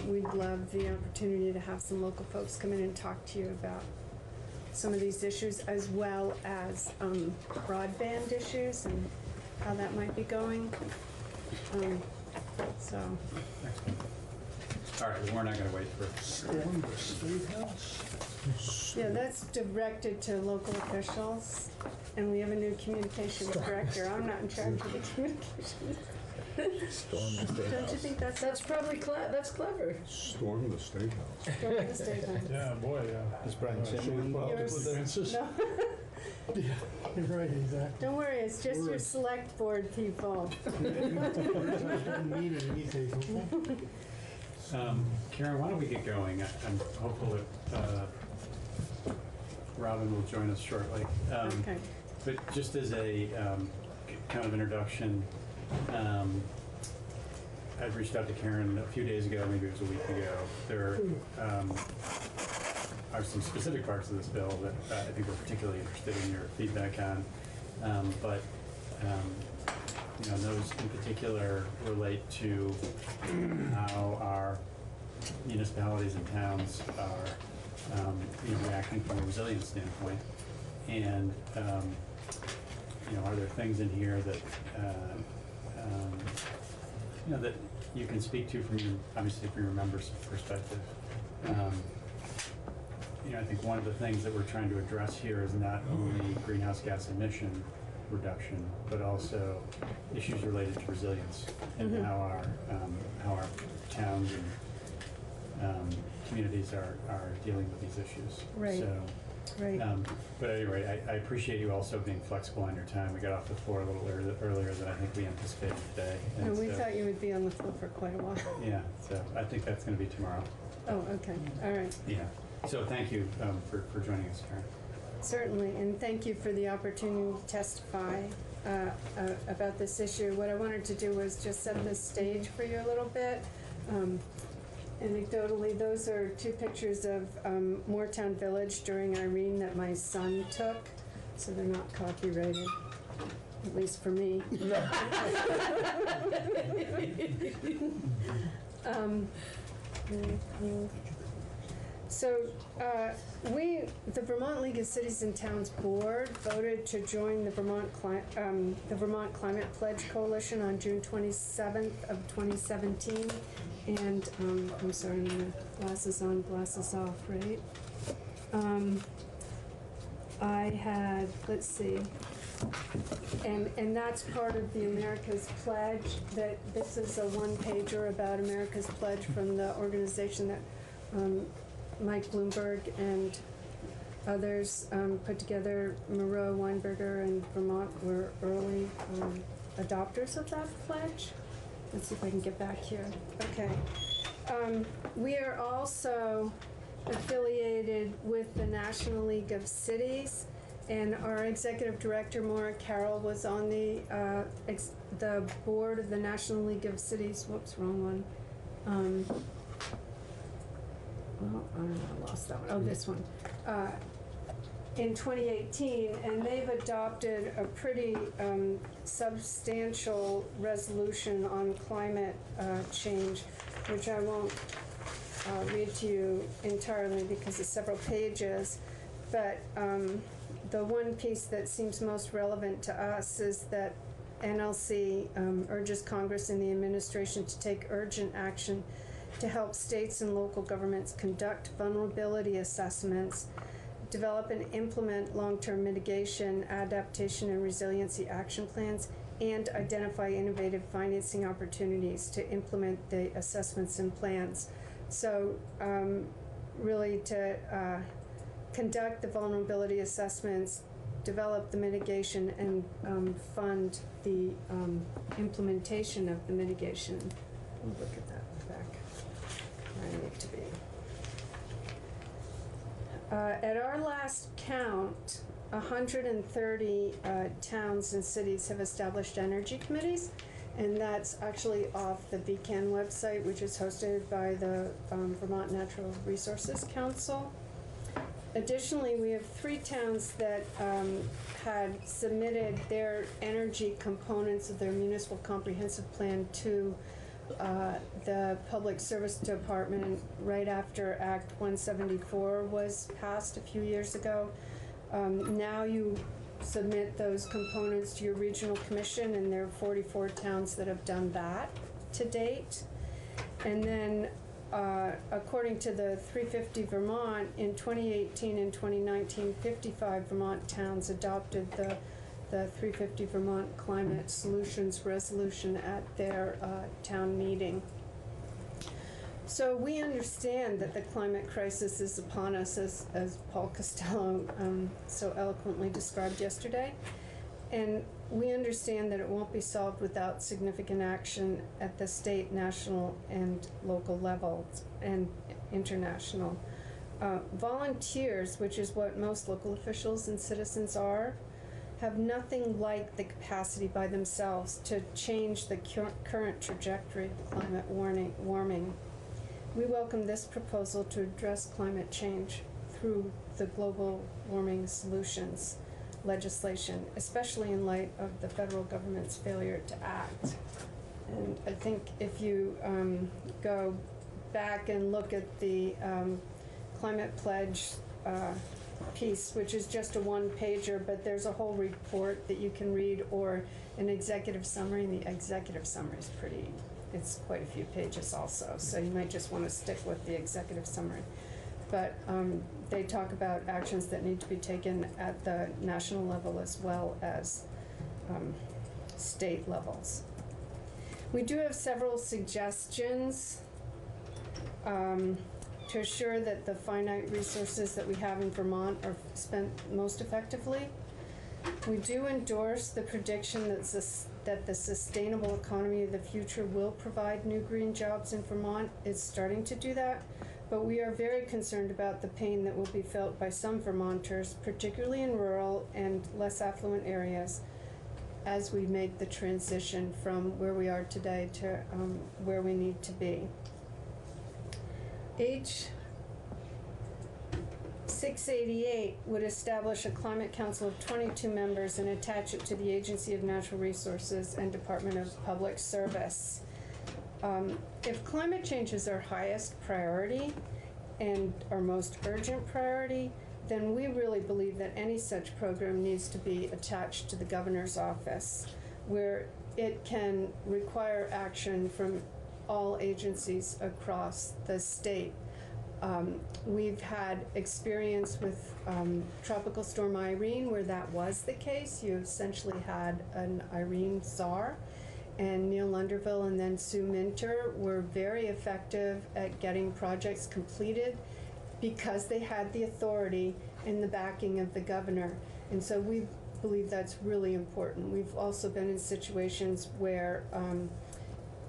we'd love the opportunity to have some local folks come in and talk to you about some of these issues, as well as broadband issues and how that might be going. So. All right, well, we're not going to wait for Storm the State House? Yeah, that's directed to local officials, and we have a new communications director. I'm not in charge of the communications. Storm the State Don't you think that's probably that's clever? Storm the State House. Storm the State House. Yeah, boy, yeah. Is Brian Chin involved with that? No. Yeah, you're right, exactly. Don't worry, it's just your select board people. Karen, why don't we get going? I'm hopeful that Robin will join us shortly. Okay. But just as a kind of introduction, I'd reached out to Karen a few days ago, maybe it was a week ago. There are some specific parts of this bill that I think we're particularly interested in your feedback on. You know, those in particular relate to how our municipalities and towns are you know, reacting from a resilience standpoint. And you know, are there things in here that you know, that you can speak to from your, obviously from your members' perspective? You know, I think one of the things that we're trying to address here is not only greenhouse gas emission reduction, but also issues related to resilience and how our towns and communities are dealing with these issues. Right. So, right. But anyway, I appreciate you also being flexible on your time. We got off the floor a little earlier than I think we anticipated today. And we thought you would be on the floor for quite a while. Yeah, so I think that's going to be tomorrow. Oh, okay. All right. Yeah. So thank you for joining us, Karen. Certainly, and thank you for the opportunity to testify about this issue. What I wanted to do was just set the stage for you a little bit. Anecdotally, those are two pictures of Moortown Village during Irene that my son took, so they're not copyrighted, at least for me. So the Vermont League of Cities and Towns Board voted to join the Vermont Climate Pledge Coalition on June 27th of 2017. And I'm sorry, I'm glasses on, glasses off, right? I had, let's see, and that's part of the America's Pledge. That this is a one-pager about America's Pledge from the organization that Mike Bloomberg and others put together. Moreau, Weinberger, and Vermont were early adopters of that pledge. Let's see if I can get back here. Okay. We are also affiliated with the National League of Cities, and our executive director, Maura Carroll, was on the board of the National League of Cities. Whoops, wrong one. Well, I lost that one. Oh, this one. In 2018, and they've adopted a pretty substantial resolution on climate change, which I won't read to you entirely because it's several pages, but the one piece that seems most relevant to us is that NLC urges Congress and the administration to take urgent action to help states and local governments conduct vulnerability assessments, develop and implement long-term mitigation, adaptation, and resiliency action plans, and identify innovative financing opportunities to implement the assessments and plans. So really to conduct the vulnerability assessments, develop the mitigation, and fund the implementation of the mitigation. We'll look at that back where I need to be. At our last count, 130 towns and cities have established energy committees, and that's actually off the VCAN website, which is hosted by the Vermont Natural Resources Council. Additionally, we have 3 towns that had submitted their energy components of their municipal comprehensive plan to the Public Service Department right after Act 174 was passed a few years ago. Now you submit those components to your regional commission, and there are 44 towns that have done that to date. And then according to the 350 Vermont, in 2018 and 2019, 55 Vermont towns adopted the 350 Vermont Climate Solutions Resolution at their town meeting. So we understand that the climate crisis is upon us, as Paul Costello so eloquently described yesterday. And we understand that it won't be solved without significant action at the state, national, and local levels, and international. Volunteers, which is what most local officials and citizens are, have nothing like the capacity by themselves to change the current trajectory of climate warming. We welcome this proposal to address climate change through the global warming solutions legislation, especially in light of the federal government's failure to act. And I think if you go back and look at the climate pledge piece, which is just a one-pager, but there's a whole report that you can read, or an executive summary, and the executive summary is it's quite a few pages also, so you might just want to stick with the executive summary. But they talk about actions that need to be taken at the national level as well as state levels. We do have several suggestions to assure that the finite resources that we have in Vermont are spent most effectively. We do endorse the prediction that the sustainable economy of the future will provide new green jobs in Vermont. It's starting to do that, but we are very concerned about the pain that will be felt by some Vermonters, particularly in rural and less affluent areas, as we make the transition from where we are today to where we need to be. H 688 would establish a climate council of 22 members and attach it to the Agency of Natural Resources and Department of Public Service. If climate change is our highest priority and our most urgent priority, then we really believe that any such program needs to be attached to the governor's office, where it can require action from all agencies across the state. We've had experience with Tropical Storm Irene where that was the case. You essentially had an Irene czar, and Neil Lunderville and then Sue Minter were very effective at getting projects completed because they had the authority and the backing of the governor. And so we believe that's really important. We've also been in situations where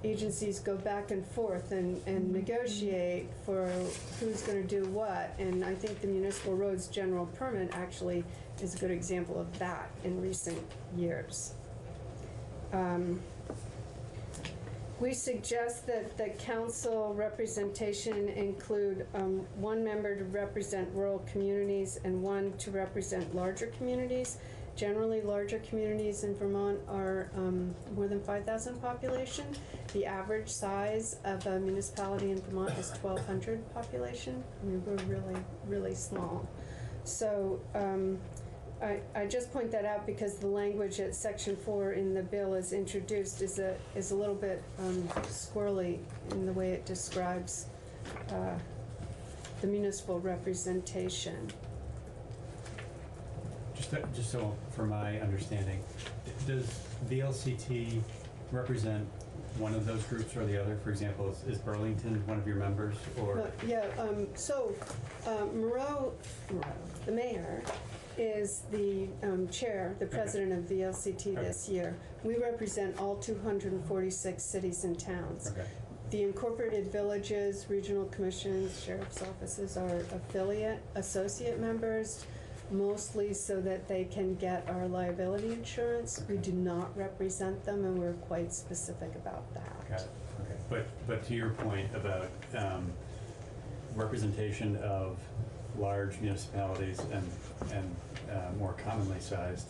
agencies go back and forth and negotiate for who's going to do what. And I think the municipal roads general permit actually is a good example of that in recent years. We suggest that the council representation include one member to represent rural communities and one to represent larger communities. Generally, larger communities in Vermont are more than 5,000 population. The average size of a municipality in Vermont is 1,200 population. I mean, we're really, really small. So I just point that out because the language at Section 4 in the bill is introduced is a little bit squirrely in the way it describes the municipal representation. Just so for my understanding, does VLCT represent one of those groups or the other? For example, is Burlington one of your members, or? Moreau, the mayor, is the chair, the president of VLCT this year. We represent all 246 cities and towns. Okay. The incorporated villages, regional commissions, sheriff's offices are associate members, mostly so that they can get our liability insurance. We do not represent them, and we're quite specific about that. Got it. Okay. But to your point about representation of large municipalities and more commonly sized,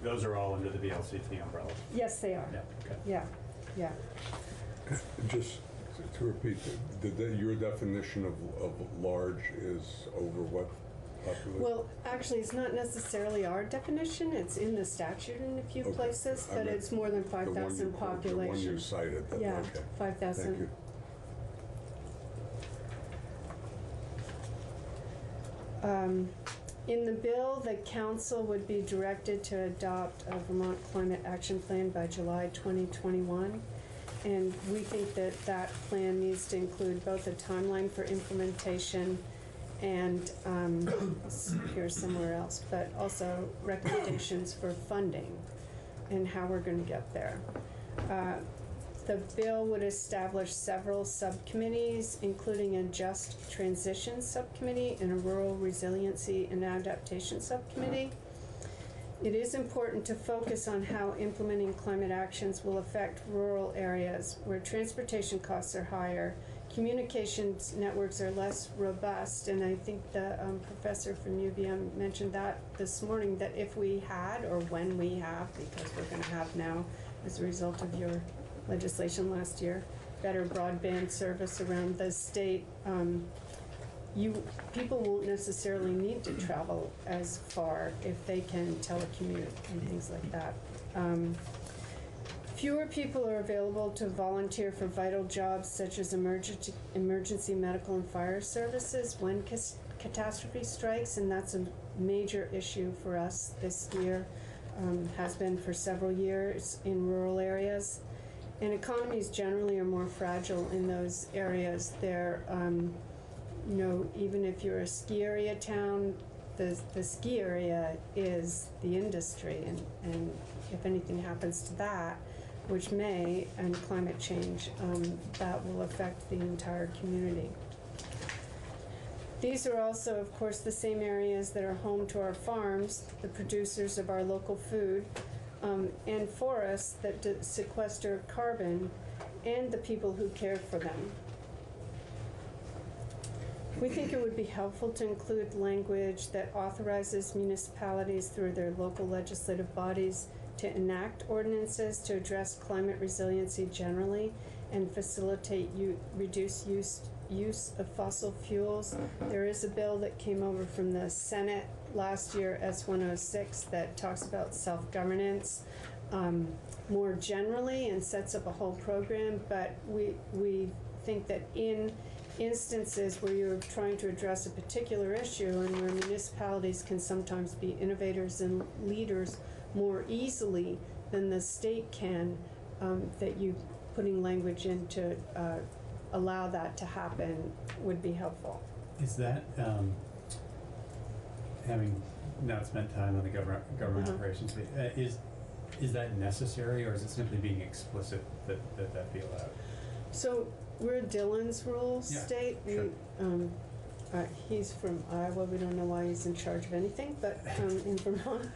those are all under the VLCT umbrella. Yes, they are. Yeah. Okay. Yeah. Yeah. Just to repeat, your definition of large is over what population? Well, actually, it's not necessarily our definition. It's in the statute in a few places, but it's more than 5,000 population. The one you cited. Yeah, okay. 5,000. Thank you. In the bill, the council would be directed to adopt a Vermont Climate Action Plan by July 2021. And we think that that plan needs to include both a timeline for implementation and, here's somewhere else, but also recommendations for funding and how we're going to get there. The bill would establish several subcommittees, including a Just Transition Subcommittee and a Rural Resiliency and Adaptation Subcommittee. It is important to focus on how implementing climate actions will affect rural areas where transportation costs are higher, communications networks are less robust, and I think the professor from UVM mentioned that this morning, that if we had, or when we have, because we're going to have now as a result of your legislation last year, better broadband service around the state, people won't necessarily need to travel as far if they can telecommute and things like that. Fewer people are available to volunteer for vital jobs such as emergency medical and fire services when catastrophe strikes, and that's a major issue for us this year, has been for several years in rural areas. And economies generally are more fragile in those areas. They're, even if you're a ski area town, the ski area is the industry, and if anything happens to that, which may, and climate change, that will affect the entire community. These are also, of course, the same areas that are home to our farms, the producers of our local food, and forests that sequester carbon, and the people who care for them. We think it would be helpful to include language that authorizes municipalities through their local legislative bodies to enact ordinances to address climate resiliency generally and facilitate reduced use of fossil fuels. There is a bill that came over from the Senate last year, S-106, that talks about self-governance more generally and sets up a whole program, but we think that in instances where you're trying to address a particular issue and where municipalities can sometimes be innovators and leaders more easily than the state can, that you putting language in to allow that to happen would be helpful. Is that, having not spent time on the government operations, is that necessary, or is it simply being explicit that be allowed? So we're Dillon's rules state. Sure. He's from Iowa. We don't know why he's in charge of anything, but in Vermont.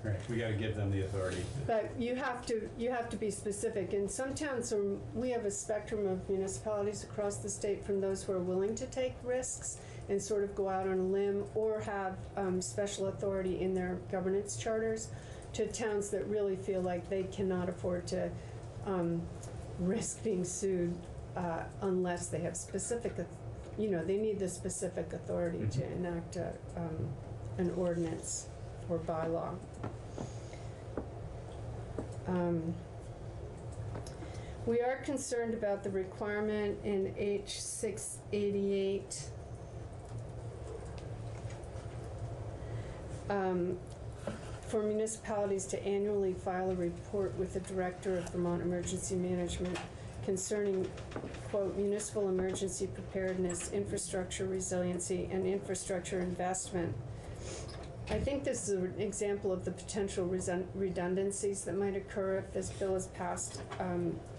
Right. We got to give them the authority. But you have to be specific. In some towns, we have a spectrum of municipalities across the state, from those who are willing to take risks and sort of go out on a limb or have special authority in their governance charters, to towns that really feel like they cannot afford to risk being sued unless they have specific, they need the specific authority to enact an ordinance or bylaw. We are concerned about the requirement in H688 for municipalities to annually file a report with the Director of Vermont Emergency Management concerning, quote, municipal emergency preparedness, infrastructure resiliency, and infrastructure investment. I think this is an example of the potential redundancies that might occur if this bill is passed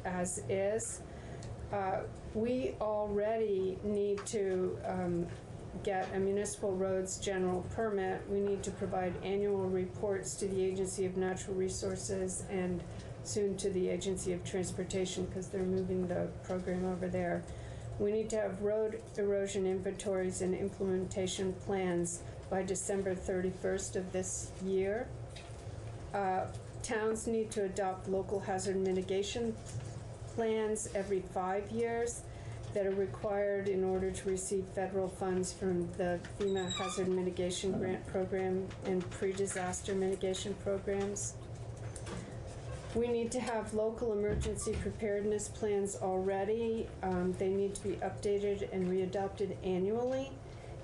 as is. We already need to get a municipal roads general permit. We need to provide annual reports to the Agency of Natural Resources and soon to the Agency of Transportation, because they're moving the program over there. We need to have road erosion inventories and implementation plans by December 31st of this year. Towns need to adopt local hazard mitigation plans every 5 years that are required in order to receive federal funds from the FEMA Hazard Mitigation Grant Program and pre-disaster mitigation programs. We need to have local emergency preparedness plans already. They need to be updated and readopted annually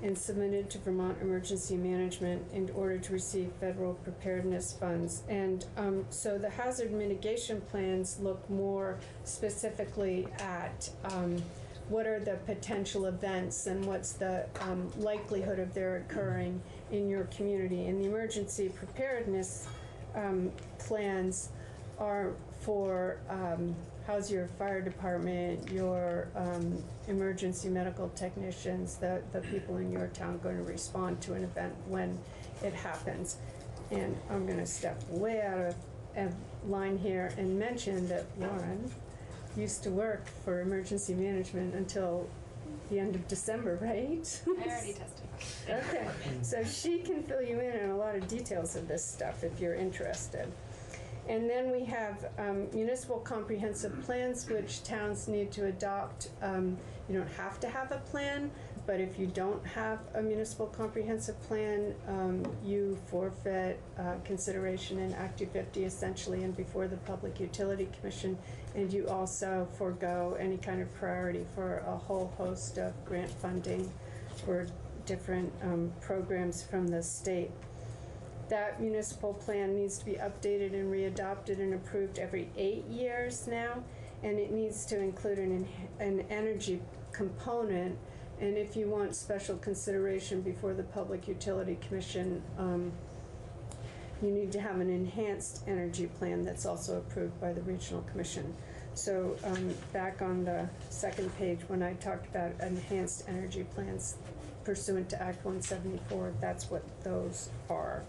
and submitted to Vermont Emergency Management in order to receive federal preparedness funds. And so the hazard mitigation plans look more specifically at what are the potential events and what's the likelihood of their occurring in your community. And the emergency preparedness plans are for how's your fire department, your emergency medical technicians, the people in your town going to respond to an event when it happens. And I'm going to step way out of line here and mention that Lauren used to work for emergency management until the end of December, right? I already tested. Okay, so she can fill you in on a lot of details of this stuff if you're interested. And then we have municipal comprehensive plans, which towns need to adopt. You don't have to have a plan, but if you don't have a municipal comprehensive plan, you forfeit consideration in Act 250 essentially and before the Public Utility Commission, and you also forego any kind of priority for a whole host of grant funding for different programs from the state. That municipal plan needs to be updated and readopted and approved every 8 years now, and it needs to include an energy component. And if you want special consideration before the Public Utility Commission, you need to have an enhanced energy plan that's also approved by the Regional Commission. So back on the second page, when I talked about enhanced energy plans pursuant to Act 174, that's what those are.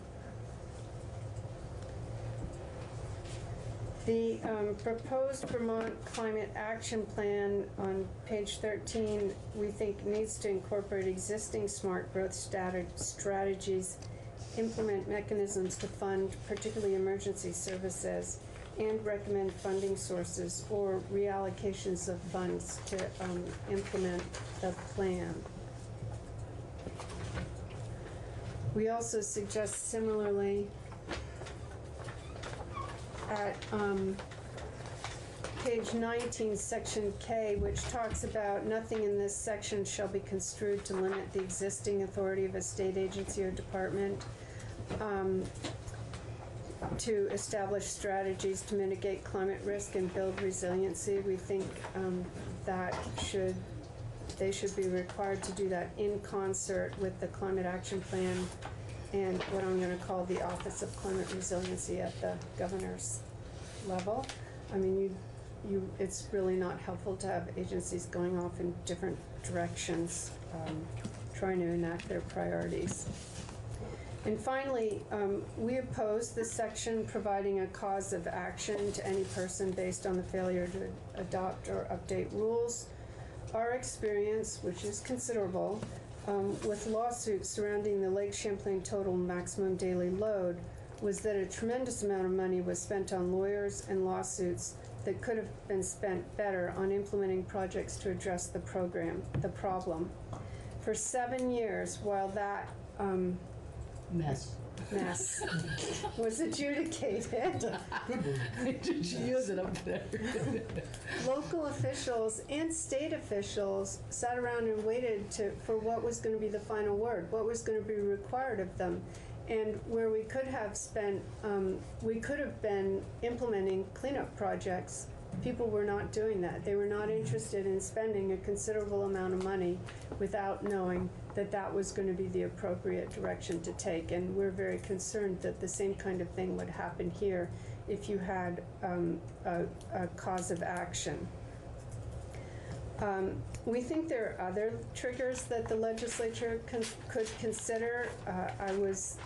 The proposed Vermont Climate Action Plan on page 13, we think needs to incorporate existing smart growth strategies, implement mechanisms to fund particularly emergency services, and recommend funding sources or reallocations of funds to implement the plan. We also suggest similarly at page 19, section K, which talks about nothing in this section shall be construed to limit the existing authority of a state agency or department to establish strategies to mitigate climate risk and build resiliency. We think they should be required to do that in concert with the Climate Action Plan and what I'm going to call the Office of Climate Resiliency at the governor's level. I mean, it's really not helpful to have agencies going off in different directions, trying to enact their priorities. And finally, we oppose this section providing a cause of action to any person based on the failure to adopt or update rules. Our experience, which is considerable, with lawsuits surrounding the Lake Champlain total maximum daily load was that a tremendous amount of money was spent on lawyers and lawsuits that could have been spent better on implementing projects to address the problem. For 7 years, while that Mess was adjudicated, use it up there. local officials and state officials sat around and waited for what was going to be the final word, what was going to be required of them. And where we could have spent, we could have been implementing cleanup projects. People were not doing that. They were not interested in spending a considerable amount of money without knowing that that was going to be the appropriate direction to take. And we're very concerned that the same kind of thing would happen here if you had a cause of action. We think there are other triggers that the legislature could consider. I was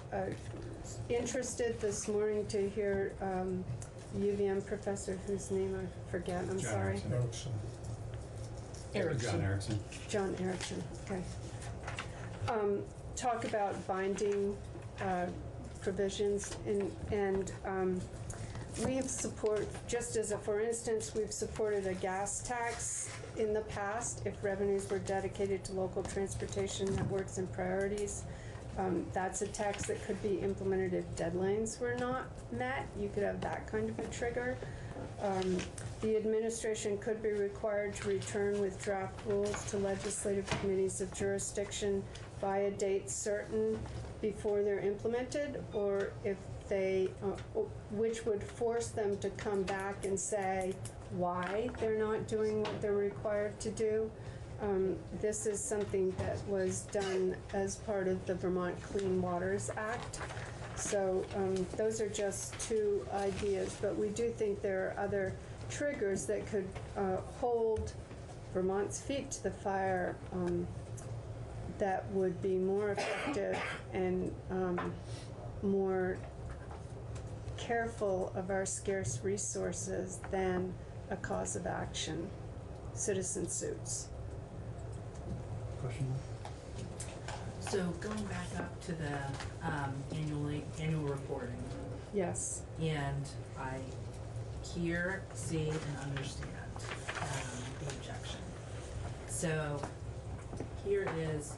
interested this morning to hear UVM professor whose name I forget, I'm sorry. John Erickson, okay. Talk about binding provisions and We have support, just as a for instance, we've supported a gas tax in the past if revenues were dedicated to local transportation networks and priorities. That's a tax that could be implemented if deadlines were not met. You could have that kind of a trigger. The administration could be required to return with draft rules to legislative committees of jurisdiction by a date certain before they're implemented, or if they, which would force them to come back and say why they're not doing what they're required to do. This is something that was done as part of the Vermont Clean Waters Act. So those are just two ideas, but we do think there are other triggers that could hold Vermont's feet to the fire that would be more effective and more careful of our scarce resources than a cause of action, citizen suits. Question? So going back up to the annual reporting. Yes. And I hear, see, and understand the objection. So here is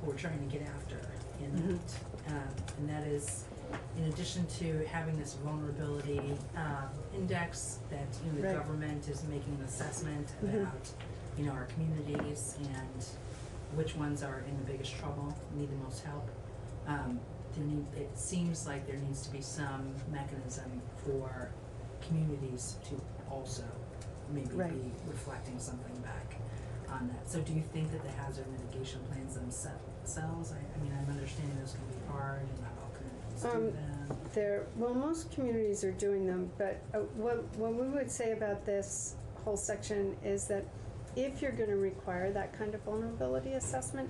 what we're trying to get after in that. And that is, in addition to having this vulnerability index that the Right. government is making an assessment about our communities and which ones are in the biggest trouble, need the most help. It seems like there needs to be some mechanism for communities to also maybe be reflecting something back on that. So do you think that the hazard mitigation plans themselves, I mean, I'm understanding those can be hard and not all communities do them. Well, most communities are doing them, but what we would say about this whole section is that if you're going to require that kind of vulnerability assessment,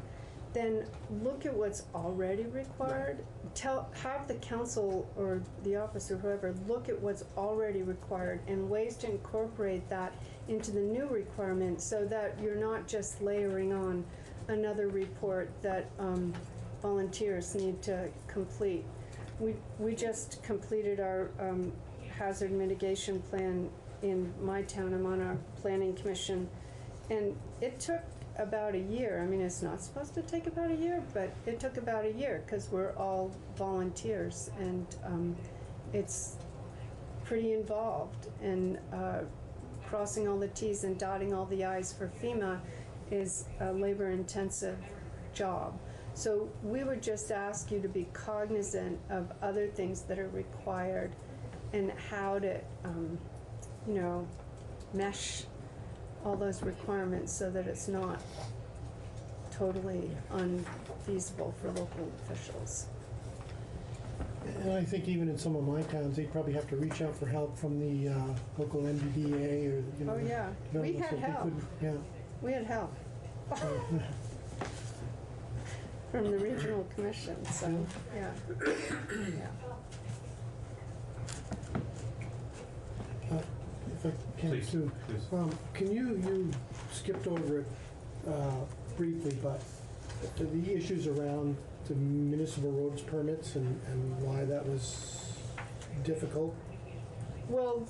then look at what's already required. Have the council or the office or whoever look at what's already required and ways to incorporate that into the new requirement so that you're not just layering on another report that volunteers need to complete. We just completed our hazard mitigation plan in my town. I'm on our planning commission. And it took about a year. I mean, it's not supposed to take about a year, but it took about a year because we're all volunteers, and it's pretty involved. And crossing all the T's and dotting all the I's for FEMA is a labor-intensive job. So we would just ask you to be cognizant of other things that are required and how to, mesh all those requirements so that it's not totally unfeasible for local officials. And I think even in some of my towns, they'd probably have to reach out for help from the local MBDA or, Oh, yeah. We had help. Yeah. We had help. From the regional commission, so, yeah. Yeah. If I can, Sue, can you skipped over it briefly, but the issues around the municipal roads permits and why that was difficult? Well,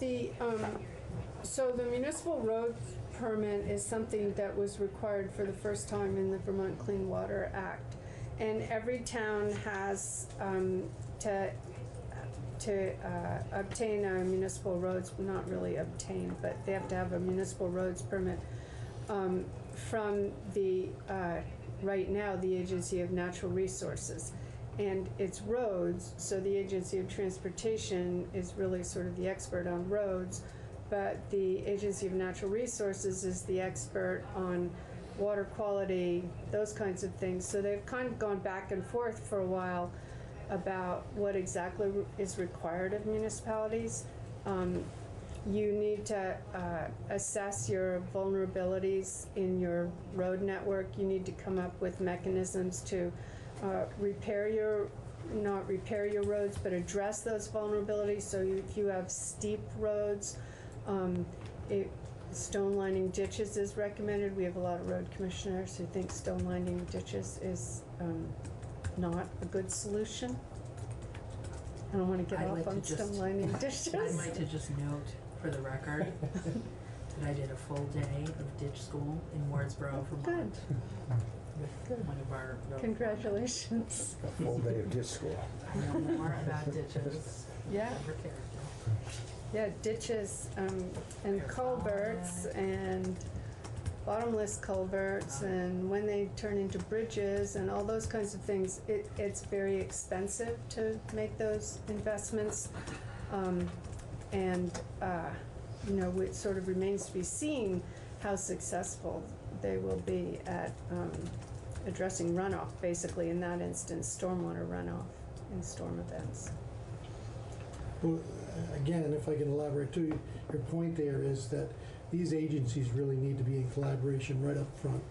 so the municipal road permit is something that was required for the first time in the Vermont Clean Water Act. And every town has to obtain a municipal roads, not really obtain, but they have to have a municipal roads permit from the, right now, the Agency of Natural Resources. And it's roads, so the Agency of Transportation is really sort of the expert on roads, but the Agency of Natural Resources is the expert on water quality, those kinds of things. So they've kind of gone back and forth for a while about what exactly is required of municipalities. You need to assess your vulnerabilities in your road network. You need to come up with mechanisms to not repair your roads, but address those vulnerabilities. So if you have steep roads, stone lining ditches is recommended. We have a lot of road commissioners who think stone lining ditches is not a good solution. I don't want to get I'd off like on to just- stone lining dishes. I'd like to just note for the record that I did a full day of ditch school in Wardsboro, Vermont. With one of our. Congratulations. A full day of ditch school. I know more about ditches. Yeah. Over character. Yeah, ditches and culverts and bottomless culverts and when they turn into bridges and all those kinds of things, it's very expensive to make those investments. It sort of remains to be seen how successful they will be at addressing runoff, basically in that instance, stormwater runoff in storm events. Well, again, if I can elaborate too, your point there is that these agencies really need to be in collaboration right up front.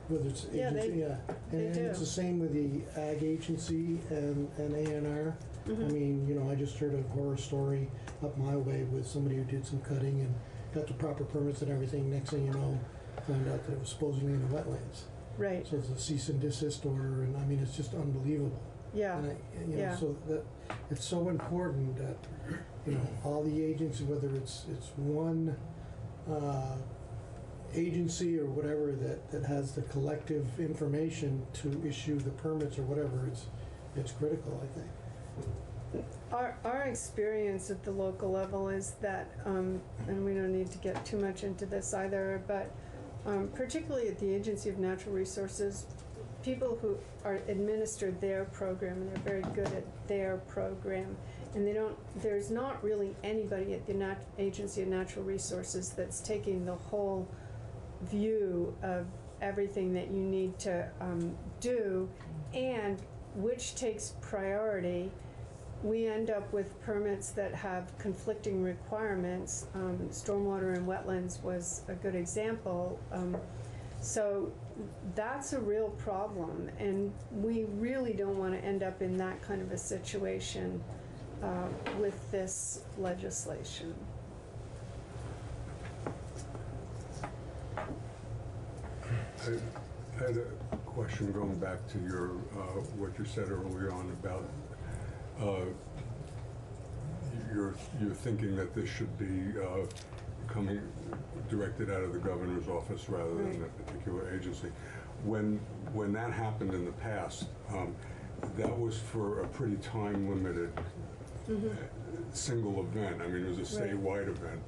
Whether it's Yeah, agency, they and it's do. the same with the ag agency and A&R. I mean, I just heard a horror story up my way with somebody who did some cutting and got the proper permits and everything. Next thing you know, found out that it was supposedly in the wetlands. Right. So it's a cease and desist order, and I mean, it's just unbelievable. Yeah. And Yeah. so that it's so important that all the agencies, whether it's one agency or whatever that has the collective information to issue the permits or whatever, it's critical, I think. Our experience at the local level is that, and we don't need to get too much into this either, but particularly at the Agency of Natural Resources, people who are administer their program, and they're very good at their program, and there's not really anybody at the Agency of Natural Resources that's taking the whole view of everything that you need to do, and which takes priority. We end up with permits that have conflicting requirements. Stormwater and wetlands was a good example. So that's a real problem, and we really don't want to end up in that kind of a situation with this legislation. I had a question going back to your what you said earlier on about you're thinking that this should be coming directed out of the governor's office rather than a particular agency. When that happened in the past, that was for a pretty time-limited single event. I mean, it was a statewide event,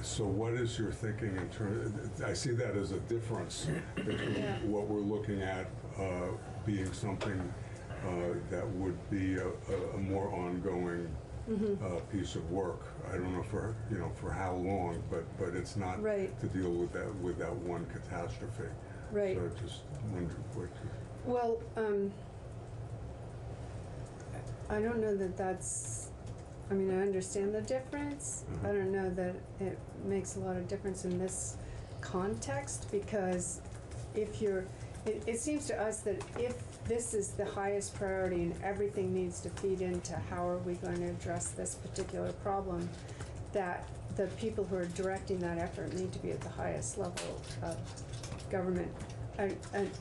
so what is your thinking in terms, I see that as a difference between what we're looking at being something that would be a more ongoing piece of work. I don't know for how long, but it's not to deal with that one catastrophe. Right. So I just wondered what you... Well, I don't know that that's, I mean, I understand the difference. I don't know that it makes a lot of difference in this context, because if you're, it seems to us that if this is the highest priority and everything needs to feed into how are we going to address this particular problem, that the people who are directing that effort need to be at the highest level of government.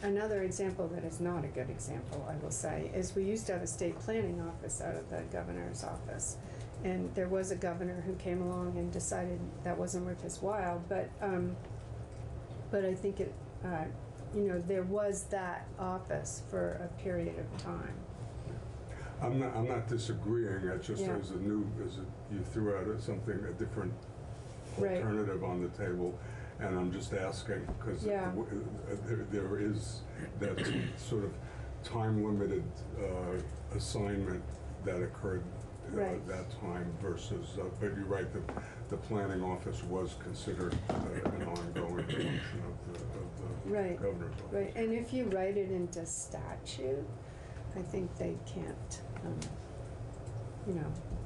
Another example that is not a good example, I will say, is we used to have a state planning office out of the governor's office. And there was a governor who came along and decided that wasn't worth his while, but I think it, there was that office for a period of time. I'm not disagreeing. It's just you threw out a different alternative on the table, and I'm just asking because there is that sort of time-limited assignment that occurred at that time versus. But you're right. The planning office was considered an ongoing function of the governor's office. Right, and if you write it into statute, I think they can't,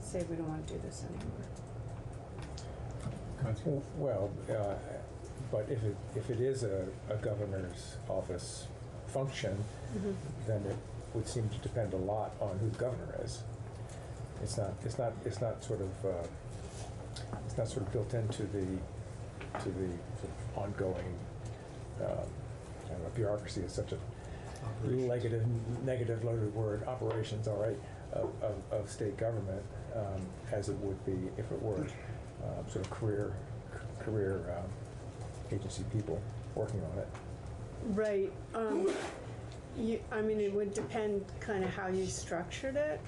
say we don't want to do this anymore. Well, but if it is a governor's office function, then it would seem to depend a lot on who the governor is. It's not sort of built into the sort of ongoing bureaucracy is such a negative loaded word, operations, all right, of state government, as it would be if it were sort of career agency people working on it. Right. I mean, it would depend kind of how you structured it,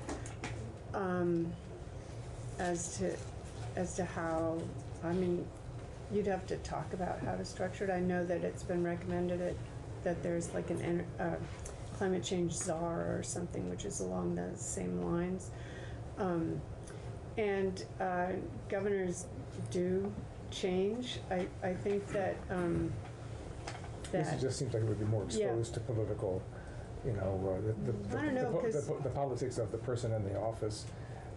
as to how, I mean, you'd have to talk about how to structure it. I know that it's been recommended that there's like an climate change czar or something, which is along the same lines. And governors do change. I think that This just seems like it would be more exposed to political, you know, I don't know, the politics of the person in the office,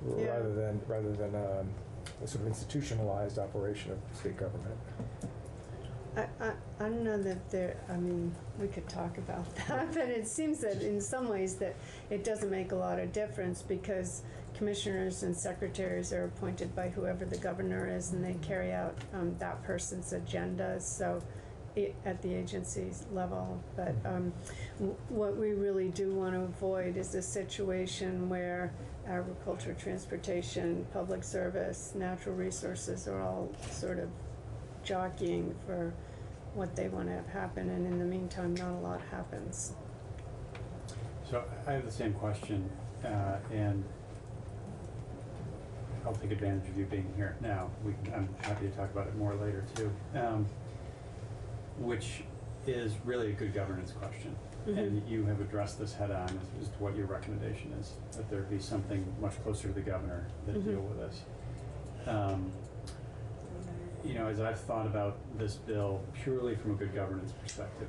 rather than a sort of institutionalized operation of state government. I don't know that there, I mean, we could talk about that, but it seems that in some ways that it doesn't make a lot of difference because commissioners and secretaries are appointed by whoever the governor is and they carry out that person's agenda, so at the agency's level. But what we really do want to avoid is a situation where agriculture, transportation, public service, natural resources are all sort of jockeying for what they want to have happen, and in the meantime, not a lot happens. So I have the same question, and I'll take advantage of you being here now. I'm happy to talk about it more later too, which is really a good governance question. Mm-hmm. And you have addressed this head on as to what your recommendation is, that there be something much closer to the governor that mm-hmm. deal with this. You know, as I've thought about this bill purely from a good governance perspective,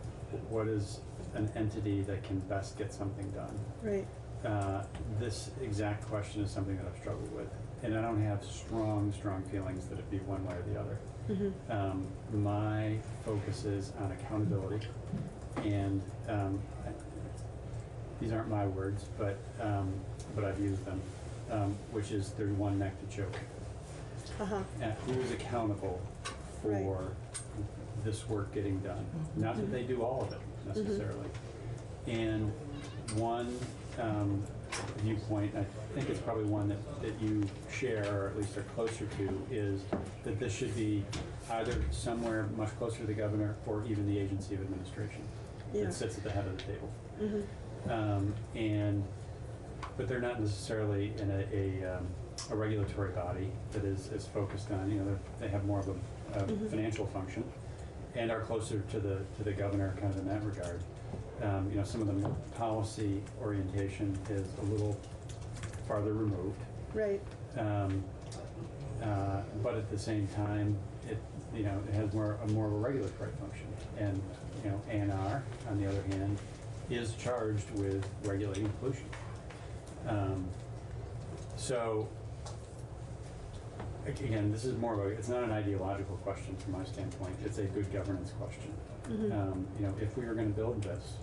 what is an entity that can best get something done? Right. This exact question is something that I've struggled with, and I don't have strong feelings that it'd be one way or the other. Mm-hmm. My focus is on accountability, and these aren't my words, but I've used them, which is there's one neck to choke. Uh-huh. Who is accountable for this work getting done? Not that they do all of it necessarily. Mm-hmm. And one viewpoint, I think it's probably one that you share, or at least are closer to, is that this should be either somewhere much closer to the governor or even the agency of administration that sits at the head of the table. Mm-hmm. But they're not necessarily in a regulatory body that is focused on, you know, they have more of a mm-hmm. financial function and are closer to the governor kind of in that regard. You know, some of the policy orientation is a little farther removed. Right. But at the same time, it has more of a regulatory function. And, you know, ANR, on the other hand, is charged with regulating pollution. So, again, this is more of it's not an ideological question from my standpoint, it's a good governance question. Mm-hmm. You know, if we are going to build this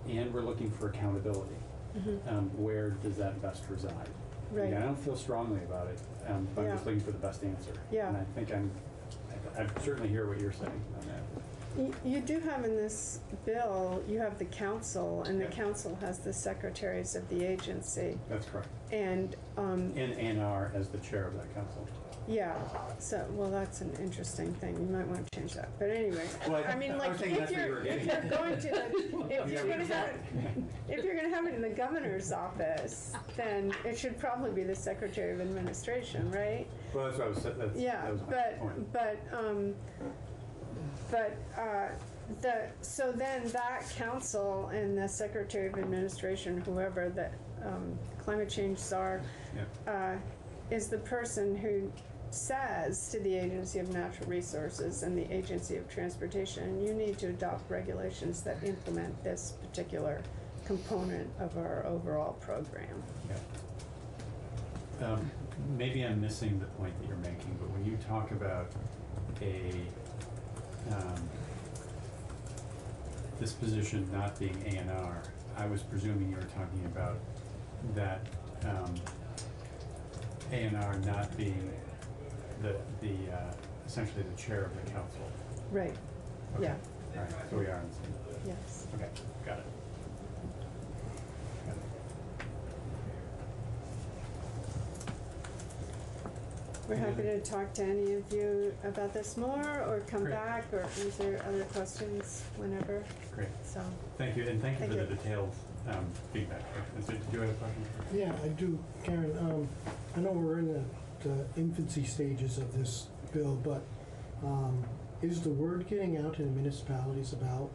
and we're looking for accountability, mm-hmm. Where does that best reside? Right. I don't feel strongly about it, but I'm just looking for the best answer. Yeah. And I think I certainly hear what you're saying on that. You do have in this bill, you have the council, and the council has the secretaries of the agency. That's correct. And ANR as the chair of that council. Yeah. So, well, that's an interesting thing. You might want to change that. But anyway, well, I mean, like, if you're going to have it in the governor's office, then it should probably be the secretary of administration, right? Well, that's what I was saying. That was my point. So then that council and the secretary of administration, whoever that climate change czar, is the person who says to the Agency of Natural Resources and the Agency of Transportation, you need to adopt regulations that implement this particular component of our overall program. Yeah. Maybe I'm missing the point that you're making, but when you talk about this position not being ANR, I was presuming you were talking about that ANR not being essentially the chair of the council. Right. Okay. Yeah. All right. So we are on the same. Yes. Okay. Got it. We're happy to talk to any of you about this more, or come back, or answer other questions whenever. Great. So. Thank you, and thank you for the detailed feedback. Did you have a question? Yeah, I do, Karen. I know we're in the infancy stages of this bill, but is the word getting out to the municipalities about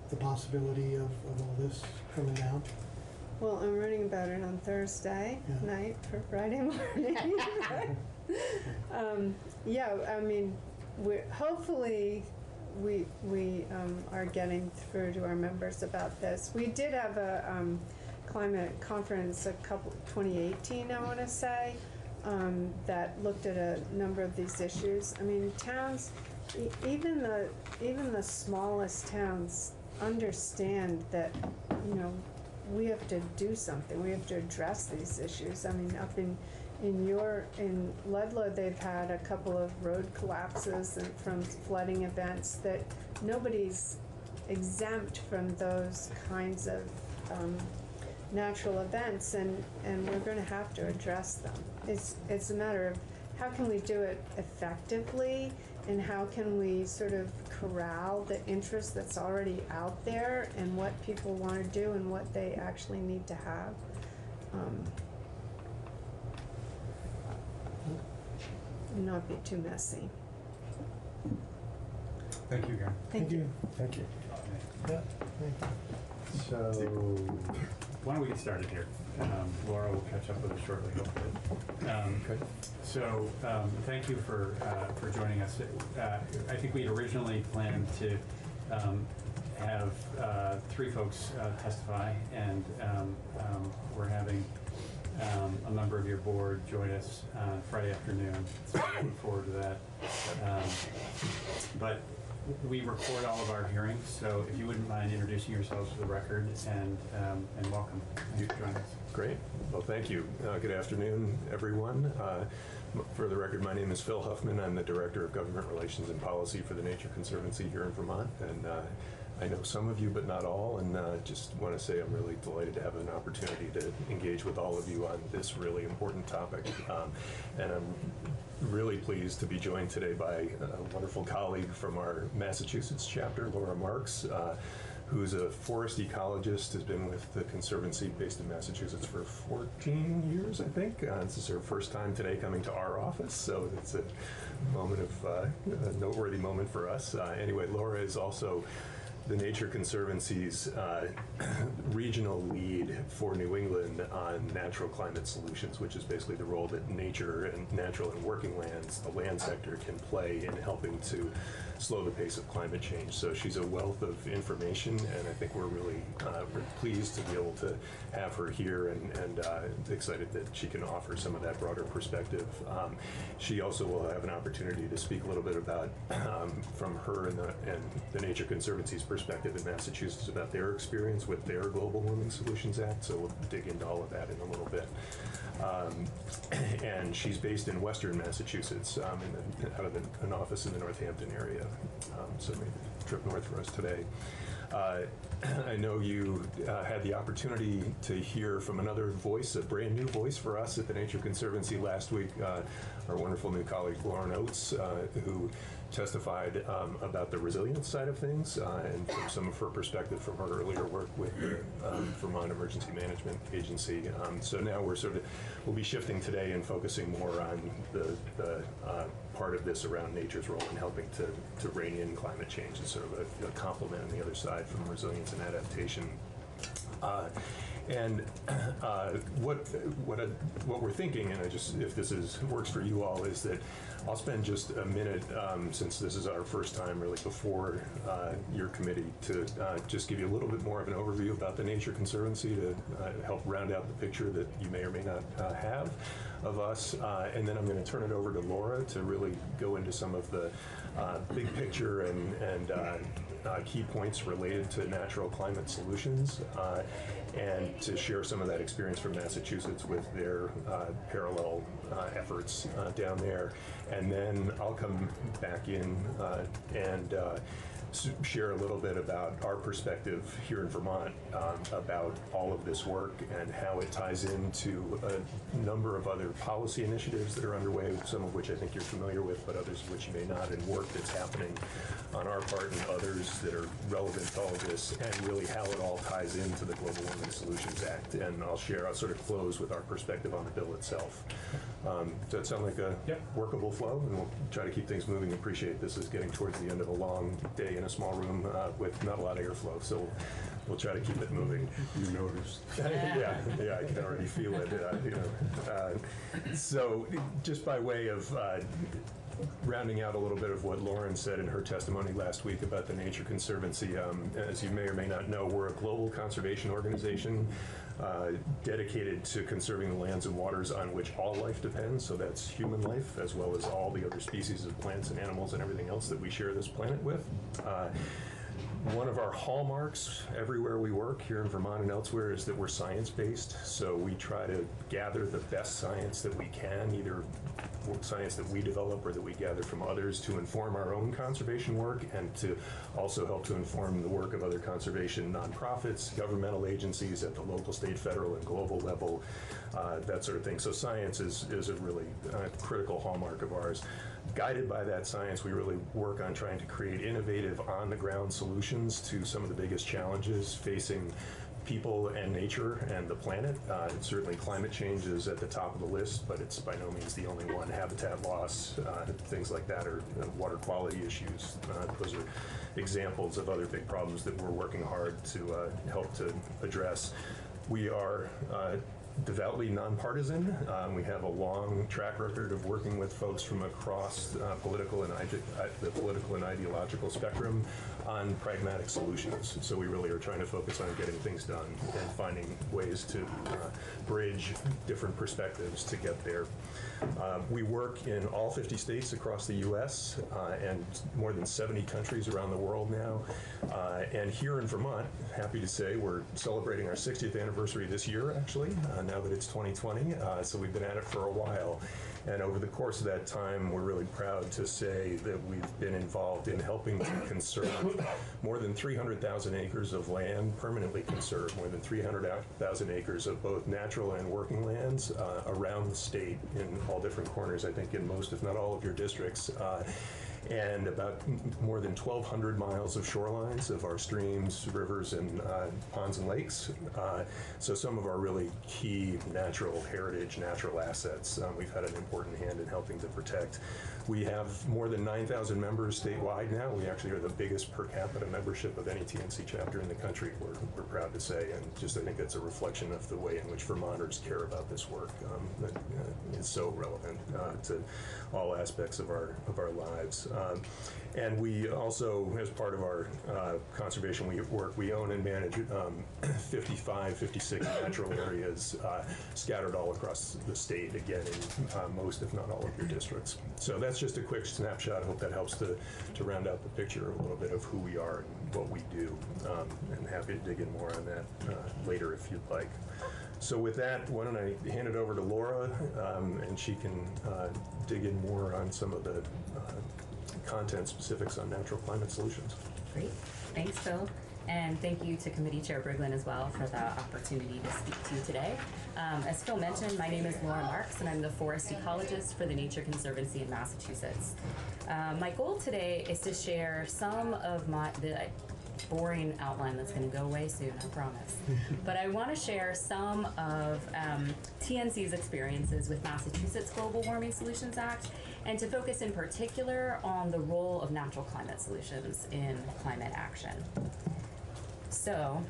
the possibility of all this coming down? Well, I'm reading about it on Thursday night for Friday morning. Yeah, I mean, hopefully we are getting through to our members about this. We did have a climate conference 2018, I want to say, that looked at a number of these issues. I mean, towns, even the smallest towns understand that, you know, we have to do something. We have to address these issues. I mean, up in Ludlow, they've had a couple of road collapses and from flooding events that nobody's exempt from those kinds of natural events, and we're going to have to address them. It's a matter of how can we do it effectively, and how can we sort of corral the interest that's already out there and what people want to do and what they actually need to have. And not be too messy. Thank you, Karen. Thank you. Thank you. Yeah, thank you. So, why don't we get started here? Laura will catch up with us shortly, hopefully. Okay. So, thank you for joining us. I think we had originally planned to have 3 folks testify, and we're having a member of your board join us Friday afternoon. So I look forward to that. But we record all of our hearings, so if you wouldn't mind introducing yourselves for the record, and welcome you to join us. Great. Well, thank you. Good afternoon, everyone. For the record, my name is Phil Huffman. I'm the Director of Government Relations and Policy for the Nature Conservancy here in Vermont, and I know some of you, but not all, and just want to say I'm really delighted to have an opportunity to engage with all of you on this really important topic. And I'm really pleased to be joined today by a wonderful colleague from our Massachusetts chapter, Laura Marks, who's a forest ecologist, has been with the Conservancy based in Massachusetts for 14 years, I think. This is her first time today coming to our office, so it's a moment of a noteworthy moment for us. Anyway, Laura is also the Nature Conservancy's regional lead for New England on natural climate solutions, which is basically the role that nature and natural and working lands, the land sector, can play in helping to slow the pace of climate change. So she's a wealth of information, and I think we're really we're pleased to be able to have her here, and excited that she can offer some of that broader perspective. She also will have an opportunity to speak a little bit about, from her and the Nature Conservancy's perspective in Massachusetts, about their experience with their Global Warming Solutions Act, so we'll dig into all of that in a little bit. And she's based in Western Massachusetts, out of an office in the Northampton area, so maybe a trip north for us today. I know you had the opportunity to hear from another voice, a brand new voice for us at the Nature Conservancy last week, our wonderful new colleague Lauren Oates, who testified about the resilience side of things, and from some of her perspective from her earlier work with the Vermont Emergency Management Agency. So now we'll be shifting today and focusing more on the part of this around nature's role in helping to rein in climate change, and sort of a complement on the other side from resilience and adaptation. And what we're thinking, and if this works for you all, is that I'll spend just a minute, since this is our first time really before your committee, to just give you a little bit more of an overview about the Nature Conservancy to help round out the picture that you may or may not have of us. And then I'm going to turn it over to Laura to really go into some of the big picture and key points related to natural climate solutions, and to share some of that experience from Massachusetts with their parallel efforts down there. And then I'll come back in and share a little bit about our perspective here in Vermont about all of this work and how it ties into a number of other policy initiatives that are underway, some of which I think you're familiar with, but others of which you may not, and work that's happening on our part and others that are relevant to all of this, and really how it all ties into the Global Warming Solutions Act. And I'll sort of close with our perspective on the bill itself. Does that sound like a workable flow? And we'll try to keep things moving. Appreciate this is getting towards the end of a long day in a small room with not a lot of airflow, so we'll try to keep it moving. You noticed. Yeah, I can already feel it. So just by way of rounding out a little bit of what Lauren said in her testimony last week about the Nature Conservancy, as you may or may not know, we're a global conservation organization dedicated to conserving the lands and waters on which all life depends, so that's human life as well as all the other species of plants and animals and everything else that we share this planet with. One of our hallmarks everywhere we work here in Vermont and elsewhere is that we're science-based, so we try to gather the best science that we can, either science that we develop or that we gather from others, to inform our own conservation work and to also help to inform the work of other conservation nonprofits, governmental agencies at the local, state, federal, and global level, that sort of thing. So science is a really critical hallmark of ours. Guided by that science, we really work on trying to create innovative, on-the-ground solutions to some of the biggest challenges facing people and nature and the planet. Certainly climate change is at the top of the list, but it's by no means the only one. Habitat loss, things like that, or water quality issues. Those are examples of other big problems that we're working hard to help to address. We are devoutly nonpartisan. We have a long track record of working with folks from across the political and ideological spectrum on pragmatic solutions. So we really are trying to focus on getting things done and finding ways to bridge different perspectives to get there. We work in all 50 states across the U.S. And more than 70 countries around the world now. And here in Vermont, happy to say, we're celebrating our 60th anniversary this year, actually, now that it's 2020. So we've been at it for a while. And over the course of that time, we're really proud to say that we've been involved in helping to conserve more than 300,000 acres of land, permanently conserved, more than 300,000 acres of both natural and working lands around the state in all different corners, I think in most, if not all, of your districts. And about more than 1,200 miles of shorelines of our streams, rivers, and ponds and lakes. So some of our really key natural heritage, natural assets, we've had an important hand in helping to protect. We have more than 9,000 members statewide now. We actually are the biggest per capita membership of any TNC chapter in the country, we're proud to say, and just I think that's a reflection of the way in which Vermonters care about this work that is so relevant to all aspects of our lives. And we also, as part of our conservation work, we own and manage 56 natural areas scattered all across the state, again, in most, if not all, of your districts. So that's just a quick snapshot. I hope that helps to round out the picture a little bit of who we are and what we do. And happy to dig in more on that later if you'd like. So with that, why don't I hand it over to Laura, and she can dig in more on some of the content specifics on natural climate solutions. Great. Thanks, Phil. And thank you to Committee Chair Briglin as well for the opportunity to speak to you today. As Phil mentioned, my name is Laura Marks, and I'm the forest ecologist for the Nature Conservancy in Massachusetts. My goal today is to share some of the boring outline that's going to go away soon, I promise. But I want to share some of TNC's experiences with Massachusetts Global Warming Solutions Act, and to focus in particular on the role of natural climate solutions in climate action. So,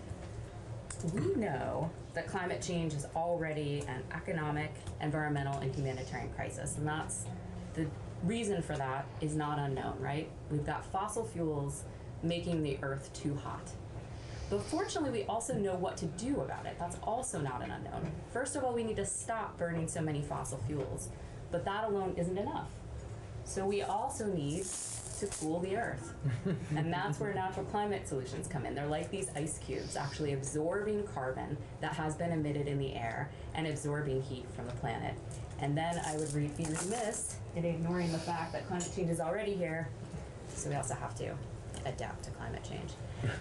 we know that climate change is already an economic, environmental, and humanitarian crisis, and that's the reason for that is not unknown, right? We've got fossil fuels making the earth too hot. But fortunately, we also know what to do about it. That's also not an unknown. First of all, we need to stop burning so many fossil fuels, but that alone isn't enough. So we also need to cool the earth. And that's where natural climate solutions come in. They're like these ice cubes, actually absorbing carbon that has been emitted in the air and absorbing heat from the planet. And then I would be remiss in ignoring the fact that climate change is already here, so we also have to adapt to climate change.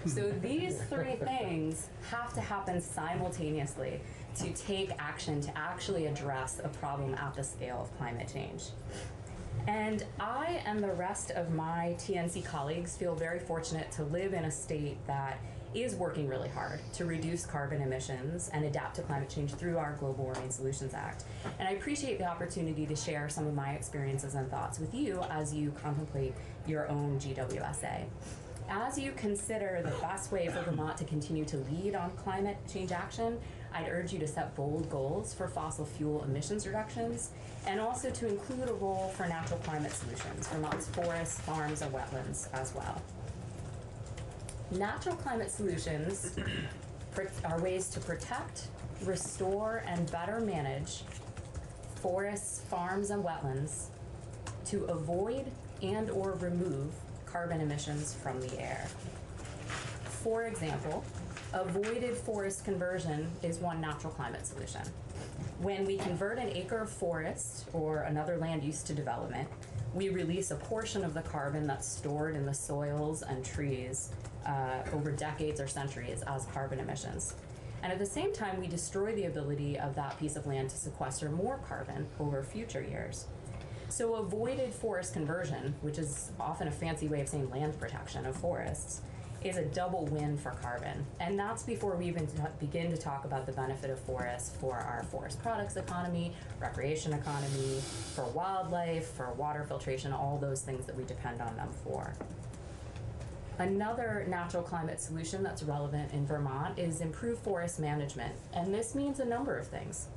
So these three things have to happen simultaneously to take action to actually address a problem at the scale of climate change. And I and the rest of my TNC colleagues feel very fortunate to live in a state that is working really hard to reduce carbon emissions and adapt to climate change through our Global Warming Solutions Act. And I appreciate the opportunity to share some of my experiences and thoughts with you as you contemplate your own GWSA. As you consider the best way for Vermont to continue to lead on climate change action, I'd urge you to set bold goals for fossil fuel emissions reductions, and also to include a role for natural climate solutions, Vermont's forests, farms, and wetlands as well. Natural climate solutions are ways to protect, restore, and better manage forests, farms, and wetlands to avoid and or remove carbon emissions from the air. For example, avoided forest conversion is one natural climate solution. When we convert an acre of forest or another land use to development, we release a portion of the carbon that's stored in the soils and trees over decades or centuries as carbon emissions. And at the same time, we destroy the ability of that piece of land to sequester more carbon over future years. So avoided forest conversion, which is often a fancy way of saying land protection of forests, is a double win for carbon. And that's before we even begin to talk about the benefit of forests for our forest products economy, recreation economy, for wildlife, for water filtration, all those things that we depend on them for. Another natural climate solution that's relevant in Vermont is improved forest management. And this means a number of things.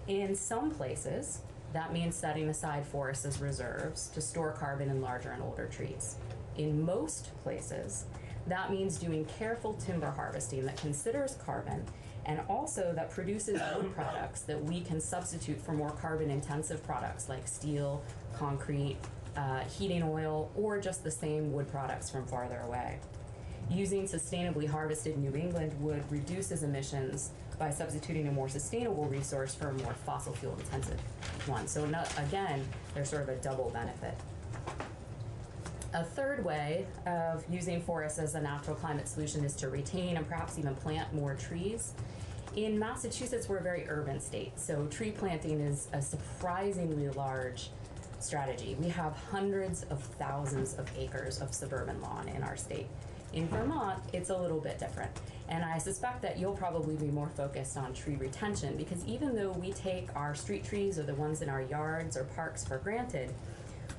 In some places, that means setting aside forests as reserves to store carbon in larger and older trees. In most places, that means doing careful timber harvesting that considers carbon and also that produces wood products that we can substitute for more carbon-intensive products like steel, concrete, heating oil, or just the same wood products from farther away. Using sustainably harvested New England wood reduces emissions by substituting a more sustainable resource for a more fossil fuel intensive one. So again, there's sort of a double benefit. A third way of using forests as a natural climate solution is to retain and perhaps even plant more trees. In Massachusetts, we're a very urban state, so tree planting is a surprisingly large strategy. We have hundreds of thousands of acres of suburban lawn in our state. In Vermont, it's a little bit different. And I suspect that you'll probably be more focused on tree retention, because even though we take our street trees or the ones in our yards or parks for granted,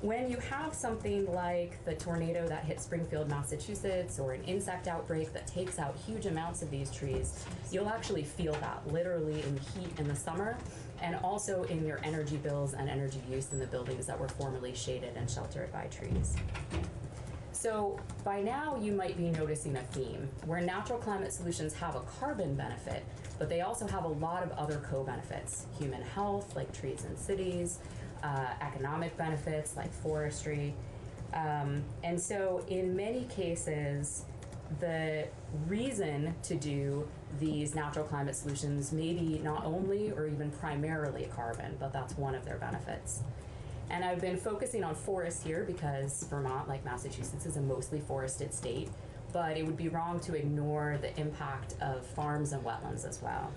when you have something like the tornado that hit Springfield, Massachusetts, or an insect outbreak that takes out huge amounts of these trees, you'll actually feel that literally in heat in the summer, and also in your energy bills and energy use in the buildings that were formerly shaded and sheltered by trees. So by now you might be noticing a theme where natural climate solutions have a carbon benefit, but they also have a lot of other co-benefits: human health, like trees in cities, economic benefits like forestry. And so in many cases, the reason to do these natural climate solutions may be not only or even primarily carbon, but that's one of their benefits. And I've been focusing on forests here because Vermont, like Massachusetts, is a mostly forested state, but it would be wrong to ignore the impact of farms and wetlands as well.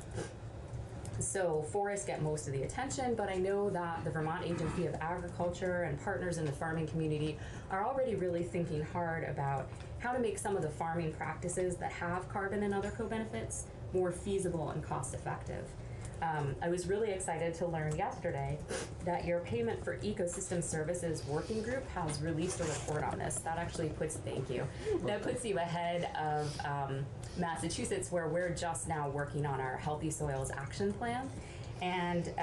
So forests get most of the attention, but I know that the Vermont Agency of Agriculture and partners in the farming community are already really thinking hard about how to make some of the farming practices that have carbon and other co-benefits more feasible and cost-effective. I was really excited to learn yesterday that your Payment for Ecosystem Services working group has released a report on this. That actually puts you ahead of Massachusetts, where we're just now working on our Healthy Soils Action Plan. And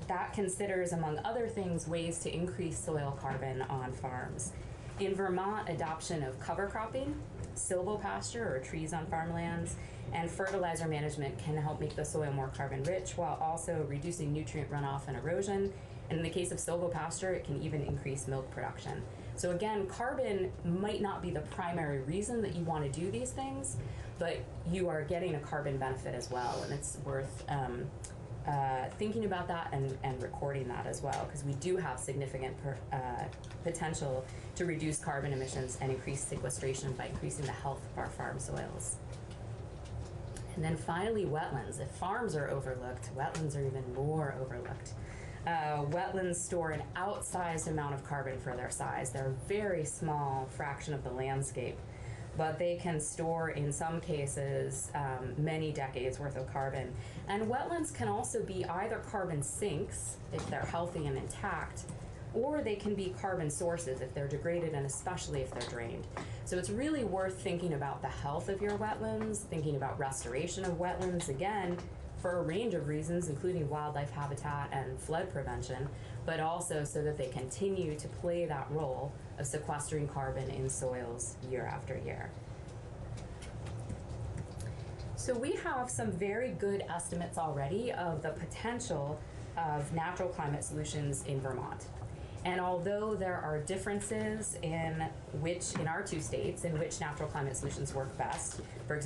that considers, among other things, ways to increase soil carbon on farms. In Vermont, adoption of cover cropping, silvopasture or trees on farmlands, and fertilizer management can help make the soil more carbon rich while also reducing nutrient runoff and erosion. And in the case of silvopasture, it can even increase milk production. So again, carbon might not be the primary reason that you want to do these things, but you are getting a carbon benefit as well, and it's worth thinking about that and recording that as well, because we do have significant potential to reduce carbon emissions and increase sequestration by increasing the health of our farm soils. And then finally, wetlands. If farms are overlooked, wetlands are even more overlooked. Wetlands store an outsized amount of carbon for their size. They're a very small fraction of the landscape, but they can store, in some cases, many decades worth of carbon. And wetlands can also be either carbon sinks, if they're healthy and intact, or they can be carbon sources if they're degraded, and especially if they're drained. So it's really worth thinking about the health of your wetlands, thinking about restoration of wetlands, again, for a range of reasons, including wildlife habitat and flood prevention, but also so that they continue to play that role of sequestering carbon in soils year after year. So we have some very good estimates already of the potential of natural climate solutions in Vermont. And although there are differences in our two states in which natural climate solutions work best, for example,